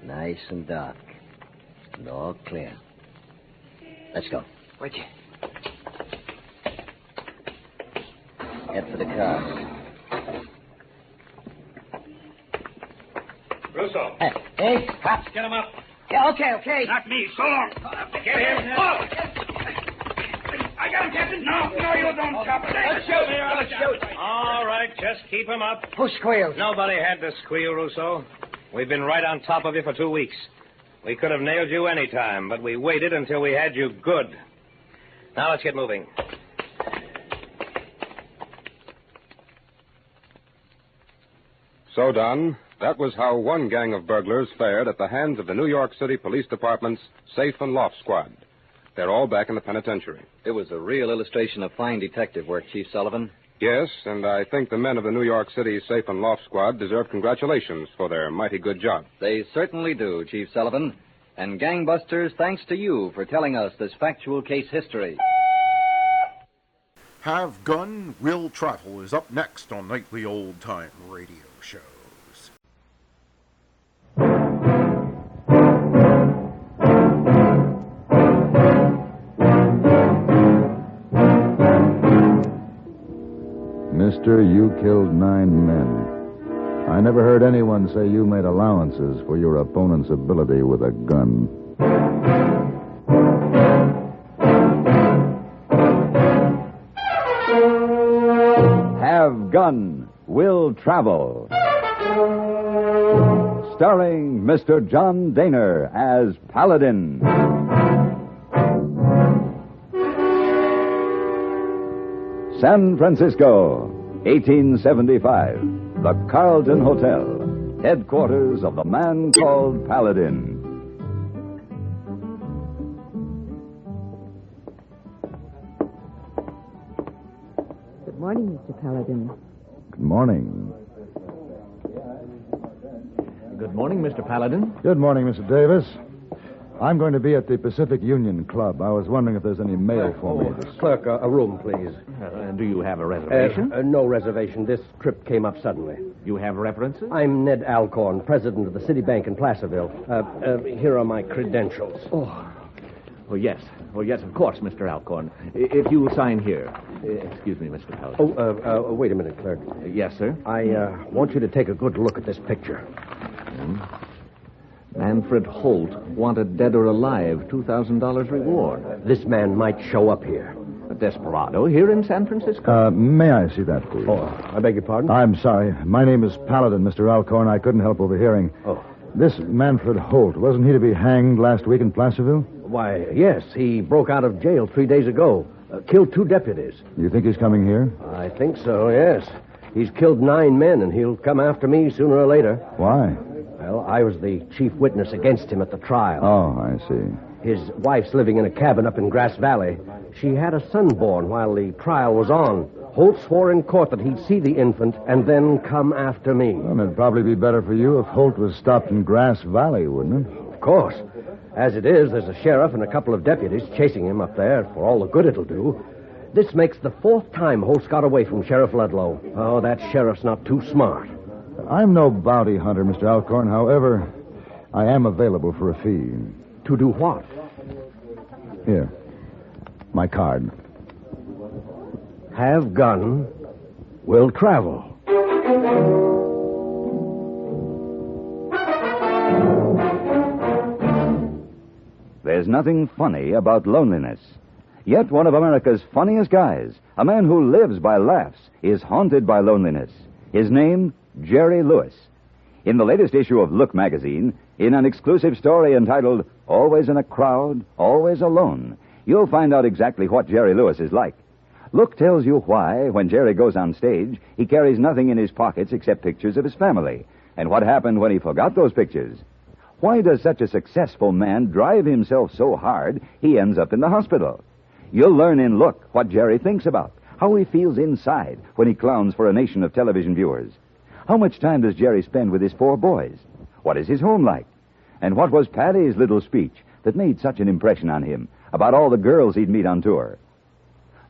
Nice and dark. And all clear. Let's go. Wait you. Head for the car. Russo. Hey, Cops, get him up. Yeah, okay. Not me. So long. Get him. Oh! I got him, Captain. No, you don't stop. Let's shoot. All right, just keep him up. Who squealed? Nobody had to squeal, Russo. We've been right on top of you for 2 weeks. We could have nailed you any time, but we waited until we had you good. Now let's get moving. So done. That was how one gang of burglars fared at the hands of the New York City Police Department's Safe and Loft Squad. They're all back in the penitentiary. It was a real illustration of fine detective work, Chief Sullivan. Yes, and I think the men of the New York City Safe and Loft Squad deserve congratulations for their mighty good job. They certainly do, Chief Sullivan. And gangbusters, thanks to you for telling us this factual case history. Have Gun, Will Travel is up next on Nightly Old Time Radio Shows. Mister, you killed 9 men. I never heard anyone say you made allowances for your opponent's ability with a gun. Have Gun Will Travel. Starring Mr. John Daner as Paladin. San Francisco, 1875. The Carlton Hotel, headquarters of the man called Paladin. Good morning, Mr. Paladin. Good morning. Good morning, Mr. Paladin. Good morning, Mr. Davis. I'm going to be at the Pacific Union Club. I was wondering if there's any mail for me. Clerk, a room, please. Do you have a reservation? No reservation. This trip came up suddenly. You have references? I'm Ned Alcorn, president of the City Bank in Placerville. Here are my credentials. Oh, yes. Oh, yes, of course, Mr. Alcorn. If you will sign here. Excuse me, Mr. Paladin. Wait a minute, clerk. Yes, sir? I want you to take a good look at this picture. Manfred Holt, wanted dead or alive, $2,000 reward. This man might show up here. A desperado here in San Francisco? May I see that, please? I beg your pardon? I'm sorry. My name is Paladin, Mr. Alcorn. I couldn't help overhearing. This Manfred Holt, wasn't he to be hanged last week in Placerville? Why, yes. He broke out of jail 3 days ago. Killed 2 deputies. You think he's coming here? I think so, yes. He's killed 9 men, and he'll come after me sooner or later. Why? Well, I was the chief witness against him at the trial. Oh, I see. His wife's living in a cabin up in Grass Valley. She had a son born while the trial was on. Holt swore in court that he'd see the infant and then come after me. Well, it'd probably be better for you if Holt was stopped in Grass Valley, wouldn't it? Of course. As it is, there's a sheriff and a couple of deputies chasing him up there for all the good it'll do. This makes the 4th time Holt's got away from Sheriff Ludlow. Oh, that sheriff's not too smart. I'm no bounty hunter, Mr. Alcorn. However, I am available for a fee. To do what? Here. My card. Have gun. Will travel. There's nothing funny about loneliness. Yet one of America's funniest guys, a man who lives by laughs, is haunted by loneliness. His name, Jerry Lewis. In the latest issue of Look magazine, in an exclusive story entitled Always in a Crowd, Always Alone, you'll find out exactly what Jerry Lewis is like. Look tells you why, when Jerry goes on stage, he carries nothing in his pockets except pictures of his family, and what happened when he forgot those pictures. Why does such a successful man drive himself so hard he ends up in the hospital? You'll learn in Look what Jerry thinks about, how he feels inside when he clowns for a nation of television viewers. How much time does Jerry spend with his 4 boys? What is his home like? And what was Patty's little speech that made such an impression on him about all the girls he'd meet on tour?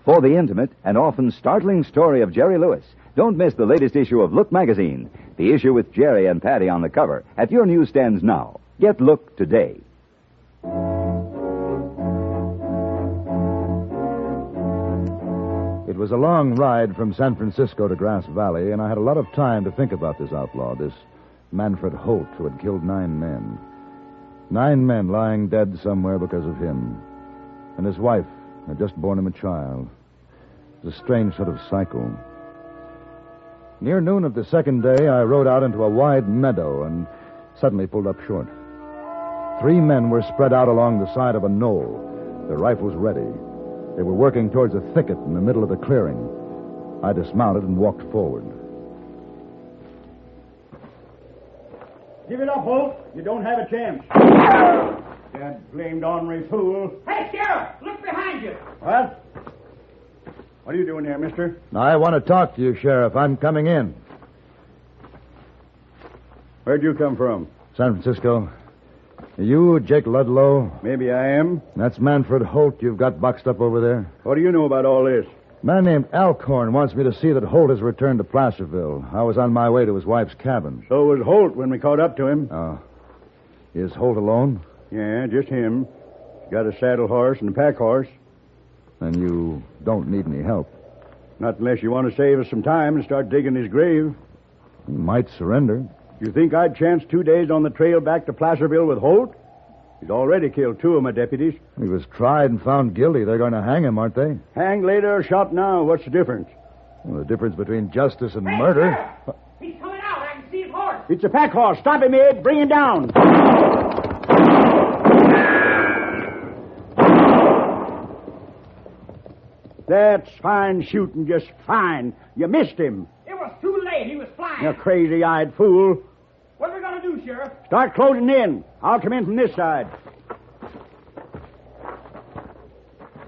For the intimate and often startling story of Jerry Lewis, don't miss the latest issue of Look magazine, the issue with Jerry and Patty on the cover, at your newsstands now. Get Look today. It was a long ride from San Francisco to Grass Valley, and I had a lot of time to think about this outlaw, this Manfred Holt, who had killed 9 men. 9 men lying dead somewhere because of him. And his wife had just borne him a child. It was a strange sort of cycle. Near noon of the 2nd day, I rode out into a wide meadow and suddenly pulled up short. 3 men were spread out along the side of a knoll, their rifles ready. They were working towards a thicket in the middle of the clearing. I dismounted and walked forward. Give it up, Holt. You don't have a chance. That blamed ornery fool. Hey, Sheriff, look behind you. What? What are you doing here, mister? I want to talk to you, Sheriff. I'm coming in. Where'd you come from? San Francisco. Are you Jake Ludlow? Maybe I am. That's Manfred Holt you've got boxed up over there. What do you know about all this? A man named Alcorn wants me to see that Holt has returned to Placerville. I was on my way to his wife's cabin. So was Holt when we caught up to him. Oh. Is Holt alone? Yeah, just him. Got a saddle horse and a pack horse. Then you don't need any help. Not unless you want to save us some time and start digging his grave. He might surrender. You think I'd chance 2 days on the trail back to Placerville with Holt? He's already killed 2 of my deputies. He was tried and found guilty. They're going to hang him, aren't they? Hanged later or shot now. What's the difference? Well, the difference between justice and murder. He's coming out. I can see his horse. It's a pack horse. Stop him, Ed. Bring him down. That's fine shooting, just fine. You missed him. It was too late. He was flying. You crazy-eyed fool. What are we going to do, Sheriff? Start closing in. I'll come in from this side.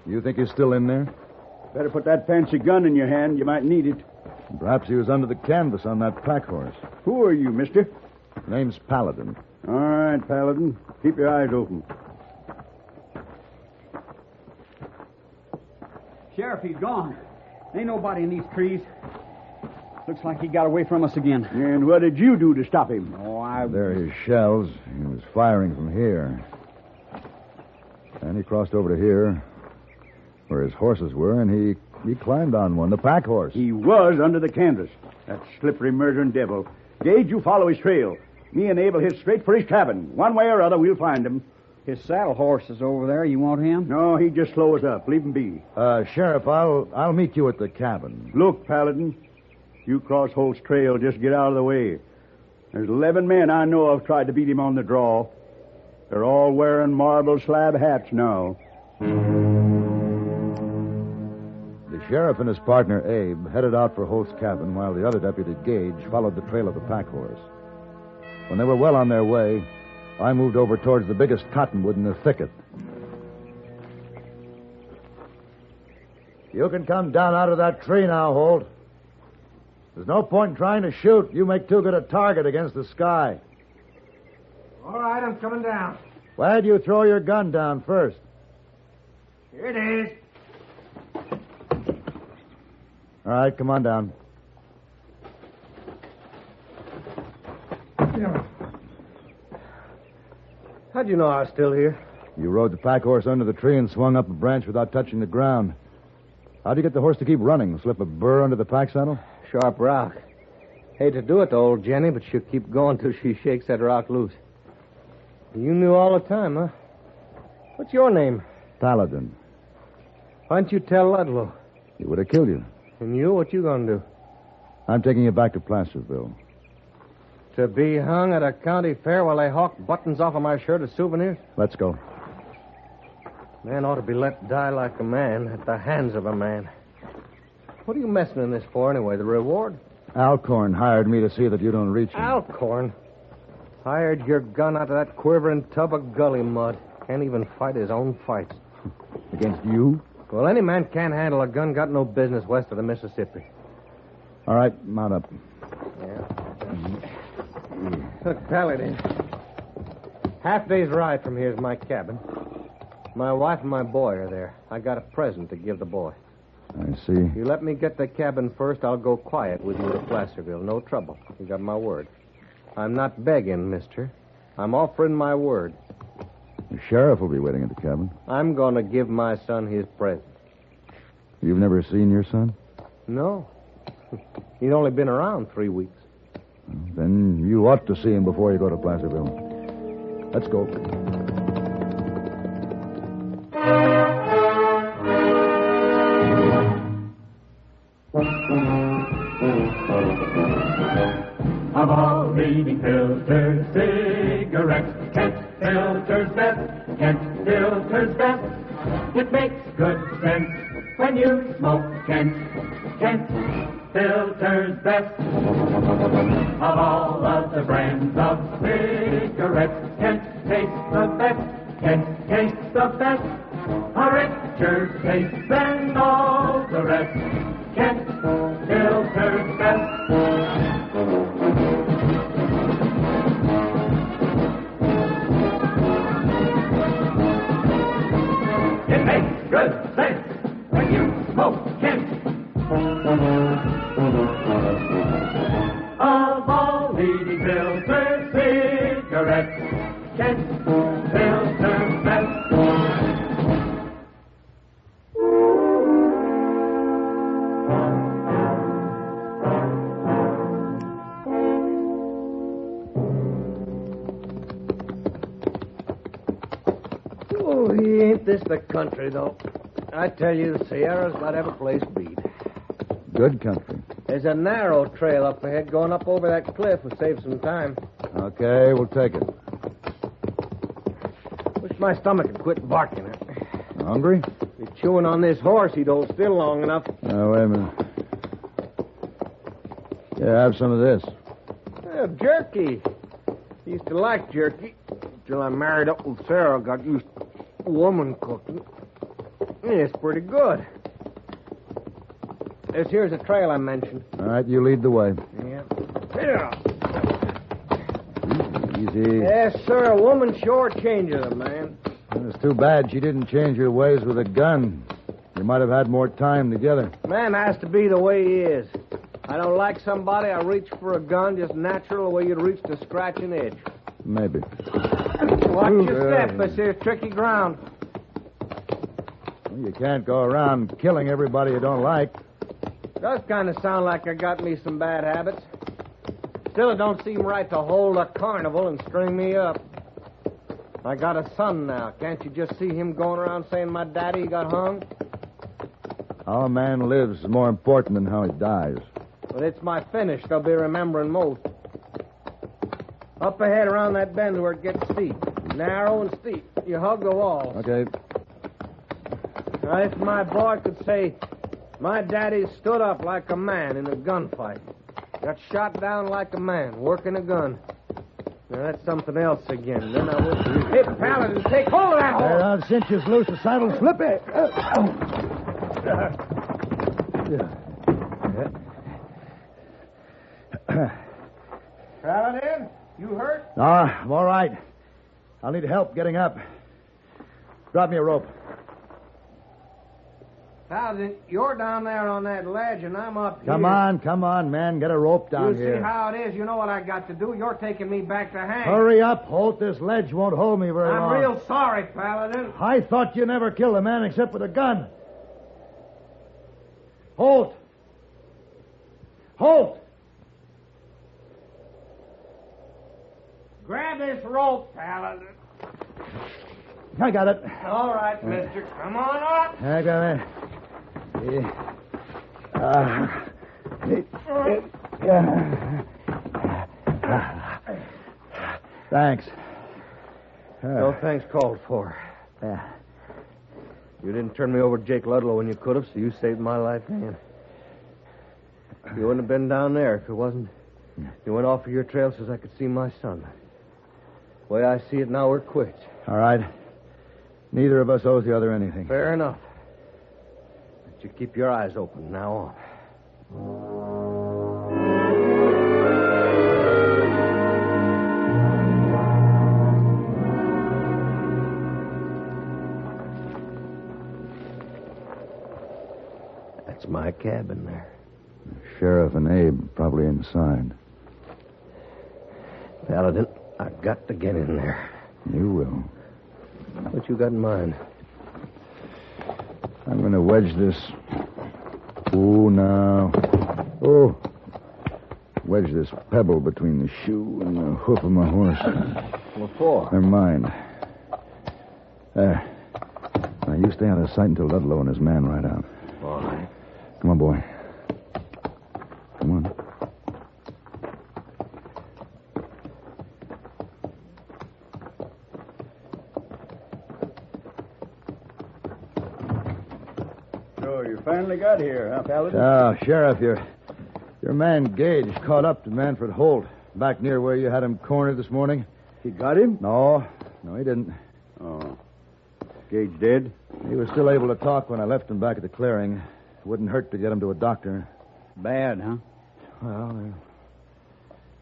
You think he's still in there? Better put that fancy gun in your hand. You might need it. Perhaps he was under the canvas on that pack horse. Who are you, mister? Name's Paladin. All right, Paladin. Keep your eyes open. Sheriff, he's gone. Ain't nobody in these trees. Looks like he got away from us again. And what did you do to stop him? There are his shells. He was firing from here. And he crossed over to here, where his horses were, and he climbed on one, the pack horse. He was under the canvas. That slippery, murdering devil. Gage, you follow his trail. Me and Abel hit straight for his cabin. One way or other, we'll find him. His saddle horse is over there. You want him? No, he'd just slow us up. Leave him be. Sheriff, I'll meet you at the cabin. Look, Paladin. You cross Holt's trail, just get out of the way. There's 11 men I know of tried to beat him on the draw. They're all wearing marble slab hats now. The sheriff and his partner, Abe, headed out for Holt's cabin while the other deputy, Gage, followed the trail of the pack horse. When they were well on their way, I moved over towards the biggest cottonwood in the thicket. You can come down out of that tree now, Holt. There's no point in trying to shoot. You make too good a target against the sky. All right, I'm coming down. Why'd you throw your gun down first? Here it is. All right, come on down. How'd you know I was still here? You rode the pack horse under the tree and swung up a branch without touching the ground. How'd you get the horse to keep running? Slip a burr under the pack saddle? Sharp rock. Hate to do it to old Jenny, but she'll keep going till she shakes that rock loose. You knew all the time, huh? What's your name? Paladin. Why didn't you tell Ludlow? He would have killed you. And you, what you gonna do? I'm taking you back to Placerville. To be hung at a county fair while they hawk buttons off of my shirt as souvenirs? Let's go. Man ought to be let die like a man at the hands of a man. What are you messing in this for anyway? The reward? Alcorn hired me to see that you don't reach him. Alcorn? Hired your gun out of that quivering tub of gully mud. Can't even fight his own fights. Against you? Well, any man can't handle a gun, got no business west of the Mississippi. All right, mount up. Look, Paladin. Half day's ride from here is my cabin. My wife and my boy are there. I got a present to give the boy. I see. You let me get the cabin first, I'll go quiet with you to Placerville. No trouble. You got my word. I'm not begging, mister. I'm offering my word. The sheriff will be waiting at the cabin. I'm going to give my son his present. You've never seen your son? No. He's only been around 3 weeks. Then you ought to see him before you go to Placerville. Let's go. Of all leading filters, cigarettes, Kent Filter's best. Kent Filter's best. It makes good sense when you smoke Kent. Kent Filter's best. Of all of the brands of cigarettes, Kent tastes the best. Kent tastes the best. A richer taste than all the rest. Kent Filter's best. It makes good sense when you smoke Kent. Of all leading filter cigarettes, Kent Filter's best. Gee, ain't this the country, though? I tell you, the Sierra's got every place beat. Good country. There's a narrow trail up ahead going up over that cliff. We'll save some time. Okay, we'll take it. Wish my stomach would quit barking. Hungry? He's chewing on this horse. He'd hold still long enough. Now, wait a minute. Yeah, have some of this. Jerky. Used to like jerky. Till I married up with Sarah, got used to woman cooking. Yeah, it's pretty good. Here's the trail I mentioned. All right, you lead the way. Yeah. Easy. Yes, sir. A woman sure changes a man. It's too bad she didn't change her ways with a gun. You might have had more time together. Man has to be the way he is. I don't like somebody, I reach for a gun just natural the way you'd reach to scratch an itch. Maybe. Watch your step. This here's tricky ground. Well, you can't go around killing everybody you don't like. Does kind of sound like I got me some bad habits. Still, it don't seem right to hold a carnival and string me up. I got a son now. Can't you just see him going around saying my daddy got hung? How a man lives is more important than how he dies. But it's my finish they'll be remembering most. Up ahead around that bend where it gets steep. Narrow and steep. You hug the wall. Okay. Now, if my boy could say, my daddy stood up like a man in a gunfight. Got shot down like a man, working a gun. Now, that's something else again. Then I would... Hey, Paladin, take hold of that horse! There, I'll cinch you loose. The saddle slip it. Paladin, you hurt? No, I'm all right. I'll need help getting up. Drop me a rope. Paladin, you're down there on that ledge, and I'm up here. Come on, man. Get a rope down you here. You see how it is. You know what I got to do. You're taking me back to hang. Hurry up, Holt. This ledge won't hold me very long. I'm real sorry, Paladin. I thought you never killed a man except with a gun. Holt! Holt! Grab this rope, Paladin. I got it. All right, mister. Come on up. I got it. Thanks. No thanks called for. You didn't turn me over to Jake Ludlow when you could have, so you saved my life, man. You wouldn't have been down there if it wasn't. You went off of your trail so I could see my son. The way I see it now, we're quits. All right. Neither of us owes the other anything. Fair enough. But you keep your eyes open from now on. That's my cabin there. Sheriff and Abe probably inside. Paladin, I've got to get in there. You will. What you got in mind? I'm going to wedge this. Oh, now. Oh. Wedge this pebble between the shoe and the hoof of my horse. What for? Never mind. There. Now, you stay out of sight until Ludlow and his man ride out. All right. Come on, boy. Come on. So you finally got here, huh, Paladin? Sheriff, your man Gage caught up to Manfred Holt back near where you had him cornered this morning. He got him? No, he didn't. Oh. Gage dead? He was still able to talk when I left him back at the clearing. It wouldn't hurt to get him to a doctor. Bad, huh? Well,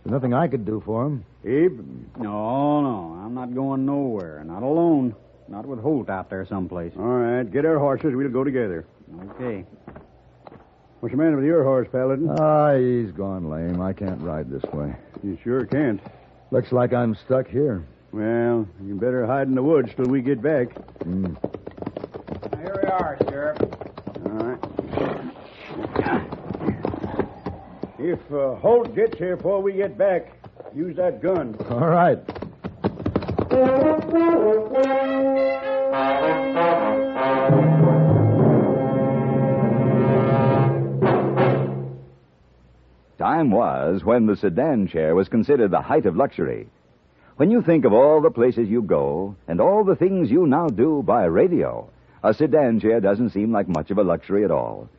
there's nothing I could do for him. Abe? No, I'm not going nowhere. Not alone. Not with Holt out there someplace. All right, get our horses. We'll go together. Okay. What's the matter with your horse, Paladin? He's gone lame. I can't ride this way. You sure can't. Looks like I'm stuck here. Well, you better hide in the woods till we get back. Here we are, Sheriff. All right. If Holt gets here before we get back, use that gun. All right. Time was when the sedan chair was considered the height of luxury. When you think of all the places you go and all the things you now do by radio, a sedan chair doesn't seem like much of a luxury at all.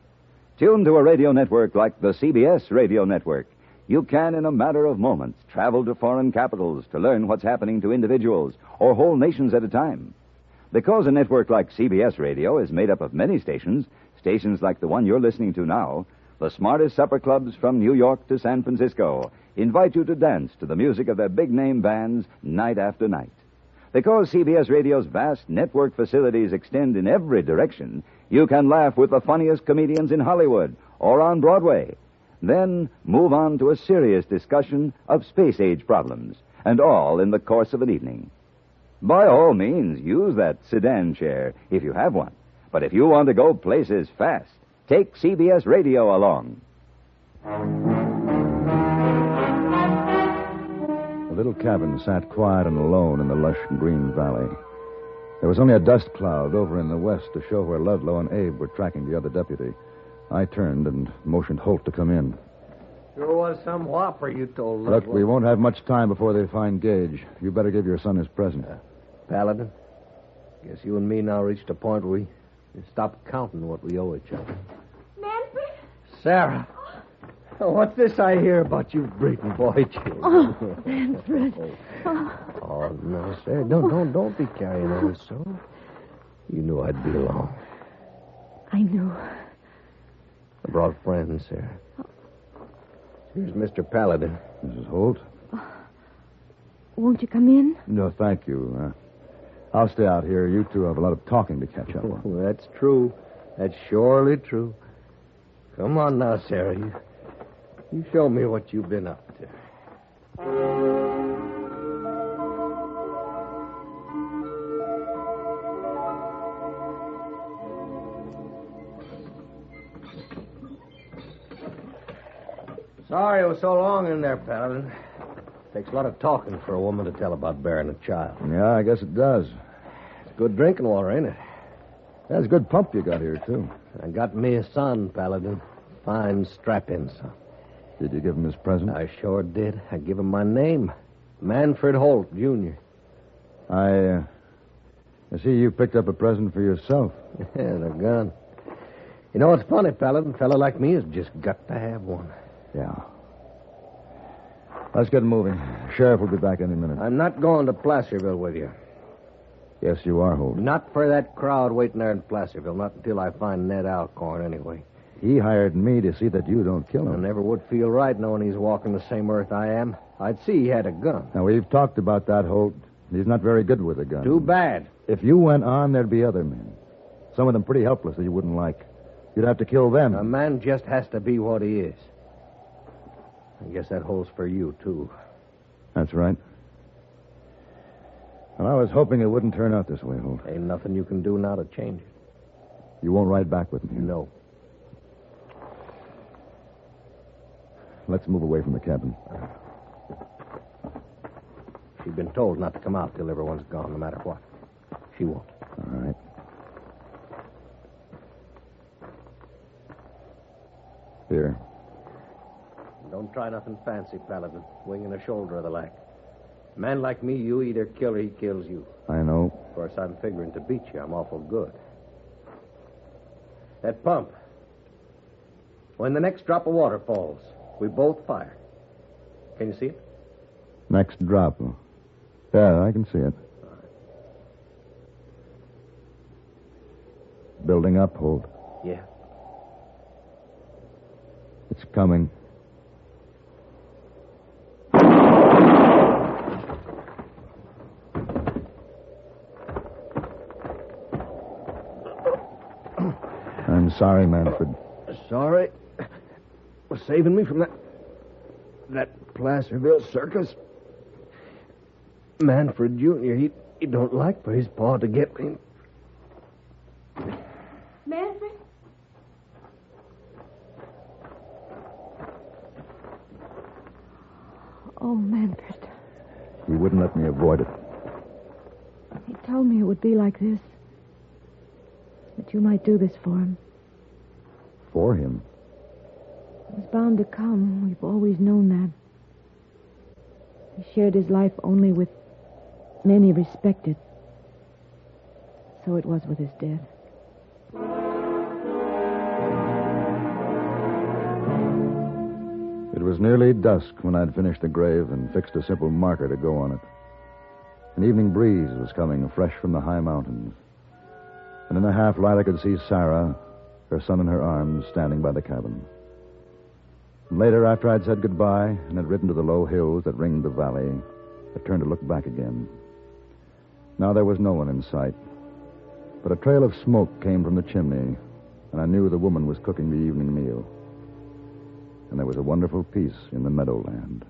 Tuned to a radio network like the CBS radio network, you can, in a matter of moments, travel to foreign capitals to learn what's happening to individuals or whole nations at a time. Because a network like CBS radio is made up of many stations, stations like the one you're listening to now, the smartest supper clubs from New York to San Francisco invite you to dance to the music of their big-name bands night after night. Because CBS Radio's vast network facilities extend in every direction, you can laugh with the funniest comedians in Hollywood or on Broadway. Then move on to a serious discussion of space-age problems, and all in the course of an evening. By all means, use that sedan chair if you have one. But if you want to go places fast, take CBS Radio along. The little cabin sat quiet and alone in the lush green valley. There was only a dust cloud over in the west to show where Ludlow and Abe were tracking the other deputy. I turned and motioned Holt to come in. Sure was some whopper you told Look, we won't have much time before they find Gage. You better give your son his present. Paladin, guess you and me now reached a point where we stop counting what we owe each other. Manfred? Sarah. Oh, what's this I hear about you breeding boy children? Oh, Manfred. Oh, no, Sarah. Don't be carrying on so. You knew I'd be along. I knew. I brought friends, Sarah. Here's Mr. Paladin. Mrs. Holt? Won't you come in? No, thank you. I'll stay out here. You two have a lot of talking to catch up on. Oh, that's true. That's surely true. Come on now, Sarah. You show me what you've been up to. Sorry it was so long in there, Paladin. Takes a lot of talking for a woman to tell about bearing a child. Yeah, I guess it does. It's good drinking water, ain't it? That's a good pump you got here, too. I got me a son, Paladin. Fine strap-in son. Did you give him his present? I sure did. I give him my name. Manfred Holt, Jr. I see you picked up a present for yourself. Yeah, the gun. You know what's funny, Paladin? A fella like me has just got to have one. Yeah. Let's get moving. Sheriff will be back any minute. I'm not going to Placerville with you. Yes, you are, Holt. Not for that crowd waiting there in Placerville. Not until I find Ned Alcorn, anyway. He hired me to see that you don't kill him. I never would feel right knowing he's walking the same earth I am. I'd see he had a gun. Now, we've talked about that, Holt. He's not very good with a gun. Too bad. If you went on, there'd be other men. Some of them pretty helpless that you wouldn't like. You'd have to kill them. A man just has to be what he is. I guess that holds for you, too. That's right. Well, I was hoping it wouldn't turn out this way, Holt. Ain't nothing you can do now to change it. You won't ride back with me? No. Let's move away from the cabin. She's been told not to come out till everyone's gone, no matter what. She won't. All right. Here. Don't try nothing fancy, Paladin. Wing and a shoulder of the lack. A man like me, you either kill or he kills you. I know. Of course, I'm figuring to beat you. I'm awful good. That pump. When the next drop of water falls, we both fire. Can you see it? Next drop. Yeah, I can see it. Building up, Holt. Yeah. It's coming. I'm sorry, Manfred. Sorry for saving me from that Placerville circus. Manfred Jr., he don't like for his paw to get me. Manfred? Oh, Manfred. He wouldn't let me avoid it. He told me it would be like this. thought you might do this for him. For him? It was bound to come. We've always known that. He shared his life only with men he respected. So it was with his death. It was nearly dusk when I'd finished the grave and fixed a simple marker to go on it. An evening breeze was coming fresh from the high mountains. And in the half light I could see Sarah, her son in her arms, standing by the cabin. And later, after I'd said goodbye and had ridden to the low hills that ringed the valley, I turned to look back again. Now there was no one in sight. But a trail of smoke came from the chimney, and I knew the woman was cooking the evening meal. And there was a wonderful peace in the meadowland.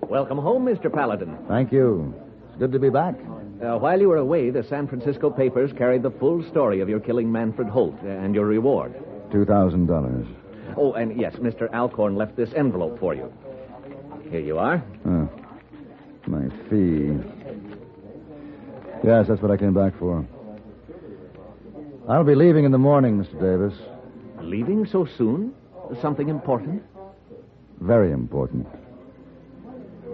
Welcome home, Mr. Paladin. Thank you. It's good to be back. While you were away, the San Francisco papers carried the full story of your killing Manfred Holt and your reward. $2,000. Oh, and yes, Mr. Alcorn left this envelope for you. Here you are. Oh, my fee. Yes, that's what I came back for. I'll be leaving in the morning, Mr. Davis. Leaving so soon? Something important? Very important.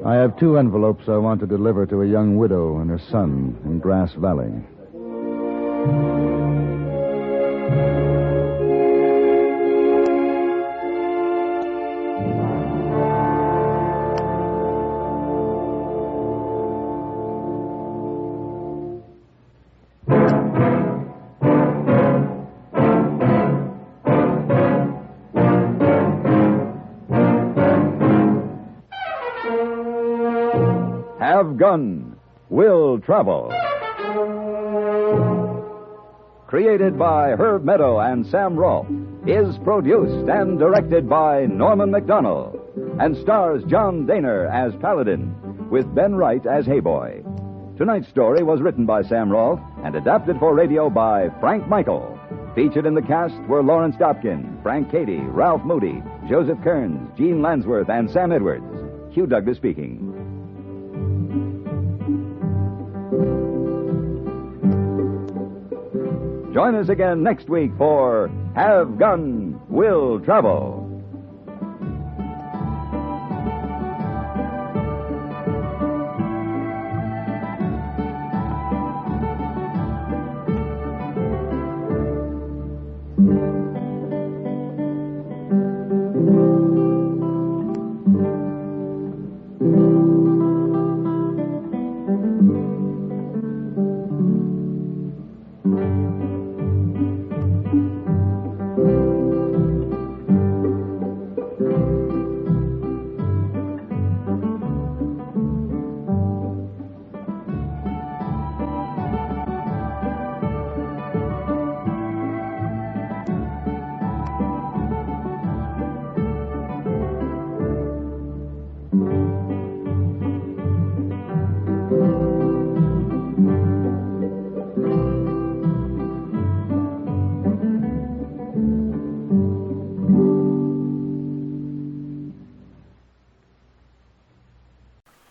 I have 2 envelopes I want to deliver to a young widow and her son in Grass Valley. Have Gun, Will Travel. Created by Herb Meadow and Sam Rolfe, is produced and directed by Norman McDonnell, and stars John Daner as Paladin, with Ben Wright as Hayboy. Tonight's story was written by Sam Rolfe and adapted for radio by Frank Michael. Featured in the cast were Lawrence Dobkin, Frank Cady, Ralph Moody, Joseph Kearns, Gene Lansworth, and Sam Edwards. Hugh Douglas speaking. Join us again next week for Have Gun, Will Travel.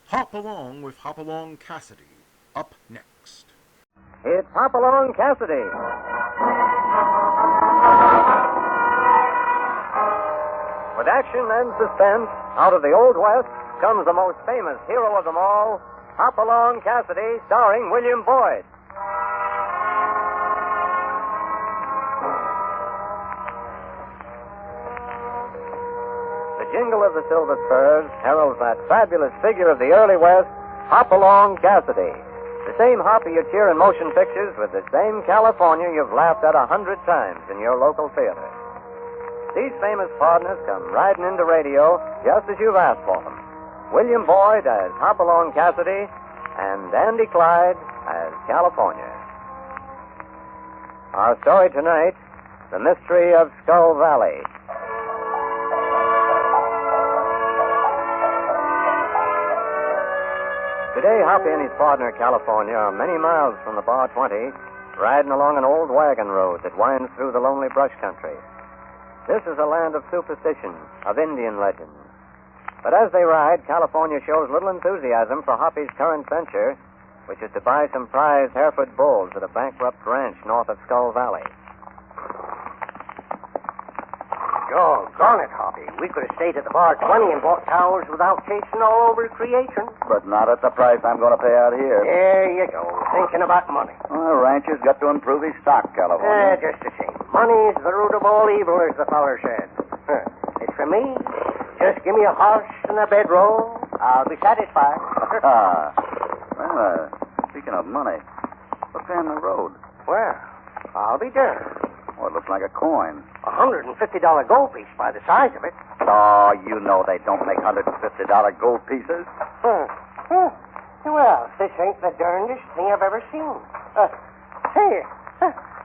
Hopalong with Hopalong Cassidy. Up next. It's Hopalong Cassidy. With action and suspense, out of the Old West comes the most famous hero of them all, Hopalong Cassidy, starring William Boyd. The jingle of the silver spurs heralds that fabulous figure of the early West, Hopalong Cassidy. The same Hoppy you cheer in motion pictures with the same California you've laughed at 100 times in your local theater. These famous partners come riding into radio just as you've asked for them. William Boyd as Hopalong Cassidy and Andy Clyde as California. Our story tonight, The Mystery of Skull Valley. Today, Hoppy and his partner, California, are many miles from the Bar 20, riding along an old wagon road that winds through the lonely brush country. This is a land of superstition, of Indian legends. But as they ride, California shows little enthusiasm for Hoppy's current venture, which is to buy some prize Hereford bulls at a bankrupt ranch north of Skull Valley. Doggone it, Hoppy. We could have stayed at the bar 20 and bought towers without chasing all over creation. But not at the price I'm going to pay out here. There you go, thinking about money. Well, a rancher's got to improve his stock, California. Just the same. Money's the root of all evil, as the feller said. It's for me. Just give me a horse and a bedroll. I'll be satisfied. Well, speaking of money, what's there in the road? Well, I'll be darned. Well, it looks like a coin. $150 gold piece by the size of it. Oh, you know they don't make $150 gold pieces. Well, this ain't the darndest thing I've ever seen. Hey,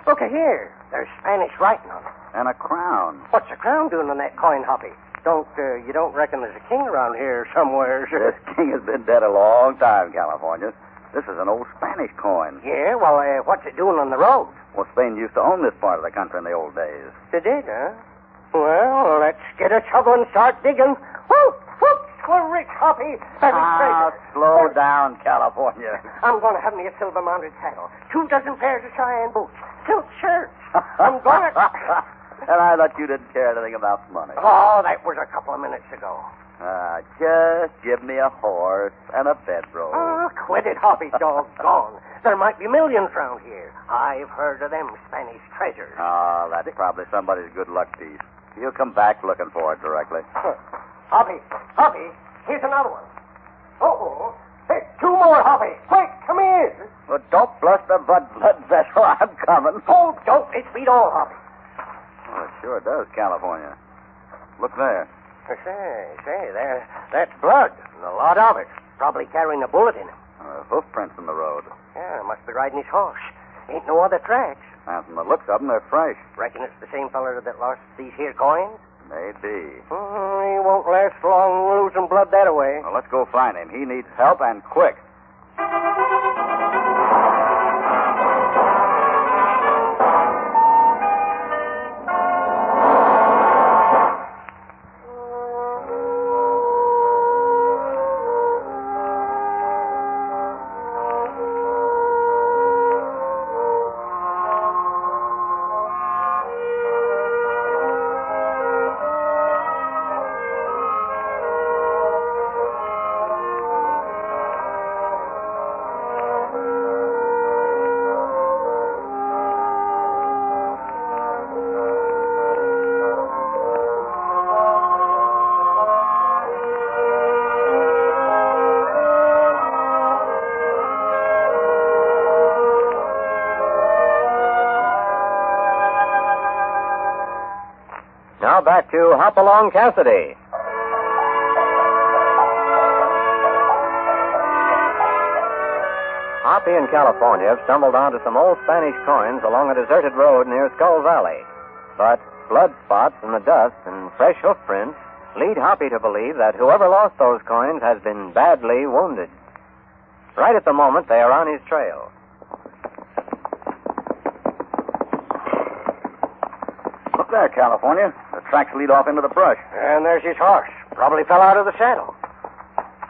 look here. There's Spanish writing on it. And a crown. What's a crown doing on that coin, Hoppy? You don't reckon there's a king around here somewhere? This king has been dead a long time, California. This is an old Spanish coin. Yeah, well, what's it doing on the road? Well, Spain used to own this part of the country in the old days. They did, huh? Well, let's get a shovel and start digging. Whoop, whoop, we're rich, Hoppy. Slow down, California. I'm going to have me a silver-mounted saddle, 2 dozen pairs of Cheyenne boots, silk shirts. I'm going to... And I thought you didn't care anything about money. Oh, that was a couple of minutes ago. Just give me a horse and a bedroll. Oh, quit it, Hoppy, doggone. There might be millions round here. I've heard of them Spanish treasures. Oh, that's probably somebody's good luck piece. You'll come back looking for it directly. Hoppy, here's another one. Oh, hey, 2 more, Hoppy. Quick, come here. Well, don't bluster, blood vessel. I'm coming. Oh, don't. It's beat all, Hoppy. Well, it sure does, California. Look there. Say, that's blood, and a lot of it. Probably carrying a bullet in him. Hoof prints in the road. Yeah, must be riding his horse. Ain't no other tracks. And from the looks of them, they're fresh. Reckon it's the same feller that lost these here coins? Maybe. He won't last long losing blood that way. Well, let's go find him. He needs help, and quick. Now back to Hopalong Cassidy. Hoppy and California have stumbled onto some old Spanish coins along a deserted road near Skull Valley. But blood spots in the dust and fresh hoof prints lead Hoppy to believe that whoever lost those coins has been badly wounded. Right at the moment, they are on his trail. Look there, California. The tracks lead off into the brush. And there's his horse. Probably fell out of the saddle.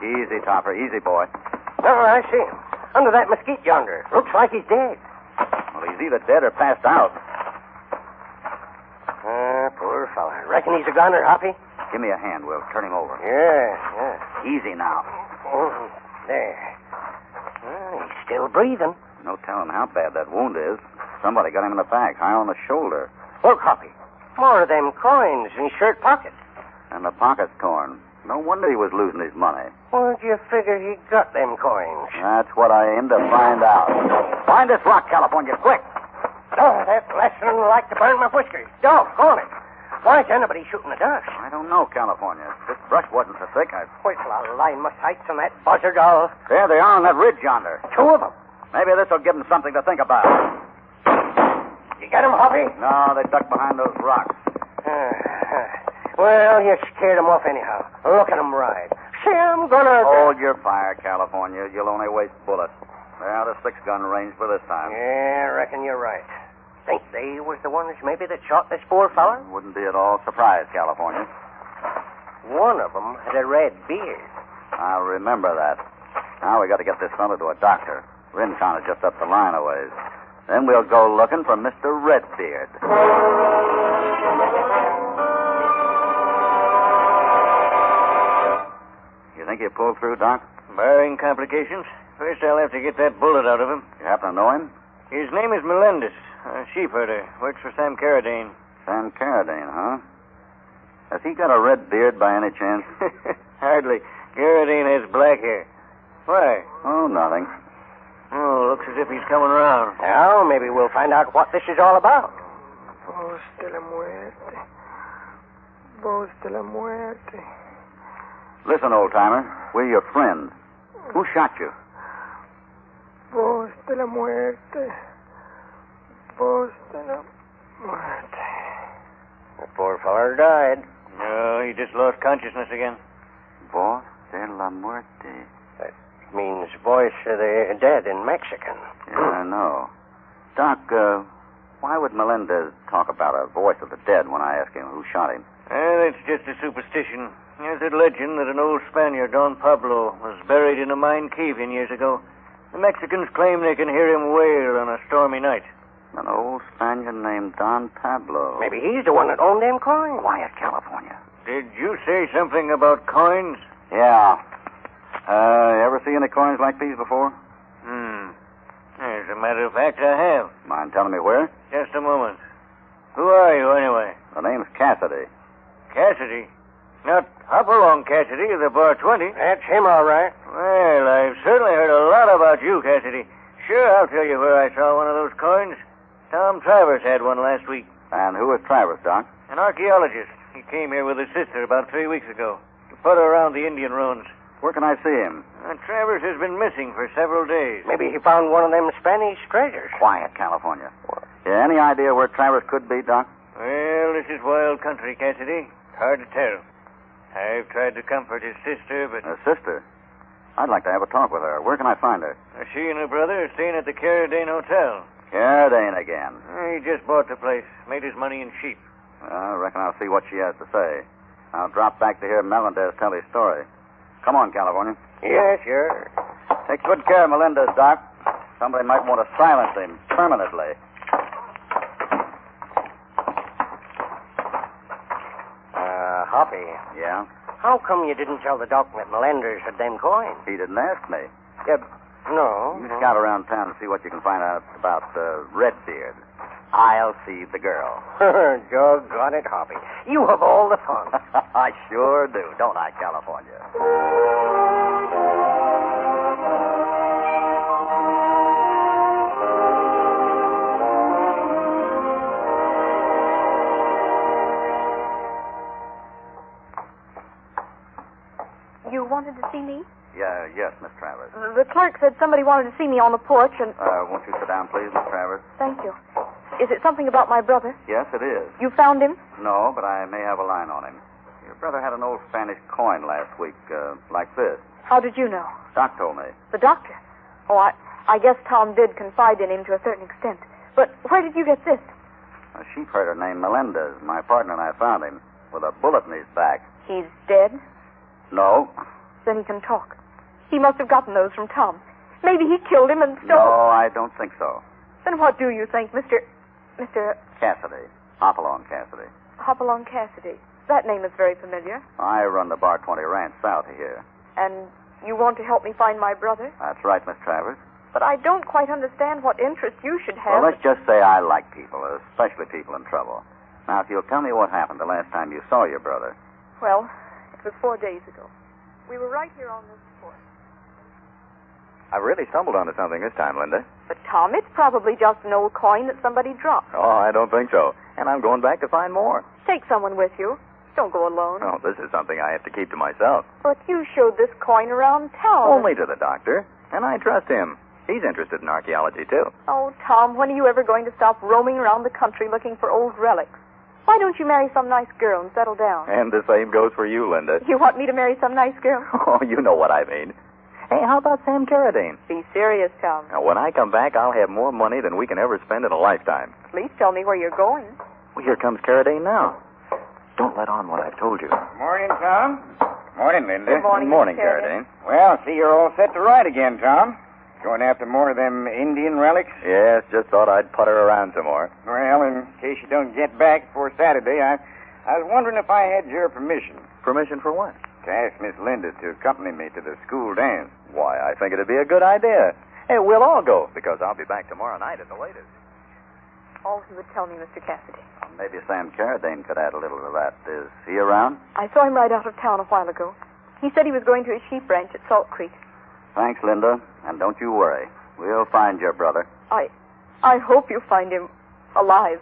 Easy, Topper. Easy, boy. No, I see him. Under that mesquite yonder. Looks like he's dead. Well, he's either dead or passed out. Poor fella. Reckon he's a gunner, Hoppy? Give me a hand. We'll turn him over. Yeah. Easy now. There. He's still breathing. No telling how bad that wound is. Somebody got him in the back, high on the shoulder. Look, Hoppy. More of them coins in his shirt pocket. And the pocket's torn. No wonder he was losing his money. Where'd you figure he got them coins? That's what I aim to find out. Find this rock, California, quick. Oh, that's less than like to burn my whiskers. Doggone it. Why's anybody shooting the dust? I don't know, California. This brush wasn't so thick. Whistle, I'll line my sights on that buzzard all. There they are on that ridge yonder. 2 of them. Maybe this will give them something to think about. You get them, Hoppy? No, they ducked behind those rocks. Well, you scared them off anyhow. Look at them ride. See, I'm gonna... Hold your fire, California. You'll only waste bullets. They're out of six-gun range for this time. Yeah, I reckon you're right. Think they was the ones maybe that shot this poor fella? Wouldn't be at all surprised, California. One of them had a red beard. I'll remember that. Now we got to get this fella to a doctor. Rincon is just up the line a ways. Then we'll go looking for Mr. Redbeard. You think he'll pull through, Doc? Barring complications. First, I'll have to get that bullet out of him. You happen to know him? His name is Melendez, a sheep herder. Works for Sam Carradine. Sam Carradine, huh? Has he got a red beard by any chance? Hardly. Carradine has black hair. Why? Oh, nothing. Oh, looks as if he's coming around. Now, maybe we'll find out what this is all about. Voz de la muerte. Voz de la muerte. Listen, old-timer, we're your friend. Who shot you? Voz de la muerte. Voz de la muerte. The poor feller died. No, he just lost consciousness again. Voz de la muerte. That means voice of the dead in Mexican. Yeah, I know. Doc, why would Melendez talk about a voice of the dead when I ask him who shot him? It's just a superstition. There's a legend that an old Spaniard, Don Pablo, was buried in a mine cave-in years ago. The Mexicans claim they can hear him wail on a stormy night. An old Spaniard named Don Pablo. Maybe he's the one that owned them coins. Quiet, California. Did you say something about coins? Yeah. Ever see any coins like these before? As a matter of fact, I have. Mind telling me where? Just a moment. Who are you, anyway? The name's Cassidy. Cassidy? Not Hopalong Cassidy of the Bar 20. That's him, all right. Well, I've certainly heard a lot about you, Cassidy. Sure, I'll tell you where I saw one of those coins. Tom Travers had one last week. And who is Travers, Doc? An archaeologist. He came here with his sister about 3 weeks ago to put her around the Indian ruins. Where can I see him? Travers has been missing for several days. Maybe he found one of them Spanish treasures. Quiet, California. Yeah, any idea where Travers could be, Doc? Well, this is wild country, Cassidy. Hard to tell. I've tried to comfort his sister, but... His sister? I'd like to have a talk with her. Where can I find her? She and her brother are staying at the Carradine Hotel. Carradine again. He just bought the place. Made his money in sheep. I reckon I'll see what she has to say. I'll drop back to hear Melendez tell his story. Come on, California. Yeah, sure. Take good care of Melendez, Doc. Somebody might want to silence him permanently. Hoppy. Yeah? How come you didn't tell the doc that Melendez had them coins? He didn't ask me. No. You scout around town and see what you can find out about Redbeard. I'll see the girl. Doggone it, Hoppy. You have all the fun. I sure do, don't I, California? You wanted to see me? Yes, Miss Travers. The clerk said somebody wanted to see me on the porch, and... Won't you sit down, please, Miss Travers? Thank you. Is it something about my brother? Yes, it is. You found him? No, but I may have a line on him. Your brother had an old Spanish coin last week, like this. How did you know? Doc told me. The doctor? Oh, I guess Tom did confide in him to a certain extent. But where did you get this? A sheep herder named Melendez. My partner and I found him with a bullet in his back. He's dead? No. Then he can talk. He must have gotten those from Tom. Maybe he killed him and stole... No, I don't think so. Then what do you think, Mr. Cassidy. Hopalong Cassidy. Hopalong Cassidy. That name is very familiar. I run the Bar 20 ranch south of here. And you want to help me find my brother? That's right, Miss Travers. But I don't quite understand what interest you should have. Well, let's just say I like people, especially people in trouble. Now, if you'll tell me what happened the last time you saw your brother. Well, it was 4 days ago. We were right here on this porch. I've really stumbled onto something this time, Linda. But, Tom, it's probably just an old coin that somebody dropped. Oh, I don't think so. And I'm going back to find more. Take someone with you. Don't go alone. Oh, this is something I have to keep to myself. But you showed this coin around town. Only to the doctor. And I trust him. He's interested in archaeology, too. Oh, Tom, when are you ever going to stop roaming around the country looking for old relics? Why don't you marry some nice girl and settle down? And the same goes for you, Linda. You want me to marry some nice girl? Oh, you know what I mean. Hey, how about Sam Carradine? Be serious, Tom. Now, when I come back, I'll have more money than we can ever spend in a lifetime. Please tell me where you're going. Well, here comes Carradine now. Don't let on what I've told you. Morning, Tom. Morning, Linda. Good morning, Morning, Mr. Carradine. Well, see, you're all set to ride again, Tom. Going after more of them Indian relics? Yes, just thought I'd putter around some more. Well, in case you don't get back before Saturday, I was wondering if I had your permission. Permission for what? To ask Miss Linda to accompany me to the school dance. Why, I think it'd be a good idea. Hey, we'll all go, because I'll be back tomorrow night at the latest. All you would tell me, Mr. Cassidy. Maybe Sam Carradine could add a little to that. Is he around? I saw him ride out of town a while ago. He said he was going to his sheep ranch at Salt Creek. Thanks, Linda. And don't you worry. We'll find your brother. I hope you find him alive.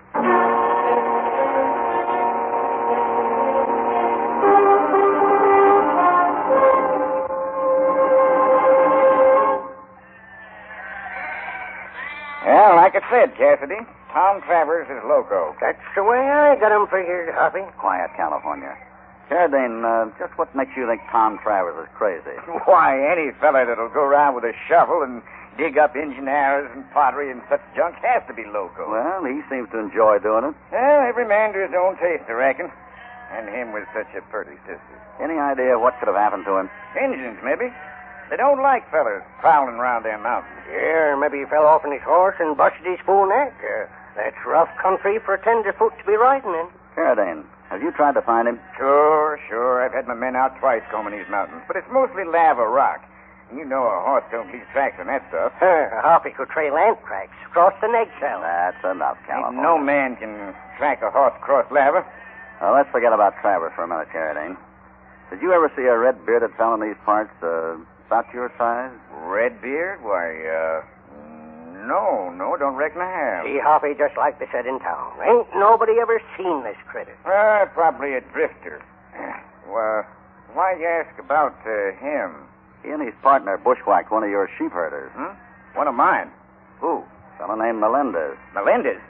Well, like I said, Cassidy, Tom Travers is loco. That's the way I got him figured, Hoppy. Quiet, California. Carradine, just what makes you think Tom Travers is crazy? Why, any fella that'll go around with a shovel and dig up engine arrows and pottery and such junk has to be loco. Well, he seems to enjoy doing it. Well, every man to his own taste, I reckon. And him with such a pretty sister. Any idea what could have happened to him? Indians, maybe. They don't like fellas prowling around their mountains. Yeah, maybe he fell off on his horse and busted his full neck. That's rough country for a tenderfoot to be riding in. Carradine, have you tried to find him? Sure. I've had my men out twice combing these mountains, but it's mostly lava rock. And you know a horse don't leave tracks on that stuff. Hoppy could trail ant tracks across the eggshell. That's enough, California. No man can track a horse across lava. Well, let's forget about Travers for a minute, Carradine. Did you ever see a red-bearded fellow in these parts, about your size? Redbeard? Why, no, don't reckon I have. See, Hoppy, just like they said in town. Ain't nobody ever seen this critter. Probably a drifter. Well, why you ask about him? He and his partner bushwhacked one of your sheep herders. Hmm? One of mine? Who? A fellow named Melendez. Melendez?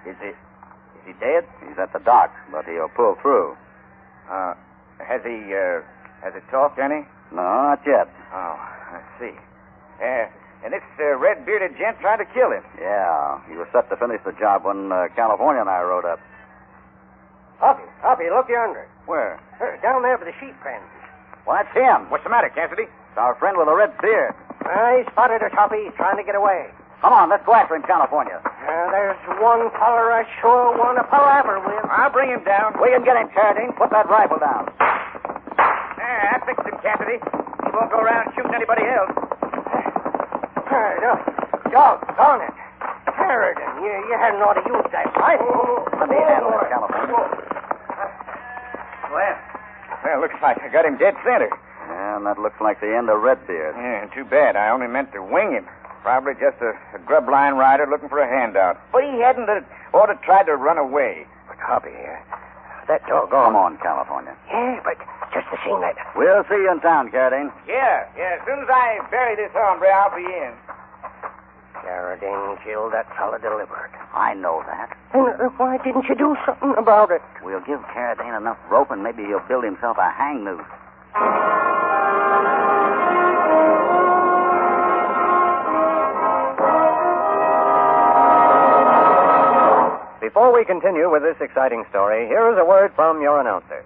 Is he dead? He's at the dock, but he'll pull through. Has he talked any? No, not yet. Oh, I see. And this red-bearded gent tried to kill him. Yeah, he was set to finish the job when California and I rode up. Hoppy, look yonder. Where? Down there by the sheep pen. Well, that's him. What's the matter, Cassidy? It's our friend with a red beard. I spotted us, Hoppy. He's trying to get away. Come on, let's go after him, California. There's one feller I sure want to palaver with. I'll bring him down. We can get him, Carradine. Put that rifle down. I fixed him, Cassidy. He won't go around shooting anybody else. Doggone it. Carradine, you hadn't ought to use that rifle. Let me handle it, California. Well, looks like I got him dead center. And that looks like the end of Redbeard. Yeah, too bad. I only meant to wing him. Probably just a grub line rider looking for a handout. But he hadn't ought to try to run away. But, Hoppy, that doggone... Come on, California. Yeah, but just the same that... We'll see you in town, Carradine. Yeah. As soon as I bury this hombre, I'll be in. Carradine killed that fella deliberate. I know that. And why didn't you do something about it? We'll give Carradine enough rope, and maybe he'll build himself a hang noose. Before we continue with this exciting story, here is a word from your announcer.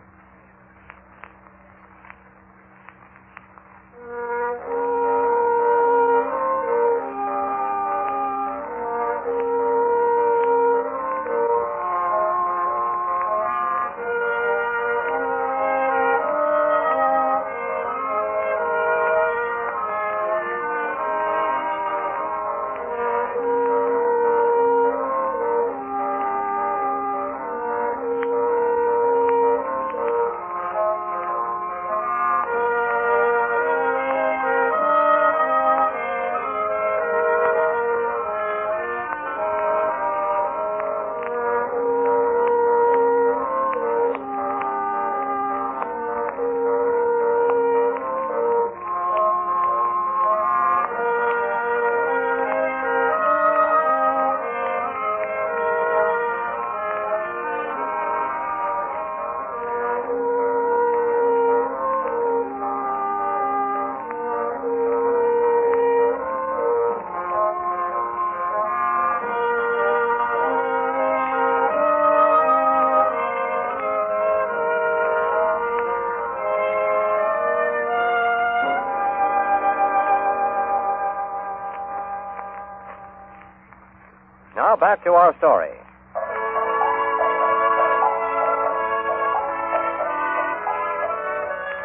back to our story.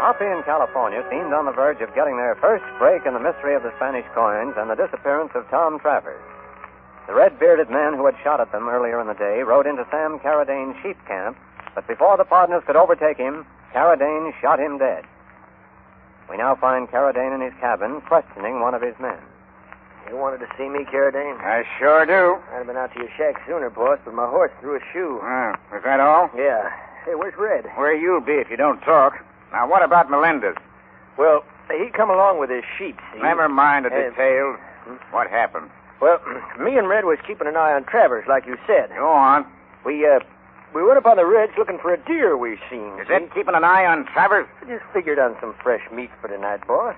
Hoppy in California seemed on the verge of getting their first break in the mystery of the Spanish coins and the disappearance of Tom Travers. The red-bearded man who had shot at them earlier in the day rode into Sam Carradine's sheep camp, but before the partners could overtake him, Carradine shot him dead. We now find Carradine in his cabin questioning one of his men. You wanted to see me, Carradine? I sure do. I'd have been out to your shack sooner, boss, but my horse threw a shoe. Is that all? Yeah. Hey, where's Red? Where you'll be if you don't talk. Now, what about Melendez? Well, he come along with his sheep, see? Never mind the details. What happened? Well, me and Red was keeping an eye on Travers, like you said. Go on. We went up on the ridge looking for a deer we seen. Is that keeping an eye on Travers? I just figured on some fresh meat for tonight, boss.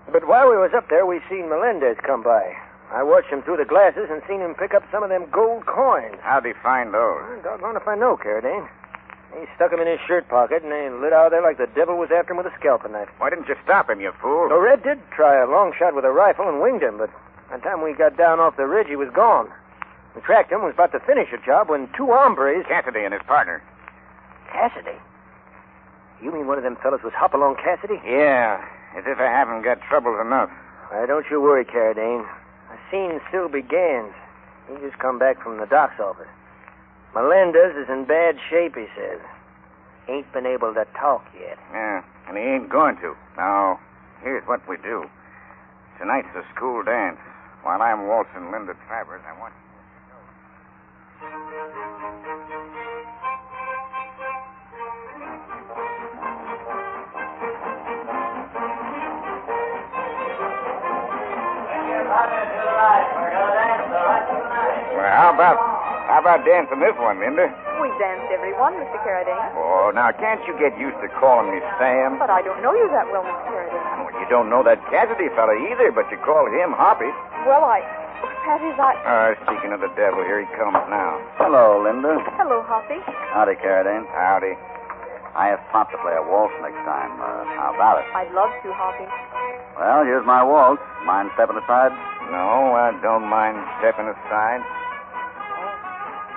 But while we was up there, we seen Melendez come by. I watched him through the glasses and seen him pick up some of them gold coins. How'd he find those? Doggone if I know, Carradine. He stuck them in his shirt pocket, and they lit out of there like the devil was after him with a scalping knife. Why didn't you stop him, you fool? So Red did try a long shot with a rifle and winged him, but by the time we got down off the ridge, he was gone. We tracked him, was about to finish the job when two hombres... Cassidy and his partner. Cassidy? You mean one of them fellas was Hopalong Cassidy? Yeah, as if I haven't got troubles enough. Why, don't you worry, Carradine. I seen Silby Gans. He just come back from the doc's office. Melendez is in bad shape, he says. Ain't been able to talk yet. Yeah, and he ain't going to. Now, here's what we do. Tonight's the school dance. While I'm waltzing Linda Travers, I want... Well, how about dancing this one, Linda? We danced every one, Mr. Carradine. Oh, now, can't you get used to calling me Sam? But I don't know you that well, Mr. Carradine. Well, you don't know that Cassidy fella either, but you call him Hoppy. Well, Patty's Speaking of the devil, here he comes now. Hello, Linda. Hello, Hoppy. Howdy, Carradine. Howdy. I have Pop to play a waltz next time. How about it? I'd love to, Hoppy. Well, here's my waltz. Mind stepping aside? No, I don't mind stepping aside.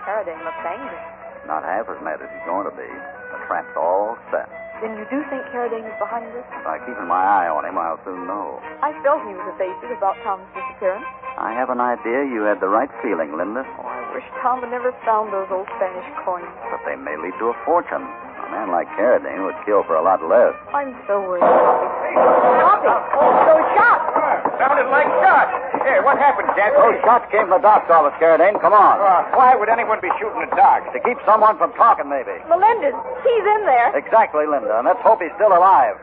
Carradine looks angry. Not half as mad as he's going to be. The trap's all set. Then you do think Carradine is behind this? By keeping my eye on him, I'll soon know. I felt he was evasive about Tom's disappearance. I have an idea you had the right feeling, Linda. Oh, I wish Tom had never found those old Spanish coins. But they may lead to a fortune. A man like Carradine would kill for a lot less. I'm so worried, Hoppy. Hoppy! Oh, those shots! Sounded like shots. Hey, what happened, Cassidy? Those shots came from the doc's office, Carradine. Come on. Why would anyone be shooting a dog? To keep someone from talking, maybe. Melendez, he's in there. Exactly, Linda. And let's hope he's still alive.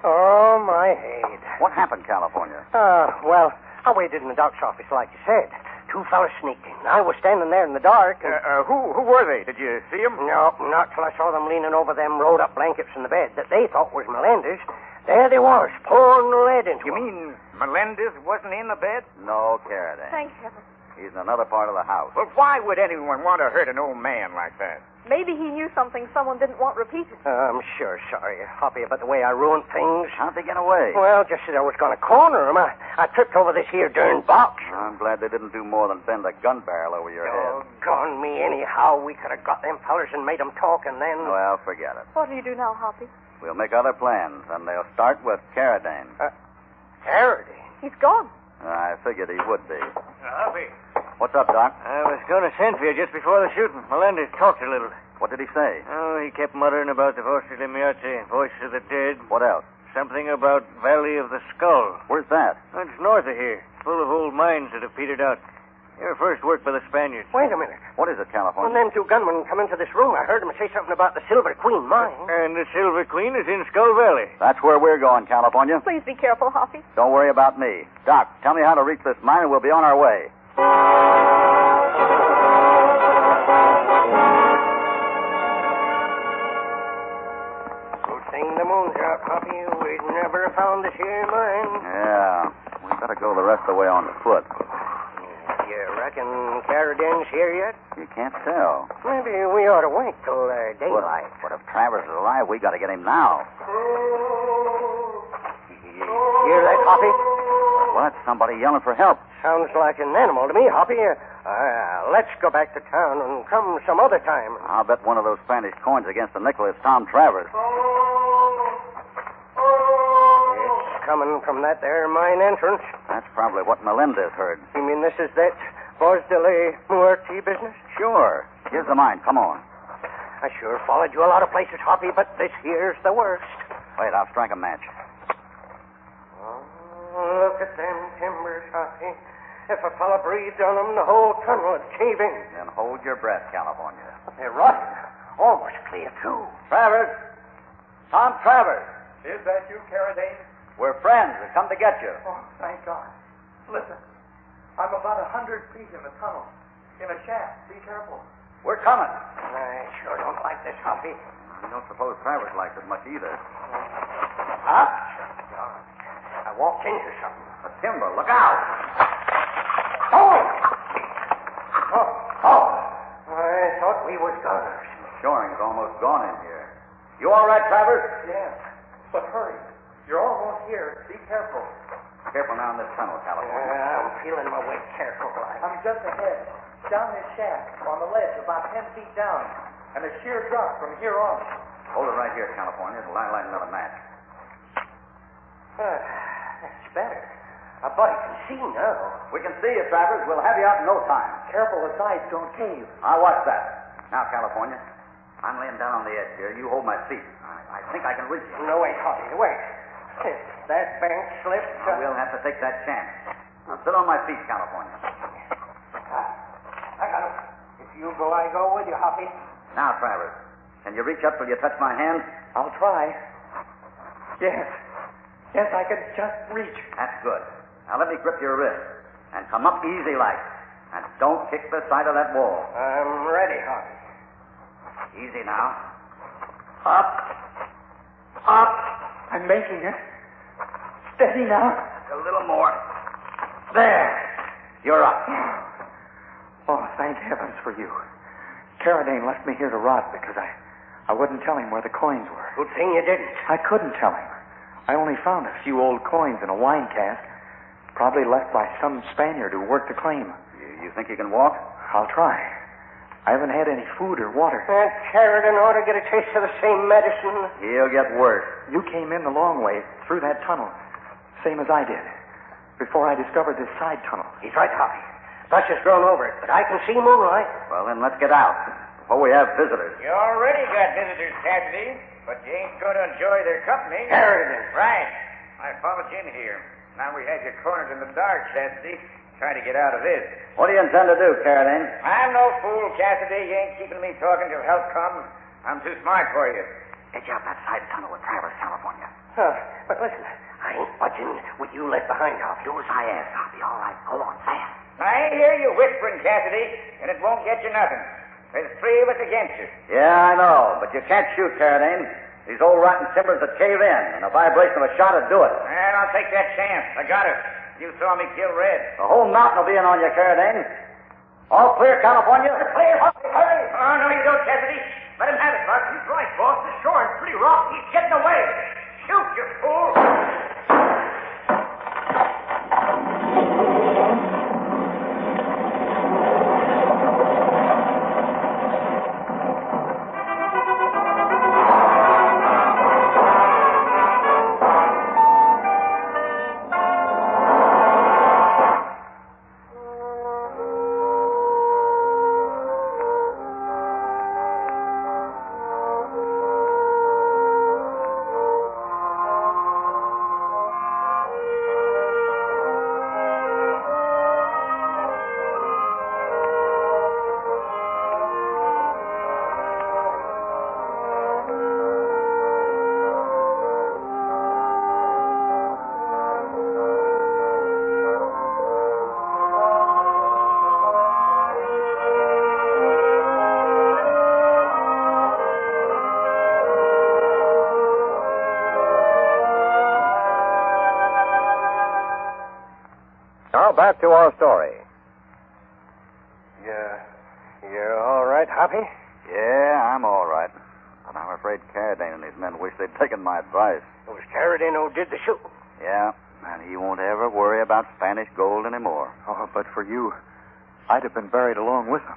Oh, my head. What happened, California? Well, I waited in the doc's office like you said. Two fellas sneaked in. I was standing there in the dark. And... Who were they? Did you see them? No, not till I saw them leaning over them rolled-up blankets in the bed that they thought was Melendez. There they was, pouring the lead into You mean Melendez wasn't in the bed? No, Carradine. Thank heaven. He's in another part of the house. Well, why would anyone want to hurt an old man like that? Maybe he knew something someone didn't want repeated. I'm sure sorry, Hoppy, about the way I ruined things. How'd they get away? Well, just as I was going to corner him, I tripped over this here darn box. I'm glad they didn't do more than bend a gun barrel over your head. Doggone me, anyhow. We could have got them fellers and made them talk, and then... Well, forget it. What do you do now, Hoppy? We'll make other plans, and they'll start with Carradine. Carradine? He's gone. I figured he would be. Hoppy. What's up, Doc? I was going to send for you just before the shooting. Melendez talked a little. What did he say? Oh, he kept muttering about the Voce de Muerte, voice of the dead. What else? Something about Valley of the Skull. Where's that? It's north of here, full of old mines that have petered out. Your first work by the Spaniards. Wait a minute. What is it, California? When them two gunmen come into this room, I heard them say something about the Silver Queen mine. And the Silver Queen is in Skull Valley. That's where we're going, California. Please be careful, Hoppy. Don't worry about me. Doc, tell me how to reach this mine, and we'll be on our way. Good thing the moon's out, Hoppy. We'd never found this here mine. Yeah. We better go the rest of the way on foot. You reckon Carradine's here yet? You can't tell. Maybe we ought to wait till daylight. But if Travers is alive, we got to get him now. That's somebody yelling for help. Sounds like an animal to me, Hoppy. Let's go back to town and come some other time. I'll bet one of those Spanish coins against the nickel is Tom Travers. It's coming from that there mine entrance. That's probably what Melendez heard. You mean this is that Voz de la Muerte business? Sure. Here's the mine. Come on. I sure followed you a lot of places, Hoppy, but this here's the worst. Wait, I'll strike a match. Oh, look at them timbers, Hoppy. If a fella breathed on them, the whole tunnel would cave in. Then hold your breath, California. They're rotten. Almost clear, too. Travers! Tom Travers! Is that you, Carradine? We're friends. We've come to get you. Oh, thank God. Listen, I'm about 100 feet in the tunnel. In a shaft. Be careful. We're coming. I sure don't like this, Hoppy. I don't suppose Travers likes it much either. Huh? I walked into something. A timber. Look out! Oh! I thought we was goners. Shoring's almost gone in here. You all right, Travers? Yeah. But hurry. You're almost here. Be careful. Careful now in this tunnel, California. I'm feeling my way careful, like. I'm just ahead. Down this shaft, on the ledge, about 10 feet down. And a sheer drop from here on. Hold it right here, California, till I light another match. That's better. A body can see now. We can see you, Travers. We'll have you out in no time. Careful the sides don't cave. I'll watch that. Now, California, I'm laying down on the edge here. You hold my feet. I think I can reach you. No, wait, Hoppy, wait. If that bank slips... We'll have to take that chance. Now, sit on my feet, California. I got it. If you go, I go with you, Hoppy. Now, Travers, can you reach up till you touch my hand? I'll try. Yes. Yes, I can just reach. That's good. Now, let me grip your wrist. And come up easy like. And don't kick the side of that wall. I'm ready, Hoppy. Easy now. Up. Up. I'm making it. Steady now. A little more. There. You're up. Oh, thank heavens for you. Carradine left me here to rot because I wouldn't tell him where the coins were. Good thing you didn't. I couldn't tell him. I only found a few old coins in a wine cask, probably left by some Spaniard who worked the claim. You think you can walk? I'll try. I haven't had any food or water. That Carradine ought to get a taste of the same medicine. He'll get worse. You came in the long way, through that tunnel, same as I did, before I discovered this side tunnel. He's right, Hoppy. Brush has grown over it, but I can see moonlight. Well, then let's get out before we have visitors. You already got visitors, Cassidy, but you ain't going to enjoy their company. Carradine. Right. I followed you in here. Now we had you cornered in the dark, Cassidy. Try to get out of this. What do you intend to do, Carradine? I'm no fool, Cassidy. You ain't keeping me talking till help comes. I'm too smart for you. Get you out that side tunnel with Travers, California. But listen, I ain't budging with you left behind, Hoppy. Do as I ask, Hoppy. All right, go on, fast. I hear you whispering, Cassidy, and it won't get you nothing. There's three of us against you. Yeah, I know, but you can't shoot, Carradine. These old rotten timbers that cave in, and the vibration of a shot would do it. And I'll take that chance. I got it. You saw me kill Red. The whole mountain will be in on you, Carradine. All clear, California? Clear, hurry. Oh, no, you don't, Cassidy. Let him have it, Buck. He's right, boss. The shore is pretty rough. He's getting away. Shoot, you fool. Now back to our story. You're all right, Hoppy? Yeah, I'm all right. But I'm afraid Carradine and his men wish they'd taken my advice. It was Carradine who did the shooting. Yeah, And he won't ever worry about Spanish gold anymore. Oh, but for you, I'd have been buried along with him.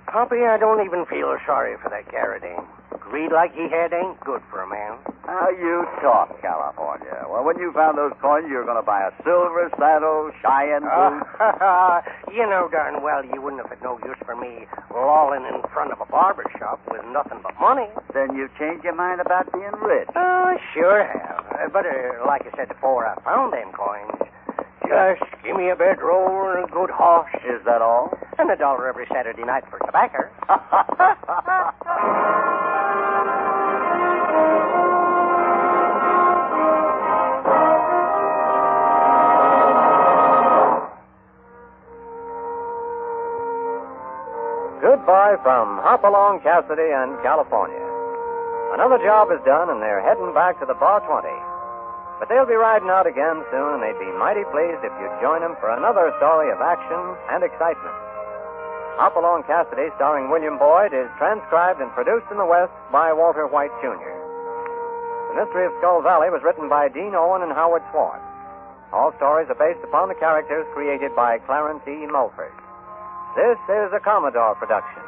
Poppy, I don't even feel sorry for that Carradine. Greed like he had ain't good for a man. How you talk, California. Well, when you found those coins, you were going to buy a silver saddle, Cheyenne boots. You know darn well you wouldn't have had no use for me lolling in front of a barber shop with nothing but money. Then you've changed your mind about being rich. Oh, sure have. But like I said before, I found them coins. Just give me a bedroll and a good horse. Is that all? And $1 every Saturday night for tobacco. Goodbye from Hopalong Cassidy and California. Another job is done, and they're heading back to the Bar 20. But they'll be riding out again soon, and they'd be mighty pleased if you'd join them for another story of action and excitement. Hopalong Cassidy, starring William Boyd, is transcribed and produced in the West by Walter White, Jr. The Mystery of Skull Valley was written by Dean Owen and Howard Swartz. All stories are based upon the characters created by Clarence E. Mulford. This is a Commodore production.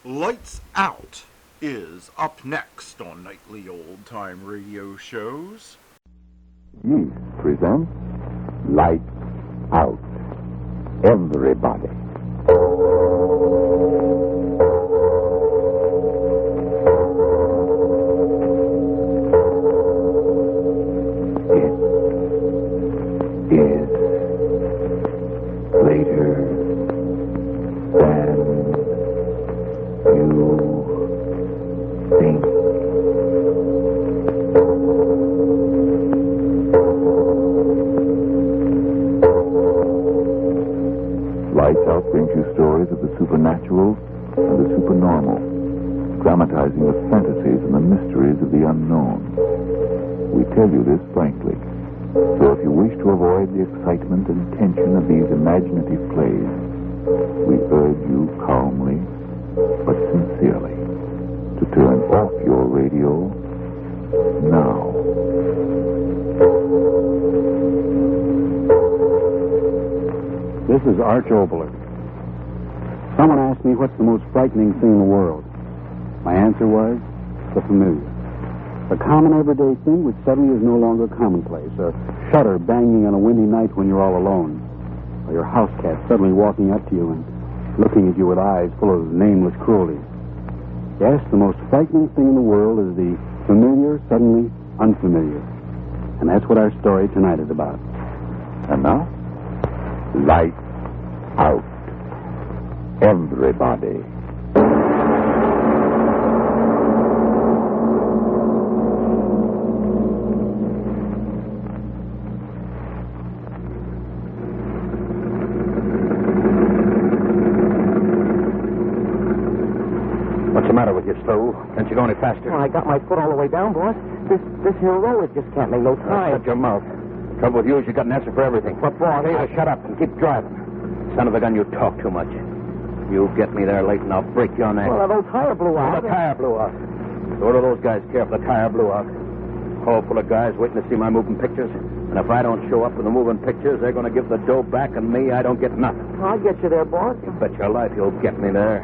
Lights Out is up next on Nightly Old Time Radio Shows. Yeast presents Lights Out. Everybody. It is later than you think. Lights Out brings you stories of the supernatural and the supernormal, dramatizing the fantasies and the mysteries of the unknown. We tell you this frankly, so if you wish to avoid the excitement and tension of these imaginative plays, we urge you calmly but sincerely to turn off your radio now. This is Arch Oboler. Someone asked me what's the most frightening thing in the world. My answer was the familiar. The common everyday thing which suddenly is no longer commonplace. A shutter banging on a windy night when you're all alone. Or your house cat suddenly walking up to you and looking at you with eyes full of nameless cruelty. Yes, the most frightening thing in the world is the familiar suddenly unfamiliar. And that's what our story tonight is about. And now, Lights Out. Everybody. What's the matter with you, Slow? Can't you go any faster? Well, I got my foot all the way down, boss. This here roller just can't make no time. Shut your mouth. The trouble with you is you got an answer for everything. But, boss, Tell you to shut up and keep driving. Son of a gun, you talk too much. You get me there late and I'll break your neck. Well, that old tire blew out. The tire blew out. So what do those guys care if the tire blew out? Hall full of guys waiting to see my moving pictures. And if I don't show up with the moving pictures, they're going to give the dough back, and me, I don't get nothing. I'll get you there, boss. You bet your life you'll get me there.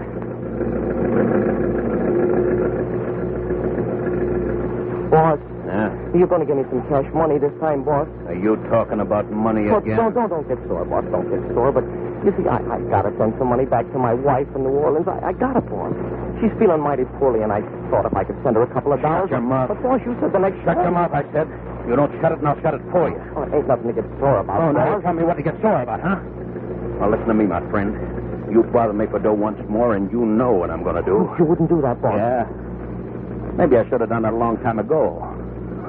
Boss. Yeah? You're going to give me some cash money this time, boss. Are you talking about money Oh, again? Don't get sore, boss. Don't get sore. But You see, I gotta send some money back to my wife in New Orleans. I gotta, boss. She's feeling mighty poorly, and I thought if I could send her a couple of dollars. Shut your mouth. But, boss, you said the next... Shut your mouth, I said. You don't shut it, and I'll shut it for you. Oh, it ain't nothing to get sore about. Oh, now boss. you tell me what to get sore about, huh? Now, listen to me, my friend. You bother me for dough once more, and you know what I'm going to do. You wouldn't do that, boss. Yeah. Maybe I should have done that a long time ago.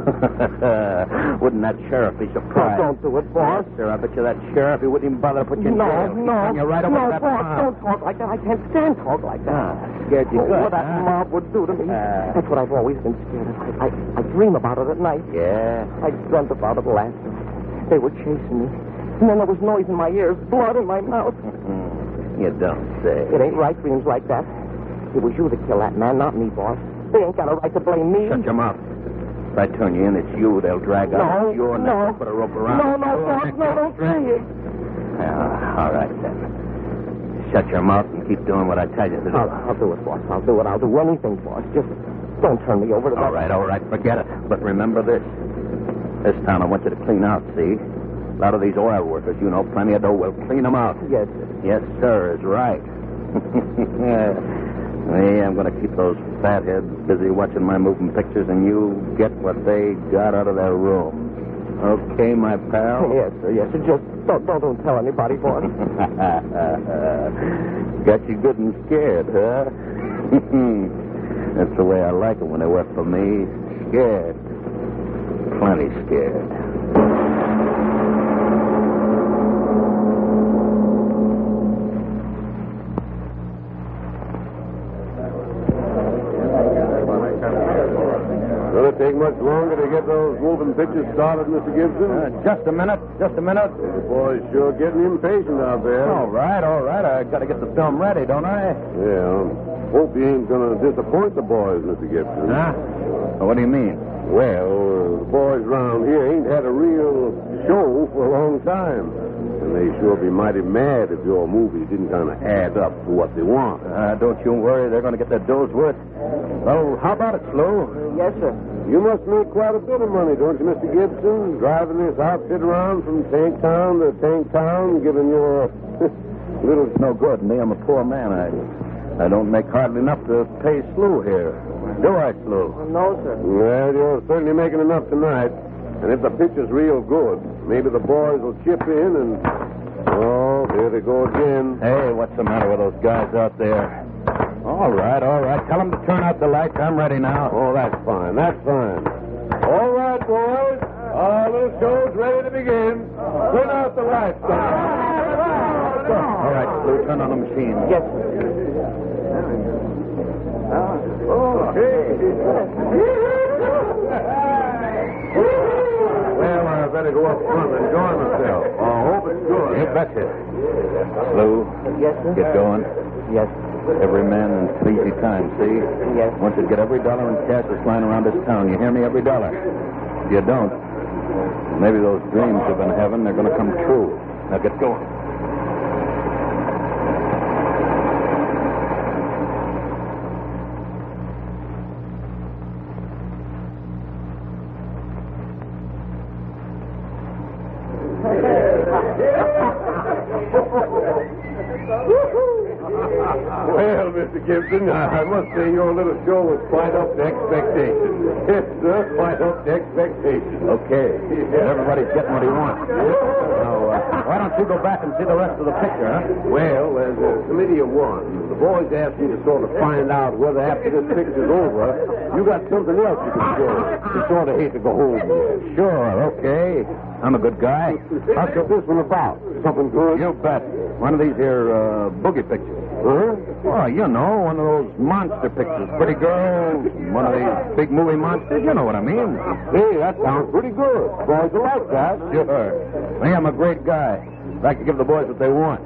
Wouldn't that sheriff be surprised? Don't do it, boss. Yes, sir. I bet you that sheriff, he wouldn't even bother to put you in jail. He'd turn you right over to that boss, mob. don't talk like that. I can't stand talk like that. Scared you good, What that mob would do to me. That's what I've always been scared of. I dream about it at night. Yeah? I dreamt about it last night. They were chasing me. And then there was noise in my ears, blood in my mouth. You don't say. It ain't right dreams like that. It was you that killed that man, not me, boss. They ain't got a right to blame me. Shut your mouth. If I turn you in, it's you they'll drag out. No, It's your no. neck. Put a rope around. No, boss, no, don't say it. All right, then. Shut your mouth and keep doing what I tell you to do. I'll do it, boss. I'll do it. I'll do anything, boss. Just don't turn me over to All right, forget it. But remember this. This town I want you to clean out, see? A lot of these oil workers, you know, plenty of dough. We'll clean them out. Yes, sir. Yes, sir, is right. Me, I'm going to keep those fatheads busy watching my moving pictures, and you get what they got out of their room. Okay, my pal? Yes, sir. Yes, sir. Just don't tell anybody, boss. Got you good and scared, huh? That's the way I like it when they work for me. Scared. Plenty scared. Will it take much longer to get those moving pictures started, Mr. Gibson? Just a minute. The boy's sure getting impatient out there. All right. I got to get the film ready, don't I? Yeah. Hope you ain't going to disappoint the boys, Mr. Gibson. Huh? What do you mean? Well, the boys around here ain't had a real show for a long time. And they sure be mighty mad if your movie didn't kind of add up to what they want. Don't you worry. They're going to get their dought's worth. Well, how about it, Flo? Yes, sir. You must make quite a bit of money, don't you, Mr. Gibson? Driving this outfit around from tank town to tank town, giving your little... No good. Me, I'm a poor man. I don't make hardly enough to pay Slew here. Do I, Slew? No, sir. Well, you're certainly making enough tonight. And if the picture's real good, maybe the boys will chip in and... Oh, here they go again. Hey, what's the matter with those guys out there? All right. Tell them to turn out the lights. I'm ready now. Oh, that's fine. All right, boys. Our little show's ready to begin. Turn out the lights. All right, Slew, turn on the machine. Yes, sir. Well, I better go up front and enjoy myself. I hope it's good. You betcha. Slew, Yes, sir. get going. Yes. Every man in sleazy time, see? Yes. I want you to get every dollar in cash that's lying around this town. You hear me? Every dollar. If you don't, maybe those dreams you've been having, they're going to come true. Now get going. Well, Mr. Gibson, I must say your little show was quite up to expectations. Yes, sir, quite up to expectations. Okay. Everybody's getting what he wants. Now, why don't you go back and see the rest of the picture, huh? Well, as a committee of one, the boys asked me to sort of find out whether after this picture's over, you got something else you can show. You sort of hate to go home with. Sure, okay. I'm a good guy. How's this one about? Something good? You bet. One of these here boogie pictures. Huh? Oh, you know, one of those monster pictures. Pretty girl, one of these big movie monsters. You know what I mean. Hey, that sounds pretty good. Boys will like that. Sure. Me, I'm a great guy. Like to give the boys what they want.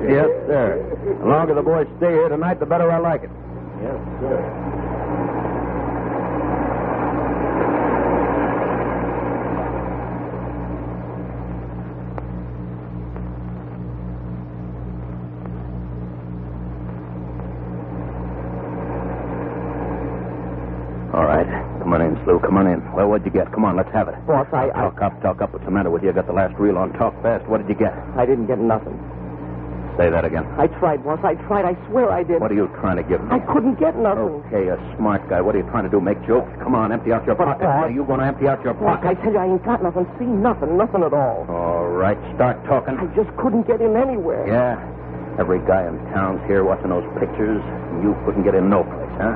Yes, sir. The longer the boys stay here tonight, the better I like it. Yes, sir. All right. Come on in, Slew. Come on in. Well, what'd you get? Come on, let's have it. Boss, Talk up. What's the matter with you? I got the last reel on. Talk fast. What did you get? I didn't get nothing. Say that again. I tried, boss. I tried. I swear I did. What are you trying to give me? I couldn't get nothing. Okay, a smart guy. What are you trying to do? Make jokes? Come on, empty out your pockets. Are you going to empty out your Look, I pockets? tell you, I ain't got nothing. See, nothing at all. All right, start talking. I just couldn't get in anywhere. Yeah? Every guy in town's here watching those pictures, and you couldn't get in no place, huh?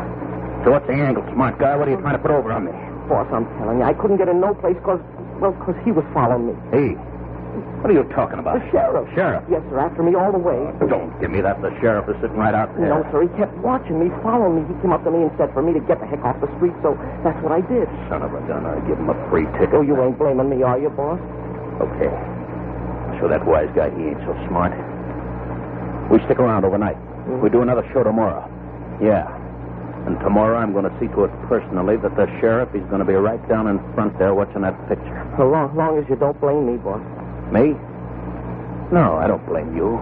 So what's the angle, smart guy? What are you trying to put over on me? Boss, I'm telling you, I couldn't get in no place because he was following me. Hey, what are you talking about? The sheriff. Sheriff? Yes, sir, after me all the way. Don't give me that. The sheriff is sitting right out there. No, sir, he kept watching me, following me. He came up to me and said for me to get the heck off the street, so that's what I did. Son of a gun, I give him a free ticket. Oh, you ain't blaming me, are you, boss? Okay. So that wise guy, he ain't so smart. We stick around overnight. We do another show tomorrow. Yeah. And tomorrow I'm going to see to it personally that the sheriff is going to be right down in front there watching that picture. So long as you don't blame me, boss. Me? No, I don't blame you.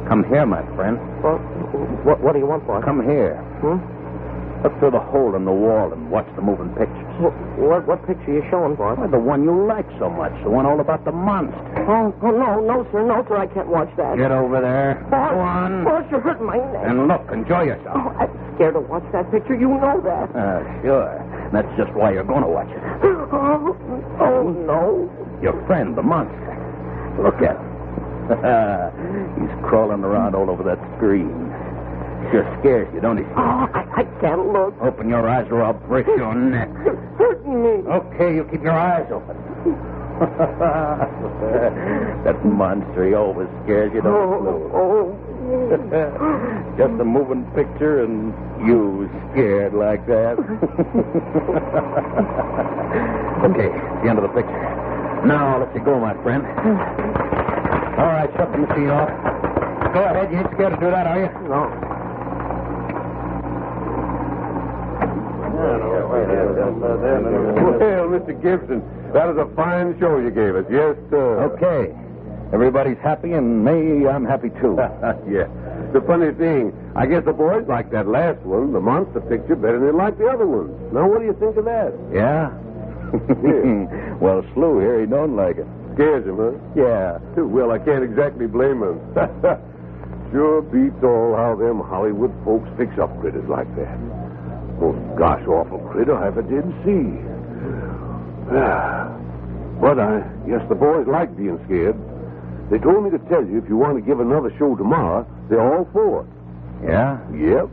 Come here, my friend. Well, what do you want, boss? Come here. Look through the hole in the wall and watch the moving pictures. What picture are you showing, boss? Well, the one you like so much. The one all about the monster. Oh, no, sir, I can't watch that. Get over there. Boss, Go on. Boss, you're hurting my neck. And look, enjoy yourself. Oh, I'm scared to watch that picture. You know that. Sure. That's just why you're going to watch it. Oh, no. Your friend, the monster. Look at him. He's crawling around all over that screen. Sure scares you, don't he? Oh, I can't look. Open your eyes or I'll break your neck. You're hurting me. Okay, you keep your eyes open. That monster, he always scares you, don't he? Just a moving picture and you scared like that. Okay, the end of the picture. Now, I'll let you go, my friend. All right, shut the machine off. Go ahead. You ain't scared to do that, are you? No. Well, Mr. Gibson, that was a fine show you gave us. Yes, sir. Okay. Everybody's happy, and me, I'm happy, too. Yeah. The funny thing, I guess the boys like that last one, the monster picture, better than they like the other ones. Now, what do you think of that? Yeah? Well, Slew here, he don't like it. Scares him, huh? Yeah. Well, I can't exactly blame him. Sure beats all how them Hollywood folks fix up critters like that. Most gosh awful critter I ever did see. But I guess the boys like being scared. They told me to tell you if you want to give another show tomorrow, they're all for it. Yeah? Yep.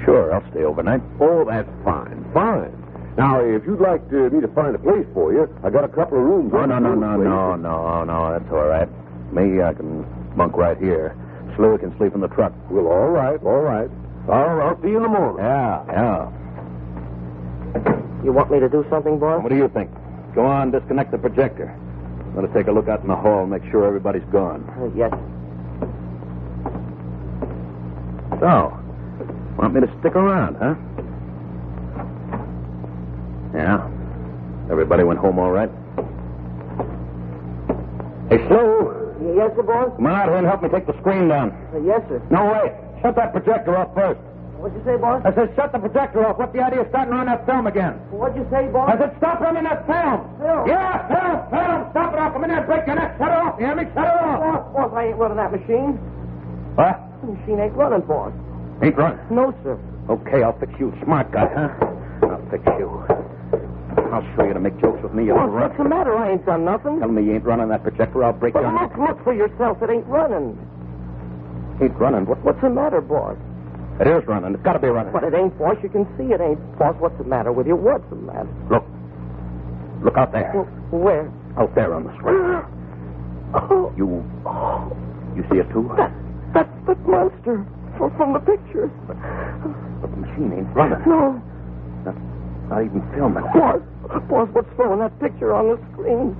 Sure, I'll stay overnight. Oh, that's fine. Fine. Now, if you'd like me to find a place for you, I got a couple of rooms. Oh, no, that's all right. Me, I can bunk right here. Slew can sleep in the truck. Well, all right. I'll see you in the morning. Yeah. You want me to do something, boss? What do you think? Go on, disconnect the projector. I'm going to take a look out in the hall, make sure everybody's gone. Yes. So, want me to stick around, huh? Yeah. Everybody went home all right? Hey, Slew! Yes, sir, boss? Come on out here and help me take the screen down. Yes, sir. No, wait. Shut that projector off first. What'd you say, boss? I said shut the projector off. What's the idea of starting on that film again? What'd you say, boss? I said stop running that film. Film? Yeah, film. Stop it off. Come in there and break your neck. Shut it off. You hear me? Shut it off. Boss, I ain't running that machine. What? The machine ain't running, boss. Ain't running? No, sir. Okay, I'll fix you. Smart guy, huh? I'll fix you. I'll show you to make jokes with me. Boss, what's the matter? I ain't done nothing. Tell me you ain't running that projector. I'll break your neck. Look for yourself. It ain't running. Ain't running? What's the matter, boss? It is running. It's got to be running. But it ain't, boss. You can see it ain't. Boss, what's the matter with you? What's the matter? Look. Look out there. Where? Out there on the screen. You see it, too? That monster from the picture. But the machine ain't running. No. Not even filming. Boss, what's throwing that picture on the screen?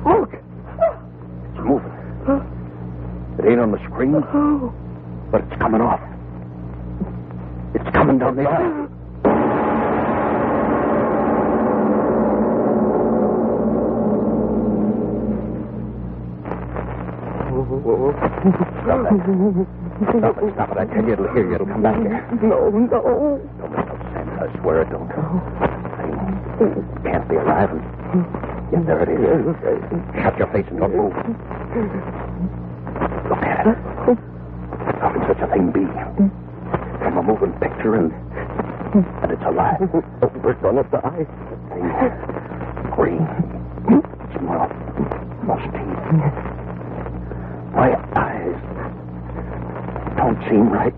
Look. It's moving. It ain't on the screen, but it's coming off. It's coming down the aisle. Stop it. I tell you, it'll hear you. It'll come back here. No. Don't make no sense. I swear it don't. It can't be alive. Yes, there it is. Shut your face and don't move. How can such a thing be? From a moving picture and it's alive. We're gonna die. Green. Small. Most teeth. My eyes don't seem right.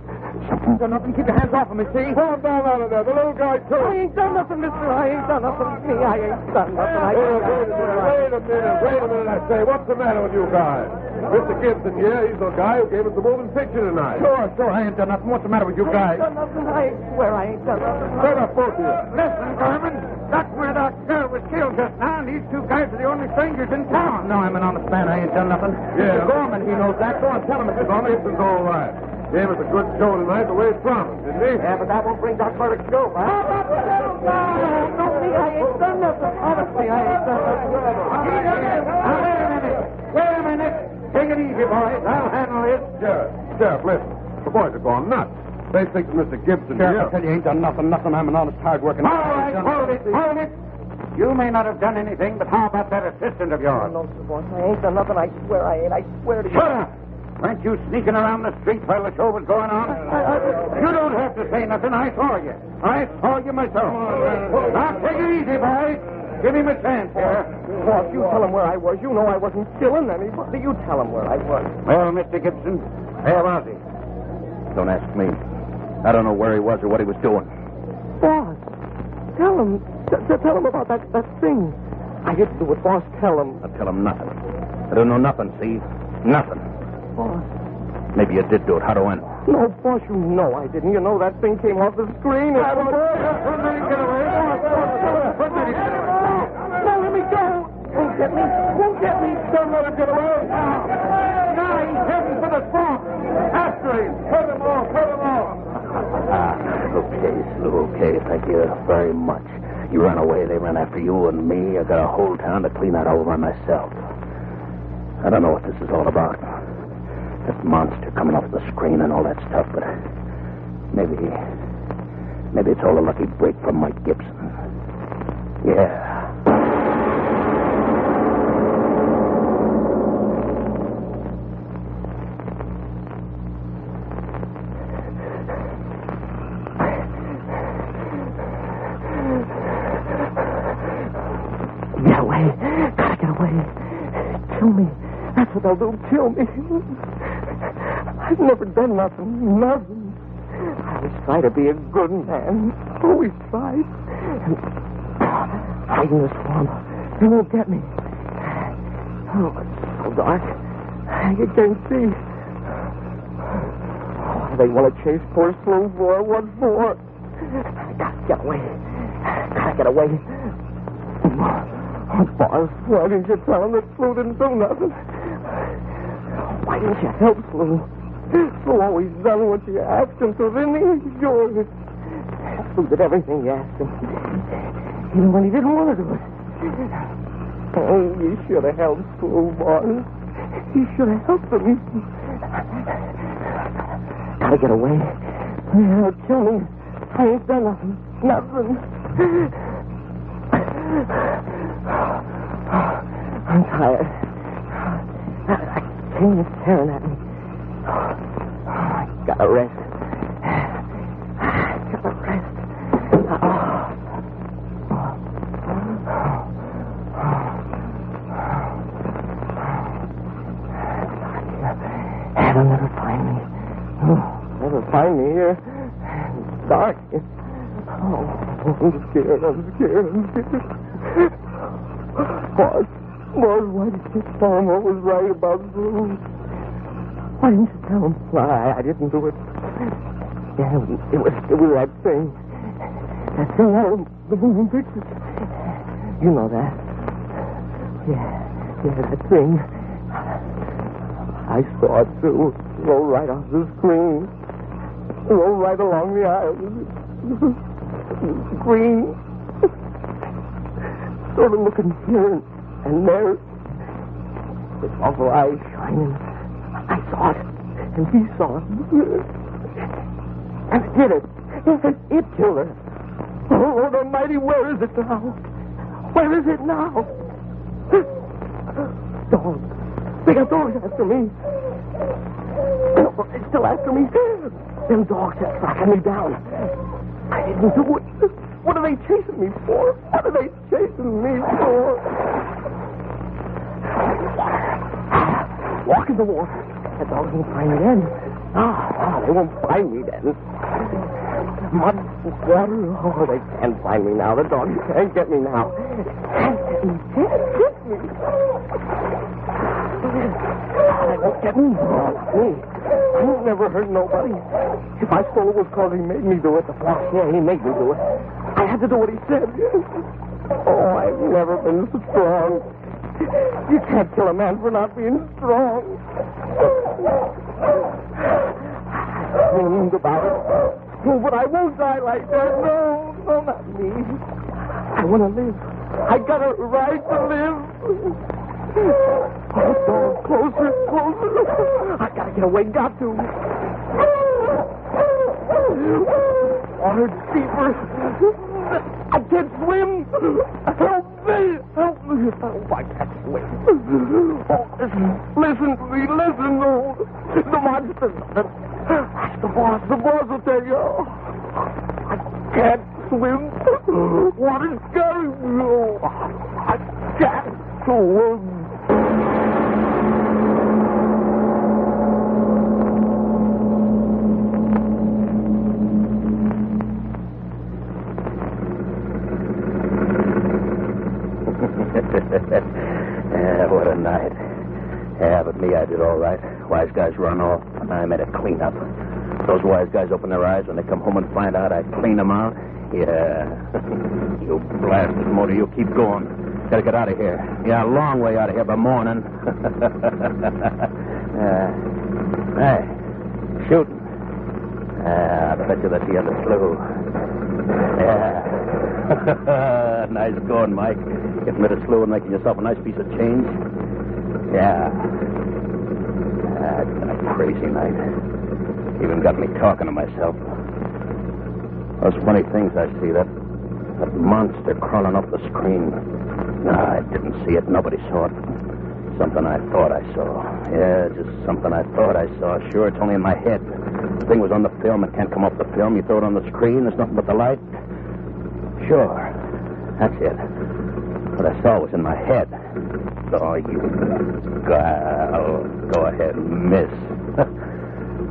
Something. Done nothing. Keep your hands off of me, see? Calm down out of there. The little guy, too. I ain't done nothing, mister. I ain't done nothing. Me, I ain't done nothing. Wait a minute, I say. What's the matter with you guys? Mr. Gibson here, he's the guy who gave us the moving picture tonight. Sure, I ain't done nothing. What's the matter with you guys? I ain't done nothing. I swear I ain't done nothing. Shut up, both of you. Listen, Gorman. That's where that girl was killed just now, and these two guys are the only strangers in town. No, I'm an honest man. I ain't done nothing. Yeah. Mr. Gorman, he knows that. Go on, tell him, Mr. Gorman. Gibson's all right. Gave us a good show tonight the way he promised, didn't he? Yeah, but that won't bring Doc Burdick's show, huh? No, me, I ain't done nothing. Honestly, I ain't done nothing. Wait a minute. Take it easy, boys. I'll handle this. Sheriff, listen. The boys are gone nuts. They think Mr. Gibson Sheriff, here. I tell you, ain't done nothing. I'm an honest, hard-working man. All right, hold it. You may not have done anything, but how about that assistant of yours? No, sir, boss. I ain't done nothing. I swear I ain't. I swear to you. Shut up! Weren't you sneaking around the street while the show was going on? You don't have to say nothing. I saw you. I saw you myself. Now, take it easy, boys. Give him a chance here. Boss, you tell him where I was. You know I wasn't killing anybody. You tell him where I was. Well, Mr. Gibson, where was he? Don't ask me. I don't know where he was or what he was doing. Boss, tell him. Tell him about that thing. I didn't do it, boss. Tell him. I'll tell him nothing. I don't know nothing, see? Nothing. Boss. Maybe you did do it. How do I know? No, boss, you know I didn't. You know that thing came off the screen. Get away. Now let me go. Won't get me. Don't let him get away. Now he's heading for the swamp. After him. Put him off. Okay, Slu, okay. Thank you very much. You ran away, they ran after you and me. I got a whole town to clean that over myself. I don't know what this is all about. That monster coming off the screen and all that stuff, but maybe it's all a lucky break from Mike Gibson. Yeah. Get away. Kill me. That's what they'll do. Kill me. I've never done nothing. I always try to be a good man. Always tried. And hide in the swamp. They won't get me. Oh, it's so dark. You can't see. Oh, they want to chase poor Slu boy. What for? I gotta get away. Oh, boss, why didn't you tell him that Slu didn't do nothing? Why didn't you help Slu? Slu always done what you asked him to, didn't he? Sure. Slu did everything you asked him. Even when he didn't want to do it. Oh, you should have helped Slu, boss. You should have helped him. Gotta get away. They'll kill me. I ain't done nothing. I'm tired. Pain is tearing at me. I gotta rest. They'll never find me. Never find me here. It's dark. Oh, I'm scared. Boss, why did you tell him what was right about Slu? Why didn't you tell him? Well, I didn't do it. Yeah, it was that thing. That thing out of the moving pictures. You know that. Yeah, that thing. I saw it, too. Roll right off the screen. Roll right along the aisle. Green. Sort of looking here and there. With awful eyes shining. I saw it. And he saw it. And it did it. It killed her. Oh, Lord Almighty, where is it now? Where is it now? Dog. They got dogs after me. They're still after me. Them dogs are tracking me down. I didn't do it. What are they chasing me for? What are they chasing me for? Walk in the water. The dogs won't find me then. They won't find me then. Mud, water. Oh, they can't find me now. The dogs can't get me now. Can't get me. They won't get me. No, not me. I ain't never hurt nobody. If I stole it was because he made me do it. The boss, yeah, he made me do it. I had to do what he said. Oh, I've never been so strong. You can't kill a man for not being strong. I dreamed about it. Oh, but I won't die like that. No, not me. I want to live. I got a right to live. Oh, dog, closer. I gotta get away, got to. Water deeper. I can't swim. Help me. Oh, I can't swim. Oh, listen to me. Listen. Oh, the monster. Ask the boss. The boss will tell you. I can't swim. Water's scary. Oh, I can't swim. What a night. Yeah, but me, I did all right. Wise guys run off, and I made a clean-up. Those wise guys open their eyes when they come home and find out I cleaned them out. Yeah. You blasted motor, you keep going. Gotta get out of here. Yeah, a long way out of here by morning. Hey, shooting. I bet you that's the other slough. Yeah. Nice going, Mike. Getting rid of slough and making yourself a nice piece of change. Yeah. It's been a crazy night. Even got me talking to myself. Those funny things I see, that monster crawling up the screen. No, I didn't see it. Nobody saw it. Something I thought I saw. Yeah, just something I thought I saw. Sure, it's only in my head. The thing was on the film. It can't come off the film. You throw it on the screen. There's nothing but the light. Sure. That's it. What I saw was in my head. Oh, you... Go ahead, miss.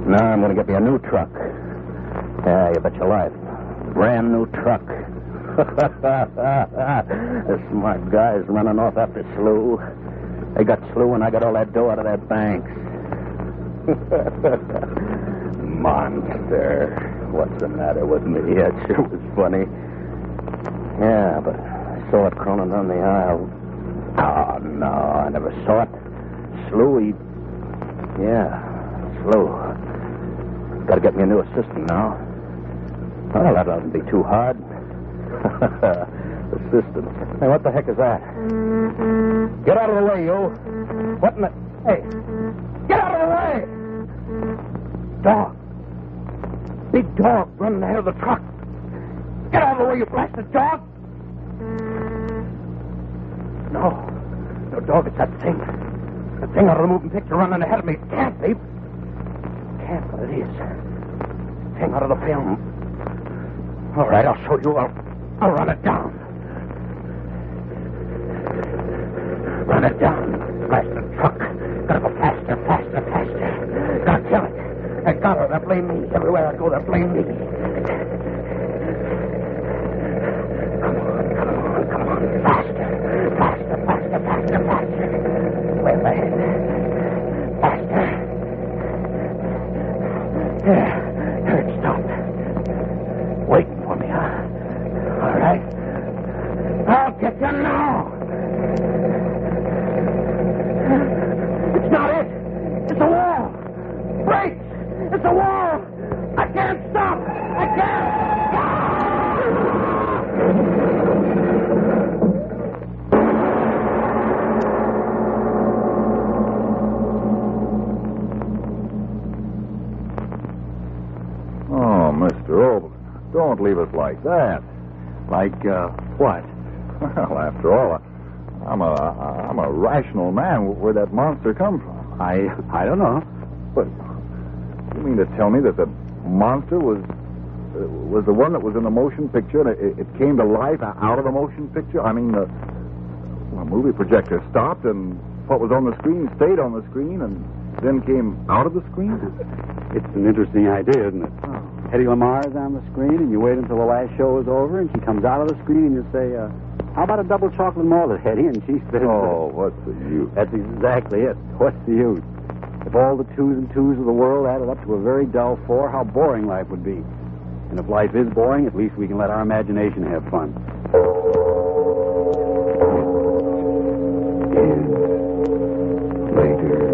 Now I'm going to get me a new truck. Yeah, you bet your life. Brand new truck. The smart guys running off after slough. They got slough and I got all that dough out of their banks. Monster. What's the matter with me? That sure was funny. Yeah, but I saw it crawling down the aisle. Oh, no, I never saw it. Slough, Yeah, slough. Got to get me a new assistant now. Well, that oughtn't be too hard. Assistant. Hey, what the heck is that? Get out of the way, you. What in the... Hey, get out of the way! Dog. Big dog running ahead of the truck. Get out of the way, you blasted dog! No, dog, it's that thing. The thing out of the moving picture running ahead of me. It can't be. Can't, but it is. Thing out of the film. All right, I'll show you. I'll run it down. Run it down. Blasted truck. Gotta go faster. Gotta kill it. I got her. They blame me. Everywhere I go, they blame me. Come on. Faster. Way ahead. Faster. There it stopped. Waiting for me, huh? All right. I'll get you now. It's not it. It's a wall. Brakes. It's a wall. I can't stop. I can't. Don't leave us like that. Like, what? Well, after all, I'm a rational man. Where'd that monster come from? I don't know. But You mean to tell me that the monster was the one that was in the motion picture, and it came to life out of the motion picture? I mean, the movie projector stopped, and what was on the screen stayed on the screen, and then came out of the screen? It's an interesting idea, isn't it? Oh. Hedy Lamarr is on the screen, and you wait until the last show is over, and she comes out of the screen, and you say, how about a double chocolate malted, Hedy? And she says... Oh, what's the use? That's exactly it. What's the use? If all the twos and twos of the world added up to a very dull four, how boring life would be. And if life is boring, at least we can let our imagination have fun. Later.